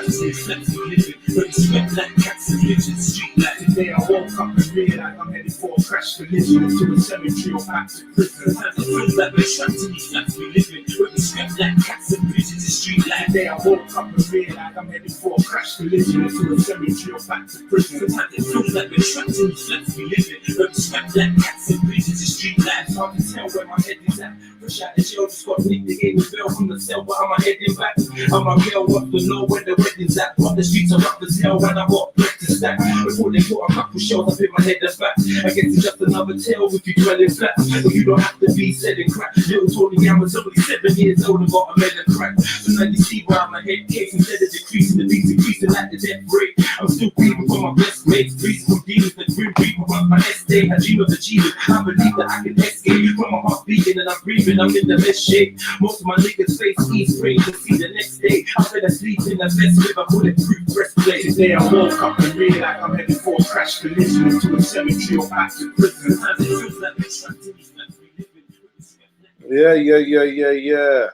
traps and slept and living. But it's swept like cats and pigeons, street like. Today I woke up and realized I'm headed for a crash collision into a cemetery or back to prison. Sometimes it feels like we're trapped in these flats we live in. But it's swept like cats and pigeons, it's street like. Today I woke up and realized I'm headed for a crash collision into a cemetery or back to prison. Sometimes it feels like we're trapped in these flats we live in. But it's swept like cats and pigeons, it's street like. It's hard to tell where my head is at. Fresh out the jail, just got nicked, they gave me bail from the cell, but I'm heading back. I'm a girl, up to know where the wedding's at. But the streets are up as hell when I got bread to stack. Before they put a couple shells up in my head and back. I guess it's just another tale if you dwell in flats. But you don't have to be selling crack. Little Tony, I was only 7 years old and got a melon crack. So now you see why my head case instead of decreasing, the beats increasing like the death rate. I'm still breathing for my best mates, breathing from demons, the grim reaper runs my estate. I dream of achieving, I believe that I can escape from my heart beating and I'm breathing, I'm in the best shape. Most of my niggas face east praying to see the next day. I'm gonna sleep in the best with a bulletproof breastplate. Today I woke up and realized I'm headed for a crash collision into a cemetery or back to prison. Sometimes it feels like we're trapped in these flats we live in. Yeah.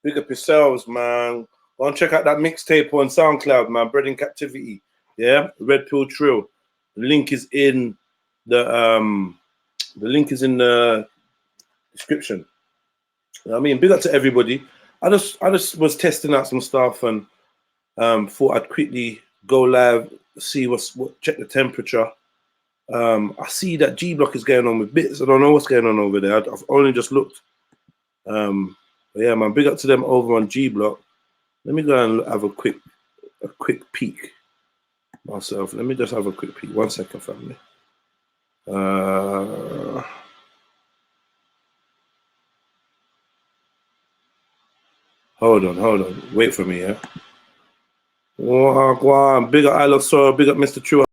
Big up yourselves, man. Go and check out that mixtape on SoundCloud, man. Bread in Captivity. Yeah, Red Pill Trill. The link is in the description. You know what I mean? Big up to everybody. I just was testing out some stuff and thought I'd quickly go live, see check the temperature. I see that G Block is going on with bits. I don't know what's going on over there. I've only just looked. But yeah, man, big up to them over on G Block. Let me go and have a quick peek myself. Let me just have a quick peek. 1 second, family. Hold on. Wait for me, yeah. Go on. Big up I Love Sorrow. Big up Mr. True.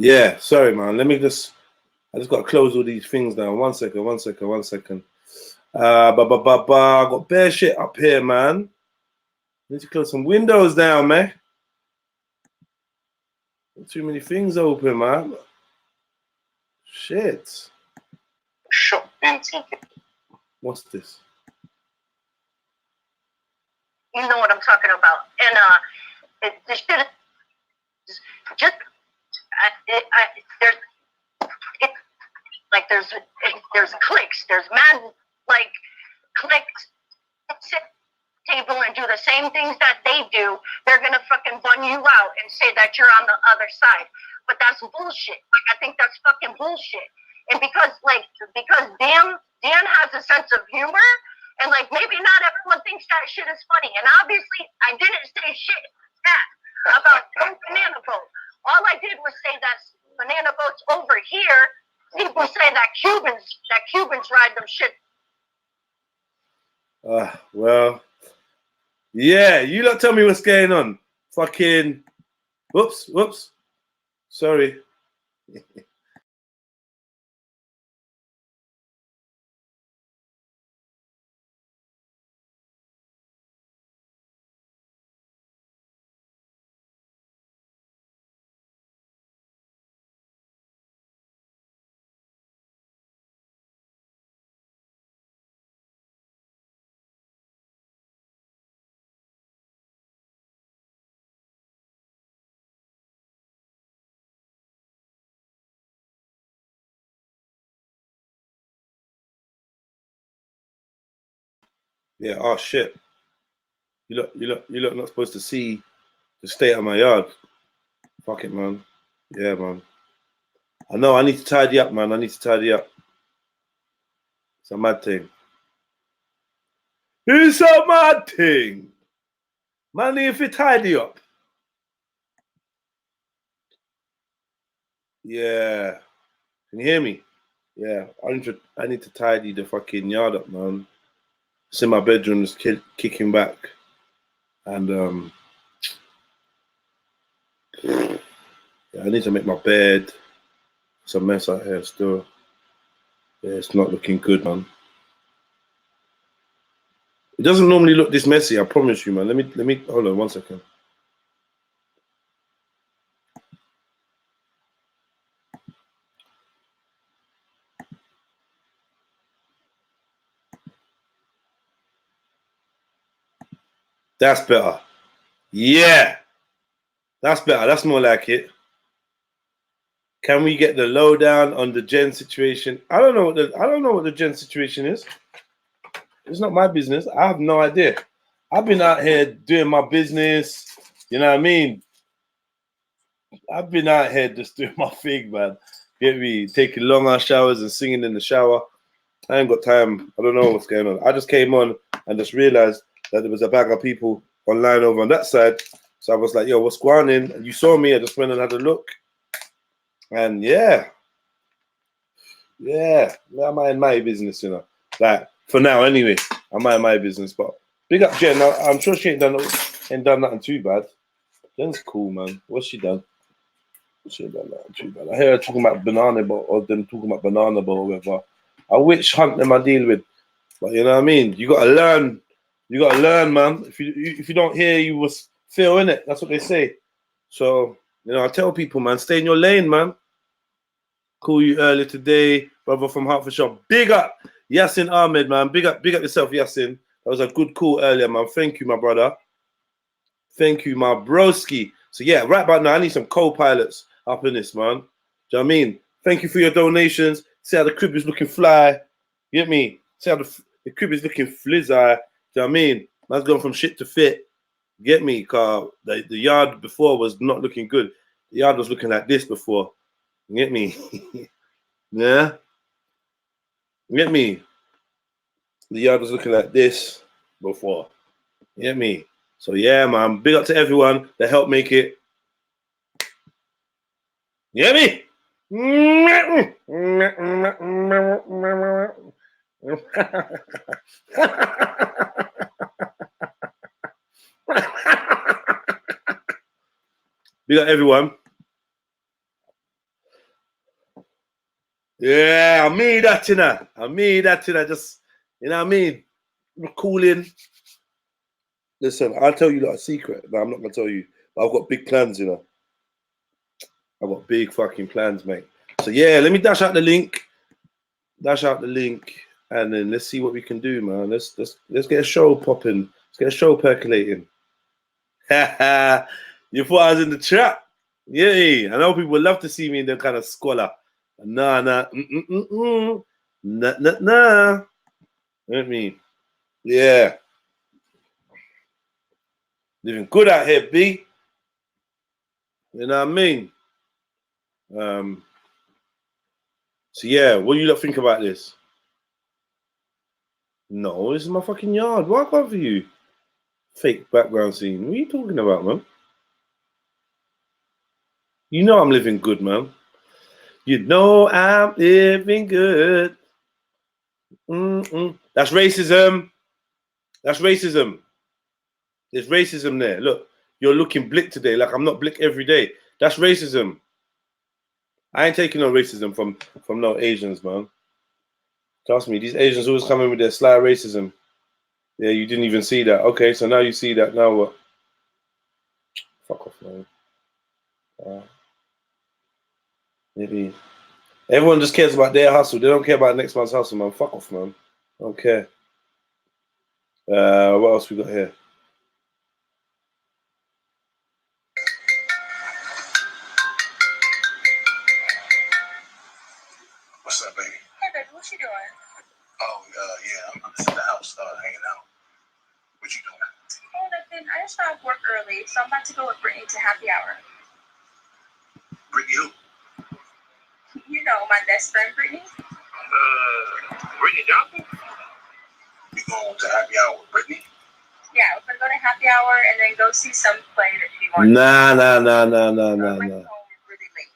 Yeah, sorry, man. I just got to close all these things down. 1 second. I got bare shit up here, man. Need to close some windows down, man. Too many things open, man. Shit. Shop antique. What's this? You know what I'm talking about. And the shit is just there's there's clicks, there's mad like clicks sit table and do the same things that they do, they're gonna fucking bun you out and say that you're on the other side. But that's bullshit. Like, I think that's fucking bullshit. And because Dan has a sense of humor, and like maybe not everyone thinks that shit is funny. And obviously I didn't say shit about no banana boat. All I did was say that banana boats over here, people say that Cubans ride them shit. Well, yeah, you lot tell me what's going on. Fucking, whoops. Sorry. Yeah, oh shit. You look not supposed to see the state of my yard. Fuck it, man. Yeah, man. I know, I need to tidy up, man. I need to tidy up. It's a mad thing. It's a mad thing. Man, if you tidy up. Yeah. Can you hear me? Yeah. I need to tidy the fucking yard up, man. It's in my bedroom, just kicking back. And yeah, I need to make my bed. It's a mess out here still. Yeah, it's not looking good, man. It doesn't normally look this messy, I promise you, man. Let me hold on 1 second. That's better. Yeah. That's better. That's more like it. Can we get the lowdown on the gen situation? I don't know what the gen situation is. It's not my business. I have no idea. I've been out here doing my business. You know what I mean? I've been out here just doing my thing, man. Get me? Taking long ass showers and singing in the shower. I ain't got time. I don't know what's going on. I just came on and just realized that there was a bag of people online over on that side. So I was like, yo, what's going on? And you saw me. I just went and had a look. And yeah, I mind my business, you know. Like for now, anyway, I mind my business. But big up Jen. I'm sure she ain't done nothing too bad. Jen's cool, man. What's she done? She ain't done nothing too bad. I hear her talking about banana boat, or them talking about banana boat or whatever. A witch hunt them I deal with. But you know what I mean? You gotta learn. You gotta learn, man. If you don't hear, you will feel in it. That's what they say. So you know, I tell people, man, stay in your lane, man. Call you earlier today, brother from Hertfordshire. Big up Yassin Ahmed, man. Big up yourself, Yassin. That was a good call earlier, man. Thank you, my brother. Thank you, my broski. So yeah, right about now, I need some co-pilots up in this, man. Do you know what I mean? Thank you for your donations. See how the crib is looking fly. You get me? See how the crib is looking flizzy. Do you know what I mean? Man's going from shit to fit. You get me? Cause the yard before was not looking good. The yard was looking like this before. You get me? Yeah? You get me? The yard was looking like this before. You get me? So yeah, man. Big up to everyone that helped make it. You get me? Big up everyone. Yeah, I mean that, you know. Just, you know what I mean? Cooling. Listen, I'll tell you a secret. No, I'm not going to tell you. But I've got big plans, you know. I've got big fucking plans, mate. So, yeah, let me dash out the link. And then let's see what we can do, man. Let's get a show popping. Let's get a show percolating. You thought I was in the trap? Yeah, I know people would love to see me in them kind of squalor. Nah. Nah, nah, nah. Let me. Yeah. Living good out here, B. You know what I mean? So yeah, what do you lot think about this? No, this is my fucking yard. What I got for you? Fake background scene. What are you talking about, man? You know I'm living good, man. You know I'm living good. That's racism. That's racism. There's racism there. Look, you're looking blick today. Like I'm not blick every day. That's racism. I ain't taking no racism from no Asians, man. Trust me, these Asians always come in with their sly racism. Yeah, you didn't even see that. Okay, so now you see that. Now what? Fuck off, man. Maybe everyone just cares about their hustle. They don't care about next month's hustle, man. Fuck off, man. Don't care. What else we got here? What's up, baby? Hey, baby, what you doing? Oh, yeah, I'm just at the house, hanging out. What you doing? Oh, nothing. I just got off work early, so I'm about to go with Brittany to happy hour. Brittany who? You know, my best friend, Brittany. Brittany Johnson? You going to happy hour with Brittany? Yeah, we're gonna go to happy hour and then go see some play that she wants. Nah. Really late.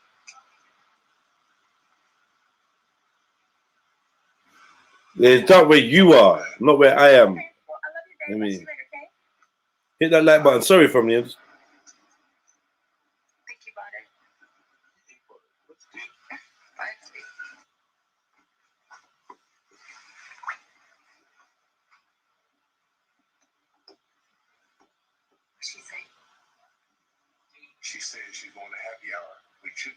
It's not where you are, not where I am. Okay, well, I love you, babe. I mean, See you later, okay? hit that like button. Sorry from you. Think you about it. Bye, sweet. What'd she say? She said she's going to happy hour with you.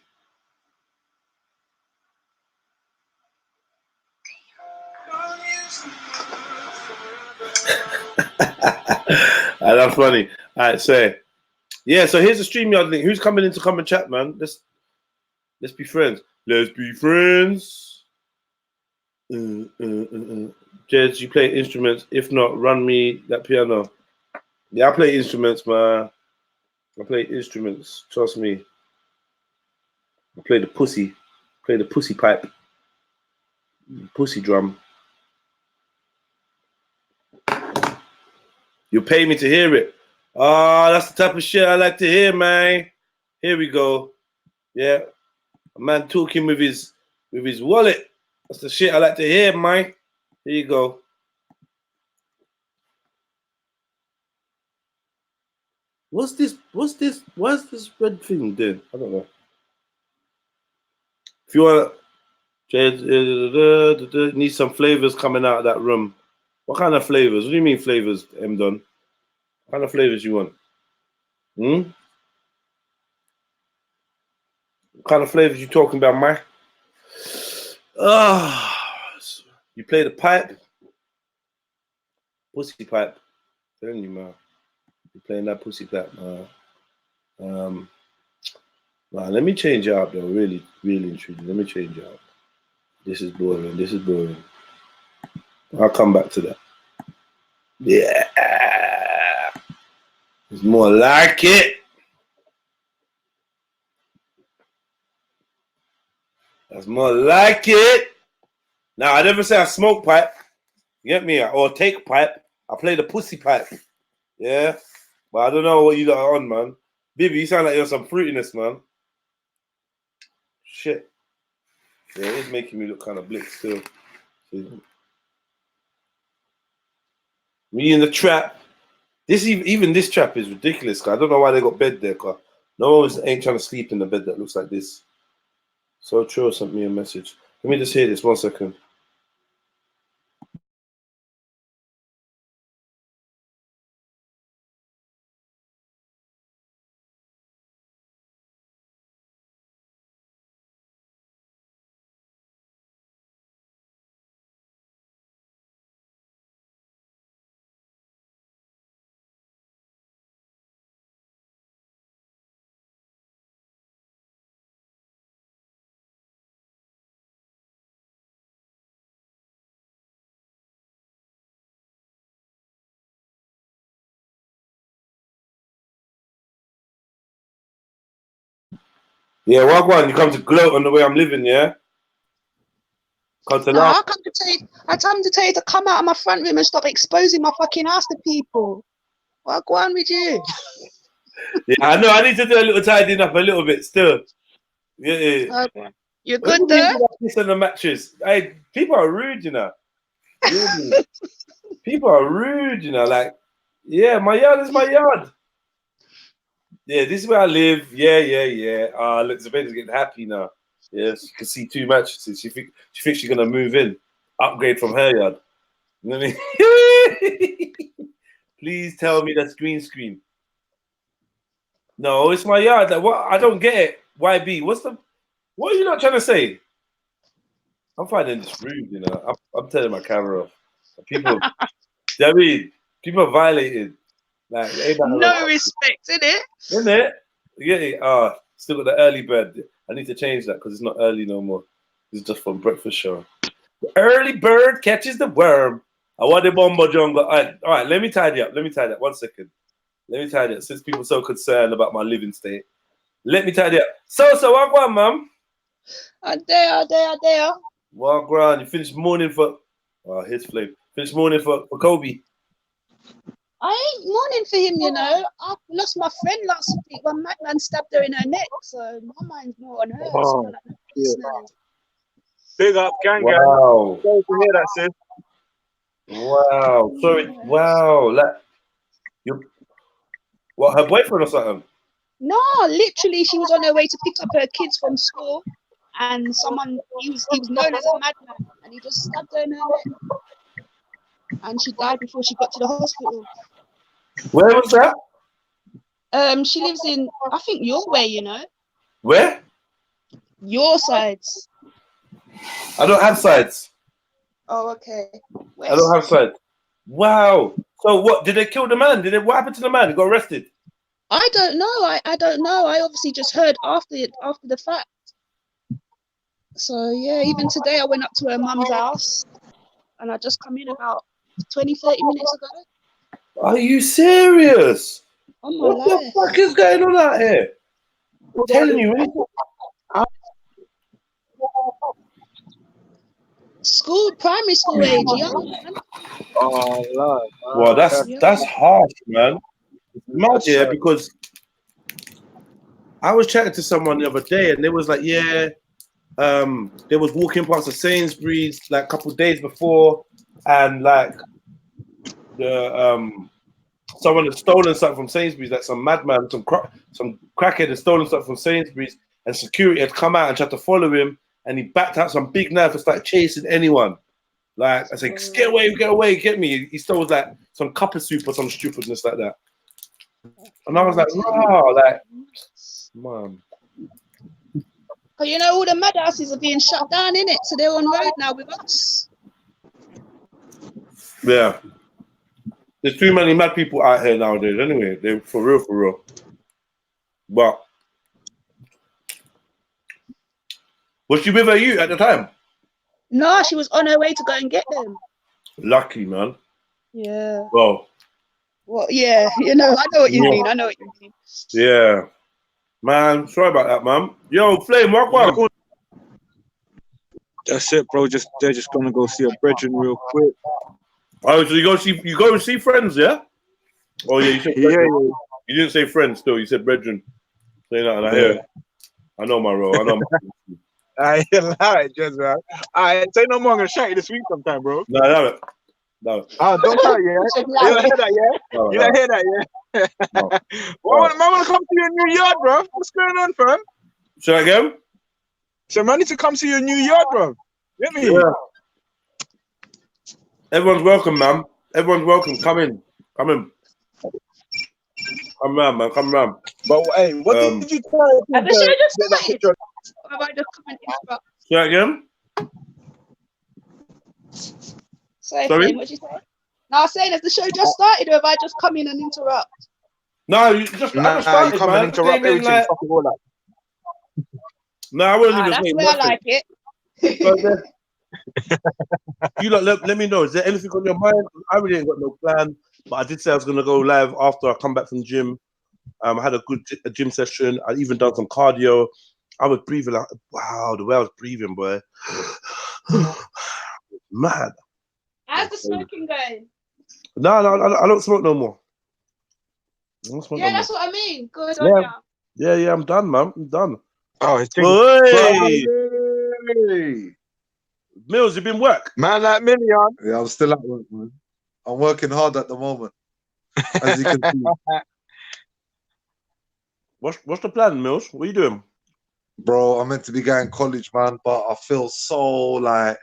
That's funny. All right, so yeah, so here's the StreamYard link. Who's coming in to come and chat, man? Let's be friends. Let's be friends. Jez, you play instruments? If not, run me that piano. Yeah, I play instruments, man. I play instruments. Trust me. I play the pussy. Play the pussy pipe. Pussy drum. You pay me to hear it. Ah, that's the type of shit I like to hear, man. Here we go. Yeah. A man talking with his wallet. That's the shit I like to hear, man. Here you go. What's this? What's this? What's this red thing doing? I don't know. If you want to need some flavors coming out of that room. What kind of flavors? What do you mean flavors, M Don? What kind of flavors you want? What kind of flavors you talking about, man? You play the pipe? Pussy pipe. I'm telling you, man. You're playing that pussy pipe, man. Let me change it up, though. Really, really and truly. Let me change it up. This is boring. This is boring. I'll come back to that. Yeah. It's more like it. That's more like it. Now, I never say I smoke pipe. You get me? Or take pipe. I play the pussy pipe. Yeah? But I don't know what you got on, man. Bibi, you sound like you're some fruitiness, man. Shit. Yeah, it's making me look kind of blick still. Me in the trap. Even this trap is ridiculous. Cause I don't know why they got bed there. Cause no one ain't trying to sleep in the bed that looks like this. So Tro sent me a message. Let me just hear this 1 second. Yeah, Wagwan, you come to gloat on the way I'm living, yeah? Come to No, laugh. I come to tell you to come out of my front room and stop exposing my fucking ass to people. What go on with you? Yeah, I know. I need to do a little tidying up a little bit still. Yeah. Okay. You What good do you mean there? about this on the mattress? Hey, people are rude, you know. Yeah. People are rude, you know. Like, yeah, my yard is my yard. Yeah, this is where I live. Yeah. Look, Zabeda's getting happy now. Yes, you can see 2 mattresses. She thinks she's gonna move in, upgrade from her yard. You know what I mean? Please tell me that's green screen. No, it's my yard. Like, what? I don't get it. YB, what are you not trying to say? I'm finding this rude, you know. I'm turning my camera off. People, I mean, people are violated. Like, ain't that No respect, innit? isn't it? Yeah. Still got the early bird. I need to change that because it's not early no more. It's just from breakfast show. The early bird catches the worm. I want the bombo jungle. All right. Let me tidy up. 1 second. Let me tidy up. Since people are so concerned about my living state, let me tidy up. So what go on, mum? I dare. Walk around. You finished mourning for. Oh, here's Flame. Finished mourning for Kobe. I ain't mourning for him, you know. I lost my friend last week. One madman stabbed her in her neck, so my mind's more on her. Oh, So like, yeah. Big up, gang. Wow. Sorry to hear that, sis. Wow. Sorry. Wow. Like, what, her boyfriend or something? No, literally, she was on her way to pick up her kids from school, and he was known as a madman, and he just stabbed her in her neck, and she died before she got to the hospital. Where was that? She lives in, I think, your way, you know, Where? your sides. I don't have sides. Oh, okay. West. I don't have sides. Wow. So what? Did they kill the man? What happened to the man? He got arrested. I don't know. I don't know. I obviously just heard after the fact. So yeah, even today I went up to her mum's house, and I just come in about 20, 30 minutes ago. Are you serious? On my What the life. fuck is going on out here? I'm telling you. Primary school age, young man. Oh, Lord. Well, that's harsh, man. Mad, yeah, because I was chatting to someone the other day, and they was like, yeah, they was walking past the Sainsbury's like a couple of days before, and like someone had stolen something from Sainsbury's, like some madman, some crackhead had stolen something from Sainsbury's, and security had come out and tried to follow him, and he backed out some big knife and started chasing anyone. Like, I said, get away, get me. He stole like some cup of soup or some stupidness like that. And I was like, wow, like, man. But you know, all the mad houses are being shut down, innit? So they're on road now with us. Yeah. There's too many mad people out here nowadays anyway. They're for real. But was she with her youth at the time? No, she was on her way to go and get them. Lucky, man. Yeah. Well, yeah, you know, I know what you mean. Yeah. Man, sorry about that, man. Yo, Flame, what? That's it, bro. They're just gonna go see a brethren real quick. Oh, so you go and see friends, yeah? Oh yeah, you said brethren. You didn't say friends still, you said brethren. Say that, and I hear it. I know my role. I know my Alright, just man. Alright, say no more. I'm gonna shout you this week sometime, bro. No. Don't shout, yeah. You don't hear that, yeah? You don't hear that, yeah? No. I want to come to your new yard, bro. What's going on, fam? Say that again? So man, I need to come to your new yard, bro. Get me? Yeah. Everyone's welcome, man. Everyone's welcome. Come in. Come round, man. Come round. But hey, what did you try to Have I just picture? Have I just come and interrupt? Say that again? Sorry, what'd you say? No, I was saying, has the show just started, or have I just come in and interrupt? No, you just started, you come man. and interrupt everything. Like... No, I wouldn't even that's say where I like it. You let me know. Is there anything on your mind? I really ain't got no plan, but I did say I was gonna go live after I come back from gym. I had a good gym session. I even done some cardio. I was breathing like, wow, the way I was breathing, boy. Mad. How's the smoking going? No, I don't smoke no more. I don't smoke Yeah, no that's more. what I mean. Good on Yeah. ya. Yeah, I'm done, man. I'm done. Oh, it's Hey, Hey. Mills, you been work? man like Million. Yeah, I'm still at work, man. I'm working hard at the moment, as you can see. What's the plan, Mills? What are you doing? Bro, I'm meant to be going college, man, but I feel so like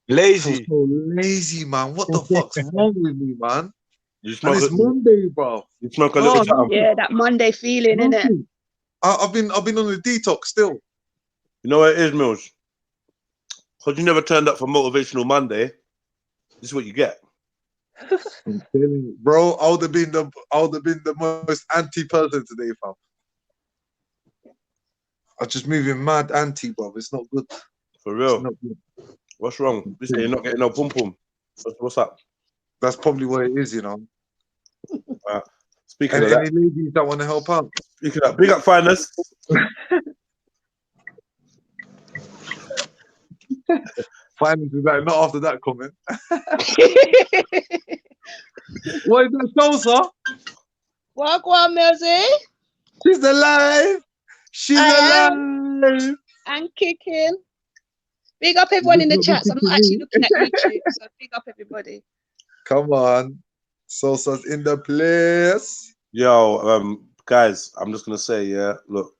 Lazy. so lazy, man. What the fuck's wrong with me, man? You And smoke it's Monday, bro. You smoke a little something. Yeah, that Monday feeling, innit? Nothing. I've been on the detox still. You know what it is, Mills? Because you never turned up for Motivational Monday. This is what you get. I'm telling you, bro, I would have been the most anti person today, fam. I'm just moving mad anti, bro. It's not good. For It's real. not good. What's wrong? You say you're not getting no pum pum. What's up? That's probably what it is, you know. Speaking And of that, any ladies that want to help out. speaking of that, big up finance. Finance is like, not after that comment. What is that, Sosa? Wagwan, Milsy. She's alive. She's I alive. And kicking. Big up everyone in the chats. I'm not actually looking at YouTube, so big up everybody. Come on. Sosa's in the place. Yo, guys, I'm just gonna say, yeah, look,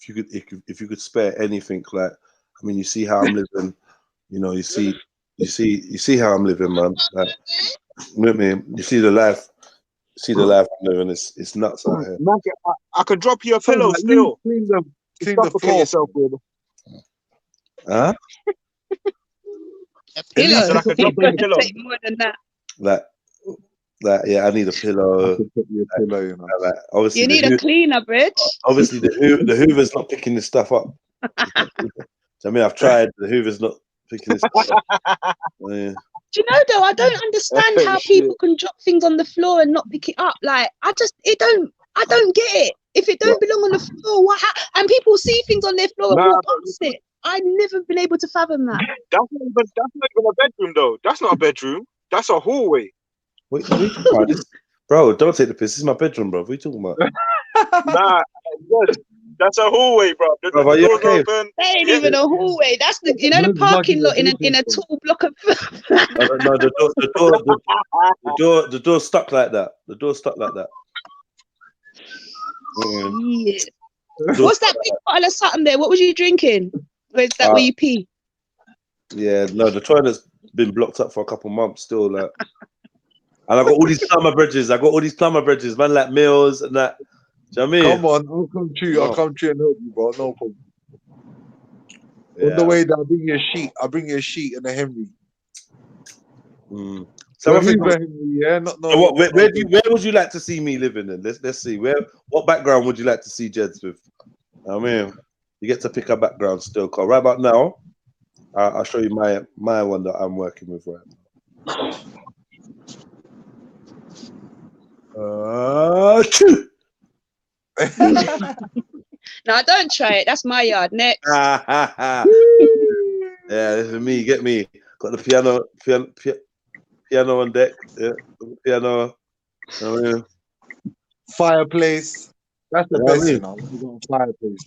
if you could spare anything, like, I mean, you see how I'm living, you know, you see how I'm living, man. Like, with me, you see the life I'm living. It's nuts out here. Man, I could drop you a So, pillow like, still. Clean the Suffocate floor. yourself with. Huh? A pillow. So I could drop you a pillow. Take more than that. Like, yeah, I need a pillow. I could put you a pillow, you know. Like, obviously, You need a cleaner, Bridge. obviously the Hoover's not picking this stuff up. I mean, I've tried. The Hoover's not picking this stuff up. Yeah. Do you know though? I don't understand how people can drop things on the floor and not pick it up. Like, I don't get it. If it don't belong on the floor, and people see things on their floor and walk past it. I've never been able to fathom that. That's not even a bedroom though. That's not a bedroom. That's a hallway. What are you talking about? Bro, don't take the piss. This is my bedroom, bro. What are you talking about? Nah, that's a hallway, bro. The Bro, are you door's okay? open. That ain't even a hallway. That's the the parking lot in a tall block of. No, the door's stuck like that. The door's stuck like that. Yeah. What's that big bottle of something there? What was you drinking? Where's that where you pee? Yeah, no, the toilet's been blocked up for a couple months still. Like, and I got all these plumber bridges. Man, like Mills and that. Do you know what I mean? Come on, I'll come to you. I'll come to you and help you, bro. No problem. Yeah. On the way down, I'll bring you a sheet and a Henry. So I think Henry, yeah, where would you like to see me living in? Let's see. What background would you like to see Jeds with? I mean, you get to pick a background still. Cause right about now, I'll show you my one that I'm working with right now. No, don't try it. That's my yard. Next. Yeah, this is me. Get me. Got the piano on deck. Yeah, piano. Fireplace. That's the best, you know. You got a fireplace.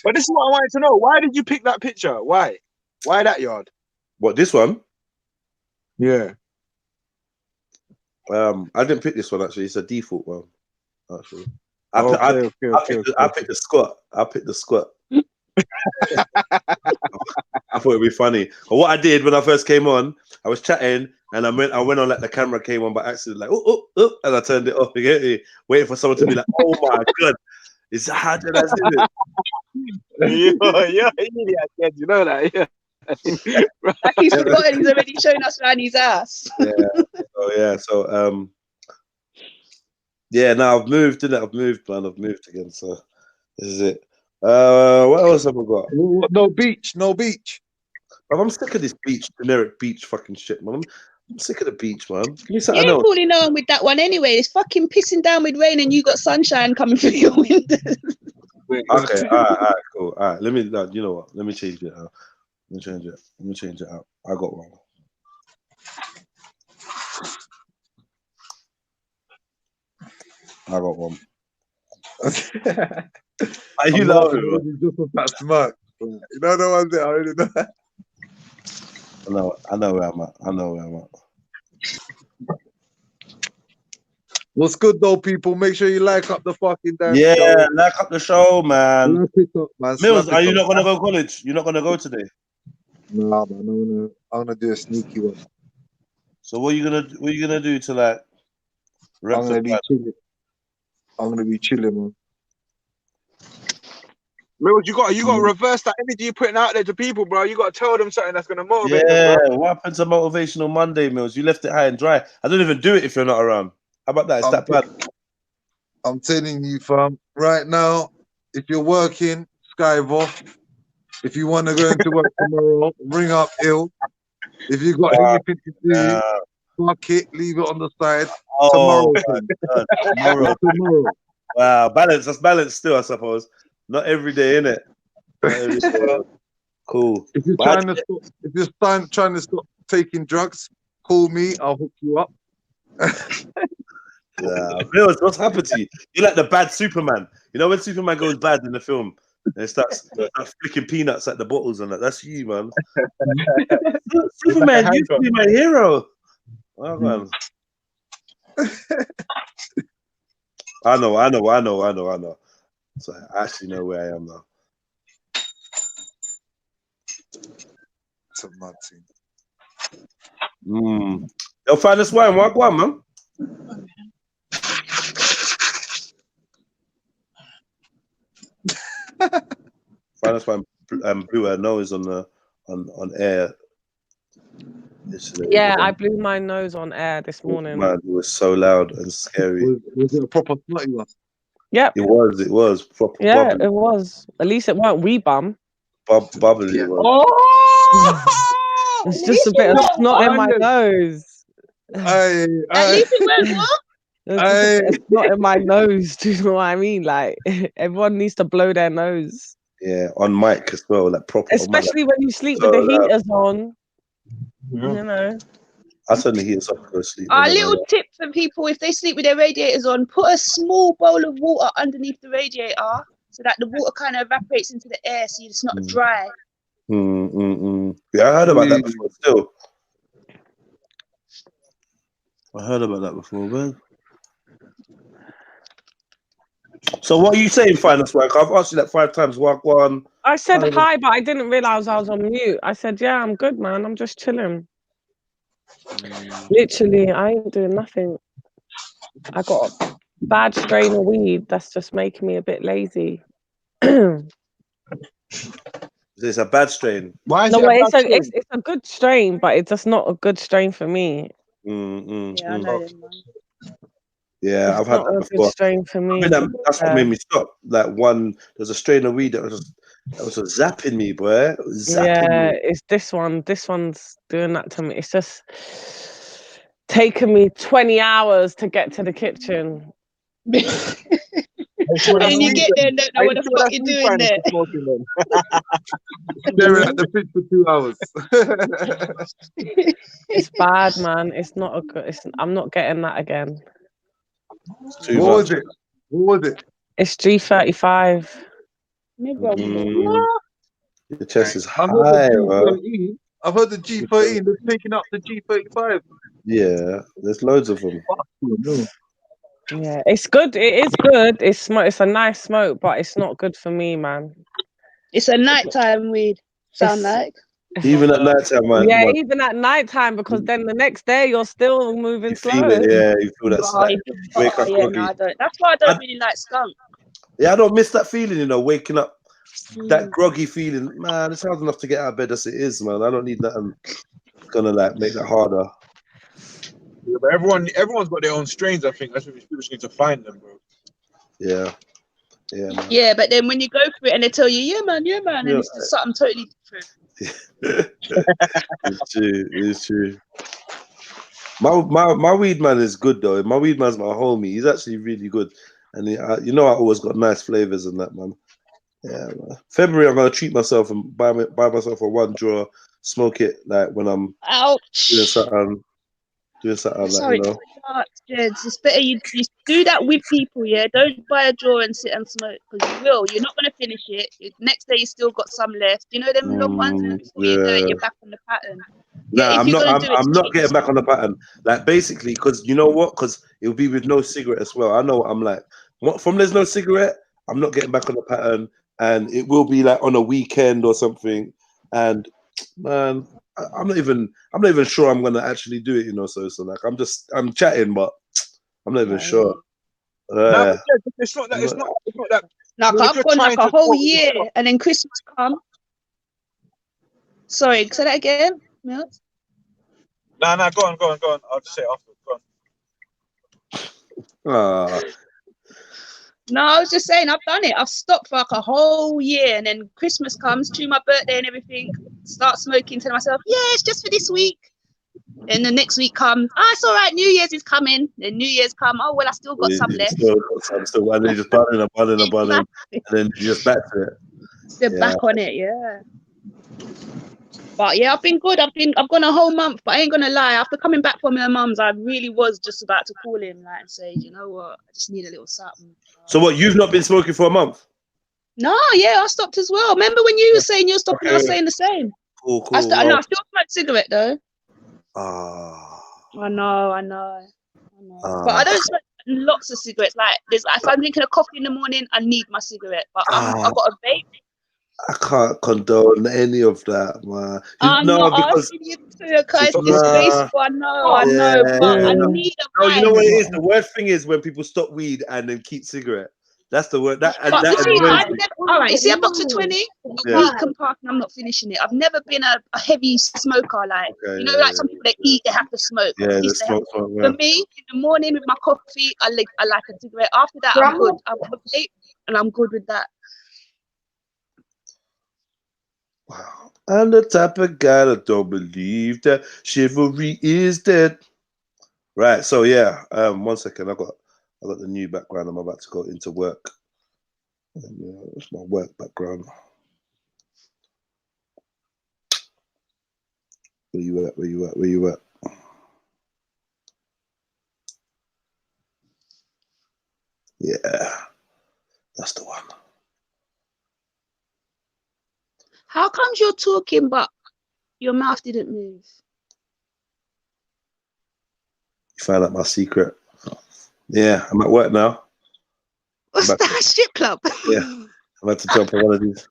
But this is what I wanted to know. Why did you pick that picture? Why? Why that yard? What, this one? Yeah. I didn't pick this one actually. It's a default one. Actually, I picked the squat. I picked the squat. I thought it'd be funny. But what I did when I first came on, I was chatting and I went on like the camera came on by accident, like oh, and I turned it off. You get me? Waiting for someone to be like, "Oh my god, is that how did I do it?" You're an idiot, you know that, yeah. Like he's forgotten. He's already shown us around his ass. Yeah. Now I've moved, didn't it? I've moved again. So this is it. What else have I got? No beach. I'm sick of this generic beach fucking shit, man. I'm sick of the beach, man. Give me You something ain't else. falling on with that one anyway. It's fucking pissing down with rain and you got sunshine coming through your windows. Okay, all right, cool. All right, let me. You know what? Let me change it out. Let me change it out. I got one. Are you laughing? Just with that smirk. You know the ones that I already know. I know where I'm at. What's good though, people? Make sure you like up the fucking damn Yeah, show. like up the show, man. Slap it up, man. Mills, Slap are it you up. not gonna go to college? You're not gonna go today. Nah, man. I'm gonna do a sneaky one. So what are you gonna do to like I'm gonna be rectify? chilling. I'm gonna be chilling, man. Mills, you got to reverse that energy you're putting out there to people, bro. You got to tell them something that's gonna motivate them, Yeah, bro. what happened to Motivational Monday, Mills? You left it high and dry. I don't even do it if you're not around. How about that? It's that bad. I'm telling you, fam. Right now, if you're working, skive off. If you want to go into work tomorrow, ring up ill. If you got anything to do, fuck it, leave it on the side. Oh, Tomorrow. tomorrow. Wow, balance. That's balance still, I suppose. Not every day, innit? Not every day. Cool. If you're trying to stop taking drugs, call me. I'll hook you up. Yeah, Mills, what's happened to you? You're like the bad Superman. You know when Superman goes bad in the film and it starts flicking peanuts at the bottles and that? That's you, man. Superman used to be my hero. Oh, man. I know. So I actually know where I am now. It's a mad thing. They'll find us wine. What one, man? Find us wine. Blew her nose on air. Yeah, I blew my nose on air this morning. Man, it was so loud and scary. Was it a proper slutty one? Yep. It was proper. Yeah, bubbly. it was. At least it weren't wee bum. Bubbly. Yeah. It's just a bit of snot in my nose. At least it went what? There's just a bit of snot in my nose. Do you know what I mean? Like everyone needs to blow their nose. Yeah, on mic as well, like proper. Especially when you sleep with the heaters on. You know. I turn the heaters off to go to sleep. A little tip for people: if they sleep with their radiators on, put a small bowl of water underneath the radiator so that the water kind of evaporates into the air, so it's not dry. Yeah, I heard about that before. Still, I heard about that before, man. So what are you saying, Finance Work? I've asked you that 5 times. One. I said hi, but I didn't realize I was on mute. I said, yeah, I'm good, man. I'm just chilling. Literally, I ain't doing nothing. I got a bad strain of weed that's just making me a bit lazy. It's a bad strain. Why is No, it it's a good strain, but it's just not a good strain for me. Yeah, I know them, man. Yeah, I've had that before. Good strain for me. That's what made me stop. Like there's a strain of weed that was zapping me, boy. It's this one. This one's doing that to me. It's just taking me 20 hours to get to the kitchen. And you get there and don't know what the fuck you're doing there. Staring at the pitch for 2 hours. It's bad, man. It's not a good. I'm not getting that again. What was it? It's G35. The chest is high, bro. I've heard the G13. They're taking up the G35. Yeah, there's loads of them. Yeah, it's good. It is good. It's a nice smoke, but it's not good for me, man. It's a nighttime weed. Sound like. Even at nighttime, man. Yeah, even at nighttime, because then the next day you're still moving slow. Feel it, yeah, you feel that. Wake up groggy. No, I don't. That's why I don't really like skunk. Yeah, I don't miss that feeling, waking up, that groggy feeling. Man, it's hard enough to get out of bed as it is, man. I don't need that. I'm gonna make that harder. Yeah, but everyone's got their own strains. I think that's what people just need to find them, bro. Yeah, man. Yeah, but then when you go through it and they tell you, yeah, man, and it's just something totally different. It's true. My weed man is good though. My weed man's my homie. He's actually really good, and I always got nice flavors and that, man. Yeah, man. February, I'm gonna treat myself and buy myself a one drawer, smoke it like when I'm Ouch. doing something like, Sorry, Jeds. It's better you do that with people, yeah. Don't buy a drawer and sit and smoke because you will. You're not gonna finish it. Next day you still got some left. You know them long ones, and before you know it, yeah. you're back on the pattern. Nah, Yeah, if I'm you're not. gonna do it, I'm not getting back on the pattern. Like basically, because you know what? Because it'll be with no cigarette as well. I know. I'm like, from there's no cigarette, I'm not getting back on the pattern, and it will be like on a weekend or something. And man, I'm not even sure I'm gonna actually do it. You know, so like I'm chatting, but I'm not even sure. No, but yeah, it's not that. I'm It's not- not that. no, Well, if I've you're gone like trying a to whole smoke, year, and then Christmas come. Sorry, say that again. Mills? No, go on. I'll just say it after. Go on. Ah, No, I was just saying I've done it. I've stopped for like a whole year, and then Christmas comes, to my birthday and everything. Start smoking, tell myself, yeah, it's just for this week. And the next week comes, it's all right. New Year's is coming. Then New Year's come. Oh well, I still got some left. still, and then just burning, and then you just back to it. They're back on it, yeah. But yeah, I've been good. I've gone a whole month, but I ain't gonna lie. After coming back from my mum's, I really was just about to call him like and say, you know what, I just need a little something. So what? You've not been smoking for a month? No, yeah, I stopped as well. Remember when you were saying you're stopping? I was saying the same. Cool. I still smoke cigarette though. I know. But I don't smoke lots of cigarettes. Like if I'm drinking a coffee in the morning, I need my cigarette. But I've got a vape. I can't condone any of that, man. I'm not asking you to, because it's disgraceful. I know, but I need a No, vibe. you know what it is? The worst thing is when people stop weed and then keep cigarette. That's the word. That you see, annoys me. all right, you see, I've got to 20. A week can pass and I'm not finishing it. I've never been a heavy smoker. Like, like some people, they eat, they have to smoke. Yeah, For me, in the morning with my coffee, I like a cigarette. After that, I'm good. I've got a vape and I'm good with that. Wow. I'm the type of guy that don't believe that chivalry is dead. Right. So yeah. 1 second. I got the new background. I'm about to go into work. It's my work background. Where you at? Yeah. That's the one. How comes you're talking but your mouth didn't move? You found out my secret. Yeah, I'm at work now. What's that, strip club? Yeah, I'm about to jump on one of these.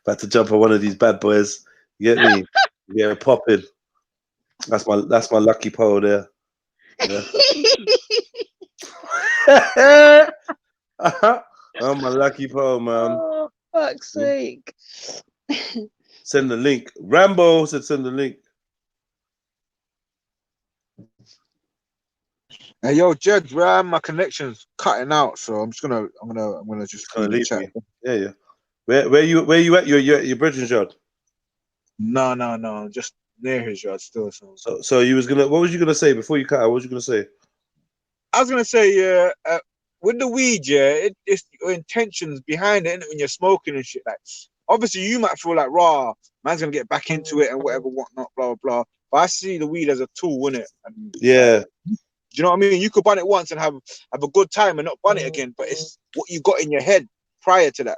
About to jump on one of these bad boys. You get me? Yeah, popping. That's my lucky pole there. Yeah. I'm my lucky pole, man. Oh, fuck's sake. Send the link. Rambo said send the link. Hey, yo, Jed, my connection's cutting out, so I'm gonna just Gonna leave leave chat. me. Yeah. Where you at? Your British yard? No, just near his yard still. So you was gonna. What was you gonna say before you cut out? What was you gonna say? I was gonna say, with the weed, it's your intentions behind it, innit, when you're smoking and shit. Like, obviously, you might feel like, raw, man's gonna get back into it and whatever, whatnot, blah blah. But I see the weed as a tool, innit? And yeah. Do you know what I mean? You could bun it once and have a good time and not bun it again, but it's what you got in your head prior to that.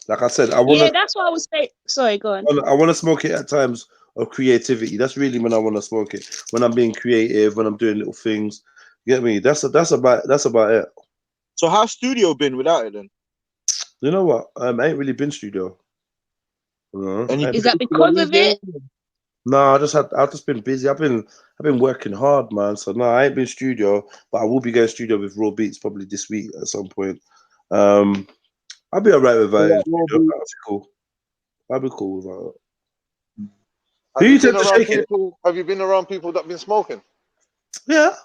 Like I said, I want. Yeah, that's what I was saying. Sorry, go on. I want to smoke it at times of creativity. That's really when I want to smoke it. When I'm being creative, when I'm doing little things. You get me? That's about it. So how's studio been without it then? You know what? I ain't really been studio. Is that because of it? No, I've just been busy. I've been working hard, man. So no, I ain't been studio, but I will be going studio with Raw Beats probably this week at some point. I'll be alright with that. That'll be cool with that. Have you been around people that been smoking? Yeah.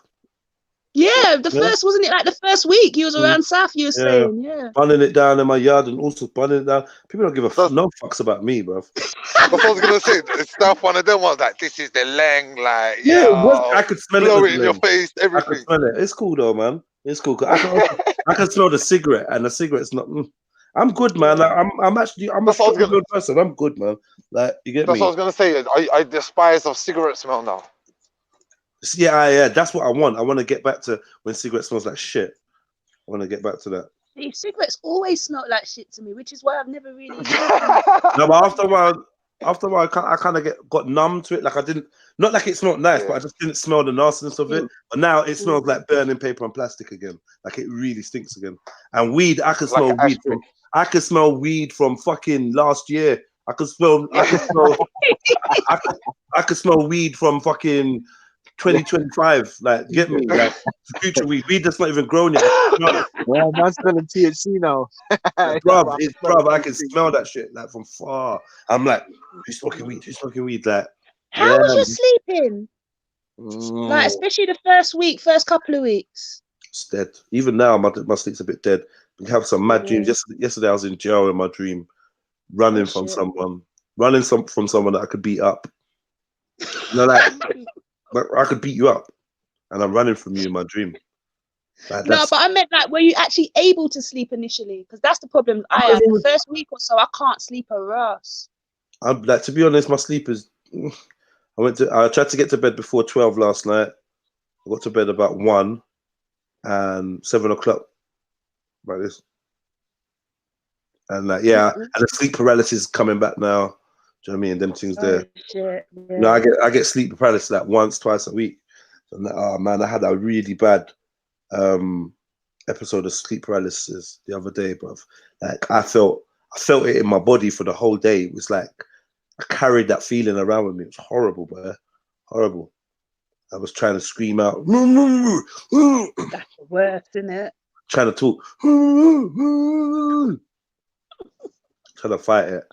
Yeah, first, wasn't it like the first week he was around South, you were saying, Bunning it down in my yard and also bunning it down. People don't give no fucks about me, bro. That's what I was gonna say. It's stuff one of them ones like this is the lang, like I could smell blow it in your face, everything. I can smell it. It's cool though, man. It's cool. I can smell the cigarette, and the cigarette's not. I'm good, man. Like, I'm actually I'm a That's what I was strong gonna. person. I'm good, man. Like, you get That's what I me? was gonna say. I despise of cigarette smell now. Yeah. That's what I want. I want to get back to when cigarette smells like shit. I want to get back to that. See, cigarettes always smell like shit to me, which is why I've never really. No, but after a while, I kind of got numb to it. Like I didn't, not like it smelled nice, but I just didn't smell the nastiness of it. But now it smells like burning paper and plastic again. Like it really stinks again. And weed, I can Like smell an weed ashtray. from. I could smell weed from fucking last year. I could smell. I could smell. I could smell weed from fucking 2025. Like, get me? Like future weed. Weed that's not even grown yet. I can smell it. Well, man's smelling THC now. Bruv, I can smell that shit like from far. I'm like, who's smoking weed? Who's smoking weed? Like, How yeah. was you sleeping? Like, especially the first couple of weeks. It's dead. Even now, my sleep's a bit dead. We have some mad dreams. Yesterday, I was in jail in my dream, running from someone, from someone that I could beat up. You know, like I could beat you up, and I'm running from you in my dream. Like, no, but I meant like, were you actually able to sleep initially? Because that's the problem I have. The first week or so, I can't sleep a rush. I'm like, to be honest, my sleep is. I tried to get to bed before 12 last night. I got to bed about 1 and 7 o'clock. Like this. And like, and the sleep paralysis is coming back now. Do you know what I mean? Them things there. Shit, yeah. You know, I get sleep paralysis like once, twice a week. So I'm like, oh man, I had a really bad episode of sleep paralysis the other day, but like I felt it in my body for the whole day. It was like I carried that feeling around with me. It was horrible, bro. Horrible. I was trying to scream out. That's the worst, isn't it? Trying to talk. Trying to fight it.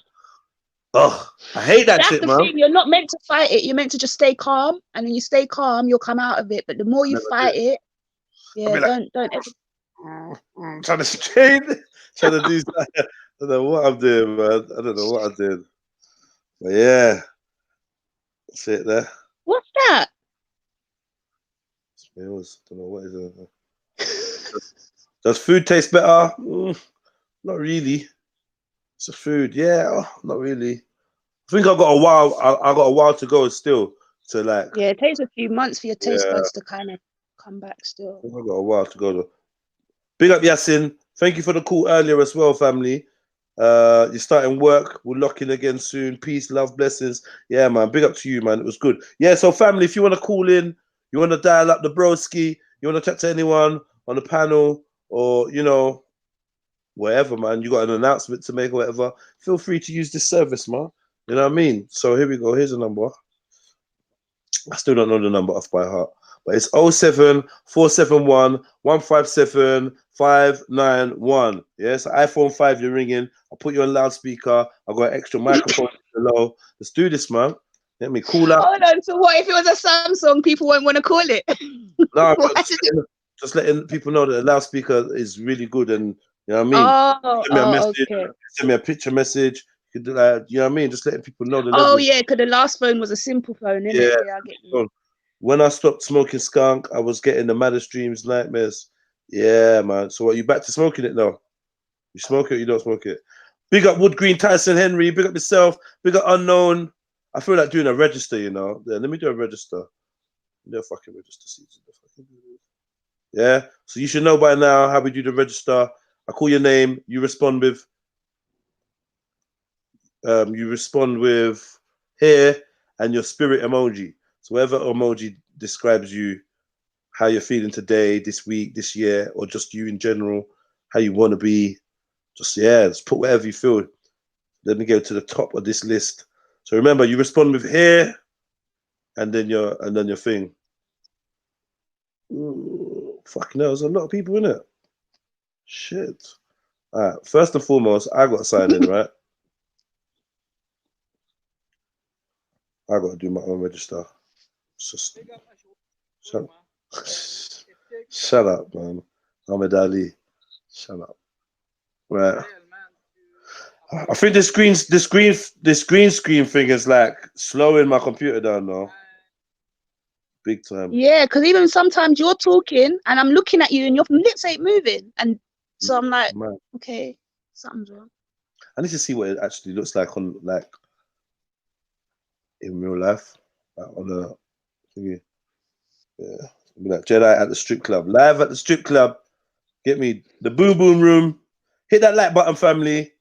Oh, I hate that shit, man. That's the thing. You're not meant to fight it. You're meant to just stay calm, and when you stay calm, you'll come out of it. But the more you fight it, don't ever. Trying to strain, trying to do. I don't know what I'm doing, man. I don't know what I'm doing. But yeah, that's it there. What's that? I don't know what is it. Does food taste better? Not really. It's a food, not really. I think I got a while. I got a while to go still to like. Yeah, it takes a few months for your taste buds to kind of come back. Still, I got a while to go though. Big up Yasin. Thank you for the call earlier as well, family. You're starting work. We'll lock in again soon. Peace, love, blessings. Yeah, man. Big up to you, man. It was good. Yeah, so family, if you want to call in, you want to dial up the broski, you want to chat to anyone on the panel, or you know, wherever, man, you got an announcement to make or whatever, feel free to use this service, man. You know what I mean? So here we go. Here's a number. I still don't know the number off by heart, but it's 07471 157 591. Yes, iPhone 5, you're ringing. I'll put you on loudspeaker. I've got an extra microphone below. Let's do this, man. Let me call out. Hold on. So what if it was a Samsung? People won't want to call it. No, just letting people know that the loudspeaker is really good, and you know what I mean. Send me a message. Okay. Send me a picture message. You know what I mean? Just letting people know the level. Yeah, because the last phone was a simple phone, innit? Yeah, I get you. When I stopped smoking skunk, I was getting the maddest dreams, nightmares. Yeah, man. So what, you back to smoking it now? You smoke it or you don't smoke it? Big up Wood Green, Tyson Henry. Big up yourself. Big up Unknown. I feel like doing a register, you know. Yeah, let me do a register. No fucking register season. Yeah. So you should know by now how we do the register. I call your name. You respond with. Here and your spirit emoji. So whatever emoji describes you, how you're feeling today, this week, this year, or just you in general, how you want to be. Just put whatever you feel. Let me go to the top of this list. So remember, you respond with here, and then your thing. Ooh, fucking hell, there's a lot of people in it. Shit. All right. First and foremost, I got to sign in, right? I got to do my own register. Just shut up, man. Ahmed Ali. Shut up. Right. I think this green screen thing is like slowing my computer down now. Big time. Yeah, because even sometimes you're talking and I'm looking at you and your lips ain't moving. And so I'm like, okay. Something's wrong. I need to see what it actually looks like on like in real life, like on a thingy. Yeah, be like Jedi at the strip club, live at the strip club. Get me the boom boom room. Hit that like button, family.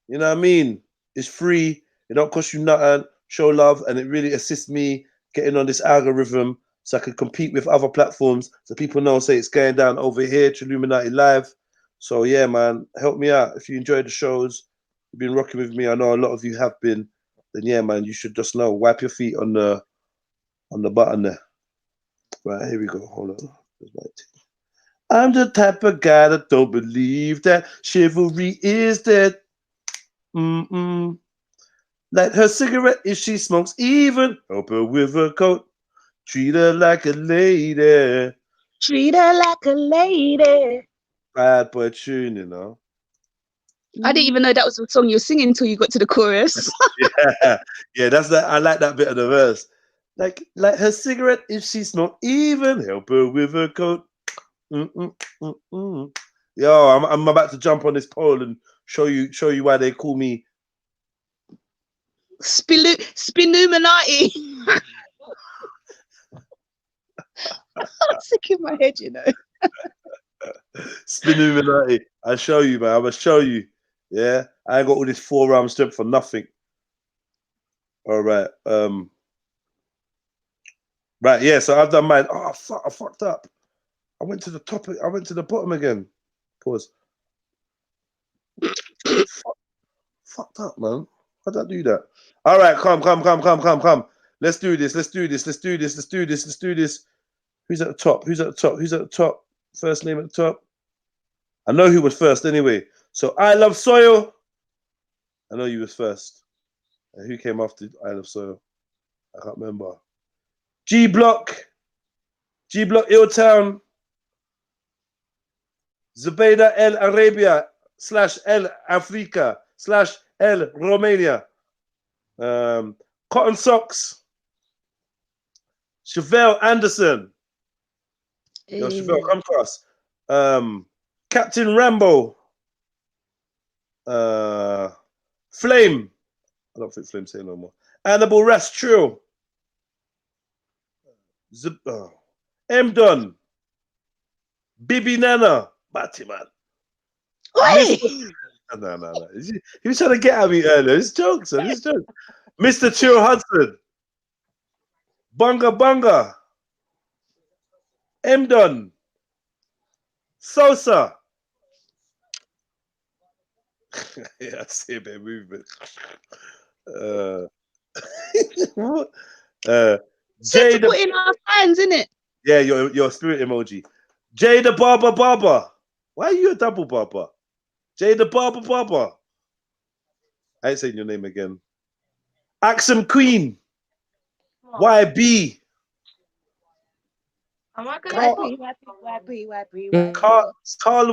You know what I mean? It's free. It don't cost you nothing. Show love, and it really assists me getting on this algorithm so I can compete with other platforms. So people know, say it's going down over here, Trilluminati Live. So yeah, man, help me out. If you enjoy the shows, you've been rocking with me. I know a lot of you have been. Then yeah, man, you should just know. Wipe your feet on the button there. Right, here we go. Hold on. I'm the type of guy that don't believe that chivalry is dead. Light her cigarette if she smokes, even help her with her coat. Treat her like a lady. Treat her like a lady. Bad boy tune, you know. I didn't even know that was the song you were singing until you got to the chorus. Yeah, that's that. I like that bit of the verse. Like light her cigarette if she smoke, even help her with her coat. Yo, I'm about to jump on this pole and show you why they call me Spinuminati. I'm sick in my head, you know. Spinuminati. I'll show you, man. I'm gonna show you. Yeah, I ain't got all this forearm strength for nothing. All right. Right. Yeah. So I've done mine. Oh fuck! I fucked up. I went to the top. I went to the bottom again. Pause. Fucked up, man. How did I do that? All right. Come. Let's do this. Who's at the top? First name at the top. I know who was first anyway. So I Love Soil. I know you was first. And who came after I Love Soil? I can't remember. G Block, Illtown, Zubaydah El Arabia / El Africa / El Romania, Cotton Socks, Chevelle Anderson. Yo, Chevelle, come across. Captain Rambo, Flame. I don't think Flame's here no more. Annabelle Rastrill. M-Don. Bibi Nana. Batman. No. He was trying to get at me earlier. It's jokes, son. It's jokes. Mr. Chill Hudson. Bunga. M-Don. Sosa. Yeah, I see a bit of movement. Jay to put in our hands, innit? Yeah, your spirit emoji. Jay the Barber. Why are you a double barber? Jay the Barber. I ain't saying your name again. Axum Queen. YB. Carl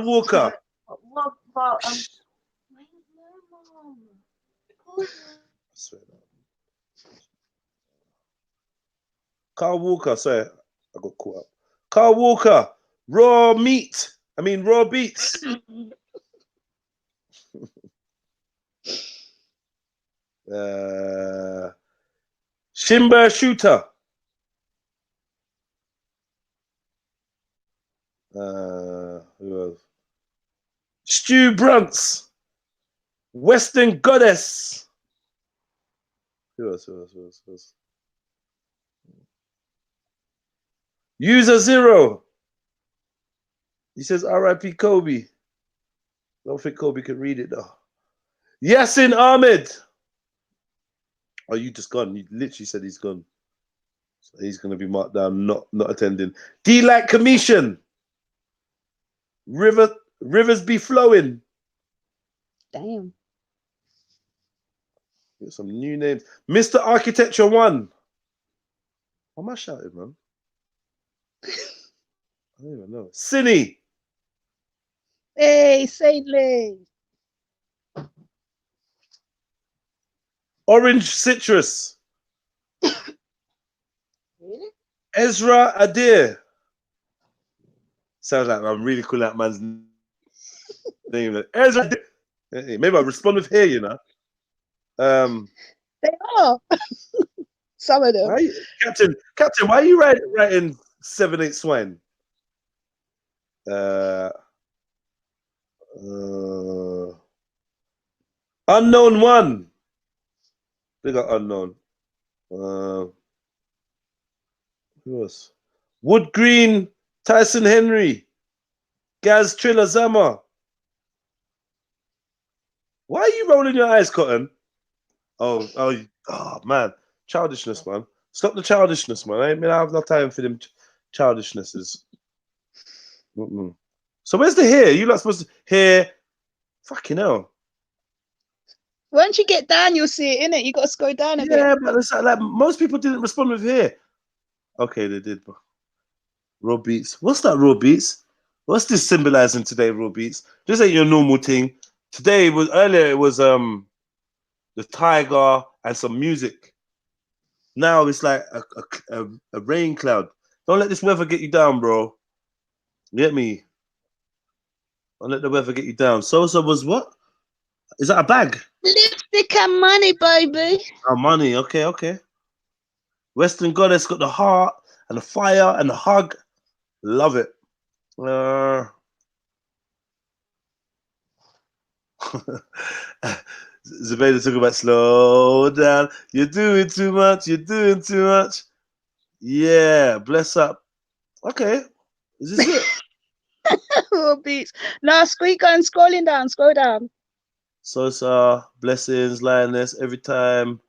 Walker. Carl Walker, sorry, I got caught up. Carl Walker, raw beats. Shimber Shooter. Who else? Stu Brunts. Western Goddess. Who else? User Zero. He says R.I.P. Kobe. I don't think Kobe can read it though. Yasin Ahmed. Oh, you just gone. You literally said he's gone. So he's going to be marked down, not attending. D-Light Commission. Rivers be flowing. Damn. Get some new names. Mr. Architecture 1. What am I shouting, man? I don't even know. Cine. Hey, Saintly. Orange Citrus. Really? Ezra Adair. Sounds like I'm really calling that man's name. Ezra Adair. Maybe I'll respond with here, you know. They are. Some of them. Why Captain, why are you writing 7-8 swine? Unknown one. They got unknown. Who else? Wood Green, Tyson Henry, Gaz Triller Zama. Why are you rolling your eyes, Cotton? Oh, man. Childishness, man. Stop the childishness, man. I have no time for them childishnesses. So where's the hair? You're not supposed to hair. Fucking hell. Once you get down, you'll see it, innit? You got to scroll down a bit. Yeah, but it's like most people didn't respond with hair. Okay, they did. Raw beats. What's that, raw beats? What's this symbolizing today, raw beats? This ain't your normal thing. Today earlier it was the tiger and some music. Now it's like a rain cloud. Don't let this weather get you down, bro. You get me? Don't let the weather get you down. Sosa was what? Is that a bag? Lipstick and money, baby. Oh, money. Okay. Western Goddess got the heart and the fire and the hug. Love it. Zabeda talking about slow down. You're doing too much. You're doing too much. Yeah, bless up. Okay. Is this it? Raw beats. No, scrolling down. Scroll down. Sosa, blessings, lioness, every time.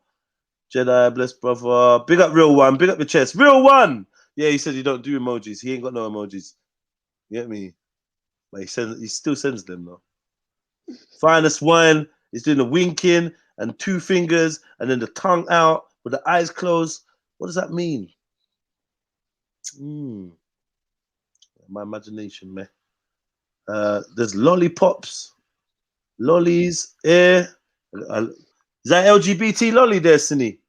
Jedi, bless brother. Big up real one. Big up your chest. Real one. Yeah, he said he don't do emojis. He ain't got no emojis. You get me? But he still sends them though. Finest wine. He's doing the winking and 2 fingers and then the tongue out with the eyes closed. What does that mean? My imagination, man. There's lollipops, lollies, air. Is that LGBT lolly there, Cindy?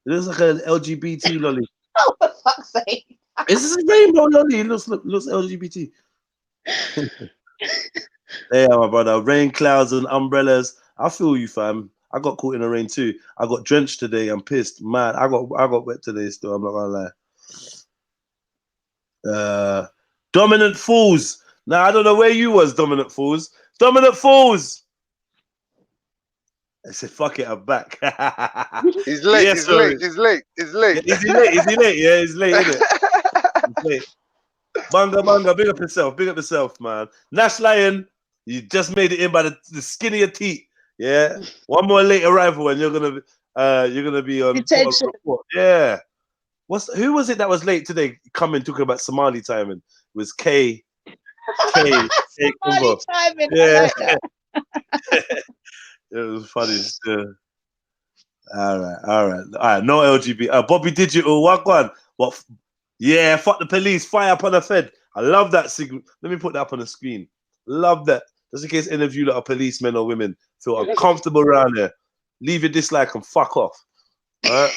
It looks like an LGBT lolly. Oh, for fuck's sake. Is this a rainbow lolly? It looks LGBT. There, my brother. Rain clouds and umbrellas. I feel you, fam. I got caught in the rain too. I got drenched today. I'm pissed, man. I got wet today still. I'm not gonna lie. Dominant fools. Now I don't know where you was, dominant fools. Dominant fools. I said, fuck it, I'm back. He's late. Yes, He's sorry. late. He's late. He's late. Is he late? Is he late? Yeah, he's late, isn't it? He's late. Banga, big up yourself, man. Nash Lion, you just made it in by the skin of your teeth. Yeah, one more late arrival, and you're gonna be on Detention. report. Yeah. Who was it that was late today? Coming talking about Somali timing. It was K. Somali timing. Yeah. I like that. It was funny. All right. No LGBT. Bobby Digital. What? Yeah, fuck the police. Fire up on the Fed. I love that signal. Let me put that up on the screen. Love that. Just in case any of you that are policemen or women feel uncomfortable around here, leave your dislike and fuck off. All right?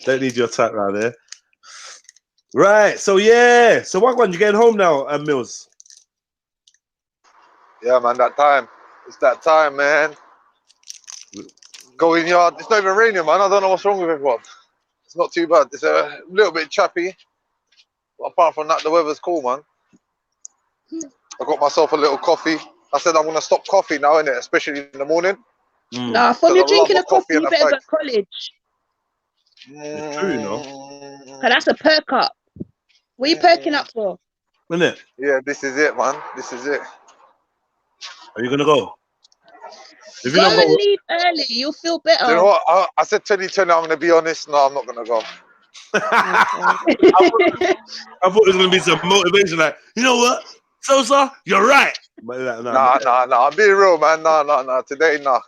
Don't need your type around there. Right. So yeah. So what one? You getting home now, Mills? Yeah, man. That time. It's that time, man. Going yard. It's not even raining, man. I don't know what's wrong with everyone. It's not too bad. It's a little bit chappy. But apart from that, the weather's cool, man. I got myself a little coffee. I said I'm gonna stop coffee now, innit? Especially in the morning. Nah, from you drinking a coffee, you better go to college. It's true, you know. Cause that's a perk up. What are you perking up for? Isn't it? Yeah, this is it, man. This is it. Are you gonna go? If Go and leave early, you'll feel better. You know what? I said 2020, I'm gonna be honest. No, I'm not gonna go. I thought it was gonna be some motivation, like, you know what, Sosa, you're right. But Nah. I'm being real, man. Nah. Today, nah.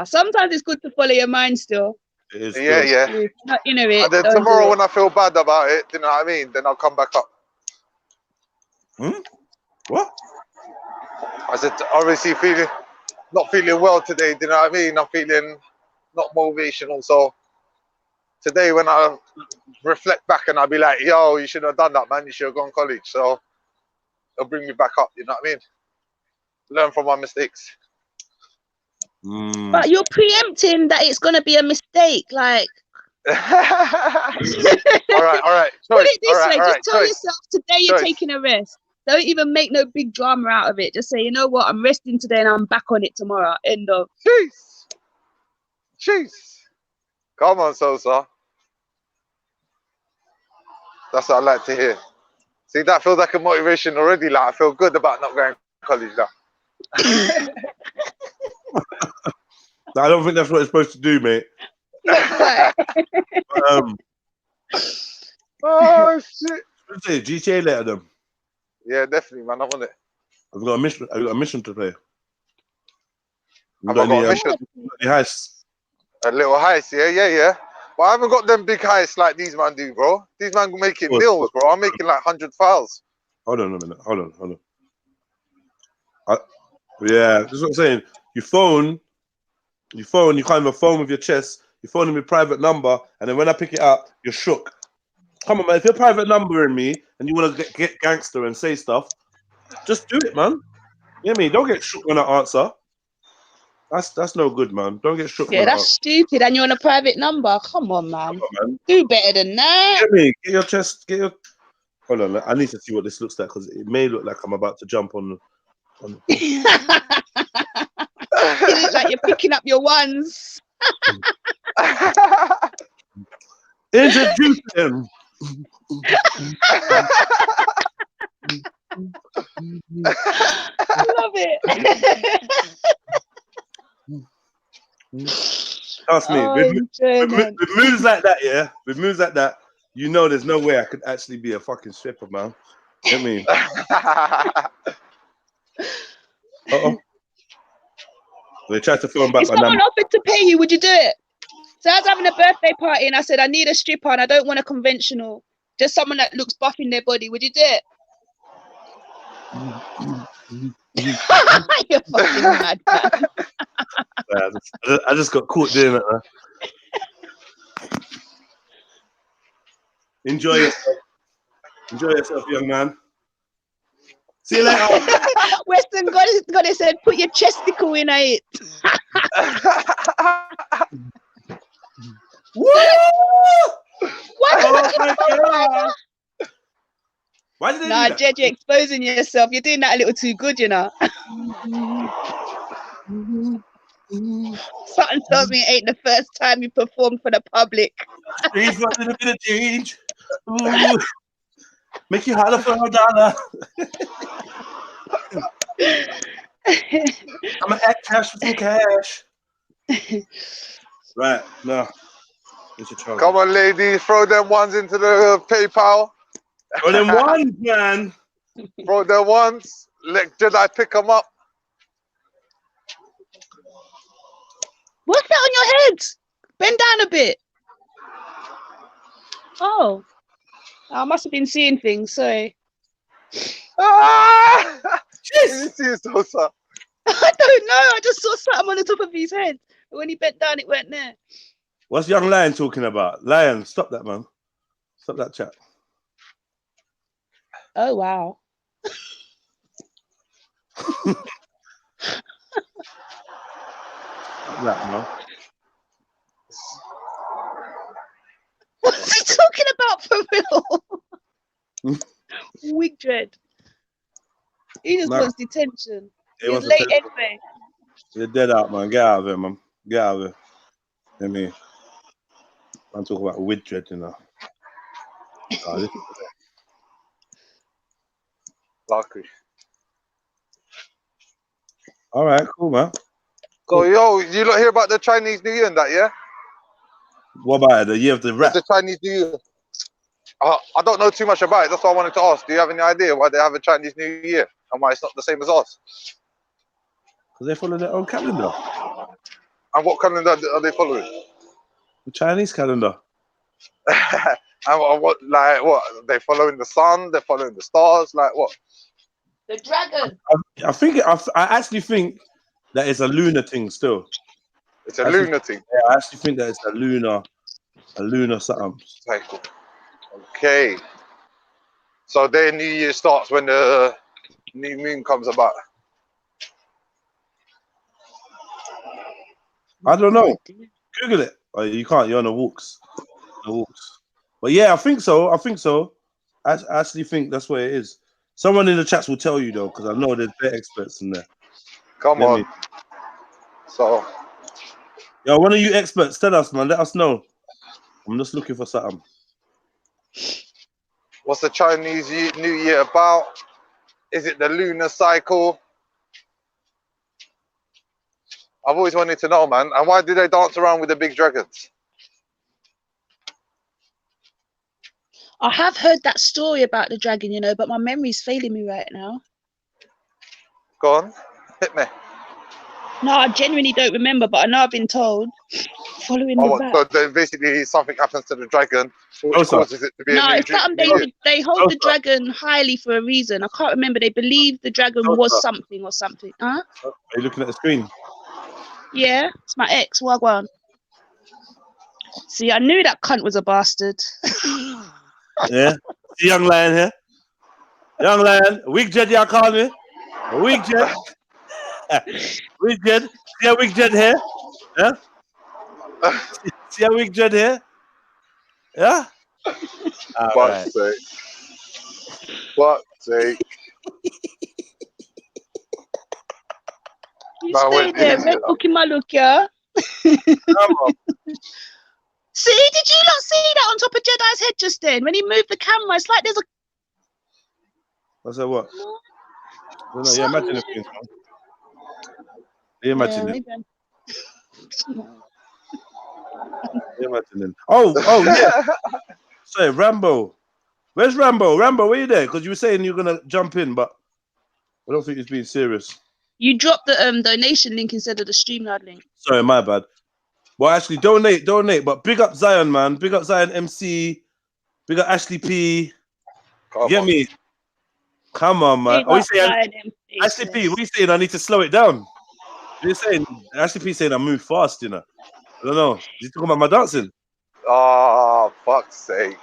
Sometimes it's good to follow your mind still. It is Yeah. Not inner it. And then tomorrow, when I feel bad about it, you know what I mean? Then I'll come back up. What? I said, obviously, not feeling well today. Do you know what I mean? I'm feeling not motivational. So today, when I reflect back and I'll be like, yo, you should have done that, man. You should have gone to college. So it'll bring me back up. You know what I mean? Learn from my mistakes. But you're preempting that it's gonna be a mistake. Like, all right. put Choice. it this way: All just right. tell Choice. yourself today you're Choice. taking a rest. Don't even make no big drama out of it. Just say, you know what, I'm resting today and I'm back on it tomorrow. End of. Jeez. Come on, Sosa. That's what I like to hear. See, that feels like a motivation already. Like I feel good about not going to college now. I don't think that's what it's supposed to do, mate. Right. Oh shit. Let's say GTA later, then. Yeah, definitely, man. I want it. I've got a mission. I've got a mission to play. Have I got a mission? Any heists? A little heist, yeah. But I haven't got them big heists like these man do, bro. These man making meals, bro. I'm making like 100 files. Hold on a minute. Hold on. Yeah, this is what I'm saying. You can't even phone with your chest. You phone with private number, and then when I pick it up, you're shook. Come on, man. If you're private numbering me and you want to get gangster and say stuff, just do it, man. You know what I mean? Don't get shook when I answer. That's no good, man. Don't get shook. Yeah, that's stupid. And you're on a private number. Come on, man. Come on, man. Do better than that. Get me. Get your chest. Get your. Hold on. I need to see what this looks like because it may look like I'm about to jump on. It looks like you're picking up your ones. Introduce him. I love it. Trust me, with moves like that, yeah, with moves like that, you know, there's no way I could actually be a fucking stripper, man. You know what I mean? They tried to phone back. If someone offered to pay you, would you do it? So I was having a birthday party and I said, I need a stripper and I don't want a conventional, just someone that looks buff in their body. Would you do it? You're fucking mad, man. I just got caught doing it, man. Enjoy yourself. Enjoy yourself, young man. See you later. Western Goddess said, put your chesticle in it. What? Why did they do nah, that? Jed, you're exposing yourself. You're doing that a little too good, you know. Something tells me it ain't the first time you performed for the public. Please for a little bit of change. Ooh. Make you holler for $1. I'm gonna act cash for some cash. Right, no. Come on, ladies, throw them ones into the PayPal. Throw them ones, man. Throw them ones. Let Jedi pick them up. What's that on your head? Bend down a bit. Oh. I must have been seeing things, sorry. Ah! You see it, Sosa? I don't know. I just saw something on the top of his head. But when he bent down, it went there. What's young Lion talking about? Lion, stop that, man. Stop that chat. Oh, wow. That, man. What's he talking about for real? Wig dread. He just wants detention. He's late anyway. You're dead out, man. Get out of here, man. Get out of here. I mean, I'm talking about wig dread, you know. Lucky. All right, cool, man. So, yo, you lot hear about the Chinese New Year and that, yeah? What about it? The year of the rat? It's the Chinese New Year. I don't know too much about it. That's why I wanted to ask. Do you have any idea why they have a Chinese New Year and why it's not the same as us? Because they follow their own calendar. And what calendar are they following? The Chinese calendar. And what, like, what? They're following the sun? They're following the stars? Like, what? The dragon. I actually think that it's a lunar thing still. It's a lunar thing. Yeah, I actually think that it's a lunar something. Okay. So their New Year starts when the new moon comes about. I don't No know. idea. Google it. Oh, you can't. You're on the walks. The walks. But yeah, I think so. I think so. I actually think that's what it is. Someone in the chats will tell you though, because I know there's better experts in there. Come Let on. me. So, Yo, one of you experts, tell us, man. Let us know. I'm just looking for something. what's the Chinese New Year about? Is it the lunar cycle? I've always wanted to know, man. And why do they dance around with the big dragons? I have heard that story about the dragon, you know, but my memory's failing me right now. Go on, hit me. No, I genuinely don't remember, but I know I've been told. Following the back. So then basically something happens to the dragon, which causes it to be No, a new it's something they hold the dragon highly for a reason. I can't remember. They believe the dragon was something or something. Huh? Are you looking at the screen? Yeah, it's my ex. Wagwan. See, I knew that cunt was a bastard. Yeah, the young lion here. Young lion, weak jet, y'all call me. Weak jet. Weak jet. See a weak jet here? Yeah? See a weak jet here? Yeah? Fuck's sake. Fuck's sake. You stay there, red book in my look, yeah? See, did you not see that on top of Jedi's head just then? When he moved the camera, it's like there's a... I said what? No, yeah, imagine it. You imagine it. You imagine it. Oh, yeah. Sorry, Rambo. Where's Rambo? Rambo, where you there? Because you were saying you're going to jump in, but I don't think he's being serious. You dropped the donation link instead of the StreamYard link. Sorry, my bad. Well, actually, donate. But big up Zion, man. Big up Zion MC. Big up Ashley P. You get me? Come on, man. Oh, you saying Ashley P? What are you saying? I need to slow it down. You're saying Ashley P saying I move fast, you know? I don't know. You talking about my dancing? Oh, fuck's sake.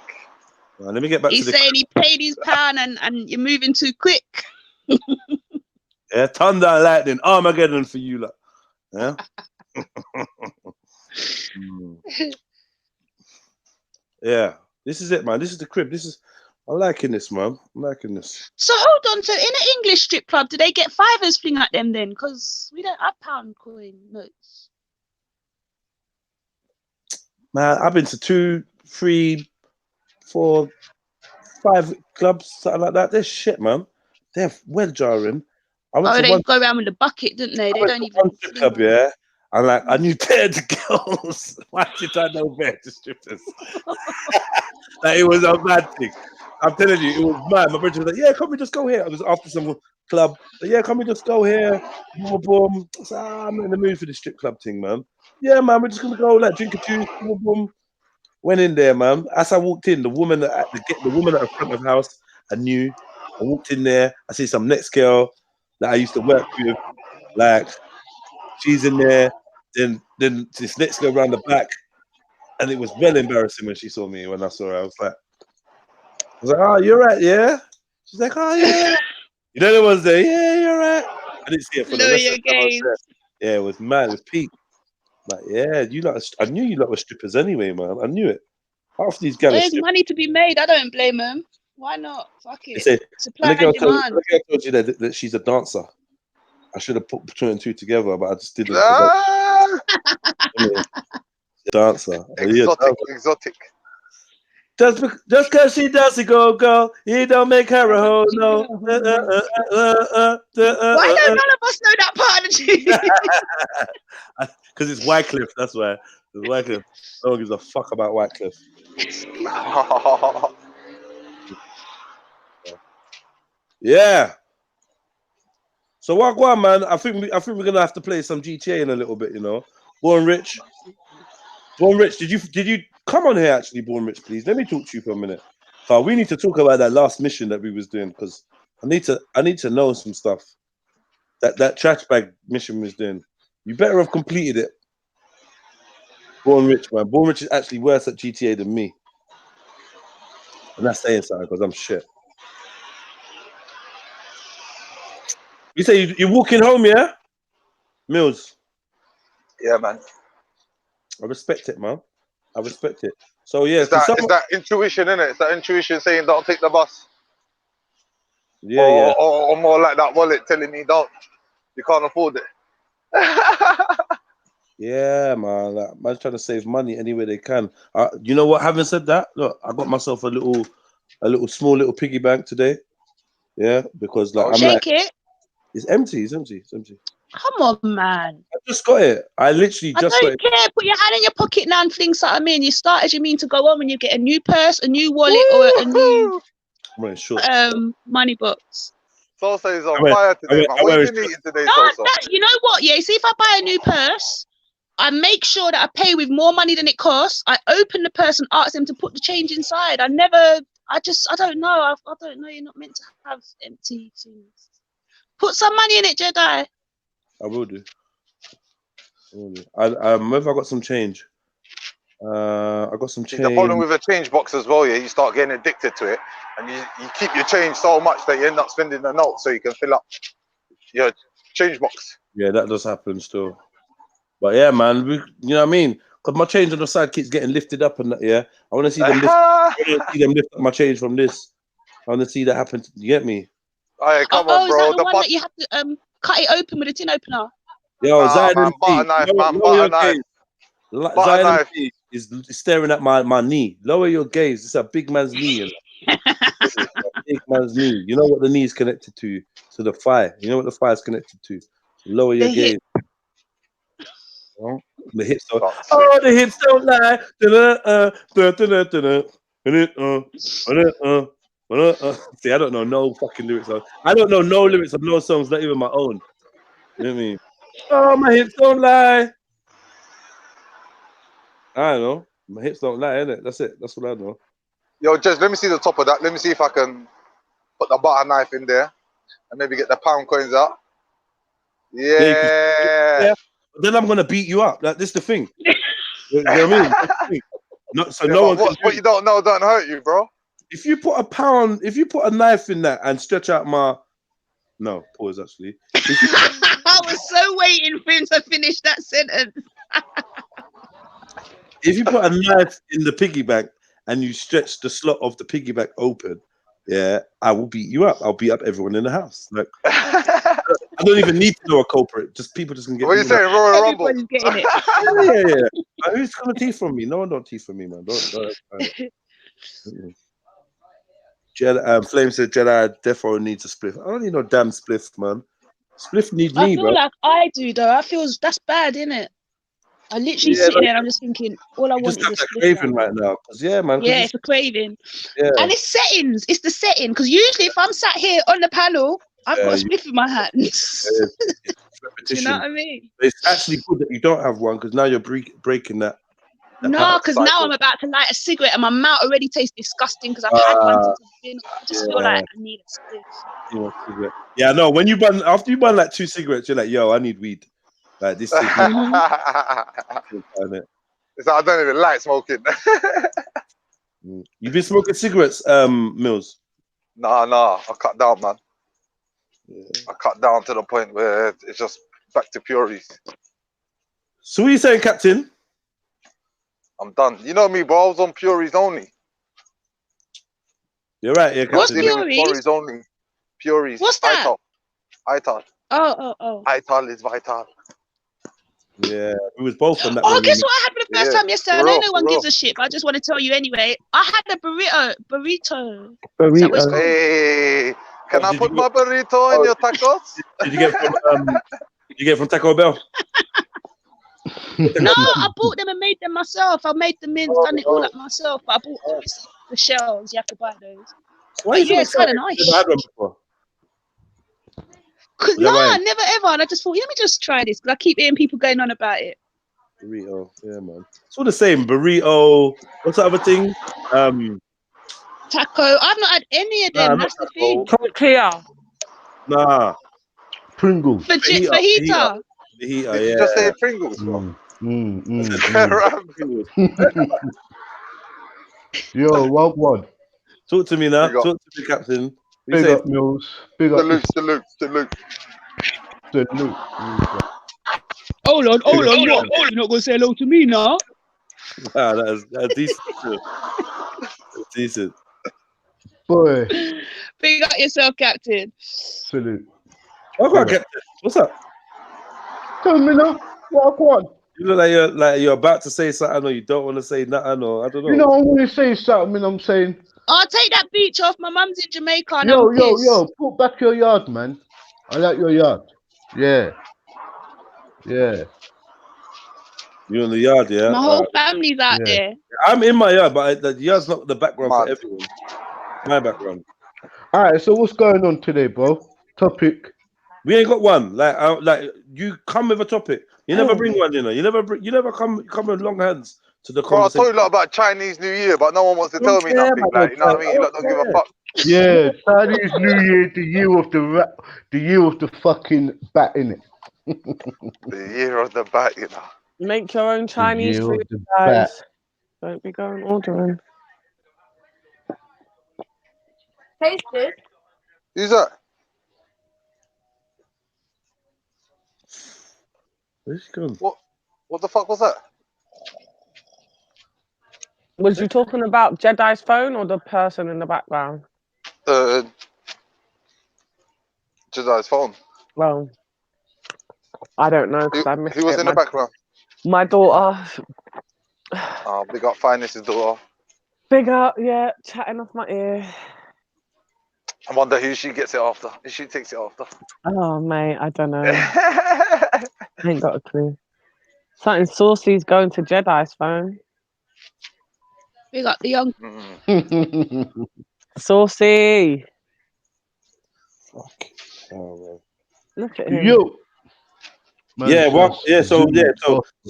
Let me get back to the... He's saying he paid his pound and you're moving too quick. Yeah, thunder and lightning, Armageddon for you, lot. Yeah. Yeah, this is it, man. This is the crib. I'm liking this, man. I'm liking this. So hold on. So in an English strip club, do they get fivers fling at them then? Because we don't have pound coin notes. Man, I've been to 2, 3, 4, 5 clubs, something like that. They're shit, man. They're well jarring. They go around with a bucket, didn't they? They don't even. One strip club, yeah. And like, I knew better to girls. Why did I know better to strippers? Like, it was a bad thing. I'm telling you, it was mad. My brother was like, "Yeah, come we just go here." I was after some club. Like, "Yeah, come we just go here." Boom, boom. I said, "I'm in the mood for the strip club thing, man." "Yeah, man, we're just gonna go like drink a juice." Boom, boom. Went in there, man. As I walked in, the woman at the front of the house, I knew. I walked in there. I see some next girl that I used to work with. Like, she's in there. Then this next girl around the back, and it was well embarrassing when she saw me. When I saw her, I was like, "Oh, you're right, yeah." She's like, "Oh, yeah." You know the ones there. "Yeah, you're right." I didn't see it for the rest of the time I was there. Yeah, it was mad. It was peak. Like, yeah, I knew you lot were strippers anyway, man. I knew it. Half these guys. There's money to be made. I don't blame them. Why not? Fuck it. Say, supply and demand. The girl told you that she's a dancer. I should have put 2 and 2 together, but I just didn't. Dancer. Exotic. Just because she does it, go, you don't make her a hoe, no. Why don't none of us know that part of the tune? Because it's Wycliffe, that's why. It's Wycliffe. No one gives a fuck about Wycliffe. Yeah. So what, go on, man? I think we're gonna have to play some GTA in a little bit, you know. Born Rich, did you come on here actually, Born Rich, please? Let me talk to you for a minute. We need to talk about that last mission that we was doing, because I need to know some stuff. That trash bag mission was doing. You better have completed it. Born Rich, man. Born Rich is actually worse at GTA than me. And that's saying something, because I'm shit. You say you're walking home, yeah? Mills. Yeah, man. I respect it, man. I respect it. So yeah, It's that intuition, innit? It's that intuition saying don't take the bus. yeah. Or more like that wallet telling me don't. You can't afford it. Yeah, man. Like, man's trying to save money any way they can. You know what? Having said that, look, I got myself a small little piggy bank today. Yeah, because like Shake it. it's empty. It's empty. Come on, man. I just got it. I literally I just got don't it. care. Put your hand in your pocket now and fling something in. You start as you mean to go on when you get a new purse, a new wallet, or a new money box. Sosa is on fire today, man. What have you been eating today, Sosa? You know what? Yeah, see, if I buy a new purse, I make sure that I pay with more money than it costs. I open the purse and ask them to put the change inside. I don't know. I don't know. You're not meant to have empty things. Put some money in it, Jedi. I will do. If I got some change. I got some change. The problem with a change box as well, yeah, you start getting addicted to it, and you keep your change so much that you end up spending the note so you can fill up your change box. Yeah, that does happen still. But yeah, man, you know what I mean? Because my change on the side keeps getting lifted up, and that, yeah, I want to see them lift up my change from this. I want to see that happen. You get me? Alright, come on, bro. Is that the one that you have to cut it open with a tin opener? Yo, Zion butter knife, man, butter knife. Zion is staring at my knee. Lower your gaze. It's a big man's knee. Big man's knee. You know what the knee is connected to? To the thigh. You know what the thigh is connected to? Lower your gaze. The hips don't. The hips don't lie. See, I don't know no fucking lyrics. I don't know no lyrics of no songs, not even my own. You know what I mean? Oh, my hips don't lie. I don't know. My hips don't lie, innit? That's it. That's what I know. Yo, Jez, let me see the top of that. Let me see if I can put the butter knife in there and maybe get the pound coins out. Yeah. Then I'm gonna beat you up. Like, this is the thing. You know what I mean? What you don't know don't hurt you, bro. If you put a knife in that and stretch out pause actually. I was so waiting for him to finish that sentence. If you put a knife in the piggy bank and you stretch the slot of the piggy bank open, yeah, I will beat you up. I'll beat up everyone in the house. Like, I don't even need to know a culprit. Just people just can get. What are you saying, Royal Rumble? Everybody's getting it. Yeah. Who's gonna teeth from me? No one don't teeth from me, man. Don't. Flame said Jedi defo needs a spliff. I don't need no damn spliff, man. Spliff need me, bro. I feel like I do though. I feel that's bad, innit? I literally sit there and I'm just thinking, all I want is a spliff craving right now. Yeah, man. Yeah, it's a craving. Yeah. And it's settings. It's the setting. Because usually if I'm sat here on the panel, I've got a spliff in my hands. Do you know what I mean? It's actually good that you don't have one because now you're breaking that. No, because now I'm about to light a cigarette and my mouth already tastes disgusting because I've had one since I've been. I just feel like I need a spliff. Yeah, no. After you burn like 2 cigarettes, you're like, yo, I need weed. Like this. It's like, I don't even like smoking. You've been smoking cigarettes, Mills? Nah. I cut down, man. Yeah. I cut down to the point where it's just back to puries. So what are you saying, Captain? I'm done. You know me, bro. I was on puries only. You're right, yeah, Captain. What's puries? Puries only. Puries. What's that? Ital. Oh. Ital is vital. Yeah, we was both on that. Oh, guess what I had for the first time yesterday? I know no one gives a shit, but I just want to tell you anyway. I had a burrito. Hey, can I put my burrito in your tacos? Did you get from Taco Bell? No, I bought them and made them myself. I made the mince, done it all up myself. But I bought the shells. You have to buy those. Why but yeah, it's kind of nice. Never had one before. No, never ever. And I just thought, let me just try this because I keep hearing people going on about it. Burrito, yeah, man. It's all the same. Burrito. What's the other thing? Taco. I've not had any of them. That's the thing. Tortilla. Nah. Pringles. Fajita. Yeah. Just say Pringles, bro. Yo, what? Talk to me now. Talk to me, Captain. Big up, Mills. Big up. Salute. Hold on, what? You're not gonna say hello to me now? Wow, that's decent. That's decent. Boy, Big up yourself, Captain. salute. Okay, Captain. What's up? Tell me now, what I want. You look like you're about to say something, or you don't want to say nothing, or I don't know. You know, I want to say something. I'm saying, I'll take that beach off. My mum's in Jamaica and yo, I'm pissed. put back your yard, man. I like your yard. Yeah. You're in the yard, yeah? My whole family's out there. I'm in my yard, but the yard's not the background for Mad. everyone. My background. All right. So what's going on today, bro? Topic. We ain't got one. Like you come with a topic. You never bring one, you know. You never come with long hands to the Bro, I conversation. told you a lot about Chinese New Year, but no one wants to tell me care nothing. about Like, you know what I no mean? You lot don't give a fuck. Yeah, Chinese New Year, the year of the fucking bat, innit? The year of the bat, you know. Make your own Chinese year food, of the guys. Don't be going ordering. Taste it. Who's that? Where's she gone? What the fuck was that? Was you talking about Jedi's phone or the person in the background? Jedi's phone. Well, I don't know because I missed Who was it. in the background? My daughter. Oh, big up Finest' daughter. Big up, yeah, chatting off my ear. I wonder who she gets it after. Who she takes it after. Oh, mate, I don't know. I ain't got a clue. Something saucy's going to Jedi's phone. Big up the young. Saucy. Fuck. Oh, man. Look at him. Yo. So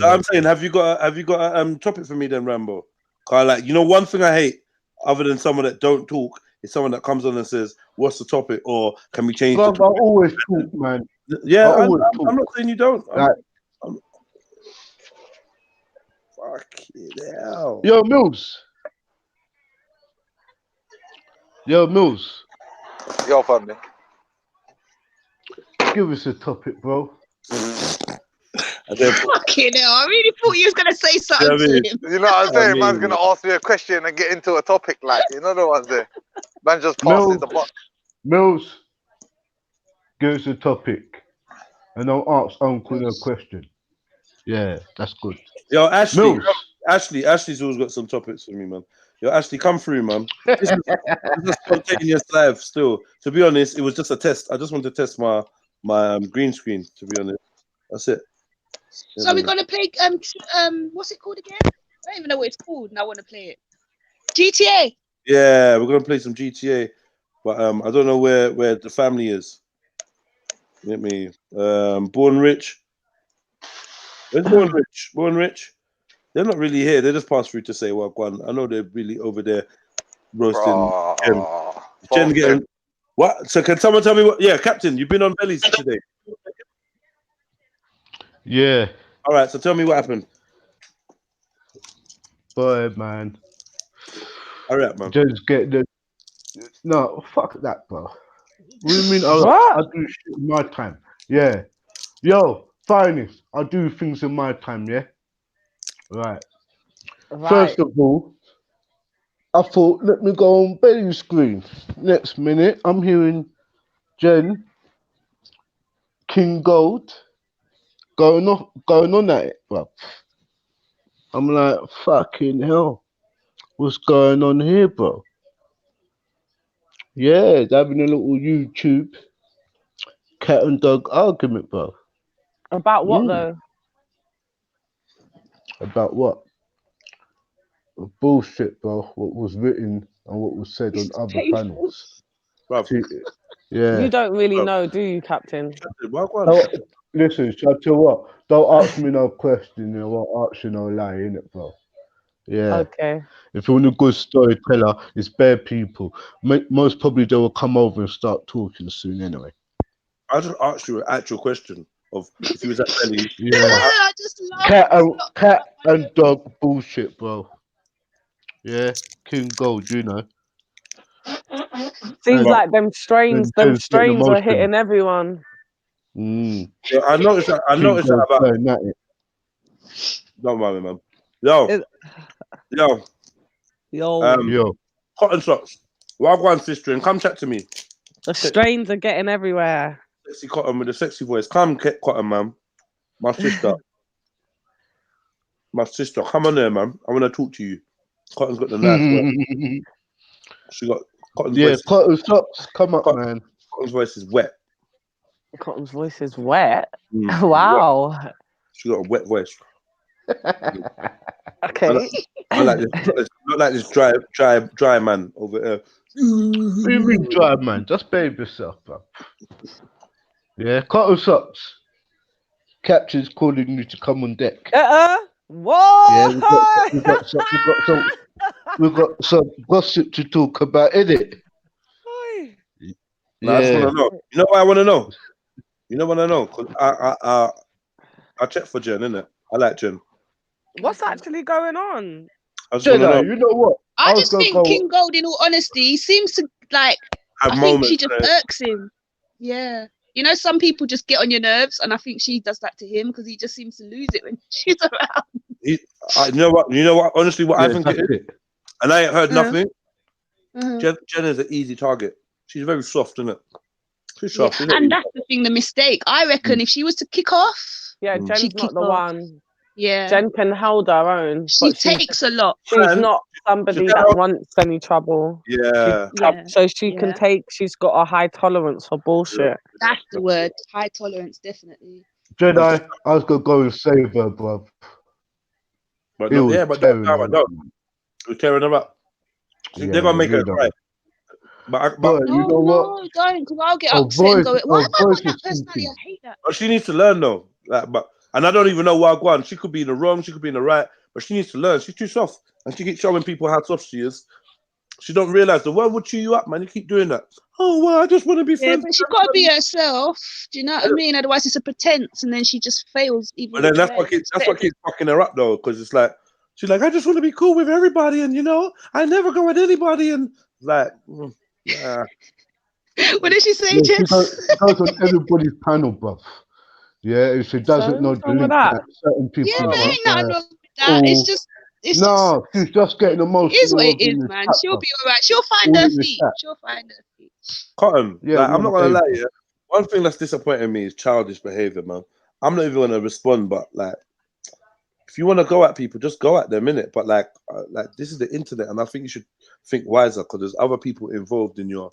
I'm saying, have you got a topic for me then, Rambo? Cause like, you know, one thing I hate, other than someone that don't talk, is someone that comes on and says, "What's the topic?" or "Can we change the I topic?" always talk, man. Yeah, I'm not saying you don't. Fucking hell. Yo, Mills. Yo, family. Give us a topic, bro. Fucking hell, I really thought you was going to say something to him. You know what I'm saying? Man's going to ask me a question and get into a topic, like, you know the ones there. Man just passes the buck. Mills, give us a topic. And I'll ask Uncle a question. Yeah, that's good. Yo, Ashley. Mills. Ashley's always got some topics for me, man. Yo, Ashley, come through, man. This is a spontaneous live still. To be honest, it was just a test. I just want to test my green screen, to be honest. That's it. So we're gonna play what's it called again? I don't even know what it's called and I want to play it. GTA. Yeah, we're gonna play some GTA, but I don't know where the family is. Let me Born Rich. Where's Born Rich? Born Rich? They're not really here. They just passed through to say one. I know they're really over there roasting. Jen getting what? So can someone tell me what? Yeah, Captain, you've been on bellies today. Yeah. All right, so tell me what happened. Boy, man. All right, man. Just get the. No, fuck that, bro. What do you mean? I do shit in my time. Yeah. Yo, Finest, I do things in my time, yeah? Right. First of all, I thought, let me go on belly screen. Next minute, I'm hearing Jen, King Gold, going on at it, bro. I'm like, fucking hell. What's going on here, bro? Yeah, they're having a little YouTube cat and dog argument, bro. About what, though? About what? Bullshit, bro. What was written and what was said on other panels. Yeah. You don't really know, do you, Captain? Listen, shall I tell you what? Don't ask me no question. I won't ask you no lie, innit, bro? Yeah. Okay. If you want a good storyteller, it's bare people. Most probably they will come over and start talking soon anyway. I just asked you an actual question of if he was at belly. Yeah. I just love cat and dog bullshit, bro. Yeah. King Gold, you know. Seems like them strains are hitting everyone. Yeah, I noticed that. I noticed that about. Nothing. Don't worry, man. Yo, yo, Yo. cotton socks. Wagwan sister, and come chat to me. The strains are getting everywhere. Sexy Cotton with a sexy voice. Come, Cotton, man. My sister. My sister. Come on there, man. I want to talk to you. Cotton's got the nice voice. She got Cotton's voice. Cotton socks. Come up, man. Cotton's voice is wet. Cotton's voice is wet. Mm, Wow. Wet. She got a wet voice. Okay. I like this. Not like this dry man over here. What do you mean dry, man? Just behave yourself, bro. Yeah, Cotton socks. Captain's calling you to come on deck. Whoa! Yeah, we've got some gossip to talk about, innit? No, I just want to know. You know what I want to know? You know what I know? Because I check for Jen, innit? I like Jen. What's actually going on? I just want to know. You know what? I just think King Gold, in all honesty, seems to like. I think she just irks him. Yeah. You know, some people just get on your nerves, and I think she does that to him because he just seems to lose it when she's around. You know what? You know what? Honestly, what I think it is, and I ain't heard nothing. Jen is an easy target. She's very soft, isn't it? She's soft, and that's the thing, the mistake. I reckon if she was to kick off, Jen's not the one. Yeah, Jen can hold her own. She takes a lot. She's not somebody that wants any trouble. Yeah. So she can take. She's got a high tolerance for bullshit. That's the word. High tolerance, definitely. Jedi, I was gonna go and save her, bruv. But no, but don't. We're tearing her up. They're gonna make her cry. But you know what? No, don't, because I'll get upset and go, why have I got that personality? I hate that. But she needs to learn though. And I don't even know why Guan. She could be in the wrong, she could be in the right, but she needs to learn. She's too soft, and she keeps showing people how soft she is. She don't realize the world will chew you up, man. You keep doing that. Oh well, I just want to be friends. But she got to be herself. Do you know what I mean? Otherwise, it's a pretense, and then she just fails. Even. But then that's what keeps fucking her up though, because it's like she's like, I just want to be cool with everybody, and you know, I never go with anybody, and like. What did she say, She goes on everybody's panel, bruv. Yeah, if she doesn't know the link that certain people. Yeah, there ain't nothing wrong with that. It's just. She's just getting emotional. It is what it is, man. She'll be all right. She'll find her feet. Cotton, like, I'm not gonna lie, yeah. One thing that's disappointing me is childish behavior, man. I'm not even gonna respond, but like, if you want to go at people, just go at them, innit? But like this is the internet, and I think you should think wiser because there's other people involved in your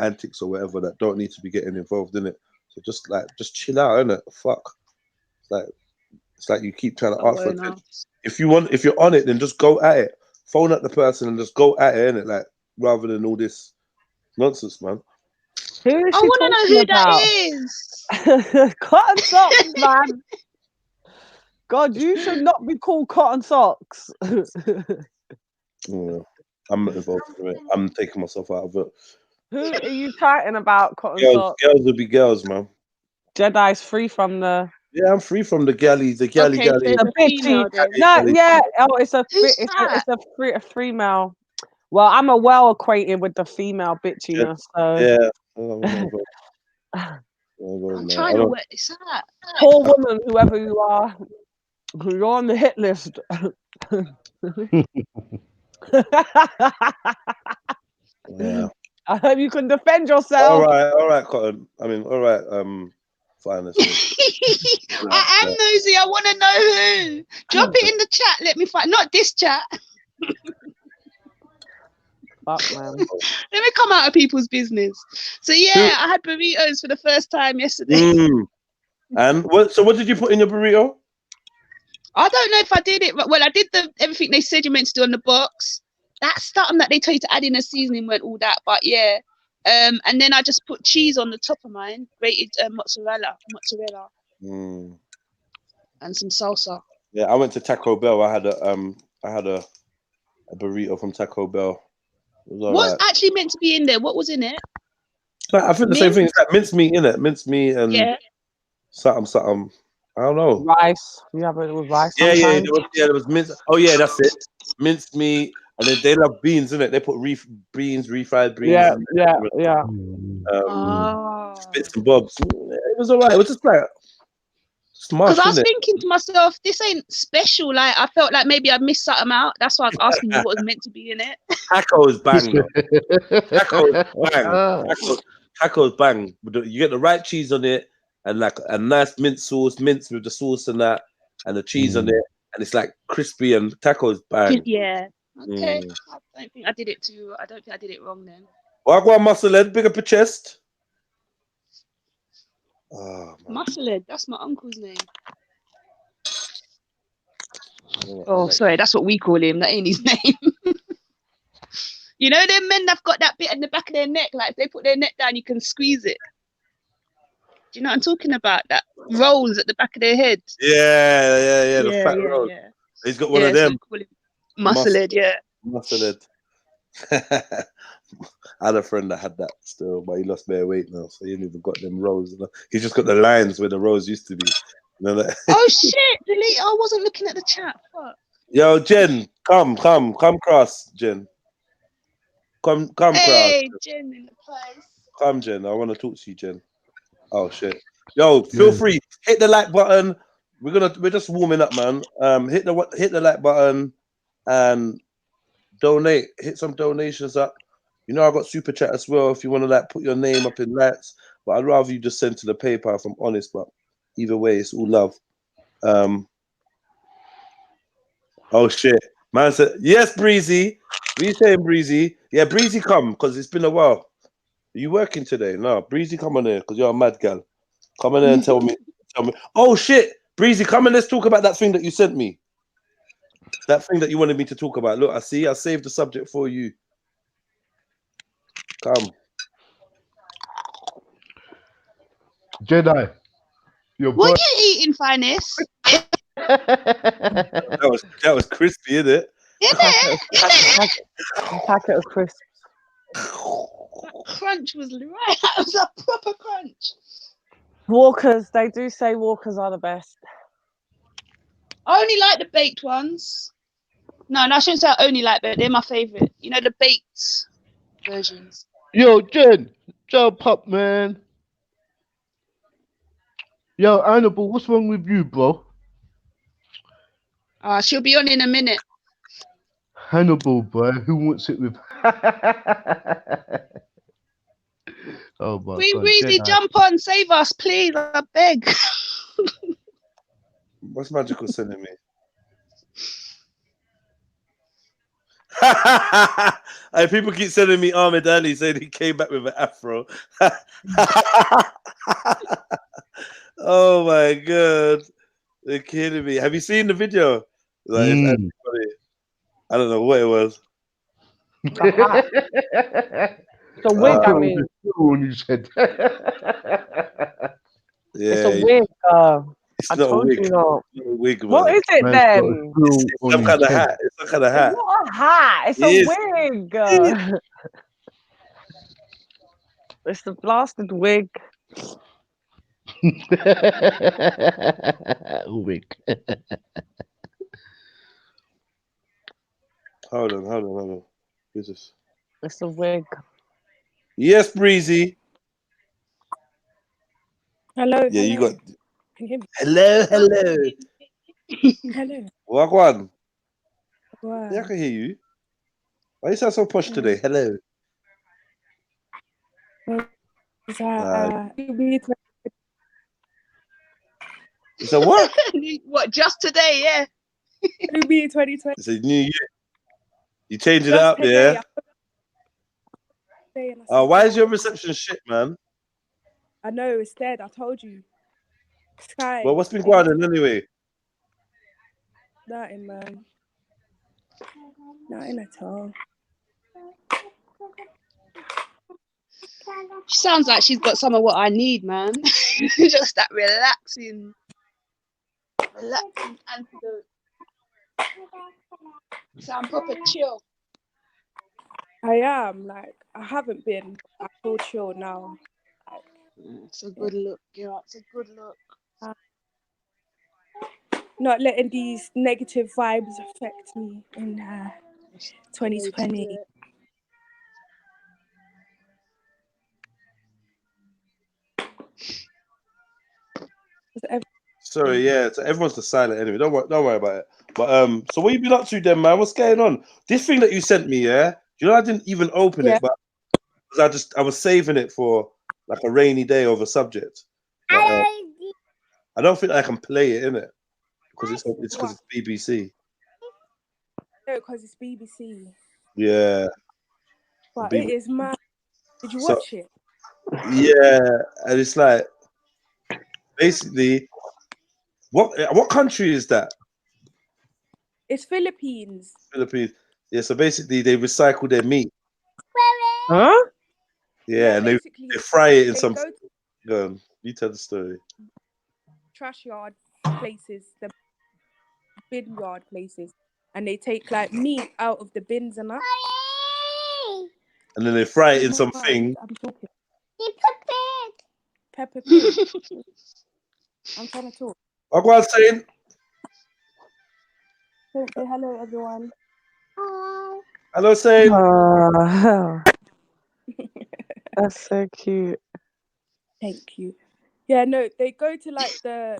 antics or whatever that don't need to be getting involved in it. So just chill out, innit? Fuck. It's like you keep trying to ask for attention. If you're on it, then just go at it. Phone at the person and just go at it, innit? Like rather than all this nonsense, man. Who is I want to know who that is. Cotton socks, man. God, you should not be called Cotton Socks. I'm not involved in it. I'm taking myself out of it. Who are you chatting about, Cotton Socks? Girls will be girls, man. Jedi's free from the. Yeah, I'm free from the galley. The galley. The bitchy. No, yeah. Oh, it's a female. Well, I'm well acquainted with the female bitchiness. So. Yeah. I'm trying to work this out. Poor woman, whoever you are, you're on the hit list. Yeah. I hope you can defend yourself. All right, Cotton. I mean, all right, fine. I am nosy. I want to know who. Drop it in the chat. Let me find. Not this chat. Fuck, man. Let me come out of people's business. So yeah, I had burritos for the first time yesterday. And what did you put in your burrito? I don't know if I did it. Well, I did everything they said you meant to do on the box. That's something that they tell you to add in a seasoning, weren't all that, but yeah. And then I just put cheese on the top of mine, grated mozzarella, and some salsa. Yeah, I went to Taco Bell. I had a burrito from Taco Bell. What's actually meant to be in there? What was in it? I think the same thing. It's like mincemeat in it, mincemeat and something. I don't know. Rice. You have it with rice. Yeah. There was mince. Oh yeah, that's it. Mincemeat. And then they love beans, innit? They put refried beans. Yeah. Bits and bobs. was alright. It was just like Because smash, I was innit? thinking to myself, this ain't special. Like I felt like maybe I missed something out. That's why I was asking you what was meant to be in it. Tacos bang though. Tacos bang. Tacos bang. You get the right cheese on it and like a nice mint sauce, mince with the sauce and that, and the cheese on it, and it's like crispy and tacos bang. Yeah. Okay. I don't think I did it too. I don't think I did it wrong then. Wagwan Musclehead, big up your chest. Oh, Musclehead, that's my uncle's name. man. Oh, sorry, that's what we call him. That ain't his name. You know, them men that've got that bit in the back of their neck, like if they put their neck down, you can squeeze it. Do you know what I'm talking about? That rolls at the back of their head. Yeah, the fat roll. Yeah. He's got one of them. So call him Musclehead, yeah. Musclehead. I had a friend that had that still, but he lost bare weight now, so he ain't even got them rolls. He's just got the lines where the rolls used to be. You know that? Oh shit! Delete. I wasn't looking at the chat. Fuck. Yo, Jen, come cross, Jen. Come cross. Hey, Jen in the place. Come, Jen. I want to talk to you, Jen. Oh shit. Yo, feel free. Hit the like button. We're just warming up, man. Hit the like button and donate. Hit some donations up. You know I got super chat as well if you want to like put your name up in lights. But I'd rather you just send to the PayPal if I'm honest. But either way, it's all love. Oh shit. Man said, yes, Breezy. What are you saying, Breezy? Yeah, Breezy, come, because it's been a while. Are you working today? No, Breezy, come on here, because you're a mad gal. Come on here and tell me. Oh shit, Breezy, come and let's talk about that thing that you sent me. That thing that you wanted me to talk about. Look, I saved the subject for you. Come. Jedi. What are you eating, Finest? that was crispy, isn't it? Packet of crisps. That crunch was right. That was a proper crunch. Walkers, they do say Walkers are the best. I only like the baked ones. No, I shouldn't say I only like, but they're my favorite. You know, the baked versions. Yo, Jen, jump up, man. Yo, Annabelle, what's wrong with you, bro? She'll be on in a minute. Hannibal, bro. Who wants it with? Oh my God. Breezy, jump on, save us, please. I beg. What's Magical sending me? And people keep sending me Ahmed Ali saying he came back with an afro. Oh my God. They're kidding me. Have you seen the video? Like, it's actually funny. I don't know what it was. The wig, I mean. When you said It's a wig. It's I not told a wig. you not. It's not a wig, man. What is it then? It's some kind of hat. It's some kind of hat. It's not a hat. It's a wig. It's the blasted wig. Wig. Hold on. Who's this? It's a wig. Yes, Breezy. Hello. Yeah, you got. Can you hear me? Hello. Hello. Wagwan. Wow. Yeah, I can hear you. Why you sound so posh today? Hello. It's a what? What, just today, yeah. New Year 2020. It's a new year. You changing it up, yeah? Why is your reception shit, man? I know, it's dead. I told you. Sky. Well, what's been going on anyway? Nothing, man. Nothing at all. She sounds like she's got some of what I need, man. Just that relaxing antidote. Sound proper chill. I am, like, I haven't been at all chill now. Like, it's a good look, girl. It's a good look. Not letting these negative vibes affect me in 2020. Sorry, yeah. So everyone's just silent anyway. Don't worry about it. But so what you been up to then, man? What's going on? This thing that you sent me, yeah. You know, I didn't even open it, but I was saving it for like a rainy day over subject. But, I don't think I can play it in it because it's BBC. No, because it's BBC. Yeah. But it is mad. Did you watch it? Yeah, and it's like basically what country is that? It's Philippines. Philippines. Yeah, so basically they recycle their meat. Huh? Yeah, and they fry it in some. Go on, you tell the story. Trash yard places, the bin yard places, and they take like meat out of the bins and that. And then they fry it in something. I'm talking. Pepper Pig. I'm trying to talk. I'll go out saying. Say hello, everyone. Hello, saying. That's so cute. Thank you. Yeah, no, they go to like the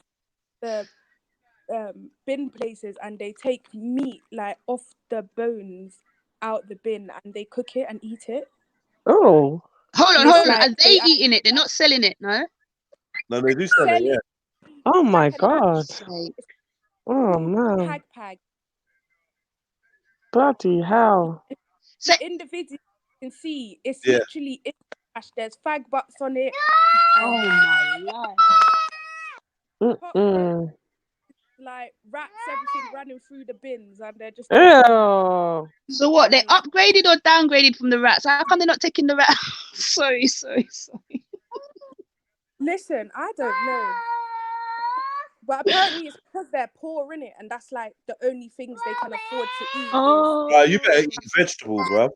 bin places and they take meat like off the bones out the bin and they cook it and eat it. Oh. Hold on. Like, are they eating it? They're not selling it, no? No, they do sell it, yeah. Oh my God. Oh man. Pag. Bloody hell. So in the video you can see it's literally in trash. There's fag butts on it. Oh my life. Like rats, everything running through the bins and they're just So what, they upgraded or downgraded from the rats? How come they're not taking the rat? sorry. Listen, I don't know. But apparently it's because they're poor in it and that's like the only things they can afford to eat. Oh, you better eat vegetables, bro.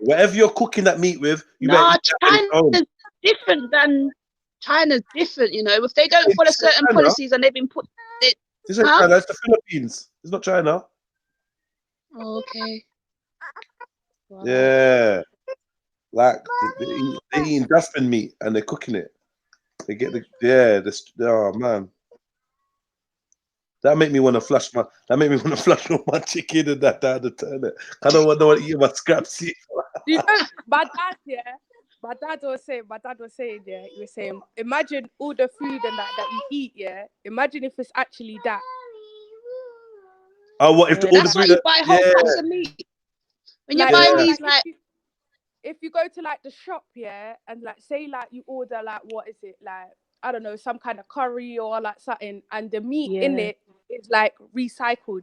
Whatever you're cooking that meat with, you better eat that. China's different than China's different, you know. If they don't follow certain policies and they've been put This ain't China, it's the Philippines. It's not China. Oh, okay. Wow. Yeah. Like they eating dustbin meat and they're cooking it. They get oh man. That made me want to flush all my chicken and that down the toilet. I don't want to eat my scraps. You know, my dad was saying, he was saying, imagine all the food and that you eat, yeah. Imagine if it's actually that. Oh, what if all the food? You buy whole packs of meat. When you're buying these, like if you go to like the shop, yeah, and like say like you order like what is it like? I don't know, some kind of curry or like something, and the meat in it is like recycled.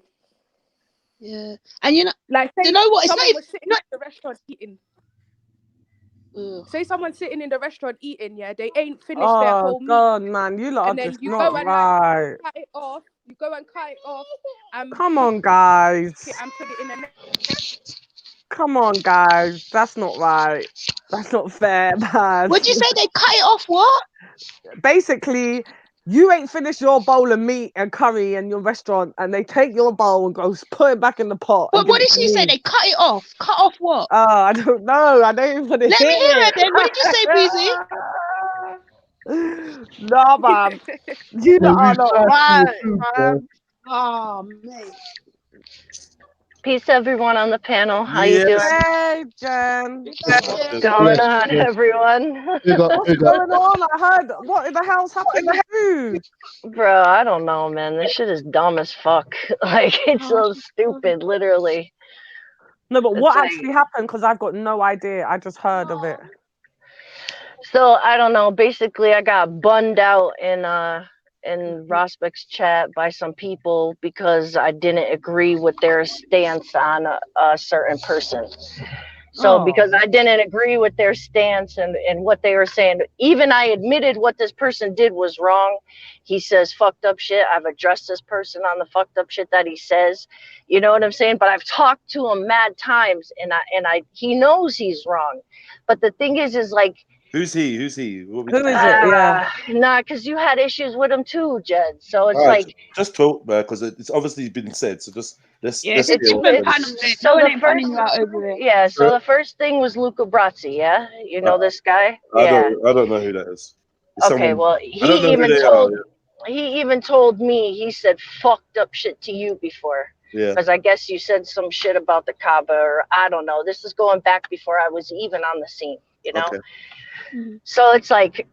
Yeah, and you know, like say you know what? It's someone not was sitting in the restaurant eating. Say someone's sitting in the restaurant eating, yeah, they ain't finished their whole meat. Oh God, man, you lot are just not right. Like, cut it off. You go and cut it off. And come on, guys. And put it in a Come on, guys. That's not right. That's not fair, man. What'd you say? They cut it off? What? Basically, you ain't finished your bowl of meat and curry in your restaurant, and they take your bowl and go put it back in the pot. But what did she say? They cut it off. Cut off what? Oh, I don't know. I don't even want to Let me hear it then. What did you say, Breezy? No, man. You are not right, man. Oh, mate. Peace, everyone on the panel. How you doing? Hey, Jen. What's going on, everyone? What's going on? I heard. What in the hell's happening with you? Bro, I don't know, man. This shit is dumb as fuck. Like, it's so stupid, literally. No, but what actually happened? Because I've got no idea. I just heard of it. So, I don't know. Basically, I got bunned out in Rosbeck's chat by some people because I didn't agree with their stance on a certain person. So because I didn't agree with their stance and what they were saying, even I admitted what this person did was wrong. He says fucked up shit. I've addressed this person on the fucked up shit that he says. You know what I'm saying? But I've talked to him mad times and he knows he's wrong. But the thing is like, Who's he? Who is it? Yeah. Nah, because you had issues with him too, Jed. So it's right, like just talk, man, because it's obviously been said. So just let's. It's a different panel. So the first, so the first thing was Luca Brazzi. Yeah, you know this guy. I don't know who that is. Okay, well he even told. he even told me, he said fucked up shit to you before. Yeah. Because I guess you said some shit about the Kaaba, or I don't know. This is going back before I was even on the scene, you know? Okay. So it's like,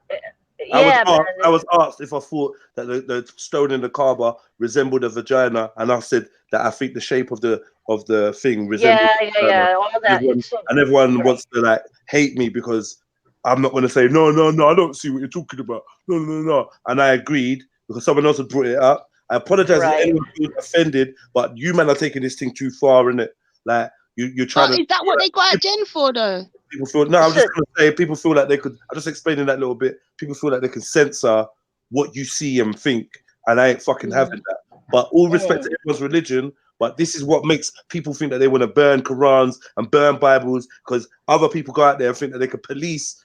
yeah, man. I was asked if I thought that the stone in the Kaaba resembled a vagina, and I said that I think the shape of the thing resembled a vagina. All that. And everyone wants to like hate me because I'm not going to say no, I don't see what you're talking about. No. And I agreed because someone else had brought it up. I apologize if anyone feels offended, but you man are taking this thing too far, innit? Like you're trying to. Is that what they got at Jen for, though? People feel no. I'm just gonna say people feel like they could. I'm just explaining that a little bit. People feel like they can censor what you see and think, and I ain't fucking having that. But all respect to everyone's religion, but this is what makes people think that they want to burn Qurans and burn Bibles because other people go out there and think that they could police.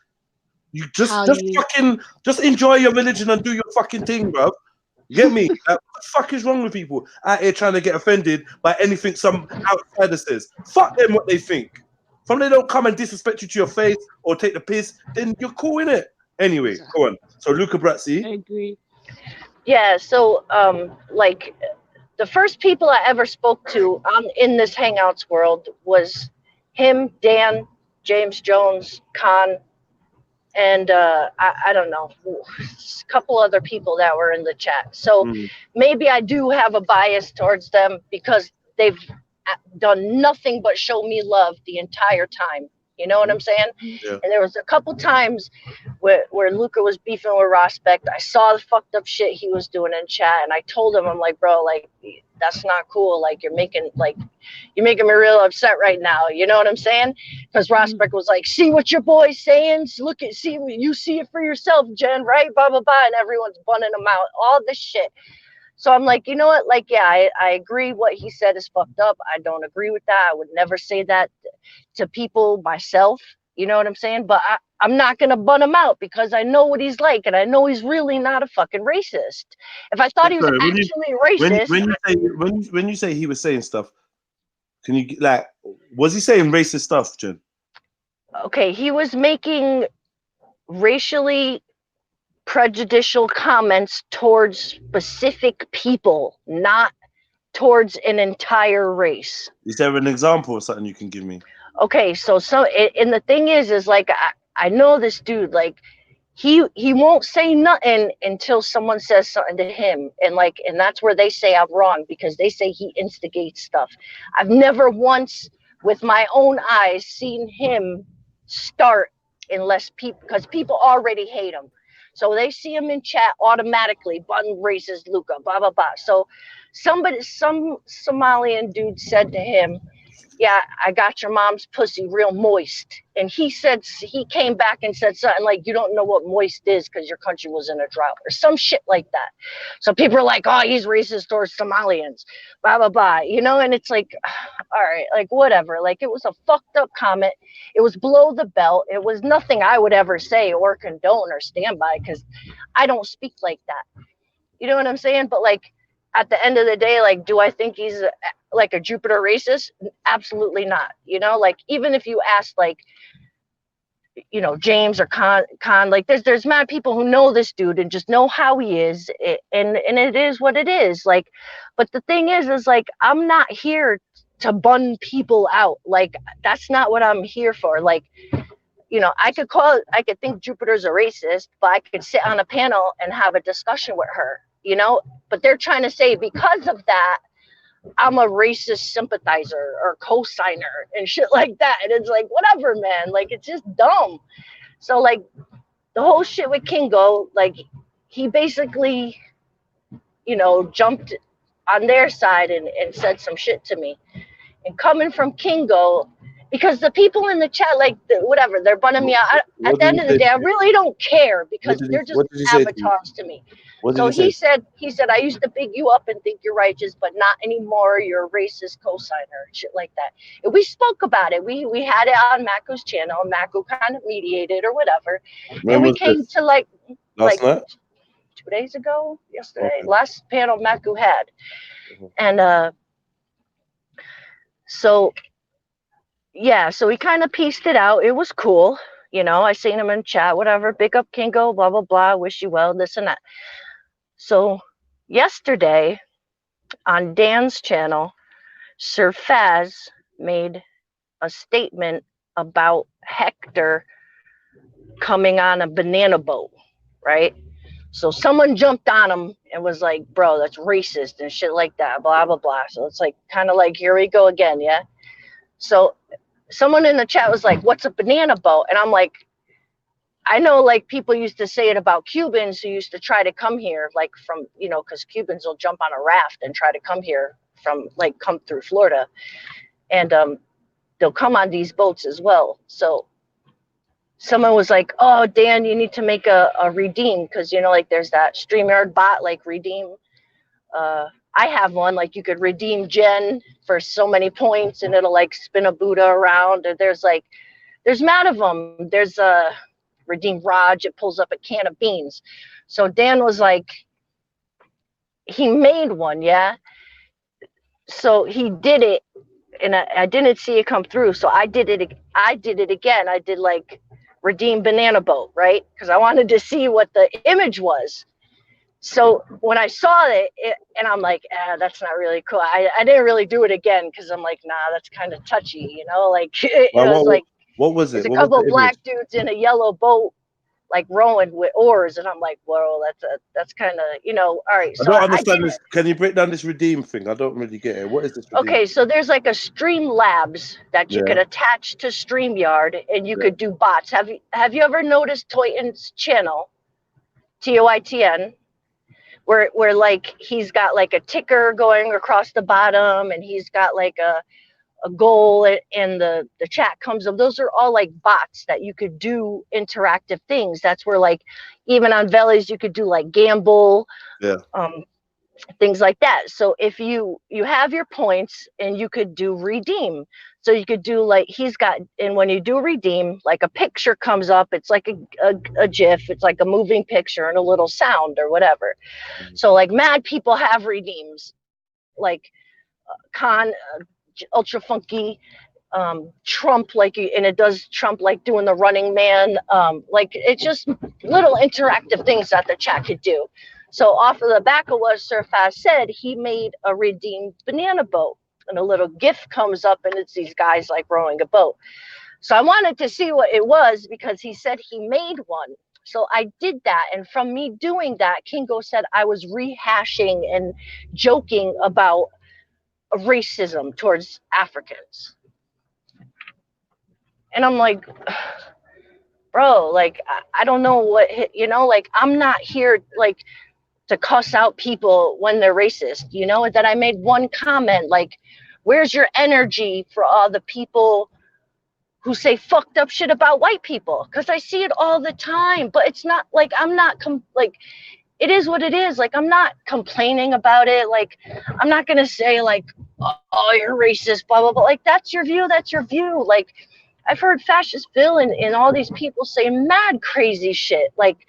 You just enjoy your religion and do your fucking thing, bro. You get me? Like, what the fuck is wrong with people out here trying to get offended by anything some outsider says? Fuck them what they think. From they don't come and disrespect you to your face or take the piss, then you're cool in it. Anyway, go on. So Luca Brazzi. I agree. Yeah, so like the first people I ever spoke to in this Hangouts world was him, Dan, James Jones, Khan, and I don't know, a couple other people that were in the chat. So maybe I do have a bias towards them because they've done nothing but show me love the entire time. You know what I'm saying? Yeah. And there was a couple times where Luca was beefing with Rospect. I saw the fucked up shit he was doing in chat, and I told him, I'm like, bro, like that's not cool. Like you're making me real upset right now. You know what I'm saying? Because Rospect was like, see what your boy's saying? You see it for yourself, Jen, right? Blah blah blah, and everyone's bunning him out. All this shit. So I'm like, you know what? Like, yeah, I agree. What he said is fucked up. I don't agree with that. I would never say that to people myself. You know what I'm saying? But I'm not going to bun him out because I know what he's like. And I know he's really not a fucking racist. If I thought he was actually racist. When you say he was saying stuff, can you, like, was he saying racist stuff, Jen? Okay, he was making racially prejudicial comments towards specific people, not towards an entire race. Is there an example or something you can give me? Okay, and the thing is like I know this dude, like he won't say nothing until someone says something to him, and that's where they say I'm wrong because they say he instigates stuff. I've never once with my own eyes seen him start unless because people already hate him. So they see him in chat automatically, button racist Luca, blah, blah, blah. So some Somalian dude said to him, yeah, I got your mom's pussy real moist. And he came back and said something like, you don't know what moist is because your country was in a drought or some shit like that. So people are like, oh, he's racist towards Somalians, blah, blah, blah. You know, and it's like, all right, like whatever. Like it was a fucked up comment. It was below the belt. It was nothing I would ever say or condone or stand by because I don't speak like that. You know what I'm saying? But like at the end of the day, like, do I think he's like a Jupiter racist? Absolutely not. You know, like even if you ask like, you know, James or Khan, like there's mad people who know this dude and just know how he is, and it is what it is. Like, but the thing is like I'm not here to bun people out. Like that's not what I'm here for. Like, you know, I could think Jupiter's a racist, but I could sit on a panel and have a discussion with her, you know, but they're trying to say because of that, I'm a racist sympathizer or co-signer and shit like that. And it's like, whatever, man, like, it's just dumb. So like the whole shit with Kingo, like he basically, you know, jumped on their side and said some shit to me. And coming from Kingo, because the people in the chat, like whatever, they're bunning me out. At the end of the day, I really don't care because they're just avatars to me. So he said, I used to big you up and think you're righteous, but not anymore. You're a racist cosigner and shit like that. And we spoke about it. We had it on Maku's channel. Maku kind of mediated or whatever. And we came to like last night? 2 days ago, yesterday, last panel Maku had. And so yeah, so we kind of pieced it out. It was cool. You know, I seen him in chat, whatever, big up Kingo, blah, blah, blah, wish you well, this and that. So yesterday on Dan's channel, Sir Faz made a statement about Hector coming on a banana boat, right? So someone jumped on him and was like, bro, that's racist and shit like that, blah, blah, blah. So it's like, kind of like, here we go again, yeah? So someone in the chat was like, what's a banana boat? And I'm like, I know, like, people used to say it about Cubans who used to try to come here, like, from, you know, because Cubans will jump on a raft and try to come here from, like, come through Florida. And they'll come on these boats as well. So someone was like, oh, Dan, you need to make a redeem, because, you know, like, there's that StreamYard bot, like, redeem. I have one, like, you could redeem Jen for so many points, and it'll, like, spin a Buddha around. And there's, like, there's mad of them. There's a redeem Raj, it pulls up a can of beans. So Dan was like, he made one, yeah? So he did it, and I didn't see it come through, so I did it again. I did, like, redeem banana boat, right? Because I wanted to see what the image was. So when I saw it, and I'm like, that's not really cool. I didn't really do it again, because I'm like, nah, that's kind of touchy, you know? Like, it was like, what was it? there's a What was couple the of black image? dudes in a yellow boat, like, rowing with oars, and I'm like, whoa, that's kind of, you know, all right. I So don't I understand did this. Can you break down this redeem thing? I don't really get it. What is this redeem? Okay, so there's like a Streamlabs that you Yeah. could attach to StreamYard, and you Yeah. could do bots. Have you ever noticed Toyton's channel, Toytn, where like he's got like a ticker going across the bottom, and he's got like a goal, and the chat comes up. Those are all like bots that you could do interactive things. That's where, like, even on Vellies you could do like gamble, Yeah. things like that. So if you have your points, and you could do redeem. So you could do, like, he's got, and when you do redeem, like, a picture comes up. It's like a GIF. It's like a moving picture and a little sound or whatever. So, like, mad people have redeems, like Khan, Ultra Funky, Trump, like, and it does Trump, like, doing the Running Man. Like, it's just little interactive things that the chat could do. So off of the back of what Sir Faz said, he made a redeemed banana boat, and a little GIF comes up, and it's these guys, like, rowing a boat. So I wanted to see what it was, because he said he made one. So I did that, and from me doing that, Kingo said I was rehashing and joking about racism towards Africans. And I'm like, bro, like, I don't know what, you know, like, I'm not here, like, to cuss out people when they're racist, you know, that I made one comment, like, where's your energy for all the people who say fucked up shit about white people? Because I see it all the time, but it's not, like, I'm not, like, it is what it is. Like, I'm not complaining about it. Like, I'm not going to say, like, oh, you're racist, blah, blah, blah. Like, that's your view. That's your view. Like, I've heard Fascist Bill and all these people say mad crazy shit. Like,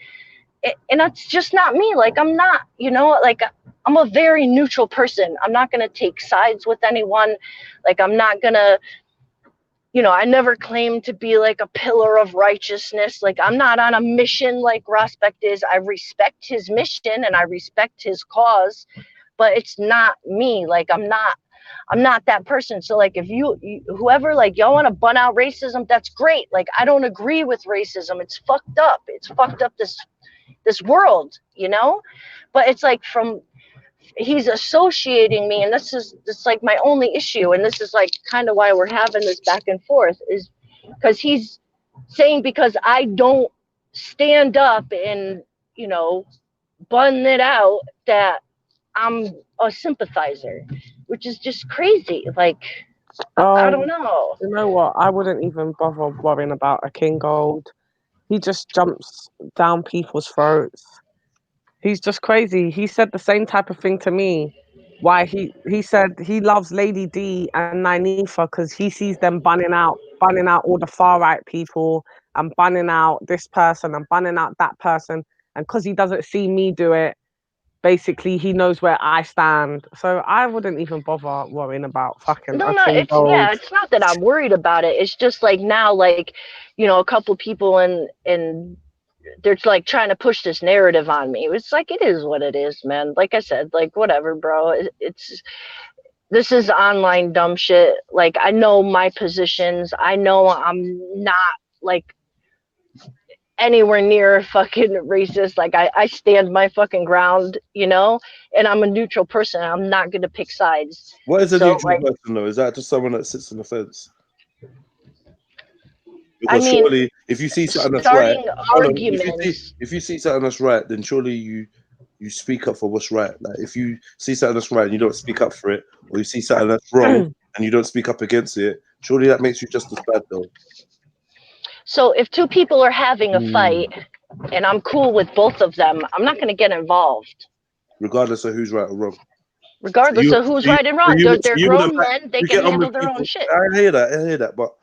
and that's just not me. Like, I'm not, you know, like, I'm a very neutral person. I'm not going to take sides with anyone. Like, I'm not going to, you know, I never claimed to be like a pillar of righteousness. Like, I'm not on a mission like Rospect is. I respect his mission and I respect his cause, but it's not me. Like, I'm not that person. So, like, if you whoever, like, y'all want to bun out racism, that's great. Like, I don't agree with racism. It's fucked up. It's fucked up this world, you know? But it's like, from, he's associating me, and this is like my only issue, and this is like kind of why we're having this back and forth, is because he's saying, because I don't stand up and, you know, bun it out, that I'm a sympathizer, which is just crazy. Like, I don't know. You know what? I wouldn't even bother worrying about a King Gold. He just jumps down people's throats. He's just crazy. He said the same type of thing to me. Why he said he loves Lady D and Nynifa because he sees them banning out all the far right people and banning out this person and banning out that person. And because he doesn't see me do it, basically he knows where I stand. So I wouldn't even bother worrying about fucking a No, King it's, Gold. yeah, it's not that I'm worried about it. It's just like, now, like, you know, a couple people in they're like trying to push this narrative on me. It's like, it is what it is, man. Like I said, like, whatever, bro. This is online dumb shit. Like, I know my positions. I know I'm not like anywhere near fucking racist. Like, I stand my fucking ground, you know, and I'm a neutral person. I'm not gonna pick sides. What is a So, neutral like, person though? Is that just someone that sits on the fence? I Because mean, surely, if you see something that's right, starting hold on. arguments. If you see something that's right, then surely you speak up for what's right. Like if you see something that's right and you don't speak up for it, or you see something that's wrong and you don't speak up against it, surely that makes you just as bad though. So if two people are having a fight and I'm cool with both of them, I'm not going to get involved. Regardless of who's right or wrong. Regardless of who's right and wrong. They're grown men. They can handle their own shit. I hear that. But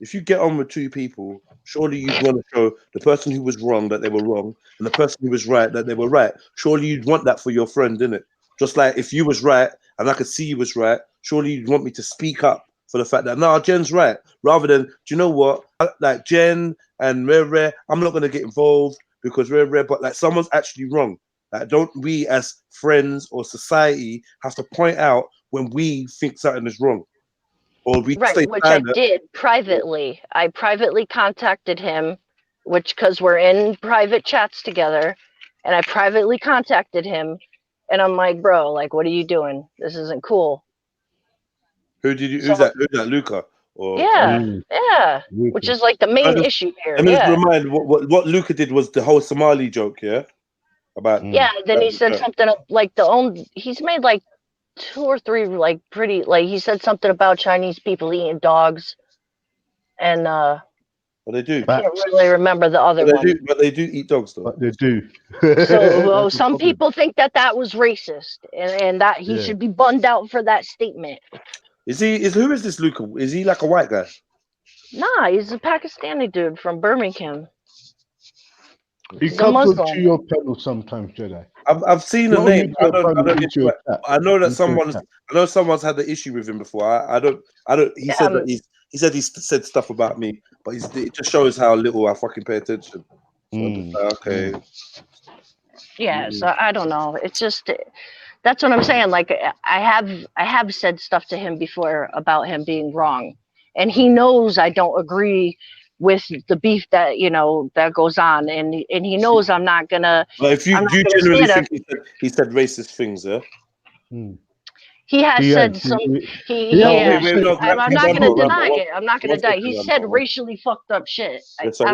if you get on with two people, surely you'd want to show the person who was wrong that they were wrong and the person who was right that they were right. Surely you'd want that for your friend, innit? Just like if you was right and I could see you was right, surely you'd want me to speak up for the fact that, nah, Jen's right. Rather than, do you know what? Like Jen and Rare, I'm not going to get involved because Rare, but like someone's actually wrong. Like, don't we as friends or society have to point out when we think something is wrong? Or we Right, which I did privately. I privately contacted him, because we're in private chats together, and I privately contacted him, and I'm like, bro, like, what are you doing? This isn't cool. Who's that? Who's that? Luca? Or yeah. Which is like the main issue here. Let me just remind what Luca did was the whole Somali joke, yeah? About then he said something like he's made like 2 or 3 like pretty, like, he said something about Chinese people eating dogs, and well, they do. I can't really remember the other one. But they do eat dogs though. But they do. So some people think that was racist, and that he should be bunned out for that statement. Who is this Luca? Is he like a white guy? Nah, he's a Pakistani dude from Birmingham. He comes to your panel sometimes, Jedi. I've seen the name. I know that someone's had the issue with him before. I don't. He said that he said stuff about me, but it just shows how little I fucking pay attention. So I'm just like, okay. Yeah, so I don't know. It's just, that's what I'm saying. Like, I have said stuff to him before about him being wrong, and he knows I don't agree with the beef that, you know, that goes on, and he knows I'm not gonna. But if you generally think he said racist things, yeah. He has said some. I'm not going to deny it. I'm not going to deny. He said racially fucked up shit. So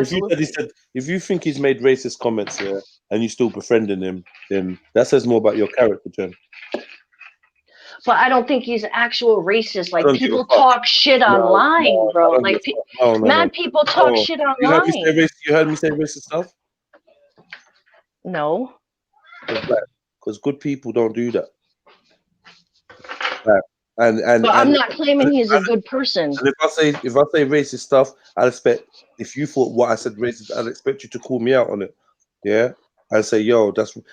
if you think he's made racist comments here and you still befriending him, then that says more about your character, Jen. But I don't think he's actual racist. Like, people talk shit online, bro. Like, mad people talk shit online. You heard me say racist stuff? No. Because good people don't do that. And I'm not claiming he's a good person. And if I say racist stuff, I'd expect, if you thought what I said racist, I'd expect you to call me out on it. Yeah, I'd say, yo,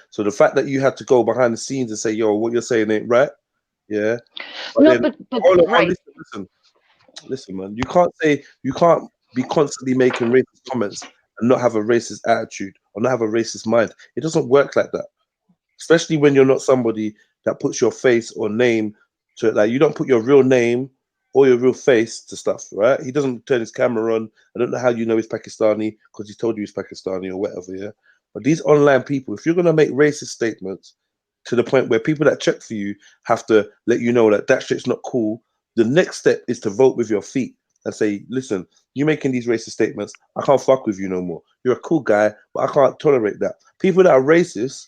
so the fact that you had to go behind the scenes and say, yo, what you're saying ain't right. Yeah. But listen, man. You can't be constantly making racist comments and not have a racist attitude or not have a racist mind. It doesn't work like that. Especially when you're not somebody that puts your face or name to it. Like, you don't put your real name or your real face to stuff, right? He doesn't turn his camera on. I don't know how you know he's Pakistani, because he told you he's Pakistani or whatever, yeah? But these online people, if you're going to make racist statements to the point where people that check for you have to let you know that shit's not cool, the next step is to vote with your feet and say, listen, you making these racist statements, I can't fuck with you no more. You're a cool guy, but I can't tolerate that. People that are racist,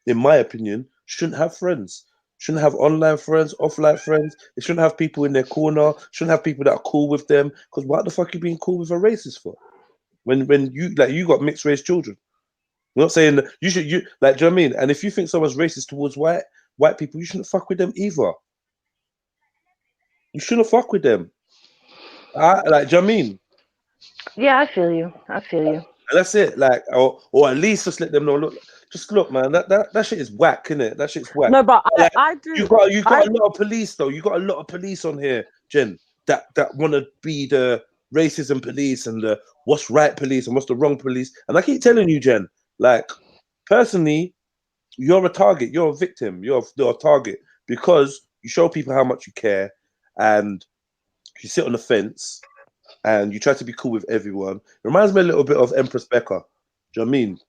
in my opinion, shouldn't have friends. Shouldn't have online friends, offline friends. They shouldn't have people in their corner. Shouldn't have people that are cool with them. Because what the fuck are you being cool with a racist for? When you got mixed race children. I'm not saying that do you know what I mean? And if you think someone's racist towards white people, you shouldn't fuck with them either. You shouldn't fuck with them. Do you know what I mean? Yeah, I feel you. And that's it. Like, or at least just let them know. Look, man. That shit is whack, innit? That shit's whack. No, but I do. You got a lot of police though. You got a lot of police on here, Jen, that want to be the racism police and the what's right police and what's the wrong police. And I keep telling you, Jen, like, personally, you're a target, you're a victim, you're a target, because you show people how much you care, and you sit on the fence and you try to be cool with everyone. It reminds me a little bit of Empress Becca. Do you know what I mean?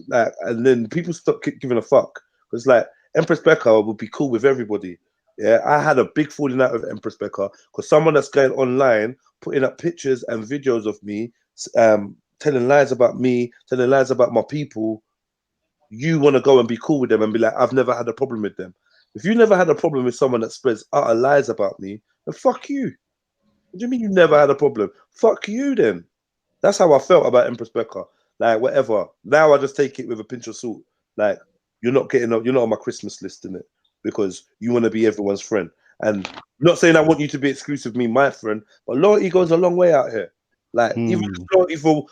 Like, and then people stop giving a fuck. It's like Empress Becca would be cool with everybody. Yeah, I had a big falling out with Empress Becca because someone that's going online putting up pictures and videos of me, telling lies about me, telling lies about my people. You want to go and be cool with them and be like, I've never had a problem with them. If you never had a problem with someone that spreads utter lies about me, then fuck you. What do you mean you never had a problem? Fuck you then. That's how I felt about Empress Becca. Like, whatever. Now I just take it with a pinch of salt. Like, you're not on my Christmas list, innit? Because you want to be everyone's friend. And I'm not saying I want you to be exclusive with me, my friend, but loyalty goes a long way out here. Like, even loyalty for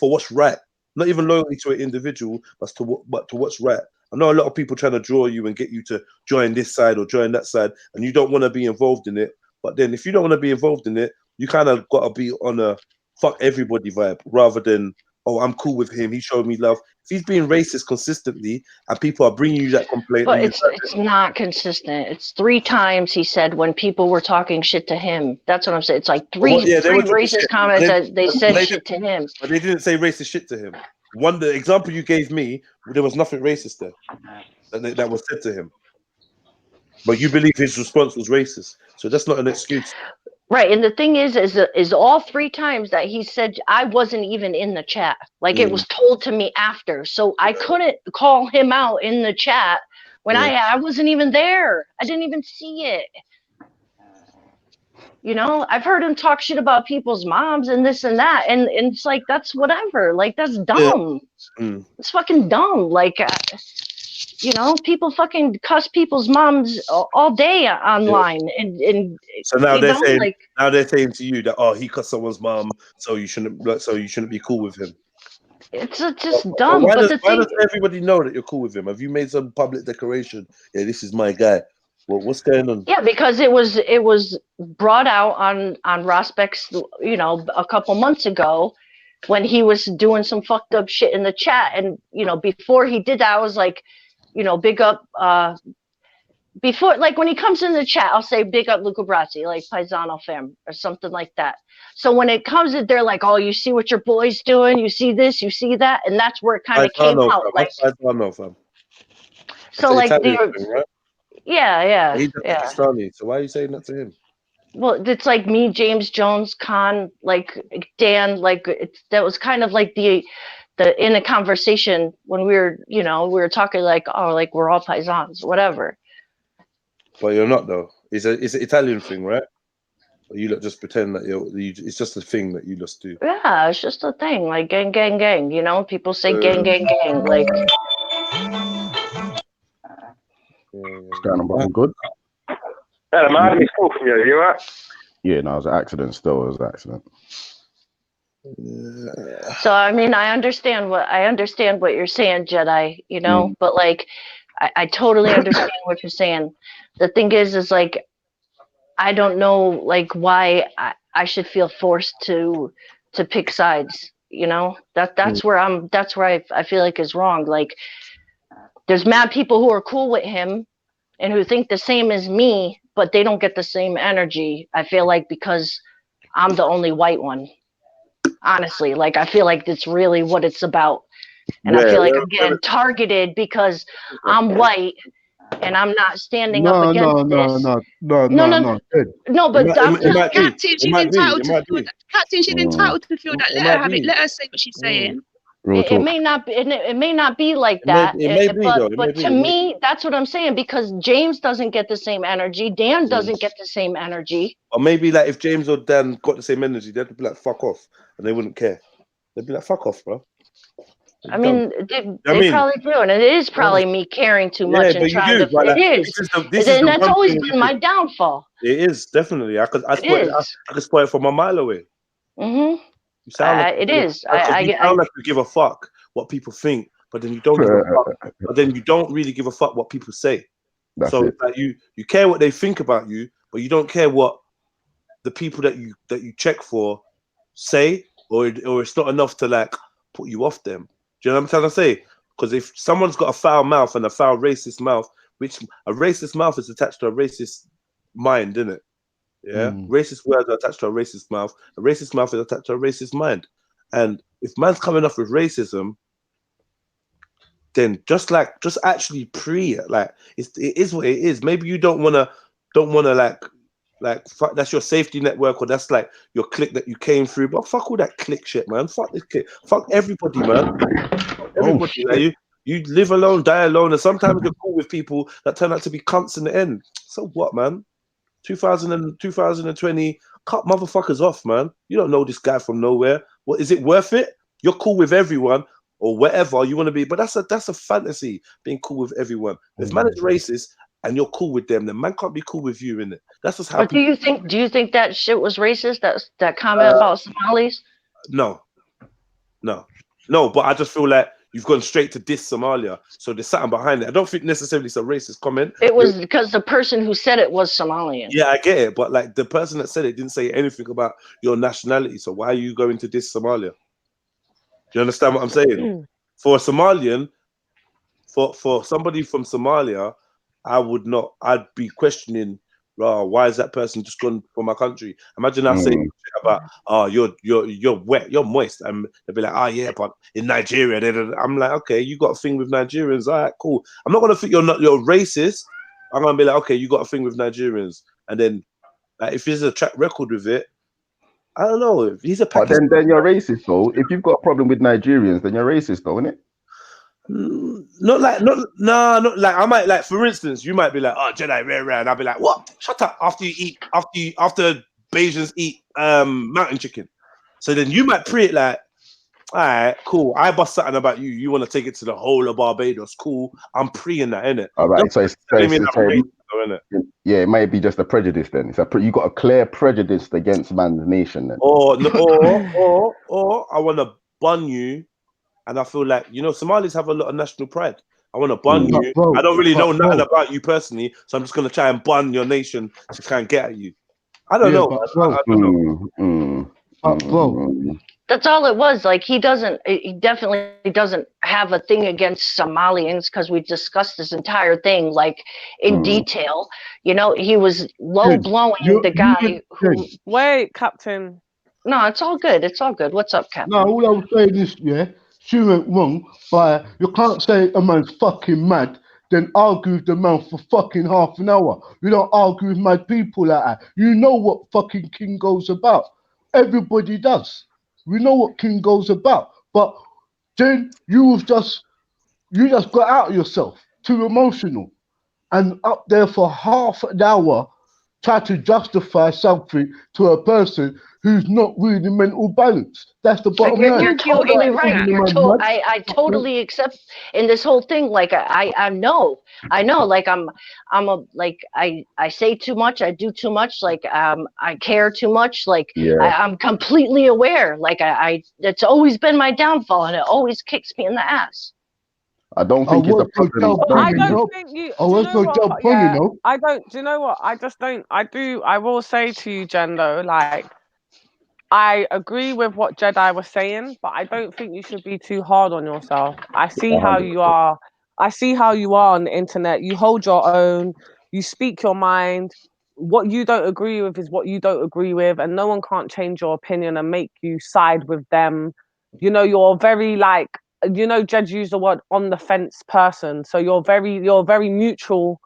what's right. Not even loyalty to an individual, but to what's right. I know a lot of people trying to draw you and get you to join this side or join that side, and you don't want to be involved in it. But then if you don't want to be involved in it, you kind of got to be on a fuck everybody vibe rather than, oh, I'm cool with him, he showed me love. If he's being racist consistently and people are bringing you that complaint, but it's not consistent. It's 3 times he said when people were talking shit to him. That's what I'm saying. It's like three racist comments that they said shit to him. But they didn't say racist shit to him. The example you gave me, there was nothing racist there that was said to him. But you believe his response was racist, so that's not an excuse. Right, and the thing is all 3 times that he said I wasn't even in the chat. Like it was told to me after, so I couldn't call him out in the chat when I wasn't even there. I didn't even see it. You know, I've heard him talk shit about people's moms and this and that, and it's like that's whatever. Like that's dumb. It's fucking dumb. Like. You know, people fucking cuss people's moms all day online, and so now they're saying now they're saying to you that he cussed someone's mom, so you shouldn't be cool with him. It's just dumb. Why does everybody know that you're cool with him? Have you made some public declaration? Yeah, this is my guy. Well, what's going on? Yeah, because it was brought out on Rospec's, you know, a couple months ago when he was doing some fucked up shit in the chat, and you know, before he did that, I was like. You know, big up, before, like when he comes in the chat, I'll say big up Luca Brazzi, like Paisano fam or something like that. So when it comes in, they're like, oh, you see what your boy's doing? You see this, you see that? And that's where it kind of came out. Like, so like, thing, right? Yeah. He's Pakistani, so why are you saying that to him? Well, it's like me, James Jones, Khan, like Dan, like that was kind of like the in a conversation when we were talking like, oh, like we're all paisans, whatever. But you're not though. It's an Italian thing, right? Or you just pretend that it's just a thing that you just do. Yeah, it's just a thing, like gang, gang, gang. You know, people say gang, gang, gang. Like. What's going on, bro? I'm good. Hello, man. It's cool from you. You alright? Yeah, no, it was an accident. Still, it was an accident. So I mean, I understand what you're saying, Jedi. You know, but like, I totally understand what you're saying. The thing is like, I don't know, like, why I should feel forced to pick sides. You know, that's where I feel like is wrong. Like, there's mad people who are cool with him and who think the same as me, but they don't get the same energy. I feel like because I'm the only white one. Honestly, like I feel like that's really what it's about, and I feel like I'm getting targeted because I'm white and I'm not standing up against this. No, but Captain, she's entitled to feel that. Captain, she's entitled to feel that. Let her have it. Let her say what she's saying. It may not be. It may not be like that. But to me, that's what I'm saying, because James doesn't get the same energy. Dan doesn't get the same energy. Or maybe like if James or Dan got the same energy, they'd be like fuck off, and they wouldn't care. They'd be like fuck off, bro. I mean, they probably do, and it is probably me caring too much and trying to. It is, and that's always been my downfall. It is definitely. I could spot it from a mile away. Mm-hmm. You sound like it is. You sound like you give a fuck what people think, but then you don't give a fuck. But then you don't really give a fuck what people say. So like you care what they think about you, but you don't care what the people that you check for say or it's not enough to like put you off them. Do you know what I'm trying to say? Because if someone's got a foul mouth and a foul racist mouth, which a racist mouth is attached to a racist mind, isn't it? Yeah, racist words are attached to a racist mouth. A racist mouth is attached to a racist mind. And if man's coming off with racism, then just actually pre it. Like it is what it is. Maybe you don't wanna like fuck, that's your safety network, or that's like your clique that you came through. But fuck all that clique shit, man. Fuck this clique. Fuck everybody, man. Fuck everybody. Like, you live alone, die alone, and sometimes you're cool with people that turn out to be cunts in the end. So what, man? 2020, cut motherfuckers off, man. You don't know this guy from nowhere. What is it worth it? You're cool with everyone or whatever you want to be, but that's a fantasy, being cool with everyone. If man is racist and you're cool with them, then man can't be cool with you, innit? That's just how. But do you think that shit was racist? That comment about Somalis? No. But I just feel like you've gone straight to diss Somalia, so there's something behind it. I don't think necessarily it's a racist comment. It was because the person who said it was Somalian. Yeah, I get it, but like the person that said it didn't say anything about your nationality. So why are you going to diss Somalia? Do you understand what I'm saying? For a Somalian, for somebody from Somalia, I'd be questioning, why is that person just gone from my country? Imagine I say about, you're wet, you're moist, and they'll be like, yeah, but in Nigeria, I'm like, okay, you got a thing with Nigerians, all right, cool. I'm not gonna think you're racist. I'm gonna be like, okay, you got a thing with Nigerians, and then if there's a track record with it, I don't know. If he's a But then you're racist, though. If you've got a problem with Nigerians, then you're racist, though, isn't it? Not like I might, like, for instance, you might be like, Jedi rare, and I'll be like, what? Shut up after Bajans eat mountain chicken. So then you might pre it like, all right, cool. I bust something about you. You want to take it to the whole of Barbados? Cool. I'm pre-ing that, innit? All right. So it might be just a prejudice then. You got a clear prejudice against man's nation then. Or I want to bun you, and I feel like, Somalis have a lot of national pride. I want to bun you. I don't really know nothing about you personally, so I'm just gonna try and bun your nation to try and get at you. I don't know. I don't know. That's all it was. Like, he definitely doesn't have a thing against Somalians, because we discussed this entire thing like in detail. He was low blowing the guy who. Wait, Captain. No, it's all good. It's all good. What's up, Captain? No, all I was saying is, she went wrong by, you can't say a man's fucking mad, then argue with the man for fucking half an hour. You don't argue with mad people like that. You know what fucking King goes about. Everybody does. We know what King goes about. But then you just got out of yourself, too emotional, and up there for half an hour try to justify something to a person who's not really mental balanced. That's the bottom line. You're totally right. I totally accept in this whole thing. Like, I know. Like, I say too much. I do too much. Like, I care too much. Like, I'm completely aware. Like, it's always been my downfall, and it always kicks me in the ass. I don't think it's a problem. I don't think you. I don't. Do you know what? I just don't. I will say to you, Jendo, like, I agree with what Jedi was saying, but I don't think you should be too hard on yourself. I see how you are. I see how you are on the internet. You hold your own. You speak your mind. What you don't agree with is what you don't agree with, and no one can't change your opinion and make you side with them. You're very like. Jed used the word on the fence person. So you're a very neutral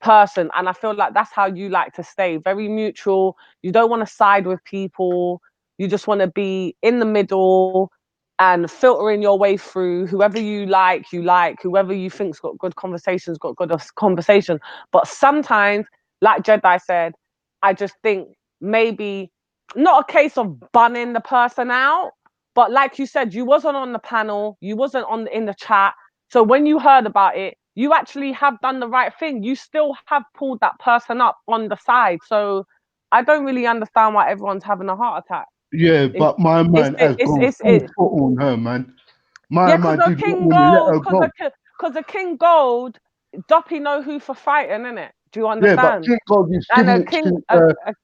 person. And I feel like that's how you like to stay. Very neutral. You don't want to side with people. You just want to be in the middle and filtering your way through. Whoever you like. Whoever you think's got good conversations, got good conversation. But sometimes, like Jedi said, I just think maybe not a case of bunning the person out. But like you said, you wasn't on the panel, you wasn't in the chat. So when you heard about it, you actually have done the right thing. You still have pulled that person up on the side. So I don't really understand why everyone's having a heart attack. Yeah, but my man has gone full foot on her, man. My man did not want to let her go. Because the King Gold, Doppy know who for fighting, innit? Do you understand? Yeah, but King Gold is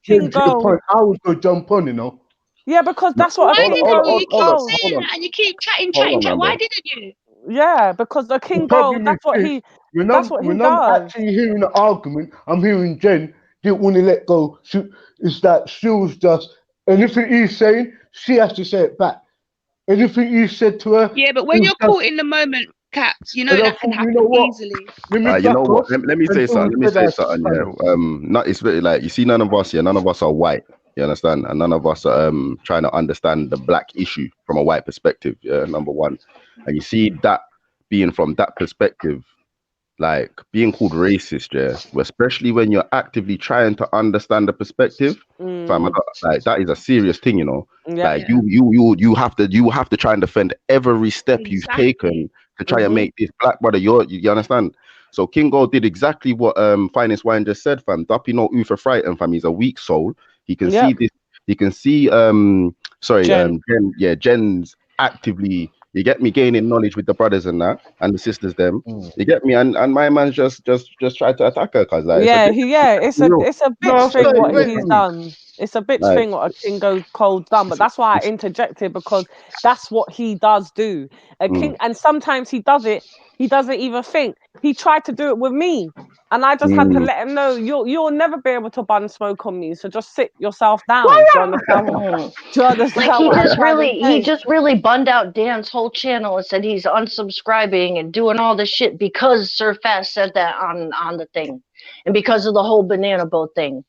King Gold. I was going to jump on, Yeah, because No, that's what a Why king didn't you? gold. You keep hold saying on, that and you keep chatting, hold chatting, on, chatting. Why Rambo. didn't you? Yeah, because the The king gold. problem is That's what this: he. when That's what he I'm does. actually hearing the argument, I'm hearing Jen didn't want to let go. It's that Shill's just anything he's saying, she has to say it back. Anything you said to her, Yeah, but when is you're just. caught in the moment, Caps, you know And I that can thought, you know happen what? easily. Let me You back know what? off Let me say until we something. Let me said say our something. final. Yeah. Not. It's really like you see. None of us here. None of us are white. You understand? And none of us are trying to understand the black issue from a white perspective. Yeah. Number one, and you see that being from that perspective, like being called racist. Yeah. Especially when you're actively trying to understand the perspective. Fam, like that is a serious thing. You know. Yeah. Like you have to try and defend every step you've taken to try and make this black brother you understand. So King Gold did exactly what Finest Wine just said, fam. Duppy no Ufa frightened, fam. He's a weak soul. He can see this. He can see Jen. Jen's actively. You get me gaining knowledge with the brothers and that and the sisters them. You get me and my man just tried to attack her because like It's a bitch thing what wait. he's done. It's a bitch Like, thing what a king cold's done, but that's why I interjected because that's what he does do. A king, and sometimes he does it. He doesn't even think. He tried to do it with me, and I just had to let him know you'll never be able to bun smoke on me. So just sit yourself down. Do you understand? Do you understand Like what I'm trying to say? he just really bunned out Dan's whole channel and said he's unsubscribing and doing all this shit because Sir Fast said that on the thing, and because of the whole banana boat thing.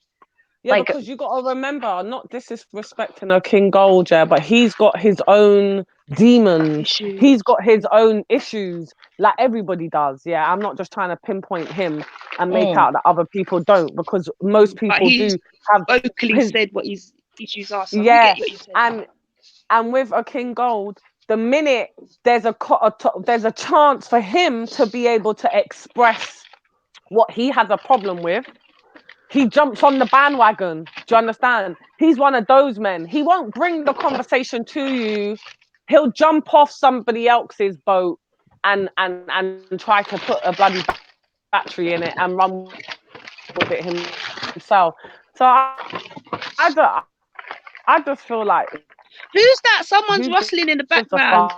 Yeah, Like, because you got to remember, not disrespecting a King Gold, yeah, but he's got his own demons. Issues. He's got his own issues, like everybody does. Yeah, I'm not just trying to pinpoint him and make out that other people don't, because most But people he's do have vocally said what his issues are. So we yeah, get what you're saying. and with a King Gold, the minute there's a chance for him to be able to express what he has a problem with, he jumps on the bandwagon. Do you understand? He's one of those men. He won't bring the conversation to you. He'll jump off somebody else's boat and try to put a bloody battery in it and run with it himself. So I just feel like Who's that? Someone's rustling in the background.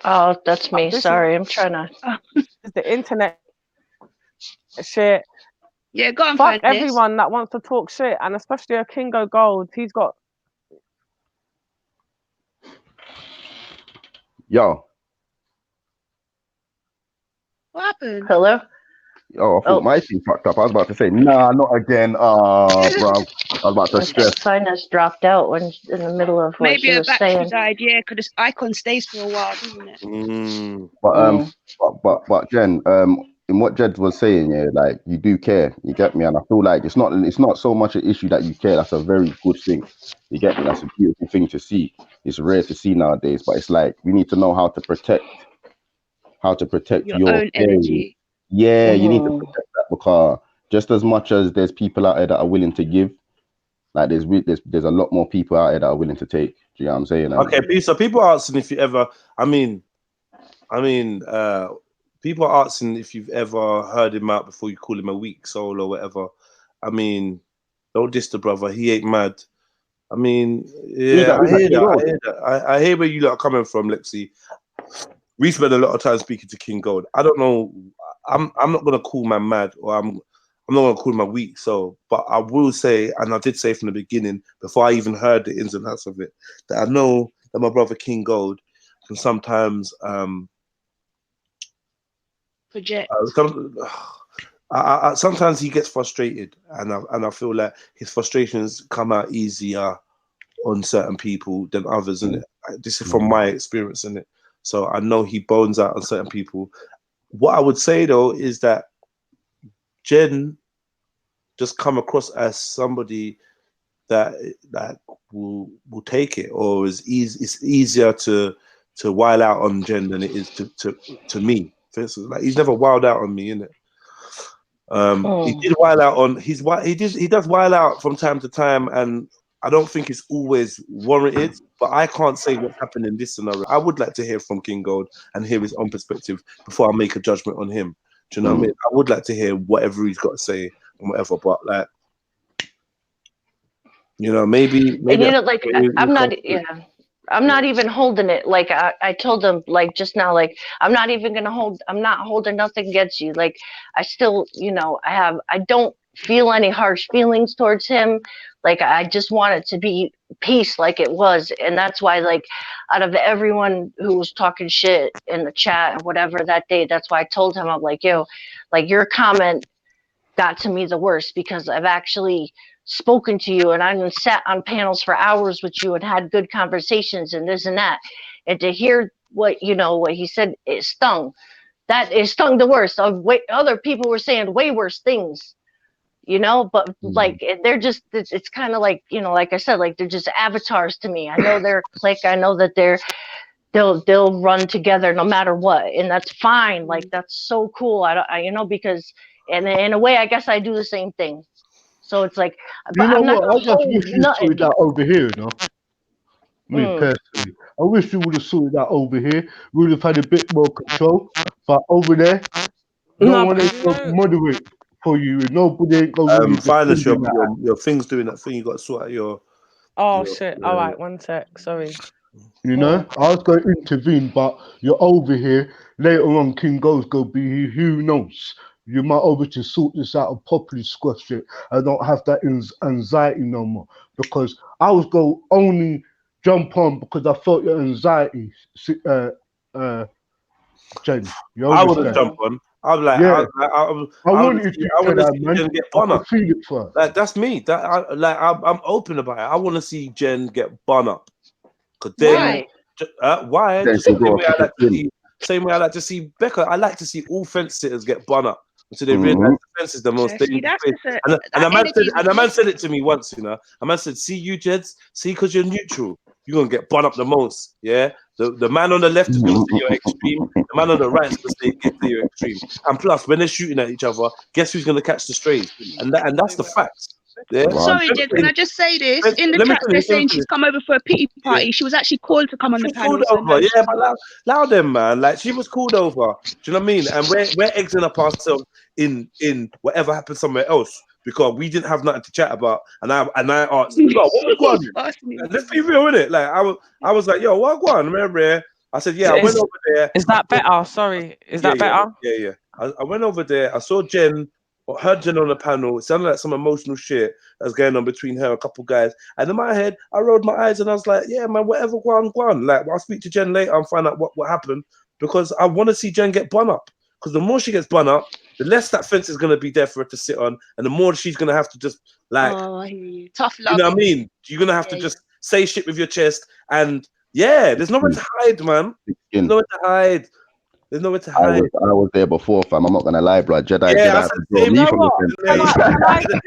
Oh, that's me. Sorry, I'm trying to. The internet shit. Yeah, go on, Fuck Finest. everyone that wants to talk shit, and especially a Kingo Gold. He's got. Yo. What happened? Hello? Oh, I thought my thing fucked up. I was about to say, nah, not again. Bro. I was about to stress. Finance dropped out when in the middle of what Maybe she her was battery saying. died. Yeah, because this icon stays for a while, doesn't it? But Jen, in what Jed was saying, yeah, like you do care. You get me, and I feel like it's not so much an issue that you care. That's a very good thing. You get me? That's a beautiful thing to see. It's rare to see nowadays, but it's like we need to know how to protect Your your own energy. Yeah, you need to protect that because just as much as there's people out there that are willing to give, like there's a lot more people out there that are willing to take. Do you know what I'm saying? Okay, so people are asking if you ever. People are asking if you've ever heard him out before you call him a weak soul or whatever. I mean, don't diss the brother. He ain't mad. I mean, yeah, I hear that. I hear where you lot are coming from, Lexi. We spend a lot of time speaking to King Gold. I don't know. I'm not gonna call my mad, or I'm not gonna call my weak soul. But I will say, and I did say from the beginning, before I even heard the ins and outs of it, that I know that my brother King Gold can sometimes project. Sometimes he gets frustrated, and I feel like his frustrations come out easier on certain people than others, and this is from my experience in it. So I know he bones out on certain people. What I would say though is that Jen just come across as somebody that will take it, or is easy. It's easier to wild out on Jen than it is to me. For instance, like he's never wild out on me, innit? He did wild out on he does wild out from time to time, and I don't think it's always warranted, but I can't say what's happened in this scenario. I would like to hear from King Gold and hear his own perspective before I make a judgment on him. Do you know what I mean? I would like to hear whatever he's got to say and whatever, but like, You know, maybe And you know, like you I'm come not, yeah, I'm not even holding it. Like I told them, like just now, like I'm not even gonna hold. I'm not holding nothing against you. Like I still, you know, I don't feel any harsh feelings towards him. Like I just want it to be peace, like it was, and that's why, like, out of everyone who was talking shit in the chat and whatever that day, that's why I told him, I'm like, yo, like your comment got to me the worst, because I've actually spoken to you and I've sat on panels for hours with you and had good conversations and this and that. And to hear what, you know, what he said, it stung. That it stung the worst. Other people were saying way worse things, you know, but like they're just, it's kind of like, you know, like I said, like they're just avatars to me. I know they're a clique. I know that they'll run together no matter what, and that's fine. Like that's so cool. You know, because and in a way, I guess I do the same thing. So it's like, You but know I'm not what? gonna I just hold wish you nothing. sorted that over here, you know. Me Mm. personally, I wish you would have sorted that over here. We would have had a bit more control. But over there, no No, one but ain't you gonna know, moderate for you. Nobody ain't gonna really finance defend in that. your thing's doing that thing. You got to sort out your oh shit. All right, one sec. Sorry. You know, I was going to intervene, but you're over here. Later on, King Gold's going to be here. Who knows? You might over to sort this out and properly squash it. I don't have that anxiety no more, because I was going to only jump on because I felt your anxiety, Jen. You I wouldn't understand? jump on. I'm like, Yeah. I I want want you to see, to I say want to that, see man. Jen get I bun can up. feel it for her. Like that's me. I'm open about it. I want to see Jen get bun up. Cause then, why? Then The she'll same grow way a I thicker like to skin. see, same way I like to see Becca. I like to see all fence sitters get bun up until they realize Mhm. the fence is the most See, dangerous that's place. just a, And that a man said, energy's and a not man said it to me once. You know, a man said, "See you, Jeds. See, because you're neutral, you're gonna get bun up the most. Yeah, the man on the left is gonna say you're extreme. The man on the right is gonna say you're extreme. And plus, when they're shooting at each other, guess who's gonna catch the strays? And that's the facts. Yeah. Sorry, Jed, can I just say this? In the Let me chats, they're finish. Let me saying she's finish. come over for a pity Yeah. party. She was actually called to come on the She was called panel, so no, over, yeah, she's but not. allow them, man. Like she was called over. Do you know what I mean? And we're egging up ourselves in whatever happened somewhere else because we didn't have nothing to chat about. And I asked, "Yo, what was going on?" Like, let's be real with it. Like I was like, "Yo, what going on?" Remember? I said, "Yeah, I went over there." Is that better? Sorry, is that better? Yeah. I went over there. I saw Jen. Heard Jen on the panel. It sounded like some emotional shit that was going on between her and a couple guys. And in my head, I rolled my eyes and I was like, yeah, man, whatever, go on. Like, I'll speak to Jen later and find out what happened because I want to see Jen get bun up. Because the more she gets bun up, the less that fence is going to be there for her to sit on. And the more she's going to have to just, like, Oh, I hear you. Tough you love. know what I mean? You're going to have to just say shit with your chest. And yeah, there's nowhere to hide, man. There's nowhere to hide. There's nowhere to hide. I was there before, fam. I'm not gonna lie, bro. Jedi Yeah, I had said to the draw same me thing from the fence.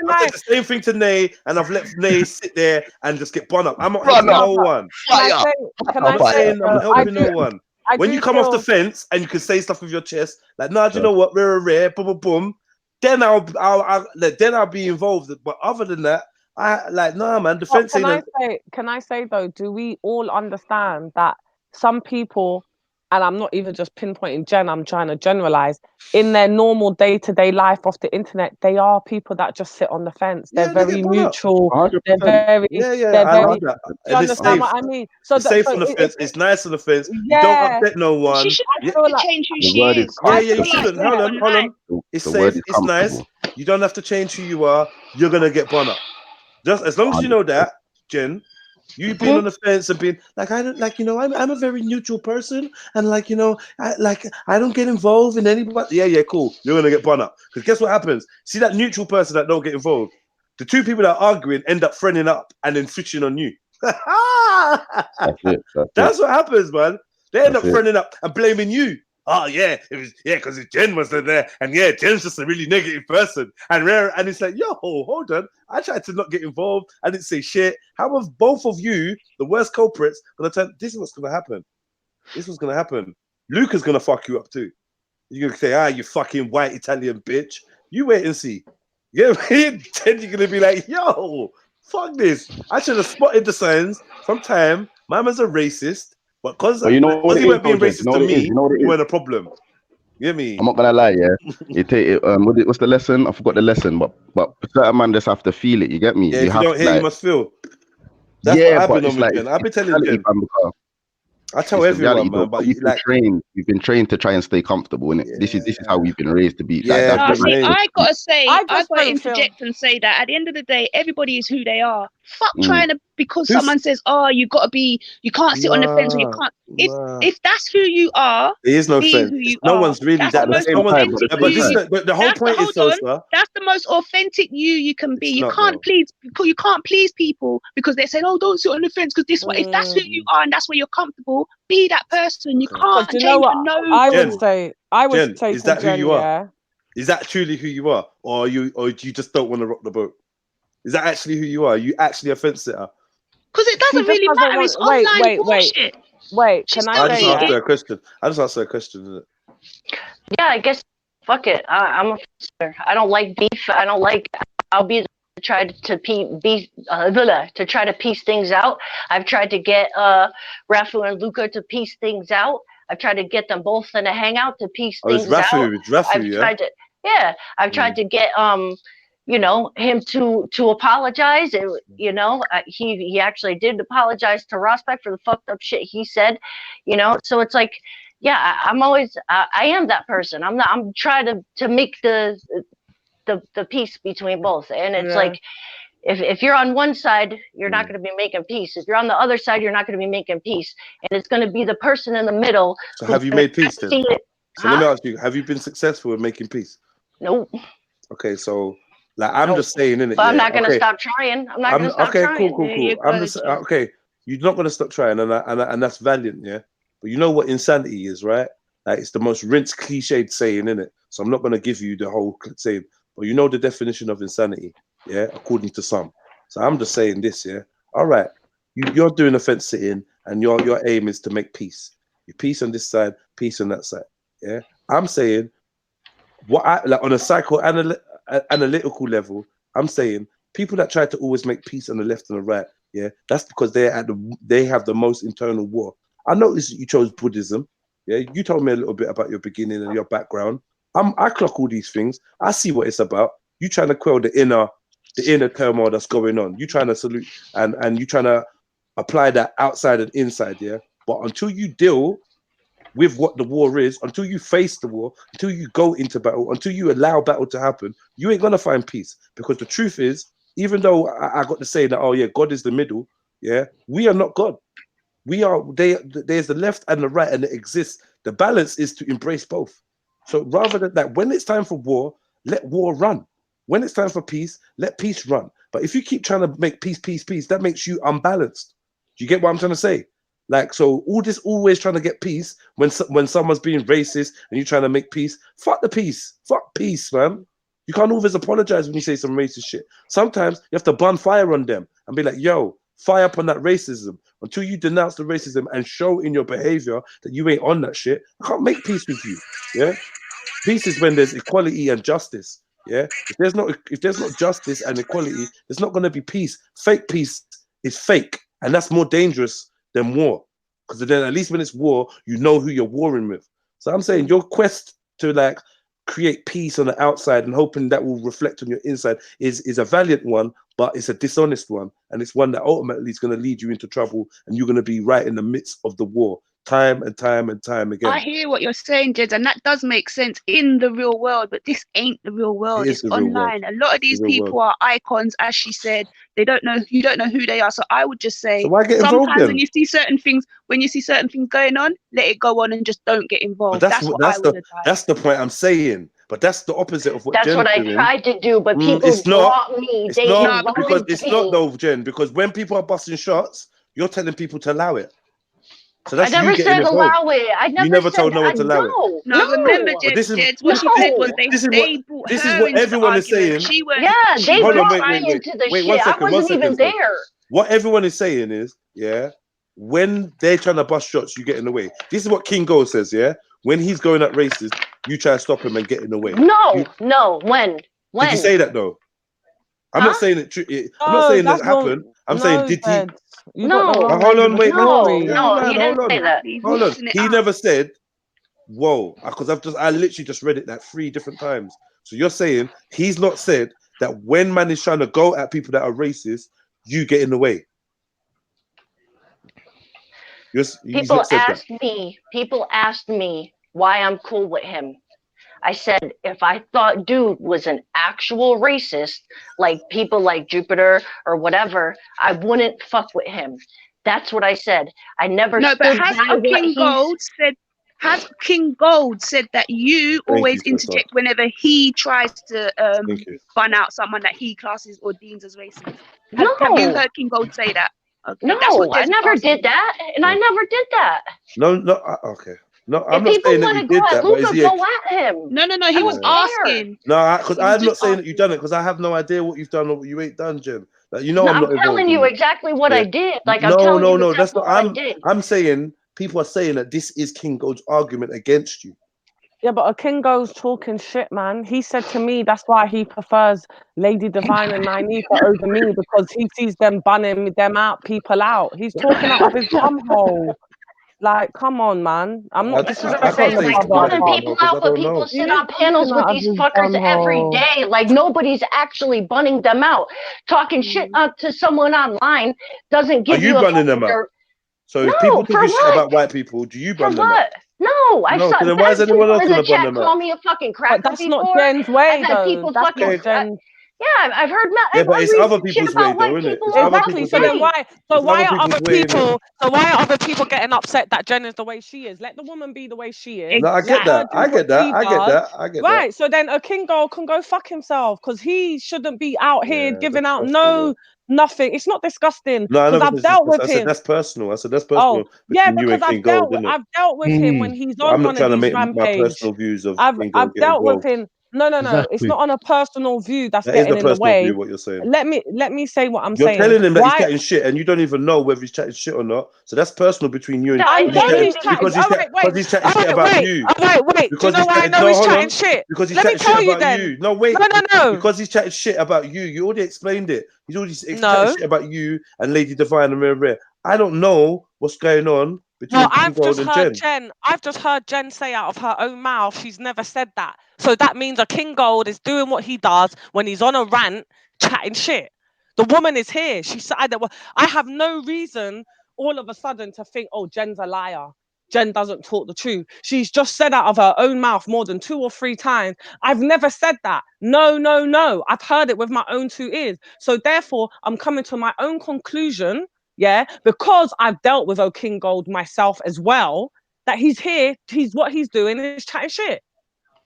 I said the same thing to Nay, and I've let Nay sit there and just get bun up. I'm not Run helping up. no one. Can I say? Can I say? I'm not helping no one. I When do you come off the feel. fence and you can say stuff with your chest, like, nah, do you know what? Rare, boom, boom, boom. Then I'll be involved. But other than that, I like, nah, man. The fence Can ain't. Can I say though? Do we all understand that some people, and I'm not even just pinpointing Jen, I'm trying to generalize, in their normal day-to-day life off the internet, they are people that just sit on the fence. They're very neutral. They're very, they're I very. love that. Do you And it's understand safe. what I mean? So It's safe on the fence. It's nice on the fence. You don't upset no one. She should Yeah. have to change who The she word is is. Yeah, I you feel shouldn't. like Hold on. It's The word safe. is It's nice. comfortable. You don't have to change who you are. You're gonna get bun up. Just as long as you know that, Jen. You being on the fence and being like, I don't like, I'm a very neutral person, and like, I don't get involved in anybody. Yeah, cool. You're gonna get bun up because guess what happens? See that neutral person that don't get involved. The two people that are arguing end up friending up and then switching on you. That's it. That's what happens, man. They end up That's it. friending up and blaming you. Oh yeah, because Jen was there, and yeah, Jen's just a really negative person, and it's like, yo, hold on, I tried to not get involved, I didn't say shit. How have both of you, the worst culprits, gonna turn? This is what's gonna happen. This was gonna happen. Luca's gonna fuck you up too. You're gonna say, you fucking white Italian bitch. You wait and see. Yeah, then you're gonna be like, yo, fuck this. I should have spotted the signs from time. My man's a racist. But because But you know what it he is, weren't being though, Jed? racist to me, You know what it he is? weren't a problem. You get me? I'm not gonna lie, yeah. What's the lesson? I forgot the lesson, but certain man just have to feel it. You get me? Yeah, You if you have don't to hear, you like, must feel. That's what yeah, I've but been on it's with like Jen. I've been it's telling reality, Jen. fam, because I tell it's the everyone, reality, man. though. But We've been trained. We've been trained to try and stay comfortable, innit? This is how we've been raised to be. Like yeah, that's No, the but see, right Jane, way to I be. gotta say, I I just gotta don't feel. interject and say that at the end of the day, everybody is who they are. Fuck Mm. trying to because Who's- someone says, "Oh, you can't sit on the fence," or you can't. If that's who you are, there is no be fence. who you No are. one's really That's the that. At the That's most no same one. time, authentic But you. this is the whole That's the point is hold so, on. sir. That's the most authentic you can be. It's You not, can't though. please because you can't please people because they're saying, "Oh, don't sit on the fence," because this way. If that's who you are and that's where you're comfortable, be that person. You But can't do you know change what? for nobody. I would Jen, say is to that who Jen, you are? yeah. Is that truly who you are, or do you just don't want to rock the boat? Is that actually who you are? Are you actually a fence sitter? Because it She doesn't just really doesn't matter. want. It's online bullshit. Wait. She's Can I I still just say, asked yeah? her a question. I just asked her a question, isn't it? Yeah, I guess fuck it. I'm a fencer. I don't like beef. I don't like. I'll be to try to try to piece things out. I've tried to get Rafu and Luca to piece things out. I've tried to get them both in a hangout to piece Oh, it's things out. Rafu. It's Rafu, I've yeah. tried to I've tried to get him to apologize. He actually did apologize to Rospec for the fucked up shit he said. So it's like, yeah, I'm always I am that person. I'm trying to make the peace between both, and it's like if you're on one side, you're not going to be making peace. If you're on the other side, you're not going to be making peace, and it's going to be the person in the middle. So have you made peace then? See it. So let me ask you: have you been successful in making peace? Nope. Okay, so like I'm just saying, innit? But I'm Yeah. not going to Okay. stop trying. I'm not going to stop okay. trying. Cool. I'm just okay. You're not going to stop trying, and that's valiant, yeah. But you know what insanity is, right? Like it's the most rinsed, cliched saying, innit? So I'm not going to give you the whole saying, but you know the definition of insanity, yeah, according to some. So I'm just saying this, yeah. All right, you're doing a fence sitting, and your aim is to make peace. You peace on this side, peace on that side, yeah. I'm saying what I like on a psychoanalytical level. I'm saying people that try to always make peace on the left and the right, yeah, that's because they have the most internal war. I noticed that you chose Buddhism. Yeah, you told me a little bit about your beginning and your background. I clock all these things. I see what it's about. You trying to quell the inner turmoil that's going on. You trying to salute and you trying to apply that outside and inside, yeah. But until you deal with what the war is, until you face the war, until you go into battle, until you allow battle to happen, you ain't gonna find peace. Because the truth is, even though I got to say that, oh yeah, God is the middle, yeah, we are not God. There's the left and the right, and it exists. The balance is to embrace both. So rather than that, when it's time for war, let war run. When it's time for peace, let peace run. But if you keep trying to make peace, that makes you unbalanced. Do you get what I'm trying to say? Like, so all this always trying to get peace when someone's being racist and you're trying to make peace, fuck the peace. Fuck peace, man. You can't always apologize when you say some racist shit. Sometimes you have to burn fire on them and be like, yo, fire up on that racism. Until you denounce the racism and show in your behavior that you ain't on that shit, I can't make peace with you. Yeah? Peace is when there's equality and justice. Yeah? If there's not justice and equality, there's not gonna be peace. Fake peace is fake, and that's more dangerous than war. Because then at least when it's war, you know who you're warring with. So I'm saying your quest to like create peace on the outside and hoping that will reflect on your inside is a valiant one, but it's a dishonest one, and it's one that ultimately is going to lead you into trouble, and you're going to be right in the midst of the war time and time again. I hear what you're saying, Jed, and that does make sense in the real world, but this ain't the real world. It is It's the real world. online. A lot of these The real people world. are icons, as she said. You don't know who they are. So I would just say So why get involved sometimes then? when you see certain things going on, let it go on and just don't get involved. But That's what I would advise. that's the point I'm saying. But that's the opposite of what That's Jen's what I doing. tried to do, but people It's not. brought me. It's They not invited because it's not me. though, Jen. Because when people are busting shots, you're telling people to allow it. So I that's you never getting said involved. allow it. I You never never said told no one to allow it. No, remember, But this is Jed, what she said was they brought this is her what into the everyone is argument. saying. She weren't. Yeah, she they Hold on, brought wait, me into the wait, shit. I 1 wasn't second. even there. What everyone is saying is, yeah, when they're trying to bust shots, you get in the way. This is what King Gold says, yeah. When he's going at races, you try to stop him and get in the way. No. When? Did he say that though? I'm not saying it. I'm not saying that happened. I'm saying did he? You got the wrong Hold end of on, the wait, story. No, he didn't hold on, say that. hold on. He never said Whoa, because I literally just read it like 3 different times. So you're saying he's not said that when man is trying to go at people that are racist, you get in the way. He's People not said asked me why I'm cool with him. I said, if I thought dude was an actual racist, like people like Jupiter or whatever, I wouldn't fuck with him. That's what I said. I never No, but stood has by what King Gold said? Has King Gold said that you always interject whenever he tries to bun out someone that he classes or deems as racist? Have you heard King Gold say that? Okay, no, that's what I Jez never asked did me. that, and I never did that. No, okay. No, I'm If not people saying that want you to go did at that, but is Luca, he? go at him. No, he was asking. No, because He was I'm not just saying that asking. you've done it, because I have no idea what you've done or what you ain't done, Jen. Like, you know, No, I'm not I'm telling involved in you that. exactly what I did. Like, I'm No, telling you that's exactly not. what I did. I'm saying people are saying that this is King Gold's argument against you. Yeah, but a King Gold's talking shit, man. He said to me that's why he prefers Lady Divine and Nynaeve over me, because he sees them bunning them out, people out. He's talking out of his bumhole. Like, come on, man. I'm not disrespecting the say brother. Bunning people out, but people sit on panels with these fuckers every day. Like, nobody's actually bunning them out. Talking shit to someone online doesn't give Are you you a bunning them fucking out? So if No, people for talking shit what? about white people, do you For bun them out? what? No, I've No, saw so then why is anyone people else in the gonna bun chat them call out? me a fucking cracker But that's not before. Jen's way, I've had though. people That's fucking. not Jen's. Yeah, I've heard. Yeah, I've but it's read other some shit people's way, about though, white isn't it? people It's all other Exactly. people's So fucking then way. day. why are other people getting upset that Jen is the way she is? Let the woman be the way she is. No, I Let get her that. do I what get that. she I get does. that. I get that. Right. So then a King Gold can go fuck himself, because he shouldn't be out here giving out nothing. It's not disgusting. No, I Because never I've said dealt with I said him. that's personal. I said that's Oh, personal yeah, between you because and King Gold, isn't it? I've dealt with him when he's I'm on not one of trying to these make my rampage. personal views of I've King Gold get dealt with involved. him. No. It's not on a personal view that's That is getting the in the personal way. view, what you're saying. Let me say what I'm You're saying. telling him that he's Why? chatting shit, and you don't even know whether he's chatting shit or not. So that's personal between you and. I know he's chatting. Because he's chatting shit about you. Wait. Do you know why I know he's chatting shit? Because he's Let me chatting shit tell you about then. you. No, wait. No. Because he's chatting shit about you. You already explained it. He's already chatting No. shit about you and Lady Divine and Rare. I don't know what's going on between Well, King Gold and Jen. I've just heard Jen say out of her own mouth she's never said that. So that means a King Gold is doing what he does when he's on a rant, chatting shit. The woman is here. She said that. I have no reason all of a sudden to think, oh, Jen's a liar. Jen doesn't talk the truth. She's just said out of her own mouth more than 2 or 3 times, I've never said that. No. I've heard it with my own 2 ears. So therefore, I'm coming to my own conclusion, yeah, because I've dealt with King Gold myself as well, that he's here, what he's doing is chatting shit.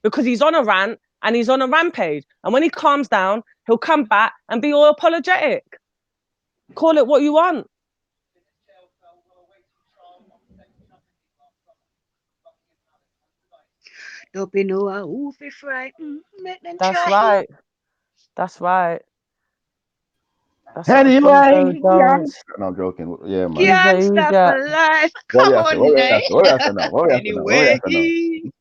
Because he's on a rant and he's on a rampage. And when he calms down, he'll come back and be all apologetic. Call it what you want. There'll be no oof right. That's right. That's right. Anyway, no, I'm joking. Yeah, man. Gangsta for life. Come on, Nate. Anyway.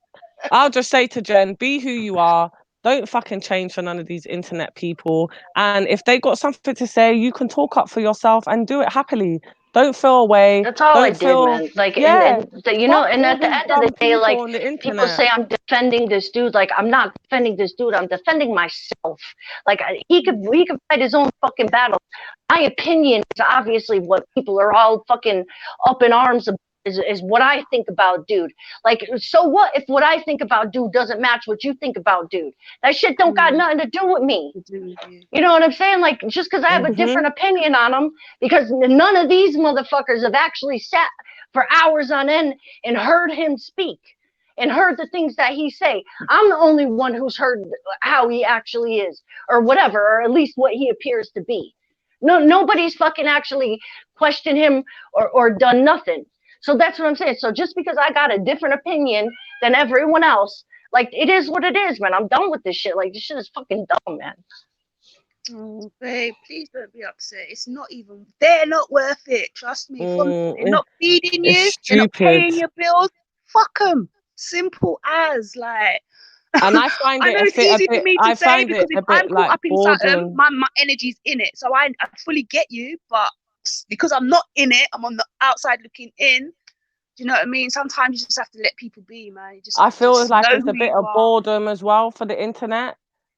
I'll just say to Jen, be who you are. Don't fucking change for none of these internet people. And if they got something to say, you can talk up for yourself and do it happily. Don't feel away. That's all I Don't did, man. Like, and you know, and at the end of the day, like, people say I'm defending this dude. Like, I'm not defending this dude. I'm defending myself. Like, he could fight his own fucking battle. My opinion is obviously what people are all fucking up in arms about. Is what I think about dude. Like, so what if what I think about dude doesn't match what you think about dude? That shit don't got nothing to do with me. You know what I'm saying? Like, just because I have a different opinion on him, because none of these motherfuckers have actually sat for hours on end and heard him speak and heard the things that he say. I'm the only one who's heard how he actually is, or whatever, or at least what he appears to be. Nobody's fucking actually questioned him or done nothing. So that's what I'm saying. So just because I got a different opinion than everyone else, like, it is what it is, man. I'm done with this shit. Like, this shit is fucking dumb, man. Oh, babe, please don't be upset. It's not even, they're not worth it. Trust me. They're not feeding you. They're not paying your bills. Fuck them. Simple as, like. And I find I it know it's easy for me to say, because if I'm caught up in something, my energy's in it. So I fully get you, but because I'm not in it, I'm on the outside looking in. Do you know what I mean? Sometimes you just have to let people be, man. You just I have to feel just like know it's who a bit you of are. boredom as well for the internet.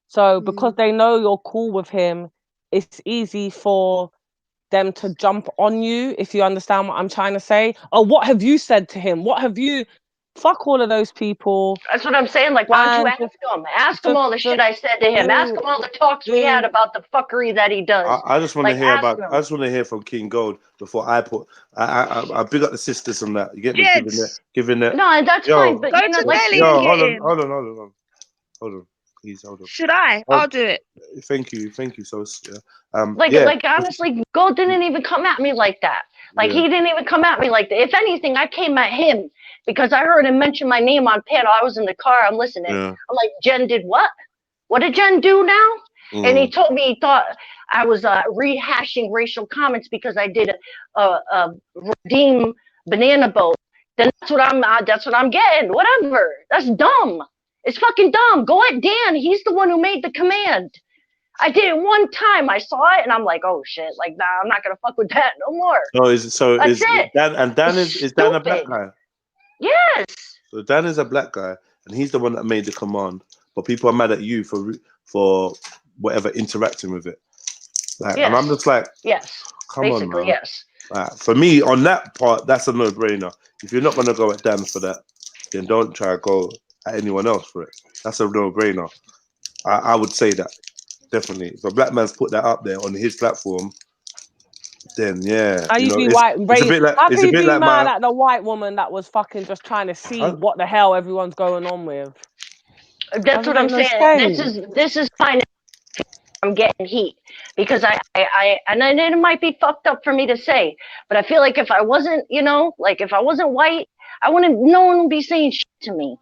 So because they know you're cool with him, it's easy for them to jump on you, if you understand what I'm trying to say. Oh, what have you said to him? What have you... Fuck all of those people. That's what I'm saying. Like, why don't you And ask him? Ask him all the shit just I said to him. Ask him all the talks we had about the fuckery that he does. I just want Like, to hear ask about. him. I just want to hear from King Gold before I put. I big up the sisters on that. You get me? Jeds. Giving it. No, and that's Yo, fine. But Go you know, to like, Nelly and get him. hold on, please, hold on. Should I? I'll do it. Thank you. So, like honestly, Gold didn't even come at me like that. Like, he didn't even come at me like that. If anything, I came at him because I heard him mention my name on panel. I was in the car. I'm listening. Yeah. I'm like, Jen did what? What did Jen do now? And he told me he thought I was rehashing racial comments because I did a redeem banana boat. Then that's what I'm getting. Whatever. That's dumb. It's fucking dumb. Go at Dan. He's the one who made the command. I did it one time. I saw it and I'm like, oh shit. Like, nah, I'm not gonna fuck with that no more. That's it. Dan is Dan a black guy? Yes. So Dan is a black guy, and he's the one that made the command. But people are mad at you for whatever interacting with it. Like, and I'm just like, come on, man. Yes. Like, for me, on that part, that's a no-brainer. If you're not gonna go at Dan for that, then don't try to go at anyone else for it. That's a no-brainer. I would say that definitely. If a black man's put that up there on his platform, then yeah, How you be white? How can you be mad at the white woman that was fucking just trying to see what the hell everyone's going on with? That's what I'm saying. This is fine. I'm getting heat because I and it might be fucked up for me to say, but I feel like if I wasn't, you know, like if I wasn't white, no one would be saying shit to me.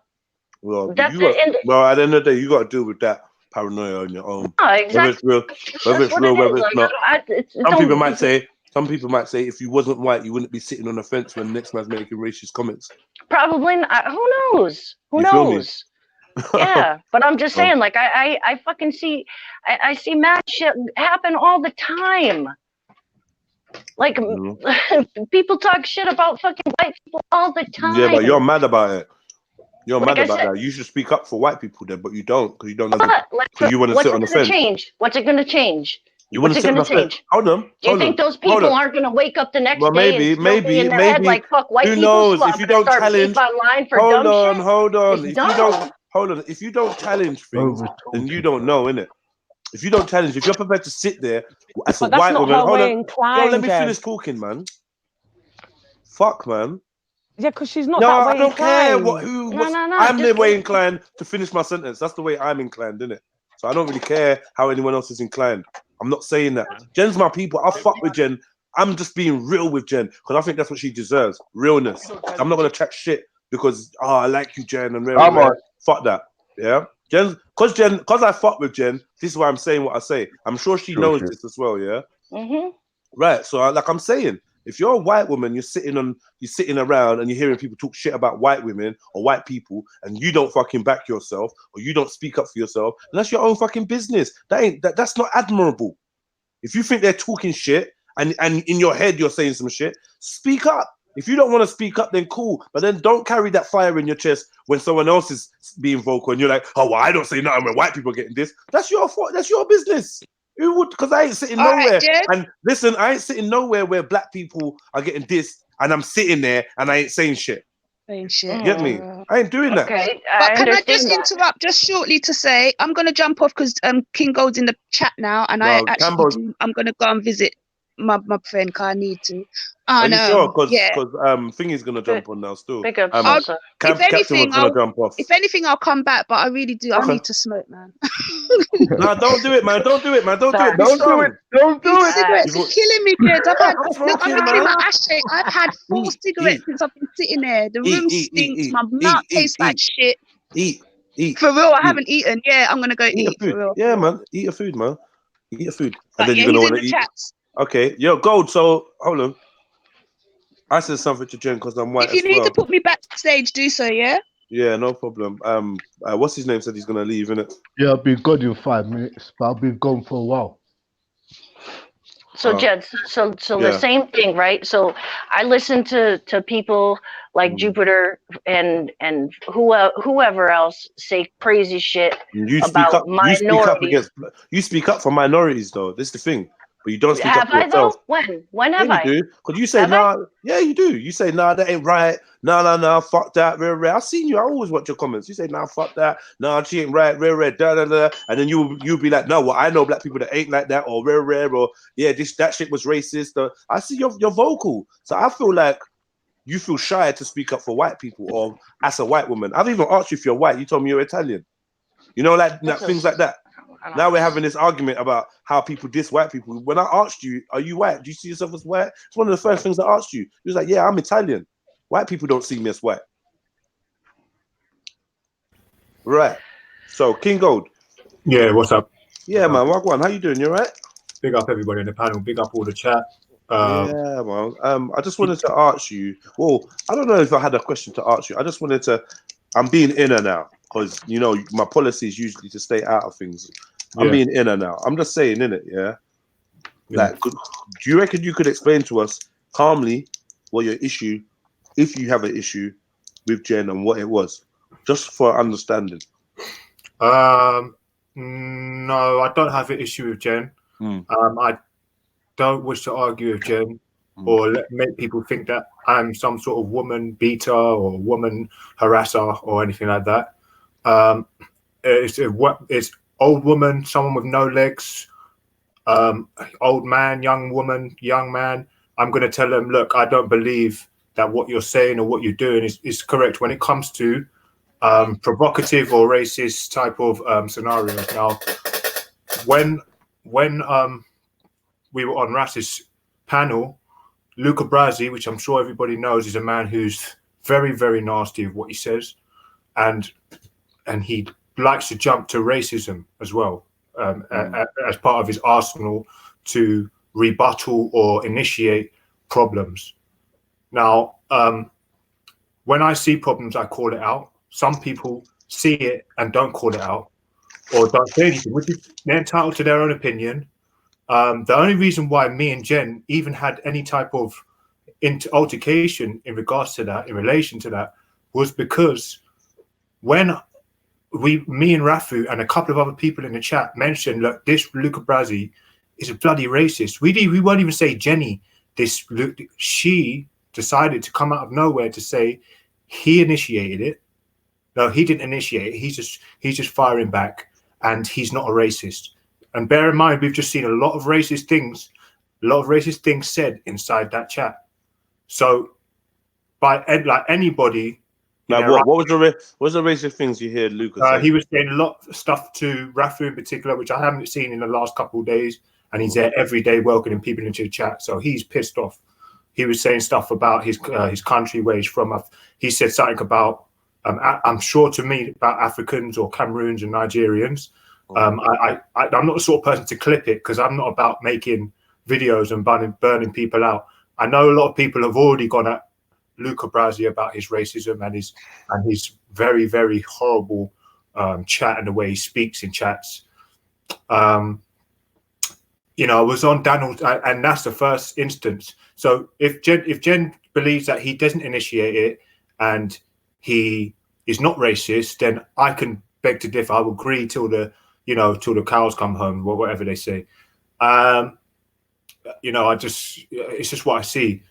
Well, at the end of the day, you got to deal with that paranoia on your own. Oh, exactly. Whether it's real, whether it's not. Some people might say, if you wasn't white, you wouldn't be sitting on the fence when the next man's making racist comments. Probably not. Who knows? Who knows? Yeah, but I'm just saying, like, I fucking see, I see mad shit happen all the time. Like, people talk shit about fucking white people all the time. Yeah, but you're mad about it. You're mad about that. You should speak up for white people then, but you don't, because you don't know. Because you want to sit on the fence. What's it going to change? You want to sit on the fence? Hold on. Do you think those people aren't going to wake up the next day and still be in their head like, fuck white people? Who knows? If you don't challenge, online for dumb shit? Hold on. If you don't challenge things, then you don't know, innit? If you don't challenge, if you're prepared to sit there as a white woman, hold on. Yo, let me finish talking, man. Fuck, man. Yeah, because she's not that way I don't inclined. care I'm the way inclined to finish my sentence. That's the way I'm inclined, innit? So I don't really care how anyone else is inclined. I'm not saying that. Jen's my people. I'll fuck with Jen. I'm just being real with Jen because I think that's what she deserves. Realness. I'm not gonna chat shit because I like you, Jen, and fuck that. Yeah. Because I fuck with Jen, this is why I'm saying what I say. I'm sure she knows this as well, yeah? Right. So like I'm saying, if you're a white woman, you're sitting around and you're hearing people talk shit about white women or white people, and you don't fucking back yourself or you don't speak up for yourself, and that's your own fucking business. That's not admirable. If you think they're talking shit and in your head you're saying some shit, speak up. If you don't want to speak up, then cool. But then don't carry that fire in your chest when someone else is being vocal and you're like, oh, well, I don't say nothing when white people are getting this. That's your fault. That's your business. Who would? Because I ain't sitting nowhere. And listen, I ain't sitting nowhere where black people are getting dissed and I'm sitting there and I ain't saying shit. Get me? I ain't doing that. Okay, but can I just interrupt just shortly to say I'm gonna jump off because King Gold's in the chat now, and I'm gonna go and visit my friend because I need to. Are you sure? Because Thingy's gonna jump on now still. If anything, I'll come back. But I really do. I need to smoke, man. No, don't do it, man. Don't do it, man. Don't do it. Don't do it. Cigarettes are killing me, kids. I'm looking at my ashtray. I've had 4 cigarettes since I've been sitting there. The room stinks. My mouth tastes like shit. Eat. For real, I haven't eaten. Yeah, I'm gonna go eat for real. Yeah, man. Eat your food, man. Eat your food. And then you're gonna want to eat. Okay, yo, Gold. So hold on. I said something to Jen because I'm white. If you need to put me backstage, do so. Yeah. Yeah, no problem. What's his name? Said he's gonna leave, innit? Yeah, I'll be gone in 5 minutes, but I'll be gone for a while. So Jed, so the same thing, right? So I listen to people like Jupiter and whoever else say crazy shit You speak about up. You speak up minorities. against. You speak up for minorities, though. This is the thing. But you don't speak up Have for I yourself. though? When Yeah, have you I? do. Because you say, Have I? nah. Yeah, you do. You say, nah, that ain't right. Nah, fuck that. Rare, rare. I've seen you. I always watch your comments. You say, nah, fuck that. Nah, she ain't right. Rare, rare. Da da da. And then you'll be like, no, well, I know black people that ain't like that, or rare, rare, or yeah, that shit was racist. I see you're vocal. So I feel like you feel shy to speak up for white people, or as a white woman. I've even asked you if you're white. You told me you're Italian. You know, like things like that. Now we're having this argument about how people diss white people. When I asked you, are you white? Do you see yourself as white? It's one of the first things I asked you. You was like, yeah, I'm Italian. White people don't see me as white. Right. So, King Gold. Yeah, what's up? Yeah, man. Wagwan, how you doing? You all right? Big up everybody in the panel. Big up all the chat. Yeah, man. I just wanted to ask you. Well, I don't know if I had a question to ask you. I just wanted to. I'm being inner now because you know my policy is usually to stay out of things. I'm being inner now. I'm just saying, innit? Yeah. Like, do you reckon you could explain to us calmly what your issue, if you have an issue with Jen, and what it was, just for understanding? No, I don't have an issue with Jen. I don't wish to argue with Jen or make people think that I'm some sort of woman beater or woman harasser or anything like that. It's old woman, someone with no legs, old man, young woman, young man. I'm going to tell them, look, I don't believe that what you're saying or what you're doing is correct when it comes to provocative or racist type of scenarios. Now, when we were on Rass's panel, Luca Brasi, which I'm sure everybody knows, is a man who's very, very nasty of what he says, and he likes to jump to racism as well as part of his arsenal to rebuttal or initiate problems. Now, when I see problems, I call it out. Some people see it and don't call it out or don't say anything, which is they're entitled to their own opinion. The only reason why me and Jen even had any type of altercation in regards to that, in relation to that, was because when me and Rafu and a couple of other people in the chat mentioned, look, this Luca Brasi is a bloody racist. We won't even say Jenny. She decided to come out of nowhere to say he initiated it. No, he didn't initiate it. He's just firing back, and he's not a racist. And bear in mind, we've just seen a lot of racist things said inside that chat. So, by like anybody, like what was the racist things you hear Lucas say? He was saying a lot of stuff to Rafu in particular, which I haven't seen in the last couple of days, and he's there every day welcoming people into the chat. So he's pissed off. He was saying stuff about his country, where he's from. He said something about I'm sure to me about Africans or Cameroons and Nigerians. I'm not the sort of person to clip it because I'm not about making videos and burning people out. I know a lot of people have already gone at Luca Brasi about his racism and his very, very horrible chat and the way he speaks in chats. You know, I was on Daniel, and that's the first instance. So if Jen believes that he doesn't initiate it and he is not racist, then I can beg to differ. I will agree till the cows come home, or whatever they say. You know, it's just what I see.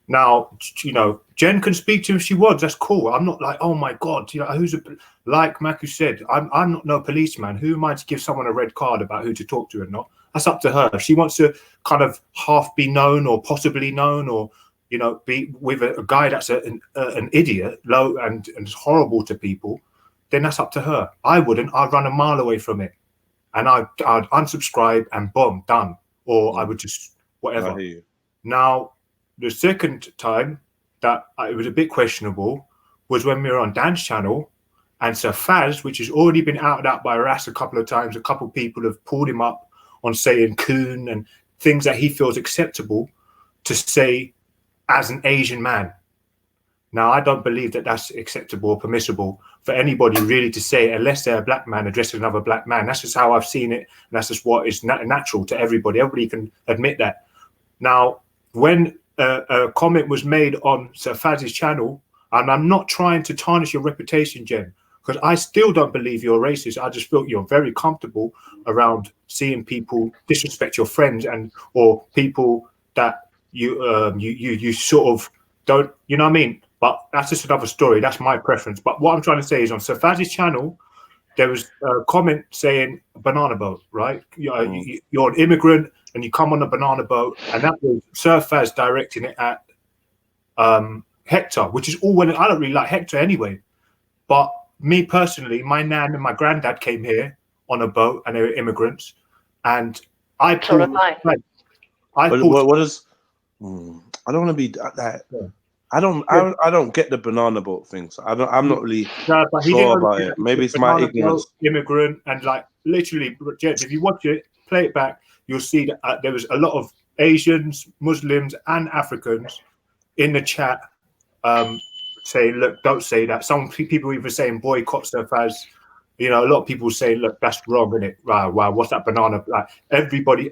Now, you know, Jen can speak to him if she wants. That's cool. I'm not like, oh my God, you know, like Maku said, I'm not no policeman. Who am I to give someone a red card about who to talk to and not? That's up to her. If she wants to kind of half be known or possibly known, or, you know, be with a guy that's an idiot, low and horrible to people, then that's up to her. I wouldn't. I'd run a mile away from it, and I'd unsubscribe and boom, done. Or I would just whatever. I hear you. Now, the second time that it was a bit questionable was when we were on Dan's channel, and Sir Faz, which has already been outed out by Ras a couple of times. A couple of people have pulled him up on saying coon and things that he feels acceptable to say as an Asian man. Now, I don't believe that that's acceptable or permissible for anybody really to say, unless they're a black man addressing another black man. That's just how I've seen it, and that's just what is natural to everybody. Everybody can admit that. Now, when a comment was made on Sir Faz's channel, and I'm not trying to tarnish your reputation, Jen, because I still don't believe you're racist. I just feel you're very comfortable around seeing people disrespect your friends and or people that you sort of don't, you know what I mean? But that's just another story. That's my preference. But what I'm trying to say is on Sir Faz's channel, there was a comment saying banana boat, right? You're an immigrant and you come on a banana boat, and that was Sir Faz directing it at Hector, which is all when I don't really like Hector anyway. But me personally, my nan and my granddad came here on a boat and they were immigrants, and I pulled. What is? I don't want to be that. I don't get the banana boat thing. So I'm not really sure about it. Maybe it's my ignorance. Immigrant and like literally, Jed, if you watch it, play it back, you'll see that there was a lot of Asians, Muslims, and Africans in the chat saying, "Look, don't say that." Some people even saying boycott Sir Faz. You know, a lot of people say, "Look, that's wrong, isn't it?" Wow, what's that banana? Like everybody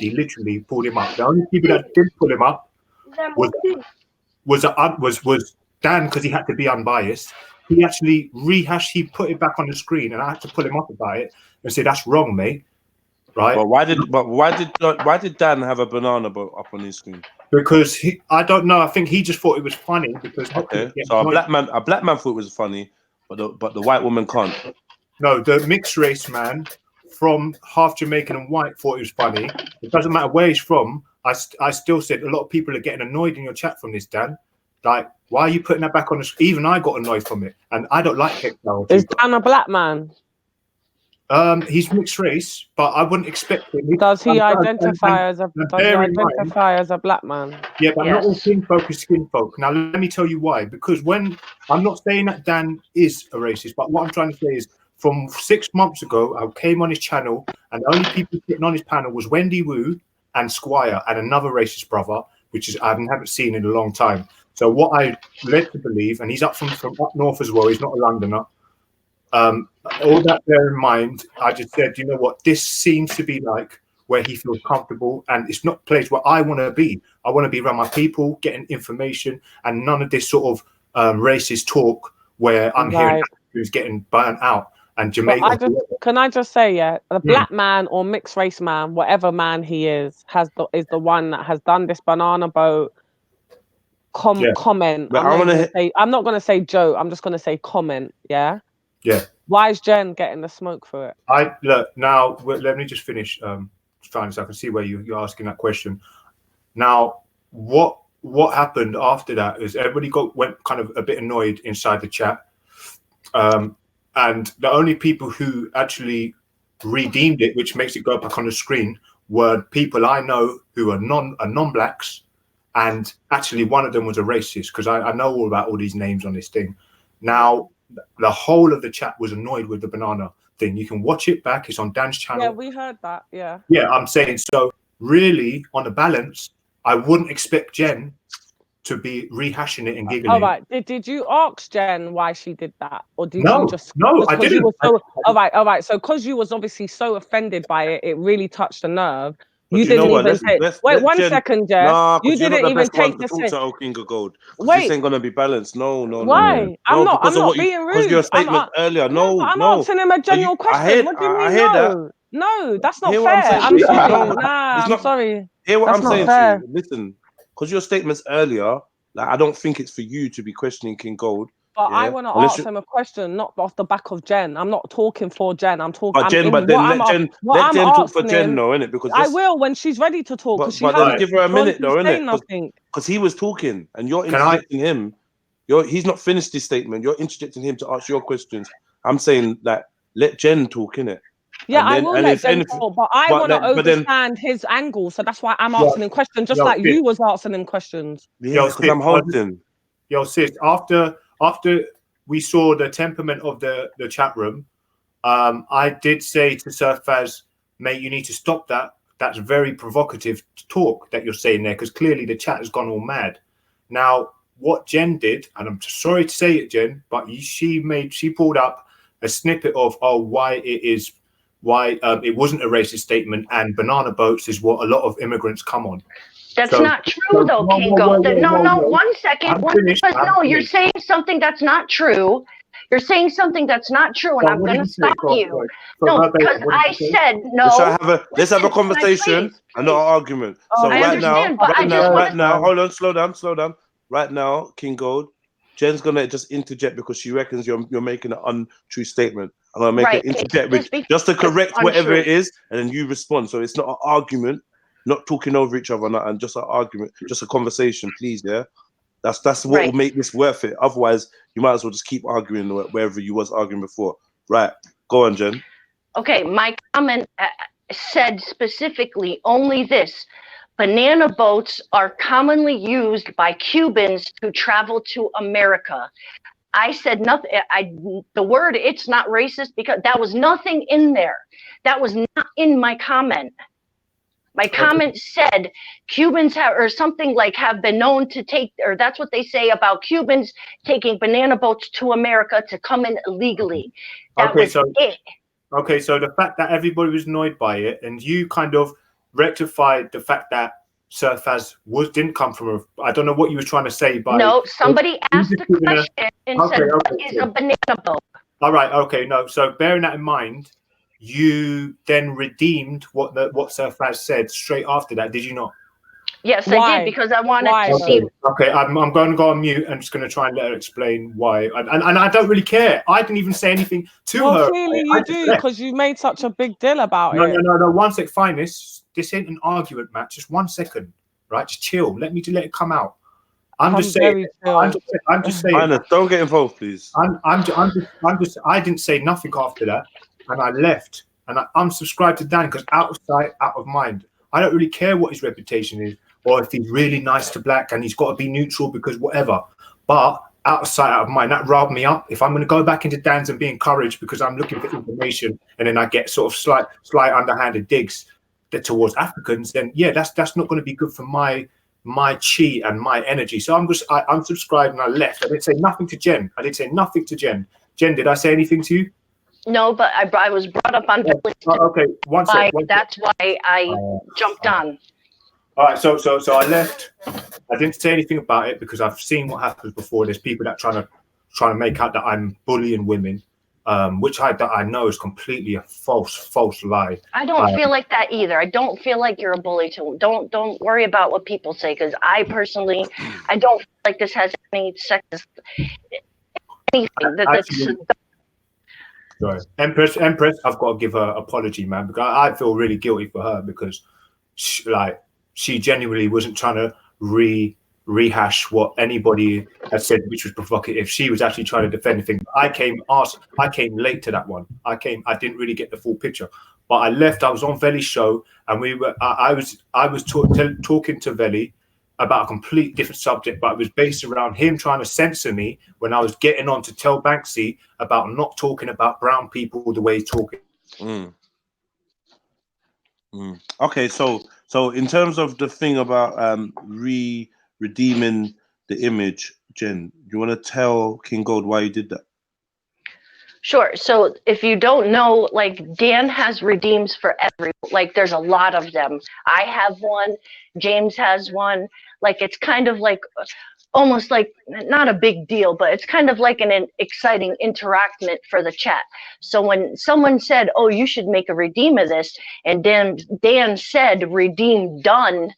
literally pulled him up. The only people that didn't pull him up was Dan, because he had to be unbiased. He actually he put it back on the screen, and I had to pull him up about it and say, "That's wrong, mate." Right? But why did Dan have a banana boat up on his screen? Because I don't know. I think he just thought it was funny because so a black man thought it was funny, but the white woman can't. No, the mixed race man from half Jamaican and white thought it was funny. It doesn't matter where he's from. I still said a lot of people are getting annoyed in your chat from this, Dan. Like, why are you putting that back on the screen? Even I got annoyed from it, and I don't like it. Is Dan a black man? He's mixed race, but I wouldn't expect him. Does he identify as a black man? Yeah, but not all skin folk is skin folk. Now let me tell you why. Because when I'm not saying that Dan is a racist, but what I'm trying to say is from 6 months ago, I came on his channel, and the only people sitting on his panel was Wendy Wu and Squire and another racist brother, which is I haven't seen in a long time. So what I led to believe, and he's up from up north as well. He's not a Londoner. All that bear in mind, I just said, you know what, this seems to be like where he feels comfortable, and it's not a place where I want to be. I want to be around my people, getting information, and none of this sort of racist talk where I'm hearing who's getting burnt out. And Jamaica. Can I just say, yeah, the black man or mixed race man, whatever man he is the one that has done this banana boat comment. I'm not gonna say joke. I'm just gonna say comment. Yeah. Yeah. Why is Jen getting the smoke for it? Now let me just finish trying so I can see where you're asking that question. Now, what happened after that is everybody went kind of a bit annoyed inside the chat. And the only people who actually redeemed it, which makes it go back on the screen, were people I know who are non-blacks, and actually one of them was a racist, because I know all about all these names on this thing. Now, the whole of the chat was annoyed with the banana thing. You can watch it back. It's on Dan's channel. Yeah, we heard that. Yeah. Yeah, I'm saying so. Really, on the balance, I wouldn't expect Jen to be rehashing it and giggling. All right. Did you ask Jen why she did that, or did you just? No, I didn't. All right. So, because you was obviously so offended by it, it really touched a nerve. But you didn't even take. Wait, 1 second, Jen. Nah, you didn't even take the talk to O King of Gold. Wait, this ain't gonna be balanced. No. Why? I'm not being rude. Because your statement earlier. No, I'm asking him a general question. What do you mean? I hear that. No, that's not fair. I'm sorry. I'm sorry. Hear what I'm saying to you. Listen, because your statements earlier, like I don't think it's for you to be questioning King Gold. But I want to ask him a question, not off the back of Jen. I'm not talking for Jen. I'm talking. Let Jen talk for Jen, though, innit? Because I will when she's ready to talk. But give her a minute, though, innit? Because he was talking and you're interjecting him. He's not finished his statement. You're interjecting him to ask your questions. I'm saying that let Jen talk, innit? Yeah, I will let Jen talk, but I want to understand his angle. So that's why I'm asking him questions, just like you was asking him questions. Yeah, because I'm holding. Yo, sis, after we saw the temperament of the chat room, I did say to Sir Faz, mate, you need to stop that. That's very provocative talk that you're saying there, because clearly the chat has gone all mad. Now, what Jen did, and I'm sorry to say it, Jen, but she pulled up a snippet of why it wasn't a racist statement, and banana boats is what a lot of immigrants come on. That's So- not true, so- though, whoa, Kingo. whoa, whoa, No, whoa, no, whoa. 1 second. I'm finished. You're saying something that's not true. You're saying something that's not true, and So I'm what going did to you say? stop Go on, you. sorry. So, No, verbatim, because what did I you say? said no. Let's have a Listen, can I conversation please? and not an argument. So I understand, but I just right want now, hold on, slow down. Right now, King Gold, Jen's gonna just interject because she reckons you're making an untrue statement. I'm gonna make Right, an interject with just to correct it's whatever untrue. it is, and then you respond. So it's not an argument, not talking over each other, and just an argument, just a conversation, please. Yeah, that's what Right. will make this worth it. Otherwise, you might as well just keep arguing wherever you was arguing before. Right, go on, Jen. Okay, my comment said specifically only this. Banana boats are commonly used by Cubans to travel to America. I said nothing. The word "it's not racist" because that was nothing in there. That was not in my comment. My comment said Cubans have, or something like, have been known to take, or that's what they say about Cubans taking banana boats to America to come in illegally. That was it. Okay, so the fact that everybody was annoyed by it, and you kind of rectified the fact that Sir Faz didn't come from I don't know what you were trying to say by. No, somebody asked the question and said, "What is a banana boat?" All right, okay, no. So bearing that in mind, you then redeemed what Sir Faz said straight after that, did you not? Yes, I did, because I wanted to see. Okay, I'm going to go on mute. I'm just going to try and let her explain why. And I don't really care. I didn't even say anything to her. Clearly you do, because you made such a big deal about it. No. 1 sec, fine. This ain't an argument, Matt. Just 1 second, right? Just chill. Let it come out. I'm just saying. Don't get involved, please. I didn't say nothing after that, and I left, and I unsubscribed to Dan because out of sight, out of mind. I don't really care what his reputation is, or if he's really nice to black and he's got to be neutral because whatever. But out of sight, out of mind, that riled me up. If I'm going to go back into Dan's and be encouraged because I'm looking for information, and then I get sort of slight underhanded digs towards Africans, then yeah, that's not going to be good for my chi and my energy. So I unsubscribed and I left. I didn't say nothing to Jen. Jen, did I say anything to you? No, but I was brought up on. Okay, 1 sec. That's why I jumped on. All right, so I left. I didn't say anything about it because I've seen what happens before. There's people that trying to make out that I'm bullying women, which I know is completely a false lie. I don't feel like that either. I don't feel like you're a bully to. Don't worry about what people say, because I personally, I don't feel like this has any sexist anything. Sorry. Empress, I've got to give her an apology, man, because I feel really guilty for her because she genuinely wasn't trying to rehash what anybody had said, which was provocative. She was actually trying to defend things. I came late to that one. I didn't really get the full picture, but I left. I was on Veli's show, and I was talking to Veli about a complete different subject, but it was based around him trying to censor me when I was getting on to tell Banksy about not talking about brown people the way he's talking. Okay, so in terms of the thing about redeeming the image, Jen, do you want to tell King Gold why you did that? Sure. So if you don't know, like, Dan has redeems for there's a lot of them. I have one, James has one. Like, it's kind of like almost like not a big deal, but it's kind of like an exciting interaction for the chat. So when someone said, "Oh, you should make a redeem of this," and Dan said redeem done,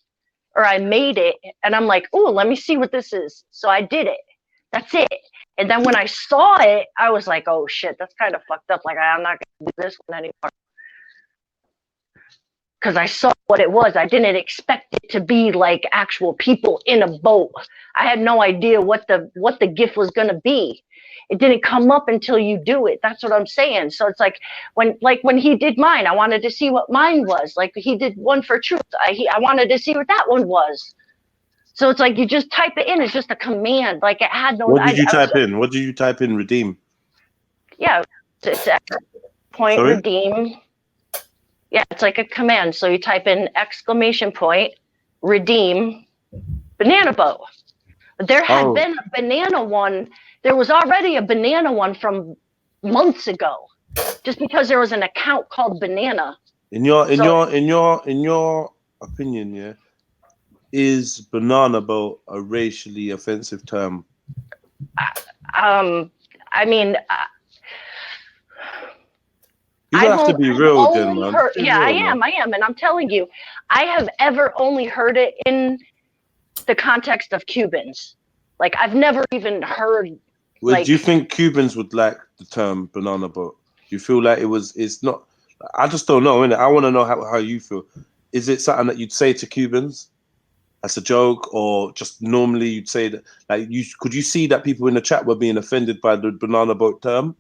or I made it, and I'm like, "Oh, let me see what this is." So I did it. That's it. And then when I saw it, I was like, "Oh shit, that's kind of fucked up. Like, I'm not gonna do this one anymore." Because I saw what it was. I didn't expect it to be like actual people in a boat. I had no idea what the gift was gonna be. It didn't come up until you do it. That's what I'm saying. So it's like when he did mine, I wanted to see what mine was. Like, he did one for truth. I wanted to see what that one was. So it's like you just type it in. It's just a command. Like, it had no. What did you type in? What did you type in? Redeem. Yeah, it's point. Sorry? Redeem. Yeah, it's like a command. So you type in exclamation point, redeem, banana boat. There had been a banana one. There was already a banana one from months ago, just because there was an account called Banana. In your opinion, yeah, is banana boat a racially offensive term? I mean, You don't have to be real, Jen, man. Yeah, I am, and I'm telling you, I have only heard it in the context of Cubans. Like, I've never even heard. Well, do you think Cubans would like the term banana boat? Do you feel like it's not? I just don't know, innit? I want to know how you feel. Is it something that you'd say to Cubans as a joke, or just normally you'd say that? Like, could you see that people in the chat were being offended by the banana boat term?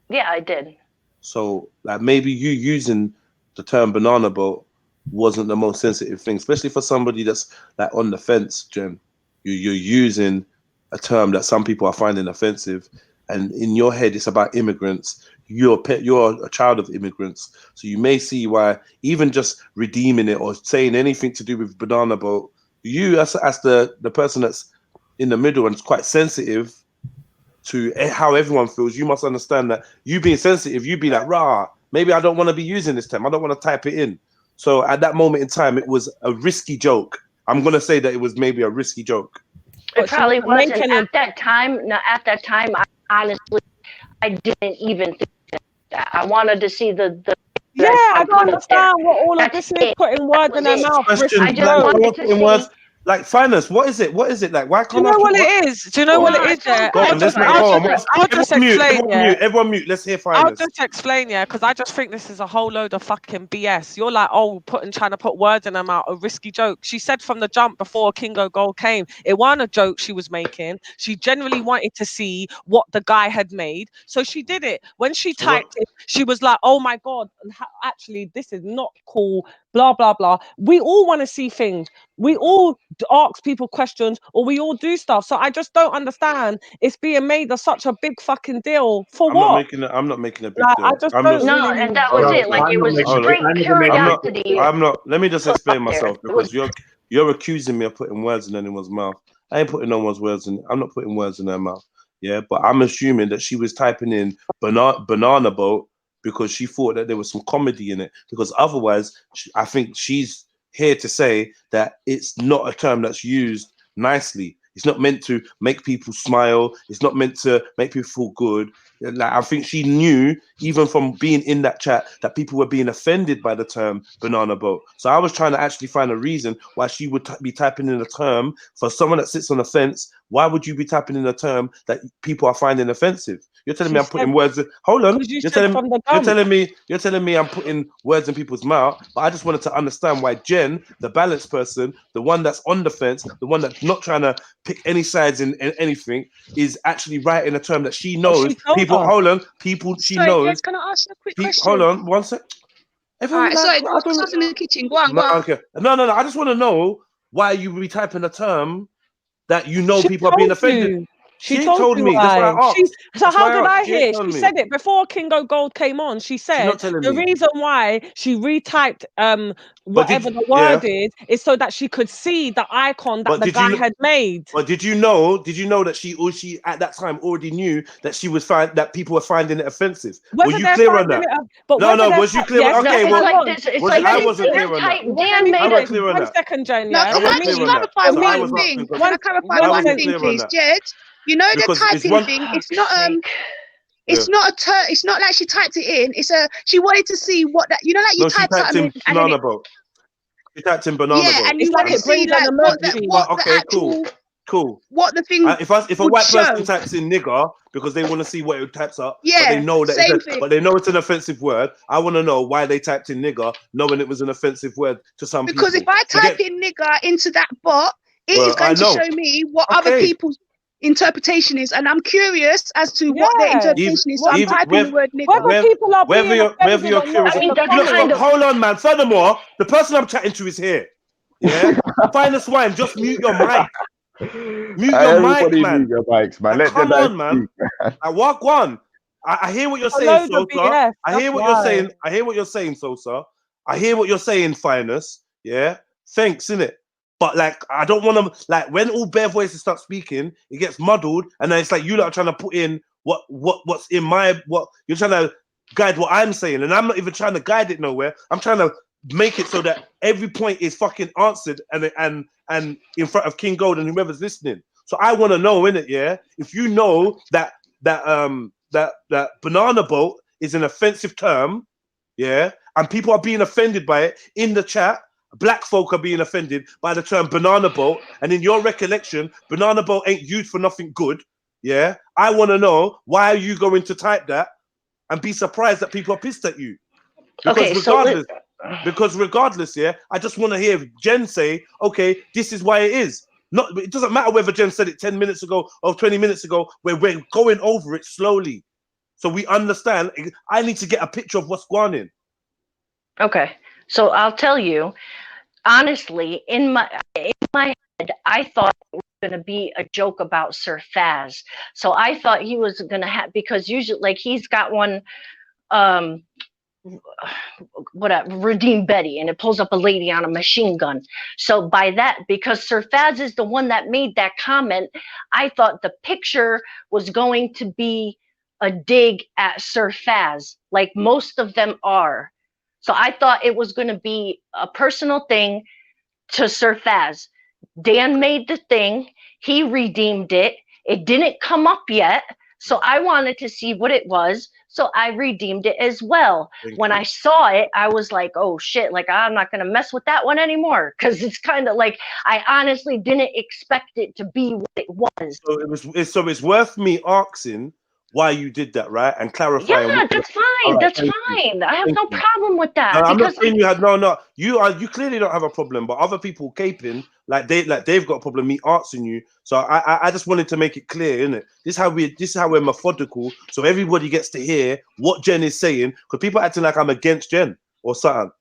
Yeah, I did. So, like, maybe you using the term banana boat wasn't the most sensitive thing, especially for somebody that's like on the fence, Jen. You're using a term that some people are finding offensive, and in your head it's about immigrants. You're a child of immigrants, so you may see why even just redeeming it or saying anything to do with banana boat, you as the person that's in the middle and is quite sensitive to how everyone feels, you must understand that you being sensitive, you be like, rah, maybe I don't want to be using this term, I don't want to type it in. So at that moment in time, it was a risky joke. I'm gonna say that it was maybe a risky joke. It probably wasn't at that time. No, at that time, honestly, I didn't even think that. I wanted to see the yeah, I don't understand what all of this is, putting words in their mouth. Question, I just wanted to see. Like, finance, what is it? What is it like? Why Do you can't know what it is? Do you know what it is? Yeah, I'll just explain. Everyone mute. Let's hear finance. I'll just explain, yeah, because I just think this is a whole load of fucking BS. You're like, trying to put words in her mouth, a risky joke. She said from the jump before Kingo Gold came, it wasn't a joke she was making. She generally wanted to see what the guy had made, so she did it. When she typed it, she was like, oh my god, actually, this is not cool. Blah blah blah. We all want to see things. We all ask people questions, or we all do stuff. So I just don't understand. It's being made of such a big fucking deal for I'm what? not making a big like, deal. I just don't really. And that was it. Like, it was straight curiosity. I'm not. Let me just explain myself, because you're accusing me of putting words in anyone's mouth. I ain't putting no one's words in. I'm not putting words in her mouth. Yeah, but I'm assuming that she was typing in banana boat because she thought that there was some comedy in it. Because otherwise, I think she's here to say that it's not a term that's used nicely. It's not meant to make people smile. It's not meant to make people feel good. Like, I think she knew, even from being in that chat, that people were being offended by the term banana boat. So I was trying to actually find a reason why she would be typing in a term for someone that sits on the fence. Why would you be typing in a term that people are finding offensive? You're telling me I'm putting words in, hold on. You're telling me I'm putting words in people's mouth. But I just wanted to understand why Jen, the balanced person, the one that's on the fence, the one that's not trying to pick any sides in anything, is actually writing a term that she knows people. Hold on, people she knows. Jess, can I ask you a quick question? Hold on, one sec. Alright, sorry, there was stuff in the kitchen. Go on, go on. Okay. No. I just want to know why you be typing a term that you know people are being offended. She told me. That's why I asked. So how did I hear? She said it before Kingo Gold came on. She said the reason why she retyped whatever the word is so that she could see the icon that the guy had made. But did you know that she at that time already knew that she was that people were finding it offensive? Were you clear on that? No, was you clear? Okay, well, I wasn't clear on that. I wasn't clear on that. 1 second, Jen. No, can I just clarify one thing? Can I clarify one thing, please, Jed? You know, the typing thing, it's not it's not like she typed it in. She wanted to see what that, you know, like you typed something in banana boat. You typed in banana boat. Yeah, and you want to see like what the actual cool. What the thing if a white person types in nigger because they want to see what it types up, but they know that but they know it's an offensive word. I want to know why they typed in nigger, knowing it was an offensive word to some people. Because if I type in nigger into that bot, it is going to show me what other people's interpretation is, and I'm curious as to what their interpretation is. So I'm typing the word nigger. Whether you're curious. Hold on, man. Furthermore, the person I'm chatting to is here. Yeah, Finest Wine, just mute your mic. Mute your mic, man. Mute your mics, man. Come on, man. I walk one. I hear what you're saying, Sosa. I hear what you're saying. I hear what you're saying, Sosa. I hear what you're saying, Finest. Yeah, thanks, innit? But like, I don't want to, like, when all bare voices start speaking, it gets muddled, and then it's like you lot are trying to put in what's in my, what you're trying to guide what I'm saying, and I'm not even trying to guide it nowhere. I'm trying to make it so that every point is fucking answered and in front of King Gold and whoever's listening. So I want to know, innit, yeah, if you know that banana boat is an offensive term, yeah, and people are being offended by it in the chat. Black folk are being offended by the term banana boat, and in your recollection, banana boat ain't used for nothing good. Yeah, I want to know, why are you going to type that and be surprised that people are pissed at you? Because regardless, yeah, I just want to hear Jen say, okay, this is why it is. Not, it doesn't matter whether Jen said it 10 minutes ago or 20 minutes ago. We're going over it slowly, so we understand. I need to get a picture of what's going on. Okay, so I'll tell you, honestly, in my head, I thought it was going to be a joke about Sir Faz. So I thought he was going to have, because usually, like, he's got one, Redeem Betty, and it pulls up a lady on a machine gun. So by that, because Sir Faz is the one that made that comment, I thought the picture was going to be a dig at Sir Faz, like most of them are. So I thought it was going to be a personal thing to Sir Faz. Dan made the thing. He redeemed it. It didn't come up yet. So I wanted to see what it was. So I redeemed it as well. When I saw it, I was like, oh shit, like I'm not going to mess with that one anymore. Because it's kind of like, I honestly didn't expect it to be what it was. So it's worth me asking why you did that, right? And clarifying. Yeah, that's fine. Right, that's fine. I have no problem with that. No, I'm not saying you had no. You clearly don't have a problem, but other people caping they've got a problem. Me asking you, so I just wanted to make it clear, innit? This is how we're methodical, so everybody gets to hear what Jen is saying. Because people are acting like I'm against Jen or something.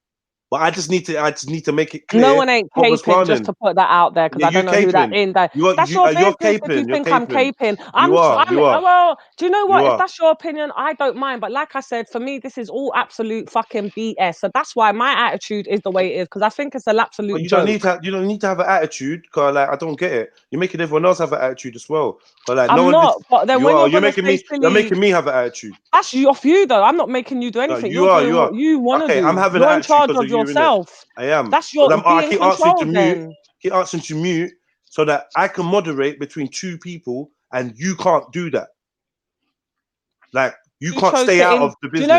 But I just need to make it clear. No one ain't caping, just to put that out there, because I don't know who that in. That's your business. If you think I'm caping, well, do you know what? If that's your opinion, I don't mind. But like I said, for me, this is all absolute fucking BS. So that's why my attitude is the way it is, because I think it's an absolute joke. You don't need to have an attitude, because like I don't get it. You're making everyone else have an attitude as well. But like I'm not. But then when you're making me have an attitude. That's off you though. I'm not making you do anything. No, you're doing what you want to do. I'm having you're an in charge of yourself. I am. That's your I keep asking to mute. Keep asking to mute so that I can moderate between two people, and you can't do that. Like you can't stay out of the business. Do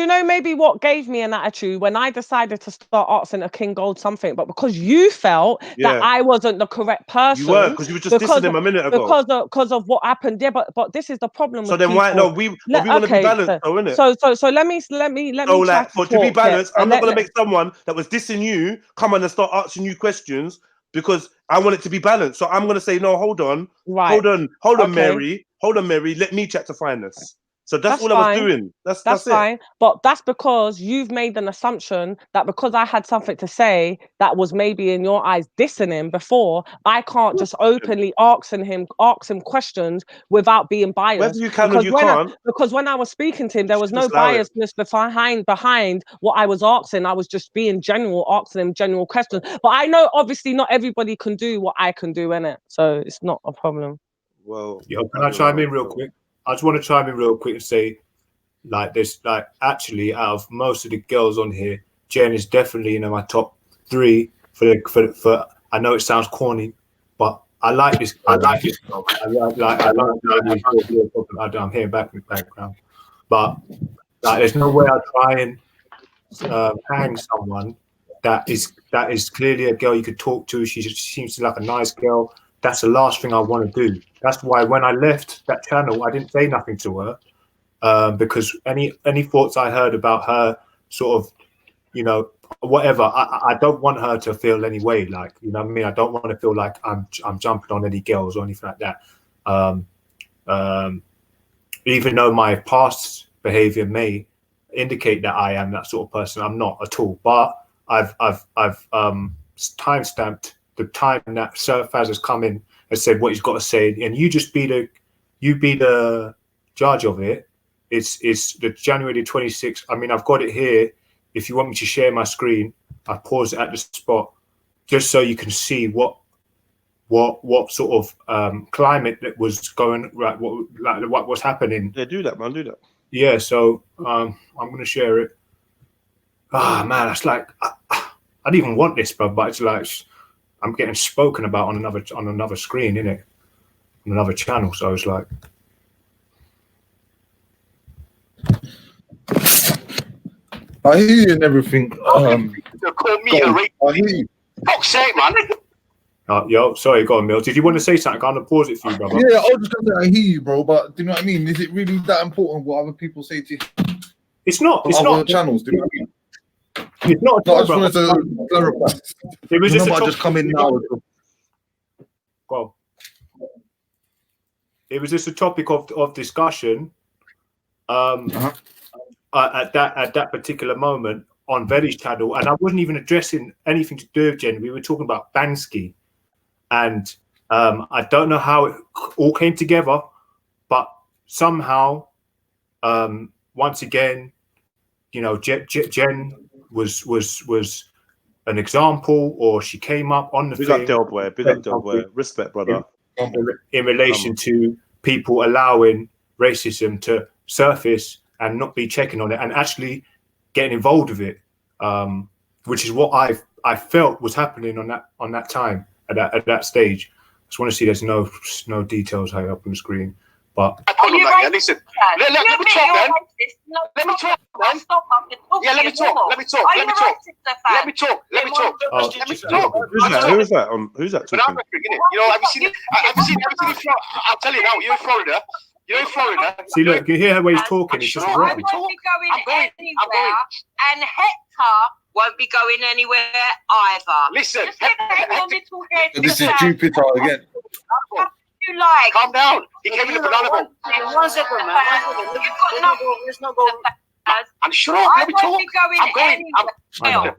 you know maybe what gave me an attitude when I decided to start asking a King Gold something, but because you felt that I wasn't the correct person. You weren't, because you were just dissing him a minute ago. Because of what happened. Yeah, but this is the problem. So then why? No, we want to be balanced, though, innit? So let me. So like, to be balanced, I'm not gonna make someone that was dissing you come on and start asking you questions, because I want it to be balanced. So I'm gonna say, no, hold on, hold on, Mary, let me chat to Fineness. So that's all I was doing. That's fine. it. But that's because you've made an assumption that because I had something to say that was maybe in your eyes dissing him before, I can't just openly ask him questions without being biased. Whether you can or you can't. Because when I was speaking to him, there was no biasness behind what I was asking. I was just being general, asking him general questions. But I know obviously not everybody can do what I can do, innit? So it's not a problem. Well, can I chime in real quick? I just want to chime in real quick and say, like this, like actually, out of most of the girls on here, Jen is definitely in my top 3 for. I know it sounds corny, but I like this. I'm hearing back in the background, but like, there's no way I'll try and hang someone that is clearly a girl you could talk to. She seems like a nice girl. That's the last thing I want to do. That's why when I left that channel, I didn't say nothing to her, because any thoughts I heard about her, sort of, you know, whatever, I don't want her to feel any way, like, you know what I mean? I don't want to feel like I'm jumping on any girls or anything like that. Even though my past behavior may indicate that I am that sort of person, I'm not at all. But I've timestamped the time that Sir Faz has come in and said what he's got to say, and you be the judge of it. It's the January 26th. I mean, I've got it here. If you want me to share my screen, I pause it at the spot just so you can see what sort of climate that was going right, what was happening. Yeah, do that, man. Do that. Yeah, so I'm gonna share it. Ah, man, it's like I didn't even want this, bro, but it's like I'm getting spoken about on another screen, innit? On another channel. So it's like, I hear you and everything. Call me a racist. I hear you. Fuck's sake, man. yo, sorry, go on, Mills. Did you want to say something? I'm gonna pause it for you, brother. Yeah, I was just gonna say I hear you, bro. But do you know what I mean? Is it really that important what other people say to you? It's not. It's other not channels. Do you know what I mean? It's not. No, I just wanted to clarify. It was just I just come in now. Go. It was just a topic of discussion. At that particular moment on Vedi's channel, and I wasn't even addressing anything to do with gender. We were talking about Bansky, and I don't know how it all came together, but somehow, once again, you know, Jen was an example, or she came up on the Big thing. up Del Boy, big up Del Boy. Respect, brother. In relation to people allowing racism to surface and not be checking on it and actually getting involved with it, which is what I felt was happening on that time at that stage. I just want to see there's no details high up on the screen, but Listen, let me talk, man. Let me talk, man. Yeah, let me talk. Let me talk. Let me talk. Let me talk. Let me talk. Let me talk. Who's that? Who's that talking? You know, have you seen I'll tell you now. You're in Florida. You're in Florida. See, look, you hear where he's talking. It's just I rubbish. won't be going anywhere, and Hector won't be going anywhere either. Listen, just get your little head. This is Jupiter again. You like? Calm down. He came in the banana boat. One second, man. You've got nothing. I'm sure. Let me talk. I'm going.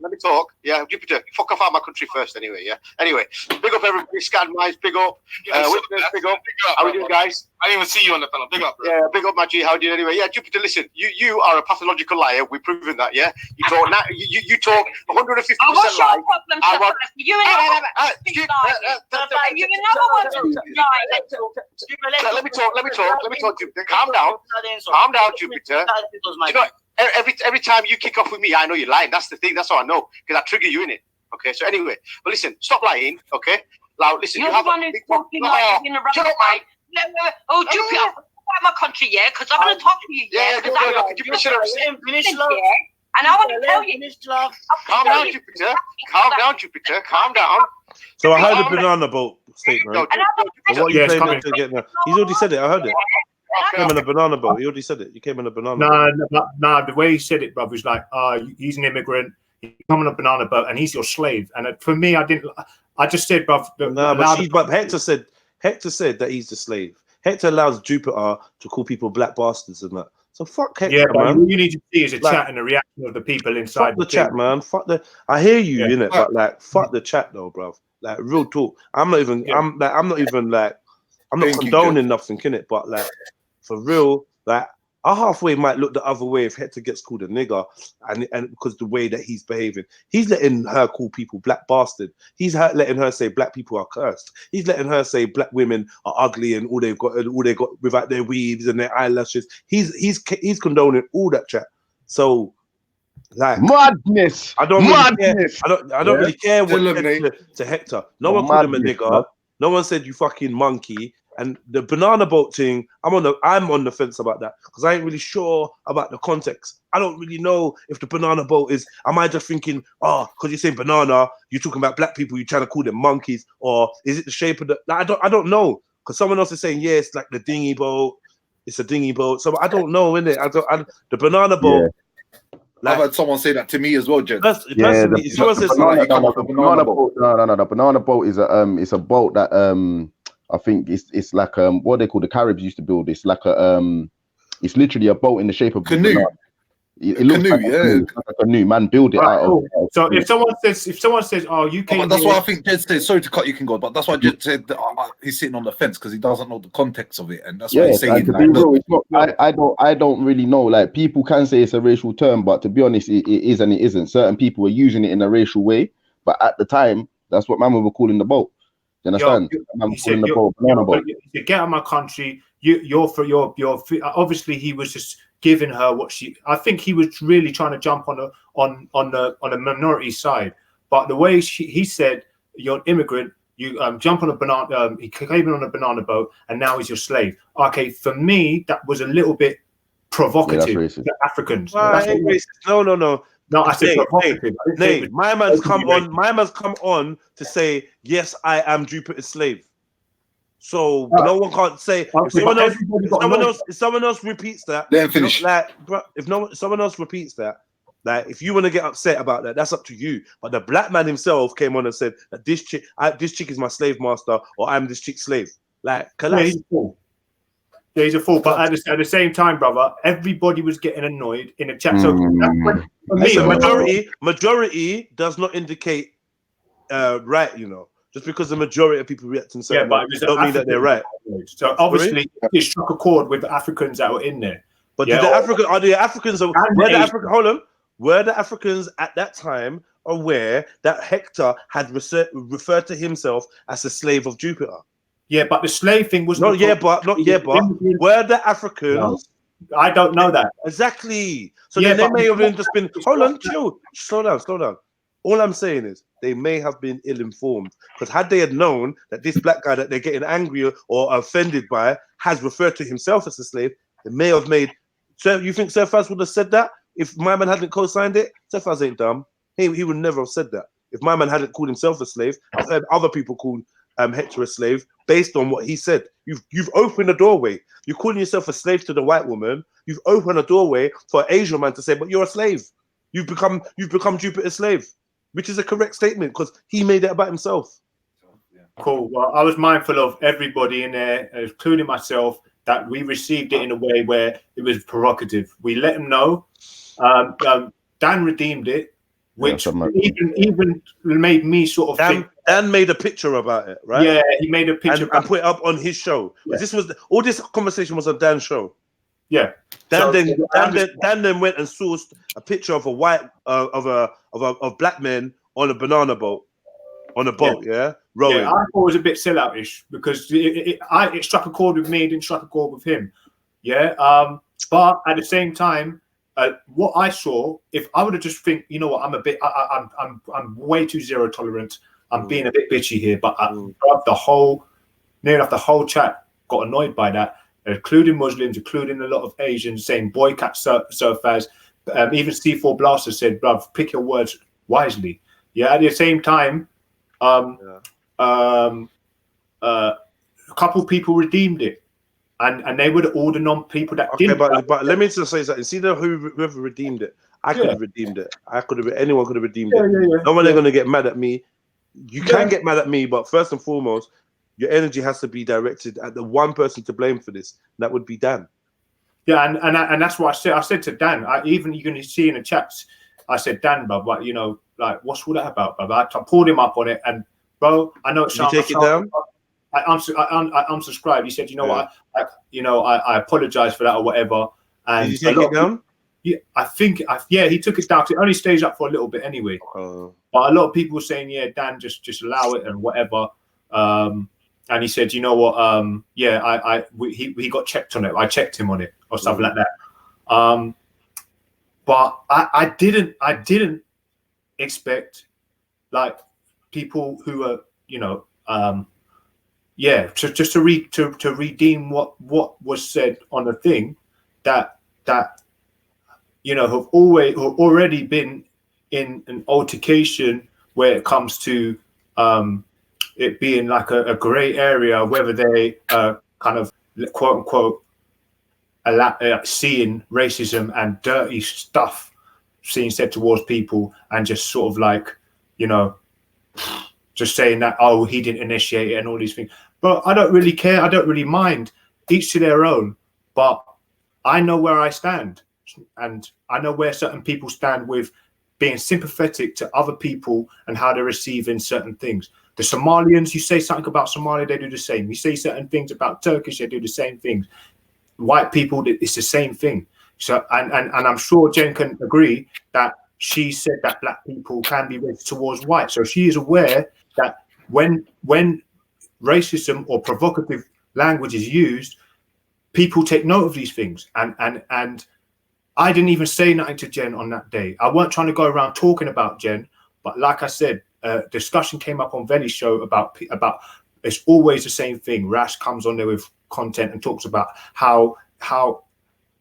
Let me talk. Yeah, Jupiter, fuck off out of my country first, anyway. Yeah. Anyway, big up everybody. Scan Mice, big up. Witness, big up. How we doing, guys? I didn't even see you on the panel. Big up, bro. Yeah, big up, Maggie. How do you anyway? Yeah, Jupiter, listen. You are a pathological liar. We've proven that. Yeah. You talk. You talk 150% what's your lie. problem, you another one to lie. Let me talk, Jupiter. Calm down, Jupiter. You know, every time you kick off with me, I know you're lying. That's the thing. That's all I know, because I trigger you in it. Okay. So anyway, but listen, stop lying. Okay. Now listen. You're the one who's talking like you're in the right. Oh, Jupiter, about my country, yeah, because I'm going to talk to you. Yeah. Jupiter, shut up. Finish love. And I want to tell you. Calm down, Jupiter. Calm down, Jupiter. Calm down. So I heard the banana boat statement. So what you claiming to get now? He's already said it. I heard it. You came in a banana boat. He already said it. You came in a banana boat. No, the way he said it, bruv, was like, he's an immigrant. You come on a banana boat, and he's your slave. And for me, I just said, bruv. But Hector said that he's the slave. Hector allows Jupiter to call people black bastards and that. So fuck Hector, yeah, but man. All you need to see is a chat and a reaction of the people inside. Fuck the chat, man. Fuck the. I hear you, innit? But like, fuck the chat, though, bruv. Like, real talk. I'm not condoning nothing, innit? But like, for real, like, I halfway might look the other way if Hector gets called a nigger, and because the way that he's behaving, he's letting her call people black bastard. He's letting her say black people are cursed. He's letting her say black women are ugly and all they got without their weaves and their eyelashes. He's condoning all that chat. So, like, madness. I don't really care what to Hector. No one called him a nigger. No one said you fucking monkey. And the banana boat thing, I'm on the fence about that, because I ain't really sure about the context. I don't really know if the banana boat is. Am I just thinking, because you're saying banana, you're talking about black people, you're trying to call them monkeys, or is it the shape of the? I don't know, because someone else is saying it's like the dinghy boat. It's a dinghy boat, so I don't know, innit? The banana boat. Yeah. Like, I've had someone say that to me as well, Jed. The banana boat is it's a boat that I think it's like what they call the Caribs used to build. It's like it's literally a boat in the shape of canoe. It looks like a canoe. Man, build it out of. So if someone says, "Oh, you came," that's why I think Jed said. Sorry to cut you, King God, but that's why Jed said that he's sitting on the fence because he doesn't know the context of it, and that's why he's saying. To be real, it's not. I don't really know. Like, people can say it's a racial term, but to be honest, it is and it isn't. Certain people are using it in a racial way, but at the time, that's what man were calling the boat. You understand? You get out of my country. You're obviously he was just giving her what she. I think he was really trying to jump on a minority side, But the way he said, you're an immigrant, you jump on a banana, he came in on a banana boat, and now he's your slave. Okay, for me, that was a little bit provocative to Africans. That's what No, I said provocative. My man's come on to say, yes, I am Jupiter's slave. So no one can't say if someone else repeats that. Let him finish. If someone else repeats that, like if you want to get upset about that, that's up to you. But the black man himself came on and said that this chick is my slave master, or I'm this chick's slave. Like, he's a fool. Yeah, he's a fool. But at the same time, brother, everybody was getting annoyed in the chat. So for me, majority does not indicate right. You know, just because the majority of people react in certain ways don't mean that they're right. So obviously, it struck a chord with the Africans that were in there. But were the Africans at that time aware that Hector had referred to himself as a slave of Jupiter? Yeah, but the slave thing was Were the Africans? No, I don't know that exactly. So then they may have just been. Hold on, chill, slow down. All I'm saying is they may have been ill-informed, because had they had known that this black guy that they're getting angry or offended by has referred to himself as a slave, they may have made. So you think Sir Faz would have said that if my man hadn't co-signed it? Sir Faz ain't dumb. He would never have said that if my man hadn't called himself a slave. I've heard other people call Hector a slave based on what he said. You've opened a doorway. You're calling yourself a slave to the white woman. You've opened a doorway for an Asian man to say, but you're a slave. You've become Jupiter's slave, which is a correct statement because he made it about himself. Cool. Well, I was mindful of everybody in there, including myself, that we received it in a way where it was provocative. We let him know. Dan redeemed it, which even made me sort of think. Dan made a picture about it, right? Yeah, he made a picture and put it up on his show. Yeah. All this conversation was on Dan's show. Yeah. Dan then went and sourced a picture of a white of black men on a banana boat, on a boat, rowing. Yeah, I thought it was a bit selloutish because it struck a chord with me, it didn't strike a chord with him. Yeah. But at the same time, what I saw, if I would have just think, you know what, I'm way too zero tolerant. I'm being a bit bitchy here, but nearly the whole chat got annoyed by that, including Muslims, including a lot of Asians saying boycott Sir Faz. Even C4 Blaster said, bruv, pick your words wisely. Yeah, at the same time, a couple people redeemed it. And they would all the non-people that didn't. But let me just say something. See whoever redeemed it. I could have redeemed it. Anyone could have redeemed it. No one is going to get mad at me. You can get mad at me, but first and foremost, your energy has to be directed at the one person to blame for this. That would be Dan. Yeah, and that's what I said. I said to Dan, even you can see in the chats, I said, Dan, bro, like, you know, like, what's all that about, bro? I pulled him up on it, and bro, I know it's you take it down. I unsubscribed. He said, you know what, I apologize for that or whatever. And did you take it down? Yeah, I think he took it down. It only stays up for a little bit anyway. But a lot of people were saying, yeah, Dan, just allow it and whatever. And he said, you know what, he got checked on it. I checked him on it or something like that. But I didn't expect like people who are, you know, just to redeem what was said on the thing that you know have already been in an altercation where it comes to it being like a grey area, whether they kind of quote unquote seeing racism and dirty stuff being said towards people, and just sort of like, you know, just saying that, oh, he didn't initiate it and all these things. But I don't really care. I don't really mind. Each to their own. But I know where I stand. And I know where certain people stand with being sympathetic to other people and how they're receiving certain things. The Somalians, you say something about Somalia, they do the same. You say certain things about Turkish, they do the same things. White people, it's the same thing. So, and I'm sure Jen can agree that she said that black people can be racist towards white. So she is aware that when racism or provocative language is used, people take note of these things. And I didn't even say nothing to Jen on that day. I weren't trying to go around talking about Jen, But like I said, discussion came up on Veli's show about it's always the same thing. Rash comes on there with content and talks about how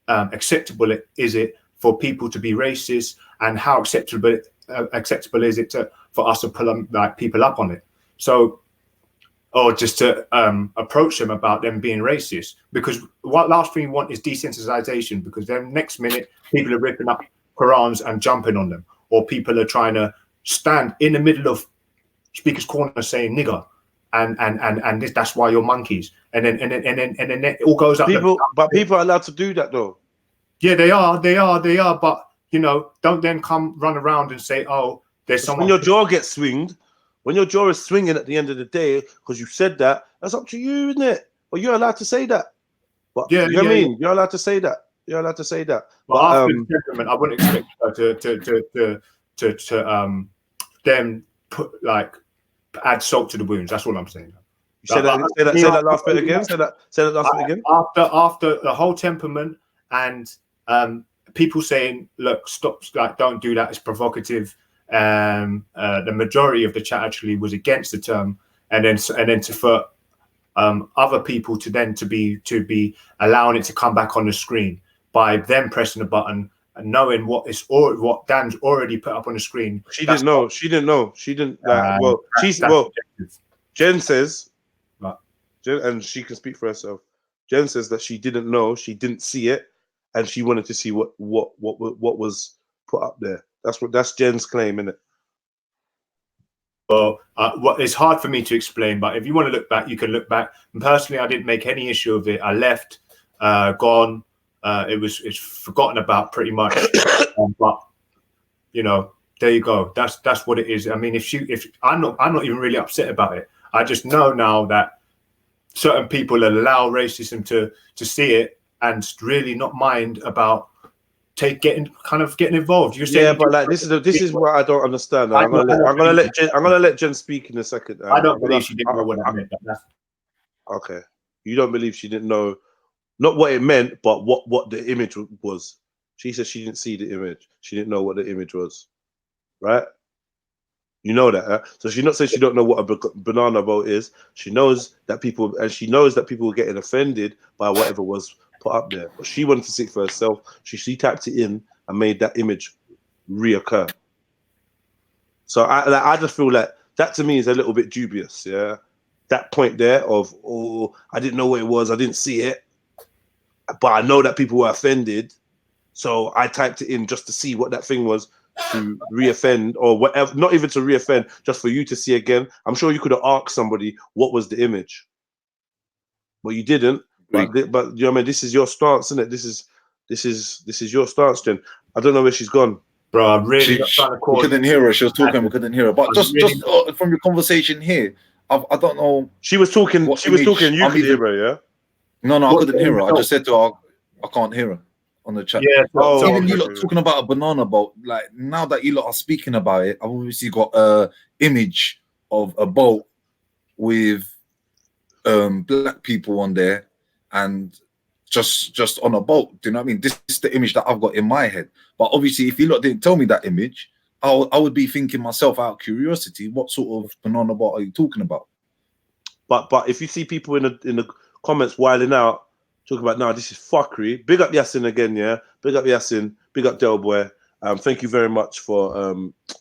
acceptable is it for people to be racist, and how acceptable is it for us to pull people up on it. So, or just to approach them about them being racist, because what last thing you want is desensitization, because then next minute people are ripping up Qurans and jumping on them, or people are trying to stand in the middle of speaker's corner saying nigger, and that's why you're monkeys, and then it all goes up. But people are allowed to do that though. Yeah, they are. But don't then run around and say, oh, there's someone. When your jaw gets swinged, when your jaw is swinging at the end of the day, because you said that, that's up to you, isn't it? But you're allowed to say that. But you know what I mean? You're allowed to say that. You're allowed to say that. But after the temperament, I wouldn't expect to them put add salt to the wounds. That's all I'm saying. You say that last bit again. Say that last bit again. After the whole temperament and people saying, look, stop, don't do that, it's provocative. The majority of the chat actually was against the term, and then for other people to be allowing it to come back on the screen by them pressing the button and knowing what Dan's already put up on the screen. She didn't know. Jen says, and she can speak for herself. Jen says that she didn't know, she didn't see it, and she wanted to see what was put up there. That's Jen's claim, isn't it? Well, it's hard for me to explain, but if you want to look back, you can look back. And personally, I didn't make any issue of it. I left, gone. It's forgotten about pretty much. But there you go. That's what it is. I mean, if I'm not even really upset about it. I just know now that certain people allow racism to see it and really not mind about getting involved. You're saying, but this is what I don't understand. I'm gonna let Jen speak in a second. I don't believe she didn't know what it meant. Okay, you don't believe she didn't know, not what it meant, but what the image was. She said she didn't see the image. She didn't know what the image was, right? You know that, huh? So she's not saying she don't know what a banana boat is. She knows that people were getting offended by whatever was put up there. But she wanted to see it for herself. She tapped it in and made that image reoccur. So I just feel like that to me is a little bit dubious. Yeah, that point there of, oh, I didn't know what it was. I didn't see it, but I know that people were offended. So I typed it in just to see what that thing was, to reoffend or whatever, not even to reoffend, just for you to see again. I'm sure you could have asked somebody what was the image, but you didn't. But you know what I mean, this is your stance, isn't it? This is your stance, Jen. I don't know where she's gone, bro. I'm really we couldn't hear her. She was talking. We couldn't hear her. But just from your conversation here, I don't know. She was talking. She was talking. You could hear her, yeah? No, I couldn't hear her. I just said to her, I can't hear her on the chat. Yeah. Even you lot talking about a banana boat. Like now that you lot are speaking about it, I've obviously got a image of a boat with black people on there. And just on a boat, do you know what I mean? This is the image that I've got in my head. But obviously, if you lot didn't tell me that image, I would be thinking myself out of curiosity, what sort of banana boat are you talking about? But if you see people in the comments wilding out, talking about, no, this is fuckery. Big up Yasin again, yeah. Big up Yasin. Big up Del Boy. Thank you very much for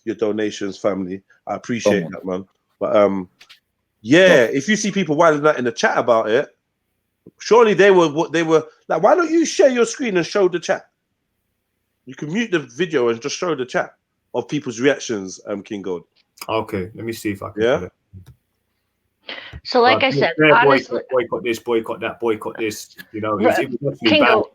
your donations, family. I appreciate that, man. But yeah, if you see people wilding out in the chat about it, surely they were like, why don't you share your screen and show the chat? You can mute the video and just show the chat of people's reactions, King Gold. Okay, let me see if I can. Yeah. So, like I said, honestly, boycott this, boycott that, boycott this. You know, King Gold.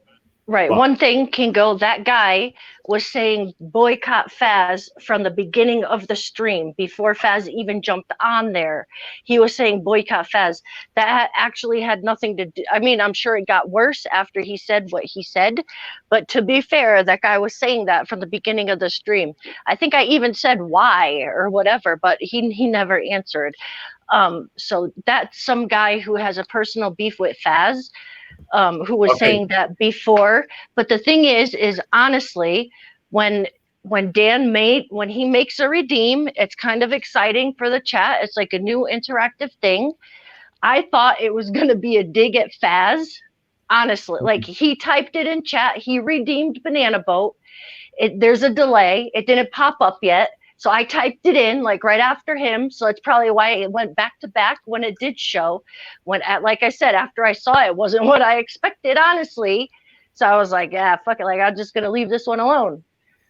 Right. But one thing, Kingo, that guy was saying boycott Faz from the beginning of the stream before Faz even jumped on there. He was saying boycott Faz. That actually had nothing to do. I mean, I'm sure it got worse after he said what he said. But to be fair, that guy was saying that from the beginning of the stream. I think I even said why or whatever, but he never answered. So that's some guy who has a personal beef with Faz. Who was saying that before. But the thing is honestly, when when he makes a redeem, it's kind of exciting for the chat. It's like a new interactive thing. I thought it was going to be a dig at Faz, honestly. Like, he typed it in chat. He redeemed Banana Boat. There's a delay. It didn't pop up yet. So I typed it in like right after him. So it's probably why it went back to back when it did show. Like I said, after I saw it, it wasn't what I expected, honestly. So I was like, yeah, fuck it. Like, I'm just going to leave this one alone.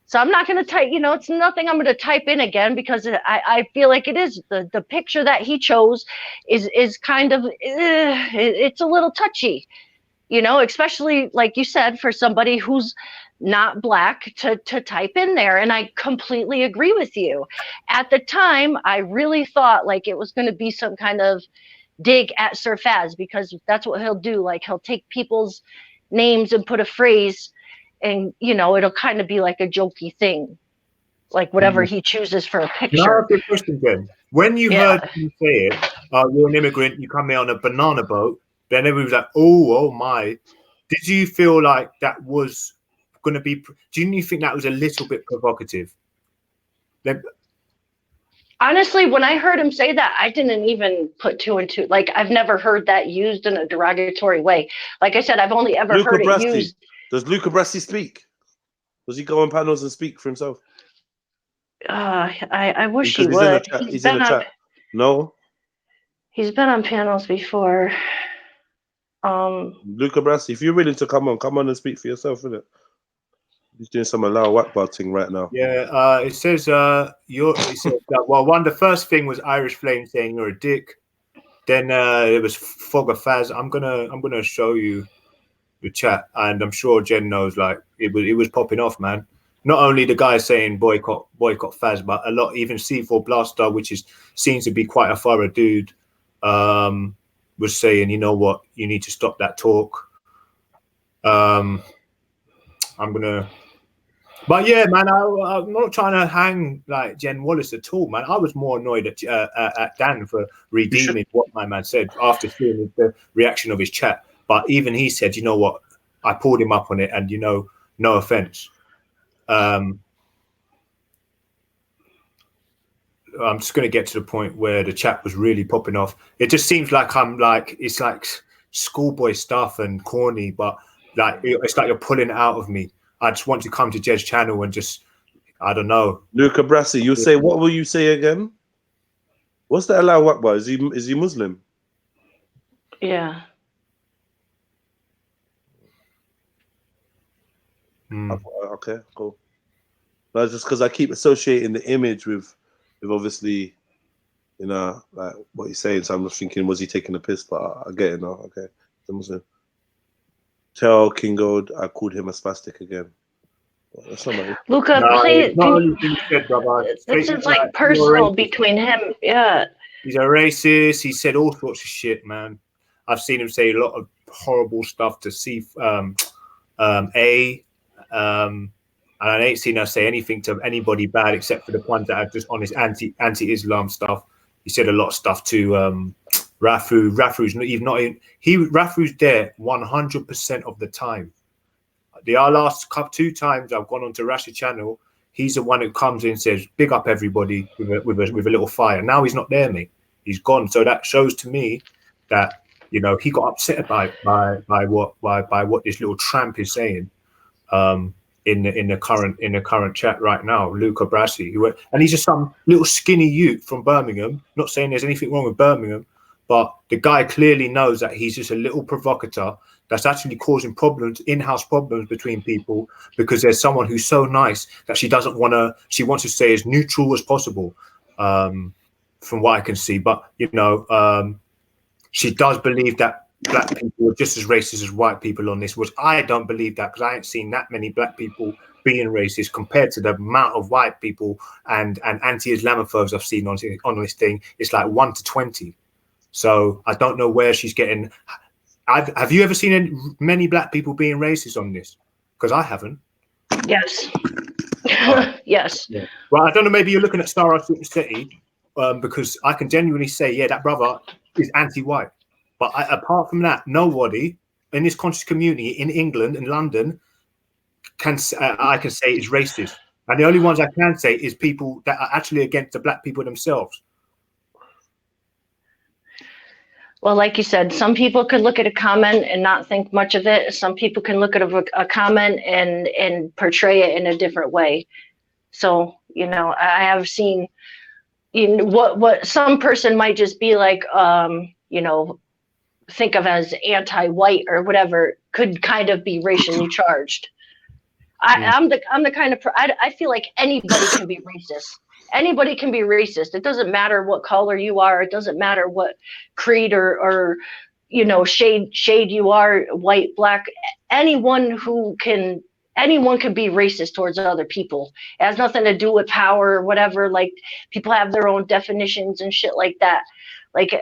So I'm not going to type, it's nothing I'm going to type in again, because I feel like it is the picture that he chose is kind of, it's a little touchy, especially like you said, for somebody who's not Black to type in there. And I completely agree with you. At the time, I really thought like it was going to be some kind of dig at Sir Faz, because that's what he'll do. Like, he'll take people's names and put a phrase, and it'll kind of be like a jokey thing, like whatever he chooses for a picture. Can I ask you a question, Jen? When you heard him say it, you're an immigrant, you come here on a banana boat, then everybody was like, oh my. Did you feel like that was going to be, do you think that was a little bit provocative? Honestly, when I heard him say that, I didn't even put two and two. Like, I've never heard that used in a derogatory way. Like I said, I've only ever heard it used. Does Luca Brasi speak? Does he go on panels and speak for himself? I wish he would. He's in the chat. No? He's been on panels before. Luca Brasi, if you're willing to come on and speak for yourself, innit? He's doing some Allahu Akbar thing right now. Yeah, it says well, the first thing was Irish Flame saying you're a dick. Then it was Fogger Faz. I'm gonna show you the chat, and I'm sure Jen knows. Like, it was popping off, man. Not only the guy saying boycott Faz, but a lot, even C4 Blaster, which seems to be quite a thorough dude, was saying, you know what, you need to stop that talk. But yeah, man, I'm not trying to hang like Jen Wallace at all, man. I was more annoyed at Dan for redeeming what my man said after seeing the reaction of his chat. But even he said, you know what, I pulled him up on it, and no offense. I'm just going to get to the point where the chat was really popping off. It just seems like it's like schoolboy stuff and corny, but like it's like you're pulling it out of me. I just want to come to Jed's channel and just, I don't know. Luca Brasi, you say, what will you say again? What's the Allahu Akbar? Is he Muslim? Yeah. Okay, cool. That's just because I keep associating the image with obviously, like what he's saying. So I'm just thinking, was he taking a piss? But I get it now. Okay, the Muslim. Tell King Gold I called him a spastic again. That's not my Luca, please. This is like personal between him. Yeah. He's a racist. He said all sorts of shit, man. I've seen him say a lot of horrible stuff to and I ain't seen her say anything to anybody bad except for the ones that are just on his anti-Islam stuff. He said a lot of stuff to Rafu. Rafu's Rafu's there 100% of the time. The last two times I've gone onto Rash's channel, he's the one who comes in and says, "Big up everybody" with a little fire. Now he's not there, mate. He's gone. So that shows to me that he got upset by what this little tramp is saying. In the current chat right now, Luca Brasi, and he's just some little skinny youth from Birmingham. Not saying there's anything wrong with Birmingham, but the guy clearly knows that he's just a little provocateur that's actually causing in-house problems between people, because there's someone who's so nice that she wants to stay as neutral as possible, from what I can see. But she does believe that Black people are just as racist as white people on this, which I don't believe that, because I ain't seen that many Black people being racist compared to the amount of white people and anti-Islamophobes I've seen on this thing. It's like 1 to 20. So I don't know where she's getting. Have you ever seen many Black people being racist on this? Because I haven't. Yes. Yes. Yeah. Well, I don't know. Maybe you're looking at Star City, because I can genuinely say, yeah, that brother is anti-white. But apart from that, nobody in this conscious community in England and London I can say is racist. And the only ones I can say is people that are actually against the black people themselves. Well, like you said, some people could look at a comment and not think much of it. Some people can look at a comment and portray it in a different way. So, you know, I have seen, you know, what some person might just be like, you know, think of as anti-white or whatever, could kind of be racially charged. I'm the kind of I feel like anybody can be racist. Anybody can be racist. It doesn't matter what color you are. It doesn't matter what creed or you know, shade you are, white, black. Anyone can be racist towards other people. It has nothing to do with power or whatever. Like, people have their own definitions and shit like that. Like,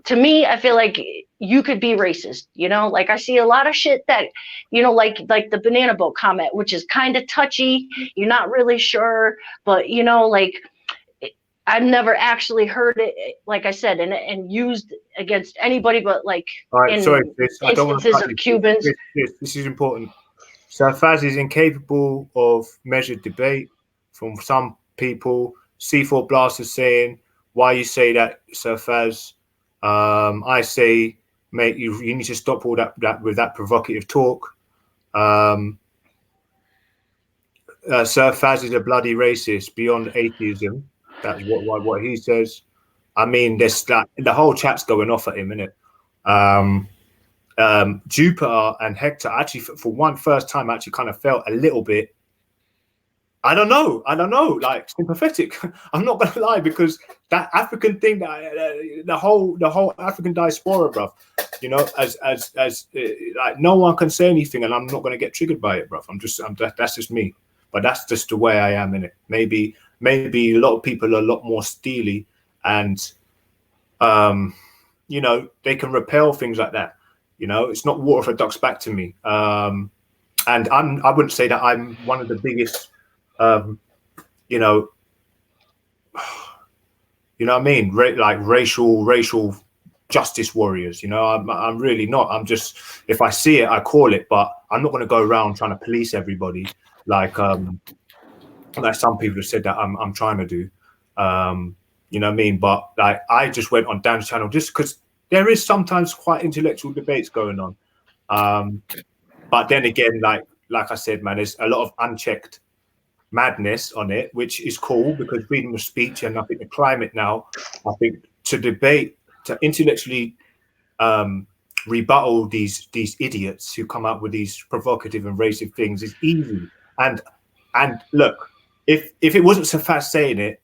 to me, I feel like you could be racist, you know? Like, I see a lot of shit that, you know, like the banana boat comment, which is kind of touchy. You're not really sure, but, you know, like, I've never actually heard it, like I said, and used against anybody, but like, all right, in sorry, Chris, I don't want to instances cut of you. Cubans. This is important. So Faz is incapable of measured debate from some people. C4 Blast is saying, why you say that, Sir Faz? I say, mate, you need to stop all that with that provocative talk. Sir Faz is a bloody racist beyond atheism. That's what he says. I mean, there's that, the whole chat's going off at him, isn't it? Jupiter and Hector actually, for one first time, actually kind of felt a little bit, I don't know, like, sympathetic. I'm not gonna lie, because that African thing, the whole African diaspora, bruv, you know, as like, no one can say anything, and I'm not gonna get triggered by it, bruv. That's just me, but that's just the way I am in it. Maybe a lot of people are a lot more steely, and you know, they can repel things like that. You know, it's not water for ducks back to me. And I wouldn't say that I'm one of the biggest, you know what I mean? Like racial justice warriors. You know, I'm really not. I'm just, if I see it, I call it, but I'm not going to go around trying to police everybody like some people have said that I'm trying to do. You know what I mean? But like, I just went on Dan's channel just because there is sometimes quite intellectual debates going on. But then again, like I said, man, there's a lot of unchecked madness on it, which is cool, because freedom of speech, and I think the climate now, I think to debate, to intellectually rebuttal these idiots who come up with these provocative and racist things is easy. And look, if it wasn't so fast saying it,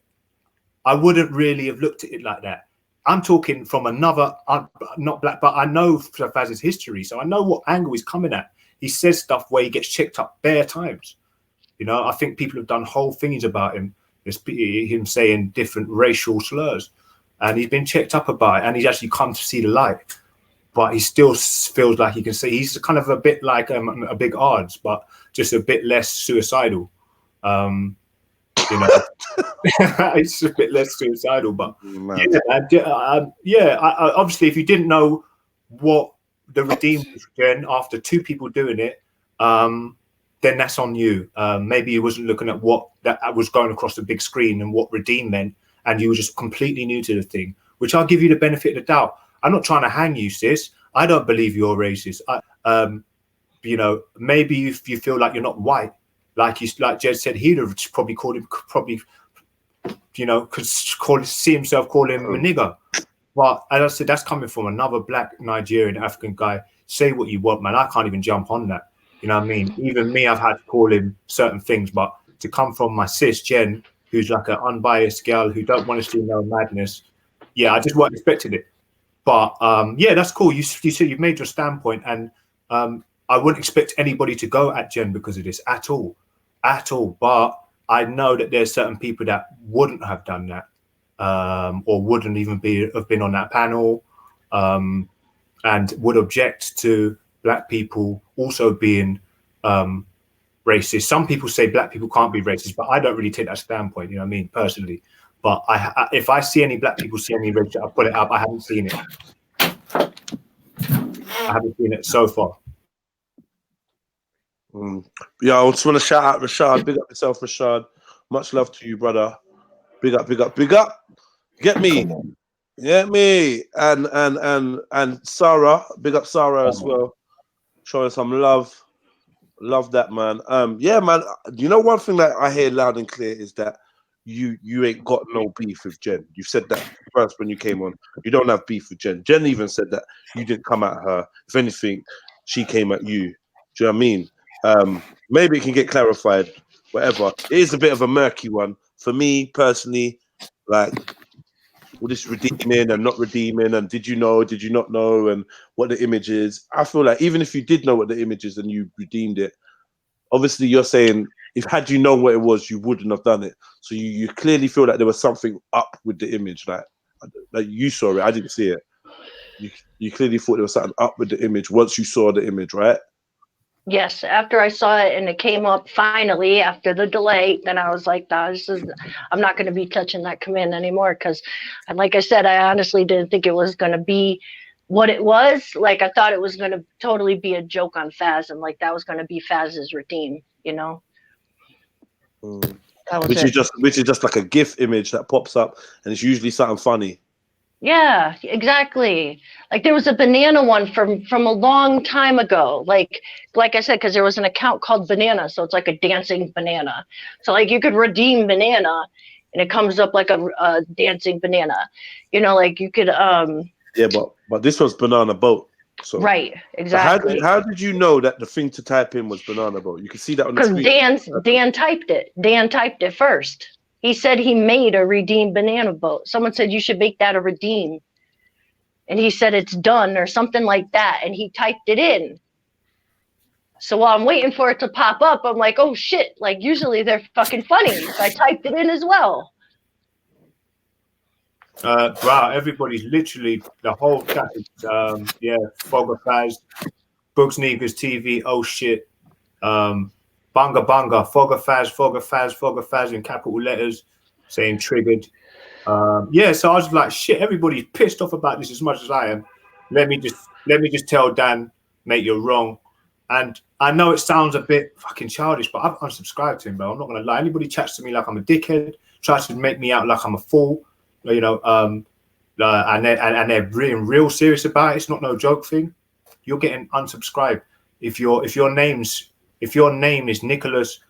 I wouldn't really have looked at it like that. I'm talking from another, not black, but I know Faz's history, so I know what angle he's coming at. He says stuff where he gets checked up bare times. You know, I think people have done whole things about him, him saying different racial slurs, and he's been checked up about it, and he's actually come to see the light. But he still feels like he can say, he's kind of a bit like a big odds, but just a bit less suicidal. You know, it's a bit less suicidal, but obviously, if you didn't know what the Redeem was, Jen, after two people doing it, then that's on you. Maybe you wasn't looking at what that was going across the big screen and what Redeem meant, and you were just completely new to the thing, which I'll give you the benefit of the doubt. I'm not trying to hang you, sis. I don't believe you're racist. You know, maybe if you feel like you're not white, like Jed said, he'd have probably called him, you know, see himself calling him a nigger. But as I said, that's coming from another black Nigerian African guy. Say what you want, man. I can't even jump on that. You know what I mean? Even me, I've had to call him certain things, but to come from my sis, Jen, who's like an unbiased girl who don't want to see no madness, yeah, I just wasn't expecting it. But yeah, that's cool. You said you've made your standpoint, and I wouldn't expect anybody to go at Jen because of this at all. But I know that there's certain people that wouldn't have done that, or wouldn't even have been on that panel, and would object to black people also being racist. Some people say black people can't be racist, but I don't really take that standpoint, you know what I mean, personally. But if I see any black people see any racism, I'll put it up. I haven't seen it. I haven't seen it so far. Yeah, I just want to shout out Rashad. Big up yourself, Rashad. Much love to you, brother. Big up, big up, big up. Get me. Get me. And Sarah, big up Sarah as well. Showing some love. Love that, man. Yeah, man. You know, one thing that I hear loud and clear is that you ain't got no beef with Jen. You said that first when you came on. You don't have beef with Jen. Jen even said that you didn't come at her. If anything, she came at you. Do you know what I mean? Maybe it can get clarified. Whatever. It is a bit of a murky one for me personally. Like, all this redeeming and not redeeming, and did you know, did you not know, and what the image is. I feel like even if you did know what the image is and you redeemed it, obviously you're saying if had you known what it was, you wouldn't have done it. So you clearly feel like there was something up with the image, like you saw it. I didn't see it. You clearly thought there was something up with the image once you saw the image, right? Yes, after I saw it and it came up finally after the delay, then I was like, nah, I'm not going to be touching that command anymore, because like I said, I honestly didn't think it was going to be what it was. Like, I thought it was going to totally be a joke on Faz, and like that was going to be Faz's redeem, you know? Which is just like a GIF image that pops up, and it's usually something funny. Yeah, exactly. Like there was a banana one from a long time ago. Like I said, because there was an account called Banana, so it's like a dancing banana. So like you could redeem banana, and it comes up like a dancing banana. You know, like you could Yeah, but this was Banana Boat. So right, exactly. So how did you know that the thing to type in was Banana Boat? You can see that on the screen. Because Dan typed it. Dan typed it first. He said he made a redeem banana boat. Someone said you should make that a redeem. And he said it's done or something like that. And he typed it in. So while I'm waiting for it to pop up, I'm like, oh shit. Like usually they're fucking funny. So I typed it in as well. Wow, everybody's literally, the whole chat is, yeah, Fogger Faz, Books Niggas TV, oh shit. Bunga Bunga, Fogger Faz in capital letters, saying triggered. Yeah, so I was like, shit, everybody's pissed off about this as much as I am. Let me just tell Dan, mate, you're wrong. And I know it sounds a bit fucking childish, but I've unsubscribed to him, bro. I'm not gonna lie. Anybody chats to me like I'm a dickhead, tries to make me out like I'm a fool, you know, and they're being real serious about it. It's not no joke thing. You're getting unsubscribed. If your name is Nicholas,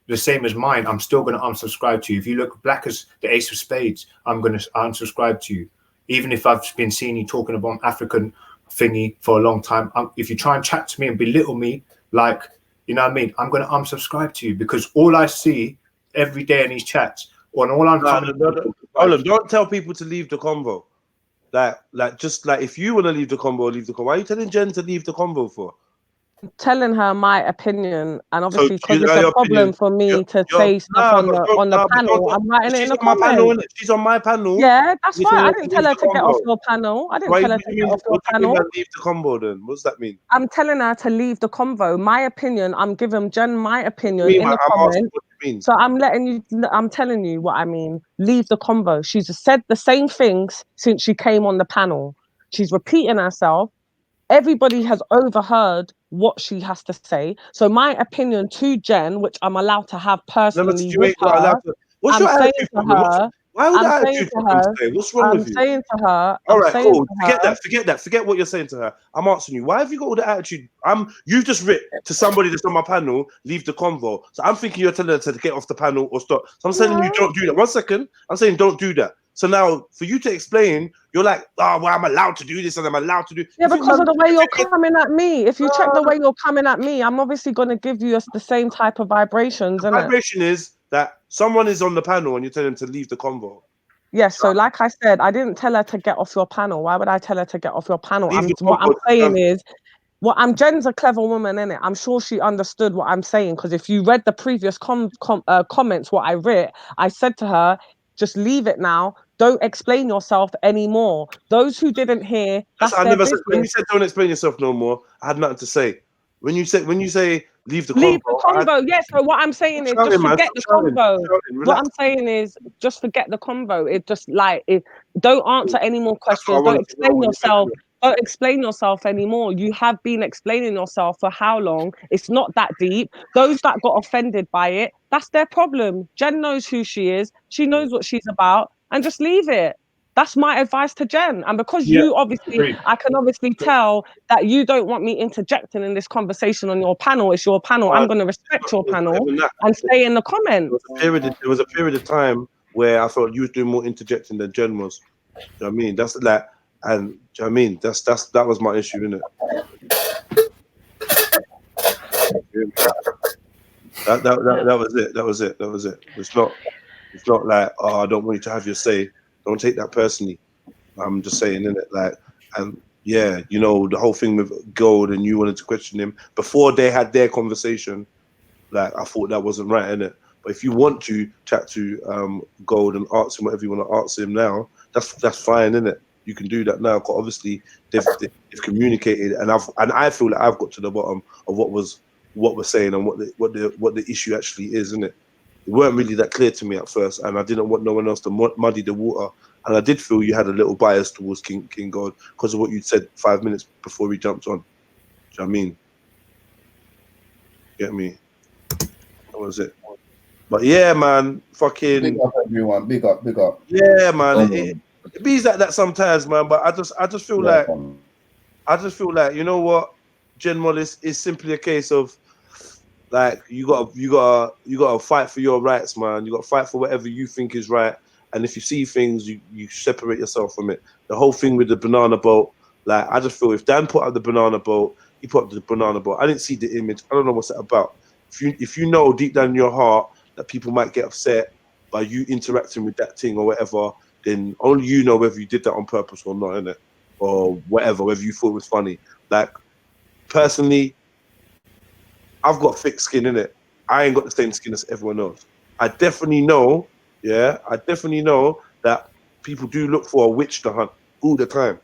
the same as mine, I'm still going to unsubscribe to you. If you look black as the Ace of Spades, I'm going to unsubscribe to you. Even if I've been seeing you talking about African thingy for a long time, if you try and chat to me and belittle me, like, you know what I mean, I'm going to unsubscribe to you, because all I see every day in these chats, and all I'm don't tell people to leave the convo. Like just like if you want to leave the convo, leave the convo. Why are you telling Jen to leave the convo for? Telling her my opinion, and obviously because it's a problem for me to say stuff on the panel, I'm writing it in the comments. She's on my panel. Yeah, that's fine. I didn't tell her to get off your panel. I didn't tell her to get off your panel. Leave the convo then. What does that mean? I'm telling her to leave the convo. My opinion. I'm giving Jen my opinion in the comments. So I'm telling you what I mean. Leave the convo. She's said the same things since she came on the panel. She's repeating herself. Everybody has overheard what she has to say. So my opinion to Jen, which I'm allowed to have personally with her, what's your attitude? Why would that attitude? What's wrong with you? I'm saying to her. All right, cool. Forget that. Forget what you're saying to her. I'm answering you. Why have you got all the attitude? You've just written to somebody that's on my panel, leave the convo. So I'm thinking you're telling her to get off the panel or stop. So I'm saying you don't do that. 1 second. I'm saying don't do that. So now, for you to explain, you're like, oh, well, I'm allowed to do this and I'm allowed to do. Yeah, because of the way you're coming at me. If you check the way you're coming at me, I'm obviously going to give you the same type of vibrations. The vibration is that someone is on the panel and you're telling them to leave the convo. Yes, so like I said, I didn't tell her to get off your panel. Why would I tell her to get off your panel? What I'm saying is, Jen's a clever woman, innit? I'm sure she understood what I'm saying, because if you read the previous comments, what I wrote, I said to her, just leave it now. Don't explain yourself anymore. Those who didn't hear, that's their business. When you said don't explain yourself no more, I had nothing to say. When you say leave the convo. Yes. So what I'm saying is just forget the convo. What I'm saying is just forget the convo. It just don't answer any more questions. Don't explain yourself. Don't explain yourself anymore. You have been explaining yourself for how long? It's not that deep. Those that got offended by it, that's their problem. Jen knows who she is. She knows what she's about, and just leave it. That's my advice to Jen. And because Yeah, you obviously, agreed. I can obviously tell that you don't want me interjecting in this conversation on your panel. It's your panel. I'm going to respect your panel and stay in the comments. There was a period of time where I felt you was doing more interjecting than Jen was. Do you know what I mean? That's like, and do you know what I mean? That was my issue, innit? That was it. That was it. That was it. It's not like, oh, I don't want you to have your say. Don't take that personally. I'm just saying, innit? Like, and yeah, you know, the whole thing with Gold, and you wanted to question him before they had their conversation. Like, I thought that wasn't right, innit? But if you want to chat to Gold and ask him whatever you want to ask him now, that's fine, innit? You can do that now, because obviously they've communicated, and I feel like I've got to the bottom of what we're saying and what the issue actually is, innit? It weren't really that clear to me at first, and I didn't want no one else to muddy the water. And I did feel you had a little bias towards King Gold because of what you said 5 minutes before he jumped on. Do you know what I mean? Get me? That was it. But yeah, man, fucking big up everyone. Big up. Yeah, man. It bees like that sometimes, man. But I just feel like you know what, Gen Mod is simply a case of like you gotta fight for your rights, man. You gotta fight for whatever you think is right. And if you see things, you separate yourself from it. The whole thing with the banana boat, like I just feel if Dan put up the banana boat, he put up the banana boat. I didn't see the image. I don't know what's that about. If you know deep down in your heart that people might get upset by you interacting with that thing or whatever, then only you know whether you did that on purpose or not, innit? Or whatever, whether you thought it was funny. Like, personally, I've got thick skin, innit? I ain't got the same skin as everyone else. I definitely know that people do look for a witch to hunt all the time.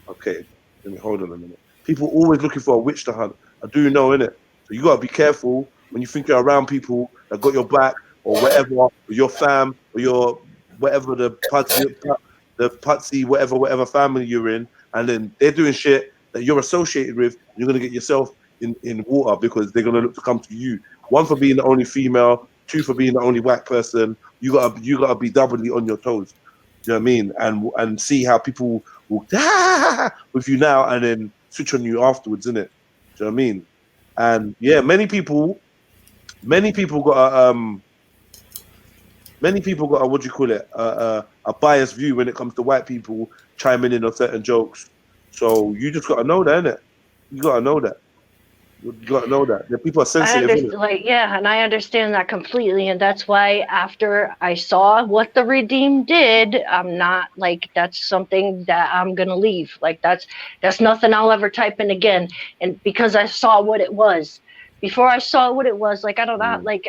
Okay, let me hold on a minute. People always looking for a witch to hunt. I do know, innit? So you gotta be careful when you think you're around people that got your back or whatever, or your fam, or your whatever the putsy, whatever family you're in, and then they're doing shit that you're associated with. You're gonna get yourself in water because they're gonna look to come to you. One, for being the only female. Two, for being the only white person. You gotta be doubly on your toes. Do you know what I mean? And see how people will with you now and then switch on you afterwards, innit? Do you know what I mean? And yeah, many people got a what do you call it? A biased view when it comes to white people chiming in on certain jokes. So you just gotta know that, innit? You gotta know that. You gotta know that. The people are sensitive. And I understand that completely, and that's why after I saw what the Redeem did, I'm not like that's something that I'm gonna leave. Like that's nothing I'll ever type in again. And because I saw what it was, before I saw what it was, like I don't know, like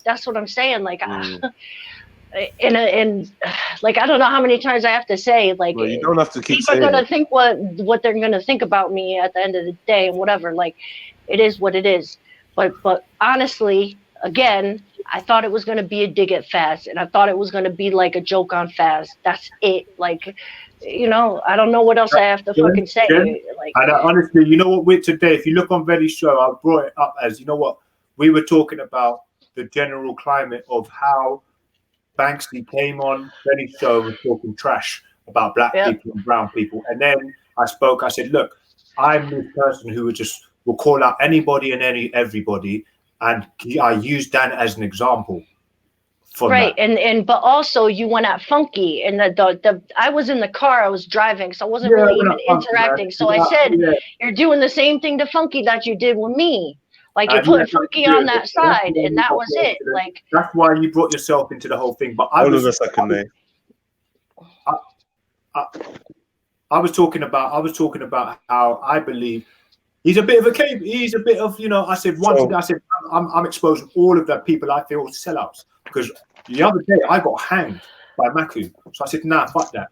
that's what I'm saying. Like, and like I don't know how many times I have to say, like, well, you don't have to keep people are saying gonna think what they're gonna think about me at the end of the day and whatever. Like, it is what it is. But honestly, again, I thought it was gonna be a dig at Faz, and I thought it was gonna be like a joke on Faz. That's it. Like, you know, I don't know what else I have to fucking say. Like, and honestly, you know what? With today, if you look on Veli's show, I brought it up as, you know what, we were talking about the general climate of how Banksy came on Veli's show and was talking trash about black people and brown people, and then I said, look, I'm this person who will call out anybody and everybody, and I used Dan as an example. Right, and but also you went at Funky, and the I was in the car, I was driving, so I wasn't really even interacting. So I said, you're doing the same thing to Funky that you did with me. Like, you're putting Funky on that side, and that was it. Like, that's why you brought yourself into the whole thing. But hold on a second, mate. I was talking about how I believe he's a bit of a cave. He's a bit of, you know. I said I'm exposing all of the people I feel sellouts, because the other day I got hanged by Maku. So I said, nah, fuck that.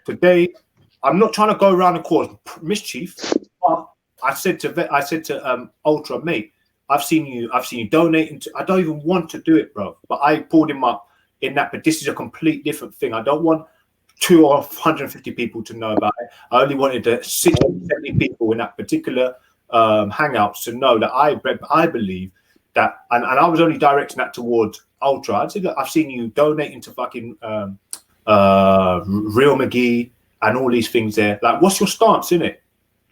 Today I'm not trying to go around and cause mischief. But I said to Ultra, mate, I've seen you donating to. I don't even want to do it, bro. But I pulled him up in that. But this is a complete different thing. I don't want 2 or 150 people to know about it. I only wanted the 60, 70 people in that particular hangouts to know that I believe that, and I was only directing that towards Ultra. I'd say, look, I've seen you donating to fucking Real McGee and all these things there. Like, what's your stance in it?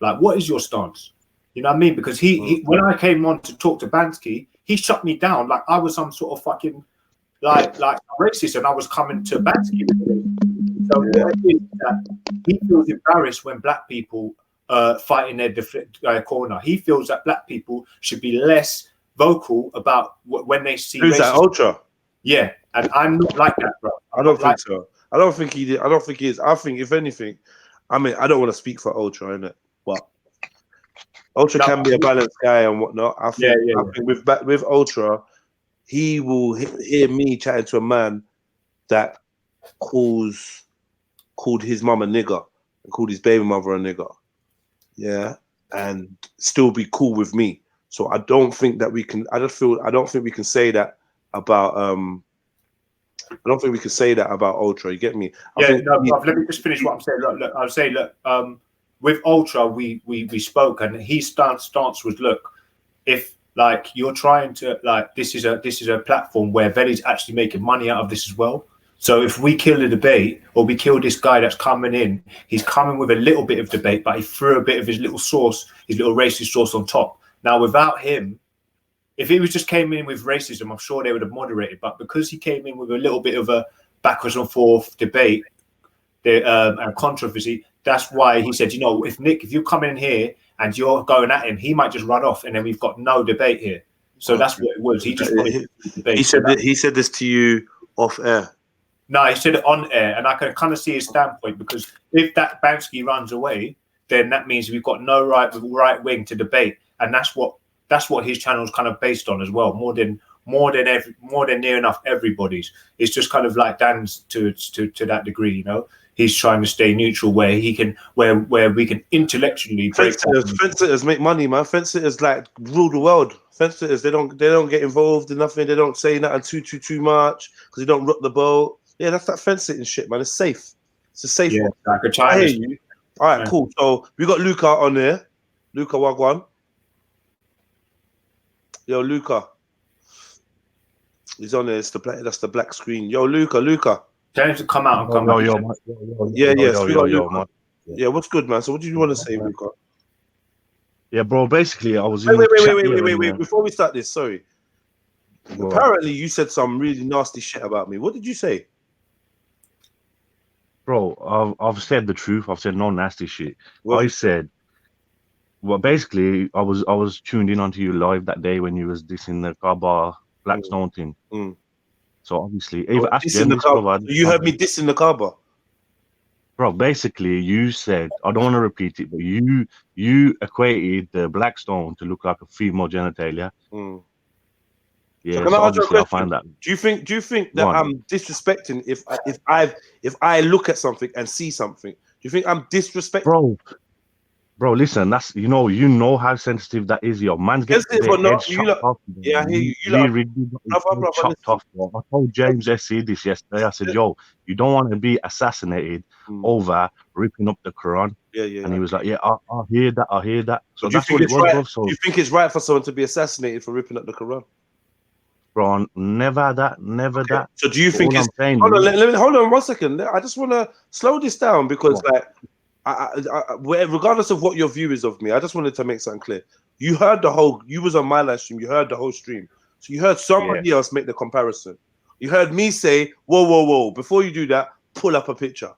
Like, what is your stance? You know what I mean? Because he when I came on to talk to Bansky, he shut me down like I was some sort of fucking like racist, and I was coming to Bansky. So what it is that he feels embarrassed when black people fight in their corner. He feels that black people should be less vocal about when they see. Who's that, Ultra? Yeah, and I'm not like that, bro. I don't think so. I don't think he did. I don't think he is. I think if anything, I mean, I don't want to speak for Ultra, innit? But Ultra can be a balanced guy and whatnot. I think, I think with Ultra, he will hear me chatting to a man that called his mum a nigger and called his baby mother a nigger, yeah, and still be cool with me. So I don't think that we can. I don't think we can say that about. I don't think we can say that about Ultra. You get me? Let me just finish what I'm saying. Look, I'll say, with Ultra, we spoke, and his stance was, look, if like you're trying to this is a platform where Veli's actually making money out of this as well. So if we kill the debate, or we kill this guy that's coming in, he's coming with a little bit of debate, but he threw a bit of his little sauce, his little racist sauce on top. Now, without him, if he just came in with racism, I'm sure they would have moderated. But because he came in with a little bit of a backwards and forth debate and controversy, that's why he said, you know, if you're coming in here and you're going at him, he might just run off, and then we've got no debate here. So that's what it was. He just wanted debate. He said this to you off air. No, he said it on air, and I can kind of see his standpoint, because if that Bansky runs away, then that means we've got no right wing to debate, and that's what his channel is kind of based on as well. More than near enough everybody's. It's just kind of like Dan's to that degree, you know. He's trying to stay neutral where he can, where we can intellectually break. Fence sitters make money, man. Fence sitters like rule the world. Fence sitters, they don't get involved in nothing. They don't say nothing too much because they don't rock the boat. Yeah, that's that fence sitting shit, man. It's safe. It's a safe one. Like I hear you. All right, cool. So we got Luca on there. Luca Wagwan. Yo, Luca. He's on there. It's that's the black screen. Yo, Luca. Tell him to come out and come out. Yeah, what's good, man? So what did you want to say, Luca? Yeah, bro, basically I was Wait. Before we start this, sorry. Apparently you said some really nasty shit about me. What did you say? Bro, I've said the truth. I've said no nasty shit. I said, well, basically, I was tuned in onto you live that day when you was dissing the Kaaba Blackstone thing. So obviously, you heard me dissing the Kaaba. Bro, basically, you said, I don't want to repeat it, but you equated the Blackstone to look like a female genitalia. Yeah, so so obviously I find that. Do you think that I'm disrespecting if I look at something and see something? Do you think I'm disrespecting? Bro, listen, that's you know how sensitive that is. Your man's getting their heads chopped off. Yeah, I hear you. Chopped off, bro. I told James SC this yesterday. I said, yo, you don't want to be assassinated over ripping up the Quran. Yeah. And he was like, yeah, I hear that. So do you that's what it was, bro. So do you think it's right for someone to be assassinated for ripping up the Quran? Bro, never that. So do you think it's... Hold on 1 second. I just want to slow this down because, regardless of what your view is of me, I just wanted to make something clear. You was on my live stream, you heard the whole stream. So you heard somebody else make the comparison. You heard me say, whoa, before you do that, pull up a picture.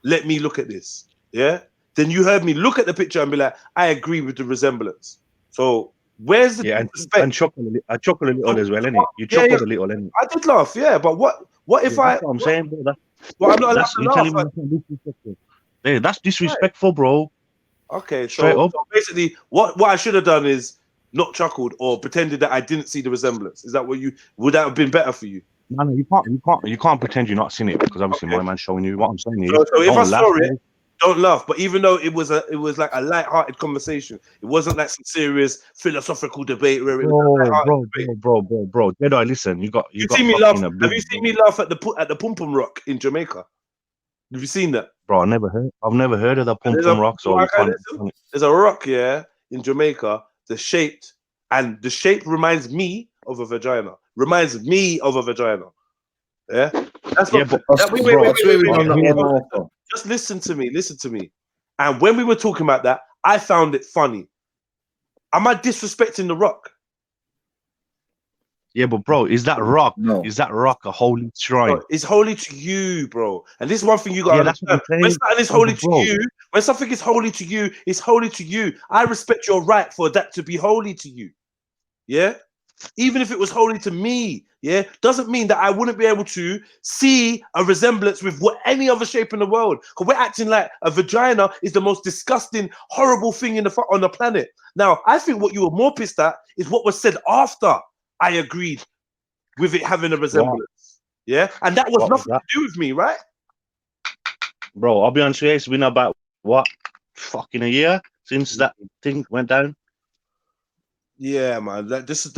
Let me look at this. Yeah? Then you heard me look at the picture and be like, I agree with the resemblance. So... where's the and I chuckle a little as well, innit? You chuckled a little, innit? I did laugh, yeah, but what if that's what I'm saying, bro. I'm not allowed to laugh. Hey, that's disrespectful, bro. Okay, so basically, what I should have done is not chuckled or pretended that I didn't see the resemblance. Is that what would that have been better for you? No, you can't pretend you're not seeing it because obviously my man's showing you. What I'm saying is, so if I saw it, don't laugh. But even though it was like a light-hearted conversation, it wasn't like some serious philosophical debate where it was bro. Jedi, listen, you got see me laugh. Have you seen me laugh at the Pum Pum Rock in Jamaica? Have you seen that? Bro, I've never heard of the pum There's pum rock. So there's a rock, yeah, in Jamaica. The shape reminds me of a vagina. Reminds me of a vagina. Yeah, that's what. Wait. Just listen to me. Listen to me. And when we were talking about that, I found it funny. Am I disrespecting the rock? Yeah, but bro, is that rock? No. Is that rock a holy shrine? Bro, it's holy to you, bro. And this is one thing you got to understand. When something is holy to you, when something is holy to you, it's holy to you. I respect your right for that to be holy to you. Yeah? Even if it was holy to me, yeah, doesn't mean that I wouldn't be able to see a resemblance with any other shape in the world. Because we're acting like a vagina is the most disgusting, horrible thing on the planet. Now, I think what you were more pissed at is what was said after I agreed with it having a resemblance. Wow. Yeah, and that was nothing to do with me, right? Bro, I'll be honest with you, it's been about fucking a year since that thing went down. Yeah, man. I'm just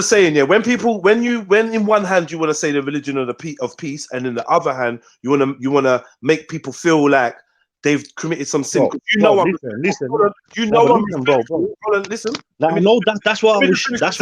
saying, yeah. When in one hand you want to say the religion of peace, and in the other hand you want to make people feel like they've committed some sin. Listen. Listen. That's why I was shocked.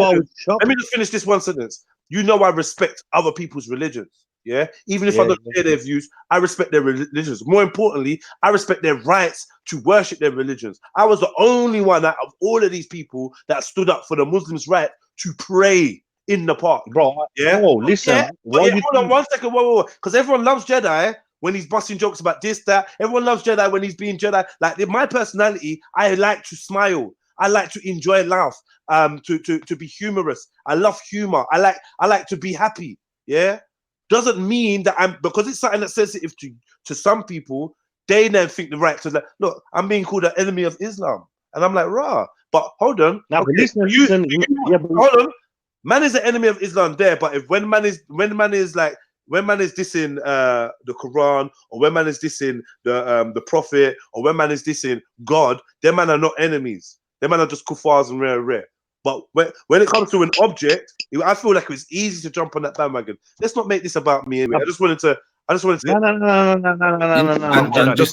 Let me just finish this one sentence. You know, I respect other people's religions. Yeah, even if I don't share their views, I respect their religions. More importantly, I respect their rights to worship their religions. I was the only one out of all of these people that stood up for the Muslims' right to pray in the park. Bro, listen. Yeah, hold on 1 second. Whoa. Because everyone loves Jedi when he's busting jokes about this, that. Everyone loves Jedi when he's being Jedi. Like, in my personality, I like to smile. I like to enjoy life. To be humorous. I love humor. I like to be happy. Yeah. Doesn't mean that because it's something that's sensitive to some people, they then think the right to look, I'm being called an enemy of Islam. And I'm like, rah. But hold on. Now, okay, listen. Hold on. Man is an enemy of Islam there, but when man is dissing the Quran, or when man is dissing the Prophet, or when man is dissing God, them man are not enemies. Them man are just kuffars and rare. But when it comes to an object, I feel like it was easy to jump on that bandwagon. Let's not make this about me anyway. I just wanted to. No. And just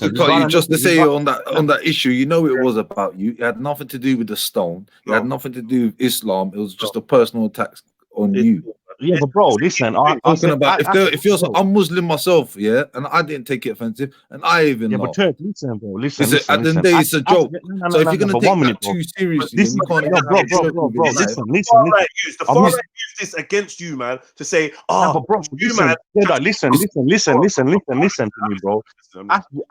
to say on that issue, you know, it was about you. It had nothing to do with the stone. It had nothing to do with Islam. It was just a personal attack on you. Yeah, but bro, listen. If you're I'm Muslim myself, yeah, and I didn't take it offensive, and I even know. But church, listen, bro. Listen. At the end of the day, it's a joke. So if you're gonna take that too seriously, you can't. Bro. Listen. The far right use this against you, man, to say, but bro, listen to me, bro.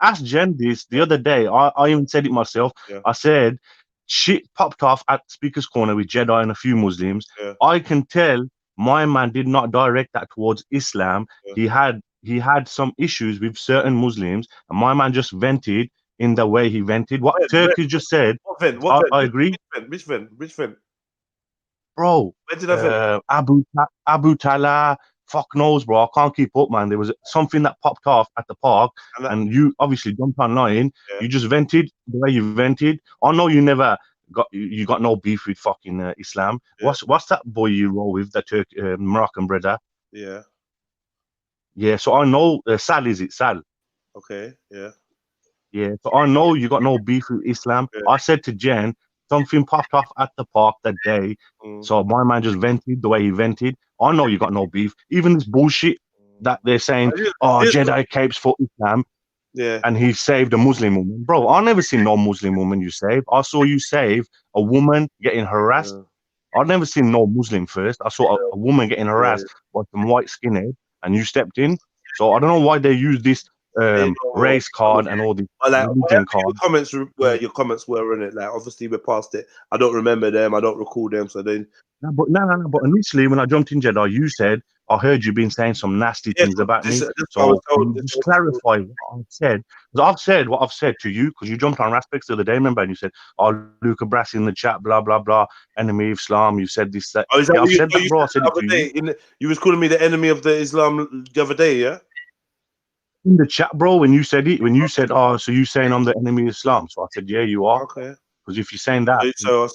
Ask Jen this the other day. I even said it myself. Yeah. I said shit popped off at Speaker's Corner with Jedi and a few Muslims. Yeah. I can tell my man did not direct that towards Islam. Yeah. He had some issues with certain Muslims, and my man just vented in the way he vented. What Turkey just said, I agree. Which vent? Bro, where did I Abu Talha, fuck knows, bro. I can't keep up, man. There was something that popped off at the park, and you obviously jumped online. Yeah. You just vented the way you vented. I know you never got no beef with fucking Islam. Yeah. What's that boy you roll with, that Moroccan brother? Yeah. Yeah, so I know Sal, is it Sal? Okay, yeah. Yeah, so I know you got no beef with Islam. Yeah. I said to Jen, something popped off at the park that day. So my man just vented the way he vented. I know you got no beef. Even this bullshit that they're saying, Jedi capes for Islam. Yeah. And he saved a Muslim woman. Bro, I never seen no Muslim woman you save. I saw you save a woman getting harassed. Yeah. I've never seen no Muslim first. I saw a woman getting harassed by some white skinhead, and you stepped in. So I don't know why they use this race card and all these religion cards. Your comments were in it. Like, obviously we're past it. I don't remember them. I don't recall them. So then. No. But initially, when I jumped in Jedi, you said, I heard you been saying some nasty things about me. So just clarify what I've said. Because I've said what I've said to you, because you jumped on Raspix the other day, remember? And you said, Luca Brassi in the chat, blah, blah, blah, enemy of Islam. You said this, that. I've said that, bro. I said it to you. You was calling me the enemy of the Islam the other day, yeah? In the chat, bro, when you said, so you saying I'm the enemy of Islam. So I said, yeah, you are. Okay. Because if you're saying that, so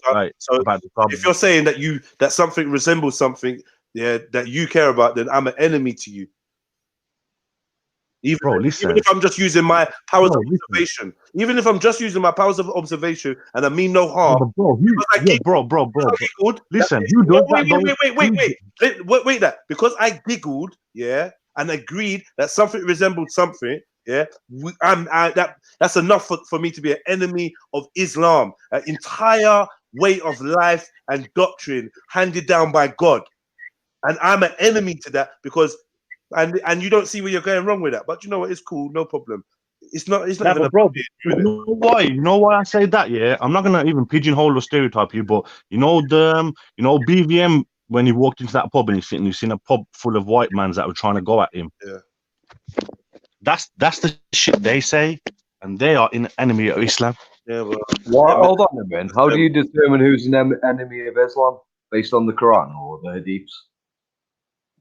if you're saying that something resembles something, yeah, that you care about, then I'm an enemy to you. Even, Bro, listen. even if I'm just using my powers Bro, of observation, even if I'm just using my powers of observation and I mean no Yeah, harm, but bro, who, because I yeah, giggled, bro. because I giggled, Listen, that's who it. does Wait, that though? wait, that because I giggled, yeah, and agreed that something resembled something, yeah, that's enough for me to be an enemy of Islam, an entire way of life and doctrine handed down by God, and I'm an enemy to that because, and you don't see where you're going wrong with that, but you know what? It's cool, no problem. It's not Yeah, even but a bro, big you deal, innit? know why? You know why I say that? Yeah, I'm not gonna even pigeonhole or stereotype you, but you know BVM when he walked into that pub and you've seen a pub full of white mans that were trying to go at him. Yeah. That's the shit they say, and they are an enemy of Islam. Yeah, well, What? Hold on a minute. How do you determine who's an enemy of Islam? Based on the Quran or the Hadiths?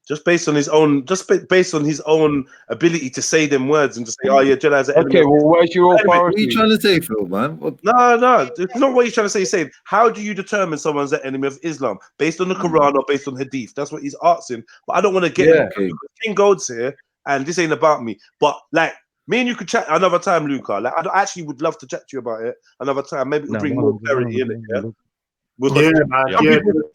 Just based on his own, based on his own ability to say them words and just say, "Oh yeah, Jedi's an enemy." Okay, well, where's your Wait a minute, What are authority? you trying to say, Phil, man? What? No, it's not what he's trying to say. He's saying, how do you determine someone's an enemy of Islam based on the Quran or based on Hadith? That's what he's asking. But I don't want to get Yeah. into it. King Gold's here, and this ain't about me. But like, me and you could chat another time, Luca. Like, I actually would love to chat to you about it another time. Maybe it'll bring more clarity in it. Yeah. Because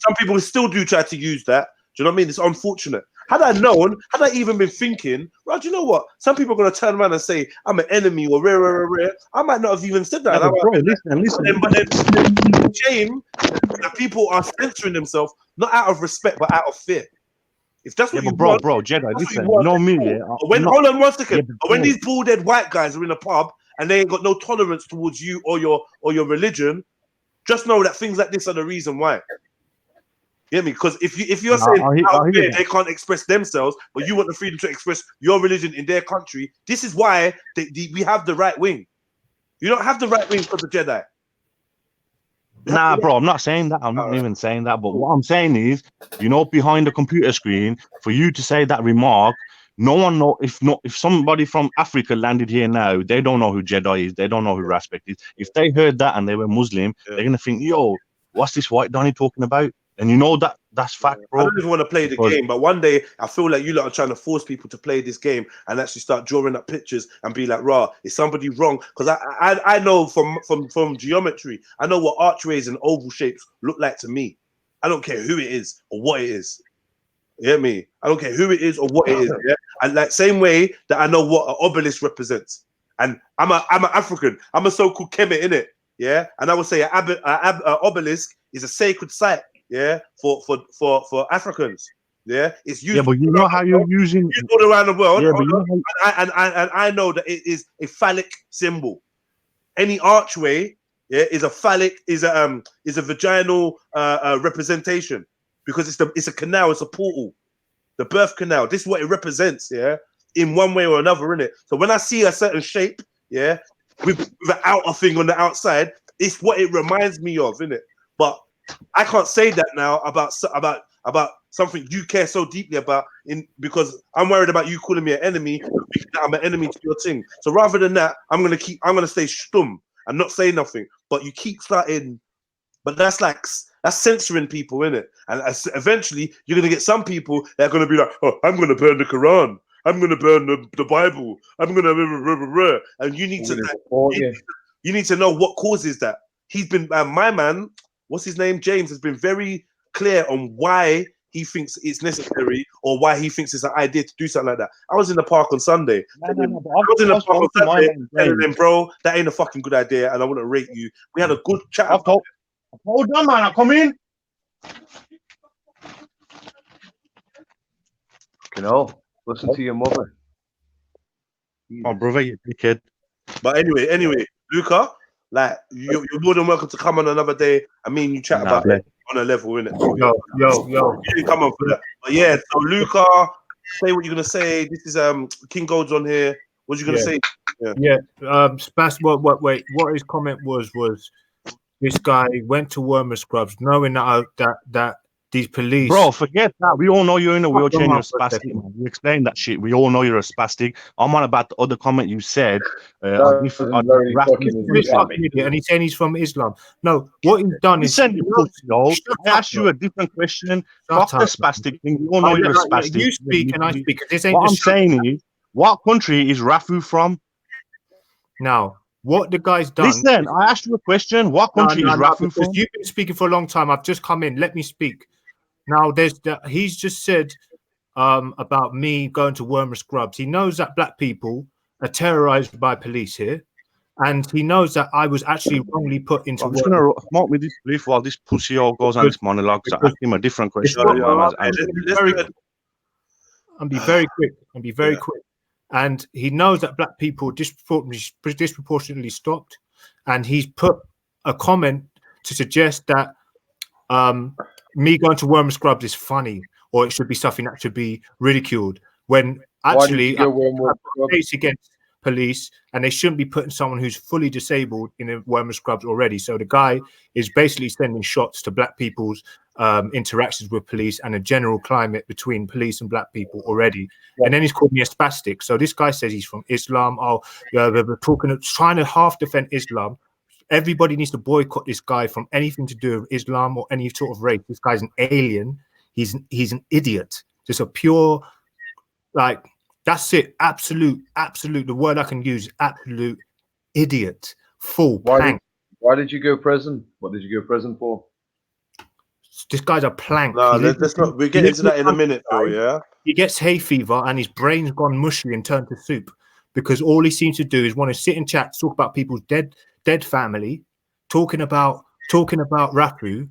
some people still do try to use that. Do you know what I mean? It's unfortunate. Had I known, had I even been thinking, right, you know what? Some people are going to turn around and say, I'm an enemy or rare. I might not have even said that. Yeah, but bro, listen. But then shame that people are censoring themselves, not out of respect, but out of fear. If that's what you want, bro, Jedi, that's listen, what you know me, cool. yeah. Hold on 1 second. Yeah, When these bald-head white guys are in a pub and they ain't got no tolerance towards you or your religion, just know that things like this are the reason why. You get me? Because if you're saying out there they can't express themselves, but you want the freedom to express your religion in their country, this is why we have the right wing. You don't have the right wing for the Jedi. Nah, bro, I'm not saying that. I'm not even saying that. But what I'm saying is, behind the computer screen, for you to say that remark, no one know. If somebody from Africa landed here now, they don't know who Jedi is. They don't know who Respect is. If they heard that and they were Muslim, they're gonna think, yo, what's this white Donny talking about? And you know that's fact, bro. I don't even want to play the game, but one day I feel like you lot are trying to force people to play this game and actually start drawing up pictures and be like, "Rah, is somebody wrong?" Because I know from geometry, I know what archways and oval shapes look like to me. I don't care who it is or what it is. You hear me? I don't care who it is or what it is. Yeah, and like same way that I know what an obelisk represents. And I'm an African. I'm a so-called Kemet, innit? Yeah, and I would say an obelisk is a sacred site. Yeah, for Africans. Yeah, it's used. Yeah, but you know how you're using used all around the world. Yeah, but you know and I know that it is a phallic symbol. Any archway, yeah, is a vaginal representation because it's a canal, it's a portal, the birth canal. This is what it represents, yeah, in one way or another, innit? So when I see a certain shape, yeah, with the outer thing on the outside, it's what it reminds me of, innit? But I can't say that now about something you care so deeply about because I'm worried about you calling me an enemy, thinking that I'm an enemy to your thing. So rather than that, I'm gonna stay stum and not say nothing. But you keep starting, but that's censoring people, innit? And eventually you're gonna get some people that are gonna be like, oh, I'm gonna burn the Quran, I'm gonna burn the Bible, I'm gonna and you need to know what causes that. He's been my man. What's his name? James has been very clear on why he thinks it's necessary or why he thinks it's an idea to do something like that. I was in the park on Sunday. I was in the park on Sunday telling them, bro, that ain't a fucking good idea and I want to rate you. We had a good chat. Hold on, man. I'm coming. Listen to your mother. Oh, brother, you kid. But anyway, Luca, like you're more than welcome to come on another day. I mean, you chat about it on a level, innit? Yo. You didn't come on for that. But yeah, so Luca, say what you're gonna say. This is King Gold's on here. What you gonna say? Spas. Wait. What his comment was this guy went to Wormer Scrubs knowing that these police. Bro, forget that. We all know you're in a wheelchair and you're a spastic, man. You explained that shit. We all know you're a spastic. I'm on about the other comment you said. And he's saying he's from Islam. No, what he's done is. I asked you a different question. Fuck the spastic thing. We all know you're a spastic. You speak and I speak. This ain't what I'm saying is, What country is Rafu from? Now, what the guy's done. Listen, I asked you a question. What country is Rafu because from? you've been speaking for a long time. I've just come in. Let me speak. Now, he's just said about me going to Wormer Scrubs. He knows that black people are terrorized by police here. And he knows that I was actually wrongly put into I'm just going to smoke me this belief while this pussy all goes on this monologue. So I ask him a different question. And be very quick. And he knows that black people disproportionately stopped. And he's put a comment to suggest that me going to Wormer Scrubs is funny, or it should be something that should be ridiculed. When actually, I have a case against police, and they shouldn't be putting someone who's fully disabled in a Wormer Scrubs already. So the guy is basically sending shots to black people's interactions with police and a general climate between police and black people already. And then he's called me a spastic. So this guy says he's from Islam. Oh, yeah, we're trying to half defend Islam. Everybody needs to boycott this guy from anything to do with Islam or any sort of race. This guy's an alien. He's an idiot. Just a pure, like, that's it. Absolute. The word I can use is absolute idiot. Full plank. Why did you go prison? What did you go prison for? This guy's a plank. No, let's not. We'll get into that in a minute, though. Yeah. He gets hay fever and his brain's gone mushy and turned to soup because all he seems to do is want to sit in chat, talk about people's dead family, talking about Rafu,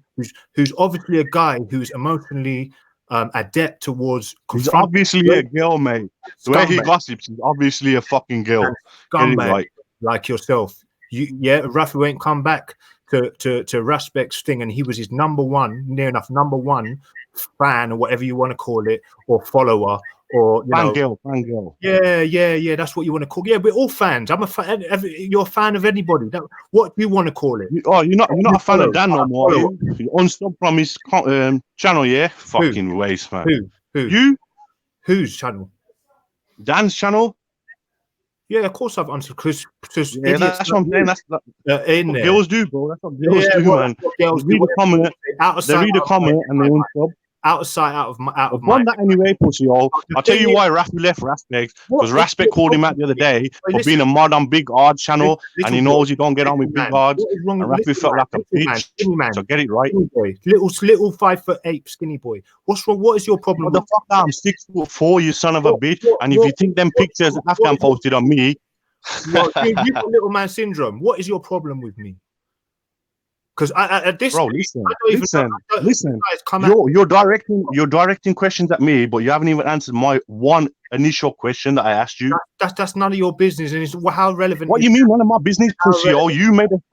who's obviously a guy who's emotionally adept towards. He's obviously a girl, mate. The way he gossips, he's obviously a fucking girl. Scumbag like yourself. Rafu ain't come back to Raspek's thing, and he was his number one fan, or whatever you want to call it, or follower, or fangirl. Yeah. That's what you want to call. Yeah, we're all fans. I'm a fan. You're a fan of anybody. What do you want to call it? You're not a fan of Dan no more. You unsubbed from his channel, yeah? Fucking waste, man. Who? You? Whose channel? Dan's channel. Yeah, of course I've answered because that's what I'm saying. That's in what there. Girls do, bro. That's what girls do, man. Girls read the comment. They read the comment and they unsub. Out of sight, out of that anyway, pussy hole. I'll tell you why Rafi left Raspek, because Raspek called him out the other day for being a mod on Big Odds channel, and he knows he don't get on with Big Odds, and Rafi felt like a bitch. So get it right. Little 5'8" skinny boy. What's wrong? What is your problem? What the fuck? I'm 6'4", you son of a bitch. And if you think them pictures Afghan posted on me, you've got little man syndrome. What is your problem with me? Because listen. You're directing questions at me, but you haven't even answered my one initial question that I asked you. That's none of your business, and it's how relevant. What you mean none of my business, pussy? Oh, you made an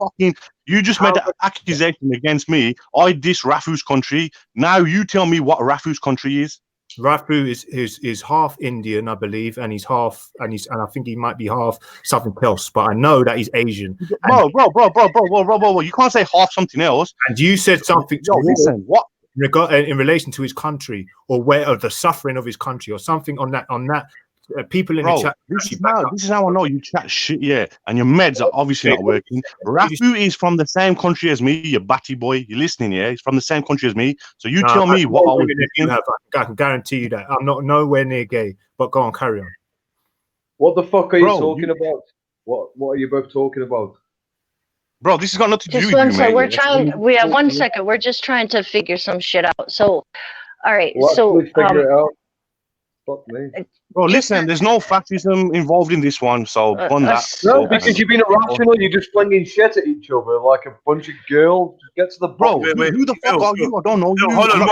accusation against me. I diss Rafu's country. Now you tell me what Rafu's country is. Rafu is half Indian, I believe, and I think he might be half something else, but I know that he's Asian. Bro, you can't say half something else. And you said something. Listen, what in relation to his country, or the suffering of his country, or something on that. People in the chat. This is how I know you chat shit, yeah. And your meds are obviously not working. Rafu is from the same country as me, you batty boy. You're listening, yeah? He's from the same country as me. So you tell me what I was thinking. I can guarantee you that. I'm not nowhere near gay, but go on, carry on. What the fuck are you talking about? What are you both talking about? Bro, this has got nothing to do with you, mate. We're trying. We have 1 second. We're just trying to figure some shit out. So, all right. Figure it out. Fuck me. Bro, listen, there's no fascism involved in this one, so on that. No, because you've been irrational, you're just flinging shit at each other like a bunch of girls. Just get to the bro. Who the fuck are you? I don't know. Hold on.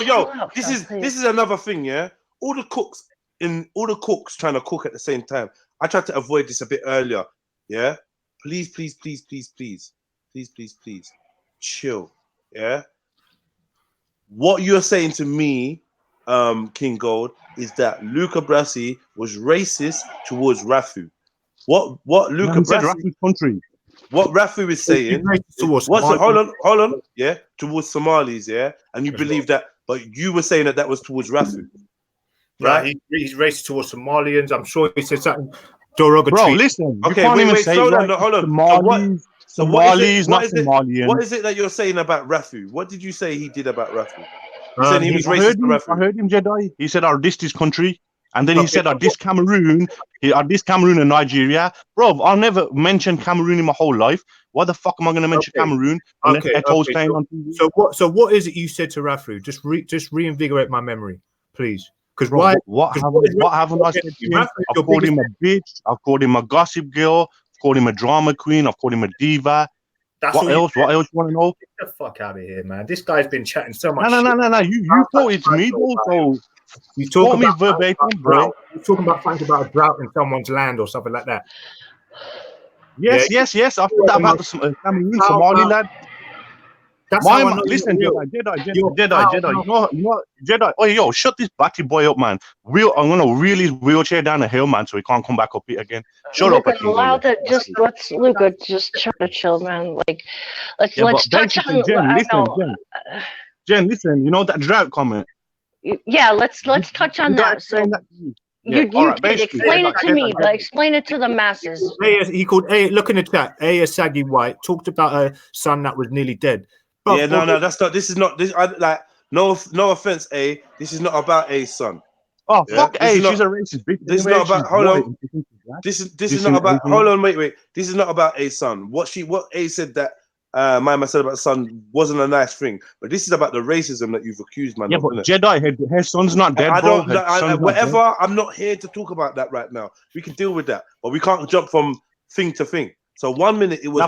Yo. This is another thing, yeah. All the cooks trying to cook at the same time. I tried to avoid this a bit earlier. Yeah. Please. Chill. Yeah. What you're saying to me, King Gold, is that Luca Brasi was racist towards Rafu. What Luca Brasi country? What Rafu is saying? Hold on. Yeah, towards Somalis. Yeah, and you believe that, but you were saying that was towards Rafu, right? He's racist towards Somalians. I'm sure he said something derogatory. Bro, listen. Okay, wait. Hold on. Somalis, not Somalian. What is it that you're saying about Rafu? What did you say he did about Rafu? He said he was racist to Rafu. I heard him, Jedi. He said, "Our this country." And then he said, I diss Cameroon. I diss Cameroon and Nigeria. Bro, I'll never mention Cameroon in my whole life. Why the fuck am I going to mention Cameroon unless Eto's playing on TV? So what is it you said to Rafu? Just reinvigorate my memory, please. Because what haven't I said to him? I've called him a bitch. I've called him a gossip girl. I've called him a drama queen. I've called him a diva. What else? What else you want to know? Get the fuck out of here, man. This guy's been chatting so much. No. You quoted me, also. You talk about me verbatim, bro. You're talking about something about a drought in someone's land or something like that. Yes. I thought that about the Cameroon, Somaliland. Listen, Jedi. Jedi. Oh, yo, shut this batty boy up, man. I'm gonna reel his wheelchair down the hill, man, so he can't come back up it again. Shut up, allow that. Let's Luca, just try to chill, man. Like, let's touch on. Jen, listen. You know that drought comment. Yeah, let's touch on that. So you explain it to me, but explain it to the masses. He called A. Look in the chat. A Saggy White talked about a son that was nearly dead. Yeah, no, that's not. This is not. This no offense, A. This is not about A's son. Oh fuck A. She's a racist bitch. This is not about. Hold on. This is not about. Hold on, wait. This is not about A's son. What A said that. My man said about son wasn't a nice thing, but this is about the racism that you've accused, man. Yeah, but Jedi, her son's not dead, bro. Whatever. I'm not here to talk about that right now. We can deal with that, but we can't jump from thing to thing. So 1 minute it was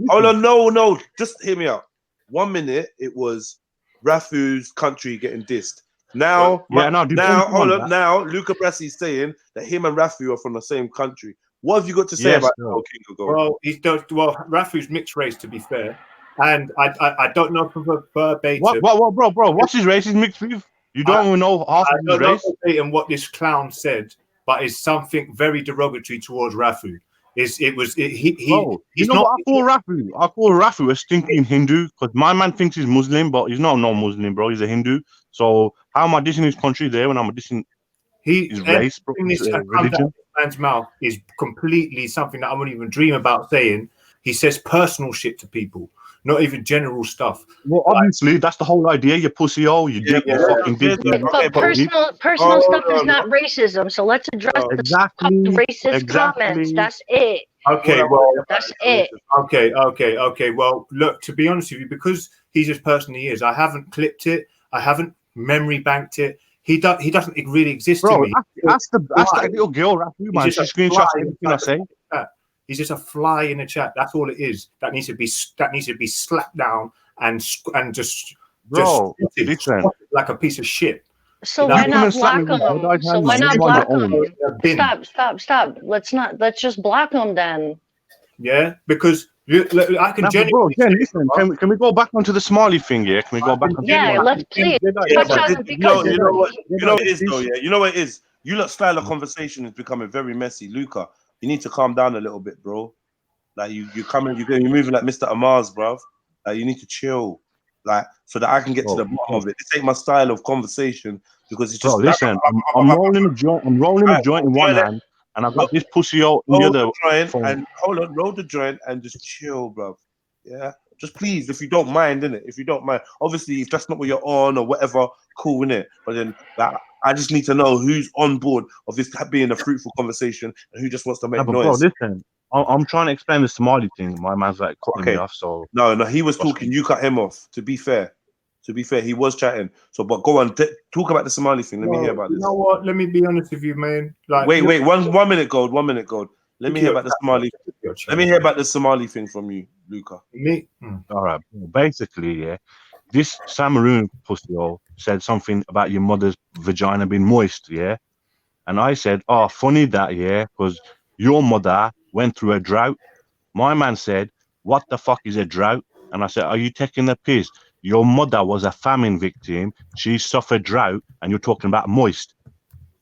hold on, no, just hear me out. 1 minute it was Rafu's country getting dissed. Now, hold on. Now Luca Brassi's saying that him and Rafu are from the same country. What have you got to say about King of Gold? Well, Rafu's mixed race, to be fair, and I don't know for verbatim. What, bro? What's his race? He's mixed with? You don't even know half of his race. I don't know what this clown said, but it's something very derogatory towards Rafu. You know what I call Rafu a stinking Hindu because my man thinks he's Muslim, but he's not no Muslim, bro. He's a Hindu. So how am I dissing his country there when I'm dissing his race, bro? His religion? Man's mouth is completely something that I wouldn't even dream about saying. He says personal shit to people, not even general stuff. Well, obviously, that's the whole idea. You pussy hole, you dick, you fucking dick. But personal stuff is not racism. So let's address the racist comments. That's it. Okay, well, that's it. Okay. Well, look, to be honest with you, because he's as person he is, I haven't clipped it. I haven't memory banked it. He doesn't really exist to me. Ask that little girl, Rafu, man. She screenshots everything I say. He's just a fly in the chat. That's all it is. That needs to be slapped down and just listen, like a piece of shit. So why not block him? So why not block him? Stop. Let's just block him then. Yeah, because I can genuinely. Bro, listen, can we go back onto the Smiley thing? Yeah, can we go back? Let's please. You know what it is though. Yeah, you know what it is. You lot style of conversation is becoming very messy, Luca. You need to calm down a little bit, bro. Like you're moving like Mr. Amars, bro. Like you need to chill, like so that I can get to the bottom of it. This ain't my style of conversation because it's just. Bro, listen, I'm rolling a joint. I'm rolling a joint in one hand. And I got this pussy out in the other. And hold on, roll the joint and just chill, bro. Yeah, just please, if you don't mind, innit? If you don't mind, obviously, if that's not what you're on or whatever, cool, innit? But then, I just need to know who's on board of this being a fruitful conversation and who just wants to make noise. Bro, listen, I'm trying to explain the Somali thing. My man's like cutting me off. So no, he was talking. You cut him off. To be fair, he was chatting. So, but go on, talk about the Somali thing. Let me hear about this. You know what? Let me be honest with you, man. Like, wait, 1 minute, gold. 1 minute, gold. Let me hear about the Somali. Let me hear about the Somali thing from you, Luca. Me? All right. Basically, yeah, this Samaroon pussy said something about your mother's vagina being moist, yeah, and I said, oh, funny that, yeah, because your mother went through a drought. My man said, what the fuck is a drought? And I said, are you taking the piss? Your mother was a famine victim. She suffered drought, and you're talking about moist.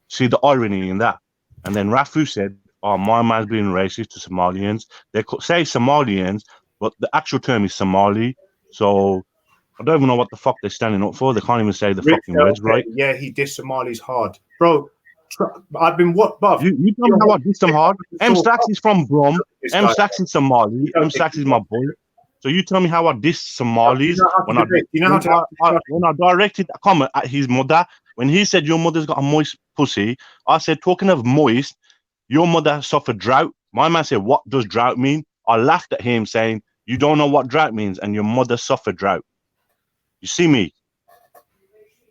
See the irony in that? And then Rafu said, oh, my man's being racist to Somalians. They could say Somalians, but the actual term is Somali. So I don't even know what the fuck they're standing up for. They can't even say the fucking words right. Yeah, he dissed Somalis hard. Bro, I've been what, bruv? You tell me how I dissed them hard. M Stacks is from Brom. M Stacks is Somali. M Stacks is my boy. So you tell me how I dissed Somalis when I directed a comment at his mother when he said your mother's got a moist pussy. I said, talking of moist, your mother suffered drought. My man said, what does drought mean? I laughed at him saying, you don't know what drought means and your mother suffered drought. You see me?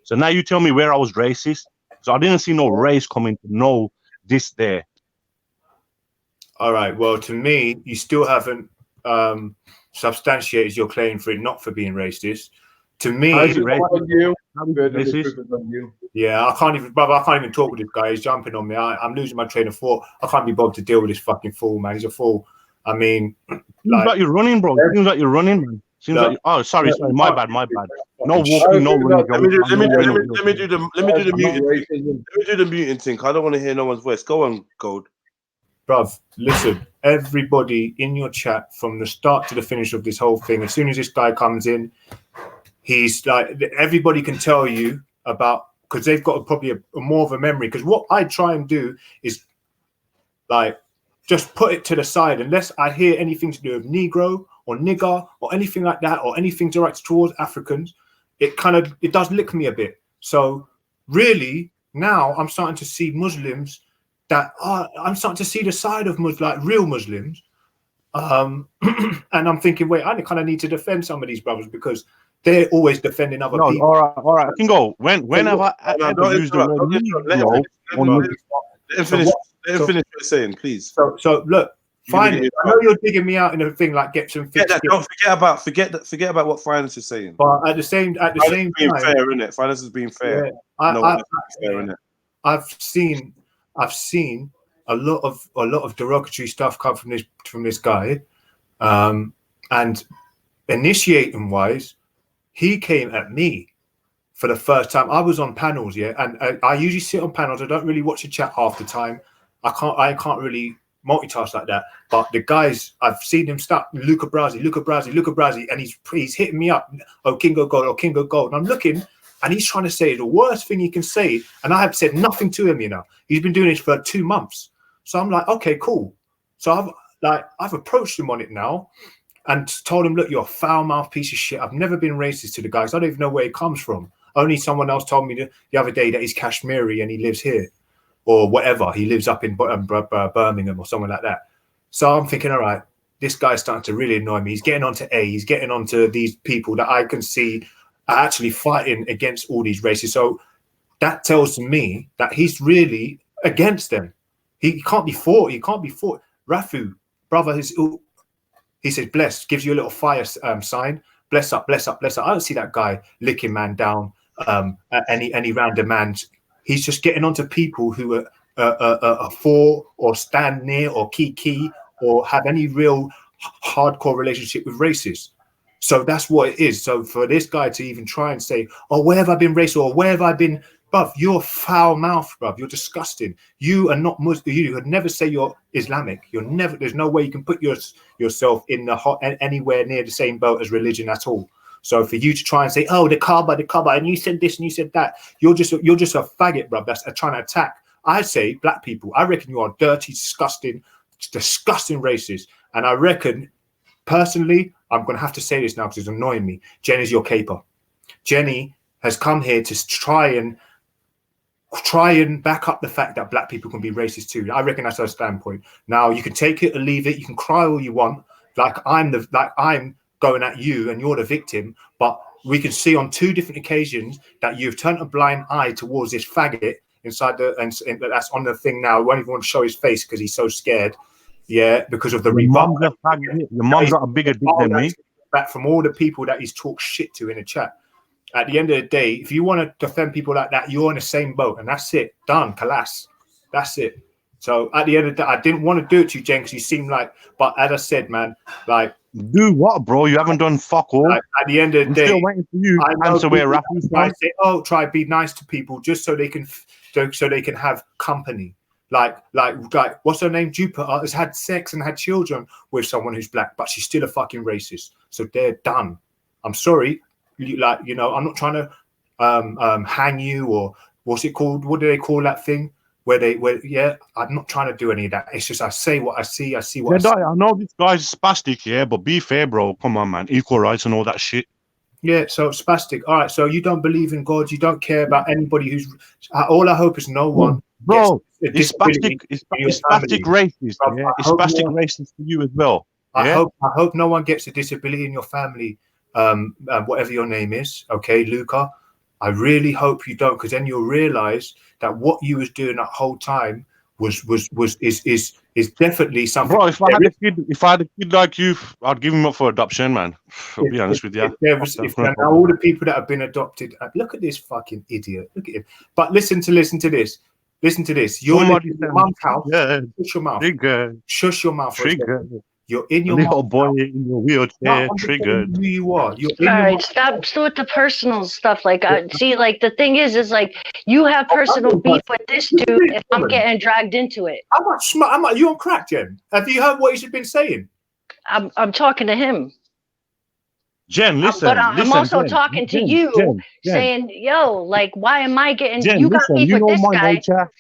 So now you tell me where I was racist. So I didn't see no race coming to know this there. All right. Well, to me, you still haven't substantiated your claim for it not for being racist. To me, yeah, I can't even, brother. I can't even talk with this guy. He's jumping on me. I'm losing my train of thought. I can't be bothered to deal with this fucking fool, man. He's a fool. I mean, seems like you're running, bro. Seems like you're running, man. Seems like oh, sorry, my bad. No walking, no running. Let me do the muting thing. I don't want to hear no one's voice. Go on, Gold. Bruv, listen, everybody in your chat from the start to the finish of this whole thing, as soon as this guy comes in, he's like, everybody can tell you about, because they've got probably a more of a memory. Because what I try and do is like just put it to the side unless I hear anything to do with Negro or nigger or anything like that, or anything directed towards Africans. It does lick me a bit. So really now I'm starting to see Muslims that I'm starting to see the side of like real Muslims, and I'm thinking, wait, I kind of need to defend some of these brothers because they're always defending other people. All right, I can go. When have I ever used the word Negro? Let him finish what you're saying, please. So look, fine. I know you're digging me out in a thing like get some. Don't forget about what Finance is saying. But at the same time, being fair, isn't it? Finance is being fair. Yeah, I've seen a lot of derogatory stuff come from this guy, and initiating wise, he came at me for the first time. I was on panels, yeah, and I usually sit on panels. I don't really watch the chat half the time. I can't really multitask like that. But the guys, I've seen him start Luca Brasi, and he's hitting me up. Oh, King of Gold, and I'm looking. And he's trying to say the worst thing he can say. And I have said nothing to him, you know. He's been doing this for 2 months. So I'm like, okay, cool. So I've approached him on it now and told him, look, you're a foul-mouthed piece of shit. I've never been racist to the guys. I don't even know where he comes from. Only someone else told me the other day that he's Kashmiri and he lives here or whatever. He lives up in Birmingham or somewhere like that. So I'm thinking, all right, this guy's starting to really annoy me. He's getting onto He's getting onto these people that I can see are actually fighting against all these races. So that tells me that he's really against them. He can't be fought. Rafu, brother, he says, bless, gives you a little fire sign. Bless up. I don't see that guy licking man down, any random man. He's just getting onto people who are for or stand near or key or have any real hardcore relationship with races. So that's what it is. So for this guy to even try and say, oh, where have I been racist or where have I been, bruv, you're foul mouth, bruv. You're disgusting. You are not Muslim. You could never say you're Islamic. There's no way you can put yourself in anywhere near the same boat as religion at all. So for you to try and say, oh, the Kaaba, and you said this and you said that, you're just a faggot, bruv. That's trying to attack. I say black people, I reckon you are dirty, disgusting racist. And I reckon, personally, I'm going to have to say this now because it's annoying me. Jenny's your caper. Jenny has come here to try and back up the fact that black people can be racist too. I reckon that's her standpoint. Now you can take it or leave it. You can cry all you want. Like I'm going at you and you're the victim. But we can see on 2 different occasions that you've turned a blind eye towards this faggot inside and that's on the thing now. I won't even want to show his face because he's so scared. Yeah, because of the rebuttal. Your mom's got a bigger dick than me. Back from all the people that he's talked shit to in the chat. At the end of the day, if you want to defend people like that, you're in the same boat, and that's it. Done, kalas. That's it. So at the end of the day, I didn't want to do it to you, Jen, because you seem like. But as I said, man, like, do what, bro? You haven't done fuck all. Like, at the end of the day, still waiting for you to answer where Rafi's from. I say, oh, try be nice to people just so they can have company. Like, what's her name? Jupiter has had sex and had children with someone who's black, but she's still a fucking racist. So they're done. I'm sorry, I'm not trying to hang you or what's it called? What do they call that thing? I'm not trying to do any of that. It's just I say what I see. I see what I see. I know this guy's spastic, yeah, but be fair, bro. Come on, man. Equal rights and all that shit. Yeah, so spastic. All right, so you don't believe in God. You don't care about anybody who's. All I hope is no one. Bro, gets a it's disability spastic. It's in your spastic family. racist. Bruv, Yeah, I it's hope spastic no- racist for you as well. I Yeah. hope no one gets a disability in your family. Whatever your name is, okay, Luca. I really hope you don't, because then you'll realize that what you was doing that whole time is definitely something. Bro, if I had a kid like you, I'd give him up for adoption, man. I'll be honest with you. If now all the people that have been adopted, look at this fucking idiot. Look at him. But listen to this. Listen to this. You're living in your mum's house. Yeah. Shush your mouth. Trigger. Shush your mouth. For a Trigger. second. You're in your Little mum's boy house. in your wheelchair. Triggered. Who you are. You're in All your right, mum's stop with the personal stuff. Like, see, like the thing is like you have personal beef with this dude, and I'm getting dragged into it. How much you on crack, Jen? Have you heard what he's been saying? I'm talking to him. Jen, listen. But I'm also Jen, talking to Jen, you, Jen. saying, "Yo, like, why am I getting? Jen, you got listen, beef you with know this my guy." nature.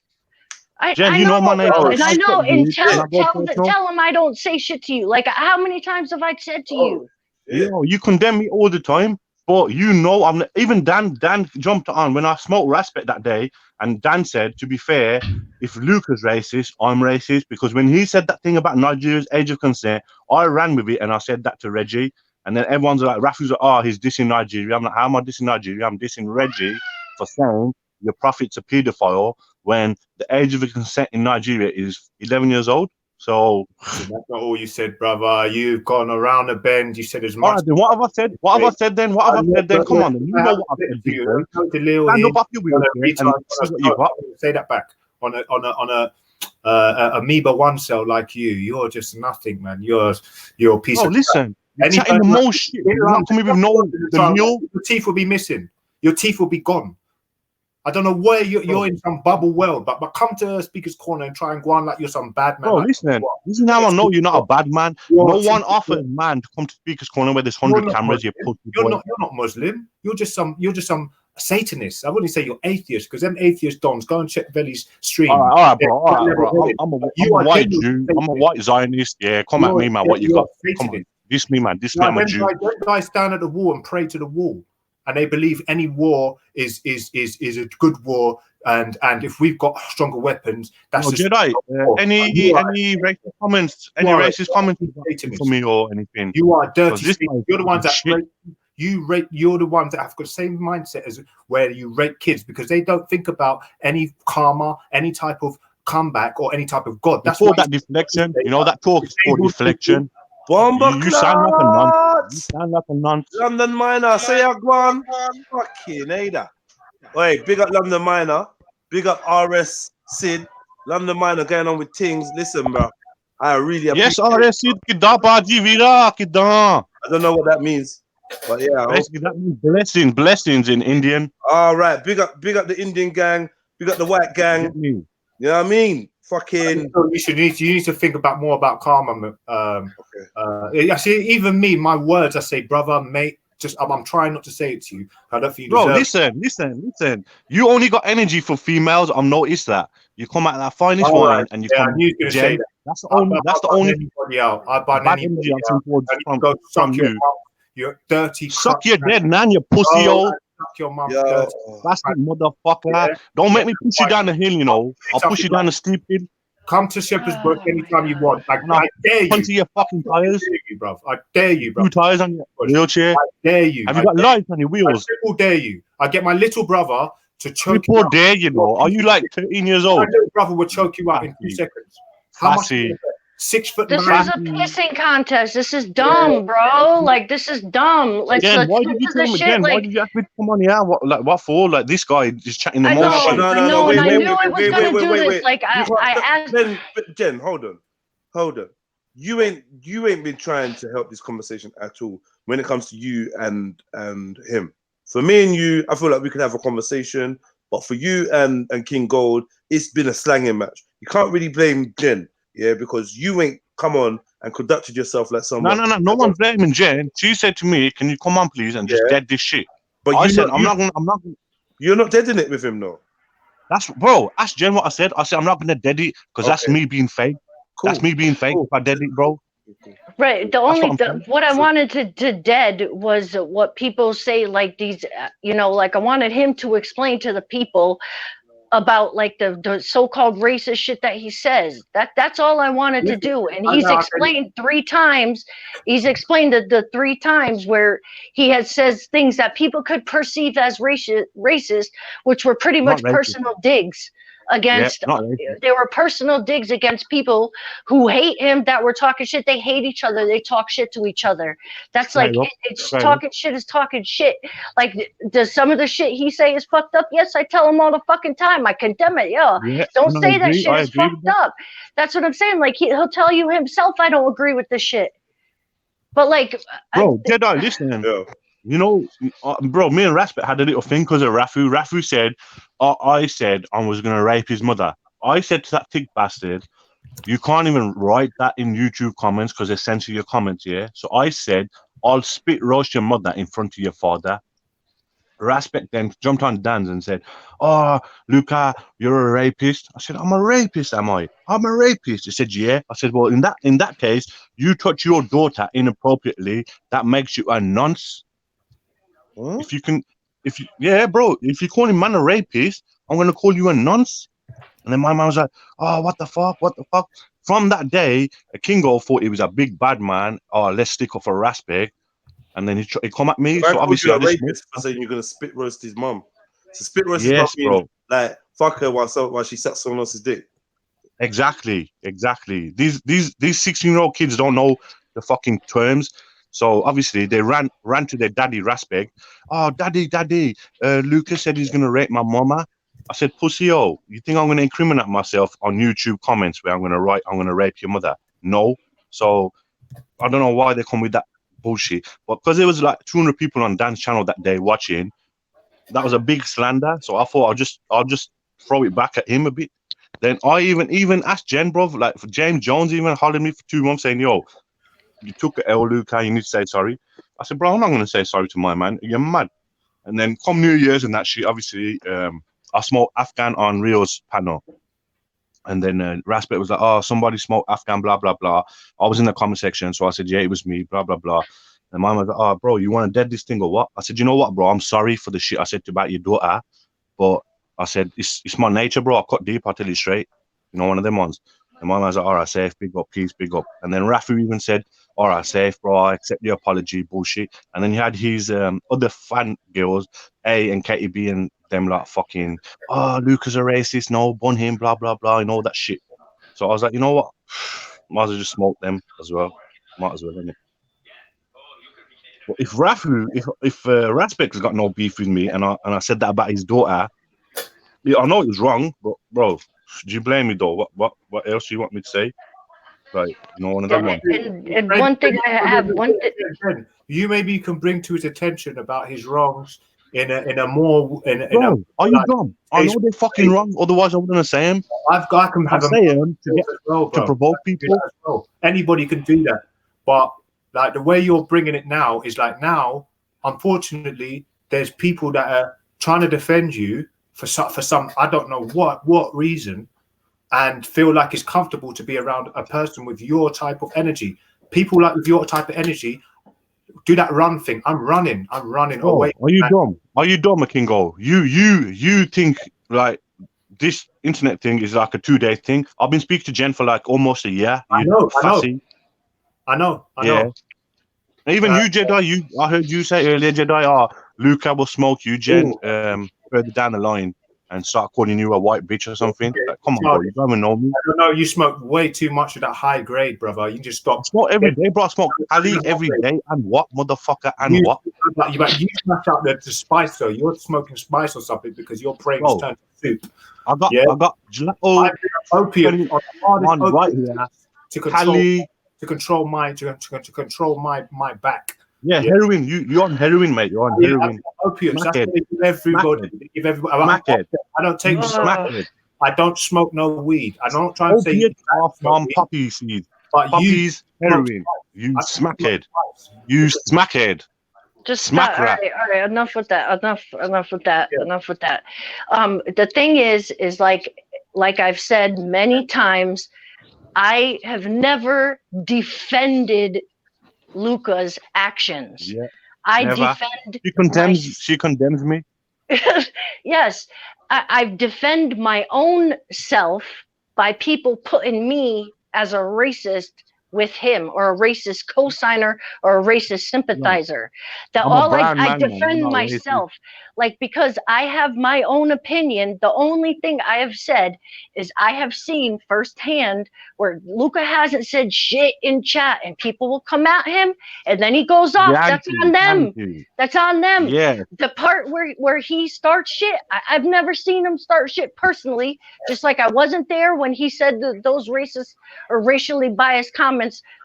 Jen, I you know my nature. bro, and I know, and Jen, tell him I don't say shit to you. Like, how many times have I said to you? You condemn me all the time, but you know I'm even Dan jumped on when I smoked Raspet that day, and Dan said, to be fair, if Luke is racist, I'm racist, because when he said that thing about Nigeria's age of consent, I ran with it and I said that to Reggie, and then everyone's like, Rafi's like, oh, he's dissing Nigeria. I'm like, how am I dissing Nigeria? I'm dissing Reggie for saying your prophet's a paedophile when the age of consent in Nigeria is 11 years old. So that's not all you said, brother. You've gone around the bend. You said as much. All right, then what have I said? What have I said then? What have I said then? Come on, then. You know what I've said, big boy. Stand up off your wheelchair and see what you got. Say that back on a amoeba one cell like you. You're just nothing, man. You're a piece of. Listen. You're chatting the most shit. You're not coming with no your teeth will be missing. Your teeth will be gone. I don't know where you're in some bubble world, but come to Speaker's Corner and try and go on like you're some bad man. Bro, listen. This is how I know you're not a bad man. No one offers man to come to Speaker's Corner where there's 100 cameras. You're not Muslim. You're just some Satanist. I wouldn't say you're atheist, because them atheist dons, go and check Veli's stream. All right, bro. I'm a white Jew. I'm a white Zionist. Yeah, come at me, man. What you got? Come on. Diss me, man. Diss me, I'm a Jew. When guys stand at the wall and pray to the wall, and they believe any war is a good war, and if we've got stronger weapons, that's Jedi. Any racist comments? Any racist comments for me or anything? You are dirty. You're the ones that you're the ones that have got the same mindset as where you rape kids, because they don't think about any karma, any type of comeback, or any type of God. That's what that deflection. You know that talk is called deflection. You sound like a nonce. You sound like a nonce. London Miner, say a guan. Fucking Ada. Wait, big up London Miner. Big up RS Sid. London Miner going on with things. Listen, bro. I really appreciate RS Sid. I don't know what that means. But yeah. Basically, that means blessings in Indian. All right. Big up the Indian gang. Big up the white gang. You know what I mean? Fucking. You need to think more about karma. Actually, even me, my words, I say, brother, mate. Just I'm trying not to say it to you. I don't think you deserve. Listen. You only got energy for females. I've noticed that. You come out of that finest wine and you come. Say that. That's the only. Anybody out. I buy anybody out. From you. You're dirty. Suck your dead man, you pussy hole. Suck your mum. Bastard motherfucker. Don't make me push you down the hill, you know. I'll push you down the steep hill. Come to Shepherd's Bush anytime you want. I dare you. Onto your fucking tires. I dare you, bro. 2 tires on your wheelchair. I dare you. Have you got lights on your wheels? I dare you. I get my little brother to choke you out. Dare you know? Are you like 13 years old? My little brother will choke you out in 2 seconds. How much? 6 foot. This is a pissing contest. This is dumb, bro. Like, this is dumb. Let's why did you tell me, Jen? Why did you ask me to come on here? What for? Like, this guy is chatting the most shit. I know, and I knew I was going to do this. Like, I asked. Jen, hold on. You ain't been trying to help this conversation at all when it comes to you and him. For me and you, I feel like we could have a conversation, but for you and King Gold, it's been a slanging match. You can't really blame Jen. Yeah, because you ain't come on and conducted yourself like someone. No one's blaming Jen. She said to me, "Can you come on, please, and just dead this shit?" But I said, "I'm not gonna." You're not deading it with him, no. Ask Jen what I said. I said I'm not gonna dead it because that's me being fake. Cool. That's me being fake. If I dead it, bro. Right. What I wanted to dead was what people say, like these, like I wanted him to explain to the people about like the so-called racist shit that he says. That's all I wanted to do. And he's explained 3 times. He's explained the 3 times where he has says things that people could perceive as racist, which were pretty much personal digs against. They were personal digs against people who hate him, that were talking shit. They hate each other. They talk shit to each other. That's like it's talking shit is talking shit. Like, does some of the shit he say is fucked up? Yes, I tell him all the fucking time. I condemn it. Don't say that shit is fucked up. That's what I'm saying. Like, he'll tell you himself, I don't agree with this shit. But like, bro, Jedi, listen. You know, bro, me and Raspet had a little thing because of Rafu. Rafu said, I said I was going to rape his mother. I said to that thick bastard, you can't even write that in YouTube comments because they censor your comments, yeah? So I said, I'll spit roast your mother in front of your father. Raspet then jumped on Dan's and said, oh, Luca, you're a rapist. I said, I'm a rapist, am I? I'm a rapist. He said, yeah. I said, well, in that case, you touch your daughter inappropriately. That makes you a nonce. Huh? If you call him man a rapist, I'm going to call you a nonce. And then my mom was like, oh, what the fuck? From that day, Kingo thought he was a big bad man. Oh, let's stick up for Raspet. And then he come at me. So obviously, I rapist for saying you're gonna spit roast his mum. So spit roast his mum, bro. Like fuck her while she sucks someone else's dick. Exactly. These 16-year-old kids don't know the fucking terms. So obviously they ran to their daddy Raspet. Oh, daddy, Lucas said he's gonna rape my mama. I said, pussy, you think I'm gonna incriminate myself on YouTube comments where I'm gonna rape your mother? No. So I don't know why they come with that bullshit, but because there was like 200 people on Dan's channel that day watching, that was a big slander. So I thought I'll just throw it back at him a bit. Then I even asked Jen, bro, like for James Jones even hollered me for 2 months saying, yo, you took an L, Luca, you need to say sorry. I said, bro, I'm not gonna say sorry to my man. You're mad. And then come New Year's and that shit, obviously, I smoked Afghan on Rio's panel. And then Raspet was like, oh, somebody smoked Afghan, blah, blah, blah. I was in the comment section, so I said, yeah, it was me, blah, blah, blah. And my mom was like, oh, bro, you want to dead this thing or what? I said, you know what, bro, I'm sorry for the shit I said about your daughter, but I said, it's my nature, bro. I cut deep, I'll tell you straight. You know, one of them ones. And my mom was like, all right, safe, big up, peace, big up. And then Rafu even said, all right, safe, bro, I accept the apology, bullshit. And then he had his other fan girls, A and Katie B, and them like fucking, oh, Luca's a racist, no, bun him, blah, blah, blah, and all that shit. So I was like, you know what? Might as well just smoke them as well. Might as well, innit? But if Rafu, if Raspet's got no beef with me and I said that about his daughter, yeah, I know it was wrong, but bro, do you blame me though? What else do you want me to say? Like, you know, one of them ones. And one thing I have, you maybe can bring to his attention about his wrongs in a are you dumb? I know they're fucking wrong, otherwise I wouldn't say them. I can have them to provoke people. Anybody can do that, but like the way you're bringing it now is like now, unfortunately, there's people that are trying to defend you for some I don't know what reason, and feel like it's comfortable to be around a person with your type of energy. People like with your type of energy do that run thing. I'm running away. Are you dumb? Are you dumb, Kingo? You think like this internet thing is like a 2-day thing? I've been speaking to Jen for like almost a year. I know. Yeah. Even you, Jedi, I heard you say earlier, Jedi, Luca will smoke you, Jen, further down the line and start calling you a white bitch or something. Like, come on, bro, you don't even know me. I don't know, you smoke way too much of that high grade, brother. You just stop. Smoke every day, bro. I smoke Ali every day. And what, motherfucker, and what? You smash out the spice, though. You're smoking spice or something because your brain is turned to soup. I got gelato opium on right here. To control my back. Yeah, heroin. You're on heroin, mate. You're on heroin. Opium. That's what they give everybody. I don't take. I don't smoke no weed. I don't try and say from poppy seed. But poppies, heroin. You smackhead. You smackhead. Just stop. All right. Enough with that. Enough with that. The thing is like I've said many times, I have never defended Luca's actions. Yeah. I Never. defend She condemns me. yes, I defend my own self by people putting me as a racist with him, or a racist cosigner, or a racist sympathizer. That I'm a all brown I man, man. I'm defend not myself, like, because I have my own opinion. The only thing I have said is I have seen firsthand where Luca hasn't said shit in chat, and people will come at him, and then he goes off. That's on them. That's on them. Yeah. The part where he starts shit, I've never seen him start shit personally. Just like I wasn't there when he said those racist or racially biased comments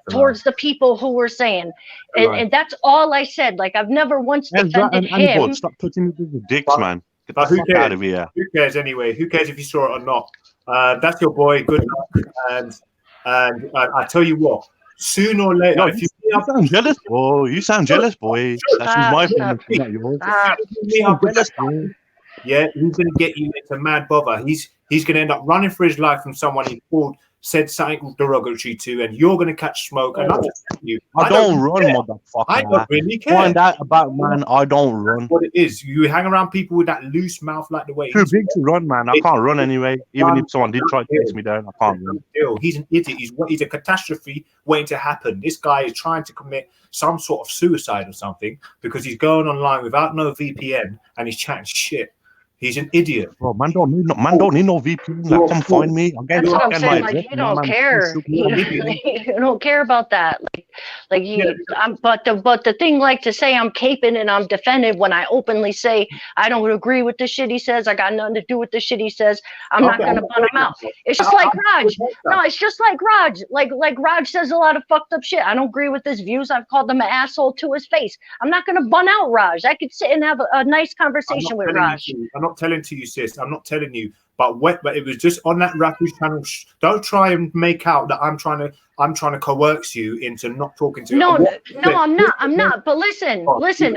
towards the people who were saying, and that's all I said. Like, I've never once defended him. Stop touching me with the dicks, man. Get the But who fuck cares? out of here. Who cares anyway? Who cares if you saw it or not? That's your boy. Good luck. And I tell you what, sooner or later, Yo, if you you sound jealous, boy. You sound jealous, boy. That's just my opinion, not yours. me up with that guy, yeah, he's gonna get you into mad bother. He's gonna end up running for his life from someone he called, said something derogatory to, and you're gonna catch smoke. And I'm just telling you, I don't run, motherfucker. I don't really care. Find out about man. I don't run. What it is, you hang around people with that loose mouth, like the way Too big to run, man. I can't run anyway. Even if someone did try to chase me down, I can't run. He's an idiot. He's a catastrophe waiting to happen. This guy is trying to commit some sort of suicide or something because he's going online without no VPN and he's chatting shit. He's an idiot. Bro, man don't need no VPN. Like, come find me. That's what I'm saying. Like, you don't care. You don't care about that. Like you. But the thing, like, to say I'm caping and I'm defending when I openly say I don't agree with the shit he says. I got nothing to do with the shit he says. I'm not gonna butt him out. It's just like Raj. No, it's just like Raj. Like Raj says a lot of fucked up shit. I don't agree with his views. I've called him an asshole to his face. I'm not gonna bun out Raj. I could sit and have a nice conversation with Raj. I'm not telling to you, sis. I'm not telling you. But it was just on that Rafu's channel. Don't try and make out that I'm trying to coerce you into not talking to you. No, I'm not. But listen.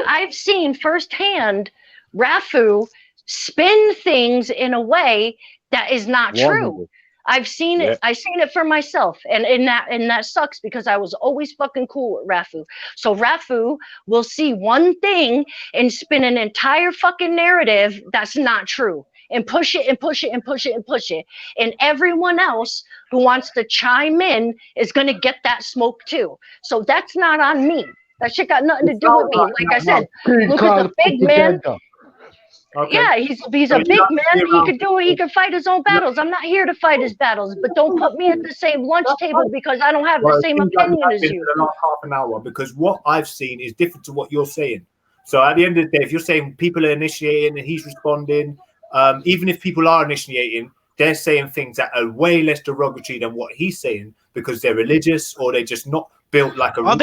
I've seen firsthand Rafu spin things in a way that is not true. I've seen it. I've seen it for myself, and that sucks because I was always fucking cool with Rafu. So Rafu will see one thing and spin an entire fucking narrative that's not true, and push it and push it and push it and push it. And everyone else who wants to chime in is gonna get that smoke too. So that's not on me. That shit got nothing to do with me. Like I said, look at the big man. Okay. Yeah, he's a big man. He could do it. He could fight his own battles. I'm not here to fight his battles, but don't put me at the same lunch table because I don't have the same opinion as you. The last half an hour, because what I've seen is different to what you're saying. So at the end of the day, if you're saying people are initiating and he's responding, even if people are initiating, they're saying things that are way less derogatory than what he's saying because they're religious or they're just not built like a. Are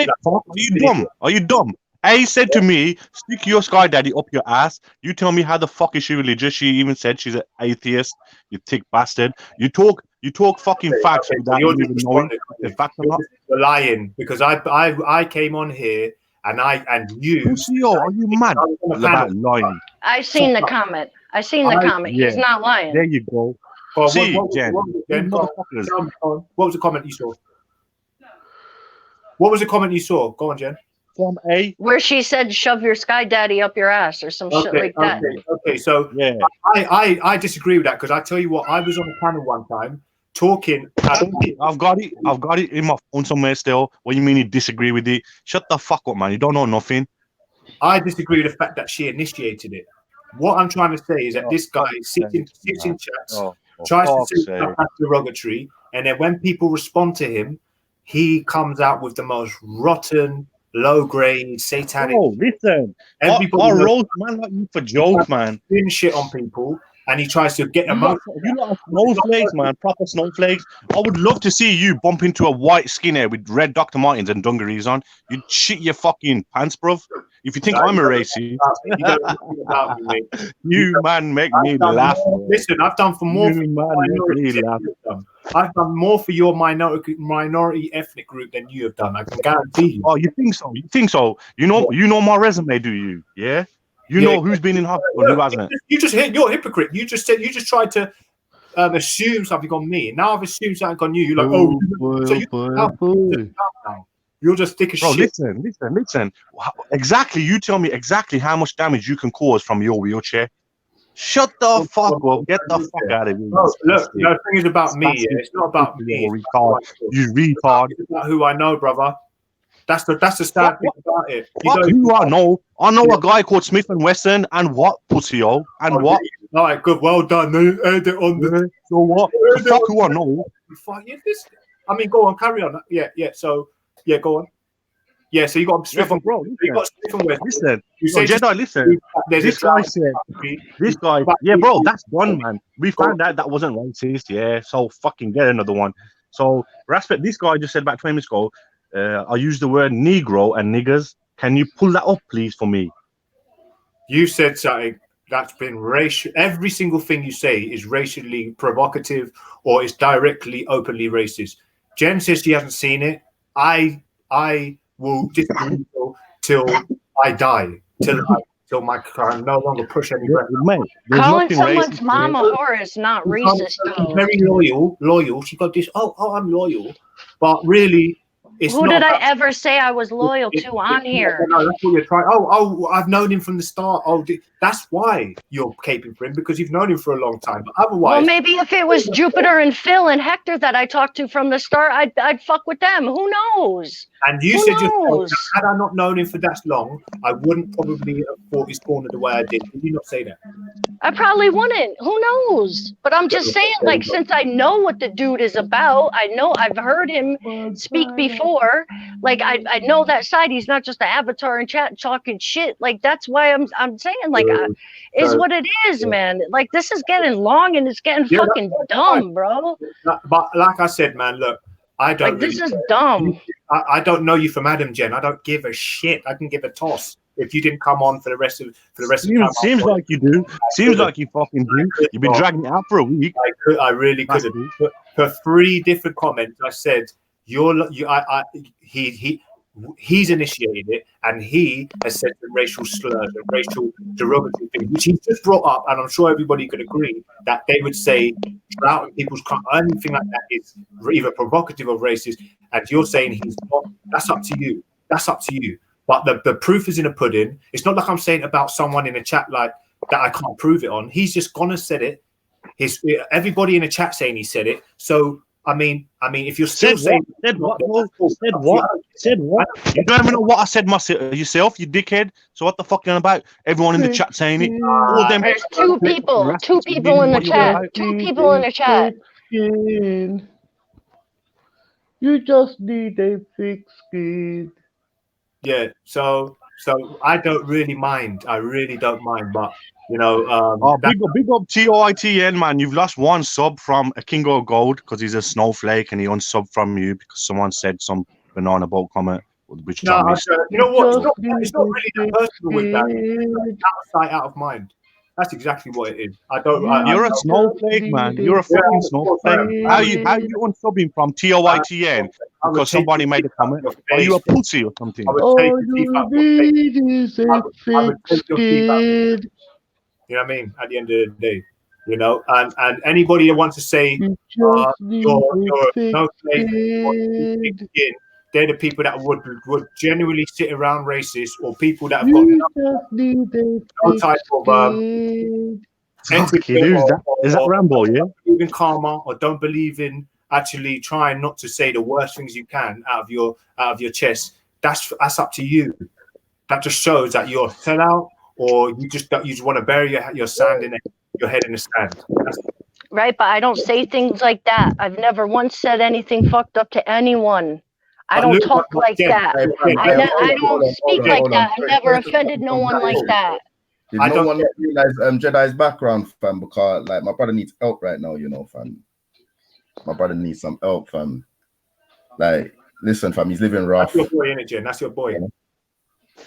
you dumb? Are you dumb? A said to me, stick your sky daddy up your ass. You tell me how the fuck is she religious? She even said she's an atheist, you thick bastard. You talk fucking facts without even knowing the facts or not. You're lying because I came on here and you. Are you mad about lying? I've seen the comment. He's not lying. There you go. Well, See, Jen. What was the comment you saw? What was the comment you saw? Go on, Jen. From A, where she said shove your sky daddy up your ass or some shit like that. Okay, so yeah, I disagree with that because I tell you what, I was on a panel one time talking. I've got it in my phone somewhere still. What do you mean you disagree with it? Shut the fuck up, man. You don't know nothing. I disagree with the fact that she initiated it. What I'm trying to say is that this guy sits in chats, tries to say stuff that's derogatory, and then when people respond to him, he comes out with the most rotten, low-grade, satanic. Oh, listen. I roast man like you for jokes, man. Doing shit on people, and he tries to get them out. You lot are snowflakes, man. Proper snowflakes. I would love to see you bump into a white skinhead with red Dr. Martens and dungarees on. You'd shit your fucking pants, bruv. If you think I'm a racist, you man make me laugh. Listen, I've done for more. I've done more for your minority ethnic group than you have done. I can guarantee you. Oh, you think so? You think so? You know my resume, do you? Yeah. You know who's been in hospital, who hasn't. You're a hypocrite. You just tried to assume something on me. Now I've assumed something on you. You're like, oh, so you now. You'll just stick a Bro, shit. listen. Exactly, you tell me exactly how much damage you can cause from your wheelchair. Shut the fuck up. Get the fuck out of here. No, look, the thing is about me. Yeah? It's not about me. You retard. You retard. It's about who I know, brother. That's the sad thing about it. Fuck who I know. I know a guy called Smith and Wesson, and what, pussy-o, and what? All right, good, well done. They heard it on the. So what? The fuck who I know. Fuck yeah, this. I mean, go on, carry on. Yeah. So yeah, go on. Yeah, so you got Smith and bro. You got Smith and Wesson. Listen, you say Jedi, listen. This guy said, this guy, yeah, bro, that's done, man. We found out that wasn't racist, yeah. So fucking get another one. So respect. This guy just said about 20 minutes ago. I used the word Negro and niggers. Can you pull that up, please, for me? You said something that's been racial. Every single thing you say is racially provocative or is directly, openly racist. Jen says she hasn't seen it. I will disagree till I die. Till my car no longer push any breath. Calling someone's mom a whore is not racist. She's very loyal. She got this. Oh, I'm loyal, but really. Who did I ever say I was loyal to on here? No, that's what you're trying. Oh, I've known him from the start. Oh, that's why you're caping for him, because you've known him for a long time. But otherwise, well, maybe if it was Jupiter and Phil and Hector that I talked to from the start, I'd fuck with them. Who knows? And you said yourself, had I not known him for that long, I wouldn't probably have fought his corner the way I did. Did you not say that? I probably wouldn't. Who knows? But I'm just saying, like, since I know what the dude is about, I know I've heard him speak before. Like, I know that side. He's not just an avatar in chat talking shit. Like, that's why I'm saying, like, is what it is, man. Like, this is getting long and it's getting fucking dumb, bro. But like I said, man, look, I don't. Like, this is dumb. I don't know you from Adam, Jen. I don't give a shit. I can give a toss. If you didn't come on for the rest of the time. Seems like you do. Seems like you fucking do. You've been dragging it out for a week. I really could have. For 3 different comments, I said he's initiated it, and he has said the racial slurs and racial derogatory things, which he just brought up, and I'm sure everybody could agree that they would say throughout people's anything like that is either provocative or racist, and you're saying he's not. That's up to you. That's up to you. But the proof is in a pudding. It's not like I'm saying about someone in a chat like that I can't prove it on. He's just gonna said it. Everybody in the chat saying he said it. So I mean, if you're still saying said what? You don't even know what I said yourself, you dickhead. So what the fuck are you on about? Everyone in the chat saying it. All them. There's 2 people. 2 people in the chat. 2 people in the chat. You just need a thick skin. Yeah, so I don't really mind. I really don't mind, but you know, big up TOITN, man. You've lost 1 sub from a King of Gold because he's a snowflake and he unsubbed from you because someone said some banana boat comment, which you know what? It's not really that personal with that. Out of sight, out of mind. That's exactly what it is. You're a snowflake, man. You're a fucking snowflake. How you unsubbing from TOITN because somebody made a comment? Are you a pussy or something? All you need is a thick skin. You know what I mean? At the end of the day, you know, and anybody that wants to say you're a snowflake, they're the people that would genuinely sit around racists or people that have got no type of is that Rambo, yeah? Believe in karma or don't believe in actually trying not to say the worst things you can out of your chest. That's up to you. That just shows that you're a sellout or you just want to bury your sand in your head in the sand. Right, but I don't say things like that. I've never once said anything fucked up to anyone. I don't talk like that. I don't speak like that. I've never offended no one like that. Did no one realize Jedi's background, fam? Because like my brother needs help right now, you know, fam. My brother needs some help, fam. Like, listen, fam, he's living rough. That's your boy, innit, Jen? That's your boy.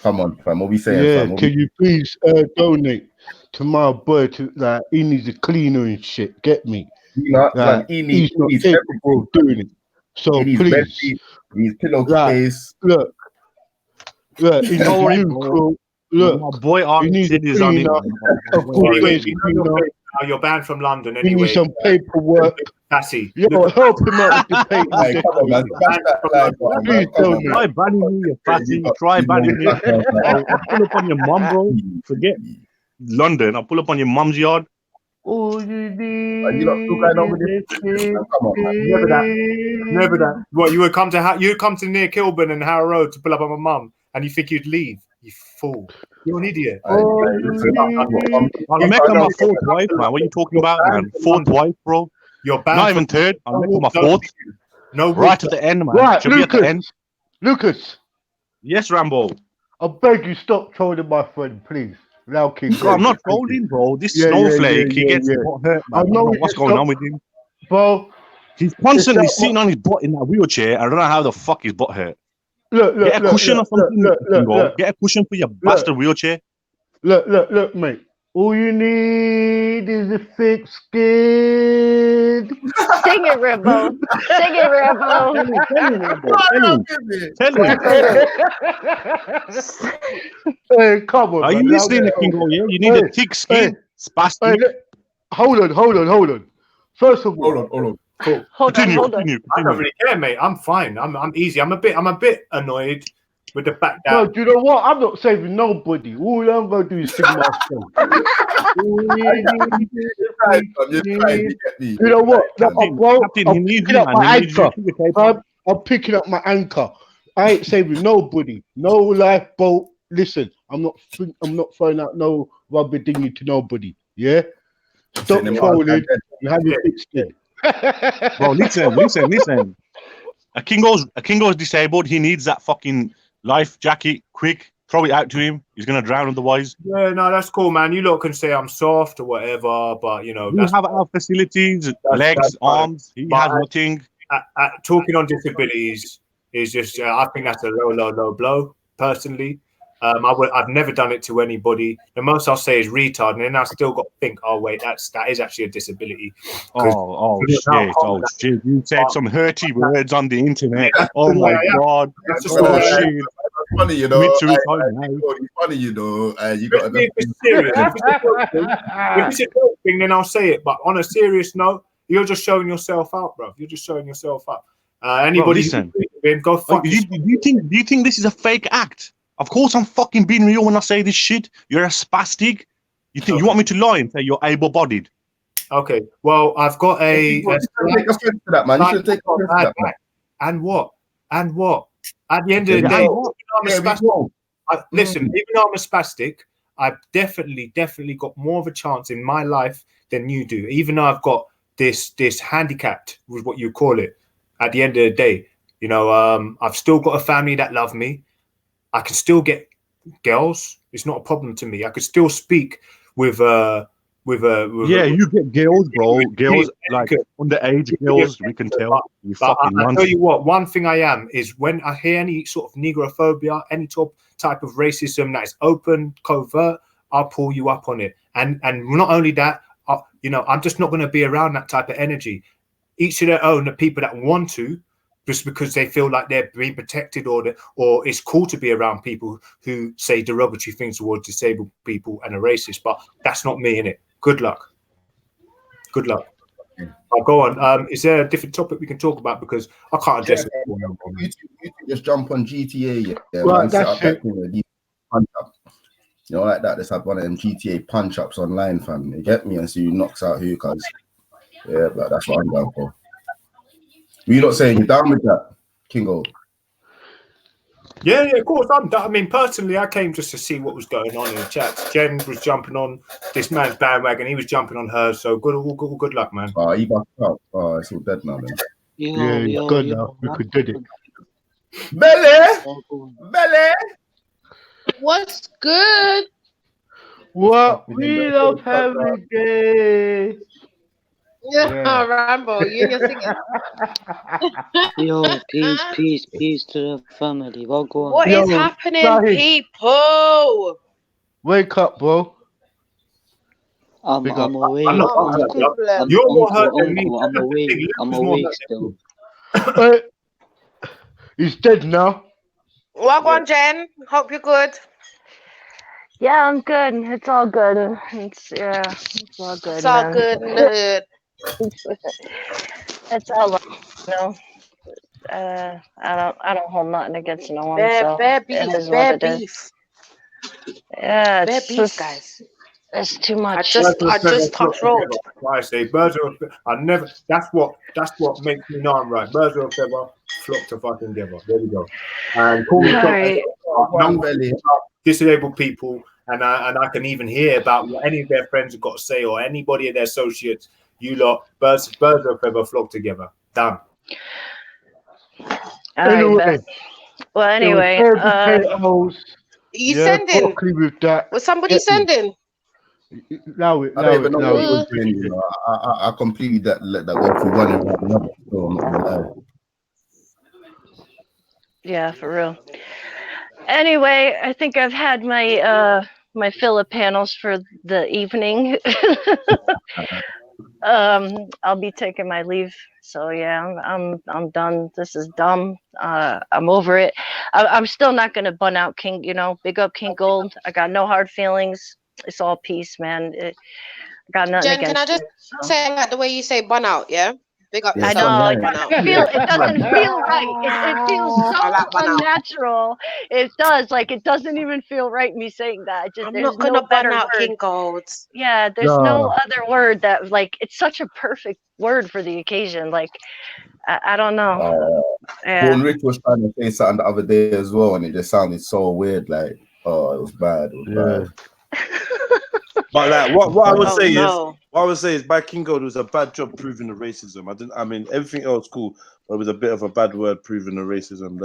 Come on, fam. What we saying, yeah, fam? Can you please donate to my boy? He needs a cleaner and shit. Get me? He's not capable of doing it. So please. He's pillowcase. Look, you know, look, my boy, you need a cleaner. now you're banned from London Give me anyway. some paperwork. Sassy. Yo, help him out with the Hey, come on, man. Smash that like button, Please man. Come tell on, me. Try man. banning me, you fatty. Try banning me. I'll pull up on your mum, bro. Forget London. I'll pull up on your mum's yard. All you You need lot still going on with is this? a Man, come on, man. Never that. Never that. What, you would come to near Kilburn and Harrow Road to pull up on my mum, and you think you'd leave? You fool. You're an idiot. All I'll make her my fourth wife, man. What are you talking about, man? Fourth wife, bro. You're banned. Not even third. I'll make her my fourth. No, right at the end, man. Right, She'll be at the end. Lucas. Yes, Rambo. I beg you, stop trolling my friend, please. Now, King. Bro, I'm not trolling, bro. This snowflake, he gets hurt, man. I don't know what's going on with him. Bro, he's constantly sitting on his butt in that wheelchair. I don't know how the fuck his butt hurt. Look, get a cushion or something. Get a cushion for your bastard wheelchair. Look, mate. All you need is a thick skin. Sing it, Rambo. Sing it, Rambo. Hey, come on. Are you listening to Kingo? Yeah, you need a thick skin. Spastic. Hold on. First of all, hold on. Cool. Hold on. I don't really care, mate. I'm fine. I'm easy. I'm a bit annoyed with the fact that. No, do you know what? I'm not saving nobody. All I'm gonna do is sing my song. You know what? I'm picking up my anchor. I ain't saving nobody. No lifeboat. Listen, I'm not throwing out no rubber dinghy to nobody. Yeah. Stop trolling and have a thick skin. Bro, listen. A Kingo's disabled. He needs that fucking life jacket. Quick, throw it out to him. He's gonna drown otherwise. Yeah, no, that's cool, man. You lot can say I'm soft or whatever, but you know, we have our facilities, legs, arms. He has nothing. Talking on disabilities is just, I think that's a low blow. Personally, I've never done it to anybody. The most I'll say is retard, and then I still got to think, oh wait, that is actually a disability. Shit! You said some hurty words on the internet. Oh my god! Shit! Funny, you know. It's funny, you know. You got if it's serious. If it's a joke thing, then I'll say it. But on a serious note, you're just showing yourself out, bro. You're just showing yourself out. Anybody, listen. Go fuck. Do you think this is a fake act? Of course, I'm fucking being real when I say this shit. You're a spastic. You want me to lie and say you're able-bodied? Okay. Well, I've got a. You should take offense to that, man. You should take offense to that, man. And what? At the end of the day, listen. Even though I'm a spastic, I've definitely got more of a chance in my life than you do. Even though I've got this handicapped, with what you call it. At the end of the day, you know, I've still got a family that love me. I can still get girls. It's not a problem to me. I could still speak with you get girls, bro. Girls like underage girls. We can tell. I tell you what. One thing I am is when I hear any sort of negrophobia, any type of racism that is open, covert, I'll pull you up on it. And not only that, you know, I'm just not going to be around that type of energy. Each to their own. The people that want to, just because they feel like they're being protected, or it's cool to be around people who say derogatory things towards disabled people and are racist. But that's not me, innit? Good luck. I'll go on. Is there a different topic we can talk about? Because I can't address it. You just jump on GTA, Right, that's it. Punch up. You know, like that. Let's have one of them GTA punch ups online, fam. You get me? And see who knocks out who, cuz. Yeah, but that's what I'm down for. You not saying you're down with that, Kingo? Yeah, of course. I mean, personally, I came just to see what was going on in the chat. Jen was jumping on this man's bandwagon. He was jumping on hers. So good luck, man. Oh, he backed up. Oh, it's all dead now, then. He's good now. We could did it. Belly. What's good? What we love every day. Yeah, Rambo, you're singing. Yo, peace to the family. Well, go on. What is happening, people? Wake up, bro. I'm awake. You're more hurt than me. I'm awake still. He's dead now. Welcome, Jen. Hope you're good. Yeah, I'm good. It's all good. It's all good, It's all man. good in the hood. It's all right, you know. I don't hold nothing against no one, so Bad it beef. is what Bad it is. beef. Yeah, Bad it's beef, just guys. it's too I much. just touched road. I say birds of I never. That's what makes me know I'm right. Birds of a feather flock to fucking together. There we go. And call me disabled people, and I can even hear about what any of their friends have got to say or anybody of their associates. You lot, birds of a feather flock together. Done. Anyway, well, anyway, potatoes. You Yeah, sending? broccoli with that. Was somebody Get me. sending? Allow it, I don't allow even it, know allow what it. he was doing. You know, I completely let that go through one ear out the other. So I'm not gonna lie. yeah, for real. Anyway, I think I've had my my fill of panels for the evening. I'll be taking my leave. So yeah, I'm done. This is dumb. I'm over it. I'm still not gonna bun out King. You know, big up King Gold. I got no hard feelings. It's all peace, man. I got nothing Jen, can I against just you. So. say I like the way you say bun out, yeah? Big up Yeah, I yourself. know I it like bun out. doesn't feel right. It feels so I like bun out. unnatural. It does. Like it doesn't even feel right me saying that. I'm There's not no gonna bun better out word. King Golds. Yeah, there's no other word that like it's such a perfect word for the occasion. Like I don't know. Yeah. Born Rich was trying to say something the other day as well, and it just sounded so weird. Like, oh, it was bad. It was bad. But like, what I would Oh, say no. is, what I would say is, by King Gold, it was a bad job proving the racism. I mean, everything else cool, but it was a bit of a bad word proving the racism.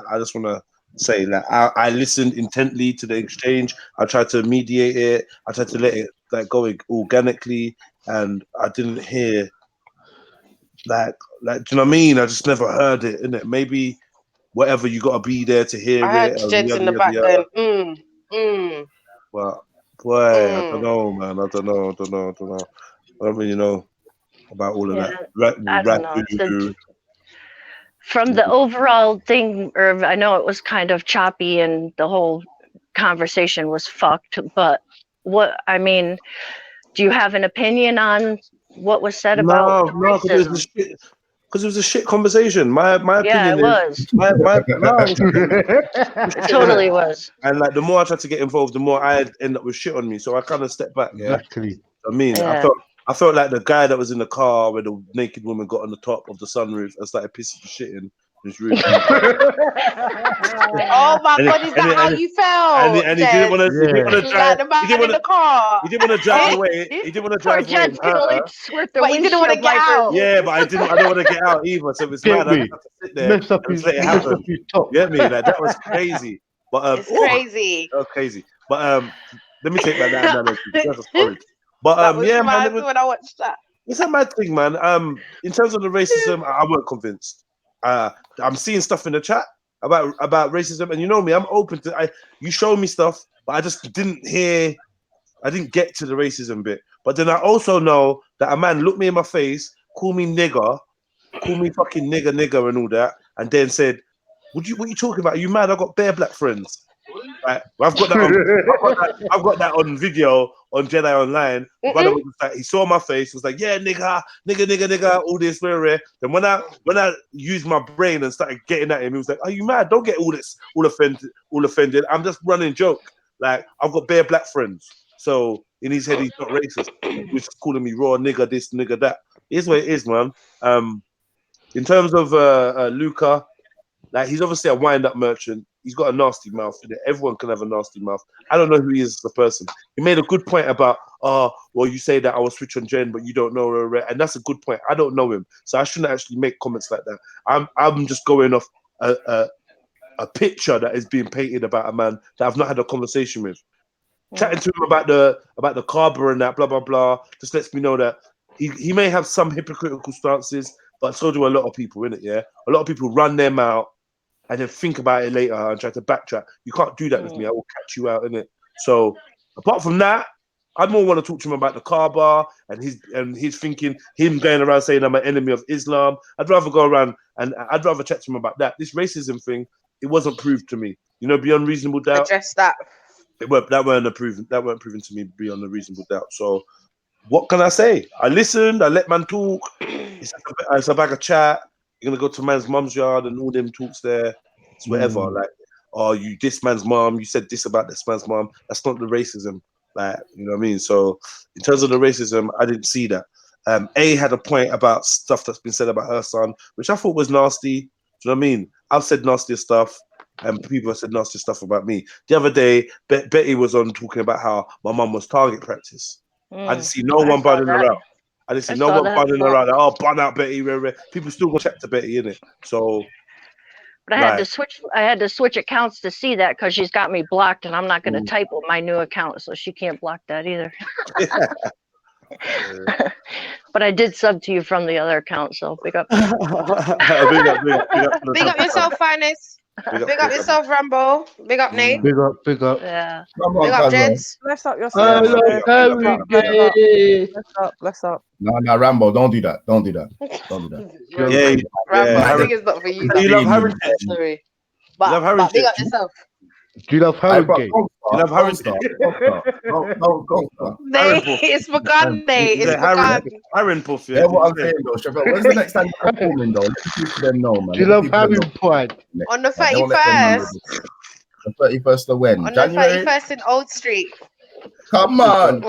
I just want to say that I listened intently to the exchange. I tried to mediate it. I tried to let it like go organically, and I didn't hear like do you know what I mean? I just never heard it. Innit? Maybe whatever, you got to be there to hear I heard it. Jen's in the back then. But boy, I don't know, man. I don't know. I don't really know about all of that. I don't know. From the overall thing, Irv, I know it was kind of choppy and the whole conversation was fucked, but I mean, do you have an opinion on what was said about the No, because it was a shit conversation. My Yeah, opinion it was. is It totally was. And like the more I tried to get involved, the more I end up with shit on me. So I kind of stepped back. Yeah, exactly. I mean, Yeah. I felt like the guy that was in the car where the naked woman got on the top of the sunroof and started pissing and shit in his roof. Oh my God, is that how you felt? And he didn't want to drive. Like the man in the car. He didn't want to drive away. He didn't want to drive away. But he didn't want to get out. Yeah, but I don't want to get out either. So it's mad. I have to sit there and just let it happen. Get me? Like that was crazy. But it's crazy. Oh, crazy. But let me take back that analogy. That's horrid. But That was yeah, mad man. when I watched that. It's a mad thing, man. In terms of the racism, I weren't convinced. I'm seeing stuff in the chat about racism, and you know me, I'm open to. You show me stuff, but I just didn't hear. I didn't get to the racism bit. But then I also know that a man looked me in my face, call me nigger, call me fucking nigger and all that, and then said, what you talking about? Are you mad? I got bare black friends. Right? I've got that on video on Jedi Online. Brother was like, he saw my face, was like, yeah, nigga, all this, rare. Then when I used my brain and started getting at him, he was like, are you mad? Don't get all offended. I'm just running joke. Like, I've got bare black friends. So in his head, he's not racist. He's calling me raw nigga, this, nigga, that. It is what it is, man. In terms of Luca, like, he's obviously a wind-up merchant. He's got a nasty mouth. Everyone can have a nasty mouth. I don't know who he is as a person. He made a good point about, well, you say that I will switch on Jen, but you don't know her, and that's a good point. I don't know him, so I shouldn't actually make comments like that. I'm just going off a picture that is being painted about a man that I've not had a conversation with. Chatting to him about the carber and that, blah, blah, blah, just lets me know that he may have some hypocritical stances, but so do a lot of people, innit, yeah? A lot of people run them out and then think about it later and try to backtrack. You can't do that with me. I will catch you out, innit? So apart from that, I'd more want to talk to him about the carber and his thinking, him going around saying I'm an enemy of Islam. I'd rather go around and I'd rather chat to him about that. This racism thing, it wasn't proved to me. You know, beyond reasonable doubt. Address that. That weren't proven to me beyond a reasonable doubt. So what can I say? I listened. I let man talk. It's a bag of chat. You're gonna go to man's mum's yard and all them talks there. It's whatever. Mm. Like, oh, you this man's mum. You said this about this man's mum. That's not the racism. Like, you know what I mean? So in terms of the racism, I didn't see that. A had a point about stuff that's been said about her son, which I thought was nasty. Do you know what I mean? I've said nastier stuff, and people have said nasty stuff about me. The other day, Betty was on talking about how my mum was target practice. I didn't see no one banning her out. I didn't see no one banning her out. Like, oh, ban out Betty. People still go check to Betty, innit? So, but I had to switch accounts to see that because she's got me blocked, and I'm not going to type with my new account, so she can't block that either. But I did sub to you from the other account, so big up. Big up yourself, Finest. Big up yourself, Rambo. Big up, Nate. Big up. Yeah. Big up, Jeds. Bless up yourself. Bless up. No, Rambo, don't do that. Don't do that. Rambo, I think it's not for you. You love Harry. Sorry. But big up yourself. Do you love Harrogate? You love Harrogate? It's for God, Nate. It's for God. Harry Puff, yeah. What I'm saying though, Chevelle, when's the next time you're performing though? Let them know, man. Do you love Harry Pride? On the 31st. The 31st of when? On January? the 31st in Old Street. Come on.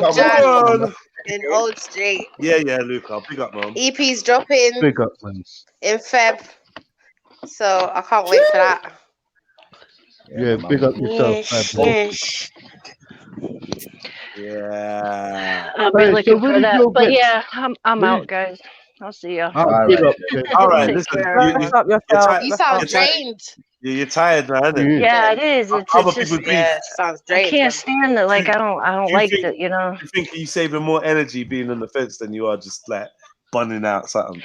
In Old Street. Yeah, Luca. Big up, man. EP's dropping. Big up, man. In Feb. So I can't wait for that. Yeah, big up yourself. Yes. Yeah. I'll be looking for that. But yeah, I'm out, guys. I'll see ya. All right. Listen, you sound drained. You're tired now, isn't it? Yeah, it is. It's just, sounds drained. I can't stand it. Like I don't like it. You know. You think you're saving more energy being on the fence than you are just like bunning out something.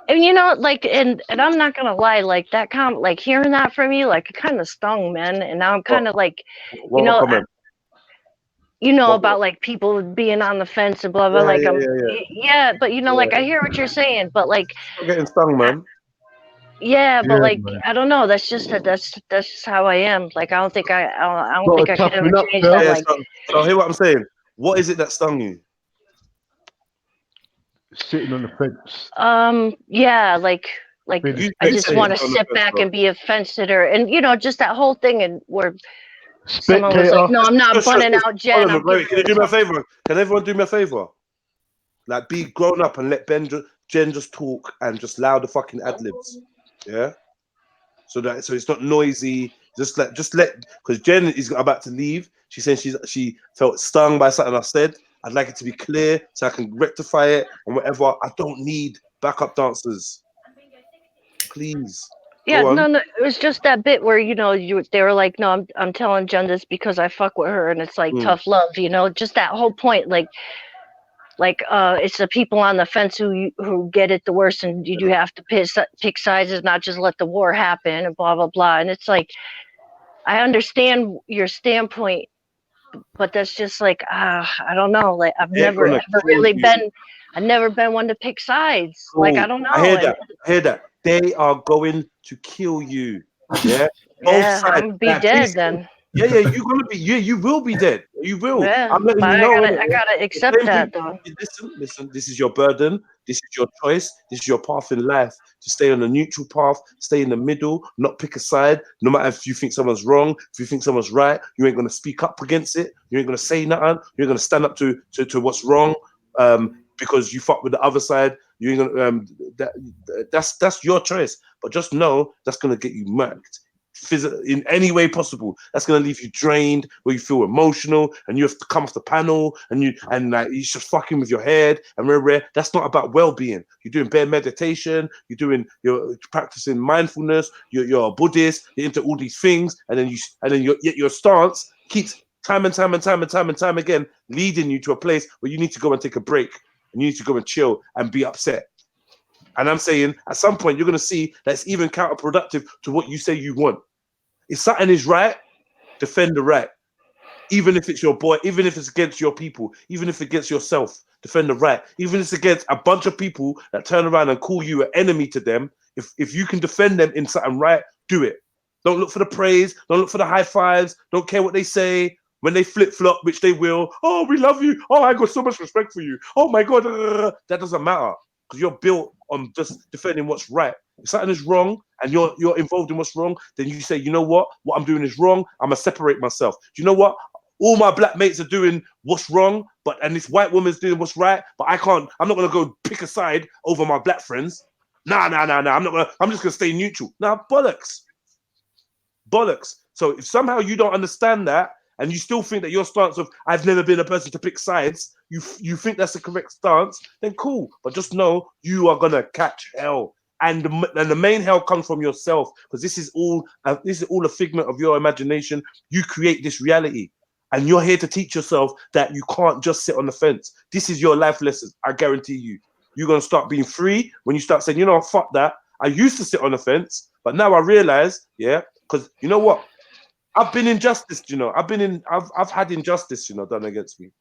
And you know, like, and I'm not gonna lie, like that like hearing that from you, like it kind of stung, man. And now I'm kind of like, you know about like people being on the fence and blah blah. But you know, like I hear what you're saying, but like I'm getting stung, man. Yeah, but like I don't know. That's just how I am. Like I don't think I could ever change that. Like, so hear what I'm saying. What is it that stung you? Sitting on the fence. Yeah, like I just want to sit back and be a fence sitter, and you know, just that whole thing, and where someone was like, "No, I'm not bunning out Jen." Can you do me a favor? Can everyone do me a favor? Like, be grown up and let Jen just talk and just allow the fucking ad libs. Yeah. So it's not noisy. Just let because Jen is about to leave. She said she felt stung by something I said. I'd like it to be clear so I can rectify it and whatever. I don't need backup dancers. Please. Yeah, no, it was just that bit where, you know, they were like, no, I'm telling Jen this because I fuck with her, and it's like tough love, you know, just that whole point, like it's the people on the fence who get it the worst, and you do have to pick sides, not just let the war happen and blah blah blah. And it's like, I understand your standpoint, but that's just like I don't know. Like I've never been one to pick sides. Cool. Like I don't know. I hear that. They are going to kill you. Yeah. Yeah, I'm gonna be dead then. Yeah, you're gonna be. Yeah, you will be dead. You will. Yeah, I'm letting you know. I gotta accept that, though. Listen. This is your burden. This is your choice. This is your path in life. To stay on a neutral path, stay in the middle, not pick a side. No matter if you think someone's wrong, if you think someone's right, you ain't gonna speak up against it. You ain't gonna say nothing. You're gonna stand up to what's wrong. Because you fuck with the other side. You ain't gonna. That's your choice. But just know that's gonna get you murked. In any way possible. That's gonna leave you drained, where you feel emotional, and you have to come off the panel, and you're just fucking with your head. And that's not about well-being. You're doing bare meditation. You're practicing mindfulness. You're a Buddhist. You're into all these things, and then your stance keeps time and time again leading you to a place where you need to go and take a break, and you need to go and chill and be upset. And I'm saying at some point you're going to see that it's even counterproductive to what you say you want. If something is right, defend the right. Even if it's your boy, even if it's against your people, even if it's against yourself, defend the right. Even if it's against a bunch of people that turn around and call you an enemy to them, if you can defend them in something right, do it. Don't look for the praise. Don't look for the high fives. Don't care what they say. When they flip-flop, which they will, oh, we love you. Oh, I got so much respect for you. Oh my God, that doesn't matter because you're built on just defending what's right. If something is wrong and you're involved in what's wrong, then you say, you know what I'm doing is wrong. I'm gonna separate myself. Do you know what? All my black mates are doing what's wrong, and this white woman's doing what's right, but I'm not gonna go pick a side over my black friends. Nah. I'm just gonna stay neutral. Nah, bollocks. So if somehow you don't understand that, and you still think that your stance of I've never been a person to pick sides, you think that's the correct stance, then cool. But just know you are gonna catch hell, and the main hell comes from yourself, because this is all a figment of your imagination. You create this reality, and you're here to teach yourself that you can't just sit on the fence. This is your life lesson. I guarantee you. You're gonna start being free when you start saying, you know, fuck that. I used to sit on the fence, but now I realize, yeah, because you know what? I've been injustice, you know. I've had injustice, you know, done against me.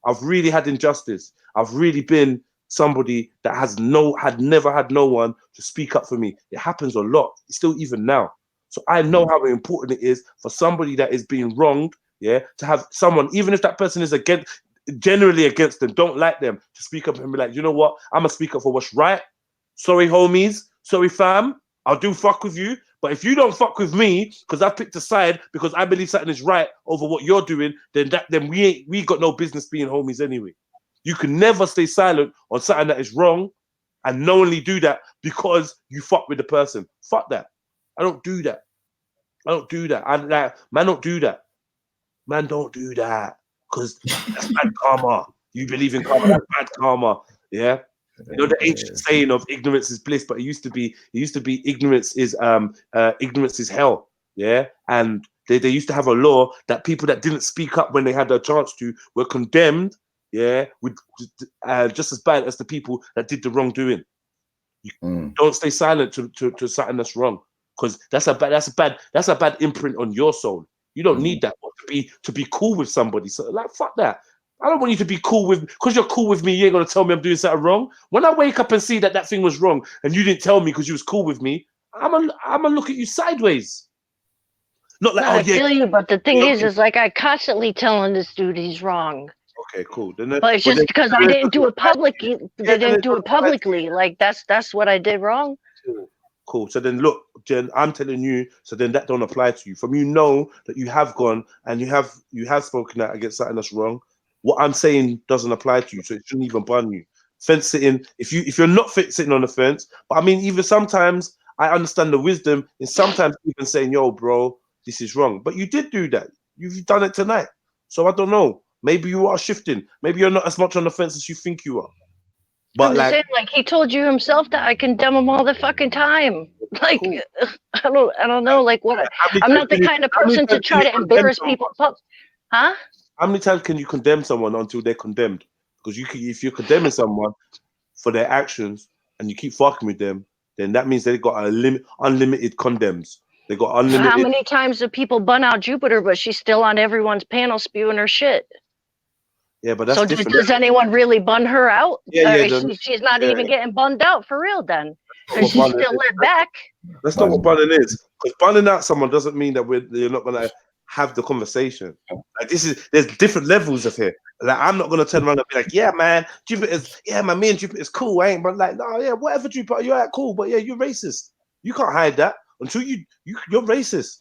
I've really had injustice. I've really been somebody that had never had no one to speak up for me. It happens a lot, still even now. So I know how important it is for somebody that is being wronged, yeah, to have someone, even if that person is generally against them, don't like them, to speak up and be like, you know what? I'm gonna speak up for what's right. Sorry, homies. Sorry, fam. I'll do fuck with you. But if you don't fuck with me because I've picked a side because I believe something is right over what you're doing, then we got no business being homies anyway. You can never stay silent on something that is wrong and knowingly do that because you fuck with the person. Fuck that. I don't do that. Man don't do that. Man don't do that because that's bad karma. You believe in karma, that's bad karma. Yeah. You know the ancient saying of ignorance is bliss, but it used to be ignorance is hell. Yeah, and they used to have a law that people that didn't speak up when they had a chance to were condemned. Yeah, with just as bad as the people that did the wrongdoing. You don't stay silent to something that's wrong, because that's a bad imprint on your soul. You don't need that to be cool with somebody. So like fuck that. I don't want you to be cool with, because you're cool with me, you ain't gonna tell me I'm doing something wrong. When I wake up and see that thing was wrong and you didn't tell me because you was cool with me, I'm gonna look at you sideways. Not like, I feel you, but the thing is like I constantly telling this dude he's wrong. Okay, cool. But it's just because I didn't do it publicly. They didn't do it publicly. Like that's what I did wrong. Cool. So then look, Jen, I'm telling you, so then that don't apply to you. From you know that you have gone and you have spoken out against something that's wrong. What I'm saying doesn't apply to you, so it shouldn't even burn you. Fence sitting, if you're not fit sitting on the fence, but I mean, even sometimes I understand the wisdom in sometimes even saying, yo, bro, this is wrong. But you did do that. You've done it tonight. So I don't know. Maybe you are shifting. Maybe you're not as much on the fence as you think you are. But I'm just saying, like he told you himself that I condemn him all the fucking time. Like cool. I don't know, like what I'm not the kind of person to try to embarrass people. Huh? How many times can you condemn someone until they're condemned? Because if you're condemning someone for their actions and you keep fucking with them, then that means they've got unlimited condemns. They got unlimited. How many times do people bun out Jupiter, but she's still on everyone's panel spewing her shit? Yeah, but that's so different. Does anyone really bun her out? Yeah, she's not even getting bunned out for real then. And she's still let back. That's not what bunning is. Because bunning out someone doesn't mean that you're not gonna have the conversation. Like there's different levels of here. Like I'm not gonna turn around and be like, yeah, man, me and Jupiter's cool, ain't? But like, no, yeah, whatever, Jupiter, you're at cool, but yeah, you're racist. You can't hide that until you're racist.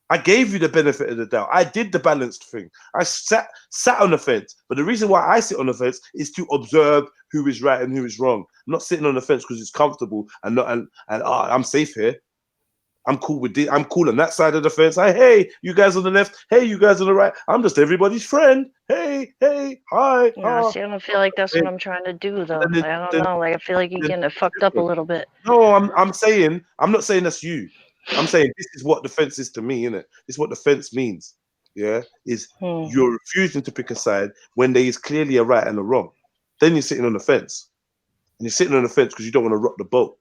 I gave you the benefit of the doubt. I did the balanced thing. I sat on the fence. But the reason why I sit on the fence is to observe who is right and who is wrong. I'm not sitting on the fence because it's comfortable and I'm safe here. I'm cool with this. I'm cool on that side of the fence. Hey, you guys on the left. Hey, you guys on the right. I'm just everybody's friend. Hey, hi. Yeah, see, I don't feel like that's what I'm trying to do, though. I don't know. Like, I feel like you're getting it fucked up a little bit. No, I'm not saying that's you. I'm saying this is what the fence is to me, innit? This is what the fence means. Yeah, is you're refusing to pick a side when there is clearly a right and a wrong. Then you're sitting on the fence, and you're sitting on the fence because you don't want to rock the boat.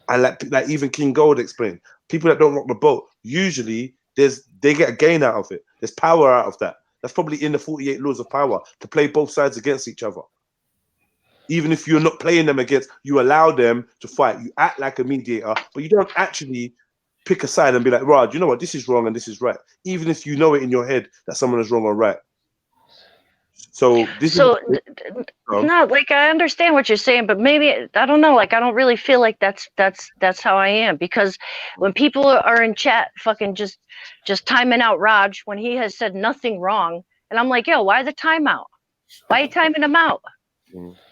And like even King Gold explained, people that don't rock the boat usually they get a gain out of it. There's power out of that. That's probably in the 48 laws of power to play both sides against each other. Even if you're not playing them against, you allow them to fight. You act like a mediator, but you don't actually pick a side and be like, Raj, you know what, this is wrong and this is right, even if you know it in your head that someone is wrong or right. So this is no, like I understand what you're saying, but maybe I don't know. Like I don't really feel like that's how I am, because when people are in chat, fucking just timing out Raj when he has said nothing wrong, and I'm like, yo, why the timeout? Why are you timing him out?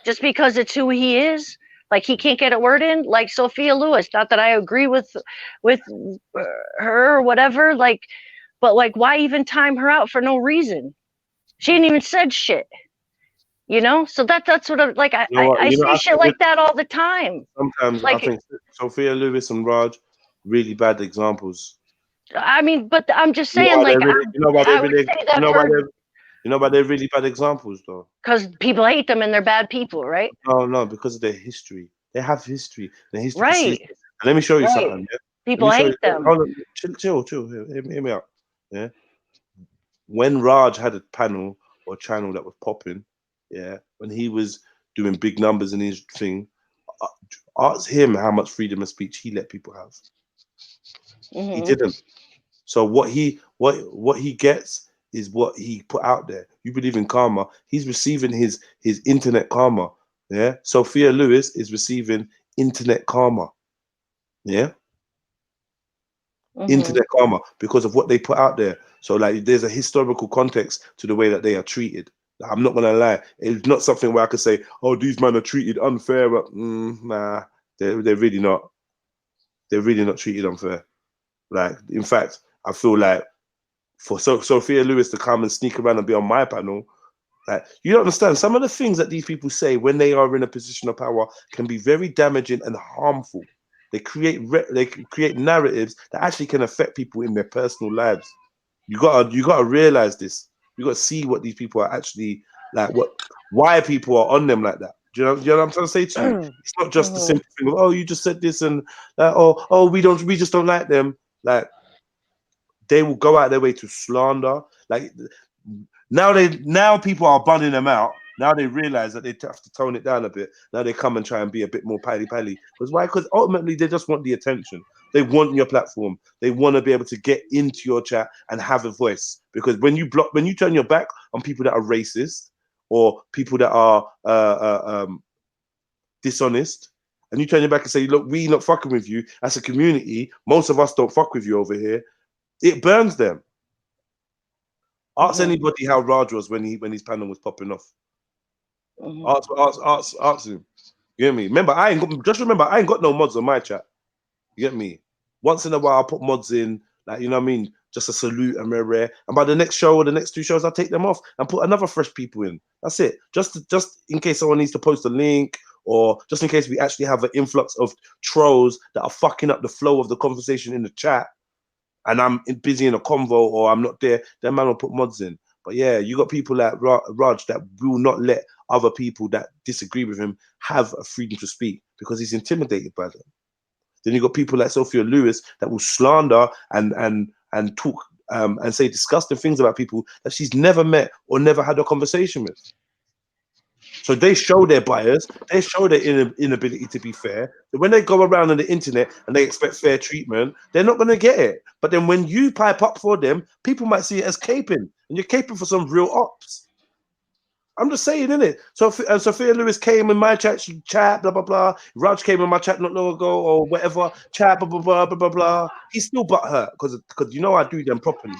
Just because it's who he is? Like he can't get a word in? Like Sophia Lewis. Not that I agree with her or whatever. Like, but like, why even time her out for no reason? She ain't even said shit. You know, so that's what I'm like. I see shit like that all the time. Sometimes like, I think Sophia Lewis and Raj really bad examples. I mean, but I'm just saying, like, you know why they're really bad examples though? Because people hate them and they're bad people, right? No, because of their history. They have history. The history. Right. And let me show you something. Yeah? People hate them. Hold on, chill. Hear me out. Yeah. When Raj had a panel or channel that was popping, yeah, when he was doing big numbers in his thing, ask him how much freedom of speech he let people have. He didn't. So what he gets is what he put out there. You believe in karma. He's receiving his internet karma. Yeah. Sophia Lewis is receiving internet karma. Yeah. Internet karma because of what they put out there. So like there's a historical context to the way that they are treated. I'm not gonna lie. It's not something where I could say, oh, these men are treated unfair, but nah, they're really not. They're really not treated unfair. Like, in fact, I feel like for Sophia Lewis to come and sneak around and be on my panel, like, you don't understand. Some of the things that these people say when they are in a position of power can be very damaging and harmful. They create narratives that actually can affect people in their personal lives. You gotta realize this. You gotta see what these people are actually like. Why people are on them like that. Do you know what I'm trying to say to you? It's not just the simple thing of, oh, you just said this and we just don't like them. Like, they will go out their way to slander. Like, now people are bunning them out. Now they realize that they have to tone it down a bit. Now they come and try and be a bit more pally. Because why? Because ultimately they just want the attention. They want your platform. They want to be able to get into your chat and have a voice. Because when you turn your back on people that are racist or people that are dishonest, and you turn your back and say, look, we not fucking with you as a community. Most of us don't fuck with you over here. It burns them. Ask anybody how Raj was when his panel was popping off. Ask him. You get me? Remember, I ain't got no mods on my chat. You get me? Once in a while, I'll put mods in, like, you know what I mean? Just a salute and rare. And by the next show or the next 2 shows, I'll take them off and put another fresh people in. That's it. Just in case someone needs to post a link, or just in case we actually have an influx of trolls that are fucking up the flow of the conversation in the chat, and I'm busy in a convo or I'm not there, then man will put mods in. But yeah, you got people like Raj that will not let other people that disagree with him have a freedom to speak because he's intimidated by them. Then you got people like Sophia Lewis that will slander and talk and say disgusting things about people that she's never met or never had a conversation with. So they show their bias, they show their inability to be fair. So when they go around on the internet and they expect fair treatment, they're not going to get it. But then when you pipe up for them, people might see it as caping, and you're caping for some real ops. I'm just saying, innit? So Sophia Lewis came in my chat, she chat, blah, blah, blah. Raj came in my chat not long ago or whatever, chat, blah, blah, blah, blah, blah, blah. He's still butthurt because you know I do them properly.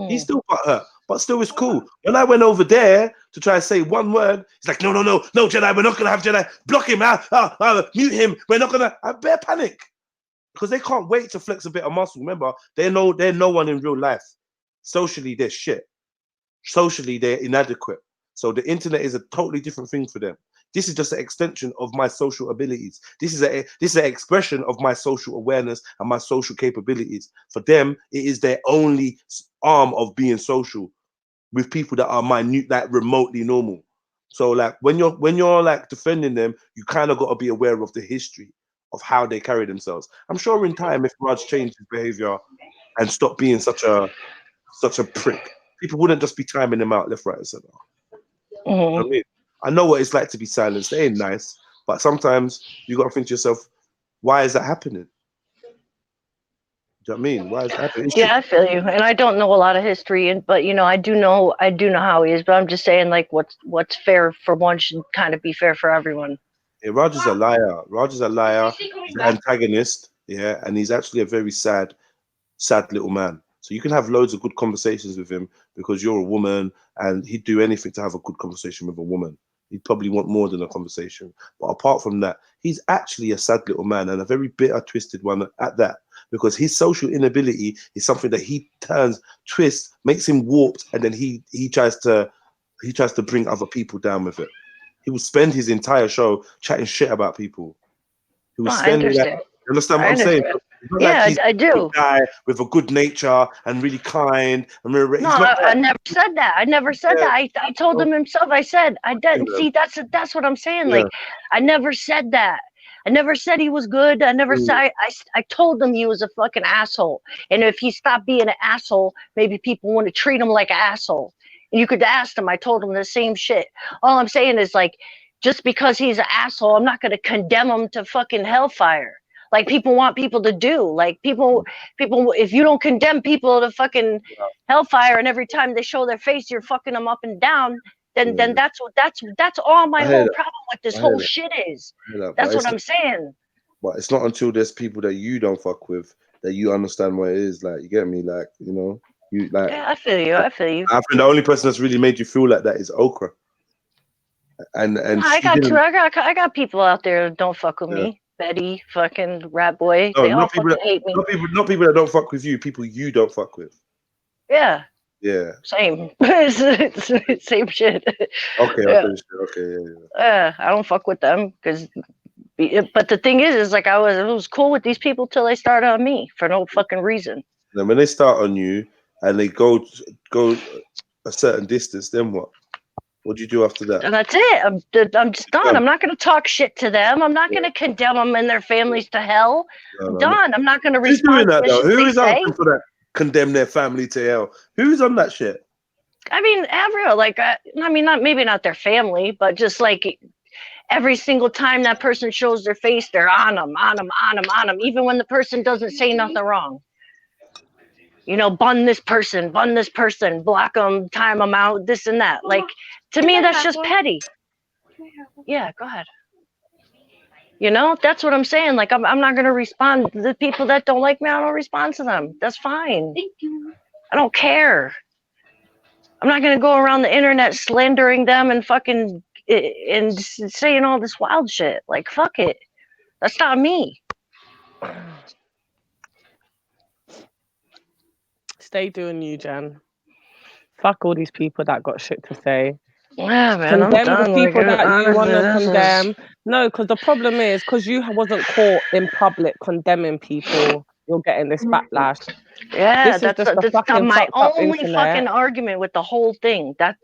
He's still butthurt, but still it's cool. When I went over there to try and say one word, he's like, no, Jedi, we're not going to have Jedi. Block him, mute him. We're not going to. I bear panic because they can't wait to flex a bit of muscle. Remember, they're no one in real life. Socially, they're shit. Socially, they're inadequate. So the internet is a totally different thing for them. This is just an extension of my social abilities. This is an expression of my social awareness and my social capabilities. For them, it is their only arm of being social with people that are minute, like remotely normal. So like when you're like defending them, you kind of got to be aware of the history of how they carry themselves. I'm sure in time, if Raj changed his behavior and stopped being such a prick, people wouldn't just be timing him out left, right, and center. You know what I mean? I know what it's like to be silenced. It ain't nice, but sometimes you got to think to yourself, why is that happening? Do you know what I mean? Why is that an issue? Yeah, I feel you, and I don't know a lot of history, but you know, I do know how he is. But I'm just saying, like, what's fair for one should kind of be fair for everyone. Yeah, Roger's a liar. Roger's a liar. He's an antagonist. Yeah, and he's actually a very sad little man. So you can have loads of good conversations with him because you're a woman, and he'd do anything to have a good conversation with a woman. He'd probably want more than a conversation. But apart from that, he's actually a sad little man, and a very bitter, twisted one at that. Because his social inability is something that he twists, makes him warped, and then he tries to bring other people down with it. He will spend his entire show chatting shit about people. He will spend that. You understand what I'm saying? It's not like he's I do. A good guy with a good nature and really kind. No, I never said that. I never said that. I told him himself. I said I didn't. See, that's what I'm saying. Like, I never said that. I never said he was good. I never said. I told him he was a fucking asshole. And if he stopped being an asshole, maybe people want to treat him like an asshole. And you could ask him. I told him the same shit. All I'm saying is, like, just because he's an asshole, I'm not going to condemn him to fucking hellfire. Like people want people to do. Like people, if you don't condemn people to fucking hellfire, and every time they show their face, you're fucking them up and down, then that's all my whole problem with this whole shit is. That's what I'm saying. But it's not until there's people that you don't fuck with that you understand what it is. Like, you get me? Like, you know, you like. Yeah, I feel you. I feel you. I think the only person that's really made you feel like that is Okra. And I got people out there that don't fuck with me. Betty, fucking Rat Boy. No, they all fucking hate me. Not people that don't fuck with you. People you don't fuck with. Yeah. Yeah. Same. Same shit. Okay. Yeah. Okay. Yeah. I don't fuck with them because. But the thing is like I was cool with these people till they started on me for no fucking reason. Then when they start on you and they go a certain distance, then what? What do you do after that? And that's it. I'm just done. I'm not going to talk shit to them. I'm not going to condemn them and their families to hell. I'm done. I'm not going to respond. Who's doing that though? Who is asking for that? Condemn their family to hell. Who's on that shit? I mean, everyone. Like, I mean, maybe not their family, but just like every single time that person shows their face, they're on them, even when the person doesn't say nothing wrong. You know, bun this person, block them, time them out, this and that. Like, to me, that's just petty. Yeah, go ahead. You know, that's what I'm saying. Like, I'm not going to respond to the people that don't like me. I don't respond to them. That's fine. Thank you. I don't care. I'm not going to go around the internet slandering them and fucking and saying all this wild shit. Like, fuck it. That's not me. Stay doing you, Jen. Fuck all these people that got shit to say. Yeah, man, condemn I'm done. the people like, that you want to honestly, condemn. No, because the problem is, because you wasn't caught in public condemning people, you're getting this backlash. Yeah, that's my only fucking argument with the whole thing. That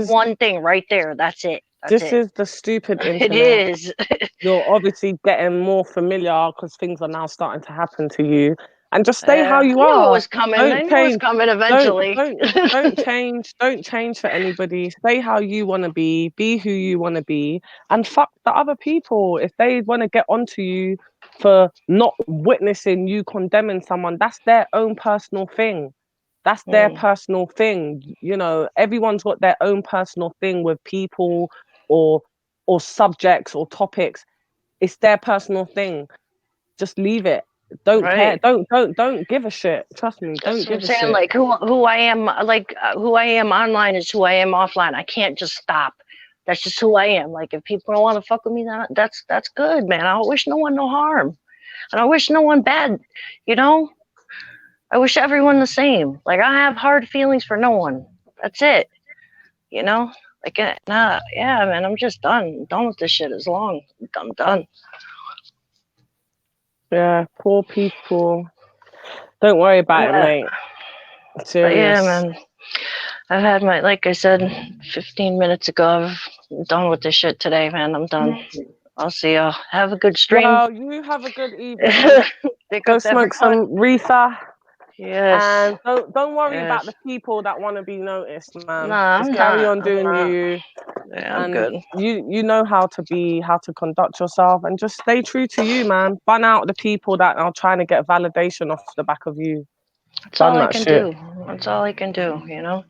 one thing right there. That's it. This is the stupid internet. It is. You're obviously getting more familiar because things are now starting to happen to you. And just stay how you are. I knew it was coming. I knew it was coming eventually. Don't change. Don't change for anybody. Stay how you want to be. Be who you want to be. And fuck the other people. If they want to get onto you for not witnessing you condemning someone, that's their own personal thing. That's their personal thing. You know, everyone's got their own personal thing with people or subjects or topics. It's their personal thing. Just leave it. Don't care. Don't give a shit. Trust me. Don't give a shit. Like who I am. Like who I am online is who I am offline. I can't just stop. That's just who I am. Like if people don't want to fuck with me, that's good, man. I wish no one no harm, and I wish no one bad. You know, I wish everyone the same. Like I have hard feelings for no one. That's it. You know, like yeah, man. I'm just done. I'm done with this shit. It's long. I'm done. Yeah, poor people. Don't worry about it, mate. But yeah, man. I've had my, like I said 15 minutes ago, I'm done with this shit today, man. I'm done. I'll see y'all. Have a good stream. Well, you have a good evening. Go smoke some Reefer. Yes. And don't worry Yes. about the people that want to be noticed, man. Nah, Just I'm carry not. on doing I'm not. you. Yeah, I'm And good. you know how to conduct yourself, and just stay true to you, man. Bun out the people that are trying to get validation off the back of you. That's all I that can shit. do. That's all I can do, you know?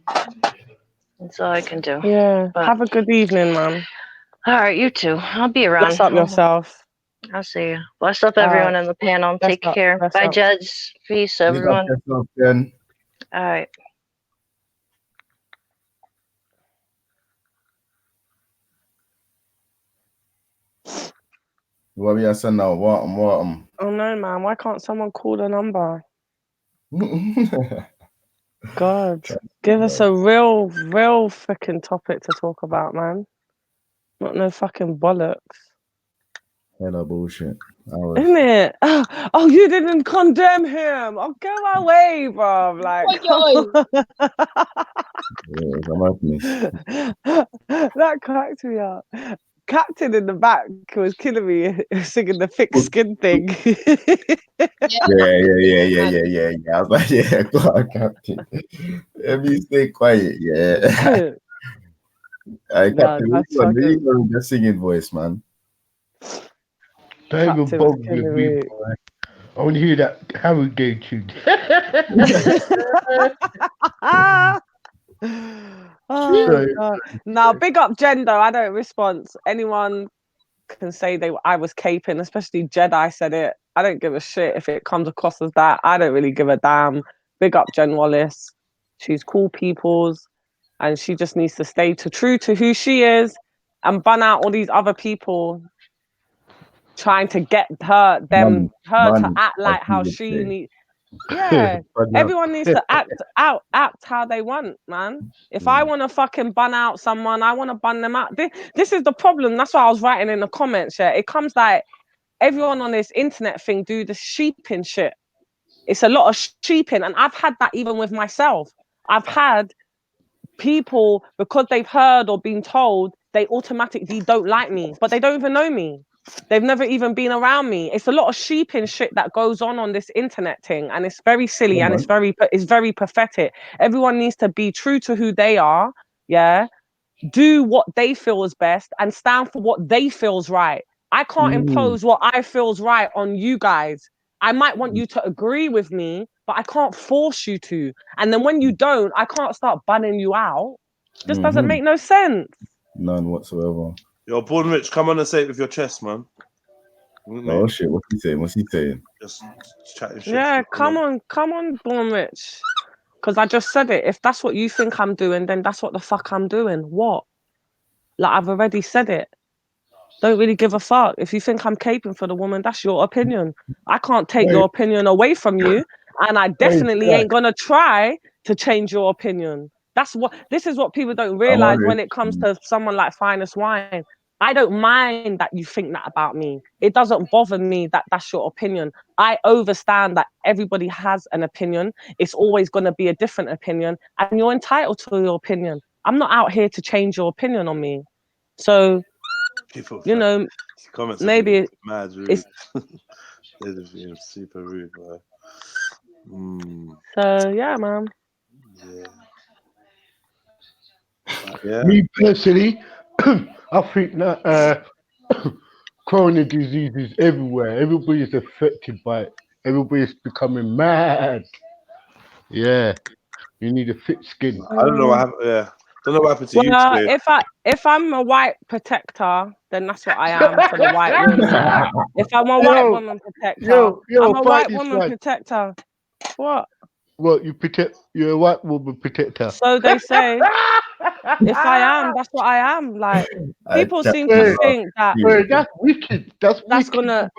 That's all I can do. Yeah. But Have a good evening, man. all right, you too. I'll be around. Bless up yourself. I'll see you. Bless up All everyone right. in the panel. Bless Take up. care. Bless Bye, up. Judge. Peace, Big up everyone. yourself, Jen. All right. What we are saying now? What? Oh no, man. Why can't someone call the number? God, give us a real freaking topic to talk about, man. Not no fucking bollocks. Hella bullshit. Isn't it? Oh, you didn't condemn him. Oh, go away, bruv. Like, that cracked me up. Captain in the back was killing me singing the thick skin thing. Yeah. I was like, yeah, go on, Captain. Let me stay quiet, yeah. Captain, that's what's on? There you fucking... go with your singing voice, man. Don't even Captain was bother with killing me, me. boy. I want to hear that Harrogate tune. Oh God. Now, big up gender. I don't respond. Anyone can say I was caping, especially Jedi said it. I don't give a shit if it comes across as that. I don't really give a damn. Big up Jen Wallace. She's cool people's, and she just needs to stay true to who she is and bun out all these other people trying to get her to act like how she needs. Yeah, everyone needs to act how they want, man. If I want to fucking bun out someone, I want to bun them out. This is the problem. That's why I was writing in the comments. Yeah, it comes like everyone on this internet thing do the sheeping shit. It's a lot of sheeping, and I've had that even with myself. I've had people, because they've heard or been told, they automatically don't like me, but they don't even know me. They've never even been around me. It's a lot of sheeping shit that goes on this internet thing, and it's very silly and it's very pathetic. Everyone needs to be true to who they are, yeah. Do what they feel is best and stand for what they feels right. I can't impose what I feels right on you guys. I might want you to agree with me, but I can't force you to. And then when you don't, I can't start banning you out. Just doesn't make no sense. None whatsoever. Yo, Born Rich, come on and say it with your chest, man. Oh shit, what's he saying? Just chatting shit. Yeah, come on, Born Rich. Because I just said it. If that's what you think I'm doing, then that's what the fuck I'm doing. What? Like, I've already said it. Don't really give a fuck. If you think I'm caping for the woman, that's your opinion. I can't take your opinion away from you, and I definitely ain't gonna try to change your opinion. This is what people don't realize when it comes to someone like Finest Wine. I don't mind that you think that about me. It doesn't bother me that that's your opinion. I understand that everybody has an opinion. It's always going to be a different opinion, and you're entitled to your opinion. I'm not out here to change your opinion on me. So, you know, maybe mad rude. They're just being super rude, bro. So yeah, man. Yeah. Me personally, I think that corona disease is everywhere. Everybody's affected by it. Everybody's becoming mad. Yeah, you need a thick skin. I don't know what happened. Yeah, don't know what happened to you Well, today. if I'm a white protector, then that's what I am for the white woman. If I'm a white woman protector, I'm a white woman protector. What? What, you're a white woman protector. So they say. If I am, that's what I am. Like, people seem to think that that's wicked. That's gonna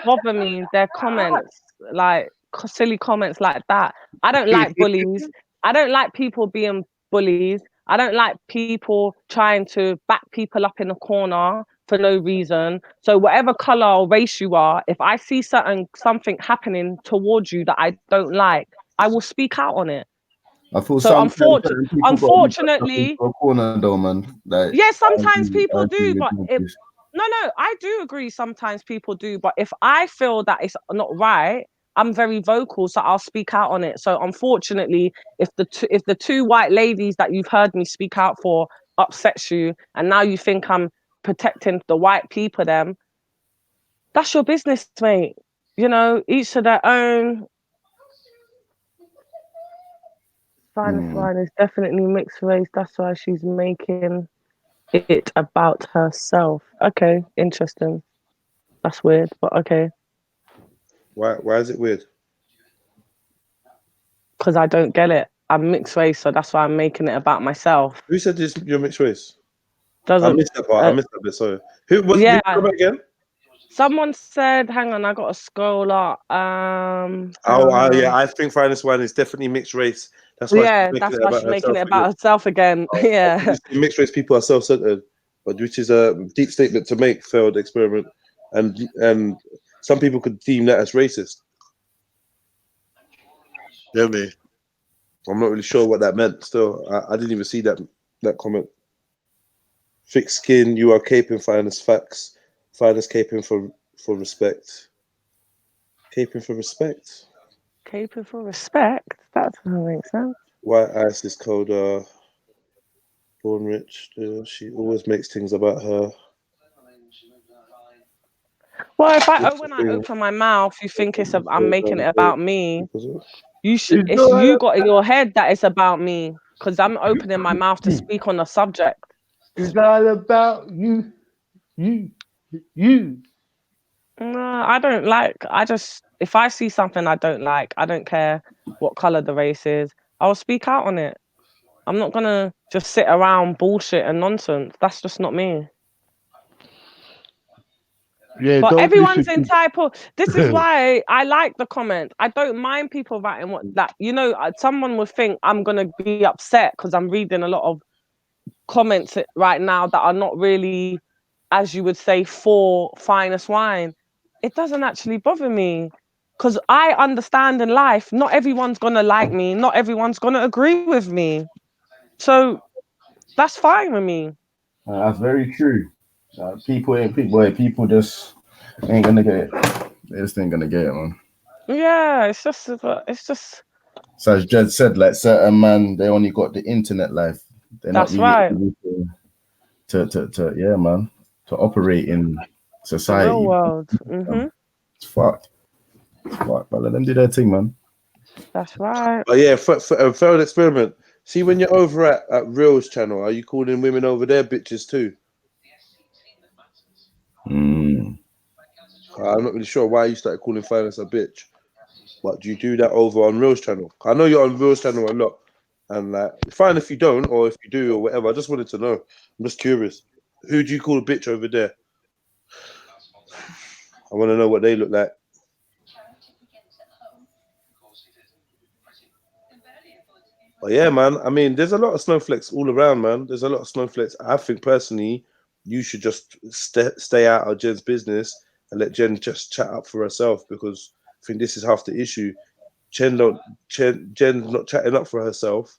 bother me. Their comments, like silly comments like that. I don't like bullies. I don't like people being bullies. I don't like people trying to back people up in a corner for no reason. So whatever color or race you are, if I see something happening towards you that I don't like, I will speak out on it. I thought so unfortunately, a corner though, man. Like, yeah, sometimes people do, but no, I do agree. Sometimes people do, but if I feel that it's not right, I'm very vocal, so I'll speak out on it. So unfortunately, if the two white ladies that you've heard me speak out for upsets you, and now you think I'm protecting the white people, them, that's your business, mate. You know, each to their own. Finest wine is definitely mixed race. That's why she's making it about herself. Okay, interesting. That's weird, but okay. Why is it weird? Because I don't get it. I'm mixed race, so that's why I'm making it about myself. Who said this? You're mixed race. Doesn't I missed that part. I missed that bit. Sorry. Who was yeah, the again? Someone said, hang on, I got to scroll up. Yeah, on. I think Finest Wine is definitely mixed race. That's why Yeah, she's that's making it why about she's making herself. it about herself again. Yeah. Mixed race people are self-centered, but which is a deep statement to make. Failed experiment, and some people could deem that as racist. Yeah, me. I'm not really sure what that meant. Still, I didn't even see that comment. Thick skin, you are caping finest facts. Finest caping for respect. Caping for respect. Caping for respect? That doesn't make sense. White ice is cold. Born rich. She always makes things about her. Well, when I open my mouth, you think I'm making it about me. It's you got in your head that it's about me, because I'm opening my mouth to speak on the subject. It's all about you. No, I don't like. If I see something I don't like, I don't care what color the race is. I'll speak out on it. I'm not gonna just sit around bullshit and nonsense. That's just not me. Yeah, but don't everyone's listen entitled. This is why I like the comment. I don't mind people writing what that. You know, someone would think I'm gonna be upset because I'm reading a lot of comments right now that are not really, as you would say, for Finest Wine. It doesn't actually bother me, because I understand in life, not everyone's gonna like me, not everyone's gonna agree with me. So that's fine with me. That's very true. People just ain't gonna get it. They just ain't gonna get it, man. Yeah, it's just. So as Jed said, like certain man, they only got the internet life. They're not really able to yeah, man, to operate in society. The real world. Mm-hmm. It's fucked. It's fucked, but let them do their thing, man. That's right. But yeah, for a failed experiment. See, when you're over at Real's channel, are you calling women over there bitches too? I'm not really sure why you started calling Finance a bitch, but do you do that over on Real's channel? I know you're on Real's channel a lot, and like, fine if you don't, or if you do, or whatever. I just wanted to know. I'm just curious. Who do you call a bitch over there? I want to know what they look like. But yeah, man. I mean, there's a lot of snowflakes all around, man. There's a lot of snowflakes. I think personally, you should just stay out of Jen's business and let Jen just chat up for herself, because I think this is half the issue. Jen's not chatting up for herself,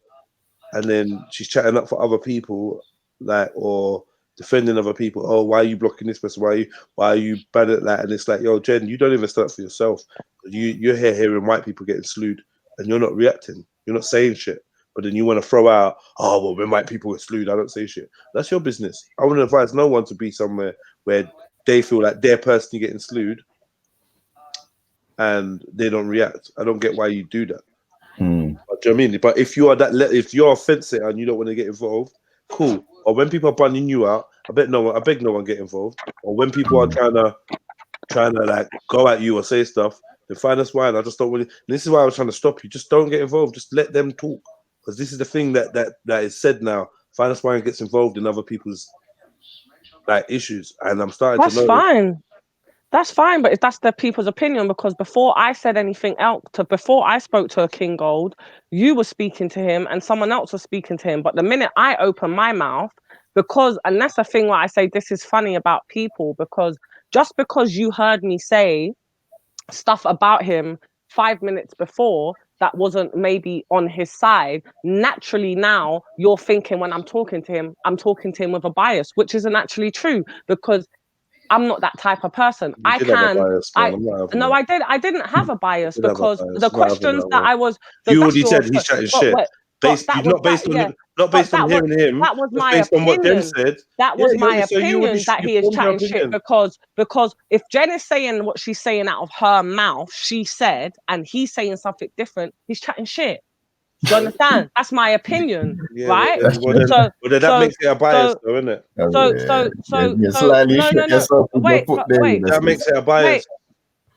and then she's chatting up for other people, like, or defending other people. Oh, why are you blocking this person? Why are you bad at that? And it's like, yo, Jen, you don't even stand up for yourself. You're here hearing white people getting slewed, and you're not reacting. You're not saying shit. But then you want to throw out, oh, well, when white people get slewed, I don't say shit. That's your business. I wouldn't advise no one to be somewhere where they feel like they're personally getting slewed and they don't react. I don't get why you do that. But, do you know what I mean? But if you are if you're a fence sitter and you don't want to get involved, cool. Or when people are banning you out, I beg no one get involved. Or when people are trying to like go at you or say stuff, the Finest Wine, I just don't really. This is why I was trying to stop you. Just don't get involved. Just let them talk, because this is the thing that is said now. Finest Wine gets involved in other people's like issues, and I'm starting to know. That's fine. That's fine, but if that's the people's opinion, because before I said anything else, before I spoke to a King Gold, you were speaking to him and someone else was speaking to him. But the minute I open my mouth, and that's the thing where I say this is funny about people, because just because you heard me say stuff about him 5 minutes before that wasn't maybe on his side, naturally now you're thinking when I'm talking to him with a bias, which isn't actually true, because I'm not that type of person. I did have a can. bias, man. I'm not having No, that. I didn't have a bias You did have a because bias. the I'm not having questions that, that man. I was. You That's already your. said he's chatting But shit. wait, Based, that not was based that. on Yeah. not But based on hearing him, that was just my based on what Jen opinion. said. That Yeah, was my so you already opinion that he is formed your chatting shit opinion. because if Jen is saying what she's saying out of her mouth, she said, and he's saying something different, he's chatting shit. Do you understand? That's my opinion, Yeah, right? well then that makes it a bias, though, isn't it? No. Wait. That makes it a bias. Wait.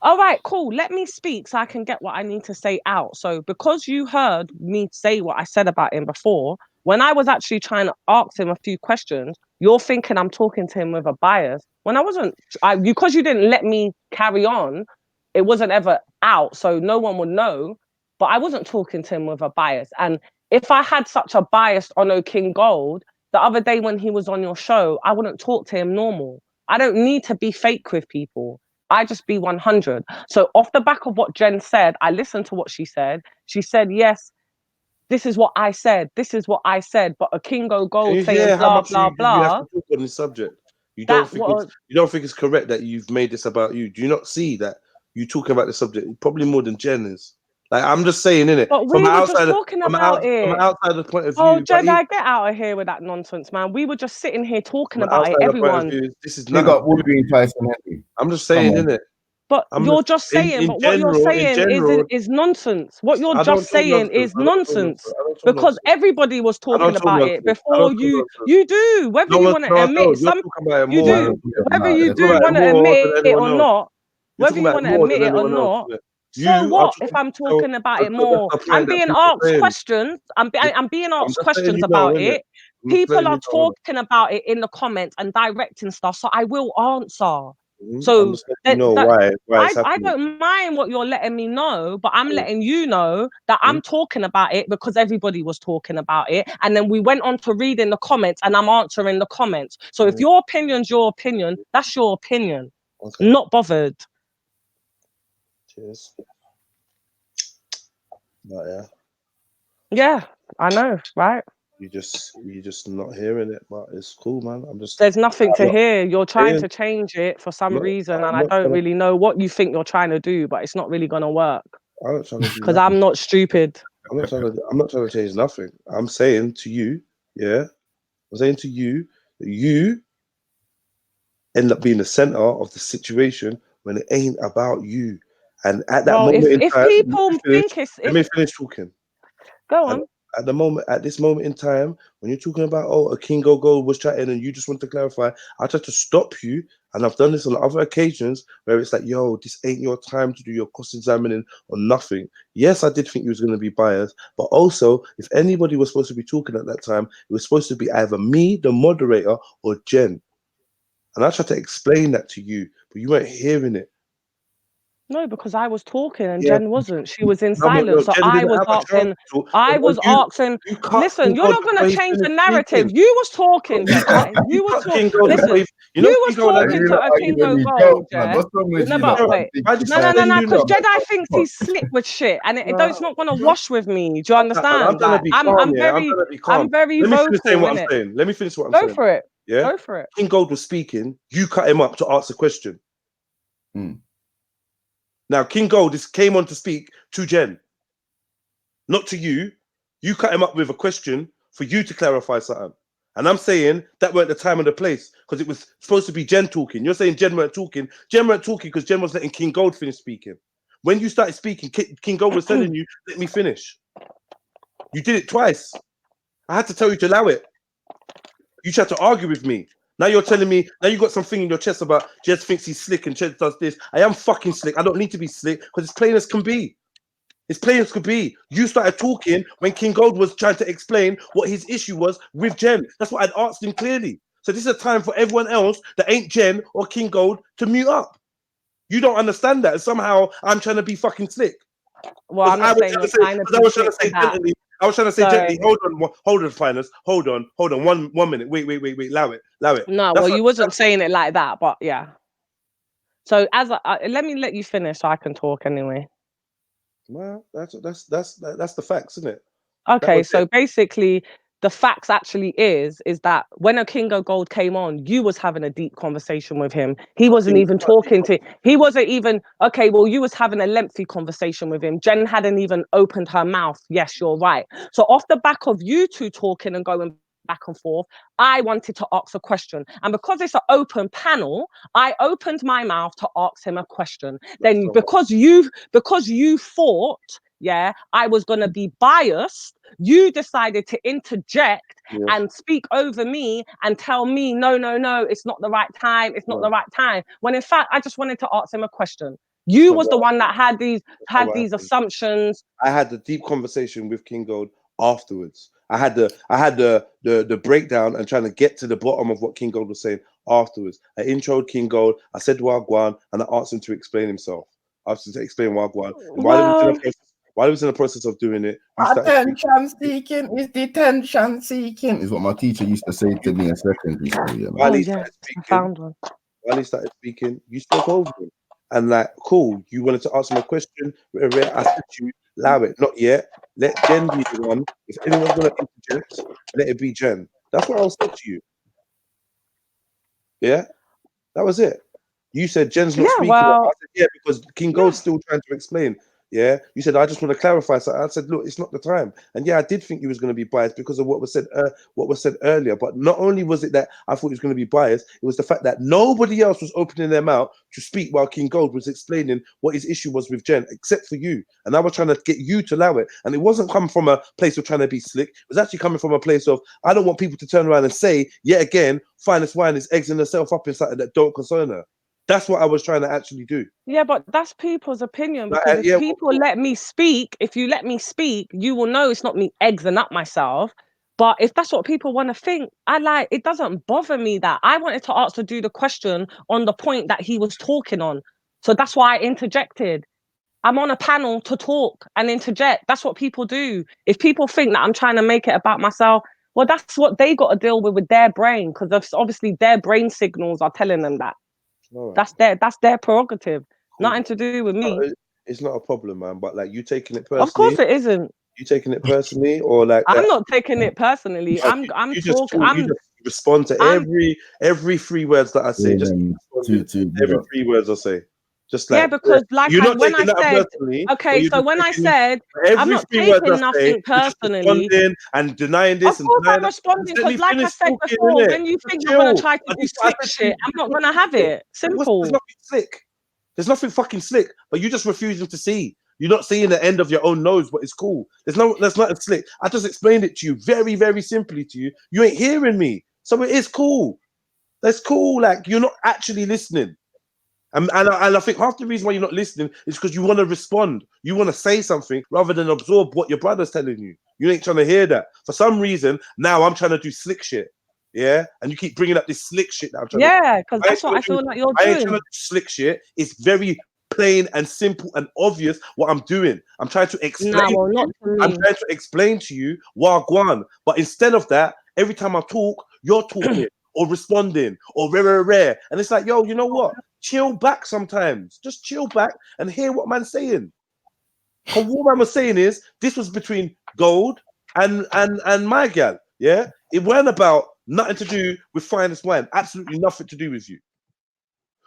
All right, cool. Let me speak so I can get what I need to say out. So because you heard me say what I said about him before, when I was actually trying to ask him a few questions, you're thinking I'm talking to him with a bias. When I wasn't, because you didn't let me carry on, it wasn't ever out, so no one would know. But I wasn't talking to him with a bias. And if I had such a bias on King Gold, the other day when he was on your show, I wouldn't talk to him normal. I don't need to be fake with people. I just be 100. So off the back of what Jen said, I listened to what she said. She said, yes, this is what I said. This is what I said. But a Kingo Can Gold you saying hear how blah, much blah, you have blah. to talk on this subject? You That don't think it's correct that you've made this about you? Do you not see that you talking about the subject probably more than Jen is? Like, I'm just saying, innit? But we were just talking about it. From an outsider point of Oh, view. Jedi, get out of here with that nonsense, man. We were just sitting here talking From an about it. outsider point of Everyone. view, this is Big nothing. up Wood Green Tyson Henry. I'm just saying, Come on. innit? But you're just saying, in but what you're general, saying is nonsense. What you're I don't just talk saying nonsense. is I don't talk nonsense. nonsense. I don't talk Because nonsense. everybody was I don't talking talk about it nonsense. I before don't talk you. nonsense. You do, whether you want to admit it. You're talking about it You more. do, whether you You're talking do about want it to more admit than it or anyone else. not. You're Whether talking you about want it to more admit than it or anyone else. not. Isn't it? So You are what if trying I'm to tell. talking about it That's more? the I'm point that being people are asked saying. questions. I'm being I'm asked just letting questions you know, about innit? it. I'm just People letting are you know, innit? talking about it in the comments and directing stuff, so I will answer. I'm So just letting you know why it's I happening. don't mind what you're letting me know, but I'm letting you know that I'm talking about it because everybody was talking about it. And then we went on to reading the comments and I'm answering the comments. So if your opinion's your opinion, that's your opinion. Okay. Not bothered. Cheers. But yeah. Yeah, I know, right? You're just not hearing it, but it's cool, man. There's nothing to I'm not hear. You're trying saying- to change it for some I'm reason, and I not don't trying to- really know what you think you're trying to do, but it's not really gonna work. I'm not trying to do Because nothing. I'm not stupid. I'm not trying to change nothing. I'm saying to you, yeah. I'm saying to you that you end up being the center of the situation when it ain't about you. And at that Well, moment in if time, people think let me finish talking. Go on. At this moment in time, when you're talking about a King Gold was chatting and you just want to clarify, I try to stop you, and I've done this on other occasions where it's like, yo, this ain't your time to do your cross-examining or nothing. Yes, I did think you was going to be biased, but also, if anybody was supposed to be talking at that time, it was supposed to be either me, the moderator, or Jen. And I tried to explain that to you, but you weren't hearing it. No, because I was talking and Yeah. Jen wasn't. She was in No, but silence. So Jen I didn't was have a chance asking. to talk I because was asking. you cut Listen, King you're Gold not before gonna he change the finished narrative. speaking. You was talking, Jedi. You You was cut talking. King Gold before Listen, you know you was King Gold talking to a Kingo Gold, yeah. No, but wait. No. Because Jedi thinks he's slick with shit, and it's not gonna wash with me. Do you understand? I'm trying to be calm, I'm yeah. I'm very, trying to be calm. I'm very Let me finish saying vocal, what I'm innit? saying. Let me finish what I'm Go saying. for it. Yeah. Go for it. King Gold was speaking. You cut him up to ask a question. Now King Gold came on to speak to Jen, not to you. You cut him up with a question for you to clarify something. And I'm saying that weren't the time and the place because it was supposed to be Jen talking. You're saying Jen weren't talking. Jen weren't talking because Jen was letting King Gold finish speaking. When you started speaking, King Gold was telling you, let me finish. You did it twice. I had to tell you to allow it. You tried to argue with me. Now you're telling me, now you got something in your chest about Jez thinks he's slick and Jez does this. I am fucking slick. I don't need to be slick because it's plain as can be. It's plain as could be. You started talking when King Gold was trying to explain what his issue was with Jen. That's what I'd asked him clearly. So this is a time for everyone else that ain't Jen or King Gold to mute up. You don't understand that. Somehow I'm trying to be fucking slick. Well, I'm not saying you're trying to be slick with that. Gently. I was trying to say gently. Hold on, finest. Hold on. 1 minute. Wait. Allow it. No, well, you wasn't saying it like that, but yeah. So let me let you finish so I can talk anyway. Well, that's the facts, isn't it? Okay, so basically, the facts actually is that when Akingo Gold came on, you was having a deep conversation with him. He wasn't even talking to, he wasn't even, okay, well, you was having a lengthy conversation with him. Jen hadn't even opened her mouth. Yes, you're right. So off the back of you two talking and going back and forth, I wanted to ask a question. And because it's an open panel, I opened my mouth to ask him a question. Then because you thought, yeah, I was going to be biased, you decided to interject and speak over me and tell me, no, it's not the right time. It's not the right time. When in fact, I just wanted to ask him a question. You was the one that had these assumptions. I had the deep conversation with King Gold afterwards. I had the breakdown and trying to get to the bottom of what King Gold was saying afterwards. I introed King Gold. I said Wagwan, and I asked him to explain himself. I asked him to explain Wagwan. While he was in the process of doing it, attention seeking is detention seeking, is what my teacher used to say to me in secondary school. You know? While he started speaking, you spoke over him. And like, cool, you wanted to ask him a question. I said to you, allow it. Not yet. Let Jen be the one. If anyone's going to interject, let it be Jen. That's what I said to you. Yeah? That was it. You said Jen's not speaking. Well, I said, yeah, because King Gold's still trying to explain. Yeah, you said I just want to clarify. So I said, look, it's not the time. And yeah, I did think you was going to be biased because of what was said earlier. But not only was it that I thought he was going to be biased, it was the fact that nobody else was opening their mouth to speak while King Gold was explaining what his issue was with Jen, except for you. And I was trying to get you to allow it. And it wasn't coming from a place of trying to be slick. It was actually coming from a place of I don't want people to turn around and say, yet again, Finest Wine is egging herself up in something that don't concern her. That's what I was trying to actually do. Yeah, but that's people's opinion, because if people let me speak, if you let me speak, you will know it's not me egging up myself. But if that's what people want to think, it doesn't bother me that. I wanted to ask to do the question on the point that he was talking on. So that's why I interjected. I'm on a panel to talk and interject. That's what people do. If people think that I'm trying to make it about myself, well, that's what they got to deal with their brain, because obviously their brain signals are telling them that. Right. That's their prerogative. Cool. Nothing to do with me. It's not a problem, man. But like, you taking it personally? Of course it isn't. You taking it personally, or like? I'm not taking it personally. I'm talking. You just respond to every 3 words that I say. Just every 3 words I say. Just like, yeah, because like you're not when I said, okay, so when I said I'm not taking nothing personally, and denying this. Of course I'm responding, because like I said before, when you think you're gonna try to do slick shit, I'm not gonna have it. Simple. There's nothing slick. There's nothing fucking slick, but you're just refusing to see. You're not seeing the end of your own nose, but it's cool. There's nothing slick. I just explained it to you very, very simply to you. You ain't hearing me, so it is cool. That's cool. Like, you're not actually listening. And I think half the reason why you're not listening is because you want to respond. You want to say something rather than absorb what your brother's telling you. You ain't trying to hear that. For some reason, now I'm trying to do slick shit. Yeah? And you keep bringing up this slick shit that I'm trying to do. Yeah, because that's what I feel like you're doing. I ain't trying to do slick shit. It's very plain and simple and obvious what I'm doing. I'm trying to explain. I'm trying to explain to you Wagwan. But instead of that, every time I talk, you're talking or responding or rare. And it's like, yo, you know what? Chill back sometimes. Just chill back and hear what man's saying. Because what man was saying is this was between Gold and my gal. Yeah, it weren't about nothing to do with Finest Wine. Absolutely nothing to do with you.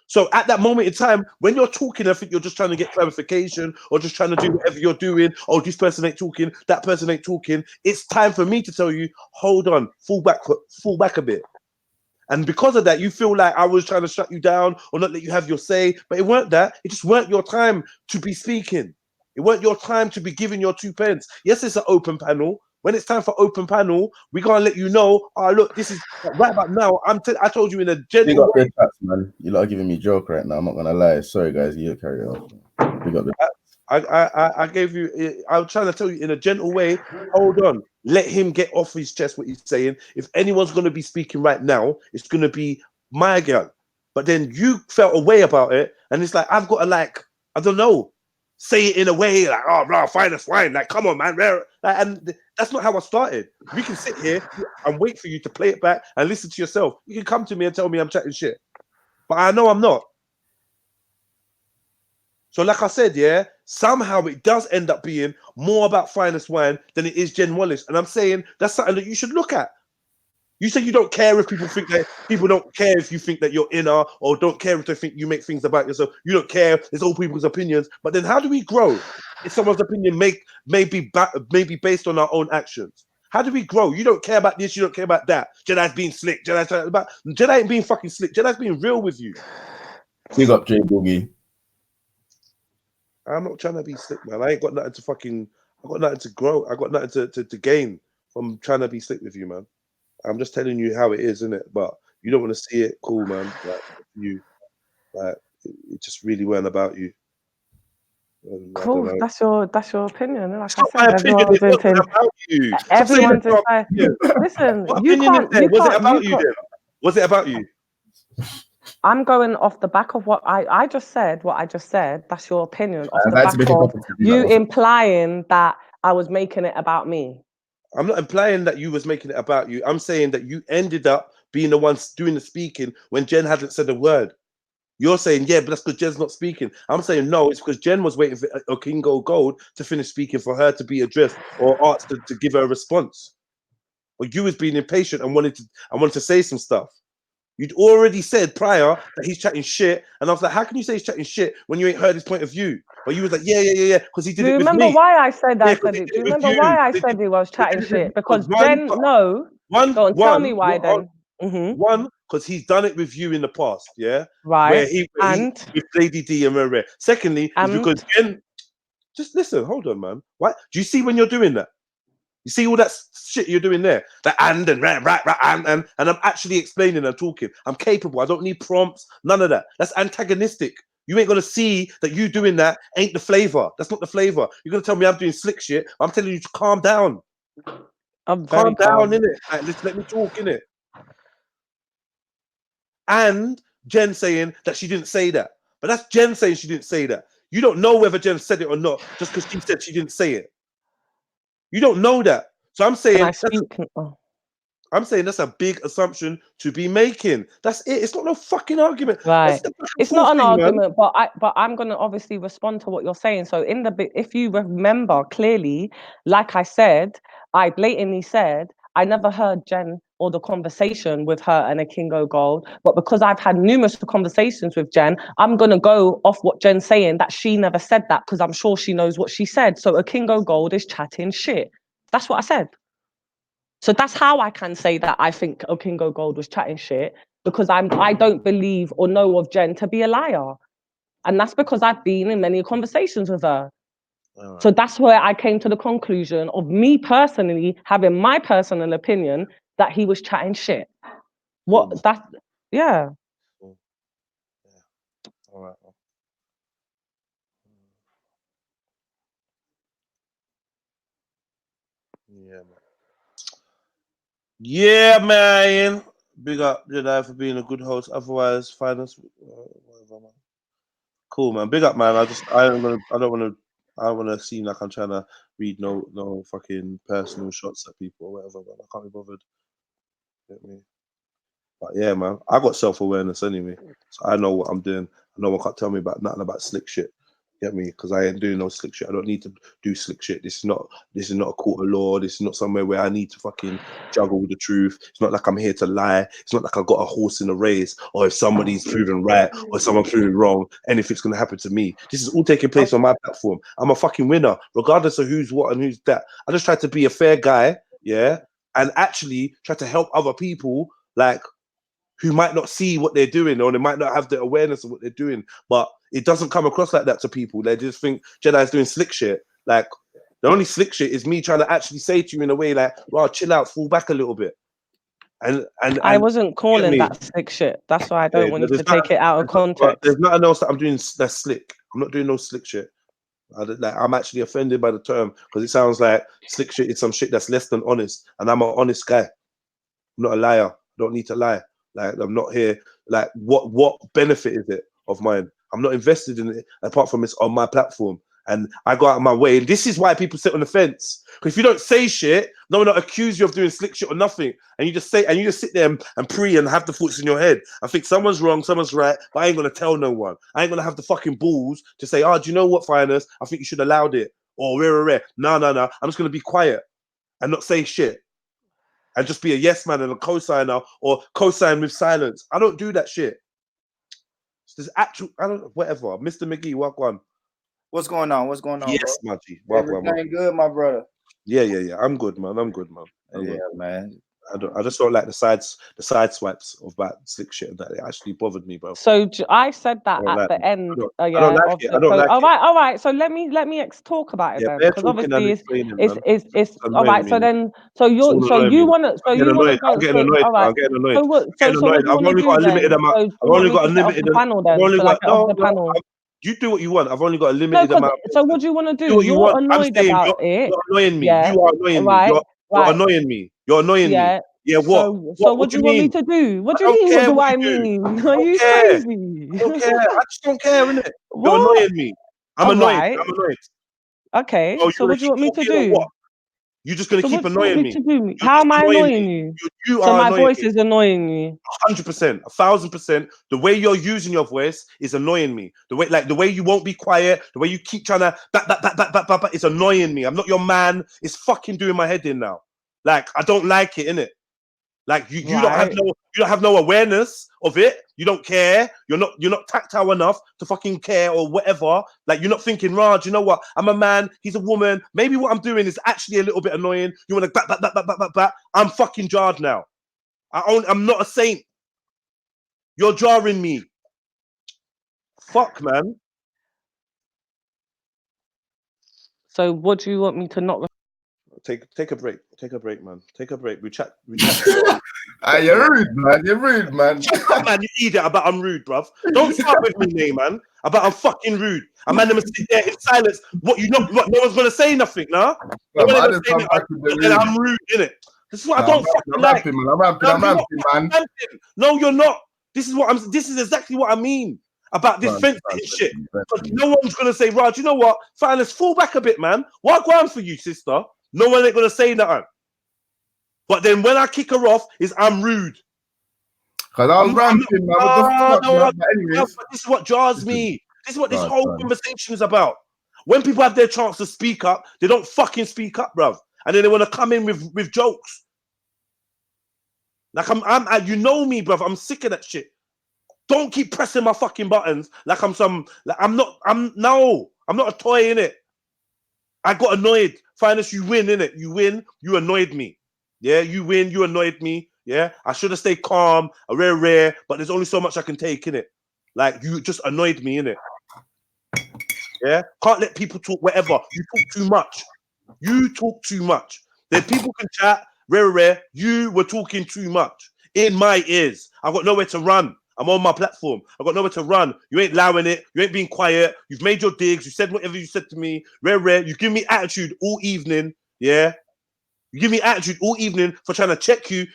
So at that moment in time, when you're talking, I think you're just trying to get clarification or just trying to do whatever you're doing. Oh, this person ain't talking, that person ain't talking. It's time for me to tell you, hold on, fall back a bit. And because of that, you feel like I was trying to shut you down or not let you have your say. But it weren't that. It just weren't your time to be speaking. It weren't your time to be giving your 2 pence. Yes, it's an open panel. When it's time for open panel, we're going to let you know, oh, look, this is right about now. I told you in a gentle way. Big ups, man. You're not giving me joke right now. I'm not going to lie. Sorry, guys. You carry on. Big up. I gave you, I was trying to tell you in a gentle way, hold on, let him get off his chest what he's saying. If anyone's going to be speaking right now, it's going to be my girl. But then you felt a way about it, and it's like, I've got to, like, I don't know, say it in a way like, oh, blah, Finest Wine, like, come on, man. And that's not how I started. We can sit here and wait for you to play it back and listen to yourself. You can come to me and tell me I'm chatting shit. But I know I'm not. So like I said, yeah, somehow it does end up being more about Finest Wine than it is Jen Wallace. And I'm saying that's something that you should look at. You say you don't care if people think that, people don't care if you think that you're inner, or don't care if they think you make things about yourself. You don't care. It's all people's opinions. But then how do we grow if someone's opinion may be based on our own actions? How do we grow? You don't care about this. You don't care about that. Jedi's being slick. Jedi ain't being fucking slick. Jedi's being real with you. Big up J Boogie. I'm not trying to be slick, man. I ain't got nothing to fucking. I got nothing to grow. I got nothing to gain from trying to be slick with you, man. I'm just telling you how it is, innit? But you don't want to see it. Cool, man. Like it just really weren't about you. Cool. That's your opinion. Like Stop my opinion. It wasn't about you. Everyone's entitled. Listen, you can't. Was it about you then? Was it about you? I'm going off the back of what I just said. What I just said. That's your opinion. Off the back of you implying that I was making it about me. I'm not implying that you was making it about you. I'm saying that you ended up being the one doing the speaking when Jen hadn't said a word. You're saying, yeah, but that's because Jen's not speaking. I'm saying, no, it's because Jen was waiting for Okingo Gold to finish speaking for her to be addressed or asked to give her a response. But you was being impatient and wanted to say some stuff. You'd already said prior that he's chatting shit. And I was like, how can you say he's chatting shit when you ain't heard his point of view? But you was like, yeah, because he did it with me. Do you remember why I said that? Do you remember why I said he was chatting shit? Because Jen, no. Go on, tell me why then. One, because he's done it with you in the past, yeah? Right. Where he with Lady D and Maria. Secondly, is because Jen, just listen, hold on, man. What? Do you see when you're doing that? You see all that shit you're doing there? The and I'm actually explaining and talking. I'm capable. I don't need prompts, none of that. That's antagonistic. You ain't gonna see that you doing that ain't the flavor. That's not the flavor. You're gonna tell me I'm doing slick shit. I'm telling you to calm down. I'm calm down, innit? Like, just let me talk, innit? And Jen saying that she didn't say that. But that's Jen saying she didn't say that. You don't know whether Jen said it or not just because she said she didn't say it. You don't know that. So I'm saying I'm saying that's a big assumption to be making. That's it. It's not no fucking argument. Right. It's not an argument, but I'm gonna obviously respond to what you're saying. So in the bit, if you remember clearly, like I said, I blatantly said I never heard Jen or the conversation with her and Okingo Gold, but because I've had numerous conversations with Jen, I'm gonna go off what Jen's saying that she never said that because I'm sure she knows what she said. So Okingo Gold is chatting shit. That's what I said. So that's how I can say that I think Okingo Gold was chatting shit, because I don't believe or know of Jen to be a liar. And that's because I've been in many conversations with her. So that's where I came to the conclusion of me personally having my personal opinion that he was chatting shit. Yeah. All right. Yeah, man. Yeah, man. Big up Jedi for being a good host. Otherwise, find us. Whatever, man. Cool, man. Big up, man. I don't want to seem like I'm trying to read no fucking personal shots at people or whatever, man. I can't be bothered. Get me? But yeah, man. I got self-awareness anyway, so I know what I'm doing. No one can't tell me about nothing about slick shit. Get me? Because I ain't doing no slick shit. I don't need to do slick shit. This is not a court of law. This is not somewhere where I need to fucking juggle with the truth. It's not like I'm here to lie. It's not like I got a horse in a race, or if somebody's proven right or someone proven wrong, anything's gonna happen to me. This is all taking place on my platform. I'm a fucking winner, regardless of who's what and who's that. I just try to be a fair guy, yeah, and actually try to help other people, like, who might not see what they're doing, or they might not have the awareness of what they're doing, but it doesn't come across like that to people. They just think Jedi's doing slick shit. Like, the only slick shit is me trying to actually say to you in a way like, well, chill out, fall back a little bit. And I wasn't calling that slick shit. That's why I don't want you to take it out of context. There's nothing else that I'm doing that's slick. I'm not doing no slick shit. I'm actually offended by the term because it sounds like slick shit is some shit that's less than honest, and I'm an honest guy. I'm not a liar. I don't need to lie. Like, I'm not here. Like, what benefit is it of mine? I'm not invested in it apart from it's on my platform. and I go out of my way. And this is why people sit on the fence. Because if you don't say shit, no one will accuse you of doing slick shit or nothing. And you just say, and you just sit there and pray and have the thoughts in your head. I think someone's wrong, someone's right, but I ain't gonna tell no one. I ain't gonna have the fucking balls to say, oh, do you know what, Finest? I think you should have allowed it. Or rare. No. I'm just gonna be quiet and not say shit. And just be a yes man and a co-signer or co-sign with silence. I don't do that shit. There's actual, I don't know, whatever. Mr. McGee, walk on. What's going on? What's going on? Yes, bro? Maggie. Welcome. Everything good, my brother. Yeah. I'm good, man. I'm good. Yeah, man. I just don't like the side swipes of that slick shit. That it actually bothered me, bro. So I said that I don't at like the it. end. I don't like it. I don't like it. All right. So let me talk about it Yeah, then, they're because talking and obviously explaining, it's all annoying right. me, So man. then so It's all annoying you me. wanna I'm getting go. annoyed. I'm getting annoyed. All right. I'm getting annoyed. So what? I'm getting So what annoyed. do you I've want to only do got a then? limited amount. So I've you want only me got a to get off limited. the panel I've then? only Shall I got get off the panel? You do what you want. I've only got a No, limited amount. so what do you want to Do do? what you You're want. I'm annoyed saying about it. you're annoying me. Yeah. You are annoying me. You're annoying me. You're annoying me. Yeah. Yeah. What? So What what do do you want me to do? What do I you don't mean? What care do what I you do. mean? I Are don't you care. crazy? I don't care. I just don't care, innit? You're What? annoying me. I'm All annoyed. right. I'm annoyed. Okay. Oh, So you're gonna what do you keep want me to talking or do? what? You're just gonna So keep what do you want annoying me me. to do? You're How just am I annoying annoying me. you? You So are my annoying voice me. is annoying you. 100%, 1,000%. The way you're using your voice is annoying me. The way you won't be quiet, the way you keep trying to back, it's annoying me. I'm not your man. It's fucking doing my head in now. Like I don't like it, innit? Like you don't have no awareness of it. You don't care. You're not tactile enough to fucking care or whatever. Like you're not thinking, Raj, you know what? I'm a man. He's a woman. Maybe what I'm doing is actually a little bit annoying. You want to back. I'm fucking jarred now. I'm not a saint. You're jarring me. Fuck, man. So what do you want me to not? Take a break. Take a break, man. Take a break. We chat. You're rude, man. You're rude, man. Man, you idiot about I'm rude, bruv. Don't start with me, name, man. About I'm fucking rude. A man never sit there in silence. What no one's gonna say nothing, nah? No one gonna say nothing. Then I'm rude, innit? This is what I don't fucking like. I'm rapping, man. No, you're not. This is exactly what I mean about this fence shit. Because no one's gonna say, Raj, you know what? Fine, let's fall back a bit, man. What going for you, sister? No one ain't gonna say nothing. But then when I kick her off, is I'm rude. Because I was ranting, man. What the fuck, man? Anyways. This is what jars me. This is what this whole conversation is about. When people have their chance to speak up, they don't fucking speak up, bruv. And then they want to come in with jokes. Like I'm you know me, bruv. I'm sick of that shit. Don't keep pressing my fucking buttons like I'm not a toy, innit? I got annoyed. Finest, you win, innit? You win, you annoyed me. Yeah, you win, you annoyed me. Yeah, I should have stayed calm, rare, but there's only so much I can take, innit? Like, you just annoyed me, innit? Yeah, can't let people talk whatever. You talk too much. You talk too much. Then people can chat, rare. You were talking too much in my ears. I've got nowhere to run. I'm on my platform. I've got nowhere to run. You ain't allowing it. You ain't being quiet. You've made your digs. You said whatever you said to me. Rare. You give me attitude all evening. Yeah. You give me attitude all evening for trying to check you,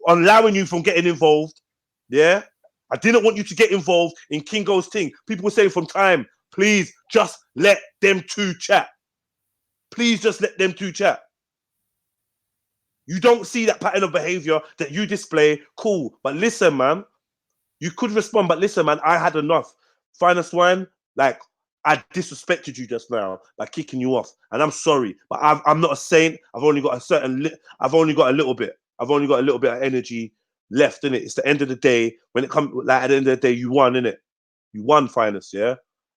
on allowing you from getting involved. Yeah. I didn't want you to get involved in Kingo's thing. People were saying from time, please just let them two chat. Please just let them two chat. You don't see that pattern of behavior that you display. Cool. But listen, man. You could respond, but listen, man, I had enough. Finest wine, like, I disrespected you just now by kicking you off, and I'm sorry, but I'm not a saint. I've only got I've only got a little bit of energy left in it. It's the end of the day. When it comes, like, at the end of the day, you won, innit? You won, Finest, yeah.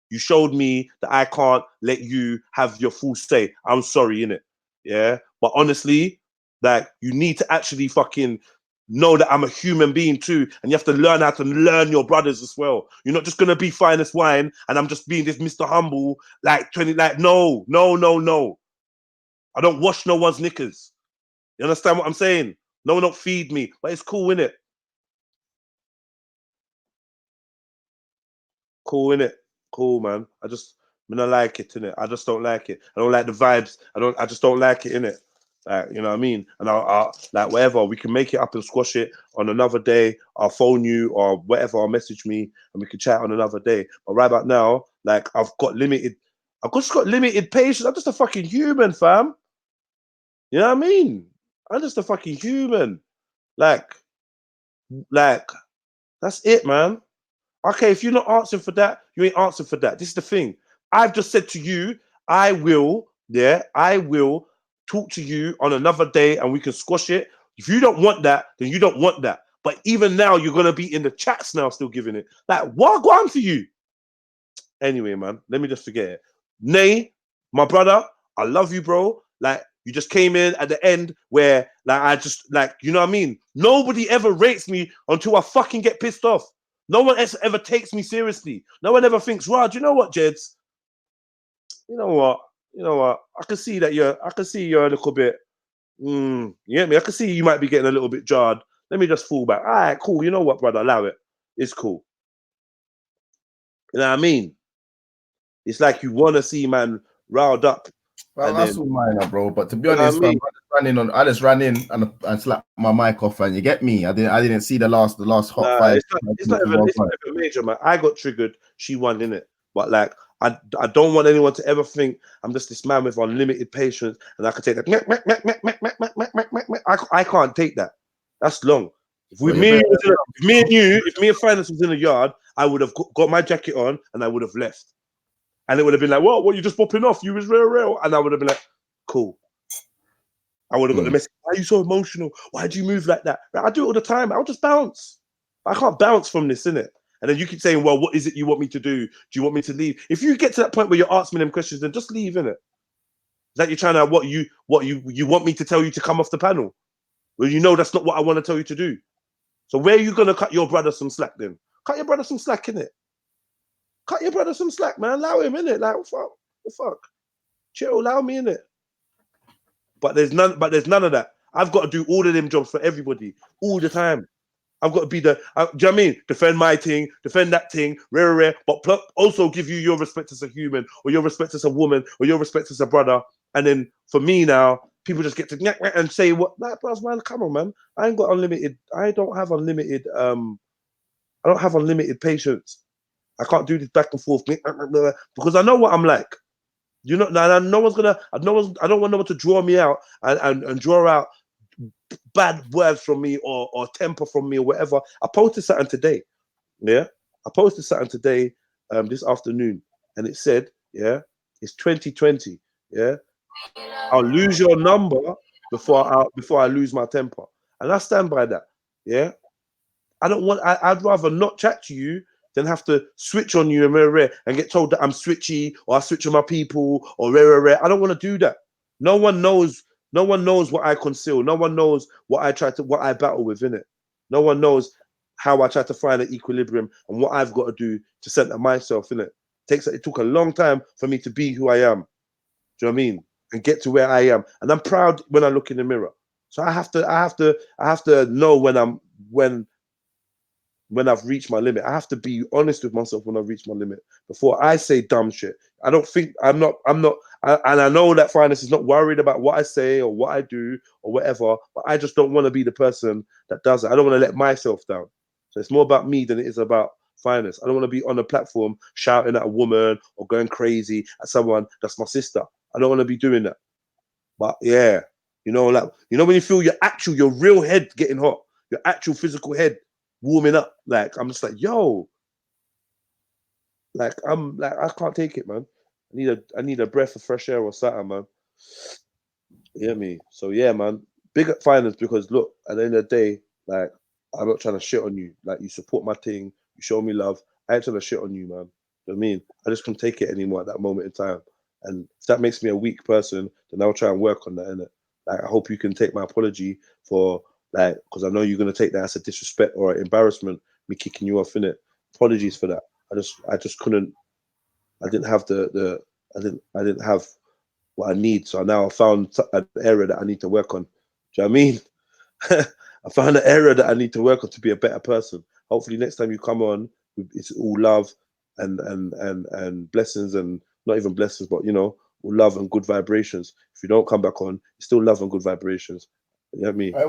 You showed me that I can't let you have your full say. I'm sorry, innit? Yeah, but honestly, like, you need to actually fucking know that I'm a human being too, and you have to learn how to learn your brothers as well. You're not just gonna be Finest wine, and I'm just being this Mr. Humble, like 20, like no. I don't wash no one's knickers. You understand what I'm saying? No one don't feed me, but it's cool, innit? Cool, innit? Cool, man. I don't like it, innit? I just don't like it. I don't like the vibes. I just don't like it, innit? Like, you know what I mean? And I'll like, whatever, we can make it up and squash it on another day. I'll phone you or whatever, or message me and we can chat on another day. But right about now, like, I've got limited I've just got limited patience. I'm just a fucking human, fam. You know what I mean? I'm just a fucking human. Like, that's it, man. Okay, if you're not answering for that, you ain't answering for that. This is the thing. I've just said to you, I will talk to you on another day and we can squash it. If you don't want that, then you don't want that. But even now, you're going to be in the chats now still giving it. Like, what go on for you? Anyway, man, let me just forget it. Nay, my brother, I love you, bro. Like, you just came in at the end where, like, I just, like, you know what I mean? Nobody ever rates me until I fucking get pissed off. No one else ever takes me seriously. No one ever thinks, Rod, you know what, Jeds? You know what? I can see that you're a little bit, you get me? I can see you might be getting a little bit jarred. Let me just fall back. All right, cool. You know what, brother? Allow it. It's cool. You know what I mean? It's like you want to see man riled up. Well, that's all mine, bro. But to be honest, man, I just ran in and slapped my mic off, and you get me. I didn't see the last hot five. It's not even major, man. I got triggered. She won, innit? But like, I don't want anyone to ever think I'm just this man with unlimited patience and I can take that. I can't take that. That's long. If me and Finance was in the yard, I would have got my jacket on and I would have left. And it would have been like, what you just popping off? You was real. And I would have been like, cool. I would have got the message. Why are you so emotional? Why do you move like that? Like, I do it all the time. I'll just bounce. I can't bounce from this, innit? And then you keep saying, well, what is it you want me to do? Do you want me to leave? If you get to that point where you're asking me them questions, then just leave, innit? Is that you're trying to, what you want me to tell you to come off the panel? Well, you know that's not what I want to tell you to do. So where are you going to cut your brother some slack then? Cut your brother some slack, innit? Cut your brother some slack, man. Allow him, innit? Like, what the fuck? Chill, allow me, innit? But there's none of that. I've got to do all of them jobs for everybody all the time. I've got to be do you know what I mean? Defend my thing, defend that thing, rare, but also give you your respect as a human, or your respect as a woman, or your respect as a brother. And then for me now, people just get to and say what, like, bro, man, come on, man. I don't have unlimited patience. I can't do this back and forth because I know what I'm like. You know, I don't want no one to draw me out and draw out bad words from me or temper from me or whatever. I posted something today. Yeah. I posted something today, this afternoon, and it said, yeah, it's 2020. Yeah. I'll lose your number before I lose my temper. And I stand by that. Yeah. I'd rather not chat to you than have to switch on you and get told that I'm switchy or I switch on my people or rare. I don't want to do that. No one knows what I conceal. No one knows what I battle with, innit? No one knows how I try to find an equilibrium and what I've got to do to center myself, innit? It took a long time for me to be who I am. Do you know what I mean? And get to where I am. And I'm proud when I look in the mirror. So I have to know when I've reached my limit. I have to be honest with myself when I've reached my limit before I say dumb shit. I don't think I'm not, and I know that Finance is not worried about what I say or what I do or whatever, but I just don't want to be the person that does it. I don't want to let myself down. So it's more about me than it is about Finance. I don't want to be on a platform shouting at a woman or going crazy at someone that's my sister. I don't want to be doing that. But yeah, like, when you feel your real head getting hot, your actual physical head warming up, like, I'm just like, yo, like, I can't take it, man. I need a breath of fresh air or something, man. You hear me? So yeah, man, big up Finance, because look, at the end of the day, like, I'm not trying to shit on you. Like, you support my thing, you show me love. I ain't trying to shit on you, man. You know what I mean? I just couldn't take it anymore at that moment in time. And if that makes me a weak person, then I'll try and work on that, innit? Like, I hope you can take my apology for, like, because I know you're gonna take that as a disrespect or an embarrassment, me kicking you off, innit? Apologies for that. I just couldn't. I didn't have I didn't have what I need. So now I found an area that I need to work on. Do you know what I mean? I found an area that I need to work on to be a better person. Hopefully next time you come on, it's all love and blessings, and not even blessings, but all love and good vibrations. If you don't come back on, it's still love and good vibrations. You know what I mean? I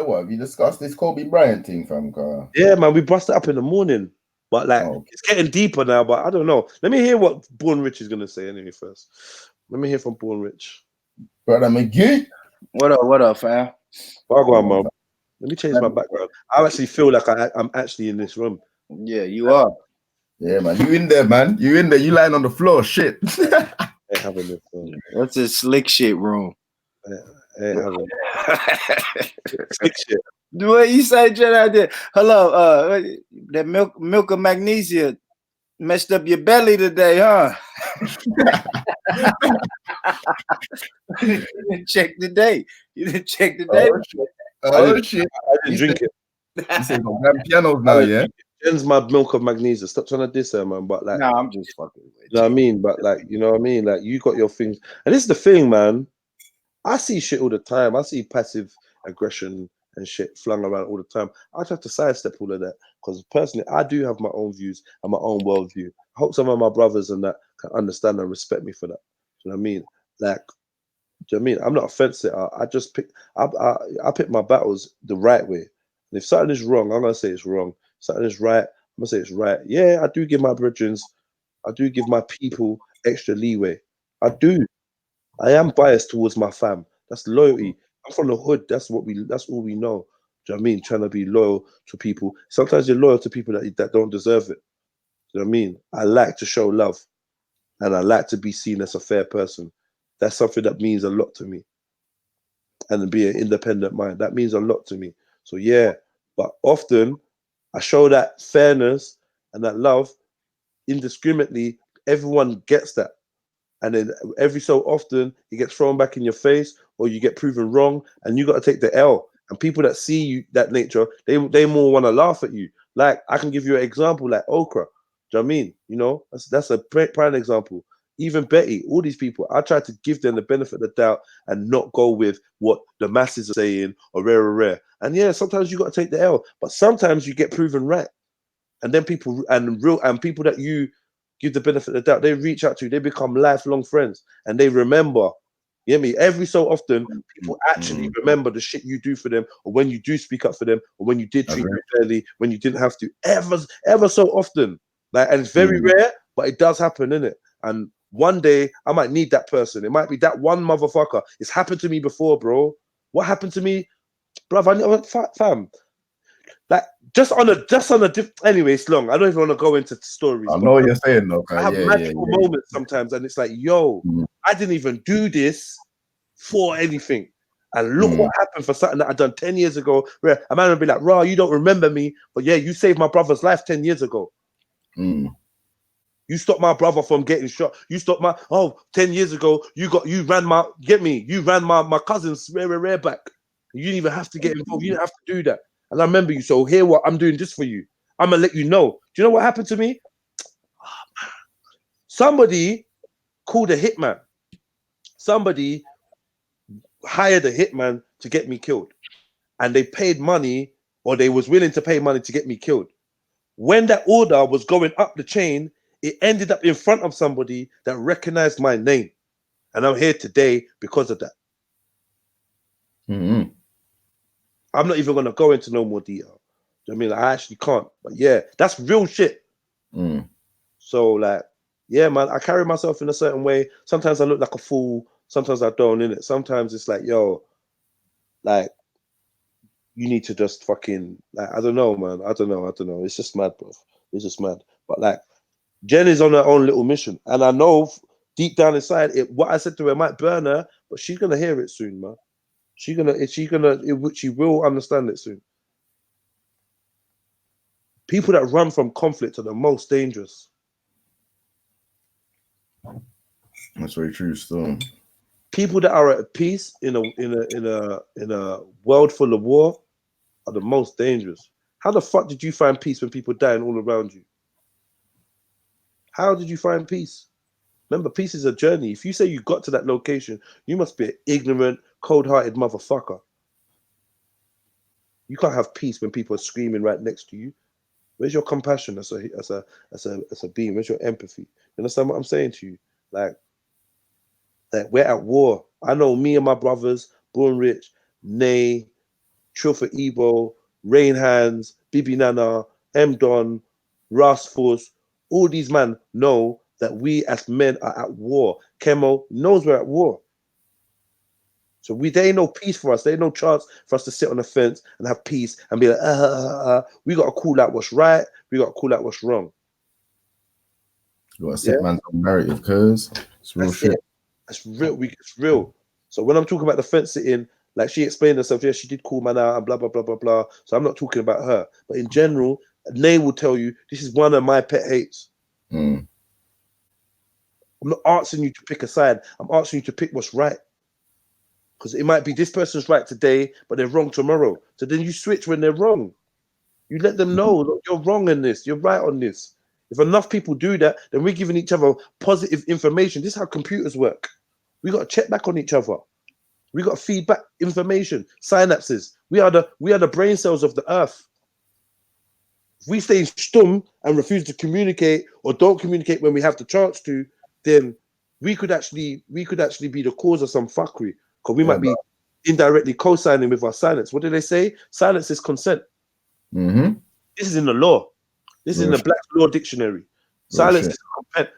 what? Have you discussed this Kobe Bryant thing, fam? Yeah, man, we bust it up in the morning. But like, it's getting deeper now. But I don't know. Let me hear what Born Rich is gonna say anyway first. Let me hear from Born Rich. Brother McGee. What up, fam? Wagwan, man. Let me change my background. I actually feel like I'm actually in this room. Yeah, you are. Yeah, man. You in there, man. You in there. You lying on the floor. Shit. Ain't having this. That's a slick shit room. Ain't having slick shit. What you say, Jedi? Hello, that milk of magnesia messed up your belly today, huh? You didn't check the day. You didn't check the day. Oh shit. I didn't drink it. You say you got pianos now, yeah? Jen's my milk of magnesia. Stop trying to diss her, man. But like, no, I'm just fucking with you know what I mean? But like, you know what I mean? Like, you got your things. And this is the thing, man. I see shit all the time. I see passive aggression and shit flung around all the time. I try to sidestep all of that because personally, I do have my own views and my own worldview. I hope some of my brothers and that can understand and respect me for that. Do you know what I mean? Like, do you know what I mean? I'm not offensive. I just pick. I pick my battles the right way. And if something is wrong, I'm gonna say it's wrong. If something is right, I'm gonna say it's right. Yeah, I do give my brethren, I do give my people extra leeway. I do. I am biased towards my fam. That's loyalty. I'm from the hood. That's all we know. Do you know what I mean? Trying to be loyal to people. Sometimes you're loyal to people that don't deserve it. Do you know what I mean? I like to show love and I like to be seen as a fair person. That's something that means a lot to me. And to be an independent mind, that means a lot to me. So yeah, but often I show that fairness and that love indiscriminately. Everyone gets that. And then every so often it gets thrown back in your face or you get proven wrong and you got to take the L. And people that see you that nature, they more want to laugh at you. Like, I can give you an example like Okra. Do you know what I mean? You know, that's a prime example. Even Betty, all these people, I try to give them the benefit of the doubt and not go with what the masses are saying or rare. And yeah, sometimes you got to take the L, but sometimes you get proven right. And then people people that you give the benefit of the doubt, they reach out to you, they become lifelong friends, and they remember. You hear me? Every so often, people actually remember the shit you do for them, or when you do speak up for them, or when you did treat them fairly, when you didn't have to. Ever so often. Like, and it's very rare, but it does happen, innit? And one day I might need that person. It might be that one motherfucker. It's happened to me before, bro. What happened to me, bruv? Fam. Like, anyway, it's long. I don't even want to go into stories. I know what you're saying, though. I have magical moments sometimes, and it's like, yo, I didn't even do this for anything. And look what happened for something that I done 10 years ago. Where a man would be like, "Raw, you don't remember me, but yeah, you saved my brother's life 10 years ago. You stopped my brother from getting shot. You stopped 10 years ago, you ran my cousin's rare back. You didn't even have to get involved. You didn't have to do that. And I remember you. So here, what I'm doing this for you. I'm gonna let you know. Do you know what happened to me? Somebody called a hitman. Somebody hired a hitman to get me killed, and they paid money, or they was willing to pay money to get me killed. When that order was going up the chain, it ended up in front of somebody that recognized my name, and I'm here today because of that. I'm not even gonna go into no more detail. I mean, I actually can't. But yeah, that's real shit. So like, yeah, man, I carry myself in a certain way. Sometimes I look like a fool. Sometimes I don't, innit? Sometimes it's like, yo, like, you need to just fucking, like, I don't know, man. I don't know. It's just mad, bro. It's just mad. But like, Jen is on her own little mission. And I know deep down inside, what I said to her might burn her, but she's going to hear it soon, man. She will understand it soon. People that run from conflict are the most dangerous. That's very true. Still, people that are at peace in a world full of war are the most dangerous. How the fuck did you find peace when people dying all around you? How did you find peace? Remember, peace is a journey. If you say you got to that location, you must be an ignorant, cold-hearted motherfucker. You can't have peace when people are screaming right next to you. Where's your compassion as a being? Where's your empathy? You understand what I'm saying to you? Like we're at war. I know me and my brothers, Born Rich, Nay, Trill for Ebo, Rain Hands, Bibi Nana, M Don, Ras Force, all these men know that we as men are at war. Chemo knows we're at war. So there ain't no peace for us. There ain't no chance for us to sit on the fence and have peace and be like, we got to call out what's right. We got to call out what's wrong. You got to set man's own narrative, cuz it's real shit. It's real. It's real. So when I'm talking about the fence sitting, like she explained herself, yeah, she did call man out and blah, blah, blah, blah, blah. So I'm not talking about her. But in general, Nay will tell you, this is one of my pet hates. Mm. I'm not asking you to pick a side. I'm asking you to pick what's right. Because it might be this person's right today, but they're wrong tomorrow. So then you switch when they're wrong. You let them know, look, you're wrong in this. You're right on this. If enough people do that, then we're giving each other positive information. This is how computers work. We got to check back on each other. We got to feed back information, synapses. We are the brain cells of the earth. If we stay stum and refuse to communicate or don't communicate when we have the chance to, then we could actually be the cause of some fuckery. Because we might be indirectly co-signing with our silence. What do they say? Silence is consent. Mm-hmm. This is in the law. This is in the Black Law Dictionary. Silence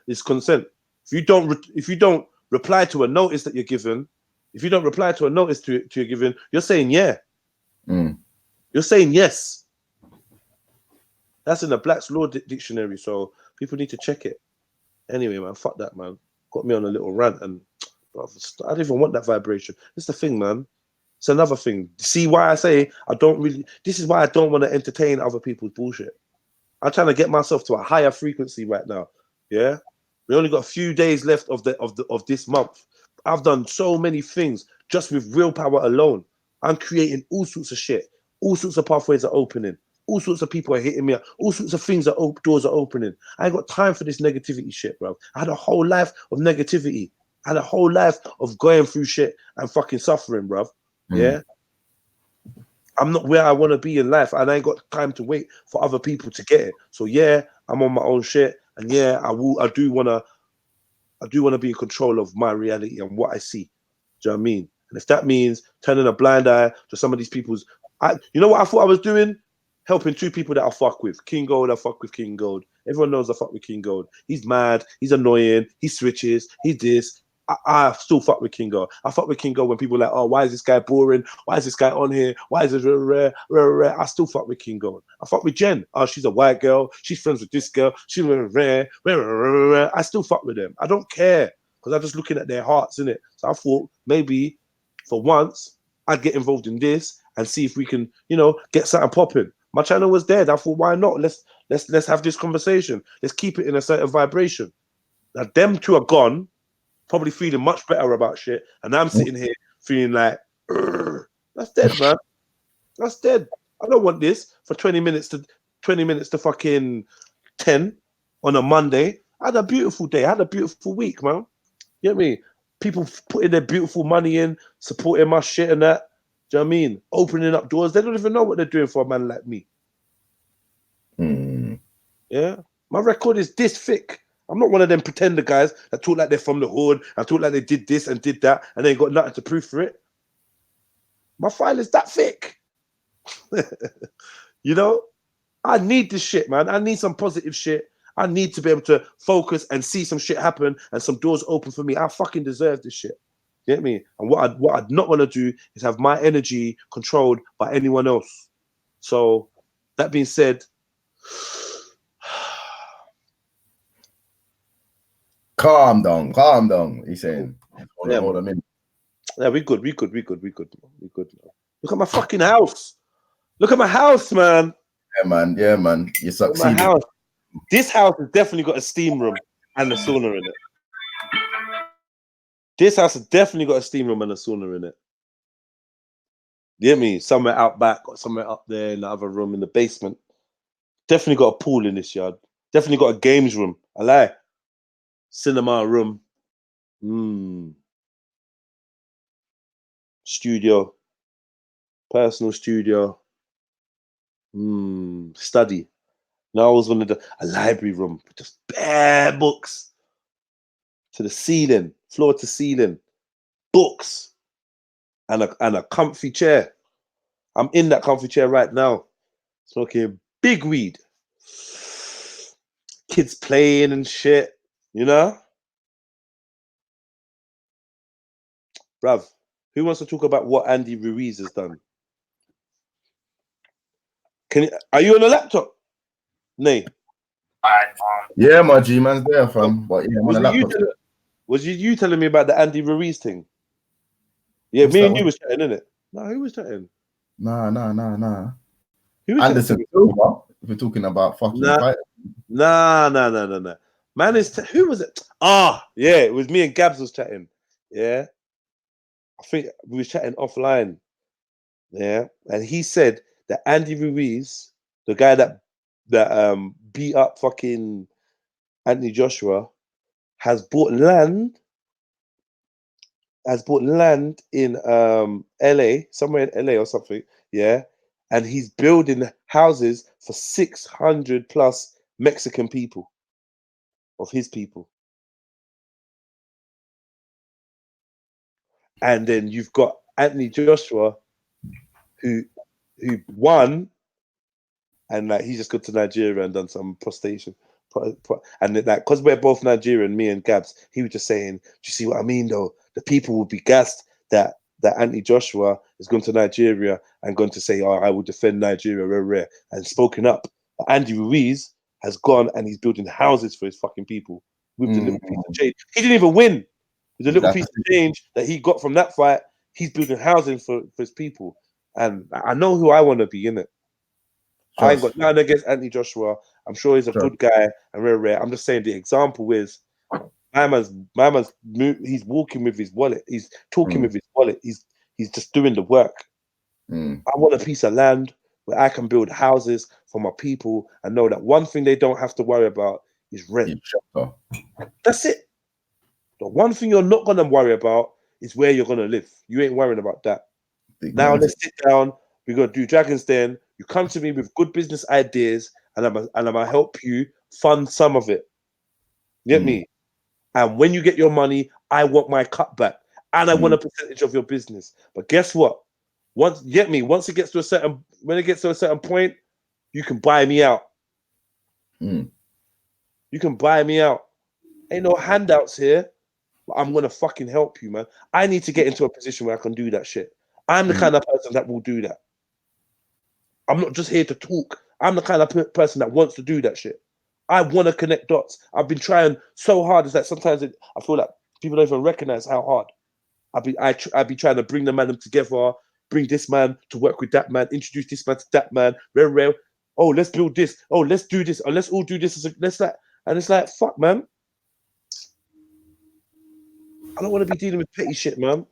is consent. If you don't reply to a notice that you're given, if you don't reply to a notice to you're given, you're saying yeah. Mm. You're saying yes. That's in the Black Law Dictionary. So people need to check it. Anyway, man, fuck that, man. Got me on a little rant, and I don't even want that vibration. It's the thing, man. It's another thing. See why I say I don't really. This is why I don't want to entertain other people's bullshit. I'm trying to get myself to a higher frequency right now. Yeah, we only got a few days left of this month. I've done so many things just with willpower alone. I'm creating all sorts of shit. All sorts of pathways are opening. All sorts of people are hitting me up. All sorts of things doors are opening. I ain't got time for this negativity shit, bro. I had a whole life of negativity. I had a whole life of going through shit and fucking suffering, bro. Yeah. I'm not where I want to be in life, and I ain't got time to wait for other people to get it. So yeah, I'm on my own shit, and yeah, I do wanna be in control of my reality and what I see. Do you know what I mean? And if that means turning a blind eye to some of these people's, you know what I thought I was doing? Helping two people that I fuck with. King Gold, I fuck with King Gold. Everyone knows I fuck with King Gold. He's mad, he's annoying, he switches, he this. I still fuck with King Gold. I fuck with King Gold when people are like, oh, why is this guy boring? Why is this guy on here? Why is it rare? I still fuck with King Gold. I fuck with Jen. Oh, she's a white girl. She's friends with this girl. She's rare. I still fuck with them. I don't care because I'm just looking at their hearts, innit? So I thought maybe for once I'd get involved in this and see if we can, get something popping. My channel was dead. I thought, why not? Let's have this conversation. Let's keep it in a certain vibration. Now them two are gone. Probably feeling much better about shit, and I'm sitting here feeling like, that's dead, man. That's dead. I don't want this for 20 minutes to fucking 10 on a Monday. I had a beautiful day. I had a beautiful week, man. You know what I mean? People putting their beautiful money in, supporting my shit and that. Do you know what I mean? Opening up doors. They don't even know what they're doing for a man like me. Yeah? My record is this thick. I'm not one of them pretender guys that talk like they're from the hood and talk like they did this and did that and they ain't got nothing to prove for it. My file is that thick. I need this shit, man. I need some positive shit. I need to be able to focus and see some shit happen and some doors open for me. I fucking deserve this shit. You get me? And what I'd not want to do is have my energy controlled by anyone else. So that being said, calm down. He's saying, hold on in. Yeah, we good. Look at my fucking house. Look at my house, man. Yeah, man. You succeeded. My house. This house has definitely got a steam room and a sauna in it. This house has definitely got a steam room and a sauna in it. You get me? Somewhere out back or somewhere up there in the other room in the basement. Definitely got a pool in this yard. Definitely got a games room. I lie. Cinema room. Studio. Personal studio. Study. Now I always wanted a library room with just bare books to the ceiling, floor to ceiling, books, and a comfy chair. I'm in that comfy chair right now, smoking big weed. kids playing and shit, you know? Bruv, who wants to talk about what Andy Ruiz has done? Are you on a laptop? Nay. Yeah, my G man's there, fam. But yeah, I'm on a laptop. Was you telling me about the Andy Ruiz thing? Yeah, What's me that and you one? was chatting, innit? No, who was chatting? Nah. Who was Anderson chatting? Silva. If we're talking about fucking fight. Nah. Man, who was it? Yeah, it was me and Gabs was chatting. Yeah. I think we were chatting offline. Yeah. And he said that Andy Ruiz, the guy that beat up fucking Anthony Joshua, has bought land in LA, somewhere in LA or something, yeah, and he's building houses for 600 plus Mexican people, of his people. And then you've got Anthony Joshua who won, and like he's just gone to Nigeria and done some prostration. And that because we're both Nigerian, me and Gabs, he was just saying, do you see what I mean though? The people will be gassed that Anthony Joshua is going to Nigeria and going to say, oh, I will defend Nigeria, and spoken up. But Andy Ruiz has gone and he's building houses for his fucking people with the little piece of change. He didn't even win. With the little piece of change that he got from that fight, he's building housing for his people. And I know who I want to be, innit? I ain't got nothing against Anthony Joshua. I'm sure he's a good guy and rare. I'm just saying the example is my man's he's walking with his wallet. He's talking with his wallet. He's just doing the work. I want a piece of land where I can build houses for my people and know that one thing they don't have to worry about is rent. That's it. The one thing you're not gonna worry about is where you're gonna live. You ain't worrying about that. Now let's sit down. We're gonna do Dragon's Den. You come to me with good business ideas, and I'm gonna help you fund some of it. You get me? And when you get your money, I want my cut back, and I want a percentage of your business. But guess what? Once it gets to a certain point, you can buy me out. You can buy me out. Ain't no handouts here. But I'm gonna fucking help you, man. I need to get into a position where I can do that shit. I'm the kind of person that will do that. I'm not just here to talk. I'm the kind of person that wants to do that shit. I want to connect dots. I've been trying so hard. Is that sometimes I feel like people don't even recognize how hard. I've been trying to bring the man together, bring this man to work with that man, introduce this man to that man. Rare. Oh, let's build this. Oh, let's do this. Oh, let's all do this. And it's like, fuck, man. I don't want to be dealing with petty shit, man.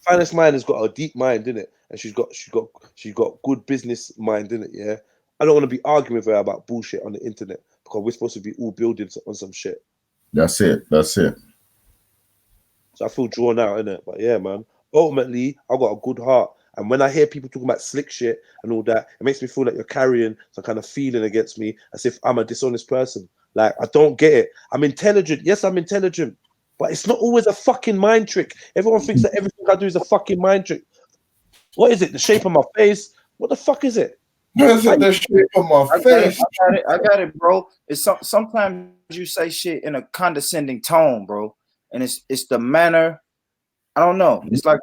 Finance mind has got a deep mind, innit? And she's got good business mind, innit? Yeah. I don't want to be arguing with her about bullshit on the internet because we're supposed to be all building on some shit. That's it. So I feel drawn out, innit? But yeah, man. Ultimately, I got a good heart. And when I hear people talking about slick shit and all that, it makes me feel like you're carrying some kind of feeling against me as if I'm a dishonest person. Like, I don't get it. I'm intelligent. Yes, I'm intelligent. But it's not always a fucking mind trick. Everyone thinks that everything I do is a fucking mind trick. What is it? The shape of my face? What the fuck is it? The shape of my face. I got it, bro. It's sometimes you say shit in a condescending tone, bro, and it's the manner. I don't know. It's like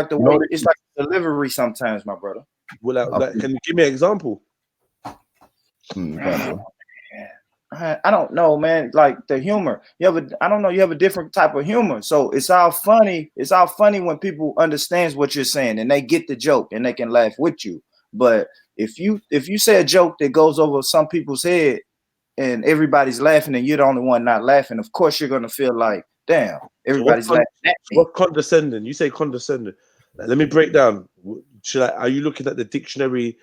the way. It's like delivery sometimes, my brother. Well, can you give me an example? I don't know, man. Like the humor, I don't know. You have a different type of humor, so it's all funny. It's all funny when people understands what you're saying and they get the joke and they can laugh with you. But if you say a joke that goes over some people's head and everybody's laughing and you're the only one not laughing, of course you're gonna feel like, damn, everybody's laughing at me. What condescending? You say condescending. Let me break down. Are you looking at the dictionary?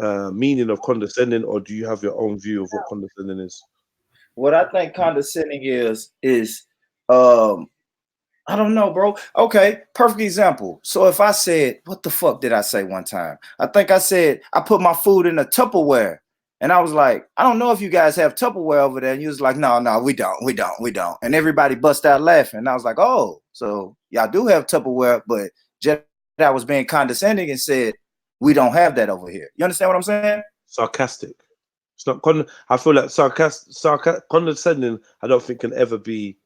Meaning of condescending, or do you have your own view of what condescending is? What I think condescending is I don't know, bro. Okay, perfect example. So if I said, what the fuck did I say one time? I think I said I put my food in a Tupperware. And I was like, I don't know if you guys have Tupperware over there. And you was like, no, we don't. And everybody bust out laughing. And I was like, oh, so y'all do have Tupperware, but Jedi was being condescending and said, we don't have that over here. You understand what I'm saying? Sarcastic. It's not I feel like condescending, I don't think can ever be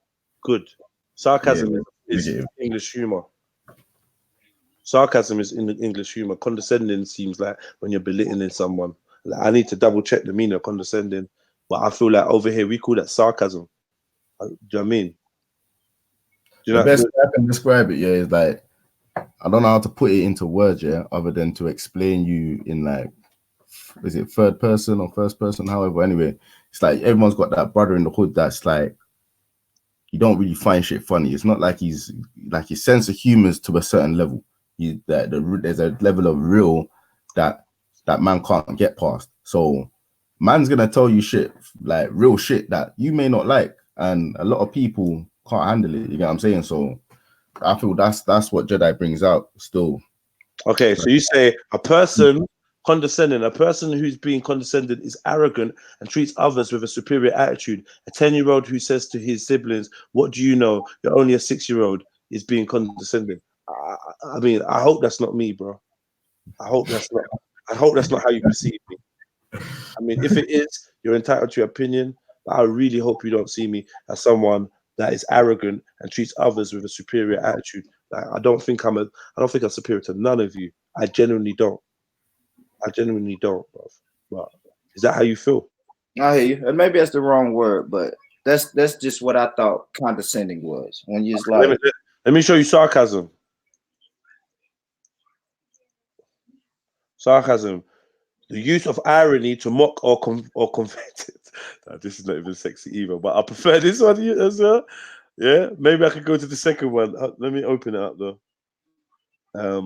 good. Sarcasm is negative. English humor. Sarcasm is in the English humor. Condescending seems like when you're belittling someone. Like, I need to double check the meaning of condescending, but I feel like over here we call that sarcasm. Do you know what I mean? The best way I can describe it, is like, I don't know how to put it into words, other than to explain you in like, is it third person or first person? However, anyway, it's like everyone's got that brother in the hood that's like, you don't really find shit funny. It's not like he's like, his sense of humor is to a certain level. There's a level of real that man can't get past. So man's gonna tell you shit, like real shit that you may not like, and a lot of people can't handle it. You get what I'm saying? So I feel that's what Jedi brings out still. Okay, so you say a person condescending, a person who's being condescending is arrogant and treats others with a superior attitude. A 10-year-old who says to his siblings, "What do you know? You're only a 6-year-old," is being condescending. I mean, I hope that's not me, bro. I hope that's not how you perceive me. I mean, if it is, you're entitled to your opinion, but I really hope you don't see me as someone that is arrogant and treats others with a superior attitude. Like, I don't think I'm superior to none of you. I genuinely don't. Bro. But is that how you feel? I hear you. And maybe that's the wrong word, but that's just what I thought condescending was. When you just like, let me show you sarcasm. Sarcasm, the use of irony to mock or convert it. No, this is not even sexy either, but I prefer this one as well. Yeah, maybe I could go to the second one. Let me open it up though. Let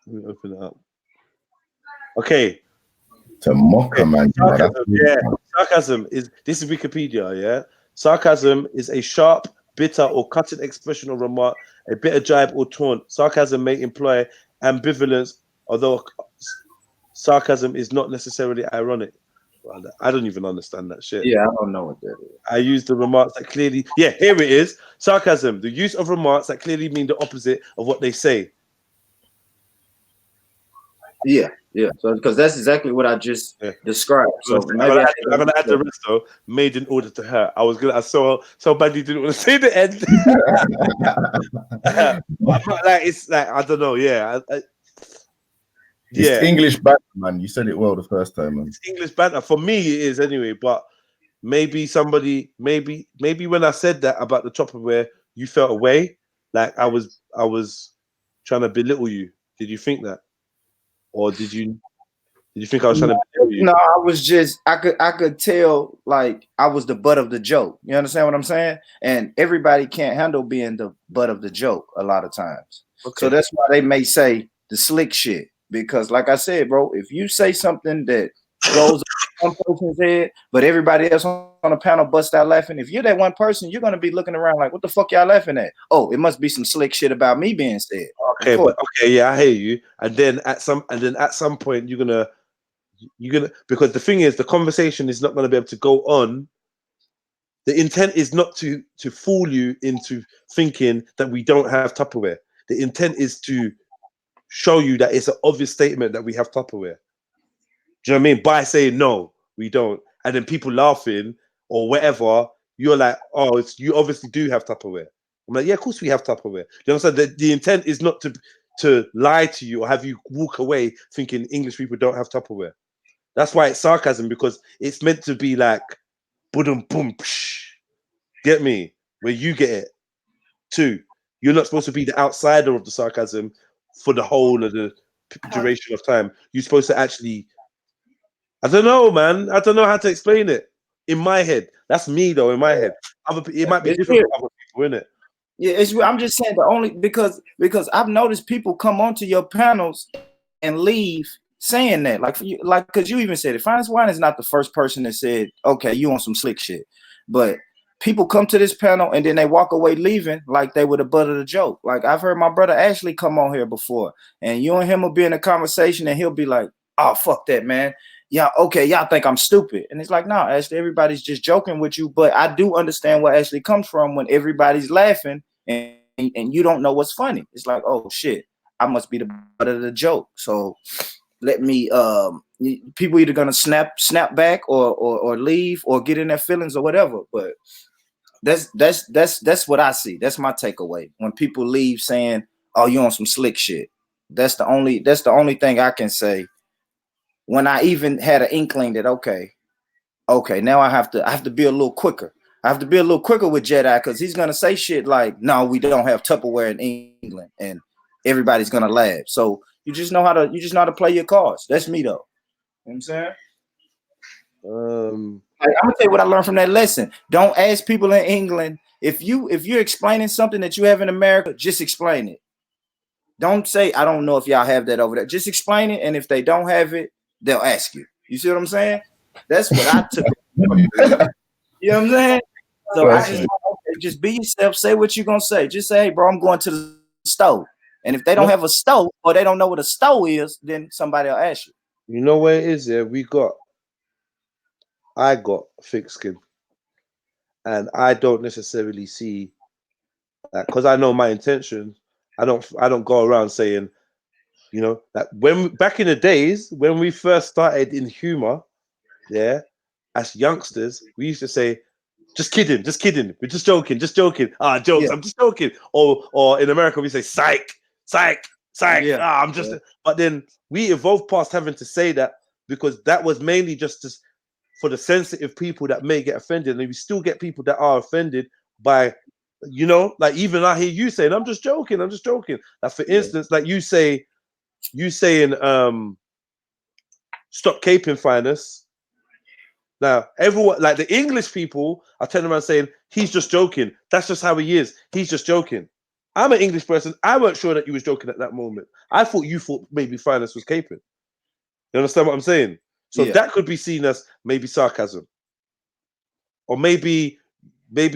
me open it up. Okay. To mock a man. Sarcasm is, this is Wikipedia, yeah? Sarcasm is a sharp, bitter, or cutting expression or remark, a bitter jibe or taunt. Sarcasm may imply ambivalence, although sarcasm is not necessarily ironic. Well, I don't even understand that shit. Yeah, I don't know what that is. I use the remarks that clearly, here it is. Sarcasm, the use of remarks that clearly mean the opposite of what they say. Yeah. So because that's exactly what I just described. So maybe I'm gonna add the rest though. Made in order to hurt. I saw so badly didn't want to say the end. Like, it's like, I don't know. Yeah. It's English banter, man. You said it well the first time, man. It's English banter. For me, it is anyway. But maybe when I said that about the Tupperware, you felt away, like I was trying to belittle you. Did you think that, or did you think I was trying to belittle you? No, I was just I could tell like I was the butt of the joke. You understand what I'm saying? And everybody can't handle being the butt of the joke a lot of times. Okay. So that's why they may say the slick shit. Because like I said, bro, if you say something that goes on one person's head, but everybody else on the panel busts out laughing, if you're that one person, you're gonna be looking around like, what the fuck y'all laughing at? Oh, it must be some slick shit about me being said. Okay, yeah, I hear you. And then at some point you're gonna because the thing is, the conversation is not gonna be able to go on. The intent is not to fool you into thinking that we don't have Tupperware. The intent is to show you that it's an obvious statement that we have Tupperware. Do you know what I mean? By saying no, we don't, and then people laughing or whatever, you're like, oh, you obviously do have Tupperware. I'm like, yeah, of course we have Tupperware. You understand? The intent is not to lie to you or have you walk away thinking English people don't have Tupperware. That's why it's sarcasm, because it's meant to be like, boom, boom, psh. Get me? Where you get it too. You're not supposed to be the outsider of the sarcasm for the whole of the duration of time. You're supposed to actually, I don't know, man. I don't know how to explain it. In my head, that's me though. In my head, it might be different for other people, isn't it? Yeah, I'm just saying because I've noticed people come onto your panels and leave saying that, like because you even said it. Finest Wine is not the first person that said, "Okay, you on some slick shit," but people come to this panel and then they walk away leaving like they were the butt of the joke. Like I've heard my brother Ashley come on here before, and you and him will be in a conversation and he'll be like, "Oh, fuck that, man. Yeah, okay, y'all think I'm stupid." And it's like, no, Ashley, everybody's just joking with you. But I do understand where Ashley comes from when everybody's laughing and you don't know what's funny. It's like, oh shit, I must be the butt of the joke. So people either gonna snap back or leave or get in their feelings or whatever. But that's what I see. That's my takeaway. When people leave saying, "Oh, you on some slick shit," that's the only thing I can say. When I even had an inkling that okay, now I have to be a little quicker. I have to be a little quicker with Jedi because he's gonna say shit like, "No, we don't have Tupperware in England," and everybody's gonna laugh. So you just know how to play your cards. That's me though. You know what I'm saying? I'm gonna tell you what I learned from that lesson. Don't ask people in England if you're explaining something that you have in America, just explain it. Don't say I don't know if y'all have that over there. Just explain it, and if they don't have it, they'll ask you. You see what I'm saying? That's what I took. You know what I'm saying? So I just be yourself. Say what you're gonna say. Just say, "Hey, bro, I'm going to the stove." And if they don't have a stove or they don't know what a stove is, then somebody will ask you. You know where it is? Yeah, I got thick skin, and I don't necessarily see that because I know my intentions. I don't go around saying, you know, that when back in the days when we first started in humor, yeah, as youngsters, we used to say, just kidding, we're just joking, ah, jokes, yeah. I'm just joking. Or in America we say psych, yeah. Ah, I'm just, yeah. But then we evolved past having to say that because that was mainly just for the sensitive people that may get offended, and we still get people that are offended by, you know, like even I hear you saying, I'm just joking. Like for instance, like you saying, stop caping, finest. Now, everyone, like the English people are turning around saying, he's just joking. That's just how he is. He's just joking. I'm an English person. I weren't sure that you was joking at that moment. I thought you thought maybe finest was caping. You understand what I'm saying? So that could be seen as maybe sarcasm. Or maybe I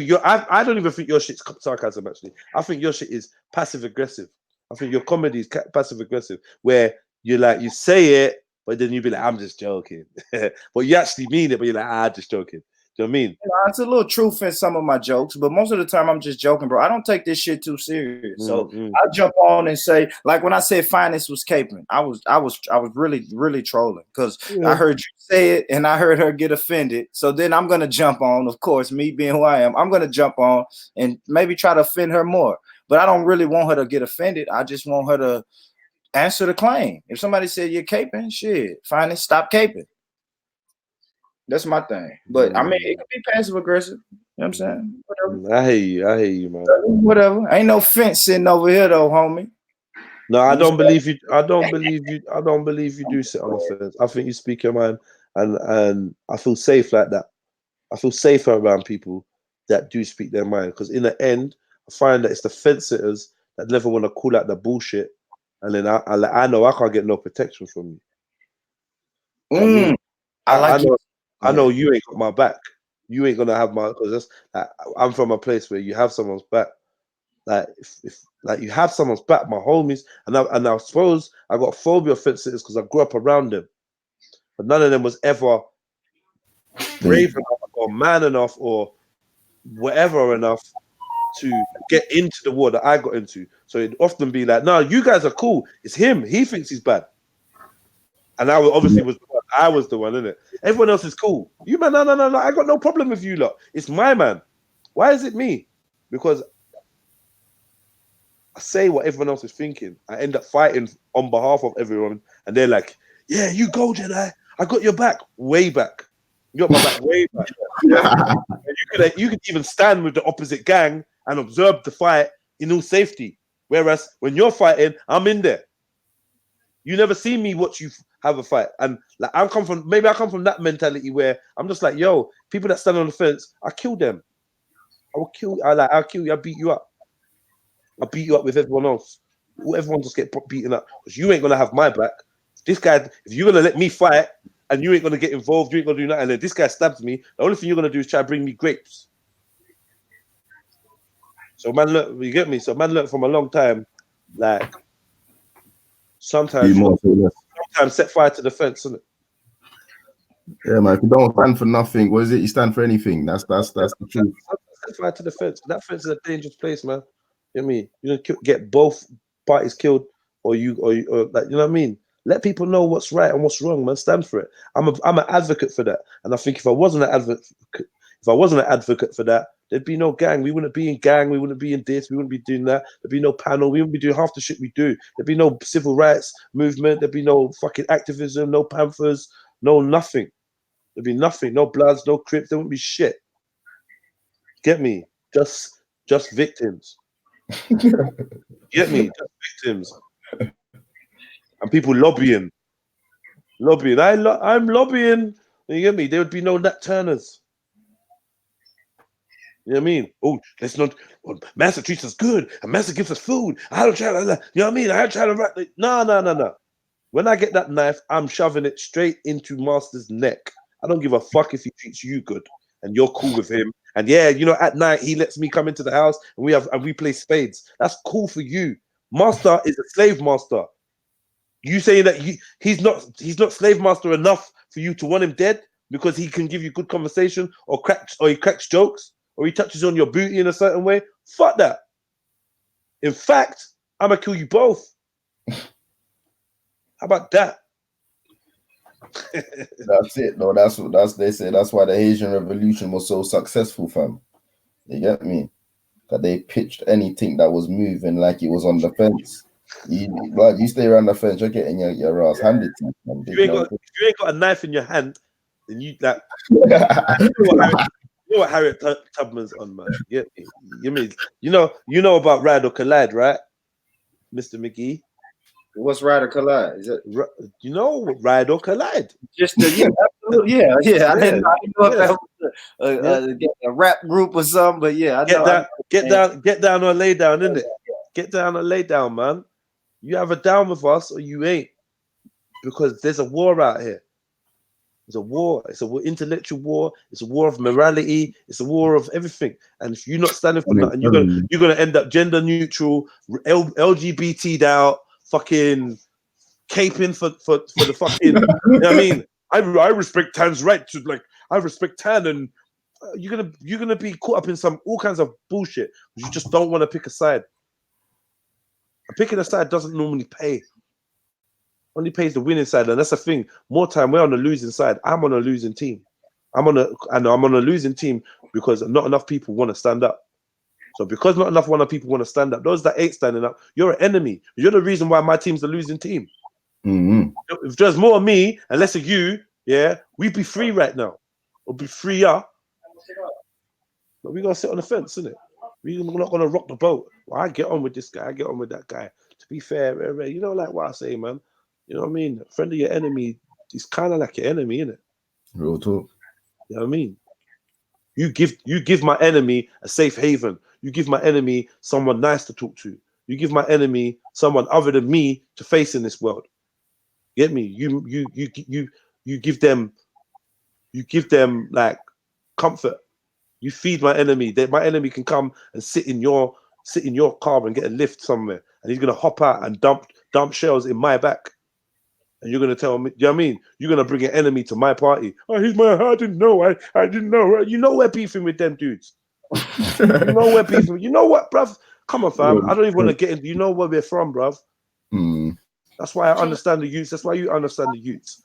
don't even think your shit's sarcasm, actually. I think your shit is passive aggressive. I think your comedy is passive aggressive, where you say it, but then you be like, I'm just joking. But you actually mean it, but you're like, I'm just joking. Do you know what I mean? It's a little truth in some of my jokes, but most of the time I'm just joking, bro. I don't take this shit too serious. So I jump on and say, like when I said finest was caping, I was really, really trolling because I heard you say it and I heard her get offended. So then I'm gonna jump on, of course, me being who I am, I'm gonna jump on and maybe try to offend her more. But I don't really want her to get offended. I just want her to answer the claim. If somebody said you're caping, shit, finest, stop caping. That's my thing. But I mean, it could be passive aggressive. You know what I'm saying? Whatever. I hear you, man. Whatever. Ain't no fence sitting over here though, homie. No, I don't believe you. I don't believe you do sit on the fence. I think you speak your mind, and I feel safe like that. I feel safer around people that do speak their mind, because in the end, I find that it's the fence sitters that never want to call out the bullshit, and then I know I can't get no protection from you. I mean, I know you ain't got my back. You ain't gonna have my, because that's like, I'm from a place where you have someone's back. Like if like you have someone's back, my homies, and I suppose I got phobia of fence sitters because I grew up around them, but none of them was ever brave enough or man enough or whatever enough to get into the war that I got into. So it'd often be like, no, you guys are cool. It's him. He thinks he's bad. And I obviously I was the one, innit? Everyone else is cool. You man, no. I got no problem with you lot. It's my man. Why is it me? Because I say what everyone else is thinking. I end up fighting on behalf of everyone, and they're like, "Yeah, you go, Jedi. I got your back, way back. You got my back, way back." Yeah. You could even stand with the opposite gang and observe the fight in all safety. Whereas when you're fighting, I'm in there. You never see me watch you have a fight, and like I come from that mentality where I'm just like, yo, people that stand on the fence, I kill them. I'll kill you. I beat you up. I'll beat you up with everyone else. Everyone just get beaten up because you ain't gonna have my back. This guy, if you're gonna let me fight and you ain't gonna get involved, you ain't gonna do nothing. And then this guy stabs me. The only thing you're gonna do is try to bring me grapes. So man, look, you get me. So man, look, from a long time, like sometimes set fire to the fence, isn't it? Yeah, man. If you don't stand for nothing, what is it? You stand for anything. That's the truth. Set fire to the fence. That fence is a dangerous place, man. You know what I mean? You don't get both parties killed, or like, you know what I mean? Let people know what's right and what's wrong, man. Stand for it. I'm an advocate for that. And I think if I wasn't an advocate for that, there'd be no gang. We wouldn't be in gang. We wouldn't be in this. We wouldn't be doing that. There'd be no panel. We wouldn't be doing half the shit we do. There'd be no civil rights movement. There'd be no fucking activism, no Panthers, no nothing. There'd be nothing. No Bloods, no Crips. There wouldn't be shit. Get me? Just victims. Get me? Just victims. And people lobbying. I'm lobbying. You get me? There would be no Nat Turners. You know what I mean? Oh, let's not. Well, Master treats us good, and Master gives us food. I don't try to. You know what I mean? I don't try to. No. When I get that knife, I'm shoving it straight into Master's neck. I don't give a fuck if he treats you good and you're cool with him. And yeah, you know, at night he lets me come into the house and we play spades. That's cool for you. Master is a slave master. You saying that he's not slave master enough for you to want him dead because he can give you good conversation or he cracks jokes or he touches on your booty in a certain way? Fuck that. In fact, I'm gonna kill you both. How about that? That's it, though. They say that's why the Asian Revolution was so successful, fam. You get me? That they pitched anything that was moving like it was on the fence. You stay around the fence, you're getting your ass handed to you. Man. If you ain't got a knife in your hand, then you like. You know what Harriet Tubman's on, man. You know about Ride or Collide, right, Mr. McGee? What's Ride or Collide? Is it you know Ride or Collide? Just absolutely, yeah. I didn't know if that was a rap group or something, but yeah, I know. Get down or lay down, innit? Get down or lay down, man. You either down with us or you ain't, because there's a war out here. There's a war. It's a intellectual war. It's a war of morality. It's a war of everything. And if you're not standing for nothing, you're gonna end up gender neutral, LGBT'd out, fucking caping for the fucking. You know what I mean? I respect Tan's right to I respect Tan, and you're gonna be caught up in all kinds of bullshit because you just don't want to pick a side. And picking a side doesn't normally pay. Only pays the winning side, and that's the thing. More time we're on the losing side. I'm on a losing team. I'm on a losing team because not enough people want to stand up. So because not enough people want to stand up, those that ain't standing up, you're an enemy. You're the reason why my team's the losing team. Mm-hmm. If there's more of me and less of you, yeah, we'd be free right now. We'll be freer. But we gotta sit on the fence, isn't it? We're not gonna rock the boat. Well, I get on with this guy, I get on with that guy. To be fair, you know, like what I say, man. You know what I mean? A friend of your enemy is kind of like your enemy, isn't it? Real talk. You know what I mean? You give my enemy a safe haven. You give my enemy someone nice to talk to. You give my enemy someone other than me to face in this world. Get me? You give them like comfort. You feed my enemy. My enemy can come and sit in your car and get a lift somewhere, and he's gonna hop out and dump shells in my back. And you're gonna tell me, you know what I mean? You're gonna bring an enemy to my party. Oh, he's my. I didn't know. I didn't know. You know we're beefing with them dudes. You know we're beefing. You know what, bruv? Come on, fam. I don't even want to get into. You know where we're from, bruv. That's why I understand the youths. That's why you understand the youths.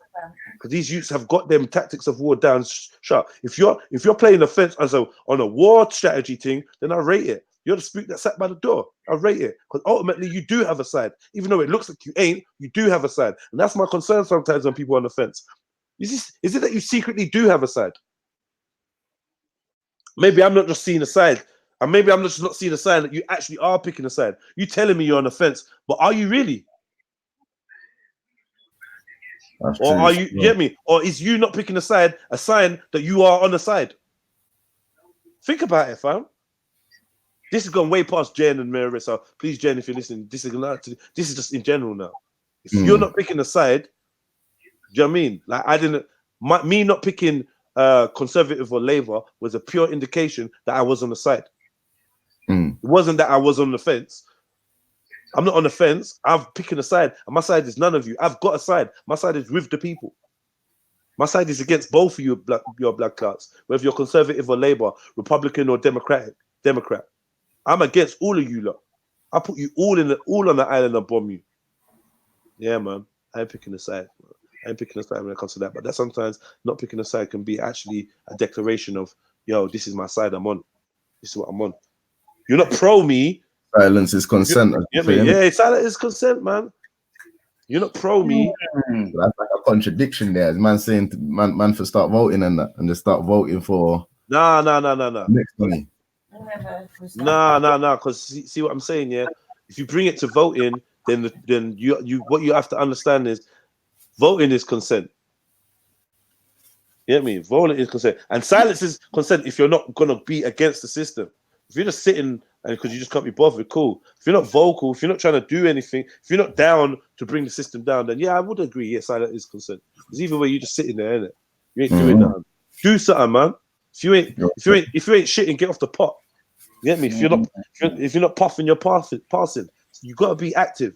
Because these youths have got them tactics of war down sharp. If you're playing the fence on a war strategy thing, then I rate it. You're the spook that sat by the door. I rate it. Because ultimately you do have a side. Even though it looks like you ain't, you do have a side. And that's my concern sometimes when people are on the fence. Is it that you secretly do have a side? Maybe I'm not just seeing a side. And maybe I'm just not seeing a side that you actually are picking a side. You telling me you're on the fence, but are you really? That's or true. are you get me? Or is you not picking a side a sign that you are on the side? Think about it, fam. This has gone way past Jen and Mary. So please, Jen, if you're listening, this is just in general now. If you're not picking a side, do you know what I mean? Like me not picking Conservative or Labour was a pure indication that I was on the side. It wasn't that I was on the fence. I'm not on the fence. I'm picking a side, and my side is none of you. I've got a side. My side is with the people. My side is against both of you, your black clouds, whether you're Conservative or Labour, Republican or Democrat. I'm against all of you lot. I put you all on the island and bomb you. Yeah, man. I ain't picking a side. I ain't picking a side when it comes to that. But that sometimes not picking a side can be actually a declaration of, yo, this is my side I'm on. This is what I'm on. You're not pro me. Silence is consent. Yeah, silence is consent, man. You're not pro me. That's like a contradiction there. Man saying man for start voting and that, and they start voting for Nah. next money. Nah. Because see what I'm saying, yeah. If you bring it to voting, then you what you have to understand is voting is consent. You get me? Voting is consent, and silence is consent. If you're not gonna be against the system, if you're just sitting and because you just can't be bothered, cool. If you're not vocal, if you're not trying to do anything, if you're not down to bring the system down, then yeah, I would agree. Yes, silence is consent. Because either way, you're just sitting there, innit? You ain't doing nothing. Do something, man. If you ain't shitting, get off the pot. You get me? If you're not puffing, you're passing. You gotta be active.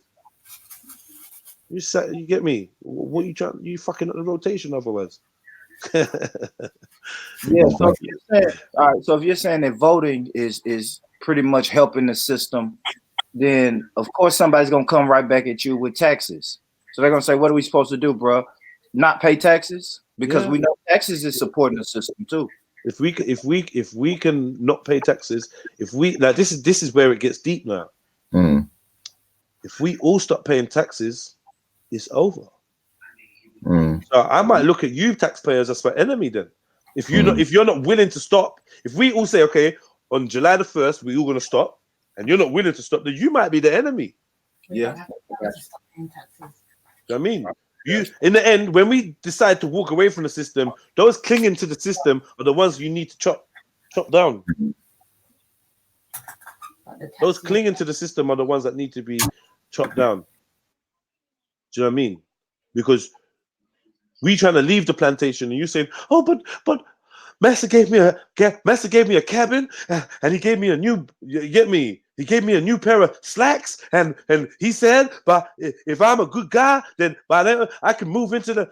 You get me? What you trying? You fucking up the rotation otherwise. Yeah. So if you're saying, all right. So if you're saying that voting is pretty much helping the system, then of course somebody's gonna come right back at you with taxes. So they're gonna say, "What are we supposed to do, bro? Not pay taxes?" Because we know taxes is supporting the system too. If we can not pay taxes, this is where it gets deep now. If we all stop paying taxes, it's over. So I might look at you taxpayers as my enemy then. If you're not willing to stop, if we all say, okay, on July the 1st, we're all gonna stop, and you're not willing to stop, then you might be the enemy. Yeah. You know what I mean? You in the end, when we decide to walk away from the system, those clinging to the system are the ones you need to chop down. Those clinging to the system are the ones that need to be chopped down. Do you know what I mean? Because we trying to leave the plantation, and you saying, "Oh, but Master gave me a cabin, and he gave me a new. You get me? He gave me a new pair of slacks, and he said, but if I'm a good guy, then by then I can move into the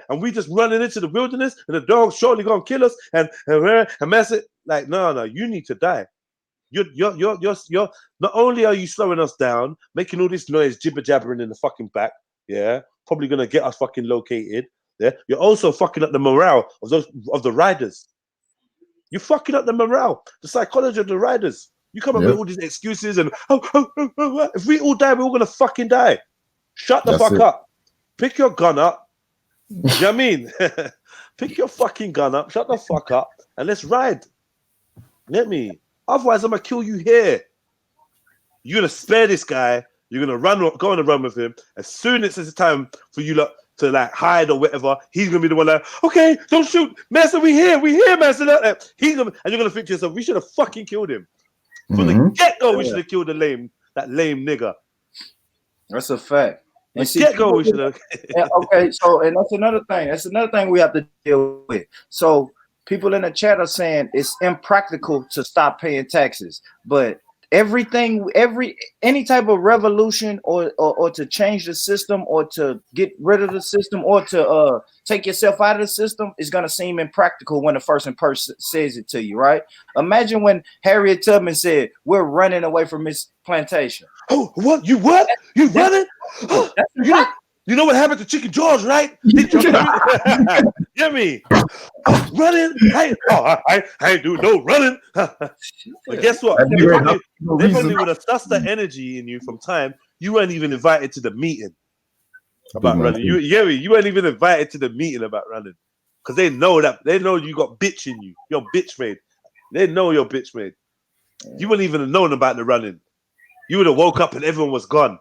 and we just running into the wilderness, and the dog's surely gonna kill us, and Master like, no, you need to die. You're not only are you slowing us down, making all this noise, jibber jabbering in the fucking back, yeah, probably gonna get us fucking located. Yeah, you're also fucking up the morale of the riders. You're fucking up the morale, the psychology of the riders. You come up with all these excuses and if we all die, we're all gonna fucking die. Shut the fuck up. Pick your gun up. You know what I mean? Pick your fucking gun up, shut the fuck up, and let's ride. Get me? Otherwise, I'm gonna kill you here. You're gonna spare this guy, you're gonna go on a run with him. As soon as it's time for you lot to like hide or whatever, he's gonna be the one like, okay, don't shoot, Master, we here, Master. He's gonna, and you're gonna think to yourself, we should have fucking killed him. From the get-go, we should have killed that lame nigga. That's a fact. And get-go, we should have. Okay, so and that's another thing. That's another thing we have to deal with. So people in the chat are saying it's impractical to stop paying taxes, but any type of revolution or to change the system or to get rid of the system or to take yourself out of the system is going to seem impractical when the first person says it to you, right? Imagine when Harriet Tubman said, "We're running away from this plantation." Oh, what? You running? You know what happened to Chicken George, right? Get me? Running? I ain't doing no running. But guess what? They probably would have sussed the energy in you from time. You weren't even invited to the meeting about running. You weren't even invited to the meeting about running. Because they know you got bitch in you. You're bitch made. They know you're bitch made. You wouldn't even have known about the running. You would have woke up and everyone was gone.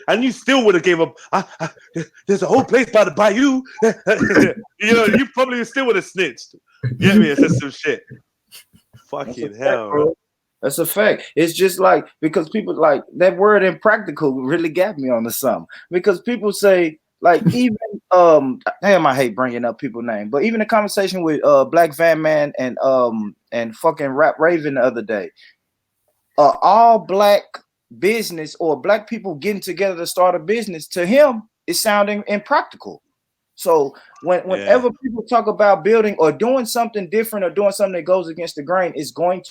And you still would have gave up. There's a whole place by the bayou. You probably still would have snitched. Get me? It's just some shit. Fucking hell, bro. That's a fact. It's just like, because people like that word impractical really got me on to something. Because people say, like, even damn, I hate bringing up people's name, but even the conversation with Black Van Man and fucking Rap Raven the other day. All black business or black people getting together to start a business, to him is sounding impractical. So whenever people talk about building or doing something different or doing something that goes against the grain, it's going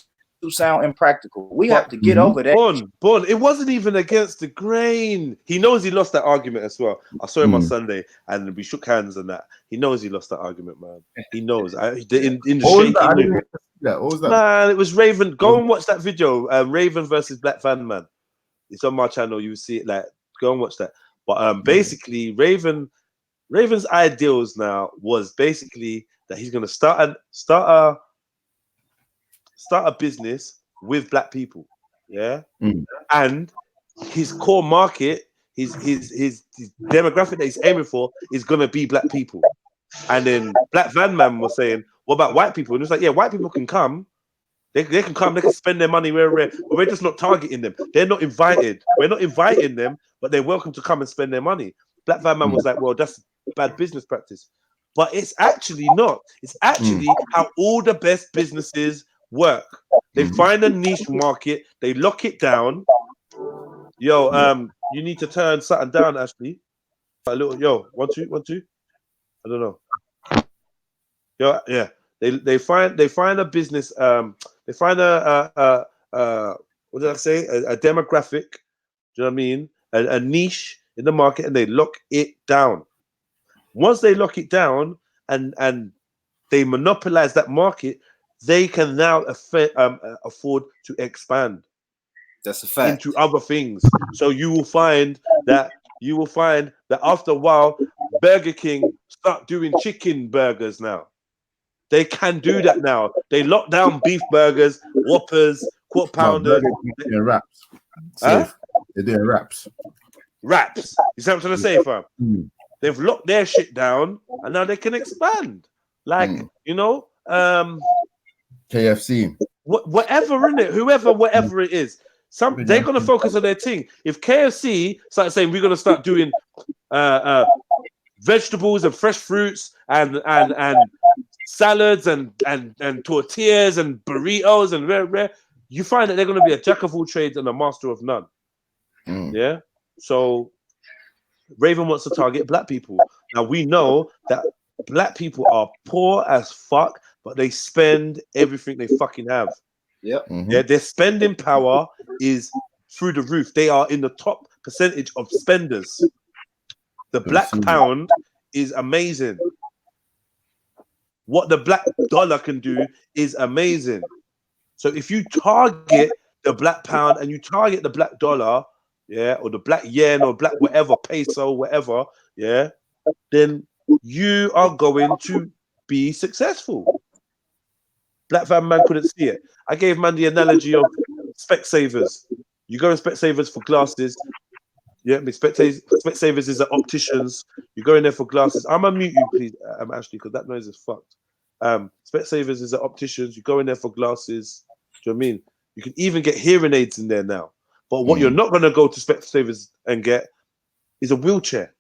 sound impractical. We have to get over that. Bon, it wasn't even against the grain. He knows he lost that argument as well. I saw him on Sunday and we shook hands and that. He knows he lost that argument, man. He knows. In the shake, he knew. What was that? Man, it was Raven. Go and watch that video. Raven versus Black Van Man. It's on my channel. You will see it. Like, go and watch that. But basically, Raven's ideals now was basically that he's gonna start a business with black people, and his core market, his demographic that he's aiming for is gonna be black people. And then Black Van Man was saying, "What about white people?" And it's like, yeah, white people can come. They can come. They can spend their money where we're just not targeting them. They're not invited. We're not inviting them, but they're welcome to come and spend their money. Black Van Man was like, well, that's bad business practice. But it's actually not. It's actually how all the best businesses work. They find a niche market, they lock it down. Yo, you need to turn something down, Ashley. A little, 1 2 1 2. I don't know. Yo, yeah. They find a business. They find a what did I say? A demographic. Do you know what I mean? A niche in the market, and they lock it down. Once they lock it down and they monopolize that market, they can now afford to expand. That's a fact. Into other things. So you will find that after a while, Burger King start doing chicken burgers now. They can do that now. They lock down beef burgers, Whoppers, quarter pounders. They're doing wraps. Huh? They're doing wraps. Wraps. You see what I'm trying to say, fam? They've locked their shit down and now they can expand. Like, KFC. Whatever in it, whatever it is. They're gonna focus on their thing. If KFC starts saying we're gonna start doing vegetables and fresh fruits and salads and tortillas and burritos and rare, you find that they're gonna be a jack of all trades and a master of none. Yeah. So Raven wants to target black people. Now we know that black people are poor as fuck, but they spend everything they fucking have. Yep. Yeah, their spending power is through the roof. They are in the top percentage of spenders. The black pound is amazing. What the black dollar can do is amazing. So if you target the black pound and you target the black dollar, or the black yen or black whatever, peso, whatever, then you are going to be successful. Black Van Man couldn't see it. I gave man the analogy of Specsavers. You go in Specsavers for glasses. Yeah, Specsavers is at opticians. You go in there for glasses. I'm gonna mute you, please, Ashley, because that noise is fucked. Specsavers is at opticians. You go in there for glasses. Do you know what I mean? You can even get hearing aids in there now. But what you're not gonna go to Specsavers and get is a wheelchair.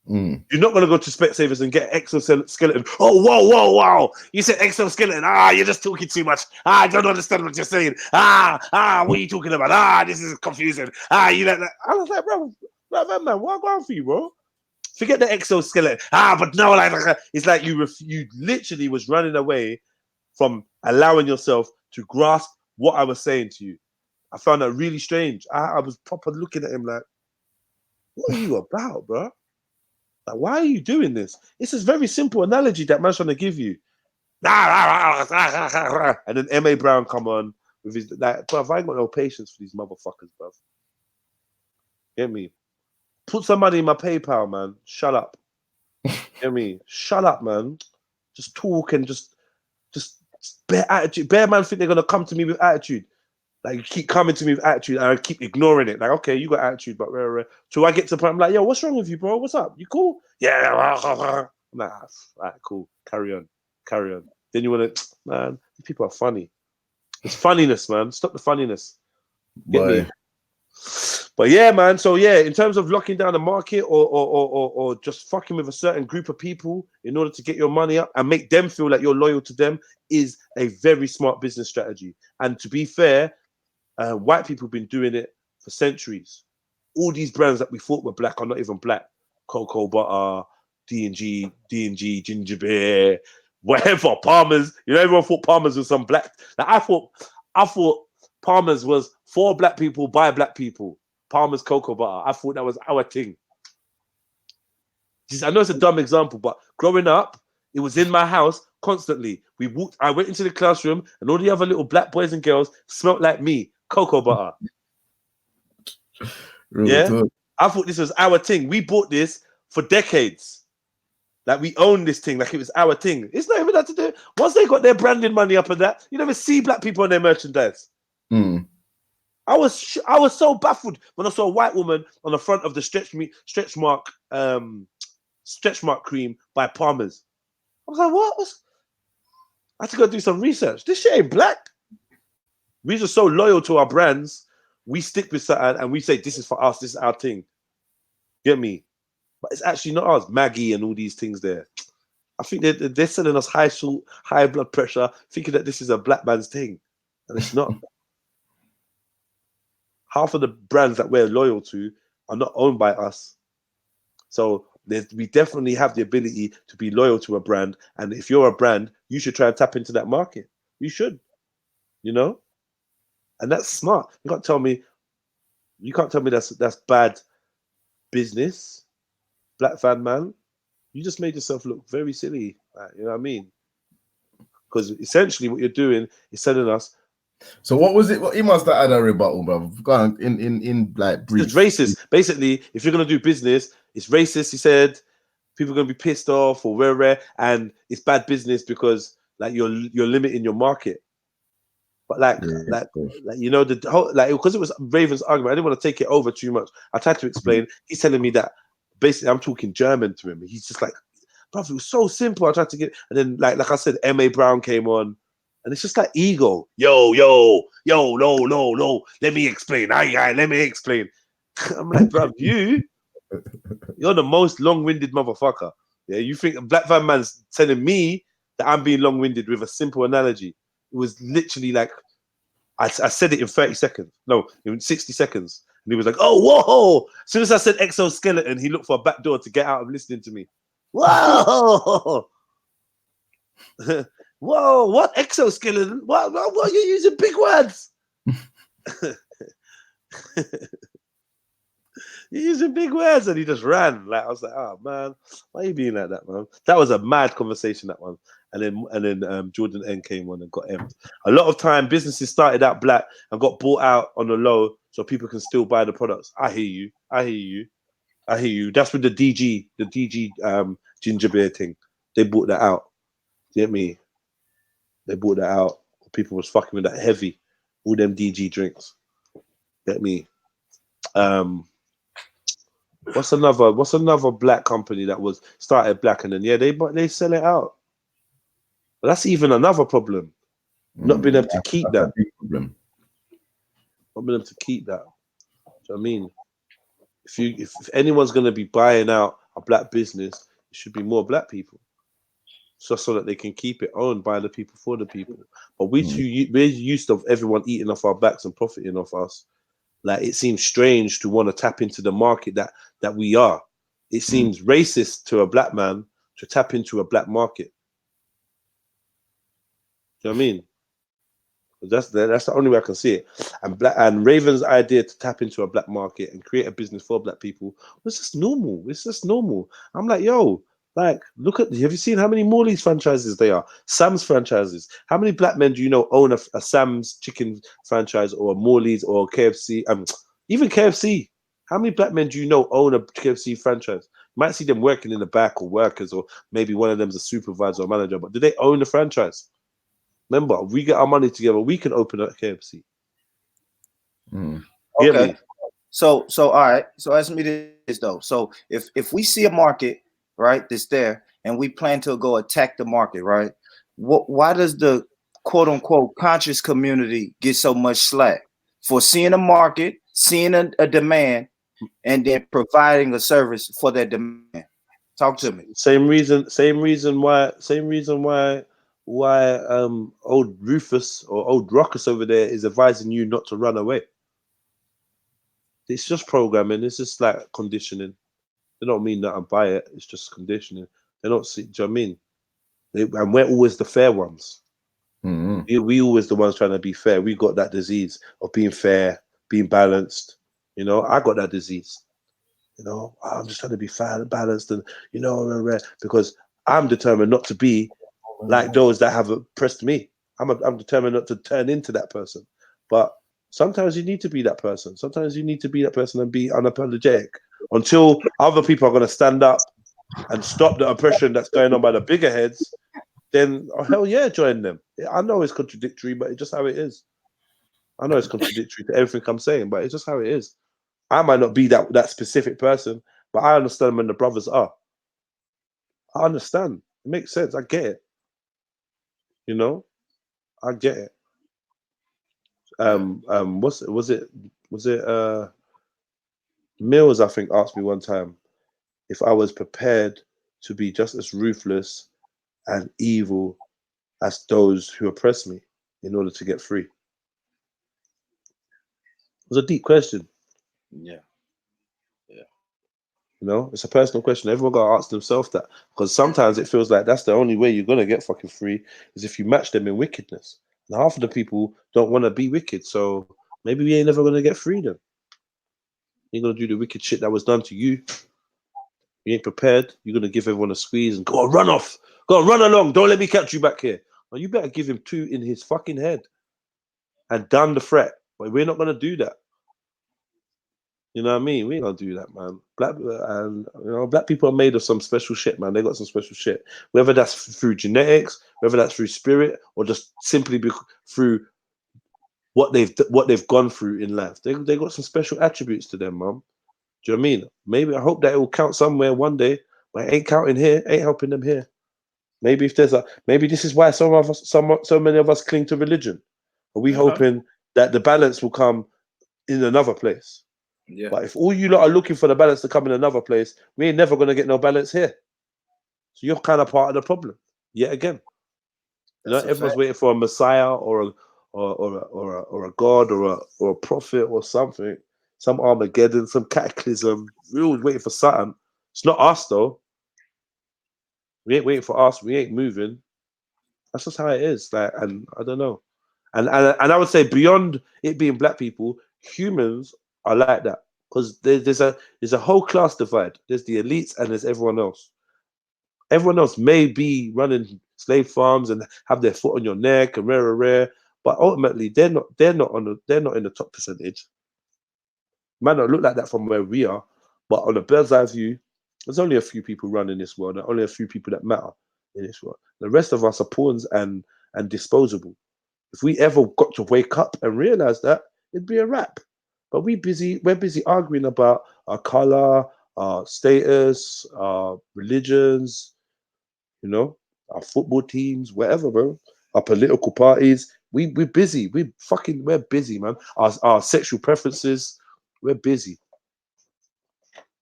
You're not going to go to Specsavers and get exoskeleton. Oh, whoa. You said exoskeleton. You're just talking too much. I don't understand what you're saying. What are you talking about? This is confusing. You like that. I was like, bro, man, what going on for you, bro? Forget the exoskeleton. But no, it's like you literally was running away from allowing yourself to grasp what I was saying to you. I found that really strange. I was proper looking at him like, what are you about, bro? Like, why are you doing this? It's a very simple analogy that man's trying to give you. And then M.A. Brown come on with his bruv, I ain't got no patience for these motherfuckers, bruv. Get me? Put some money in my PayPal, man. Shut up. Get me? Shut up, man. Just talk and just bare attitude. Bare man think they're gonna come to me with attitude. Like, you keep coming to me with attitude and I keep ignoring it. Like, okay, you got attitude, but so I get to the point, I'm like, yo, what's wrong with you, bro? What's up? You cool? Yeah. I'm like, all right, cool. Carry on. Then you want to, man, these people are funny. It's funniness, man. Stop the funniness. Get me? But yeah, man. So yeah, in terms of locking down the market or just fucking with a certain group of people in order to get your money up and make them feel like you're loyal to them is a very smart business strategy. And to be fair, white people have been doing it for centuries. All these brands that we thought were black are not even black. Cocoa butter, D&G, ginger beer, whatever. Palmer's. You know, everyone thought Palmer's was some black. Like, I thought I thought Palmer's was for black people by black people. Palmer's cocoa butter. I thought that was our thing. I know it's a dumb example, but growing up, it was in my house constantly. I went into the classroom, and all the other little black boys and girls smelled like me, cocoa butter. Yeah, I thought this was our thing. We bought this for decades. Like we own this thing, like it was our thing. It's not even that to do. Once they got their branding money up and that, you never see black people on their merchandise. I was so baffled when I saw a white woman on the front of the stretch mark cream by Palmer's. I was like, what? I had to go do some research. This shit ain't black. We're just so loyal to our brands. We stick with something and we say, this is for us. This is our thing. Get me? But it's actually not ours. Maggie and all these things there. I think they're selling us high salt, high blood pressure, thinking that this is a black man's thing. And it's not. Half of the brands that we're loyal to are not owned by us. So we definitely have the ability to be loyal to a brand. And if you're a brand, you should try and tap into that market. You should, you know? And that's smart. You can't tell me that's bad business, black fan man. You just made yourself look very silly. You know what I mean? Because essentially what you're doing is telling us. So what was it? Well, he must have had a rebuttal, bro. Go on, in like brief. It's racist. Basically, if you're gonna do business, it's racist. He said people are gonna be pissed off or rare, and it's bad business because like you're limiting your market. But like you know the whole because it was Raven's argument. I didn't want to take it over too much. I tried to explain. He's telling me that basically I'm talking German to him. He's just like, bro, it was so simple. I tried to get, and then like I said, M.A. Brown came on. And it's just like ego. Yo, no. Let me explain. Let me explain. I'm like, bro, you're the most long-winded motherfucker. Yeah, you think a black fan man's telling me that I'm being long-winded with a simple analogy. It was literally like, I said it in 30 seconds. No, in 60 seconds. And he was like, oh, whoa. As soon as I said exoskeleton, he looked for a back door to get out of listening to me. Whoa. Whoa, what exoskeleton? What are you using big words? You're using big words, and he just ran. Like I was like, oh man, why are you being like that, man? That was a mad conversation, that one. And then Jordan N came on and got emmed. A lot of time businesses started out black and got bought out on the low so people can still buy the products. I hear you. That's with the DG ginger beer thing. They bought that out. You get me? They brought that out. People was fucking with that heavy. All them DG drinks. Get me? What's another black company that was started black and then they sell it out. But that's even another problem. Not being able to keep that. Not being able to keep that. Do you know what I mean? If anyone's gonna be buying out a black business, it should be more black people. Just so that they can keep it owned by the people for the people. But we're used to everyone eating off our backs and profiting off us. Like it seems strange to want to tap into the market that we are. It seems racist to a black man to tap into a black market. Do you know what I mean? That's the only way I can see it. And Raven's idea to tap into a black market and create a business for black people was just normal. It's just normal. I'm like, yo. Like, have you seen how many Morley's franchises they are? Sam's franchises. How many black men do you know own a Sam's chicken franchise or a Morley's or a KFC? Even KFC. How many black men do you know own a KFC franchise? You might see them working in the back or workers, or maybe one of them's a supervisor or manager, but do they own the franchise? Remember, we get our money together, we can open a KFC. Okay. So all right. So ask me this though. So if we see a market, right, that's there, and we plan to go attack the market, right? Why does the quote unquote conscious community get so much slack for seeing a market, seeing a demand, and then providing a service for that demand? Talk to me. Same reason why old Rufus or old Ruckus over there is advising you not to run away. It's just programming. It's just like conditioning. They don't mean that I buy it. It's just conditioning. They don't see. Do you know what I mean? And we're always the fair ones. We always the ones trying to be fair. We got that disease of being fair, being balanced. You know, I got that disease. You know, I'm just trying to be fair and balanced, and you know, because I'm determined not to be like those that have oppressed me. I'm determined not to turn into that person. But sometimes you need to be that person. Sometimes you need to be that person and be unapologetic until other people are going to stand up and stop the oppression that's going on by the bigger heads. Then, oh, hell yeah, join them. I know it's contradictory, but it's just how it is. I know it's contradictory to everything I'm saying, but it's just how it is. I might not be that specific person, but I understand when the brothers are. I understand. It makes sense. I get it. You know, I get it. Was it Mills, I think, asked me one time if I was prepared to be just as ruthless and evil as those who oppress me in order to get free. It was a deep question. Yeah. You know, it's a personal question. Everyone got to ask themselves that, because sometimes it feels like that's the only way you're gonna get fucking free is if you match them in wickedness. And half of the people don't want to be wicked, so maybe we ain't never gonna get freedom. You're gonna do the wicked shit that was done to you. You ain't prepared. You're gonna give everyone a squeeze and go on, run off, go on, run along. Don't let me catch you back here. Well, you better give him 2 in his fucking head and done the threat. But we're not gonna do that. You know what I mean? We ain't gonna do that, man. Black people are made of some special shit, man. They got some special shit. Whether that's through genetics, whether that's through spirit, or just simply through what they've gone through in life. They got some special attributes to them, man. Do you know what I mean? Maybe I hope that it will count somewhere one day, but it ain't counting here. Ain't helping them here. Maybe if there's maybe this is why so many of us cling to religion. Are we hoping that the balance will come in another place? Yeah. But if all you lot are looking for the balance to come in another place, we ain't never gonna get no balance here. So you're kind of part of the problem yet again. You know, everyone's waiting for a Messiah or a God or a prophet or something, some Armageddon, some cataclysm. We're always waiting for something. It's not us though. We ain't waiting for us. We ain't moving. That's just how it is. Like, and I don't know. And I would say beyond it being black people, humans are like that. Because there's a whole class divide. There's the elites and there's everyone else. Everyone else may be running slave farms and have their foot on your neck and rare, but ultimately they're not in the top percentage. Might not look like that from where we are, but on a bird's eye view, there's only a few people running this world. There are only a few people that matter in this world. The rest of us are pawns and disposable. If we ever got to wake up and realize that, it'd be a wrap. But we're busy arguing about our color, our status, our religions, you know, our football teams, whatever, bro. Our political parties. We're busy. We're busy, man. Our sexual preferences, we're busy.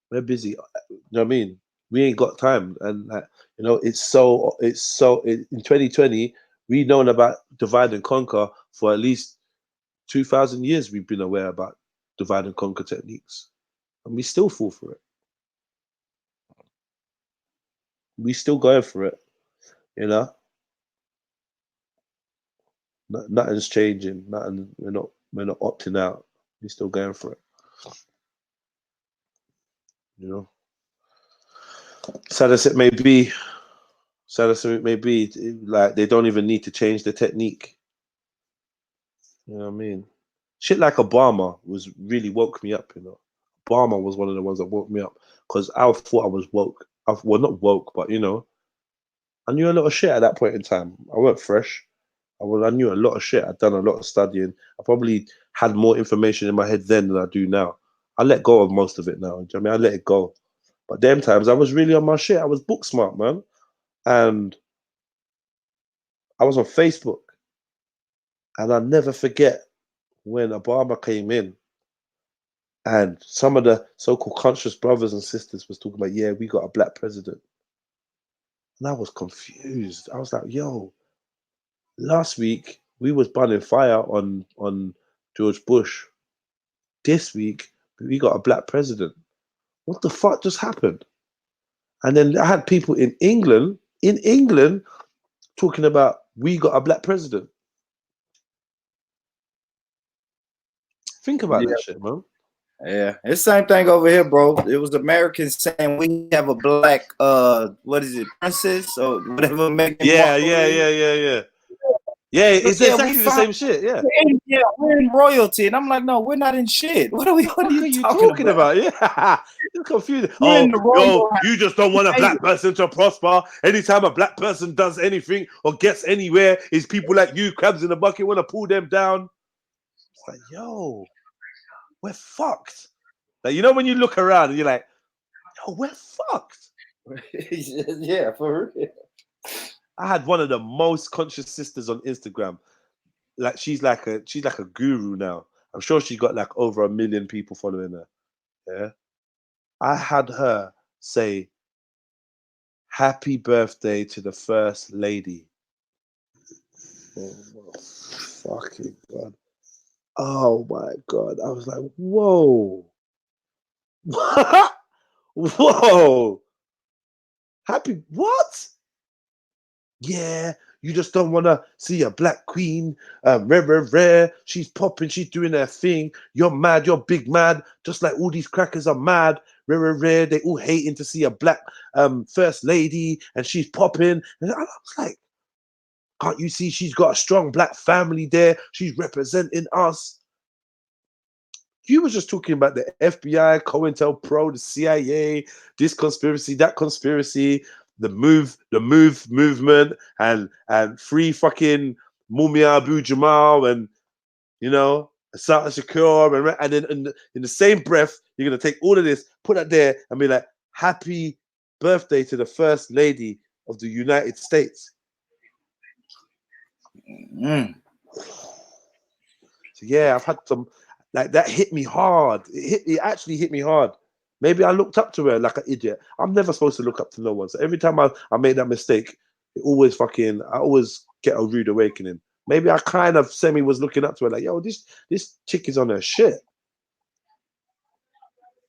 We're busy. You know what I mean? We ain't got time. And you know, it's so in 2020, we've known about divide and conquer for at least 2,000 years. We've been aware about divide and conquer techniques, and we still fall for it. We still going for it, you know. Nothing's changing. Nothing. We're not opting out. We're still going for it. You know. Sad as it may be, like they don't even need to change the technique. You know what I mean? Shit like Obama was really woke me up, you know. Obama was one of the ones that woke me up because I thought I was woke. Well, not woke, but you know, I knew a lot of shit at that point in time. I weren't fresh. I knew a lot of shit. I'd done a lot of studying. I probably had more information in my head then than I do now. I let go of most of it now. Do you know what I mean? I let it go. But them times I was really on my shit. I was book smart, man. And I was on Facebook. And I'll never forget when Obama came in and some of the so-called conscious brothers and sisters was talking about, yeah, we got a black president. And I was confused. I was like, yo, last week we was burning fire on George Bush. This week we got a black president. What the fuck just happened? And then I had people in England talking about we got a black president. Think about that shit, man. Yeah, it's the same thing over here, bro. It was Americans saying we have a black what is it, princess or whatever. Yeah. Yeah, it's exactly the same shit. Yeah. We're in royalty, and I'm like, no, we're not in shit. What are you talking about? Yeah, it's confusing. We're in the Yo, you just don't want a black person to prosper. Anytime a black person does anything or gets anywhere, is people like you, crabs in the bucket, want to pull them down. It's like, yo, we're fucked. Like, you know, when you look around and you're like, yo, we're fucked. Yeah, for real. I had one of the most conscious sisters on Instagram. Like she's like a guru now. I'm sure she got like over 1 million people following her. Yeah. I had her say, "Happy birthday to the First Lady." Oh my fucking God. Oh my God. I was like, whoa. Whoa. Happy what? Yeah, you just don't want to see a black queen, rare. She's popping, she's doing her thing. You're mad, you're big mad, just like all these crackers are mad, rare. They all hating to see a black first lady, and she's popping. And I was like, can't you see she's got a strong black family there? She's representing us. You were just talking about the FBI, COINTELPRO, the CIA, this conspiracy, that conspiracy. The movement, and free fucking Mumia Abu Jamal, and you know, Asata Shakur, and then in the same breath, you're gonna take all of this, put that there, and be like, "Happy birthday to the First Lady of the United States." So yeah, I've had some like that hit me hard. It actually hit me hard. Maybe I looked up to her like an idiot. I'm never supposed to look up to no one. So every time I made that mistake, I always get a rude awakening. Maybe I kind of semi was looking up to her like, yo, this chick is on her shit.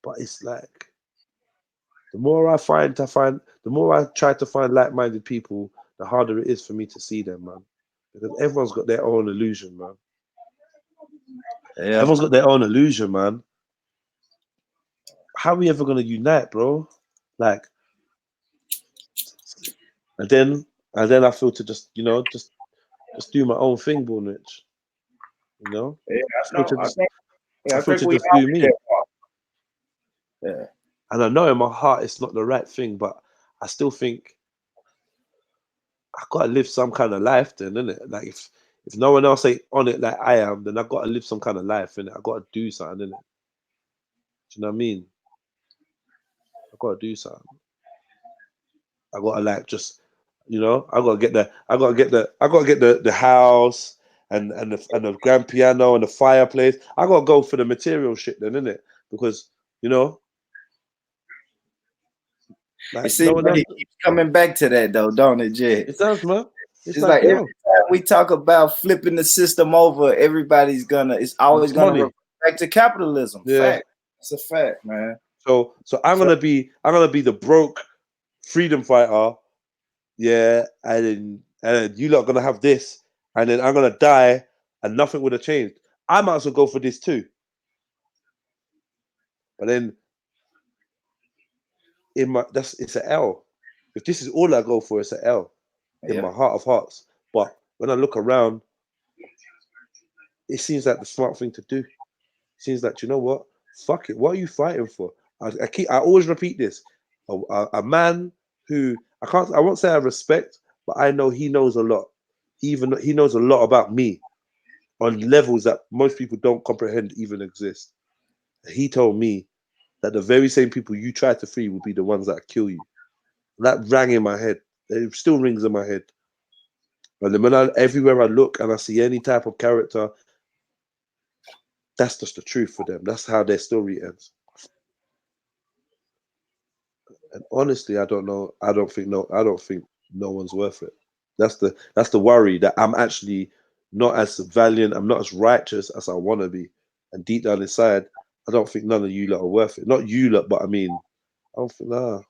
But it's like, the more I try to find like-minded people, the harder it is for me to see them, man. Because everyone's got their own illusion, man. Yeah. Everyone's got their own illusion, man. How are we ever gonna unite, bro? Like, and then I feel to just do my own thing, Born Rich. You know? Yeah, I feel to we just all do me. get that. Yeah. And I know in my heart it's not the right thing, but I still think I gotta live some kind of life then, innit? Like if no one else ain't on it like I am, then I gotta live some kind of life, innit? I gotta do something, innit? Do you know what I mean? I gotta do something. I gotta like just, you know, I gotta get the house and the grand piano and the fireplace. I gotta go for the material shit then, innit? Because, you know, like You see, but he keeps coming back to that though, don't it, Jay? It does, man. It's like yo, every time we talk about flipping the system over, it's always gonna revert back to capitalism. Yeah. Fact. It's a fact, man. So I'm gonna be the broke freedom fighter, yeah, and then you lot are gonna have this, and then I'm gonna die, and nothing would have changed. I might as well go for this too. But then it's an L. If this is all I go for, it's an L in my heart of hearts. But when I look around, it seems like the smart thing to do. It seems like, you know what? Fuck it. What are you fighting for? I always repeat this. A man who I won't say I respect, but I know he knows a lot. He knows a lot about me on levels that most people don't comprehend even exist. He told me that the very same people you try to free will be the ones that kill you. And that rang in my head. It still rings in my head. And then everywhere I look and I see any type of character, that's just the truth for them. That's how their story ends. And honestly, I don't know. I don't think no one's worth it. That's the worry, that I'm actually not as valiant. I'm not as righteous as I want to be. And deep down inside, I don't think none of you lot are worth it. Not you lot, but I mean, I don't think, nah.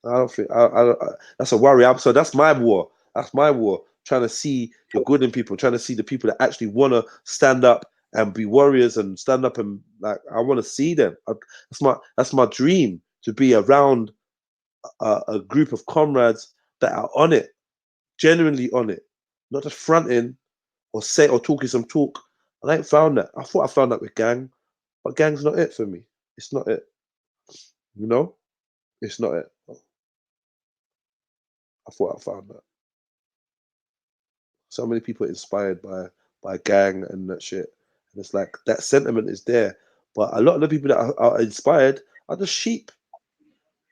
I don't think, that's a worry. So that's my war. That's my war. Trying to see the good in people, trying to see the people that actually want to stand up and be warriors and stand up and like I want to see them. That's my dream, to be around a group of comrades that are on it, genuinely on it, not just fronting or talking some talk. I ain't found that. I thought I found that with gang, but gang's not it for me. It's not it. You know, it's not it. I thought I found that. So many people inspired by gang and that shit, and it's like that sentiment is there, but a lot of the people that are inspired are just sheep.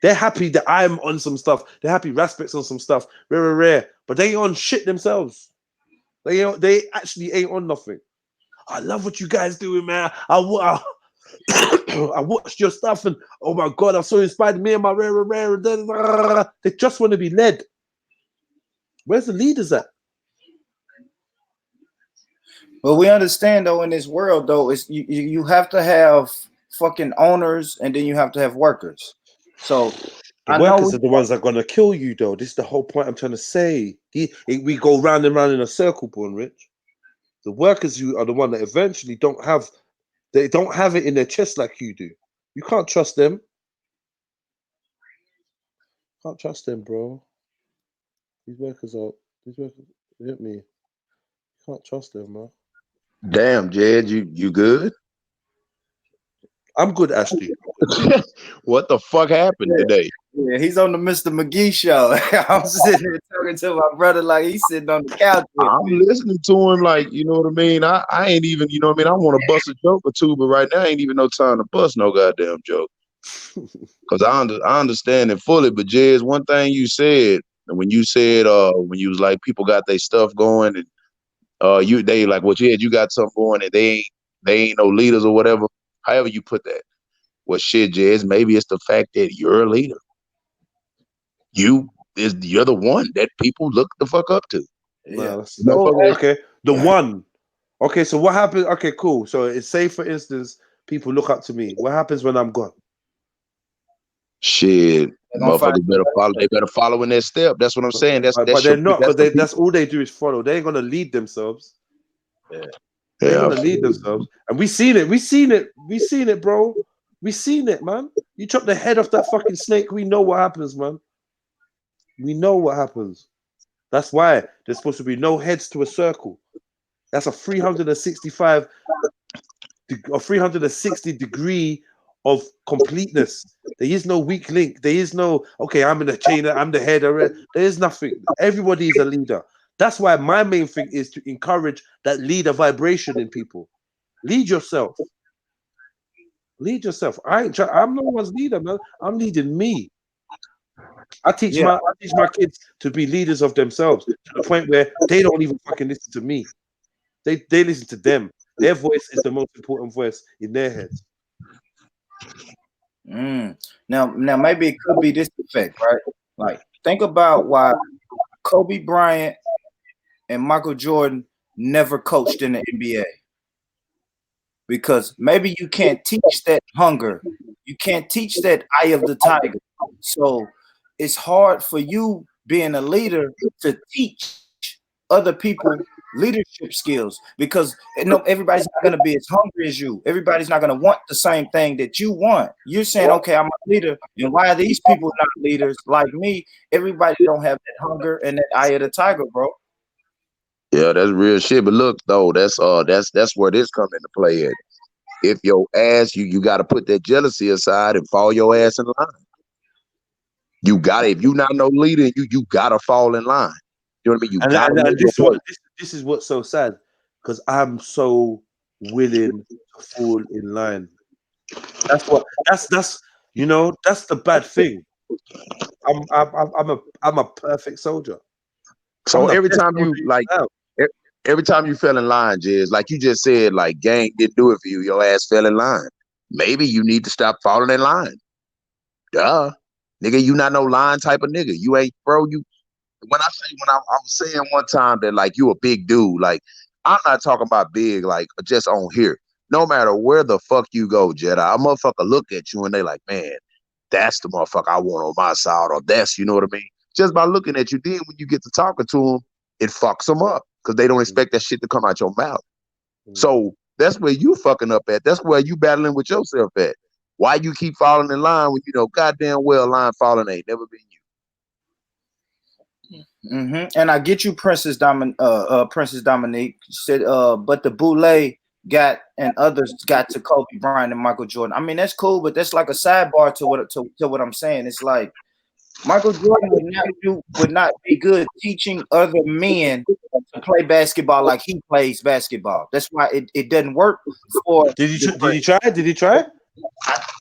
They're happy that I'm on some stuff. They're happy Raspect's on some stuff, rare, but they ain't on shit themselves. They actually ain't on nothing. I love what you guys doing, man. I watched your stuff and oh my god, I'm so inspired. Me and my rare. They just want to be led. Where's the leaders at? But we understand though in this world though, it's you have to have fucking owners and then you have to have workers. So the workers are the ones that are gonna kill you though. This is the whole point I'm trying to say. We go round and round in a circle, Born Rich. The workers you are the one that eventually don't have it in their chest like you do. You can't trust them. Can't trust them, bro. These workers hit me. You can't trust them, man. Damn, Jed, you good? I'm good, Ashley. What the fuck happened today? Yeah, he's on the Mr. McGee show. I'm sitting here talking to my brother like he's sitting on the couch. I'm listening to him like, you know what I mean? I ain't even, you know what I mean? I want to bust a joke or two, but right now ain't even no time to bust no goddamn joke. Because I understand it fully, but Jez, one thing you said, when you said, when you was like, people got their stuff going and they like, well, Jed, you got something going and they ain't no leaders or whatever. However you put that. Well, shit, Jez, maybe it's the fact that you're a leader. You're the one that people look the fuck up to. Yeah. Okay. The one. Okay, so what happens? Okay, cool. So it's say, for instance, people look up to me. What happens when I'm gone? Shit, motherfuckers better follow. They better follow in their step. That's what I'm saying. But they're not, because that's all they do is follow. They ain't gonna lead themselves. Yeah. They're gonna lead themselves, and we seen it, bro. We seen it, man. You chop the head off that fucking snake, we know what happens, man. We know what happens. That's why there's supposed to be no heads to a circle. That's a 365 or 360 degree of completeness. There is no weak link. There is no, okay, I'm in the chain, I'm the head. There is nothing. Everybody is a leader. That's why my main thing is to encourage that leader vibration in people. Lead yourself. Lead yourself. I'm no one's leader, man. I'm leading me. I teach my kids to be leaders of themselves to the point where they don't even fucking listen to me. They listen to them. Their voice is the most important voice in their heads. Now maybe it could be this effect, right? Like, think about why Kobe Bryant and Michael Jordan never coached in the NBA. Because maybe you can't teach that hunger. You can't teach that eye of the tiger. So it's hard for you being a leader to teach other people leadership skills, because everybody's not going to be as hungry as you. Everybody's not going to want the same thing that you want. You're saying, okay, I'm a leader, and why are these people not leaders like me? Everybody don't have that hunger and that eye of the tiger, bro. Yeah, that's real shit. But look, though, that's where this comes into play at. If your ass, you got to put that jealousy aside and fall your ass in line. You got it. If you not no leader, you gotta fall in line. You know what I mean? You gotta. This is what's so sad, because I'm so willing to fall in line. That's the bad thing. I'm a perfect soldier. So every time you fell in line, Jez, like you just said, like gang didn't do it for you, your ass fell in line. Maybe you need to stop falling in line. Duh. Nigga, you not no line type of nigga. You ain't, bro, when I was saying one time that like you a big dude, like I'm not talking about big, like just on here. No matter where the fuck you go, Jedi, a motherfucker look at you and they like, man, that's the motherfucker I want on my side, or that's, you know what I mean? just by looking at you. Then when you get to talking to them, it fucks them up because they don't expect that shit to come out your mouth. So that's where you fucking up at. That's where you battling with yourself at. Why you keep falling in line when you know goddamn well line falling ain't never been you. And I get you, Princess Dominique said, but the Boule got and others got to Kobe Bryant and Michael Jordan. I mean, that's cool, but that's like a sidebar to what I'm saying. It's like Michael Jordan would not be good teaching other men to play basketball like he plays basketball. That's why it doesn't work for. Did he try? Did he try?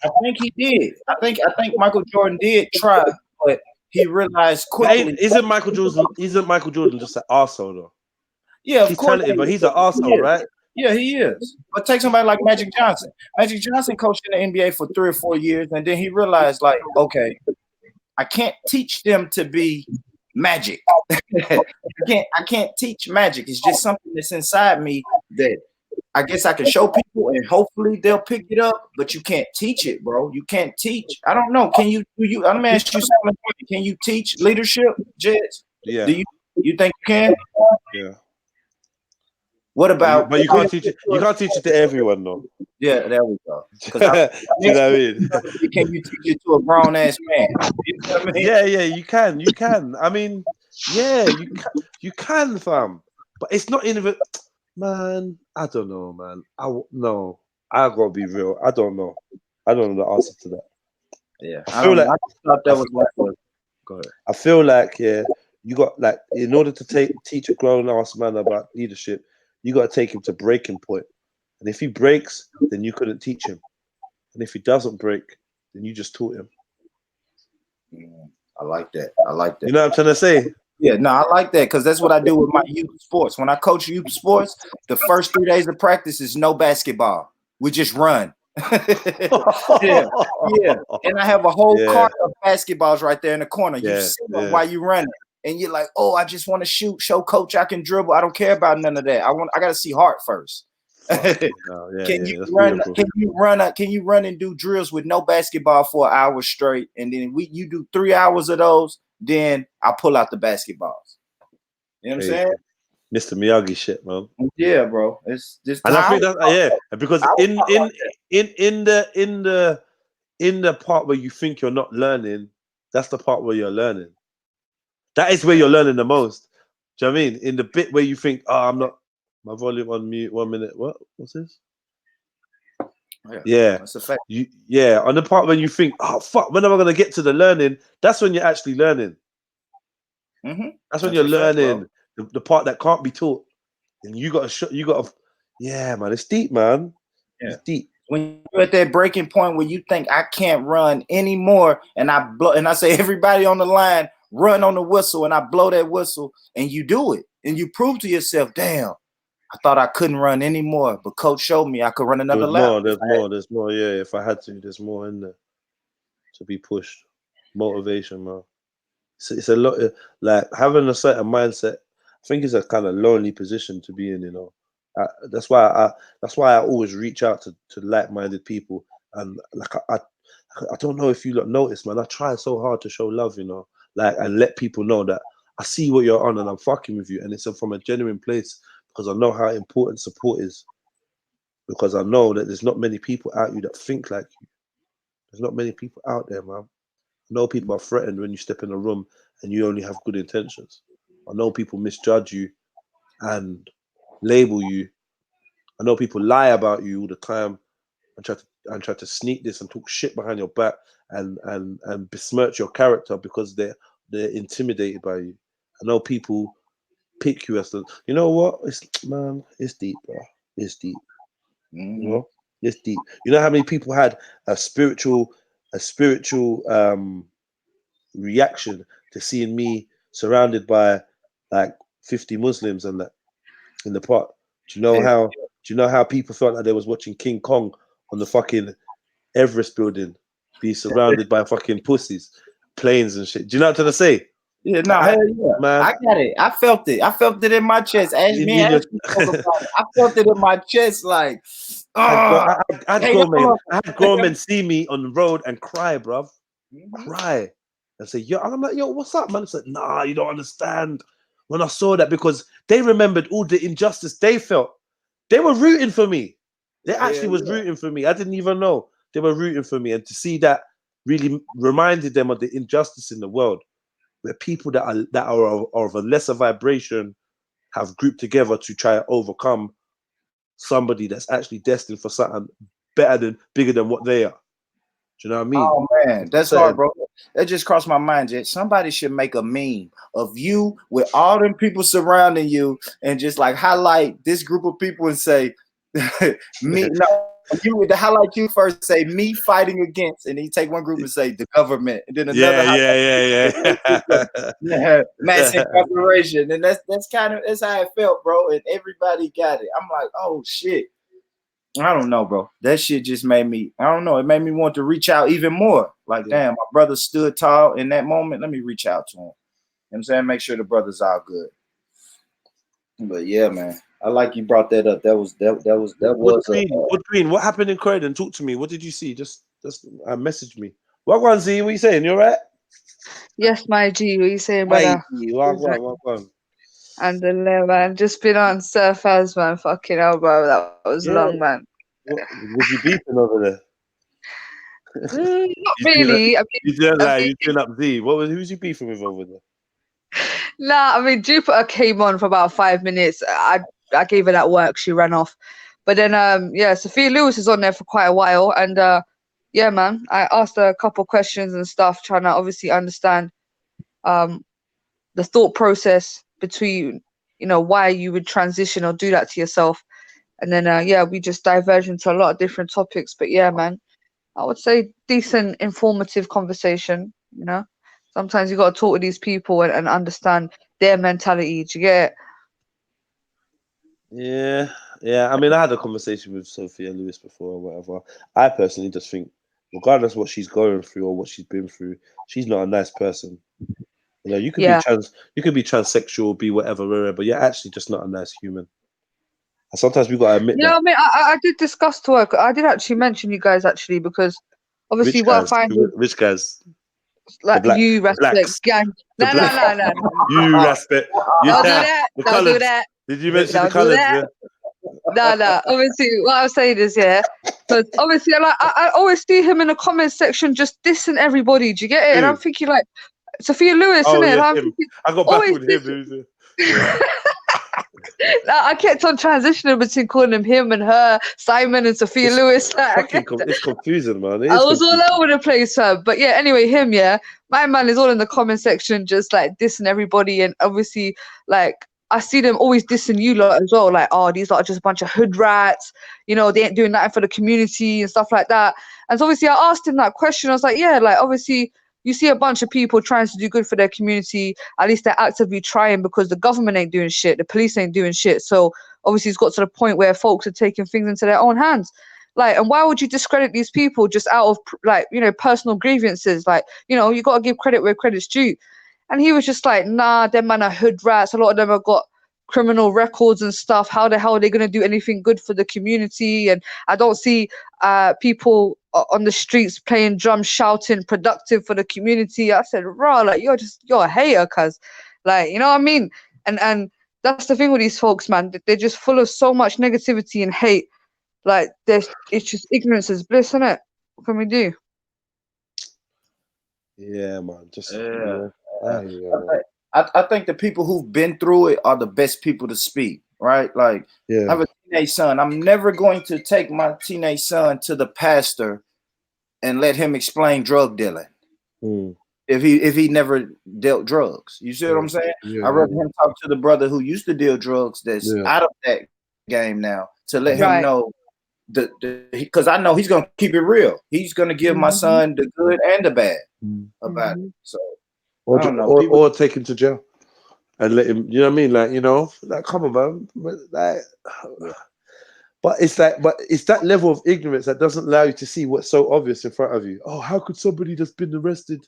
I think he did. I think Michael Jordan did try, but he realized quickly. Isn't Michael Jordan just an arsehole though? Yeah, of he's course. talented, but he's an arsehole, right? Yeah, he is. But take somebody like Magic Johnson. Magic Johnson coached in the NBA for 3 or 4 years, and then he realized, like, okay, I can't teach them to be magic. I can't teach magic. It's just something that's inside me that I guess I can show people, and hopefully they'll pick it up. But you can't teach it, bro. You can't teach. I don't know. Can you? Let me ask you something. Can you teach leadership, Jets? Yeah. Do you think you can? Yeah. What about? But you can't teach it. You can't teach it to everyone, though. Yeah, there we go. Do you know what I mean? Can you teach it to a grown ass man? You know what I mean? Yeah, you can. You can. I mean, yeah, you can, fam. But it's not in. Man, I don't know, man. I gotta be real. I don't know. I don't know the answer to that. Yeah, I feel like I thought that was like. Go ahead. I feel like you got like in order to teach a grown ass man about leadership, you got to take him to breaking point. And if he breaks, then you couldn't teach him. And if he doesn't break, then you just taught him. I like that. I like that. You know what I'm trying to say? Yeah, no, I like that because that's what I do with my youth sports. When I coach youth sports, the first 3 days of practice is no basketball. We just run. yeah. And I have a whole cart of basketballs right there in the corner. You see them while you running. And you're like, oh, I just want to shoot, show coach I can dribble. I don't care about none of that. I got to see heart first. Can you run and do drills with no basketball for an hour straight? And then you do 3 hours of those, then I pull out the basketballs. You know what I'm saying? Mr. Miyagi shit, man. Yeah, bro. It's just and I think that because in the part where you think you're not learning, that's the part where you're learning. That is where you're learning the most. Do you know what I mean? In the bit where you think, oh, I'm not, my volume on mute, 1 minute. What's this? Yeah. That's a fact. On the part when you think, oh, fuck, when am I going to get to the learning? That's when you're actually learning. That's when you're learning the part that can't be taught. And you got to, yeah, man, it's deep, man. Yeah. It's deep. When you're at that breaking point where you think I can't run anymore, and I say, everybody on the line, run on the whistle, and I blow that whistle, and you do it, and you prove to yourself, damn, I thought I couldn't run anymore, but coach showed me I could run another lap. There's more. Yeah, if I had to, there's more in there to be pushed. Motivation, man. It's a lot. Like having a certain mindset. I think it's a kind of lonely position to be in. You know, that's why I always reach out to like-minded people. And like I don't know if you lot notice, man. I try so hard to show love, you know, like and let people know that I see what you're on and I'm fucking with you, and it's from a genuine place. Because I know how important support is. Because I know that there's not many people out you that think like you. There's not many people out there, man. I know people are threatened when you step in a room and you only have good intentions. I know people misjudge you and label you. I know people lie about you all the time and try to sneak this and talk shit behind your back and besmirch your character because they're intimidated by you. I know people pick you as the, you know what? It's deep, bro. It's deep. You know, it's deep. You know how many people had a spiritual reaction to seeing me surrounded by like 50 Muslims and that in the park. Do you know how people felt like they was watching King Kong on the fucking Everest building, be surrounded by fucking pussies, planes and shit? Do you know what I'm trying to say? Yeah, no, hell yeah. Man. I got it. I felt it. I felt it in my chest. I felt it in my chest. Like, I had grown men see me on the road and cry, bruv. Cry and say, yo, and I'm like, yo, what's up, man? It's like, nah, you don't understand. When I saw that, because they remembered all the injustice they felt. They were rooting for me. They actually was rooting for me. I didn't even know they were rooting for me. And to see that really reminded them of the injustice in the world, where people that are of a lesser vibration have grouped together to try and overcome somebody that's actually destined for something bigger than what they are. Do you know what I mean? Oh man, that's hard, bro. That just crossed my mind, Jet. Somebody should make a meme of you with all them people surrounding you and just like highlight this group of people and say, me, no, you would highlight you first, say me fighting against, and then you take one group and say the government, and then another mass incarceration. And that's how it felt, bro. And everybody got it. I'm like, oh shit. I don't know, bro. That shit just made me, I don't know. It made me want to reach out even more. Like, damn, my brother stood tall in that moment. Let me reach out to him. You know what I'm saying? Make sure the brother's all good. But yeah, man. I like you brought that up. That was Green, what happened in Croydon? Talk to me. What did you see? Just message me. What one, Z? What you saying? You all right? Yes, my G. What you saying, brother? What? And the man, just been on surfers, man. Fucking hell, bro. That was long, man. Was you beefing over there? Not really. You doing up Z. Who's you beefing with over there? Nah, I mean, Jupiter came on for about 5 minutes. I gave her that work. She ran off. But then, Sophia Lewis is on there for quite a while. And, yeah, man, I asked her a couple questions and stuff, trying to obviously understand the thought process between, why you would transition or do that to yourself. And then, we just diverged into a lot of different topics. But, yeah, man, I would say decent, informative conversation, Sometimes you got to talk to these people and understand their mentality. Do you get it? Yeah. I mean, I had a conversation with Sophia Lewis before or whatever. I personally just think, regardless of what she's going through or what she's been through, she's not a nice person. You could be transsexual, be whatever, but you're actually just not a nice human. And sometimes we gotta admit that. I mean, I did discuss to her. I did actually mention you guys actually because obviously what I find is which guys. Like you respect gang. No. You respect. Don't do that. Don't do that. Did you mention the colours? No. Obviously, what I'm saying is, because obviously, I always see him in the comment section just dissing everybody. Do you get it? And I'm thinking like, Sophia Lewis, isn't it? Yeah, I got back with him. I kept on transitioning between calling him and her, Simon and Sophia Lewis. It's confusing, man. I was all over the place, but yeah. Anyway, my man is all in the comment section, just like dissing everybody, and obviously, like I see them always dissing you lot as well. Like, oh, these lot are just a bunch of hood rats. They ain't doing nothing for the community and stuff like that. And so obviously, I asked him that question. I was like, yeah, like obviously. You see a bunch of people trying to do good for their community. At least they're actively trying because the government ain't doing shit. The police ain't doing shit. So obviously it's got to the point where folks are taking things into their own hands. Like, and why would you discredit these people just out of like, personal grievances? Like, you got to give credit where credit's due. And he was just like, nah, them man are hood rats. A lot of them have got criminal records and stuff. How the hell are they going to do anything good for the community? And I don't see people on the streets playing drums, shouting, productive for the community. I said, raw, like you're a hater, cuz, like, you know what I mean? And that's the thing with these folks, man. They're just full of so much negativity and hate. Like it's just ignorance is bliss, isn't it? What can we do? Yeah, man. Just I think the people who've been through it are the best people to speak, right? Like, I have a teenage son. I'm never going to take my teenage son to the pastor and let him explain drug dealing if he never dealt drugs. You see what I'm saying? I'd rather him talk to the brother who used to deal drugs that's out of that game now to let him know because I know he's gonna keep it real. He's gonna give my son the good and the bad about it. So. Or take him to jail and let him, you know what I mean? Like, come on, man. But it's that level of ignorance that doesn't allow you to see what's so obvious in front of you. Oh, how could somebody that's been arrested,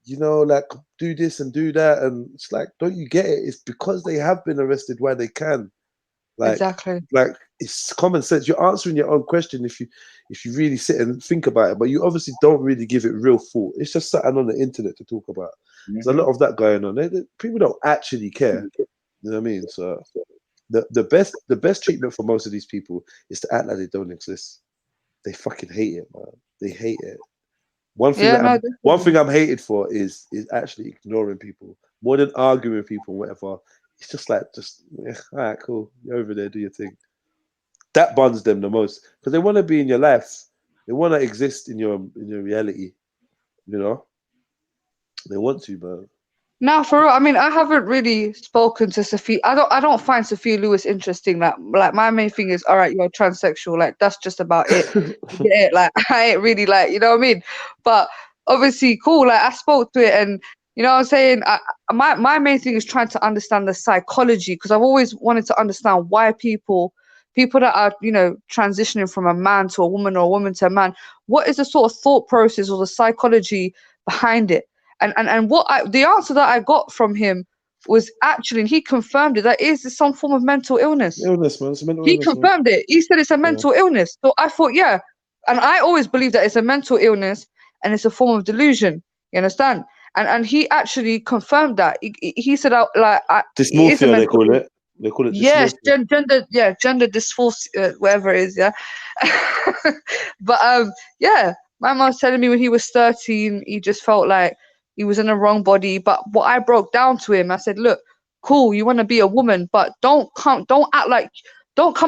like do this and do that? And it's like, don't you get it? It's because they have been arrested why they can. Like, exactly. Like it's common sense. You're answering your own question if you really sit and think about it, but you obviously don't really give it real thought. It's just something on the internet to talk about. There's a lot of that going on. People don't actually care. You know what I mean? So the best treatment for most of these people is to act like they don't exist. They fucking hate it, man. They hate it. One thing I'm hated for is actually ignoring people more than arguing with people and whatever. It's just like, all right, cool. You're over there, do your thing. That bonds them the most because they want to be in your life. They want to exist in your reality. You know, they want to, man. Now, for real, I mean, I haven't really spoken to Sophie. I don't find Sophia Lewis interesting. Like my main thing is, all right, you're transsexual. Like that's just about it. Yeah, like I ain't really like, you know what I mean? But obviously, cool. Like I spoke to it, and you know what I'm saying. My main thing is trying to understand the psychology because I've always wanted to understand why people that are, you know, transitioning from a man to a woman or a woman to a man, what is the sort of thought process or the psychology behind it? And the answer that I got from him was actually, and he confirmed it, that is some form of mental illness. Illness, man. It's a mental He illness, confirmed it. He said it's a mental illness. So I thought, yeah. And I always believe that it's a mental illness and it's a form of delusion. You understand? And he actually confirmed that. He said, dysmorphia, they call it. They call it yes, dysmorphia. gender dysphoria, whatever it is, yeah. But yeah, my mom was telling me when he was 13, he just felt like he was in the wrong body. But what I broke down to him, I said, look, cool, you want to be a woman, but don't come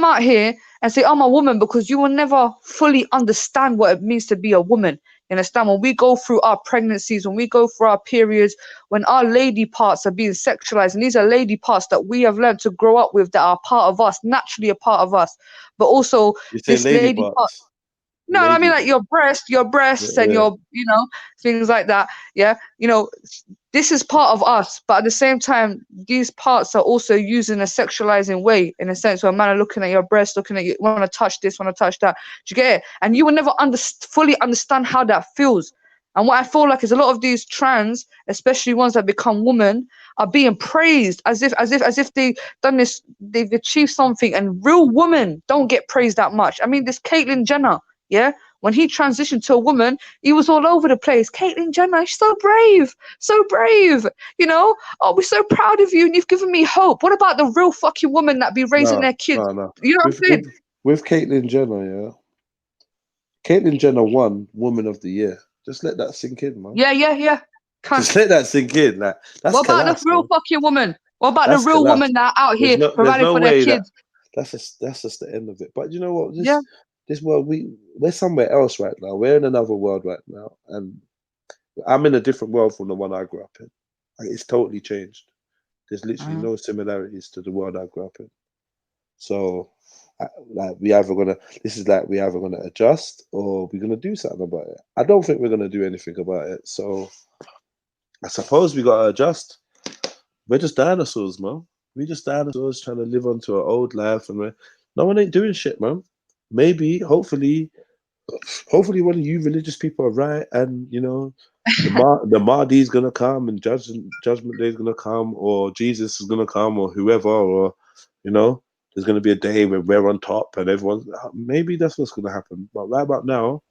out here and say I'm a woman because you will never fully understand what it means to be a woman. You understand? When we go through our pregnancies, when we go through our periods, when our lady parts are being sexualized, and these are lady parts that we have learned to grow up with, that are part of us, naturally a part of us, but also this lady part. No, I mean like your breasts and your, you know, things like that. Yeah, you know, this is part of us, but at the same time, these parts are also used in a sexualizing way, in a sense where a man are looking at your breast, looking at you, want to touch this, want to touch that. Do you get it? And you will never fully understand how that feels. And what I feel like is a lot of these trans, especially ones that become women, are being praised as if they've done this, they've achieved something. And real women don't get praised that much. I mean, this Caitlyn Jenner. Yeah, when he transitioned to a woman, he was all over the place. Caitlyn Jenner, she's so brave, so brave. You know, oh, we're so proud of you, and you've given me hope. What about the real fucking women that be raising their kids? No. You know what I'm saying? With Caitlyn Jenner, yeah. Caitlyn Jenner won Woman of the Year. Just let that sink in, man. Yeah. Just let that sink in. Like, that's what about the real fucking woman? What about the real woman that are out here providing for their kids? That's just the end of it. But you know what? This world, we're somewhere else right now. We're in another world right now, and I'm in a different world from the one I grew up in. Like, it's totally changed. There's literally no similarities to the world I grew up in. So, we're either gonna adjust or we're gonna do something about it. I don't think we're gonna do anything about it. So, I suppose we gotta adjust. We're just dinosaurs, man. We're just dinosaurs trying to live onto our old life, and no one ain't doing shit, man. Maybe, hopefully one of you religious people are right, and you know, the Mahdi's gonna come, and judgment day is gonna come, or Jesus is gonna come, or whoever, or you know, there's gonna be a day where we're on top, and everyone's. Maybe that's what's gonna happen. But right about now,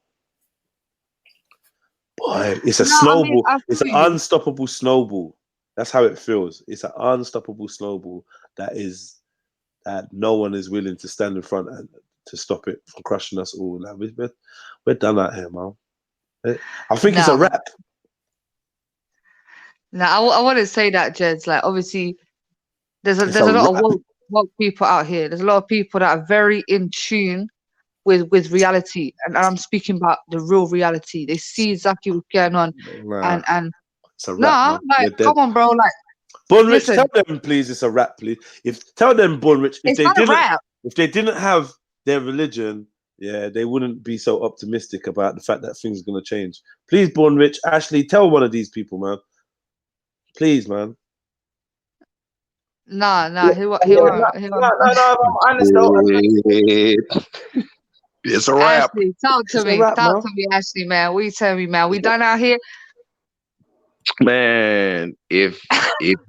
boy, it's a snowball. It's an unstoppable snowball. That's how it feels. It's an unstoppable snowball that no one is willing to stand in front and to stop it from crushing us all. Like, we're done out here, man. I think it's a wrap. No, I wouldn't say that, Jeds. Like, obviously, there's a lot of woke people out here. There's a lot of people that are very in tune with reality, and I'm speaking about the real reality. They see exactly what's going on, and it's a wrap. Come on, bro. Like, Bunrich, tell them, please, it's a wrap, please. Tell them, Bunrich, if they didn't have their religion, yeah, they wouldn't be so optimistic about the fact that things are going to change. Please, Bunrich, Ashley, tell one of these people, man. Please, man. Nah, he won't. No, I'm honest though. It's a wrap. Ashley, talk to me, Ashley, man. What you tell me, man? We done out here? Man, if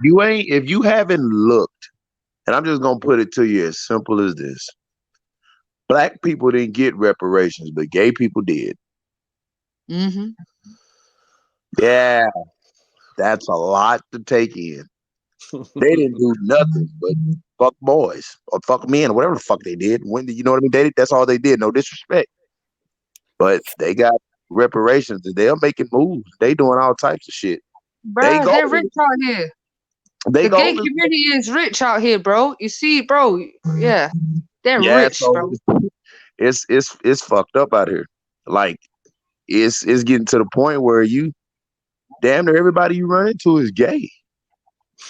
you haven't looked, and I'm just gonna put it to you as simple as this. Black people didn't get reparations, but gay people did. Mm-hmm. Yeah, that's a lot to take in. They didn't do nothing but fuck boys or fuck men or whatever the fuck they did. When you know what I mean? That's all they did. No disrespect, but they got reparations and they're making moves. They doing all types of shit. They Bruh, go. they're rich out here. They The go. gay community is rich out here, bro. You see, bro. Yeah, they're Yeah, rich, so bro. it's fucked up out here. Like it's getting to the point where you damn near everybody you run into is gay.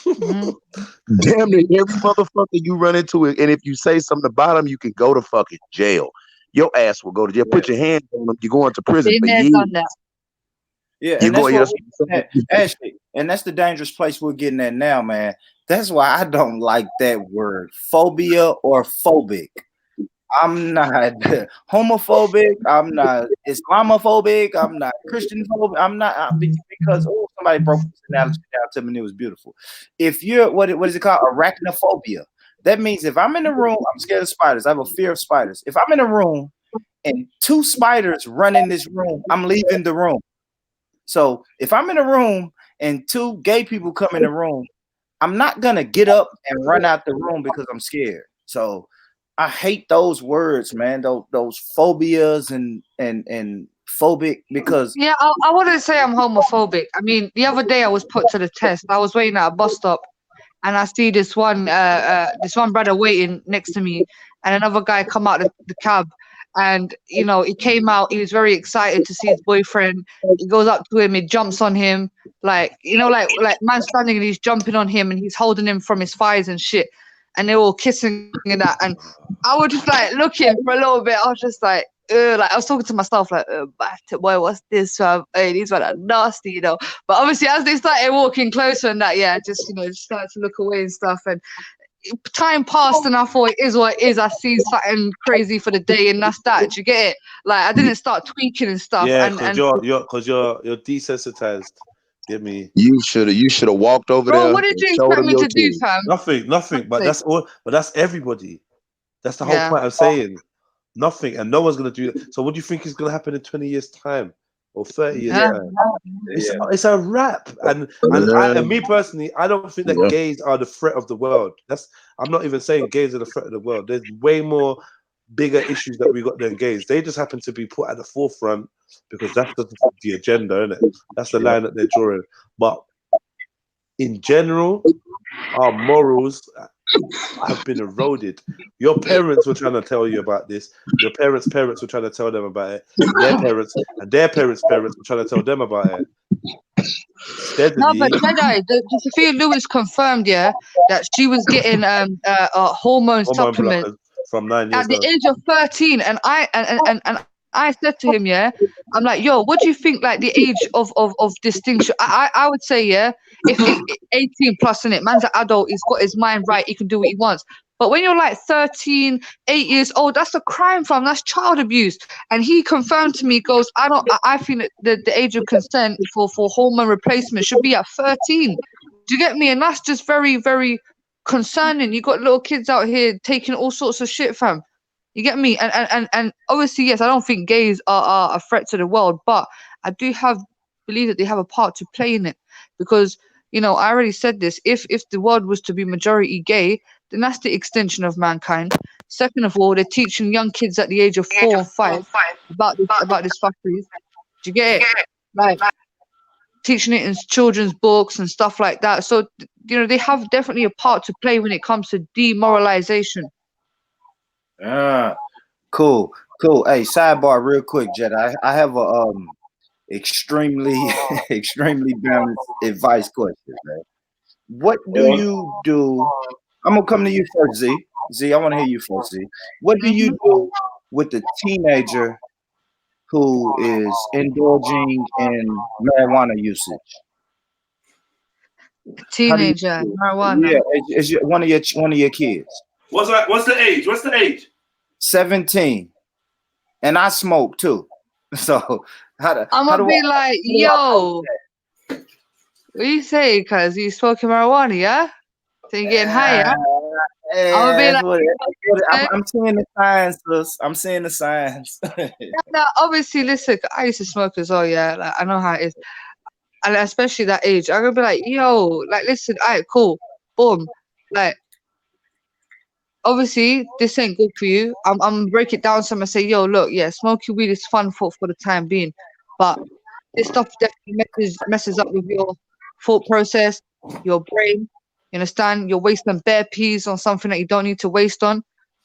Mm-hmm. Damn near every motherfucker you run into it, and if you say something about them, you can go to fucking jail. Your ass will go to jail. Put your hands on them, you're going to prison Been for there, years. done that. Yeah, You and go, that's yes. what we're getting at, Ashley, and that's the dangerous place we're getting at now, man. That's why I don't like that word, phobia or phobic. I'm not homophobic. I'm not Islamophobic. I'm not Christian phobic. I'm not because somebody broke this analogy down to me and it was beautiful. If you're what is it called? Arachnophobia. That means if I'm in a room, I'm scared of spiders. I have a fear of spiders. If I'm in a room and 2 spiders run in this room, I'm leaving the room. So if I'm in a room and 2 gay people come in the room, I'm not gonna get up and run out the room because I'm scared. So I hate those words, man. Those phobias and phobic because Yeah, I wouldn't say I'm homophobic. I mean, the other day I was put to the test. I was waiting at a bus stop, and I see this one brother waiting next to me, and another guy come out the cab, and you know, he came out. He was very excited to see his boyfriend. He goes up to him, he jumps on him, like you know, like man standing and he's jumping on him, and he's holding him from his thighs and shit, and they're all kissing and that, and I was just like looking for a little bit. I was just like I was talking to myself like, boy, what's this? Hey, these men are nasty, you know. But obviously, as they started walking closer and that, yeah, just just started to look away and stuff. And time passed, and I thought it is what it is. I seen something crazy for the day, and that's that. Do you get it? Like I didn't start tweaking and stuff. Yeah, and because you're desensitized. Get me? You should have walked over bro, there what did and you showed expect them me your to do, titties. fam? Nothing. But that's all. But that's everybody. That's the whole Yeah. point I'm saying. Nothing, and no one's gonna do that. So what do you think is gonna happen in 20 years' time or 30 years' Yeah. time? It's a wrap. And me personally, I don't think that gays are the threat of the world. I'm not even saying gays are the threat of the world. There's way more bigger issues that we got than gays. They just happen to be put at the forefront because that's the agenda, isn't it? That's the line that they're drawing. But in general, our morals have been eroded. Your parents were trying to tell you about this. Your parents' parents were trying to tell them about it. Their parents and their parents' parents were trying to tell them about it. No, but Jedi, the Sophia Lewis confirmed, yeah, that she was getting hormone supplements from 9 years at the old. age of 13, and I said to him, yeah, I'm like, yo, what do you think, like the age of distinction? I would say, yeah, if 18 plus in it, man's an adult, he's got his mind right, he can do what he wants. But when you're like 13, 8 years old, that's a crime, fam. That's child abuse. And he confirmed to me, goes, I think that the age of consent for hormone replacement should be at 13. Do you get me? And that's just very, very concerning. You got little kids out here taking all sorts of shit, fam. You get me? And obviously, yes, I don't think gays are a threat to the world, but I do believe that they have a part to play in it. Because, you know, I already said this, if the world was to be majority gay, then that's the extension of mankind. Second of all, they're teaching young kids at the age of 4 and 5 about this fuckery. Do you get it? Like teaching it in children's books and stuff like that. So, you know, they have definitely a part to play when it comes to demoralization. Cool. Hey, sidebar real quick, Jedi. I have a extremely balanced advice question, man. What do you do? I'm gonna come to you first, Z. Z, I want to hear you first, Z. What do you do with the teenager who is indulging in marijuana usage? Teenager, marijuana. Yeah, it's one of your kids. What's the age? What's the age? 17, and I smoke too. So I'm gonna be like, yo, what you say? Cause you smoking marijuana, yeah? So you getting high, yeah? be like, I'm seeing the signs, sis. I'm seeing the signs. no, obviously, listen, I used to smoke as well, yeah. Like, I know how it is. And especially that age, I'm gonna be like, yo, like, listen, all right, cool, boom. Like, obviously, this ain't good for you. I'm gonna break it down some and say, yo, look, yeah, smoking weed is fun for the time being, but this stuff definitely messes up with your thought process, your brain. You understand? You're wasting bare peas on something that you don't need to waste on.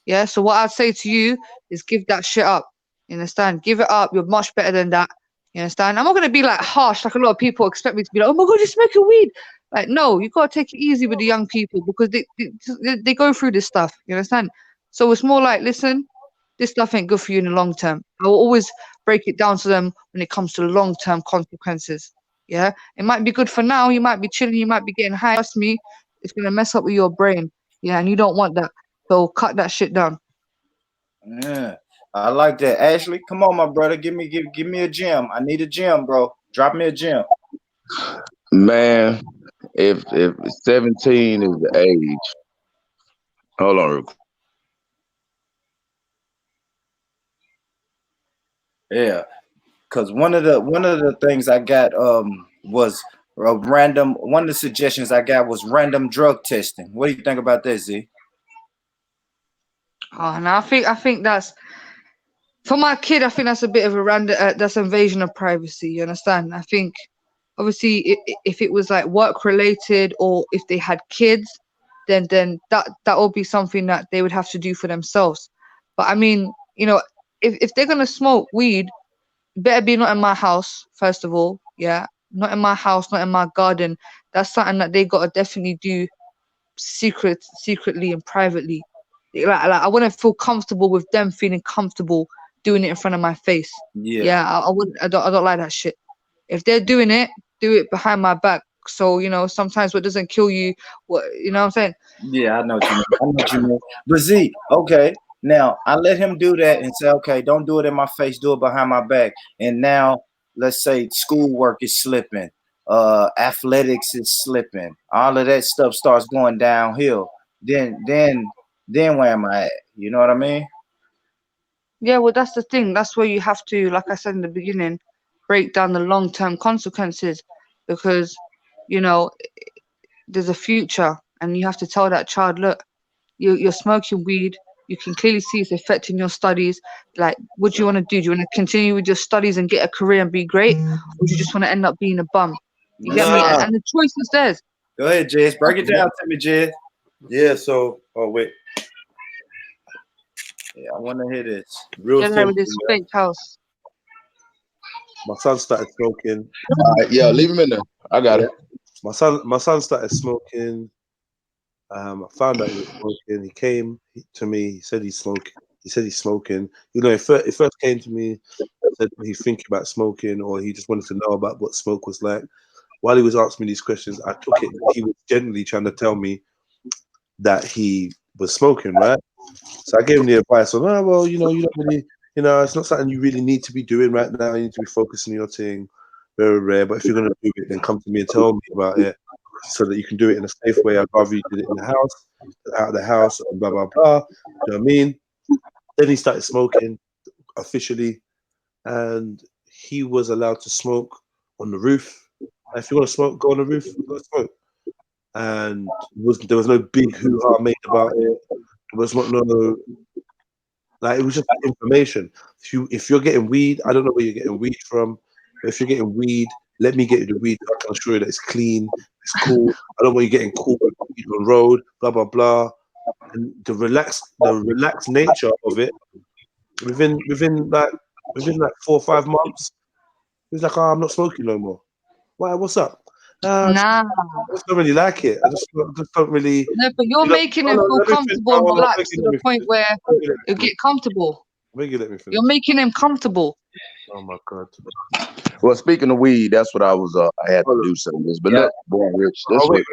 Yeah. So what I'd say to you is give that shit up. You understand? Give it up. You're much better than that. You understand? I'm not gonna be like harsh, like a lot of people expect me to be like, oh my god, you're smoking weed. Like, no, you gotta take it easy with the young people because they go through this stuff. You understand? So it's more like, listen, this stuff ain't good for you in the long term. I will always break it down to them when it comes to long-term consequences. Yeah, it might be good for now. You might be chilling. You might be getting high. Trust me, it's gonna mess up with your brain. Yeah, and you don't want that. So cut that shit down. Yeah, I like that. Ashley, come on, my brother. Give me a gem. I need a gem, bro. Drop me a gem. Man, if 17 is the age, hold on real quick. Yeah, because one of the things I got was a random. One of the suggestions I got was random drug testing. What do you think about that, Z? Oh, and I think that's for my kid. I think that's a bit of a random. That's invasion of privacy. You understand? I think obviously if it was like work related or if they had kids, then that will be something that they would have to do for themselves. But I mean, you know, if they're gonna smoke weed, better be not in my house, first of all. Yeah, not in my house, not in my garden. That's something that they gotta definitely do secretly and privately. Like I wouldn't feel comfortable with them feeling comfortable doing it in front of my face. Yeah, I wouldn't. I don't like that shit. If they're doing it, do it behind my back. So you know, sometimes what doesn't kill you, what you know what I'm saying? Yeah, I know what you mean. I know what you mean. But Z, okay. Now I let him do that and say, okay, don't do it in my face, do it behind my back. And now let's say schoolwork is slipping, athletics is slipping, all of that stuff starts going downhill. Then where am I at? You know what I mean? Yeah, well, that's the thing. That's where you have to, like I said in the beginning, break down the long-term consequences because, you know, there's a future and you have to tell that child, look, you're smoking weed. You can clearly see it's affecting your studies. Like, what do you want to do? Do you want to continue with your studies and get a career and be great? Or do you just want to end up being a bum? You get me? And the choice is theirs. Go ahead, Jess. Break it down to me, Jess. Yeah, so, oh, wait. Yeah, I want to hear this. Real Get with this fake house. My son started smoking. Yeah, leave him in there. I got it. My son started smoking. I found out he was smoking. He came to me. He said he's smoking. He's smoking. You know, he first came to me, said he's thinking about smoking, or he just wanted to know about what smoke was like. While he was asking me these questions, I took it. He was genuinely trying to tell me that he was smoking, right? So I gave him the advice on, oh, well, you know, you don't really, you know, it's not something you really need to be doing right now. You need to be focusing on your thing. Very rare. But if you're going to do it, then come to me and tell me about it so that you can do it in a safe way. I'd rather you did it in the house, out of the house, and blah, blah, blah. You know what I mean? Then he started smoking officially, and he was allowed to smoke on the roof. And if you want to smoke, go on the roof, go smoke. And there was no big hoo-ha made about it. It was not like it was just information. If you're getting weed, I don't know where you're getting weed from. But if you're getting weed, let me get you the weed. I can assure you that it's clean, it's cool. I don't want you getting caught with weed on road, blah blah blah. And the relaxed nature of it, within like 4 or 5 months, he was like, oh, I'm not smoking no more. Why? What's up? Nah. I just don't really like it. I just don't really. No, but you're making him feel comfortable and relaxed to the point where you get comfortable. You're making him comfortable. Oh my God. Well, speaking of weed, that's what I was. I had to do some of this, but look, boy, Rich. This wait.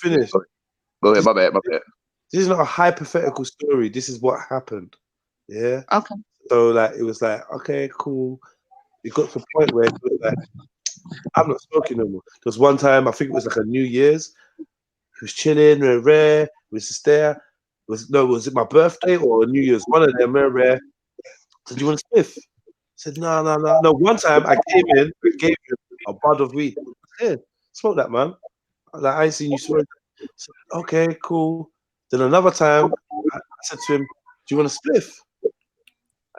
Finish. Go ahead. My bad. This is not a hypothetical story. This is what happened. Yeah. Okay. So like, it was like, okay, cool. It got to the point where it was like, I'm not smoking no more. There was one time, I think it was like a New Year's. was chilling, rare. It was just there. Was it my birthday or New Year's? One of them, rare. Said, do you want a spliff? I said, no. One time I came in, I gave him a bud of weed. Yeah, smoke that, man. Like, I ain't seen you smoke. Said, okay, cool. Then another time, I said to him, do you want a spliff?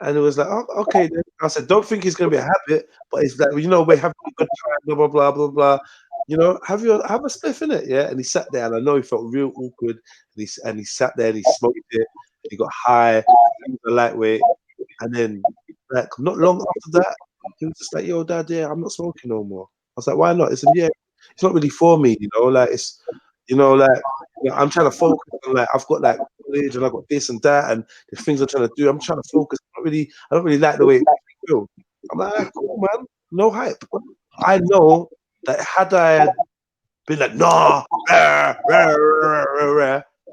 And it was like, oh, okay. Then I said, don't think it's gonna be a habit, but it's like, you know, we're having a good time, blah blah blah blah blah. You know, have a spliff in it, yeah. And he sat there, and I know he felt real awkward. And he sat there and he smoked it. He got high, he was a lightweight, and then like not long after that, he was just like, yo, Dad, yeah, I'm not smoking no more. I was like, why not? He said, yeah, it's not really for me, you know, like it's, you know, like, you know, I'm trying to focus on, like, I've got like college and I've got this and that and the things I'm trying to do. I'm trying to focus. I don't really like the way it makes me feel. I'm like, cool, man, no hype. I know that had I been like, nah,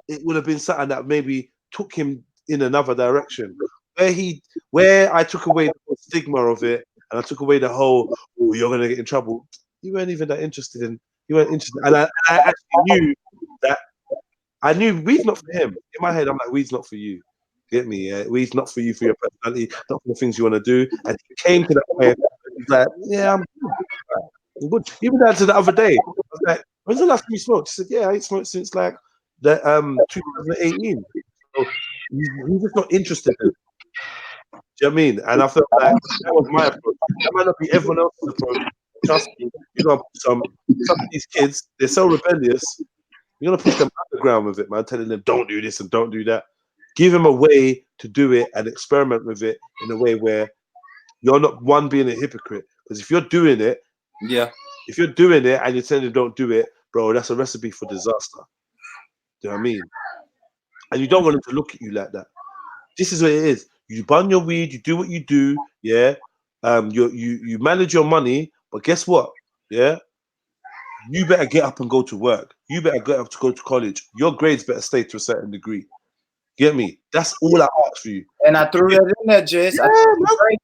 it would have been something that maybe took him in another direction. Where I took away the whole stigma of it, and I took away the whole, oh, you're gonna get in trouble. You weren't even that interested in. You weren't interested, and I actually knew that. I knew weed's not for him. In my head, I'm like, weed's not for you. Get me? Yeah, weed's not for you, for your personality, not for the things you want to do. And he came to that point. He's like, yeah, I'm good. Even down to the other day, I was like, when's the last time you smoked? He said, yeah, I ain't smoked since like the 2018. So he's just not interested in it. Do you know what I mean? And I felt like that was my approach. That might not be everyone else's approach. Trust me, you're gonna put some of these kids, they're so rebellious, you're gonna push them underground with it, man, telling them don't do this and don't do that. Give them a way to do it and experiment with it in a way where you're not one being a hypocrite. Because if you're doing it, if you're doing it and you're telling them don't do it, bro, that's a recipe for disaster. Do you know what I mean? And you don't want them to look at you like that. This is what it is. You bun your weed, you do what you do, yeah. You manage your money, but guess what? Yeah, you better get up and go to work. You better get up to go to college. Your grades better stay to a certain degree. Get me? That's all I ask for you. And I threw that in there, Jess.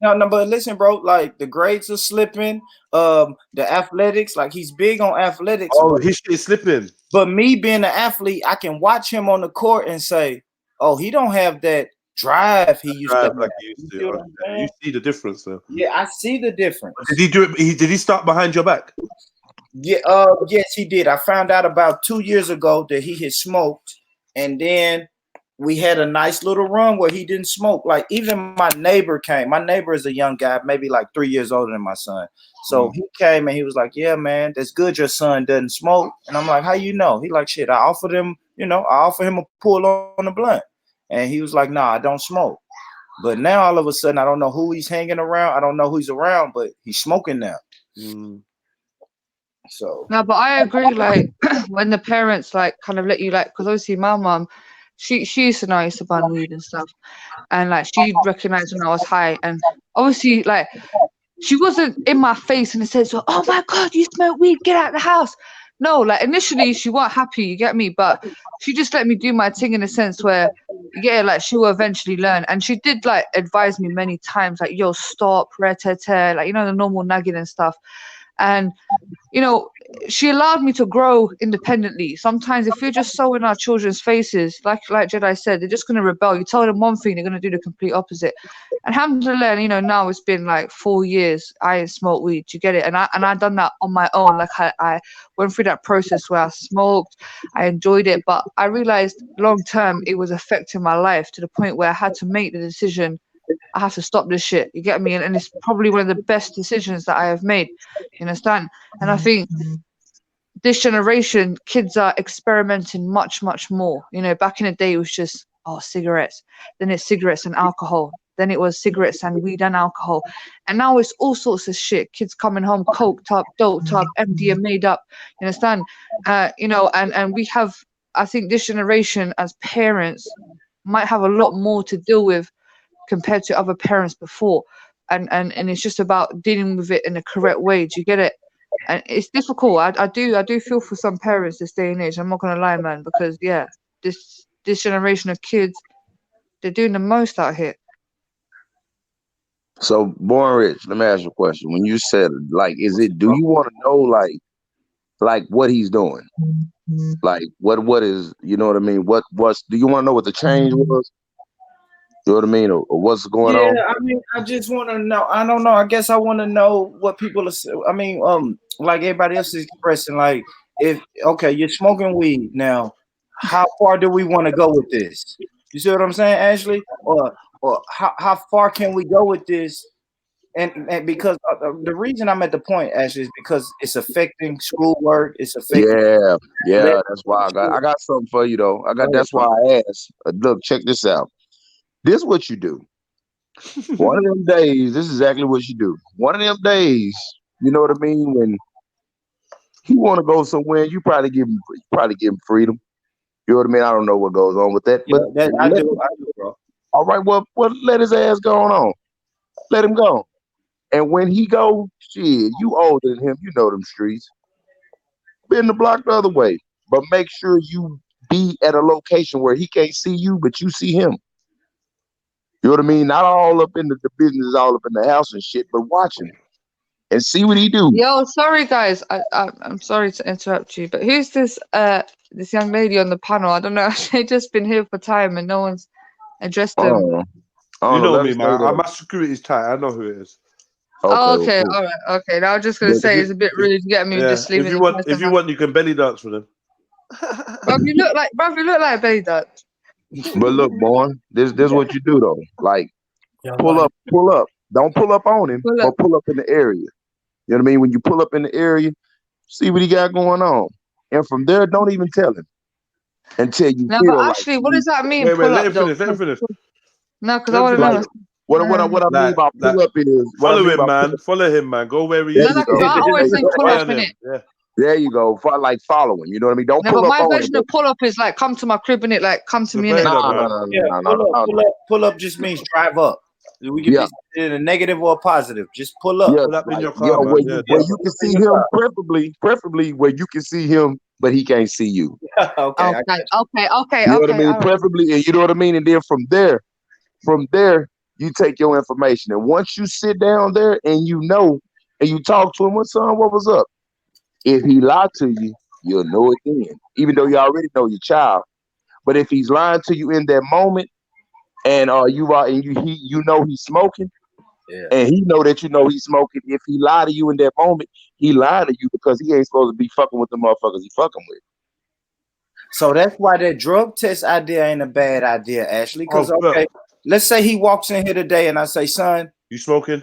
No, but listen, bro. Like the grades are slipping. The athletics, like he's big on athletics. Oh, his shit is slipping. But me being an athlete, I can watch him on the court and say, "Oh, he don't have that drive he used to have." Like he used to. Okay. You see the difference, though. Yeah, I see the difference. Did he do it? Did he start behind your back? Yeah. Yes, he did. I found out about 2 years ago that he had smoked, and then we had a nice little run where he didn't smoke. Like even my neighbor came. My neighbor is a young guy, maybe like 3 years older than my son. So he came and he was like, "Yeah, man, that's good. Your son doesn't smoke." And I'm like, "How you know?" He like, "Shit, I offered him, I offered him a pull on the blunt." And he was like, "Nah, I don't smoke." But now all of a sudden, I don't know who he's hanging around. I don't know who he's around, but he's smoking now. So no, but I agree. Like when the parents like kind of let you like, because obviously my mom, she used to know I used to burn weed and stuff, and like she recognized when I was high, and obviously like she wasn't in my face and said, "So, oh my God, you smoke weed, get out of the house." No, like initially she wasn't happy, you get me, but she just let me do my thing in a sense where, yeah, like she will eventually learn. And she did like advise me many times, like, yo, stop, like, the normal nagging and stuff. And she allowed me to grow independently. Sometimes if you're just so in our children's faces, like Jedi said, they're just going to rebel. You tell them one thing, they're going to do the complete opposite. And alhamdulillah, now it's been like 4 years I ain't smoked weed. You get it? And I done that on my own. Like I went through that process where I smoked, I enjoyed it, but I realized long term it was affecting my life to the point where I had to make the decision, I have to stop this shit. You get me? And it's probably one of the best decisions that I have made. You understand? And I think this generation, kids are experimenting much, much more. Back in the day, it was just, cigarettes. Then it's cigarettes and alcohol. Then it was cigarettes and weed and alcohol. And now it's all sorts of shit. Kids coming home coked up, doped up, MDMA made up. You understand? And we have, I think this generation as parents might have a lot more to deal with compared to other parents before. And it's just about dealing with it in the correct way. Do you get it? And it's difficult. I do feel for some parents this day and age. I'm not gonna lie, man, because yeah, this generation of kids, they're doing the most out here. So, Born Rich, let me ask you a question. When you said, like, do you want to know, like what he's doing? Like what is, you know what I mean? What's, do you want to know what the change was? You know what I mean? Or what's going on? Yeah, I mean, I just want to know. I don't know. I guess I want to know what people are. I mean, like everybody else is expressing. Like, if okay, you're smoking weed now. How far do we want to go with this? You see what I'm saying, Ashley? Or how far can we go with this? And because the reason I'm at the point, Ashley, is because it's affecting schoolwork. It's affecting. Yeah. That's why I got something for you though. That's why I asked. Look, check this out. This is what you do. One of them days, this is exactly what you do. One of them days, you know what I mean? When he want to go somewhere, you probably give him freedom. You know what I mean? I don't know what goes on with that, but I do, bro. All right, well, let his ass go on. Let him go. And when he go, shit, you older than him, you know them streets. Bend the block the other way, but make sure you be at a location where he can't see you, but you see him. You know what I mean? Not all up in the business, all up in the house and shit, but watch him and see what he do. Yo, sorry guys, I'm sorry to interrupt you, but who's this young lady on the panel? I don't know. They've just been here for time and no one's addressed them. You know me, man. My security's tight. I know who it is. Okay, all right, okay. Now I was just gonna say it's a bit rude to get me just leaving. If you want, you can belly dance with him. Bruv, you look like a belly dance. But look, boy, this what you do though. Like, pull up. Don't pull up on him, but pull up in the area. You know what I mean? When you pull up in the area, see what he got going on, and from there, don't even tell him until you No, feel but like. actually, what does that mean? Wait, let him finish. No, because I want to know. What I mean by pull up is follow him, man. Go where he is. No, because I always think pull up in it. Yeah. There you go. Like following. You know what I mean? Don't No, pull but up my on version him. of pull up is like come to my crib in it, like come to me in it. Pull up just means drive up. We can be in a negative or a positive. Just pull up. Pull up in your car, where you can see him, preferably where you can see him, but he can't see you. Okay. Okay. You know what I mean? Preferably, and you know what I mean? And then from there, you take your information. And once you sit down there and you know, and you talk to him, what was up? If he lied to you, you'll know it then. Even though you already know your child. But if he's lying to you in that moment, and you know he's smoking, and he know that you know he's smoking, if he lied to you in that moment, he lied to you because he ain't supposed to be fucking with the motherfuckers he fucking with. So that's why that drug test idea ain't a bad idea, Ashley. Because let's say he walks in here today and I say, son, you smoking?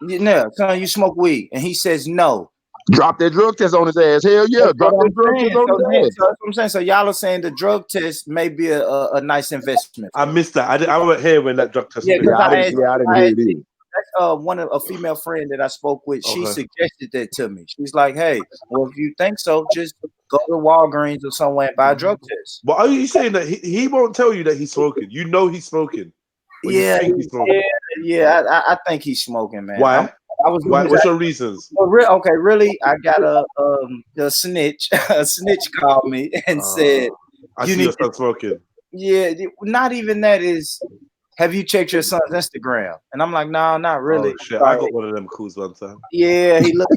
Yeah, son, you smoke weed, and he says no. Drop that drug test on his ass. Hell yeah, drop that drug test on his ass. That's what I'm saying. So y'all are saying the drug test may be a nice investment. I missed that. I wasn't here when that drug test. I didn't hear it either. That's a female friend that I spoke with. She suggested that to me. She's like, "Hey, well, if you think so, just go to Walgreens or somewhere and buy a drug test." But are you saying that he won't tell you that he's smoking? You know he's smoking. Yeah, I think he's smoking, man. Why? What's your reasons? Really, I got a snitch. A snitch called me and said, "You need to stop smoking." Yeah, not even that is. Have you checked your son's Instagram? And I'm like, no, not really. Oh, shit. I got one of them calls one time. Yeah, he looks.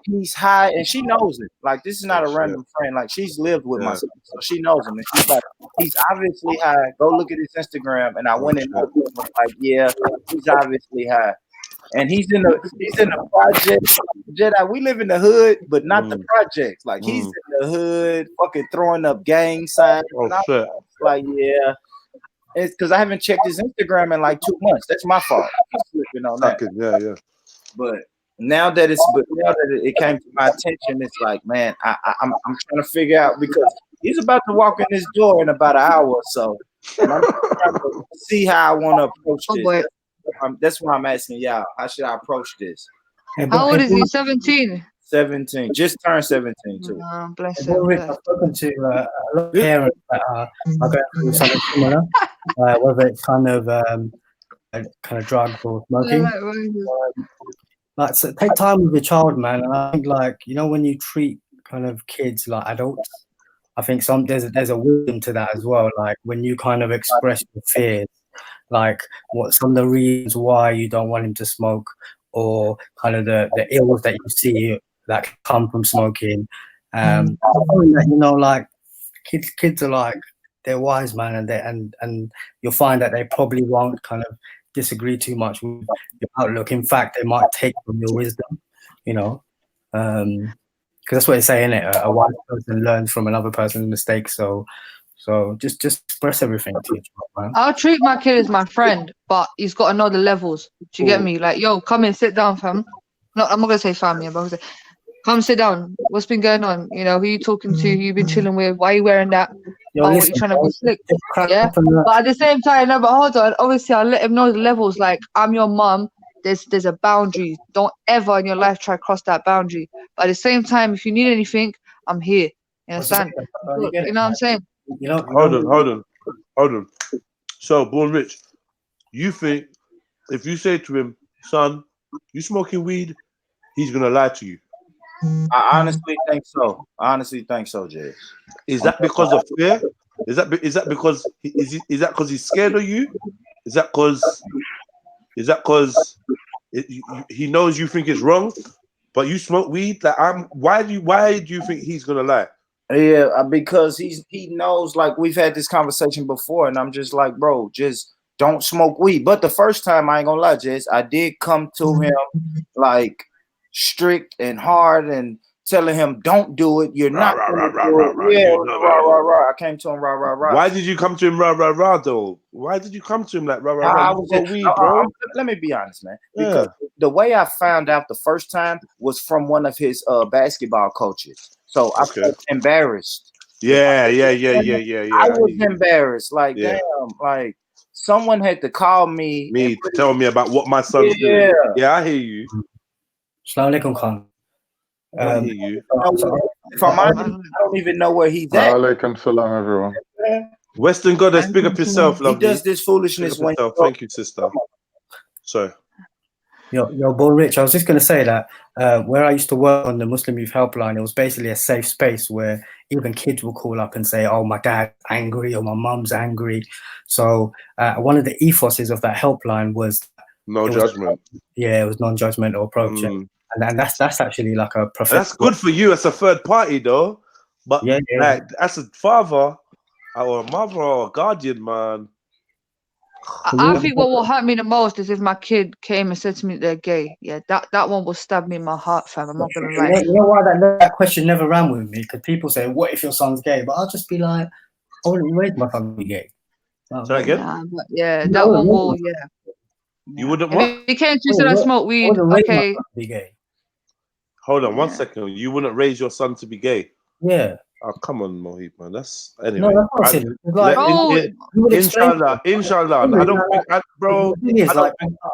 He's high, and she knows it. Like, this is not a random friend. Like, she's lived with my son, so she knows him. And she's like, he's obviously high. Go look at his Instagram. And I went and looked and was like, yeah, he's obviously high. And he's in the project. Jedi, we live in the hood, but not the projects. Like, he's in the hood, fucking throwing up gang signs. Shit. Like, yeah. It's because I haven't checked his Instagram in like 2 months. That's my fault. I'm slipping on that. Yeah. But now that it came to my attention, it's like, man, I'm trying to figure out, because he's about to walk in this door in about an hour or so, and I'm trying to see how I want to approach this. That's why I'm asking y'all. How should I approach this? How old is he? 17. 17, just turned 17 too. Oh, bless I've him. spoken to a lot of parents that are going through something similar, whether it's kind of drugs or smoking. Like, so take time with your child, man. And I think, like, you know, when you treat kind of kids like adults, I think there's a wisdom to that as well. Like, when you kind of express your fears, like what some of the reasons why you don't want him to smoke, or kind of the ills that you see that come from smoking, That, you know, like kids are like, they're wise, man, and you'll find that they probably won't kind of disagree too much with your outlook. In fact, they might take from your wisdom, you know, because that's what they say, innit? A wise person learns from another person's mistakes. So just express everything to each other, man. I'll treat my kid as my friend, but he's got to know the levels. Do you get me? Like, yo, come in, sit down, fam. No, I'm not gonna say family, but I'm gonna say, come sit down. What's been going on? You know, who you talking to? Who you been chilling with? Why are you wearing that? Yo, What listen, you trying to be slick? Yeah, but at the same time, no, but hold on. Obviously, I'll let him know the levels. Like, I'm your mum. There's a boundary. Don't ever in your life try to cross that boundary. But at the same time, if you need anything, I'm here. You understand? You know what I'm saying? Hold on. So, Born Rich, you think if you say to him, son, you smoking weed, he's gonna lie to you? I honestly think so. I honestly think so, Jay. Is that because of fear? Is that because is that because he's scared of you? Is that because he knows you think it's wrong, but you smoke weed? Like, why do you think he's gonna lie? Yeah, because he knows, like, we've had this conversation before, and I'm just like, bro, just don't smoke weed. But the first time, I ain't gonna lie, Jess, I did come to him like strict and hard and telling him, don't do it. You're not gonna do it. Yeah, rah. I came to him, rah. Why did you come to him, rah, though? Why did you come to him like rah? Let me be honest, man. Because the way I found out the first time was from one of his basketball coaches. So I felt embarrassed. Yeah. I was embarrassed. Like, damn, like someone had to call me to tell me about what my son's doing. Yeah, I hear you. Assalamu alaikum, Khan. I hear you. If I'm honest, I don't even know where he's at. Alaikum salam, everyone. Western Goddess, big up yourself, He lovely. does this foolishness when. Thank you, sister. Sorry. Yo, Bull Rich, I was just going to say that where I used to work on the Muslim Youth Helpline, it was basically a safe space where even kids will call up and say, oh, my dad's angry or my mum's angry. So one of the ethoses of that helpline was no judgment. It was non-judgmental approach. And that's actually like a professional. That's good for you as a third party, though. But like, as a father or a mother or a guardian, man. I think what will hurt me the most is if my kid came and said to me they're gay. Yeah, that one will stab me in my heart, fam. I'm not gonna lie. You know why that question never ran with me? Because people say, "What if your son's gay?" But I'll just be like, "I wouldn't raise my son to be gay." Sorry again? That one will, You wouldn't what? If he came to say I smoke weed, okay. Hold on 1 second. You wouldn't raise your son to be gay? Yeah. Oh, come on, Mohit, man. That's anyway. No, that's not Inshallah. I don't think, I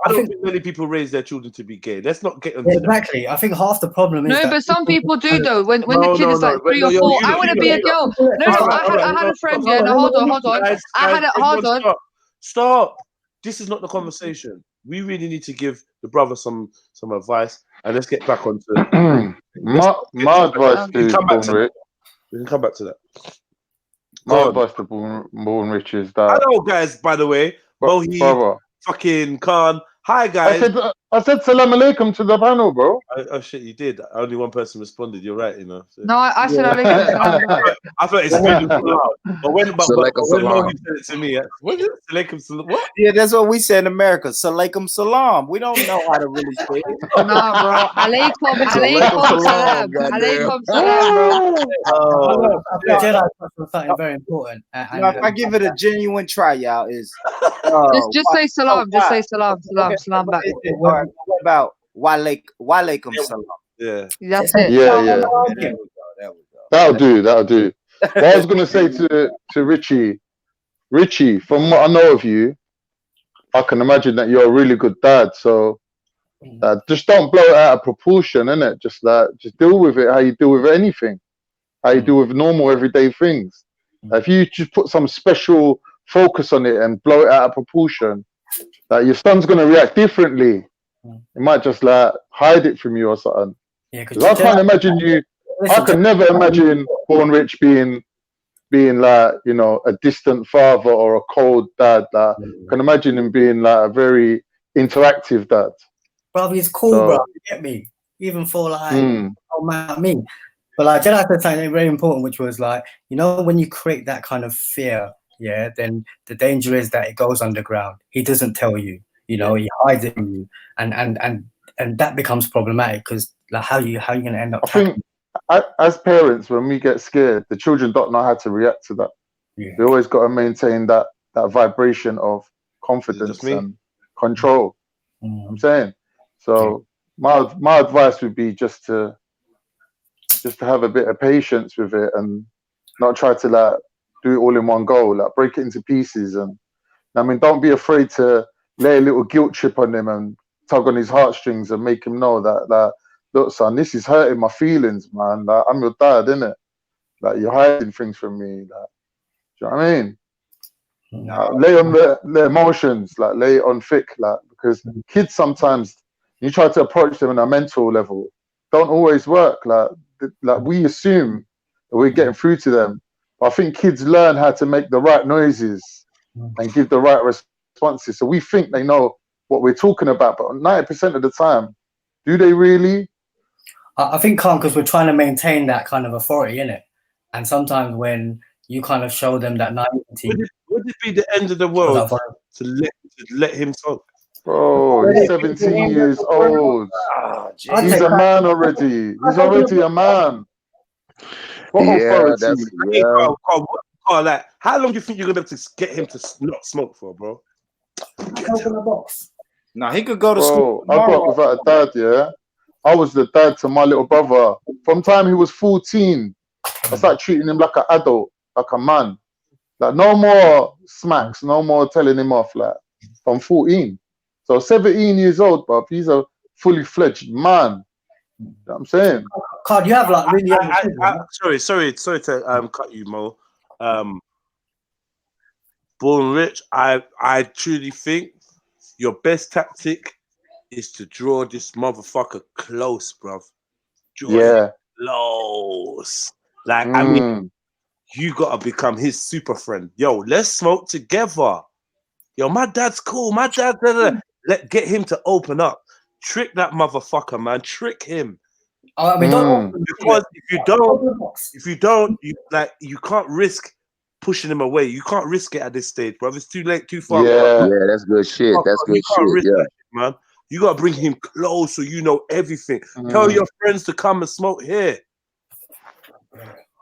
don't think many people raise their children to be gay. Let's not get into exactly. I think half the problem is no, but some people do though. When the kid is like 3 or 4, I want to be a girl. I had a friend. Yeah, no, hold on. Stop. This is not the conversation. We really need to give the brother some advice, and let's get back onto my advice to we can come back to that. My advice to Born Rich is that. Hello, guys. By the way, Mohit, fucking Khan. Hi, guys. I said salam alaikum to the panel, bro. Oh shit, you did. Only one person responded. You're right, you know. So. No, I said alaikum. I thought it's really loud. But when Mohit said it to me, what is it? Alaikum salam. What? Yeah, that's what we say in America. Salaikum salam. We don't know how to really say it. Nah, bro. Alaikum salam. Alaikum salam, bro. Jedi was something very important. Now, if I give it a genuine try, y'all, is just say salam. Just say salam. Salam back. What about walaikum salam? Yeah. That's it. Yeah. That'll do. What I was gonna say to Richie, from what I know of you, I can imagine that you're a really good dad. So just don't blow it out of proportion, innit? Just deal with it how you deal with anything, how you deal with normal everyday things. If you just put some special focus on it and blow it out of proportion, your son's gonna react differently. He might just like hide it from you or something. Yeah, because I can't imagine you. I can never imagine Born Rich being like, you know, a distant father or a cold dad. I can imagine him being like a very interactive dad. Brother, he's cool, bro. You get me? Even for like, oh man, I mean, But like Jedi said something very important, which was like, you know, when you create that kind of fear, yeah, then the danger is that it goes underground. He doesn't tell you, you know, he hides it from you, and that becomes problematic because like how you going to end up? I think as parents, when we get scared, the children don't know how to react to that. Yeah. We always got to maintain that vibration of confidence and control. I'm saying. So my advice would be just to have a bit of patience with it and not try to like do it all in one go. Like break it into pieces, and I mean, don't be afraid to lay a little guilt trip on him and tug on his heartstrings and make him know that look, son, this is hurting my feelings, man. Like, I'm your dad, innit? Like you're hiding things from me. Like, do you know what I mean? Lay on the emotions, like lay it on thick, like because kids sometimes you try to approach them on a mental level, don't always work. Like we assume that we're getting through to them, but I think kids learn how to make the right noises and give the right responses. So we think they know what we're talking about, but 90% of the time, do they really? I think can't, because we're trying to maintain that kind of authority in it, and sometimes when you kind of show them that naivety. Would it be the end of the world to let him talk? Bro, he's 17 years old. He's a man already. He's already a man. What authority? Carl, like, how long do you think you're gonna be able to get him to not smoke for, bro? Nah, he could go to Bro, school. I grew up without a dad, yeah? I was the dad to my little brother. From time he was 14, I started treating him like an adult, like a man. Like, no more smacks, no more telling him off, like, from 14. So 17 years old, bruv, he's a fully fledged man. You know what I'm saying? Carl, you have like really sorry to cut you, Mo. Born Rich, I truly think your best tactic is to draw this motherfucker close, bruv. Draw him close. Like, I mean, you gotta become his super friend. Yo, let's smoke together. Yo, my dad's cool. My dad, get him to open up. Trick that motherfucker, man. Trick him. I mean, because if you don't, you can't risk pushing him away. You can't risk it at this stage, bro. It's too late, too far. Yeah, that's good shit. That's good shit. Yeah, man. You gotta bring him close so you know everything. Tell your friends to come and smoke here.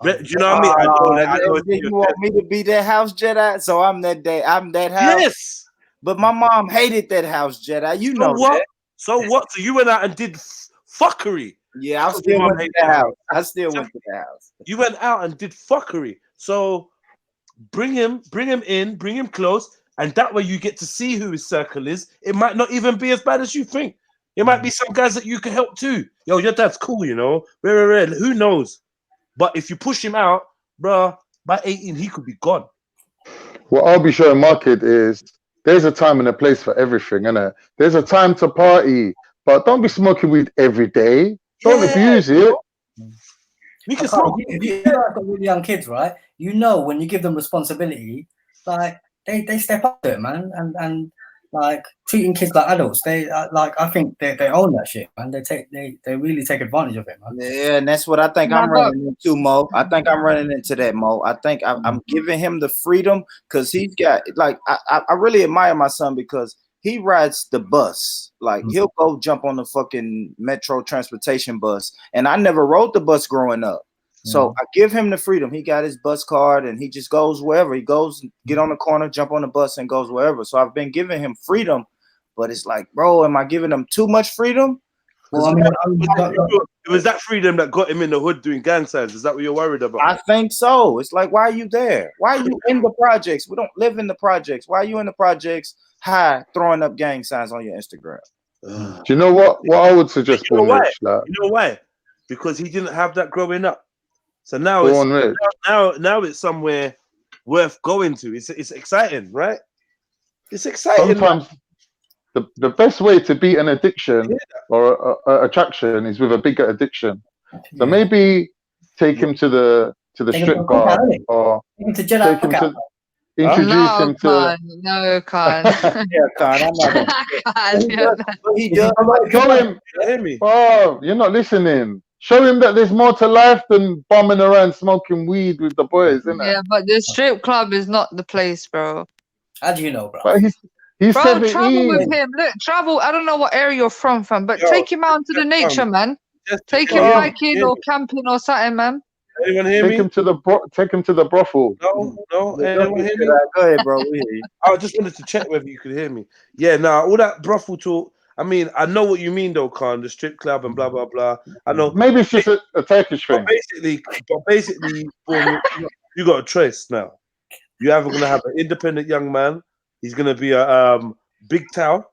Do you know what I mean? You want me to be that house Jedi? So I'm that day. I'm that house. Yes. But my mom hated that house Jedi. You know what? that. So what? So you went out and did fuckery. Yeah, I still went to the house. I still went to the house. You went out and did fuckery. So bring him in, bring him close, and that way you get to see who his circle is. It might not even be as bad as you think. It might be some guys that you can help too. Yo, your dad's cool, you know. Rare. Who knows? But if you push him out, bruh, by 18, he could be gone. What I'll be showing my kid is there's a time and a place for everything, innit? There's a time to party, but don't be smoking weed every day. Don't abuse it. We can smoke. You got really young kids, right? You know, when you give them responsibility, like they step up to it, man, and like treating kids like adults. They like, I think they own that shit, man. They really take advantage of it, man. Yeah, and that's what I think I'm running into, Mo. I think I'm running into that, Mo. I think I'm giving him the freedom because he's got like I really admire my son because he rides the bus. Like he'll go jump on the fucking metro transportation bus, and I never rode the bus growing up. So I give him the freedom. He got his bus card and he just goes wherever. He goes, get on the corner, jump on the bus and goes wherever. So I've been giving him freedom, but it's like, bro, am I giving him too much freedom? Well, I mean, it was that freedom that got him in the hood doing gang signs. Is that what you're worried about? I think so. It's like, why are you there? Why are you in the projects? We don't live in the projects. Why are you in the projects high throwing up gang signs on your Instagram? Do you know what I would suggest? You know why? You know why? Because he didn't have that growing up. So now it's somewhere worth going to. It's exciting, right? It's exciting. Sometimes the best way to beat an addiction or a attraction is with a bigger addiction. So maybe take him to the strip bar or take him to introduce him to. No, Khan. Yeah, Khan. I'm not. Show him. Oh, you're not listening. Show him that there's more to life than bumming around smoking weed with the boys, isn't it? Yeah, but the strip club is not the place, bro. How do you know, bro? But he's Bro, travel with 17. him. Look, travel. I don't know what area you're from, fam, but Yo, take him out into the nature, man. Take him Bro, hiking or camping or something, man. Anyone hear take me? him to the brothel. No, anyone hear me? Go ahead, bro. We hear you. I just wanted to check whether you could hear me. Yeah, now all that brothel talk. I mean, I know what you mean, though, Khan. The strip club and blah blah blah. I know. Maybe it's just a Turkish thing. But basically, boom, you got a choice now. You're either gonna have an independent young man. He's gonna be a big towel.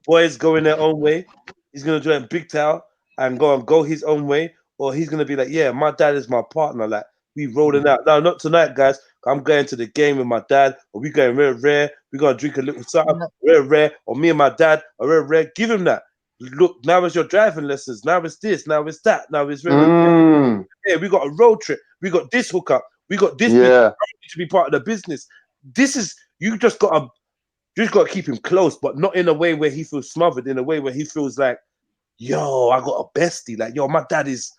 Boys going their own way. He's gonna join big towel and go his own way, or he's gonna be like, yeah, my dad is my partner. Like we rolling out. No, not tonight, guys. I'm going to the game with my dad, or we going rare. We're gonna drink a little something, rare, or me and my dad are rare. Give him that. Look, now it's your driving lessons. Now it's this. Now it's that. Now it's rare. Yeah, we got a road trip. We got this hookup. We got this. Yeah. To be part of the business. This is you just gotta keep him close, but not in a way where he feels smothered. In a way where he feels like, yo, I got a bestie. Like, yo, my dad is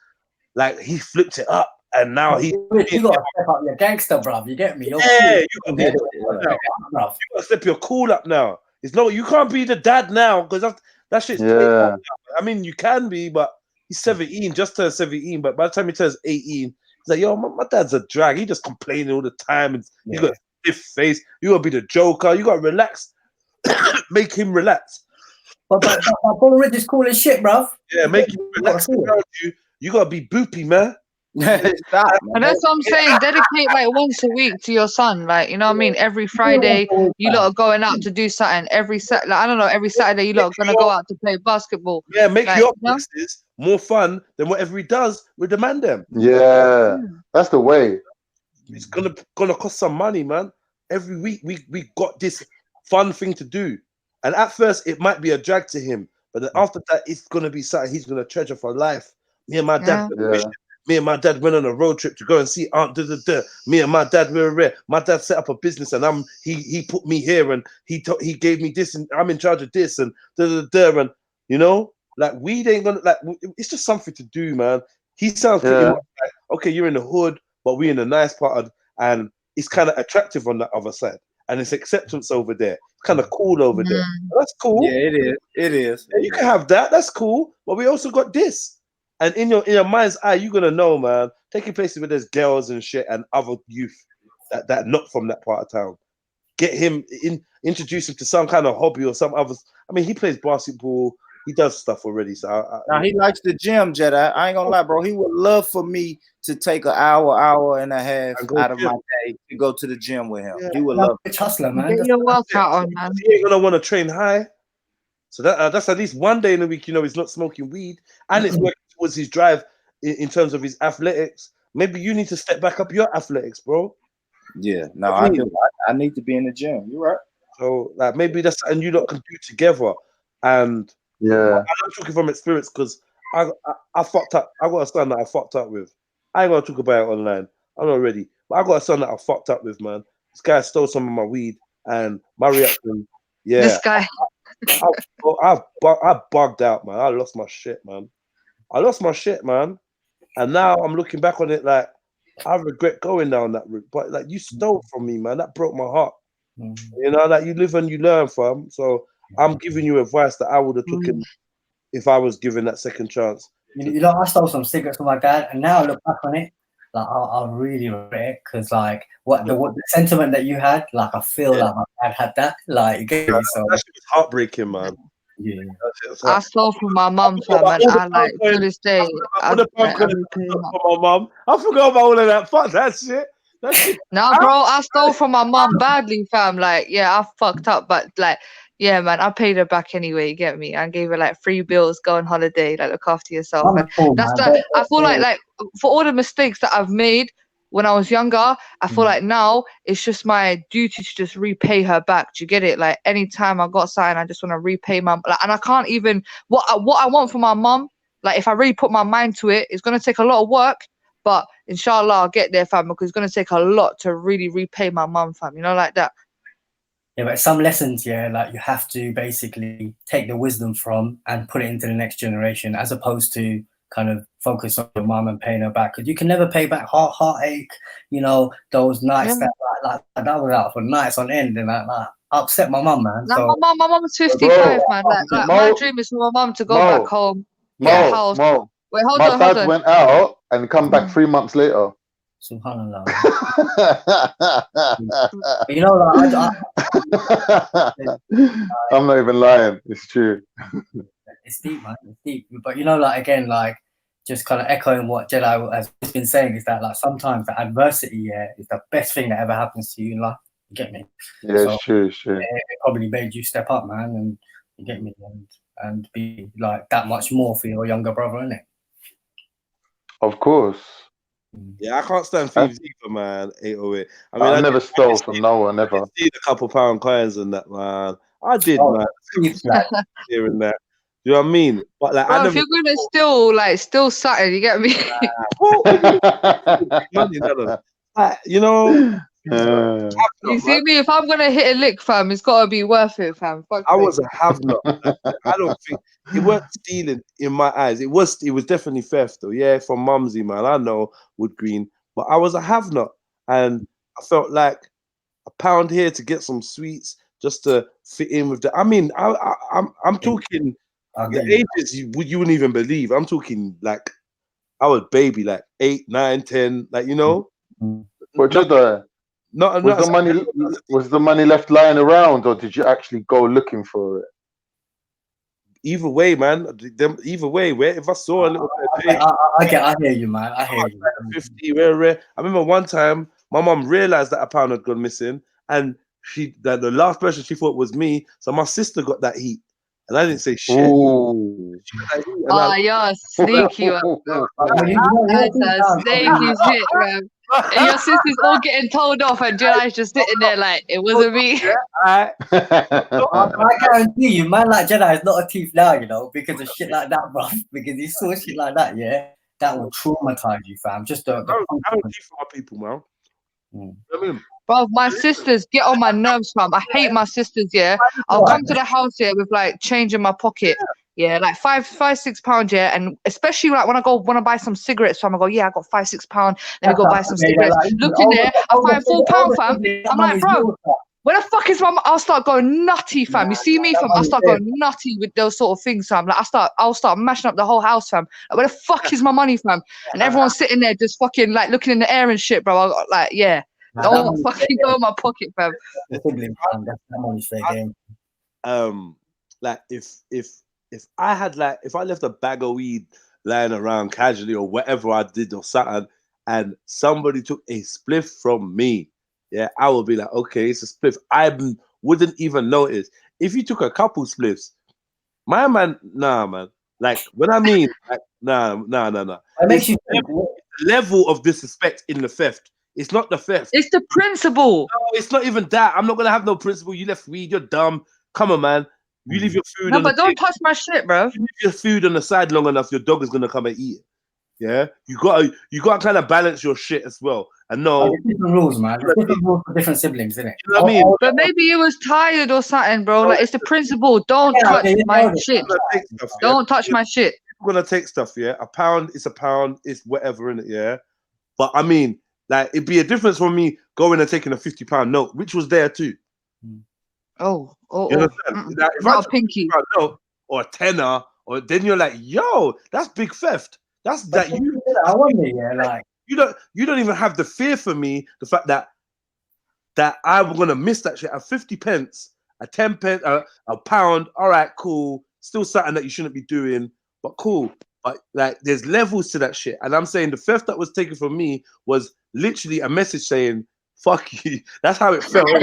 like he flipped it up. And now you gotta step up your gangster, bruv. You get me? You're you cool. gotta step your cool up now. It's no, you can't be the dad now because that shit's Yeah. I mean, you can be, but he's 17, just turned 17. But by the time he turns 18, he's like, yo, my dad's a drag. He just complaining all the time, and you got a stiff face. You gotta be the joker. You gotta relax, make him relax. But Paul Ridge is cool as shit, bruv. Yeah, make him relax around you. You gotta be boopy, man. Stop, And that's what I'm saying. Dedicate like once a week to your son. Like, you know what I mean? Every Friday, you lot are going out to do something. Every Saturday, I don't know, every Saturday, you lot are gonna go out to play basketball. Yeah, make like, your mixes more fun than whatever he does with the man them. Yeah. That's the way. It's gonna cost some money, man. Every week we got this fun thing to do. And at first it might be a drag to him, but then after that it's gonna be something he's gonna treasure for life. Me and my dad Me and my dad went on a road trip to go and see Aunt Me and my dad were rare. My dad set up a business, and he put me here, and he gave me this, and I'm in charge of this, and and you know, like we ain't gonna like. It's just something to do, man. He sounds pretty much like, okay, you're in the hood, but we in the nice part of, and it's kind of attractive on that other side, and it's acceptance over there. It's kind of cool over there. That's cool. Yeah, it is. It is. Yeah, you can have that. That's cool. But we also got this. And in your mind's eye, you're gonna know, man. Taking places where there's girls and shit and other youth that not from that part of town. Get him introduce him to some kind of hobby or some others. I mean, he plays basketball. He does stuff already. So now he likes the gym, Jedi. I ain't gonna lie, bro. He would love for me to take an hour and a half out of my day to go to the gym with him. He would love it. Hustler, man. Get your workout on, man. He ain't gonna want to train high. So that's at least one day in a week. You know, he's not smoking weed, and it's working towards his drive in terms of his athletics. Maybe you need to step back up your athletics, bro. Yeah, no, I do. I need to be in the gym. You're right. So like maybe that's something you lot can do together. And yeah, I'm talking from experience because I fucked up. I got a son that I fucked up with. I ain't gonna talk about it online. I'm not ready. But I got a son that I fucked up with, man. This guy stole some of my weed, and my reaction, yeah. This guy. I bugged out, man. I lost my shit, man. And now I'm looking back on it like I regret going down that route. But like you stole from me, man. That broke my heart. You know, like you live and you learn, fam. So I'm giving you advice that I would have taken if I was given that second chance. You know, I stole some cigarettes from my dad, and now I look back on it, like I really regret it because like what the sentiment that you had, like I feel like my dad had that, like you get me. So that shit was heartbreaking, man. Yeah, I stole from my mum, fam, and I like to this day. I forgot about all of that. Fuck that shit. Nah, bro, I stole from my mum badly, fam. Like, yeah, I fucked up, but like, yeah, man, I paid her back anyway. You get me? I gave her like free bills, go on holiday, like look after yourself. And that's that. I feel like for all the mistakes that I've made when I was younger, I feel like now it's just my duty to just repay her back. Do you get it? Like anytime I got something, I just want to repay my and I can't even what I want from my mum. Like if I really put my mind to it, it's gonna take a lot of work. But inshallah, I'll get there, fam, because it's going to take a lot to really repay my mum, fam. You know, like that. Yeah, but some lessons, yeah, like you have to basically take the wisdom from and put it into the next generation as opposed to kind of focus on your mum and paying her back, because you can never pay back heartache. You know, those nights that that was out for nights on end, and like upset my mum, man. Now, So my mum's 55, man. Like my dream is for my mum to go back home, get a house. Wait, hold my on, hold dad on. went out and come back 3 months later. Subhanallah. You know, like, I'm not even lying. It's true. It's deep, man. It's deep. But you know, like again, like just kind of echoing what Jedi has been saying is that like sometimes the adversity, is the best thing that ever happens to you in life. You get me? Yeah, So, it's true. It's true. It probably made you step up, man, and you get me, and be like that much more for your younger brother, innit? Of course. Yeah, I can't stand thieves either, man. 808. I mean, I never stole from no one ever. I did a couple £1 coins and that, man. I did, man. Here and that. You know what I mean? But like, Bro, I never. if you're gonna steal something, you get me? Money, you know. You see me? If I'm gonna hit a lick, fam, it's gotta be worth it, fam. Fuck I me. was a have-not. I don't think it weren't stealing in my eyes. It was definitely theft, though. Yeah, from Mumsy, man. I know Wood Green, but I was a have-not, and I felt like £1 here to get some sweets just to fit in with the. I mean, I'm talking the ages you wouldn't even believe. I'm talking like I was baby, like 8, 9, 10, like you know. But was the money left lying around, or did you actually go looking for it? Either way, man. Either way, where if I saw a little bit of I hear you, man. I hear you. 50, rare. I remember one time my mum realized that £1 had gone missing, and the last person she thought was me. So my sister got that heat, and I didn't say shit. Oh, you're sneaky, man. That's a sneaky shit, man. And your sister's all getting told off, and Jedi's just sitting there like, it wasn't me. I guarantee you, man like Jedi is not a thief now, you know, because of shit like that, bro. Because he saw shit like that, that will traumatize you, fam. Just I don't thief for my people, man. You know what I mean? Bro, my sisters get on my nerves, fam. I hate my sisters, I'll come to the house with like change in my pocket. Yeah, like £5-6, and especially like when I want to buy some cigarettes, fam, I go, I got £5-6. Let me go buy some cigarettes. Look in there, I find £4, fam. I'm like, bro, where the fuck is my? I'll start going nutty, fam. You see me, fam? I'll start going nutty with those sort of things, fam. Like I'll start mashing up the whole house, fam. Like, where the fuck is my money, fam? And everyone's sitting there just fucking like looking in the air and shit, bro. I got like, don't fucking go in my pocket, fam. Like if I had if I left a bag of weed lying around casually or whatever I did or something, and somebody took a spliff from me, I would be like, okay, it's a spliff. I wouldn't even notice. If you took a couple spliffs, my man, nah, man. Like when I mean, like, nah. It makes you think. Level of disrespect in the theft. It's not the theft. It's the principle. No, it's not even that. I'm not gonna have no principle. You left weed. You're dumb. Come on, man. You leave your food. No, but don't touch my shit, bro. You leave your food on the side long enough, your dog is gonna come and eat it. Yeah, you gotta kind of balance your shit as well. And no, different rules, man. Different rules for different siblings, isn't it? You know what I mean? But maybe you was tired or something, bro. Like it's the principle. Don't touch my shit. Don't touch my shit. I'm gonna take stuff. £1 is £1. It's whatever in it. Yeah, but I mean, like it'd be a difference from me going and taking a £50 note, which was there too. You understand? Like, if not a pinky. Note, or a tenner, or then you're like, yo, that's big theft. That's that you. I wonder, like you don't even have the fear for me. The fact that I'm gonna miss that shit at 50p, a 10p, a £1. All right, cool. Still something that you shouldn't be doing, but cool. But like, there's levels to that shit, and I'm saying the theft that was taken from me was literally a message saying, "Fuck you." That's how it felt. Fuck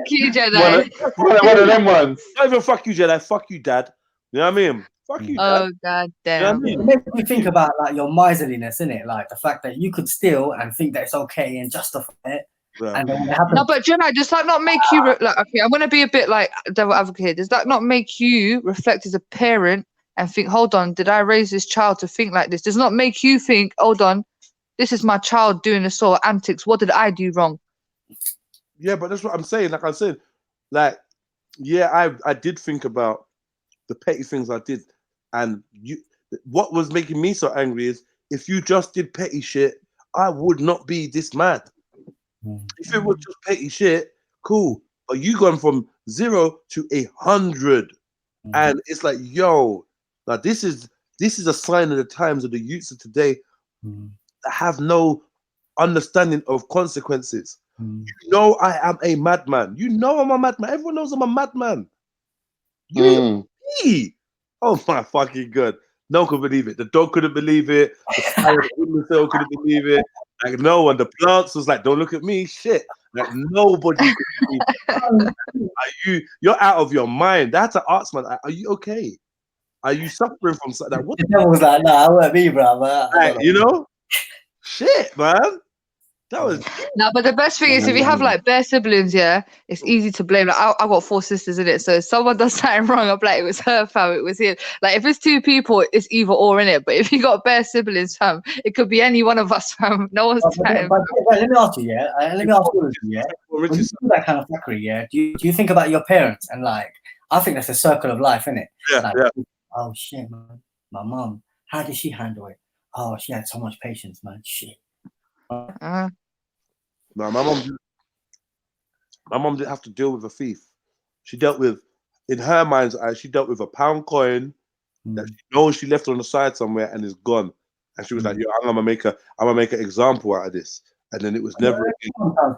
you, Jedi. One of them ones. Not even fuck you, Jedi. Fuck you, Dad. You know what I mean? Fuck you, Dad. Oh god damn. It makes me think about like your miserliness, innit? Like the fact that you could steal and think that it's okay and justify it. Yeah. And then when it happens, No, but Jedi, does that not make you like? Okay, I'm gonna be a bit like devil advocate. Does that not make you reflect as a parent and think, hold on, did I raise this child to think like this? Does not make you think, hold on, this is my child doing this sort of antics. What did I do wrong? Yeah, but that's what I'm saying. Like I said, like Yeah, I did think about the petty things I did, and what was making me so angry is if you just did petty shit, I would not be this mad. If it was just petty shit, cool. But you gone from 0 to 100, and it's like, yo, like this is a sign of the times of the youths of today that have no understanding of consequences. You know, I am a madman. You know, I'm a madman. Everyone knows I'm a madman. You me. Oh my fucking god! No one could believe it. The dog couldn't believe it. The windowsill couldn't believe it. Like no one. The plants was like, "Don't look at me." Shit. Like nobody could believe it. You're out of your mind. That's an artsman. Are you okay? Are you suffering from something? Like, what? The devil was like, "Nah, I weren't me, bro." Like, you know, shit, man. That was no, but the best thing is if you have like bare siblings, yeah, it's easy to blame. Like I got 4 sisters in it, so if someone does something wrong, I'm like, it was her fam, it was him. Like if it's 2 people, it's either or in it. But if you got bare siblings, fam, it could be any one of us, fam. No one's time. But let me ask you, yeah. Let me ask you, yeah. When you do that kind of fuckery, yeah, do you think about your parents and like? I think that's a circle of life, isn't it? Yeah, like, yeah. Oh shit, man. My mom, how did she handle it? Oh, she had so much patience, man. Shit. No, my mom didn't have to deal with a thief. She dealt with, in her mind's eye, she dealt with a pound coin that she knows she left on the side somewhere and is gone. And she was like, "Yo, I'm gonna make an example out of this." And then it was never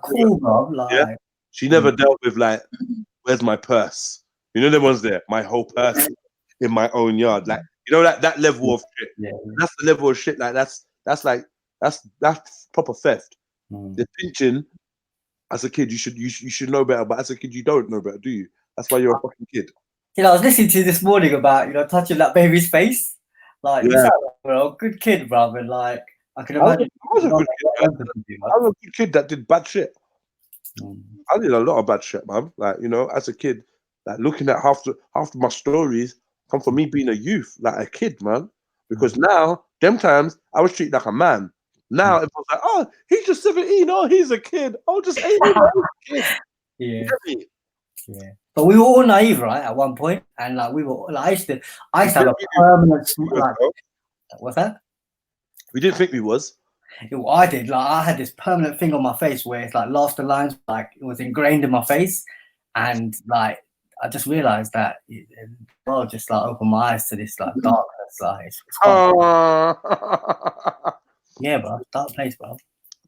cool, bro. Like, yeah. She never dealt with like, "Where's my purse?" You know, them ones there. My whole purse in my own yard. Like, you know, that level of shit. Yeah. That's the level of shit. Like that's proper theft. The pinching, as a kid, you should know better, but as a kid, you don't know better, do you? That's why you're a fucking kid. You know, I was listening to you this morning about, touching that baby's face. Like, you sound like a good kid, brother. And like, I can imagine. I was a good kid. I was a good kid that did bad shit. I did a lot of bad shit, man. Like, as a kid, like looking at half my stories come from me being a youth, like a kid, man. Because now, them times, I was treated like a man. Now it was like, oh, he's just 17. Oh, he's a kid. Oh, just 18. Oh, he's a kid. Yeah. Yeah. But we were all naive, right? At one point, and like we were, like I used to have a permanent. Like, what's that? We didn't think we was. I did. Like I had this permanent thing on my face where it's like laughter lines, like it was ingrained in my face, and like I just realized that well, just like opened my eyes to this like darkness. Like it's yeah, bro. Dark place, bro.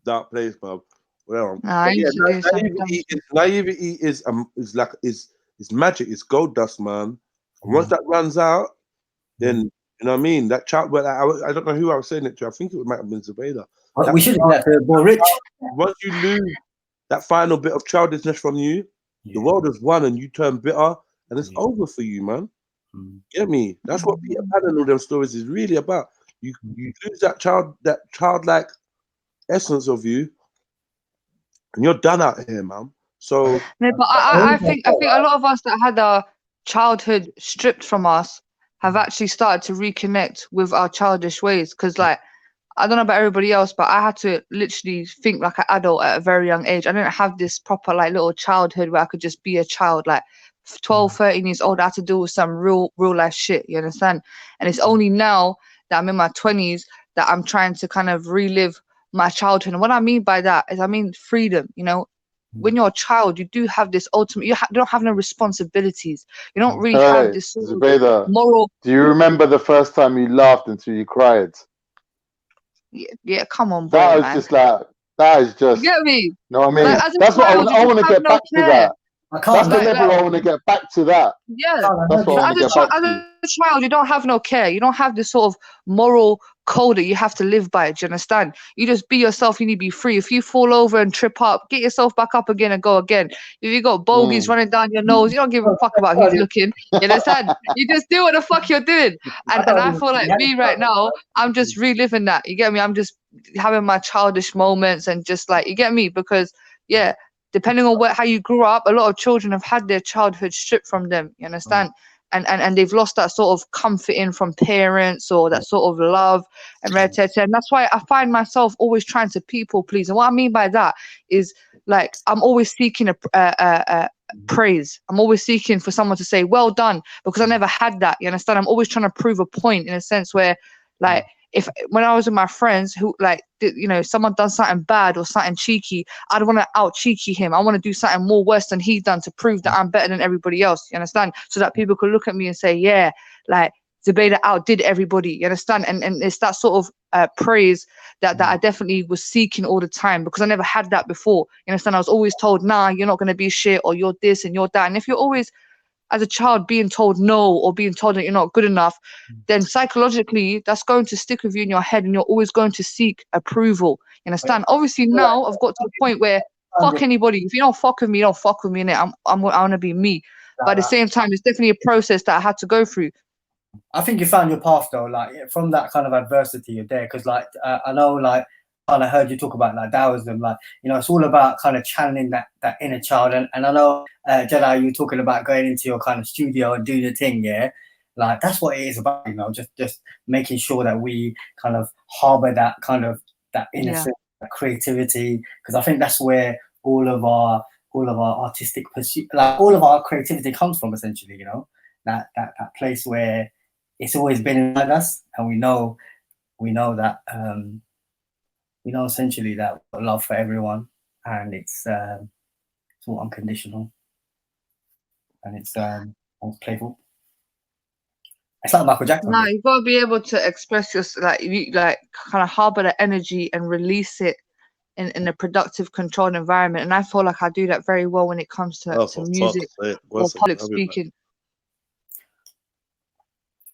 Dark place, bro. Well, naivety is magic. It's gold dust, man. And once that runs out, then you know what I mean. That child. Well, I don't know who I was saying it to. I think it might have been Zubaydah. We should do that to Boy Rich. Once you lose that final bit of childishness from you, the world has won, and you turn bitter, and it's over for you, man. Get me? That's what Peter Pan and all them stories is really about. You lose that childlike essence of you, and you're done out here, man. So no, but I think a lot of us that had our childhood stripped from us have actually started to reconnect with our childish ways. Because like, I don't know about everybody else, but I had to literally think like an adult at a very young age. I didn't have this proper like little childhood where I could just be a child. Like 12, 13 years old, I had to deal with some real life shit, you understand? And it's only now that I'm in my 20s that I'm trying to kind of relive my childhood. And what I mean by that is I mean freedom, when you're a child, you do have this ultimate, you don't have no responsibilities. You don't really have this Zubaydah, moral. Do you remember the first time you laughed until you cried? Yeah, come on, boy, that was man. just like, that is just, You get me? you know what I mean? Like, That's what I want to get back to that. That's the level I want to get back to that. Yeah, that's what I want to get back as to. a child, you don't have no care. You don't have this sort of moral code that you have to live by. Do you understand? You just be yourself. You need to be free. If you fall over and trip up, get yourself back up again and go again. If you got bogies running down your nose, you don't give a fuck about who's looking. You understand? You just do what the fuck you're doing. And I feel like me right now, I'm just reliving that. You get me? I'm just having my childish moments and just like, you get me? Because yeah, depending on how you grew up, a lot of children have had their childhood stripped from them. You understand? And they've lost that sort of comforting from parents or that sort of love and and that's why I find myself always trying to people please. And what I mean by that is like I'm always seeking praise. I'm always seeking for someone to say, well done, because I never had that. You understand? I'm always trying to prove a point in a sense where, like, when I was with my friends who, like, you know, someone done something bad or something cheeky, I'd want to out cheeky him. I want to do something more worse than he's done to prove that I'm better than everybody else. You understand? So that people could look at me and say, yeah, like, Zubaydah outdid everybody. You understand? And it's that sort of praise that I definitely was seeking all the time, because I never had that before. You understand? I was always told, nah, you're not going to be shit, or you're this and you're that. And if you're always, as a child, being told no, or being told that you're not good enough, then psychologically that's going to stick with you in your head, and you're always going to seek approval. You understand? Obviously now I've got to the point where fuck anybody. If you don't fuck with me, you don't fuck with me, innit? I want to be me. But at the same time, it's definitely a process that I had to go through. I think you found your path though, like from that kind of adversity you're there, because like I know, like, kind of heard you talk about like Taoism, like, you know, it's all about kind of channeling that inner child, and I know Jedi, you talking about going into your kind of studio and doing the thing, yeah, like that's what it is about, you know, just making sure that we kind of harbor that kind of that innocent creativity, because I think that's where all of our artistic pursuit, like all of our creativity comes from, essentially, you know, that place where it's always been inside us, and we know that we know essentially that love for everyone, and it's all unconditional, and it's playful. It's like Michael Jackson. No, you've got to be able to express yourself, like you like kind of harbor the energy and release it in a productive, controlled environment. And I feel like I do that very well when it comes to music or public speaking.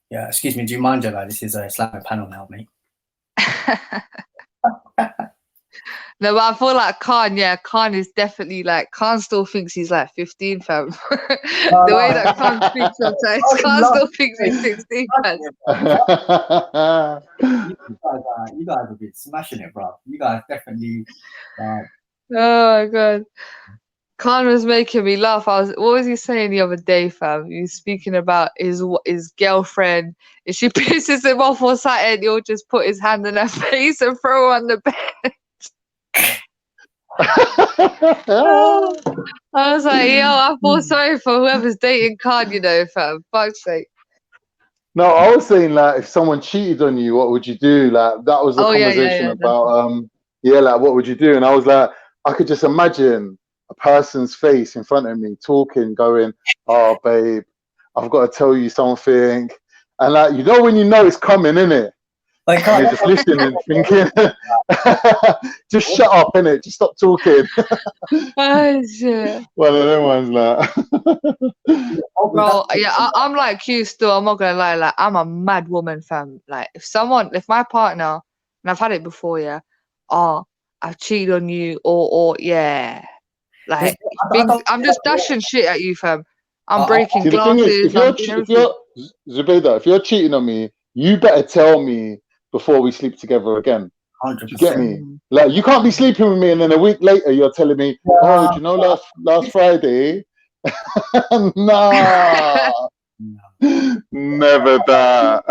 Yeah, excuse me, do you mind, Jedi? This is a Islamic panel now, mate. No, but I feel like Khan is definitely like, Khan still thinks he's like 15, fam. The way that Khan speaks sometimes, Khan still thinks he's 16, fam. You guys have been smashing it, bro. You guys definitely. Oh my god. Khan was making me laugh. What was he saying the other day, fam? He was speaking about his girlfriend. If she pisses him off or something, he'll just put his hand in her face and throw her on the bed. I was like, yo, I feel sorry for whoever's dating Khan, you know, fam. Fuck's sake. No, I was saying, like, if someone cheated on you, what would you do? Like, that was the conversation about, like, what would you do? And I was like, I could just imagine a person's face in front of me talking, going, oh, babe, I've got to tell you something. And, like, you know when you know it's coming, innit? And you're just listening, thinking, just shut up, innit? Just stop talking. Oh, shit. One of them ones, like. Bro, yeah, I'm like you still. I'm not gonna lie, like, I'm a mad woman, fam. Like, if my partner, and I've had it before, yeah, I've cheated on you, or yeah, like, I'm just dashing shit at you, fam. I'm breaking glasses. Zubaydah, if you're cheating on me, you better tell me before we sleep together again. 100%. Do you get me? Like, you can't be sleeping with me and then a week later you're telling me, oh, do you know last Friday? Nah. Never that.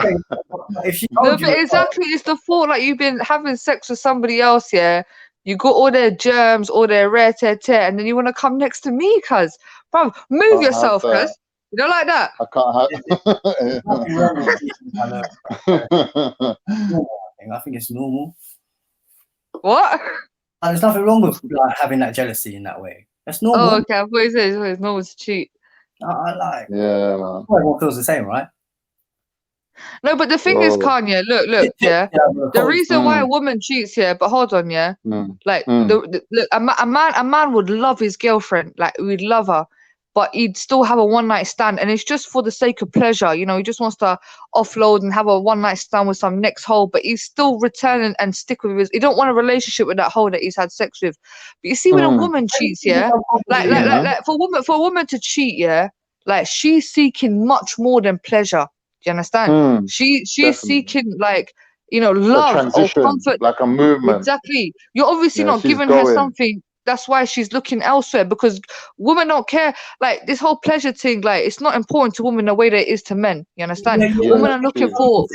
No, but exactly, it's the fault. Like, you've been having sex with somebody else, yeah. You got all their germs, all their rare tear, and then you want to come next to me, cuz. Bro, move yourself, cuz. You don't like that? I can't I think it's normal. What? There's nothing wrong with like having that jealousy in that way. That's normal. Oh, okay. I thought you said it's normal to cheat. I like. Yeah, man. Everyone feels the same, right? No, but the thing is, Kanye, look, yeah. The reason why a woman cheats, yeah, but hold on, yeah. Like, look, a man would love his girlfriend, like, we'd love her, but he'd still have a one-night stand, and it's just for the sake of pleasure, you know. He just wants to offload and have a one-night stand with some next hoe, but he's still returning and stick with his. He don't want a relationship with that hoe that he's had sex with. But you see, when a woman cheats, yeah, like for a woman to cheat, yeah, like, she's seeking much more than pleasure. Do you understand? She's seeking, like, you know, love or comfort, like a movement. Exactly. You're obviously not giving her something. That's why she's looking elsewhere, because women don't care. Like, this whole pleasure thing, like, it's not important to women the way that it is to men. You understand? Women are looking for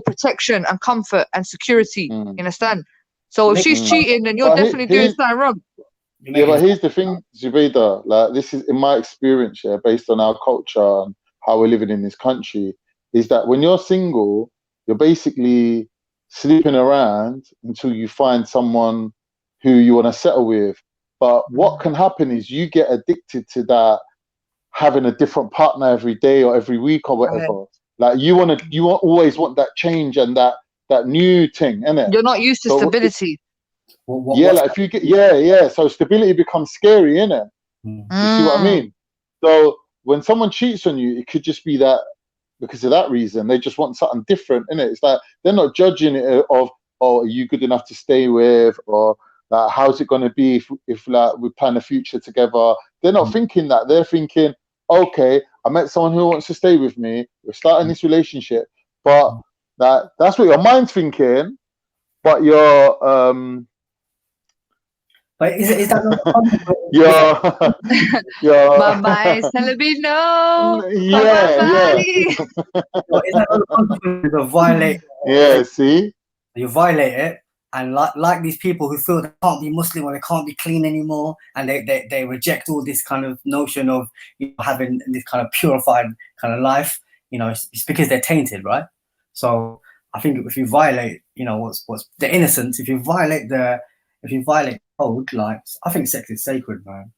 protection and comfort and security. You understand? So if she's cheating, then you're definitely doing something wrong. Yeah, but here's the thing, Zubaydah, like this is in my experience, yeah, based on our culture and how we're living in this country, is that when you're single, you're basically sleeping around until you find someone who you want to settle with. But what can happen is you get addicted to that, having a different partner every day or every week or whatever. Like you always want that change and that new thing, innit? You're not used to stability. Yeah, like if you get so stability becomes scary, innit? You see what I mean? So when someone cheats on you, it could just be that because of that reason. They just want something different, innit? It's like they're not judging it of, oh, are you good enough to stay with, or like, how's it going to be if like we plan a future together? They're not thinking that. They're thinking, okay, I met someone who wants to stay with me. We're starting this relationship, but that's what your mind's thinking. But your But is that not your my mind's telling me no. yeah. Is that not the consequence of violate? Yeah, see? You violate it, and like these people who feel they can't be Muslim or they can't be clean anymore, and they reject all this kind of notion of having this kind of purified kind of life. It's because they're tainted, right? So I think if you violate, what's the innocence, if you violate code, like I think sex is sacred, man.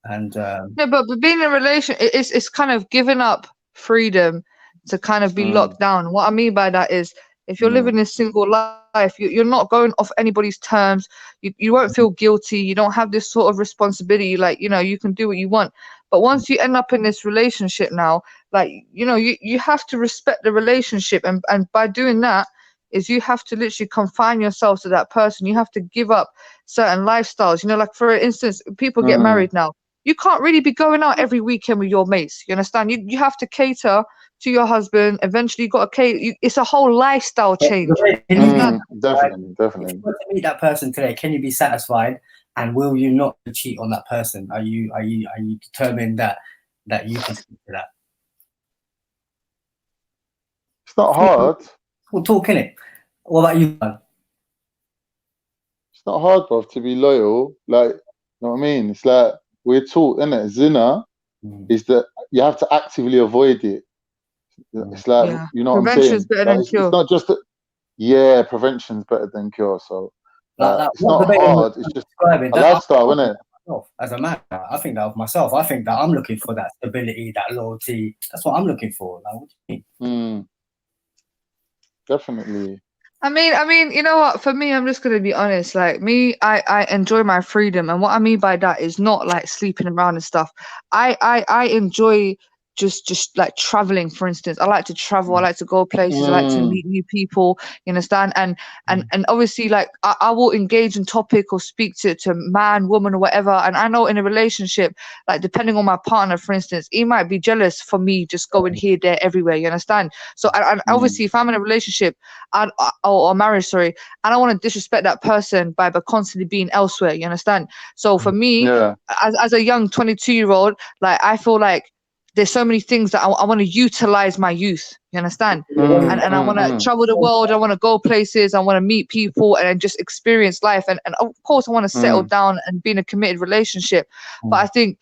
And no, but being in a relation, it's kind of giving up freedom to kind of be locked down. What I mean by that is, if you're living a single life, you're not going off anybody's terms. You won't feel guilty. You don't have this sort of responsibility. Like, you can do what you want. But once you end up in this relationship now, like, you have to respect the relationship. And by doing that is you have to literally confine yourself to that person. You have to give up certain lifestyles. Like, for instance, people get married now. You can't really be going out every weekend with your mates. You understand? You have to cater to your husband. Eventually, you got to cater. It's a whole lifestyle change. Definitely. If you want to meet that person today, can you be satisfied? And will you not cheat on that person? Are you determined that you can speak to that? It's not hard. We'll talk, innit? What about you, man? It's not hard, bro, to be loyal. Like, you know what I mean? It's like we're taught, innit? Zina is that you have to actively avoid it. It's like, you know what I'm saying? Better than cure. It's not just prevention's better than cure. So it's not hard. It's just a lifestyle, isn't it? As a man, I think that of myself. I think that I'm looking for that stability, that loyalty. That's what I'm looking for. Like, what do you mean? Definitely. I mean, you know what? For me, I'm just gonna be honest. Like me, I enjoy my freedom, and what I mean by that is not like sleeping around and stuff. I enjoy just like traveling, for instance. I like to travel. I like to go places. I like to meet new people. You understand? And obviously, like I will engage in topic or speak to man, woman, or whatever. And I know in a relationship, like depending on my partner, for instance, he might be jealous for me just going here, there, everywhere. You understand? So and obviously, if I'm in a relationship, or marriage, sorry, I don't want to disrespect that person by constantly being elsewhere. You understand? So for me, as a young 22-year-old, like I feel like there's so many things that I want to utilize my youth. You understand? And I want to travel the world. I want to go places. I want to meet people and just experience life. And of course, I want to settle down and be in a committed relationship. But I think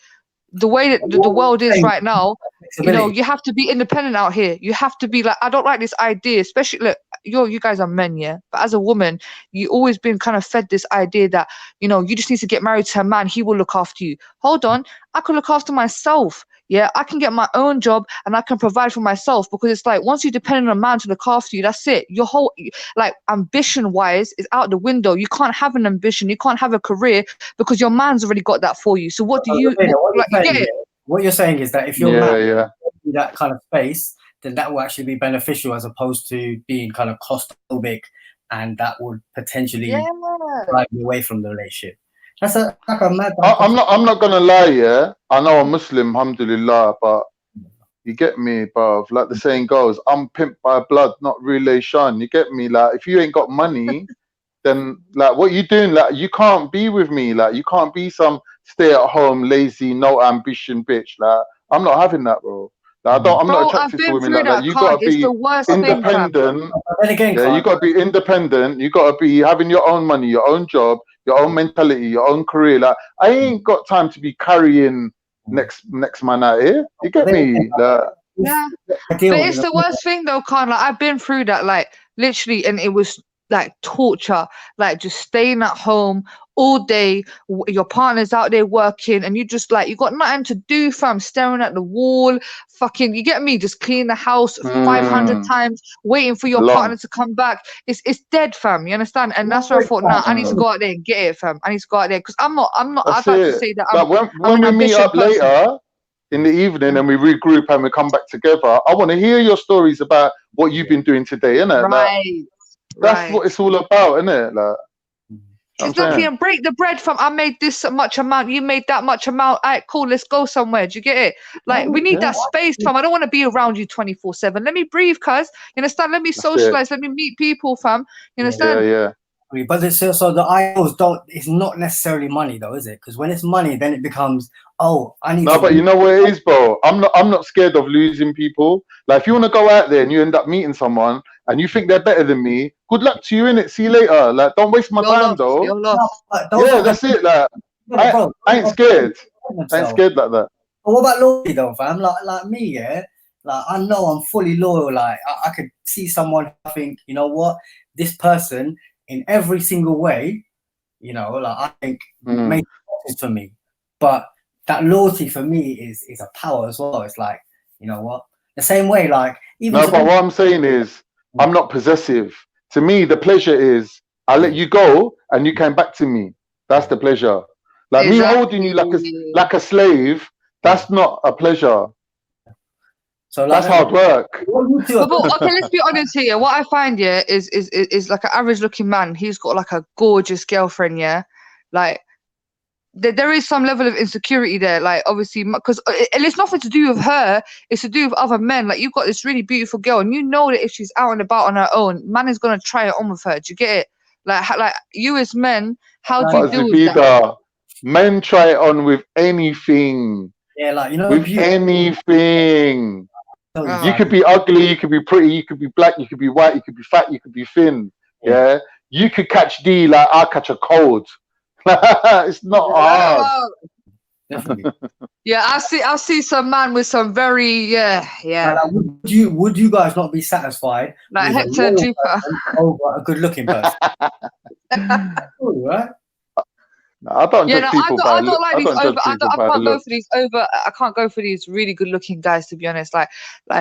the way that the world is right now, you have to be independent out here. You have to be like, I don't like this idea, especially look, you guys are men, yeah. But as a woman, you always been kind of fed this idea that, you just need to get married to a man, he will look after you. Hold on, I can look after myself. Yeah, I can get my own job and I can provide for myself, because it's like once you depend on a man to look after you, that's it. Your whole like ambition wise is out the window. You can't have an ambition, you can't have a career because your man's already got that for you. So what do you get it? What you're saying is that if you're married in that kind of space, then that will actually be beneficial as opposed to being kind of claustrophobic, and that would potentially drive you away from the relationship. That's like a mad. I'm not gonna lie, yeah. I know I'm Muslim, alhamdulillah, but you get me, bruv. Like the saying goes, I'm pimped by blood, not relation. You get me? Like if you ain't got money, then like what you doing? Like you can't be with me. Like you can't be some stay-at-home, lazy, no ambition bitch. Like I'm not having that, bro. Like, I'm not attracted to women like that. You gotta be independent. And again, you gotta be independent. You gotta be having your own money, your own job. your own mentality, your own career. Like, I ain't got time to be carrying next man out here. You get me? Yeah, but it's the worst thing though, Khan. Like, I've been through that, like, literally, and it was like torture, like just staying at home all day. Your partner's out there working, and you just like, you got nothing to do, fam. Staring at the wall, fucking, you get me? Just clean the house 500 times, waiting for your partner to come back. It's dead, fam. You understand? And that's why I thought, nah, I need to go out there and get it, fam. I need to go out there because I'm not. I'd like to say that I'm. Like I'm when an we meet ambitious up person. later in the evening and we regroup and we come back together, I want to hear your stories about what you've been doing today, innit? Right. That's what it's all about, innit? Like, Exactly, and break the bread, fam. I made this much amount, you made that much amount. All right, cool, let's go somewhere. Do you get it? Like, we need that space, fam. I don't want to be around you 24/7. Let me breathe, cuz. You understand? Let me socialize. Let me meet people, fam. You understand? Yeah. But it's also the ideals don't. It's not necessarily money, though, is it? Because when it's money, then it becomes, oh, I need. No, but you know what it is, bro. I'm not scared of losing people. Like, if you want to go out there and you end up meeting someone and you think they're better than me, good luck to you, innit? See you later. Like, don't waste my time, though. Yeah, that's it. Like, I ain't scared. I ain't scared like that. But what about loyalty, though, fam? Like me, yeah. Like, I know I'm fully loyal. Like, I could see someone. I think, you know what, this person in every single way, you know, like, I think makes sense for me. But that loyalty for me is a power as well. It's like, you know what, the same way, like, even. No, but what I'm saying is, I'm not possessive. To me, the pleasure is I let you go and you came back to me. That's the pleasure. Like me holding you like a slave. That's not a pleasure. So like, that's hard work. But okay, let's be honest here. What I find, yeah, is like an average looking man. He's got like a gorgeous girlfriend, yeah. Like, there is some level of insecurity there, like, obviously, because and it's nothing to do with her, it's to do with other men. Like, you've got this really beautiful girl and you know that if she's out and about on her own, man is gonna try it on with her. Do you get it? Like you as men, how do you deal with that? Men try it on with anything. Yeah, like, you know, with anything. You could be ugly, you could be pretty, you could be black, you could be white, you could be fat, you could be thin. Yeah, you could catch D like I'll catch a cold. It's not hard. Yeah, I see some man with some very Like, would you guys not be satisfied like with Hector and Jupiter over a good looking person? Cool, right? I don't judge people by look. I can't go for these I can't go for these really good looking guys, to be honest. Like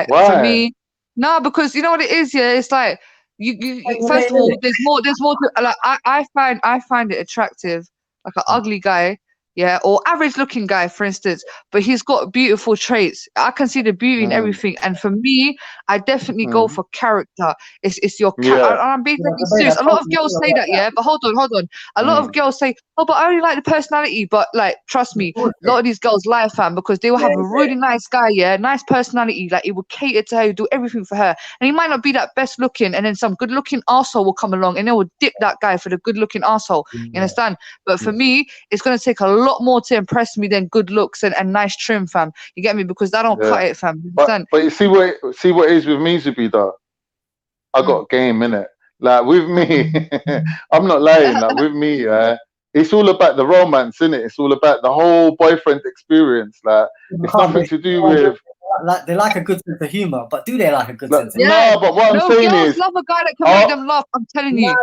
why? For me, no, because you know what it is, yeah. It's like you first of all, there's more to, like, I find it attractive, like an ugly guy, yeah, or average looking guy, for instance, but he's got beautiful traits. I can see the beauty in everything, and for me, I definitely go for character. It's your character. I'm being serious. A lot of girls say that, yeah, but hold on. A lot of girls say, oh, but I only like the personality. But like, trust me, a lot of these girls lie, fam, because they will have a really nice guy, yeah, nice personality, like, it will cater to her, do everything for her, and he might not be that best looking, and then some good looking arsehole will come along and they will dip that guy for the good looking arsehole. You understand? But for me, it's gonna take a lot more to impress me than good looks and nice trim, fam. You get me? Because I don't cut it, fam. But you see what it is with me, Zubida. I got game in it. Like, with me, I'm not lying. Like, with me, it's all about the romance, innit? It's all about the whole boyfriend experience. Like, it's nothing to do with. Like, they like a good sense of humor, but do they like a good sense of humor? No, but what I'm saying girls is, love a guy that can make them laugh. I'm telling you.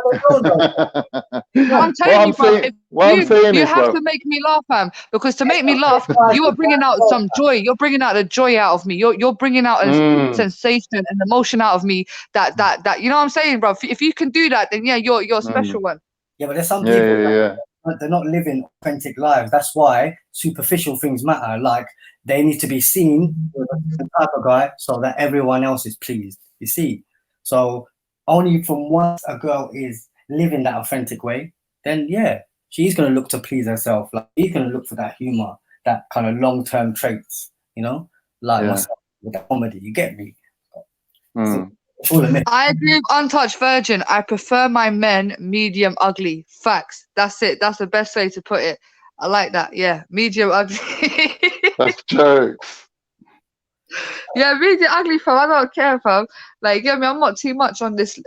I'm telling you, fam. You have to make me laugh, fam. Because to make me laugh, you are bringing out some joy. You're bringing out the joy out of me. You're bringing out a sensation and emotion out of me. That you know what I'm saying, bro? If you can do that, then yeah, you're a special one. Yeah, but there's some people they're not living authentic lives. That's why superficial things matter. Like, they need to be seen with a certain type of guy so that everyone else is pleased. You see? So only from once a girl is living that authentic way, then yeah, she's gonna look to please herself. Like, she's gonna look for that humor, that kind of long-term traits, you know, like myself with the comedy. You get me? I agree with Untouched Virgin. I prefer my men medium ugly. Facts. That's it. That's the best way to put it. I like that. Yeah, medium ugly. That's jokes. Yeah, me the ugly fam. I don't care, fam. Like, you get me? I'm not too much on this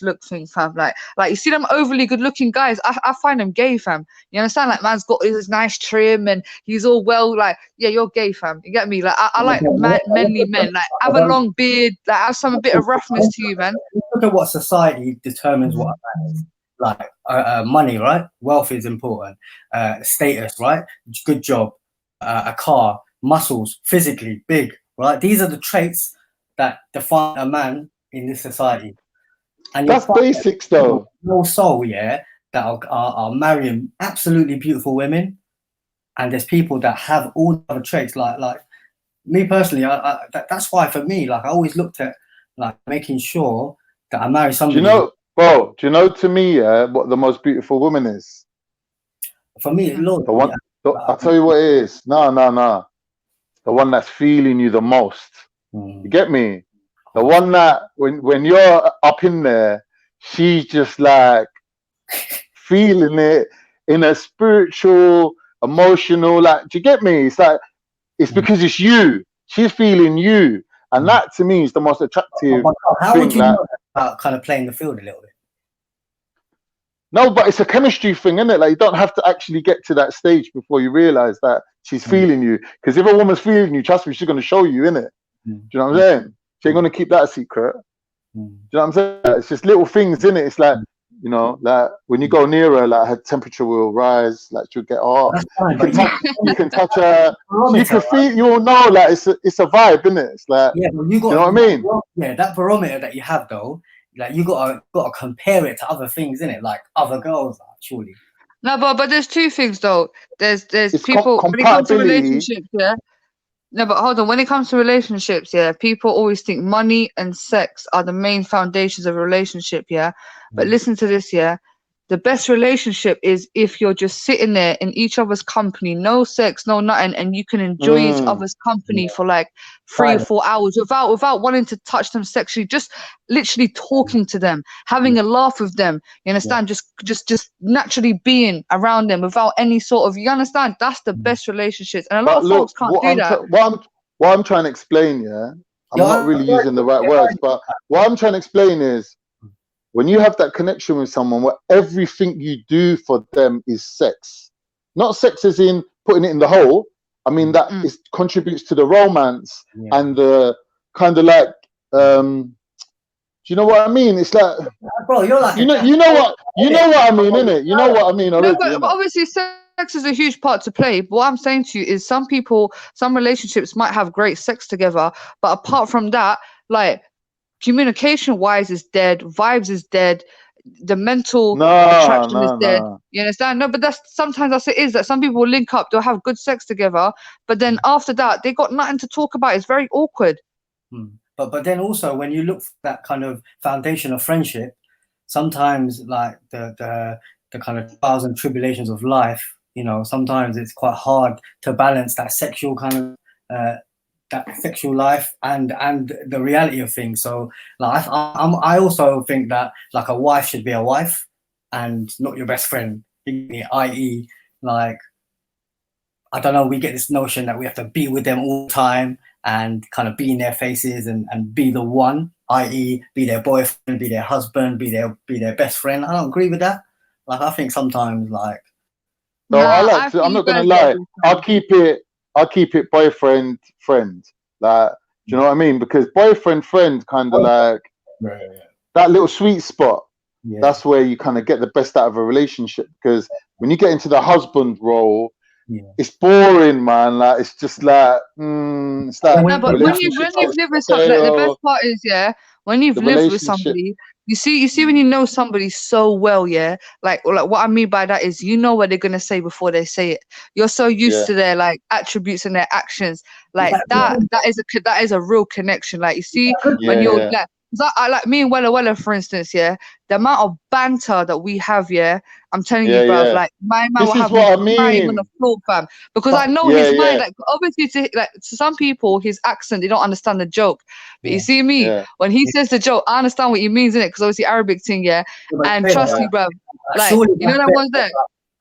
look thing, fam. Like you see them overly good looking guys. I find them gay, fam. You understand? Like, man's got his nice trim and he's all well. Like, yeah, you're gay, fam. You get me? Like, I like manly men. Like, have a long beard. Like, have some bit of roughness to you, man. Look at what society determines what a man is. Like money, right? Wealth is important. Status, right? Good job. A car, muscles, physically big, right? These are the traits that define a man in this society. And that's basics, though. No soul, yeah, that are marrying absolutely beautiful women, and there's people that have all the other traits. Like me personally, that's why for me, like I always looked at like making sure that I marry somebody. Do you know, bro? Do you know to me, what the most beautiful woman is? For me, Lord, the one. I'll tell you what it is. No. The one that's feeling you the most. You get me? The one that when you're up in there, she's just like feeling it in a spiritual, emotional, like, do you get me? It's like, it's because it's you. She's feeling you. And that to me is the most attractive How thing. would you know about kind of playing the field a little bit? No, but it's a chemistry thing, isn't it? Like, you don't have to actually get to that stage before you realize that she's feeling you. Because if a woman's feeling you, trust me, she's going to show you, innit? Do you know what I'm saying? She ain't going to keep that a secret. Do you know what I'm saying? It's just little things, innit? It's like, you know, like when you go near her, like her temperature will rise, like she'll get hot. You can touch her. You can feel. You'll know, like it's a vibe, innit? It's like, yeah, but you know what I mean? Yeah, that barometer that you have though, like you gotta compare it to other things, innit? Like other girls, surely. No, but there's two things though. There's people when it comes to relationships, yeah. No, but hold on. When it comes to relationships, yeah, people always think money and sex are the main foundations of a relationship, yeah. But listen to this, yeah. The best relationship is if you're just sitting there in each other's company, no sex, no nothing, and you can enjoy each other's company for like 3 or 4 hours without wanting to touch them sexually, just literally talking to them, having a laugh with them. You understand? Just naturally being around them without any sort of, you understand? That's the best relationships, and a lot of folks can't do that. What I'm trying to explain, yeah, I'm not really using the right words, but what I'm trying to explain is, when you have that connection with someone where everything you do for them is sex, not sex as in putting it in the hole. I mean, that contributes to the romance and the kind of like, do you know what I mean? It's like, bro, you're like, you know what I mean, innit? You know what I mean already. No, but obviously sex is a huge part to play. But what I'm saying to you is some relationships might have great sex together, but apart from that, like, communication wise is dead, vibes is dead, the mental attraction is dead. You understand? No, but sometimes that's it is that some people will link up, they'll have good sex together, but then after that they got nothing to talk about. It's very awkward. But then also when you look for that kind of foundation of friendship, sometimes like the kind of trials and tribulations of life, you know, sometimes it's quite hard to balance that sexual kind of that sexual life and the reality of things. So like I also think that like a wife should be a wife and not your best friend, i.e. like, I don't know, we get this notion that we have to be with them all the time and kind of be in their faces and be the one, i.e. be their boyfriend, be their husband, be their best friend. I don't agree with that. Like, I think sometimes like, no, I'm not gonna lie, I'll keep it boyfriend friend, like, do you know what I mean? Because boyfriend friend kind of like that little sweet spot. That's where you kind of get the best out of a relationship. Because when you get into the husband role, it's boring, man. Like, it's just like, it's like. No, but when you've lived with somebody, like, the best part is, yeah, when you've lived with somebody, you see when you know somebody so well, yeah, like what I mean by that is, you know what they're gonna say before they say it. You're so used to their like attributes and their actions, like that is a real connection. Like, you see when you're like, I like me and Wella, for instance, yeah, the amount of banter that we have, yeah, I'm telling you, bruv, like, my man will have me crying on the floor, fam, because I know his mind. Like, obviously, to some people, his accent, they don't understand the joke. But you see me, when he says the joke, I understand what he means, innit? Because obviously Arabic thing, yeah. And trust me, bruv, like, you know that one's there.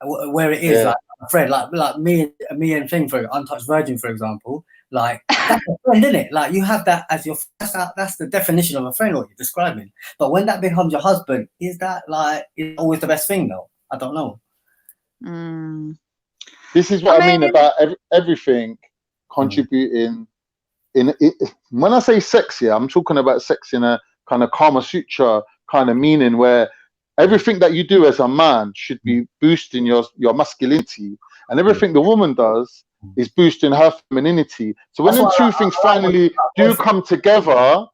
Where it is, like, Fred, like me and Thing, for Untouched Virgin, for example, Like that's a friend, isn't it? Like you have that as your that's the definition of a friend, what you're describing. But when that becomes your husband, is that like is always the best thing though? I don't know. This is what I mean about everything contributing. When I say sex here, I'm talking about sex in a kind of Kama Sutra kind of meaning, where everything that you do as a man should be boosting your masculinity, and everything the woman does is boosting her femininity. So when the two things finally do come together,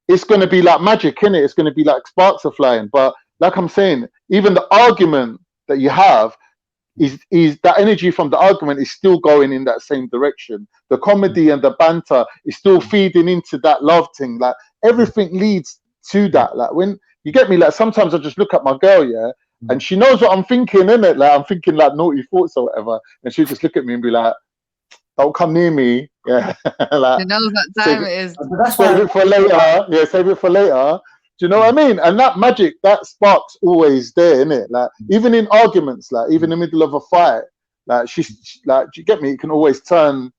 it's going to be like magic, innit? It's going to be like sparks are flying. But like I'm saying, even the argument that you have is that energy from the argument is still going in that same direction. The comedy and the banter is still feeding into that love thing. Like everything leads to that. Like when you get me, like sometimes I just look at my girl, yeah, and she knows what I'm thinking, innit? Like I'm thinking like naughty thoughts or whatever, and she'll just look at me and be like, "Don't come near me." Yeah, like you know what time it is. Save it for later. Yeah, save it for later. Do you know what I mean? And that magic, that spark's always there, innit? Like even in arguments, like even in the middle of a fight, like she's like, do you get me? You can always turn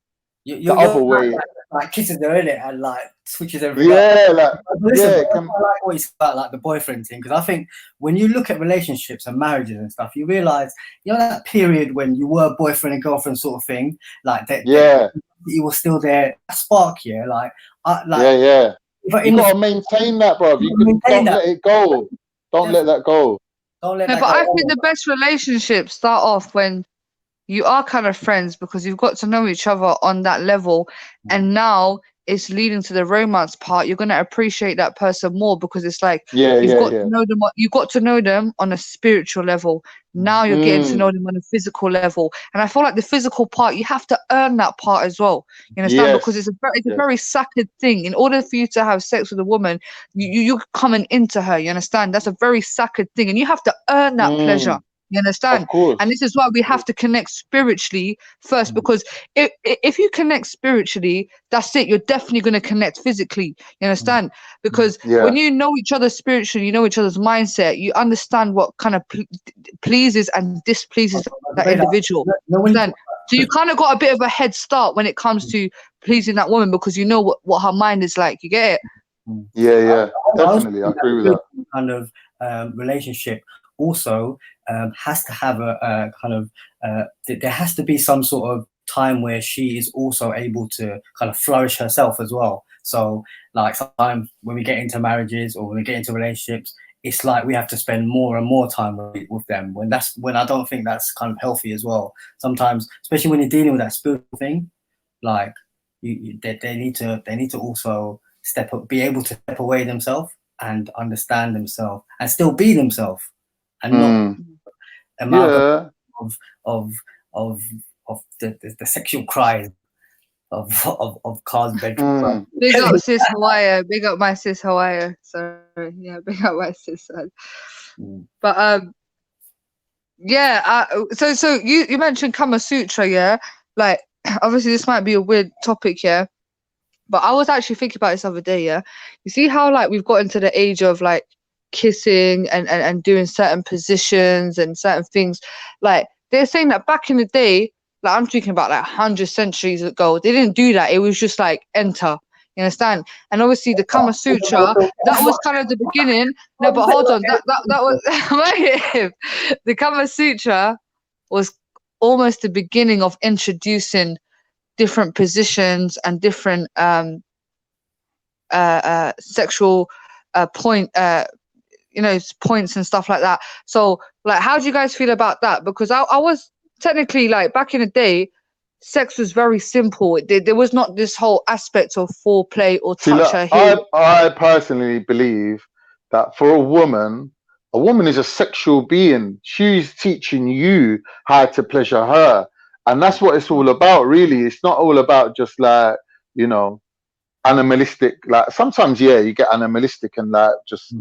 the other way. Like kisses her in it and like switches everything. Yeah, like listen, yeah. I like what you said about like the boyfriend thing, because I think when you look at relationships and marriages and stuff, you realize that period when you were boyfriend and girlfriend sort of thing, like that. Yeah, you were still there. A spark, yeah, like yeah. But you gotta maintain that, bro. Don't let it go. Don't let that go. Don't let Yeah, that but go. I think the best relationships start off when you are kind of friends, because you've got to know each other on that level, and now it's leading to the romance part. You're gonna appreciate that person more because it's like you've got to know them. You got to know them on a spiritual level. Now you're getting to know them on a physical level, and I feel like the physical part you have to earn that part as well. You understand? Because it's a very sacred thing. In order for you to have sex with a woman, you're coming into her. You understand? That's a very sacred thing, and you have to earn that pleasure. You understand? And this is why we have to connect spiritually first, because if you connect spiritually, that's it. You're definitely going to connect physically. You understand? Because when you know each other spiritually, you know each other's mindset, you understand what kind of pleases and displeases that individual. So you kind of got a bit of a head start when it comes to pleasing that woman, because you know what her mind is like. You get it? Yeah, definitely. I agree with that. Kind of relationship also has to have a kind of there has to be some sort of time where she is also able to kind of flourish herself as well. So like sometimes when we get into marriages or when we get into relationships, it's like we have to spend more and more time with them, when I don't think that's kind of healthy as well. Sometimes, especially when you're dealing with that spiritual thing, like they need to also be able to step away themselves and understand themselves and still be themselves, and not amalgam of the sexual cries of Carl's bedroom. Big up sis Hawaii. Big up my sis Hawaii. Sorry, yeah, big up my sis. But yeah. So you mentioned Kama Sutra, yeah. Like obviously this might be a weird topic, yeah. But I was actually thinking about this other day, yeah. You see how like we've got into the age of like kissing and doing certain positions and certain things. Like they're saying that back in the day, like I'm talking about like 100 centuries ago, they didn't do that. It was just like enter. You understand? And obviously the Kama Sutra, that was kind of the beginning. No, but hold on, that was the Kama Sutra was almost the beginning of introducing different positions and different sexual points and stuff like that. So like how do you guys feel about that? Because I was technically like back in the day, sex was very simple. There was not this whole aspect of foreplay or touch her heel. I personally believe that for a woman is a sexual being. She's teaching you how to pleasure her. And that's what it's all about, really. It's not all about just like, animalistic. Like sometimes, you get animalistic and like just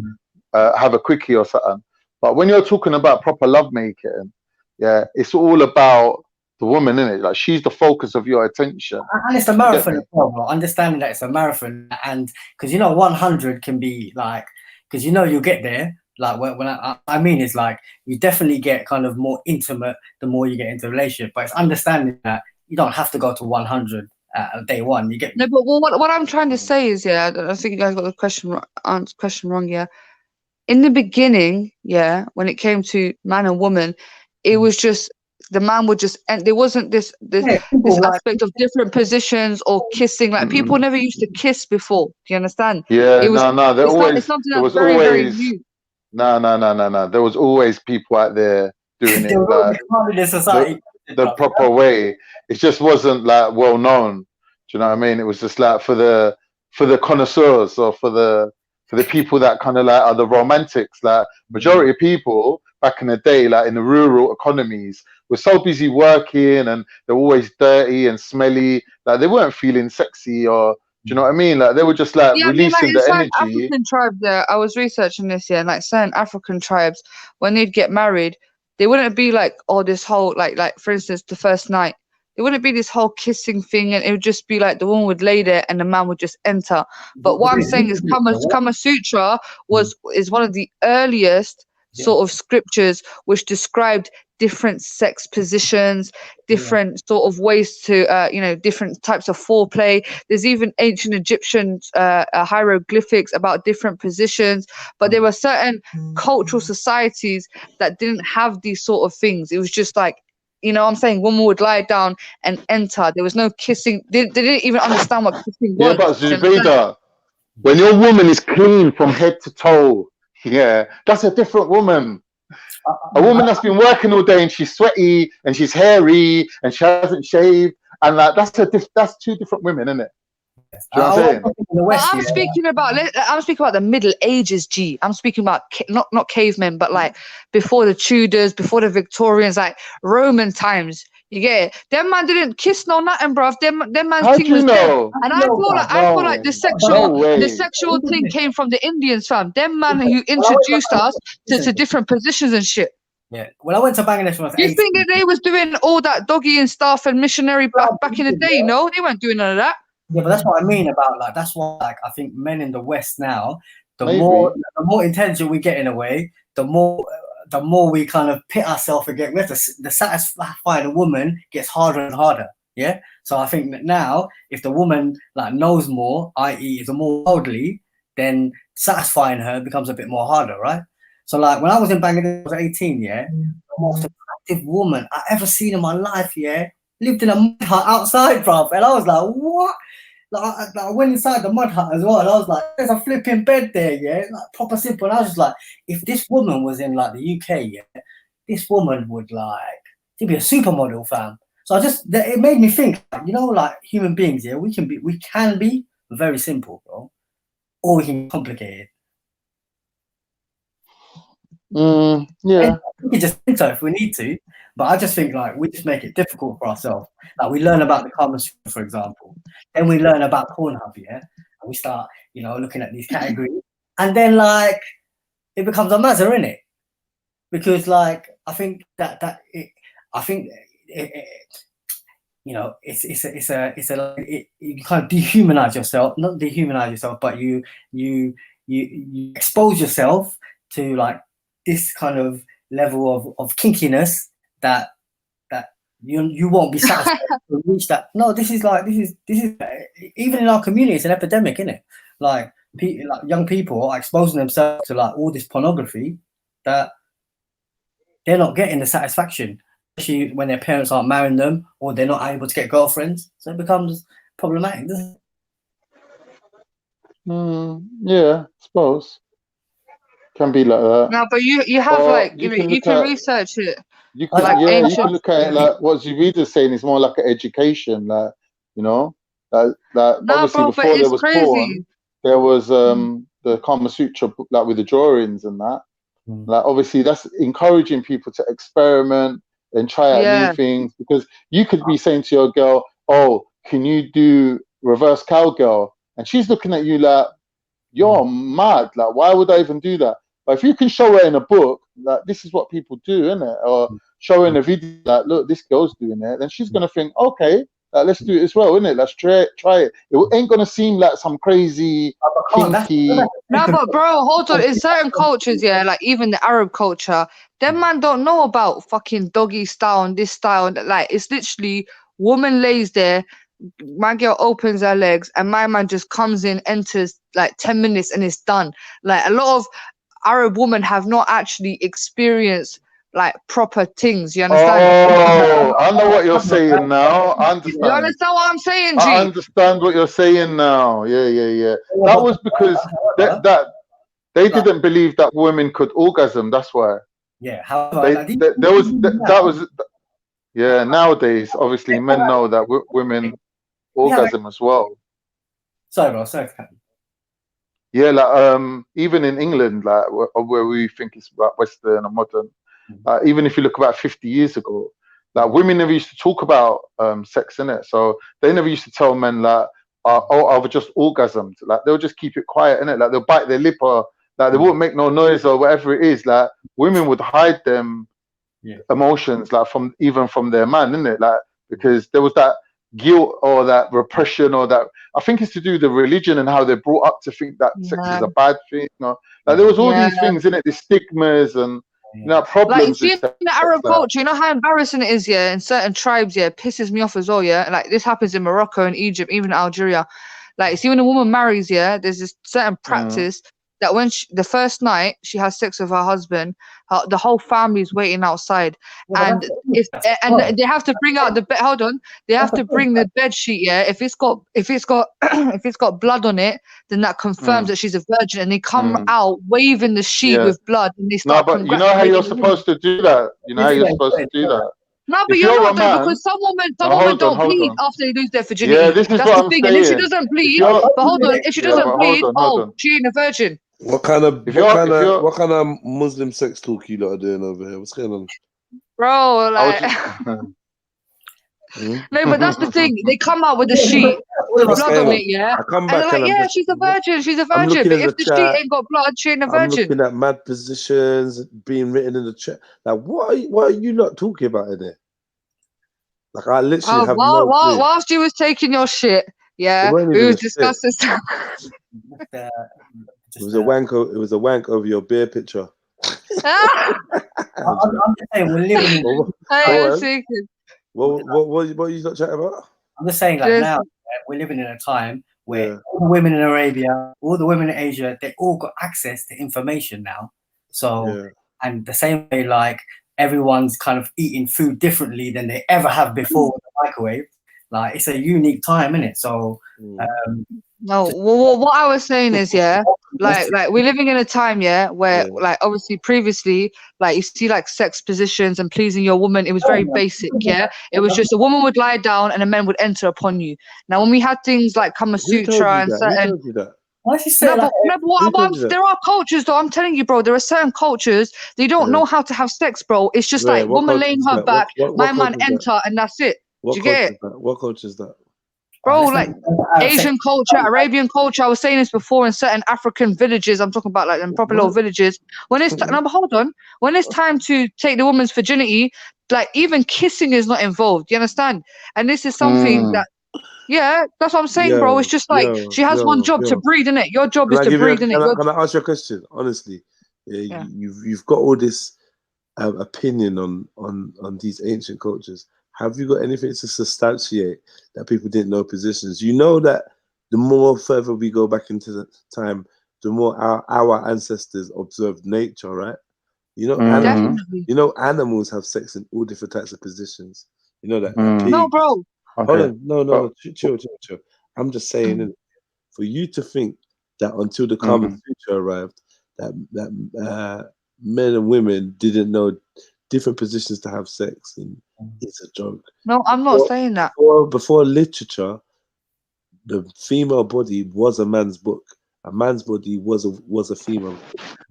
have a quickie or something. But when you're talking about proper lovemaking, it's all about the woman, isn't it? Like she's the focus of your attention. And it's a marathon as well, bro. Understanding that it's a marathon, and because 100 can be like, because you'll get there. Like when I mean is like you definitely get kind of more intimate the more you get into a relationship, but it's understanding that you don't have to go to 100 day one. You get no, but what I'm trying to say is, yeah, I think you guys got the question wrong. Yeah, in the beginning, yeah, when it came to man and woman, it was just the man would just, and there wasn't this aspect of different positions or kissing. Like people never used to kiss before. Do you understand? Yeah, It was. no. It's something that's very, very new. No. There was always people out there doing it like the proper way. It just wasn't like well known. Do you know what I mean? It was just like for the connoisseurs or for the people that kind of like are the romantics. Like majority of people back in the day, like in the rural economies, were so busy working and they're always dirty and smelly. Like they weren't feeling sexy or. Do you know what I mean? Like they were just like releasing in the certain energy. African tribes, I was researching this, yeah, and like certain African tribes, when they'd get married, they wouldn't be like, oh, this whole like for instance, the first night, there wouldn't be this whole kissing thing, and it would just be like the woman would lay there and the man would just enter. But what I'm saying is, Kama Sutra is one of the earliest sort of scriptures which described different sex positions, different sort of ways to different types of foreplay. There's even ancient Egyptian hieroglyphics about different positions, but there were certain cultural societies that didn't have these sort of things. It was just like, you know what I'm saying, woman would lie down and enter. There was no kissing. They didn't even understand what kissing was. Yeah, but Zubaida, when your woman is clean from head to toe, yeah, that's a different woman. A woman that's been working all day and she's sweaty and she's hairy and she hasn't shaved, and like that's two different women, isn't it? Do you know what I'm saying? I'm speaking about the Middle Ages, G. I'm speaking about not cavemen, but like before the Tudors, before the Victorians, like Roman times. You get it? Them man didn't kiss no nothing, bruv. Them man thing was dead. And I feel like the sexual thing came from the Indians, fam. Them man who introduced us to different positions and shit. Yeah. When I went to Bangladesh when I was 18, you think that they was doing all that doggy and stuff and missionary back in the day? No, they weren't doing none of that. Yeah, but that's what I mean about like that's why like I think men in the West now, the more intelligent we get in a way, the more we kind of pit ourselves again. We have to satisfy the woman gets harder and harder. Yeah. So I think that now, if the woman like knows more, i.e., is more worldly, then satisfying her becomes a bit more harder, right? So like when I was in Bangladesh, I was 18. Yeah, the most attractive woman I ever seen in my life. Yeah, lived in a mud hut outside, bruv, and I was like, what? Like I went inside the mud hut as well, and I was like, there's a flipping bed there, yeah, like proper simple. And I was just like, if this woman was in like the UK, yeah, this woman would she'd be a supermodel, fam. So it made me think, you know, like human beings, yeah, we can be very simple, bro, or we can be complicated. Yeah, we can just think so if we need to, but I just think like we just make it difficult for ourselves. Like we learn about the Kama Sutra, for example, then we learn about Pornhub, yeah, and we start, you know, looking at these categories, and then like it becomes a mazza, innit? Because like I think you know, you kind of dehumanize yourself, not dehumanize yourself, but you expose yourself to like this kind of level of kinkiness that you won't be satisfied to reach that. No, this is even in our community, it's an epidemic, isn't it? Like young people are exposing themselves to like all this pornography that they're not getting the satisfaction, especially when their parents aren't marrying them or they're not able to get girlfriends. So it becomes problematic, doesn't it? Yeah, I suppose. Can be like that. No, but you have or like you can research it. You can you can look at it like what Zubida's saying is more like an education, like you know, like obviously before there was porn, there was the Kama Sutra book, like with the drawings and that. Like obviously that's encouraging people to experiment and try out new things, because you could be saying to your girl, "Oh, can you do reverse cowgirl?" and she's looking at you like, "You're mad! Like, why would I even do that?" But if you can show her in a book, like this is what people do, innit? Or show her in a video, like, look, this girl's doing it, then she's gonna think, okay, let's do it as well, innit? Let's try it. It ain't gonna seem like some crazy kinky. No, but bro, hold on. In certain cultures, yeah, like even the Arab culture, them man don't know about fucking doggy style and this style. Like it's literally woman lays there, my girl opens her legs and my man just comes in, enters like 10 minutes and it's done. Like a lot of Arab women have not actually experienced like proper things. You understand? Oh, I know what you're saying now. I You understand. understand what I'm saying, G? I understand what you're saying now. Yeah. That was because that they didn't believe that women could orgasm. That's why. Yeah. That was. Yeah. Nowadays, obviously, men know that women orgasm as well. Sorry, bro. Sorry. Yeah, like even in England, like where we think it's about Western and modern, even if you look about 50 years ago, like women never used to talk about sex in it, so they never used to tell men like, "Oh, I've just orgasmed." Like they'll just keep it quiet in it, like they'll bite their lip or like they won't make no noise or whatever it is. Like women would hide them emotions, like from their man, isn't it? Like because there was that guilt or that repression or that I think it's to do with the religion and how they're brought up to think that sex is a bad thing. Like there was all these things in it, the stigmas and problems. Like you see in with the sex, Arab like- culture, you know how embarrassing it is, yeah, in certain tribes, yeah, it pisses me off as well, yeah. Like this happens in Morocco and Egypt, even Algeria. Like you see when a woman marries, yeah, there's this certain practice that when the first night she has sex with her husband, the whole family is waiting outside, and they have to bring out the bed. Hold on, they have to bring the bed sheet. Yeah, if it's got if it's got blood on it, then that confirms that she's a virgin, and they come out waving the sheet with blood, and they start. No, but you know how you're supposed to do that. You know how you're supposed to do that. No, but If you're not a though, man- because some women hold don't on. bleed after they lose their virginity. Yeah, this is That's what the I'm thing. And if she saying. doesn't If bleed, you're- but hold on, if she Yeah, doesn't but bleed, hold on. she ain't a virgin. What kind of you're- what kind of Muslim sex talk you lot are doing over here? What's going on? Bro, like no, but that's the thing. They come out with a sheet with What's blood going on on? it, yeah. I come And back they're like, and I'm yeah, just- she's a virgin, she's a I'm virgin. looking But in if the the sheet chat. ain't got blood, she ain't a I'm virgin. looking at mad positions being written in the chat. Like, what are you not talking about in there? Like, I literally have no clue. Whilst you was taking your shit, yeah, It weren't we even was a shit. discussing It was a wank. It was a wank over your beer picture. I'm just saying we're living in. What are you not chatting about? I'm just saying, like now we're living in a time where all the women in Arabia, all the women in Asia, they all got access to information now. So, and the same way, like everyone's kind of eating food differently than they ever have before with the microwave. Like it's a unique time, isn't it? So, No, what I was saying is, yeah, like we're living in a time, yeah, where like obviously previously, like you see like sex positions and pleasing your woman, it was very basic, yeah. It was just a woman would lie down and a man would enter upon you. Now when we had things like Kama Sutra and certain. Who told you that? Why did you say there are cultures though. I'm telling you, bro. There are certain cultures they don't know how to have sex, bro. It's just like woman laying her back, my man enter, and that's it. Do you get it? What culture is that? Bro, like Asian culture, Arabian culture. I was saying this before in certain African villages. I'm talking about like in proper little villages. When it's no, but hold on. When it's time to take the woman's virginity, like even kissing is not involved. You understand? And this is something that, yeah, that's what I'm saying, bro. It's just like she has one job to breed, innit? Your job is to breed, innit? Can I ask you a question? Honestly, you've got all this opinion on these ancient cultures. Have you got anything to substantiate that people didn't know positions? You know that the more further we go back into the time, the more our ancestors observed nature, right? You know, animals have sex in all different types of positions. You know that. No, bro. Hold on, no, chill. I'm just saying, for you to think that until the common future arrived, that men and women didn't know different positions to have sex, and it's a joke. No, I'm not saying that. Before literature, the female body was a man's book. A man's body was a female.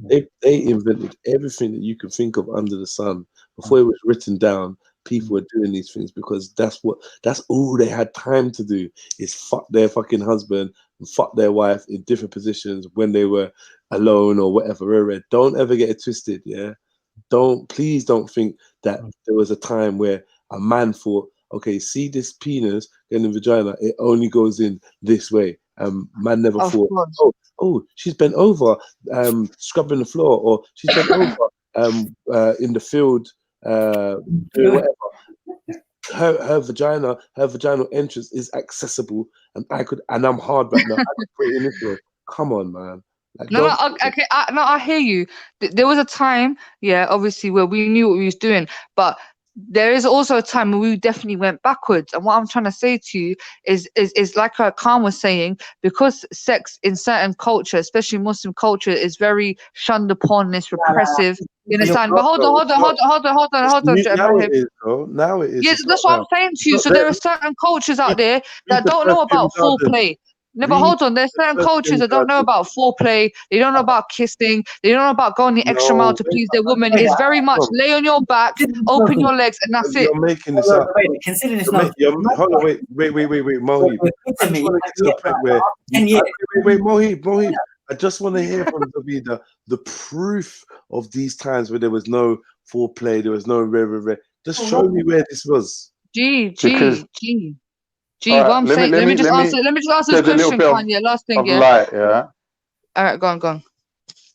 They invented everything that you could think of under the sun before it was written down. People were doing these things because that's all they had time to do is fuck their fucking husband and fuck their wife in different positions when they were alone or whatever. Don't ever get it twisted, yeah. Please don't think that there was a time where a man thought, okay, see this penis in the vagina, it only goes in this way. Man never thought, oh, she's bent over, scrubbing the floor, or she's bent over in the field, doing whatever. her vaginal entrance is accessible, and I'm hard right now. I could put it in this way. Come on, man. Like, No, okay, I hear you. There was a time, yeah, obviously, where we knew what we was doing, but there is also a time when we definitely went backwards. And what I'm trying to say to you is like Khan was saying, because sex in certain culture, especially Muslim culture, is very shunned upon, it's repressive. You understand? But hold on, now it is, bro. Now it is. Yeah, that's what I'm saying to you. So there are certain cultures out there that don't know about foreplay. No, but hold on. There's certain cultures that don't know about foreplay. They don't know about kissing. They don't know about going the extra mile to please their woman. It's very much lay on your back, open your legs, and that's it. You're making this up. Consider this Hold on, wait, Mohib. Wait, Mohib. I just want to hear from Davida the proof of these times where there was no foreplay, there was no re. Just show me where this was. G. What I'm saying. Let me just answer this question, Kanye. Last thing, yeah. Light, yeah. All right, go on. All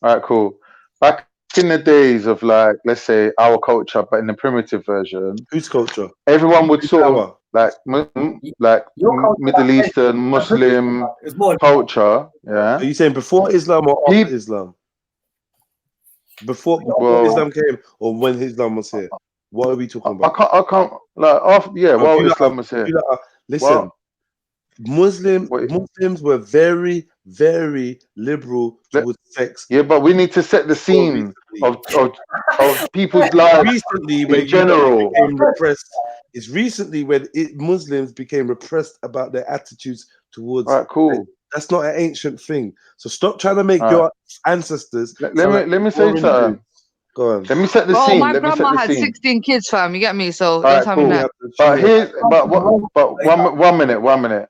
right, cool. Back in the days of, like, let's say our culture, but in the primitive version. Whose culture? Everyone would sort of like Middle Eastern Muslim culture. Yeah. Are you saying before Islam or after Islam? Before Islam came, or when Islam was here? What are we talking about? I can't like after. Yeah, while Islam was here. Listen, Muslims were very, very liberal towards sex. Yeah, but we need to set the scene of people's lives recently, in general. It's recently when Muslims became repressed about their attitudes towards. All right, cool. That's not an ancient thing. So stop trying to make your ancestors. Let me say something. Go on. Let me set the scene. My grandma had 16 kids, fam. You get me? So all right, cool. But one minute.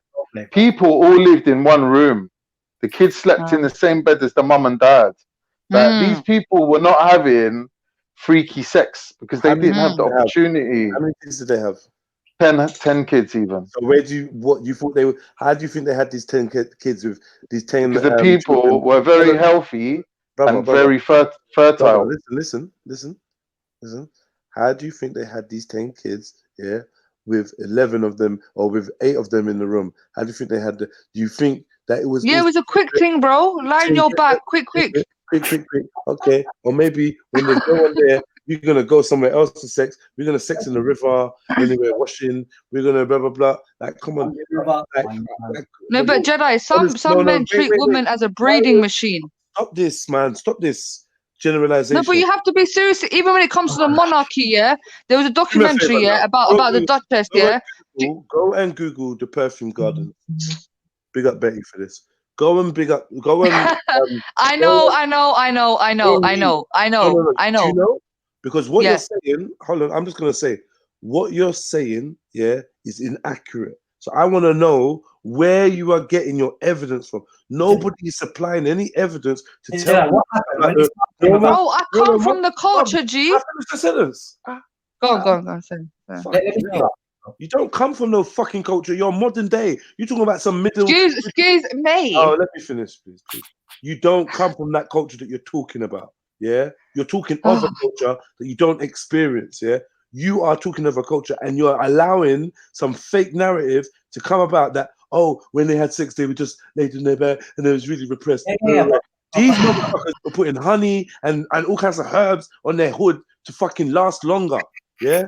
People all lived in one room. The kids slept in the same bed as the mum and dad. Like, these people were not having freaky sex because they didn't have the opportunity. How many kids did they have? 10 kids even. So how do you think they had these 10 kids with these 10? Because the people were very healthy and very fertile. Listen. How do you think they had these 10 kids? Yeah, with 11 of them or with 8 of them in the room. How do you think they had? Do you think that it was? Yeah, it was a quick thing, bro. Line your back, quick. Okay, or maybe when they go on there, you're gonna go somewhere else to sex. We're gonna sex in the river when we're washing. We're gonna blah blah blah. Like, come on. No, but Jedi, some men treat women as a breeding machine. Stop this, man. Stop this generalization. No, but you have to be serious. Even when it comes to the monarchy, yeah, there was a documentary, about the Duchess, yeah. Go and Google the perfume garden. Big up Betty for this. Go and. I know. Do you know? Because what you're saying, hold on, I'm just gonna say, what you're saying, yeah, is inaccurate. So I want to know where you are getting your evidence from. Nobody is supplying any evidence to tell me. Bro, I come from the culture, G. I finished the sentence. Go on. You don't come from no fucking culture. You're modern day. You're talking about some middle. Excuse me. Oh, let me finish, please. You don't come from that culture that you're talking about. Yeah, you're talking of a culture that you don't experience. Yeah, you are talking of a culture, and you're allowing some fake narrative to come about that. Oh, when they had sex, they were just laid in their bed, and it was really repressed. These motherfuckers were putting honey and all kinds of herbs on their hood to fucking last longer. Yeah,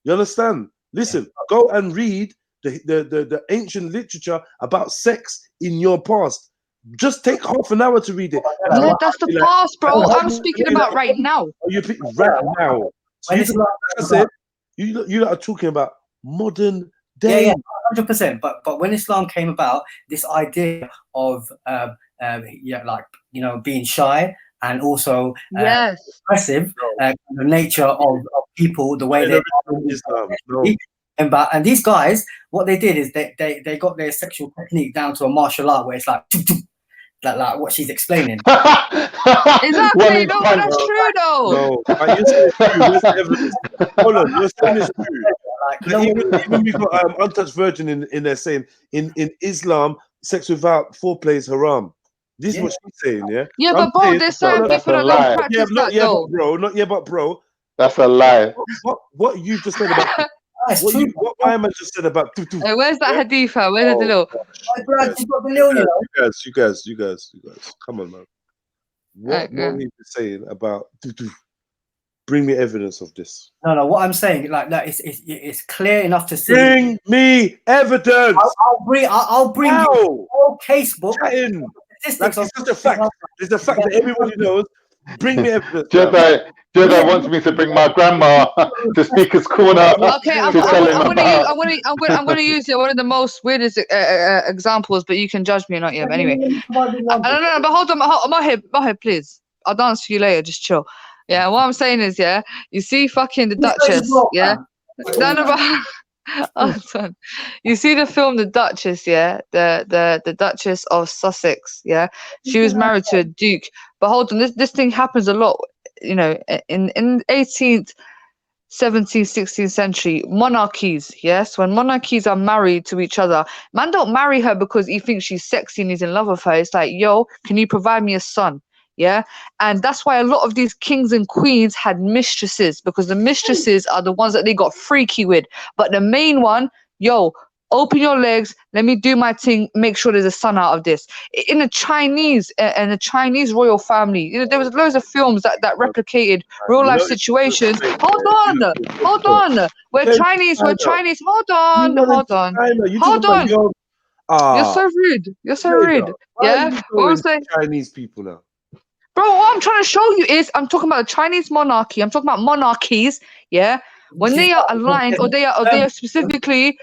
you understand? Listen, go and read the ancient literature about sex in your past. Just take half an hour to read it. Yeah, that's the past, bro. I'm speaking about right now. Right now. So you are talking about modern day. Yeah, 100%. But when Islam came about, this idea of being shy and also expressive, the nature of people, the way they and these guys, what they did is they got their sexual technique down to a martial art where it's like what she's explaining. Exactly. No, but that's true though. No, you're saying it's true. Where's the evidence? Hold on, you're saying it's true. Even we got Untouched Virgin in there saying in Islam, sex without foreplay is haram. This is what she's saying, yeah. Yeah, but bro, there's certain people that don't practice that though. Not yet, but bro. That's a lie. What you just said about What Muhammad just said about Hey, where's that hadith? Where's the little? You guys. Come on, man. What he was saying about bring me evidence of this. No. What I'm saying, like it's clear enough to see. Bring me evidence. I'll bring you all casebook. Like, it's just a fact. It's a fact that everybody knows. Bring me evidence. Jedi wants me to bring my grandma to Speaker's Corner. Okay, I'm gonna use one of the most weirdest examples, but you can judge me or not. Yeah, but anyway, no, but hold on, Mohib, please. I'll dance for you later. Just chill. Yeah, what I'm saying is, yeah, you see, fucking the Duchess, yeah. You see the film The Duchess, yeah, the Duchess of Sussex, yeah. She was married to a duke, but hold on, this thing happens a lot, you know, in 18th, 17th, 16th century monarchies. Yes, when monarchies are married to each other, man don't marry her because he thinks she's sexy and he's in love with her. It's like, yo, can you provide me a son? Yeah, and that's why a lot of these kings and queens had mistresses, because the mistresses are the ones that they got freaky with. But the main one, yo, open your legs, let me do my thing, make sure there's a son out of this. In the Chinese royal family, you know, there was loads of films that replicated real life situations. Hold on. We're Chinese. Hold on. You're so rude. Yeah, what I'm saying. Chinese people now. Bro, what I'm trying to show you is I'm talking about the Chinese monarchy. I'm talking about monarchies, yeah. When they are aligned or they are specifically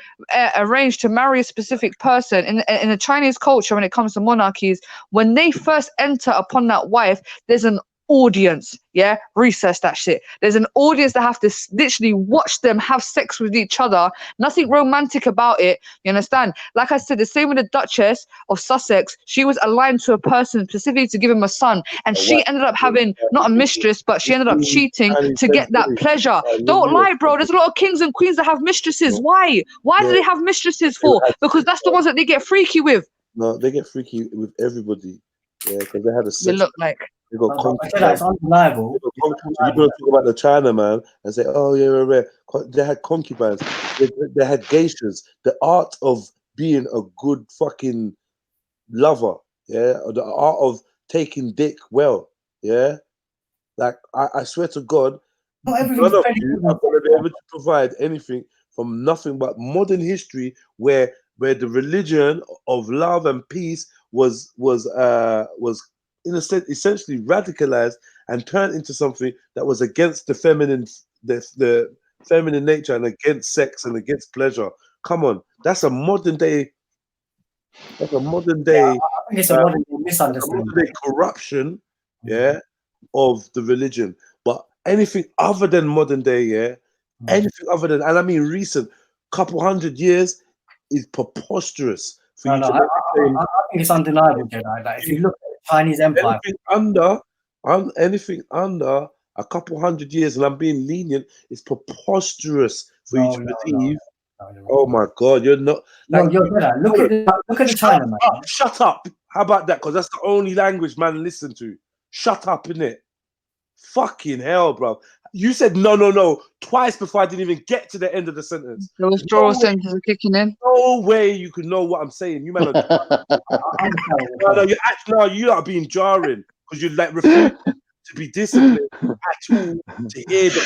arranged to marry a specific person in the Chinese culture, when it comes to monarchies, when they first enter upon that wife, there's an audience, yeah. Research that shit. There's an audience that have to literally watch them have sex with each other. Nothing romantic about it. You understand? Like I said, the same with the Duchess of Sussex. She was aligned to a person specifically to give him a son, and she ended up having not a mistress, but she ended up cheating to get that pleasure. Don't lie, bro. There's a lot of kings and queens that have mistresses. Why? Why do they have mistresses for? Because that's the ones that they get freaky with. No, they get freaky with everybody. Yeah, because they had a sex. They look like. They got that's undeniable. You don't talk about the China man and say, oh yeah, they had concubines, they had geishas. The art of being a good fucking lover, yeah, or the art of taking dick well, yeah. Like I swear to God, none of you are going to be able to provide anything from nothing but modern history, where the religion of love and peace was in a sense essentially radicalized and turned into something that was against the feminine nature and against sex and against pleasure. Come on, that's a modern day. That's a modern day. I think it's a modern day misunderstanding. Modern day corruption, yeah, of the religion. But anything other than modern day, yeah, anything other than, and I mean recent, couple hundred years, is preposterous. I think it's undeniable, Jedi. Like, if you look at the Chinese Empire, anything under a couple hundred years, and I'm being lenient, it's preposterous for you to believe. Oh my God, you're not. Like, look at the China, man. Shut up. How about that? Because that's the only language man listen to. Shut up, innit? Fucking hell, bro. You said no twice before I didn't even get to the end of the sentence. The withdrawal sentence are kicking in. No way you could know what I'm saying. You man are you are being jarring because you like refuse to be disciplined at all to hear the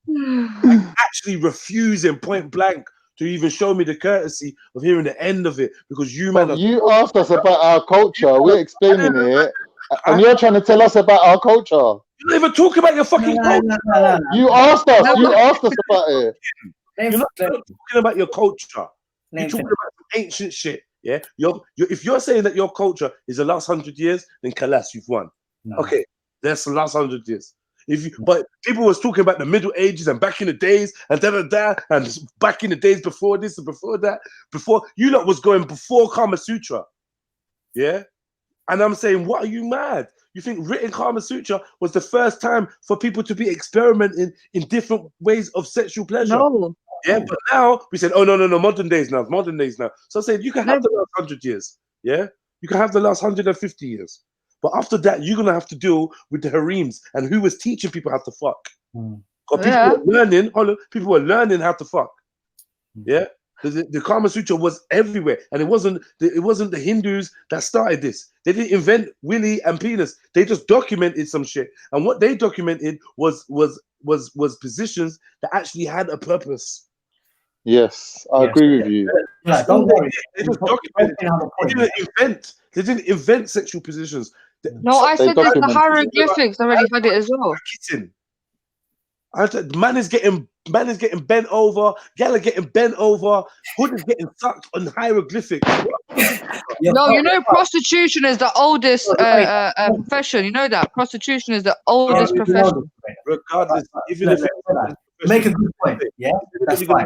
like, actually refusing point blank to even show me the courtesy of hearing the end of it, because you man. You asked us about our culture. We're explaining it, and you're trying to tell us about our culture. You don't even talk about your fucking culture. You asked us. You asked us about it. You're not talking about your culture. You're talking about ancient shit. Yeah. If you're saying that your culture is the last 100 years, then Kalas, you've won. No. Okay, that's the last 100 years. But people was talking about the Middle Ages and back in the days and and back in the days before this and before that, before you lot was going before Kama Sutra. Yeah. And I'm saying, what are you mad? You think written Kama Sutra was the first time for people to be experimenting in different ways of sexual pleasure? No. Yeah, but now we said, oh no, modern days now. So I said, you can have the last 100 years. Yeah, you can have the last 150 years. But after that, you're gonna have to deal with the harems and who was teaching people how to fuck. Because people were learning how to fuck. Yeah, the Kama Sutra was everywhere, and it wasn't the Hindus that started this. They didn't invent Willy and penis. They just documented some shit, and what they documented was positions that actually had a purpose. Yes, I agree with you. Yeah, don't worry. They just documented. They didn't invent sexual positions. No, I They said this. The documented it. hieroglyphics already had it as well. Kissing. Man is getting bent over. Gal are getting bent over. Hood is getting sucked on hieroglyphics. No, you know, prostitution is the oldest profession. You know that prostitution is the oldest profession. Regardless, even if make a good point. Yeah, that's fine.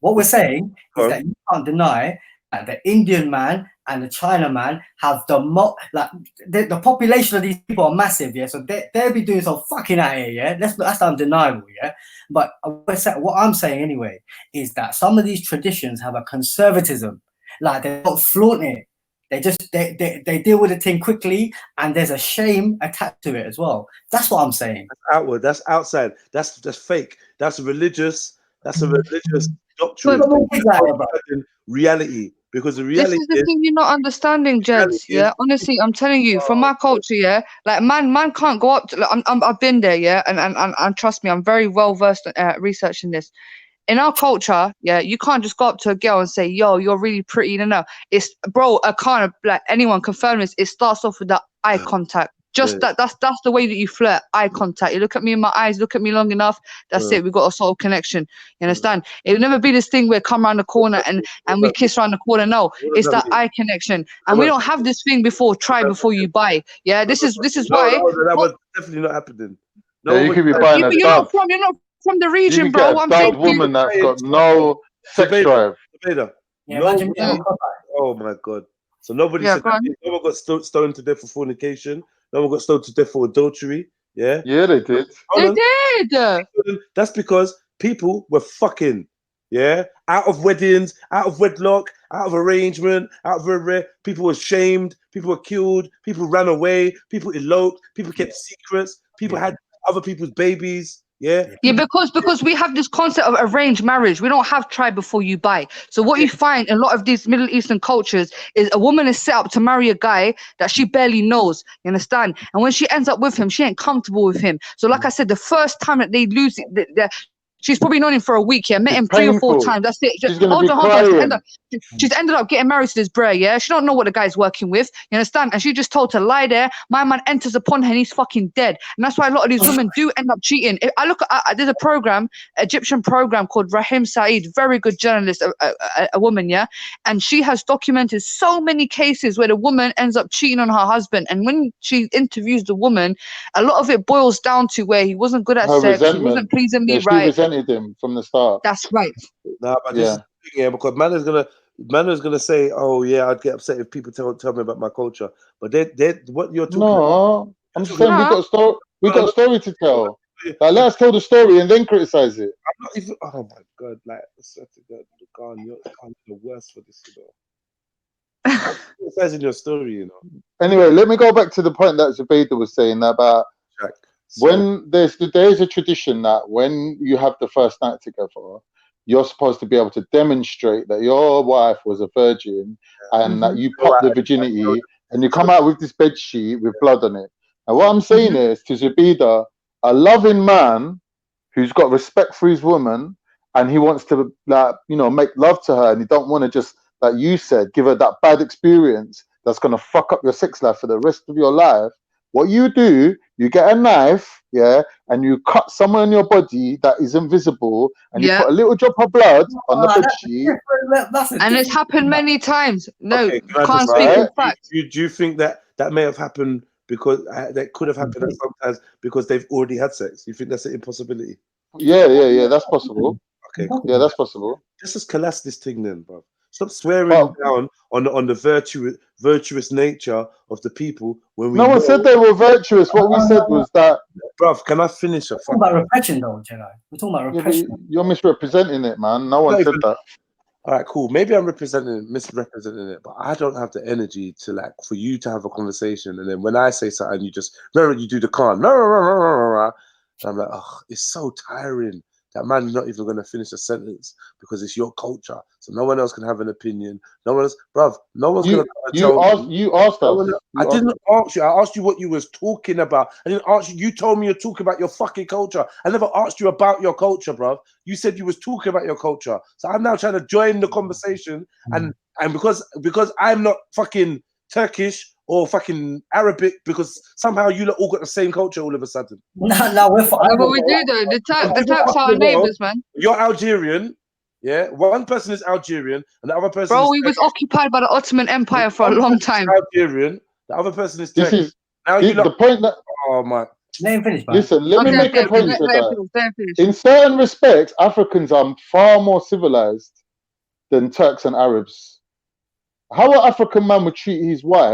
What we're saying is that you can't deny that the Indian man and the China man have the population of these people are massive, yeah. So they'll be doing some fucking out here, yeah. That's undeniable, yeah. But what I'm saying anyway is that some of these traditions have a conservatism, like they don't flaunt it. They just they deal with the thing quickly, and there's a shame attached to it as well. That's what I'm saying. That's outward. That's outside. That's fake. That's a religious doctrine. Reality. Because the reality this is the thing you're not understanding, Jeds. Yeah, honestly, I'm telling you, from my culture, yeah, like man can't go up to. Like, I've been there, yeah, and trust me, I'm very well versed researching this. In our culture, yeah, you can't just go up to a girl and say, "Yo, you're really pretty." No, it's bro. I can't like anyone confirm this. It starts off with that eye contact. Just that's the way that you flirt. Eye contact. You look at me in my eyes, look at me long enough. That's it. We've got a soul connection. You understand? It'll never be this thing where come around the corner and we kiss around the corner. No, it's that eye connection. And we don't have this thing before. Try before you buy. Yeah, this is why. That was definitely not happening. No, you could be buying a you're not from the region, you bro. Get a dove woman that's got no sex drive. Oh my god! So nobody said that. No one got stoned to death for fornication. No one got stoned to death for adultery. Yeah. Yeah, they did. They did. That's because people were fucking. Yeah, out of weddings, out of wedlock, out of arrangement, out of people were shamed, people were killed, people ran away, people eloped, people kept secrets, people had other people's babies. Yeah, because we have this concept of arranged marriage. We don't have try before you buy. So what you find in a lot of these Middle Eastern cultures is a woman is set up to marry a guy that she barely knows. You understand? And when she ends up with him, she ain't comfortable with him. So like I said, the first time that they lose it, she's probably known him for a week. Yeah, met him 3 or 4 times. That's it. Hold on. She's ended up getting married to this bro. Yeah, she don't know what the guy's working with. You understand? And she just told to lie there. My man enters upon her and he's fucking dead. And that's why a lot of these women do end up cheating. If I look at there's a program, Egyptian program called Rahim Saeed, very good journalist, a woman. Yeah, and she has documented so many cases where the woman ends up cheating on her husband. And when she interviews the woman, a lot of it boils down to where he wasn't good at sex, he wasn't pleasing me right. She resented him from the start. That's right. Nah, but this is because man is gonna say, "Oh yeah, I'd get upset if people tell me about my culture." But they what you're talking about. I'm saying we got a story to tell. Like, let us tell the story and then criticize it. I'm not even. Oh my god! Like, I swear to God, you're the worst for this, you know. I'm criticizing your story, you know. Anyway, let me go back to the point that Zubaydah was saying about when there's a tradition that when you have the first night together, you're supposed to be able to demonstrate that your wife was a virgin and that you pop the virginity and you come out with this bed sheet with blood on it. And what I'm saying is to Zubaydah, a loving man who's got respect for his woman and he wants to make love to her and he don't want to just, like you said, give her that bad experience that's going to fuck up your sex life for the rest of your life. What you do, you get a knife, and you cut somewhere on your body that is invisible, and you put a little drop of blood on the bed sheet. And it's happened many times. No, can't speak in fact. Do you think that may have happened because that could have happened sometimes because they've already had sex? You think that's an impossibility? Yeah, that's possible. Okay, cool. Yeah, that's possible. Let's just collapse this thing then, bro. Stop swearing down on the virtuous nature of the people when we. No one said they were virtuous. What we said was that. Bruv, can I finish? We're talking about repression, though, Jedi. We're talking about repression. You're misrepresenting it, man. No one said that. All right, cool. Maybe I'm misrepresenting it, but I don't have the energy to for you to have a conversation, and then when I say something, you just you do the con. And I'm like, oh, it's so tiring that man's not even going to finish a sentence because it's your culture. So no one else can have an opinion. No one else, bruv, no one's going to tell me. You asked us. I didn't ask you. I asked you what you was talking about. I didn't ask you. You told me you're talking about your fucking culture. I never asked you about your culture, bruv. You said you was talking about your culture. So I'm now trying to join the conversation. And because I'm not fucking Turkish or fucking Arabic, because somehow you lot all got the same culture all of a sudden. No, we're fine. No, but we do though. The Turks are our neighbours, man. You're Algerian, yeah. One person is Algerian, and the other person. Bro, is we was occupied by the Ottoman Empire for a long time. Algerian. The other person is This Turkish. is Now you the point that. Oh my. Let him finish, man. Listen, let me make a point to that. In certain respects, Africans are far more civilized than Turks and Arabs. How an African man would treat his wife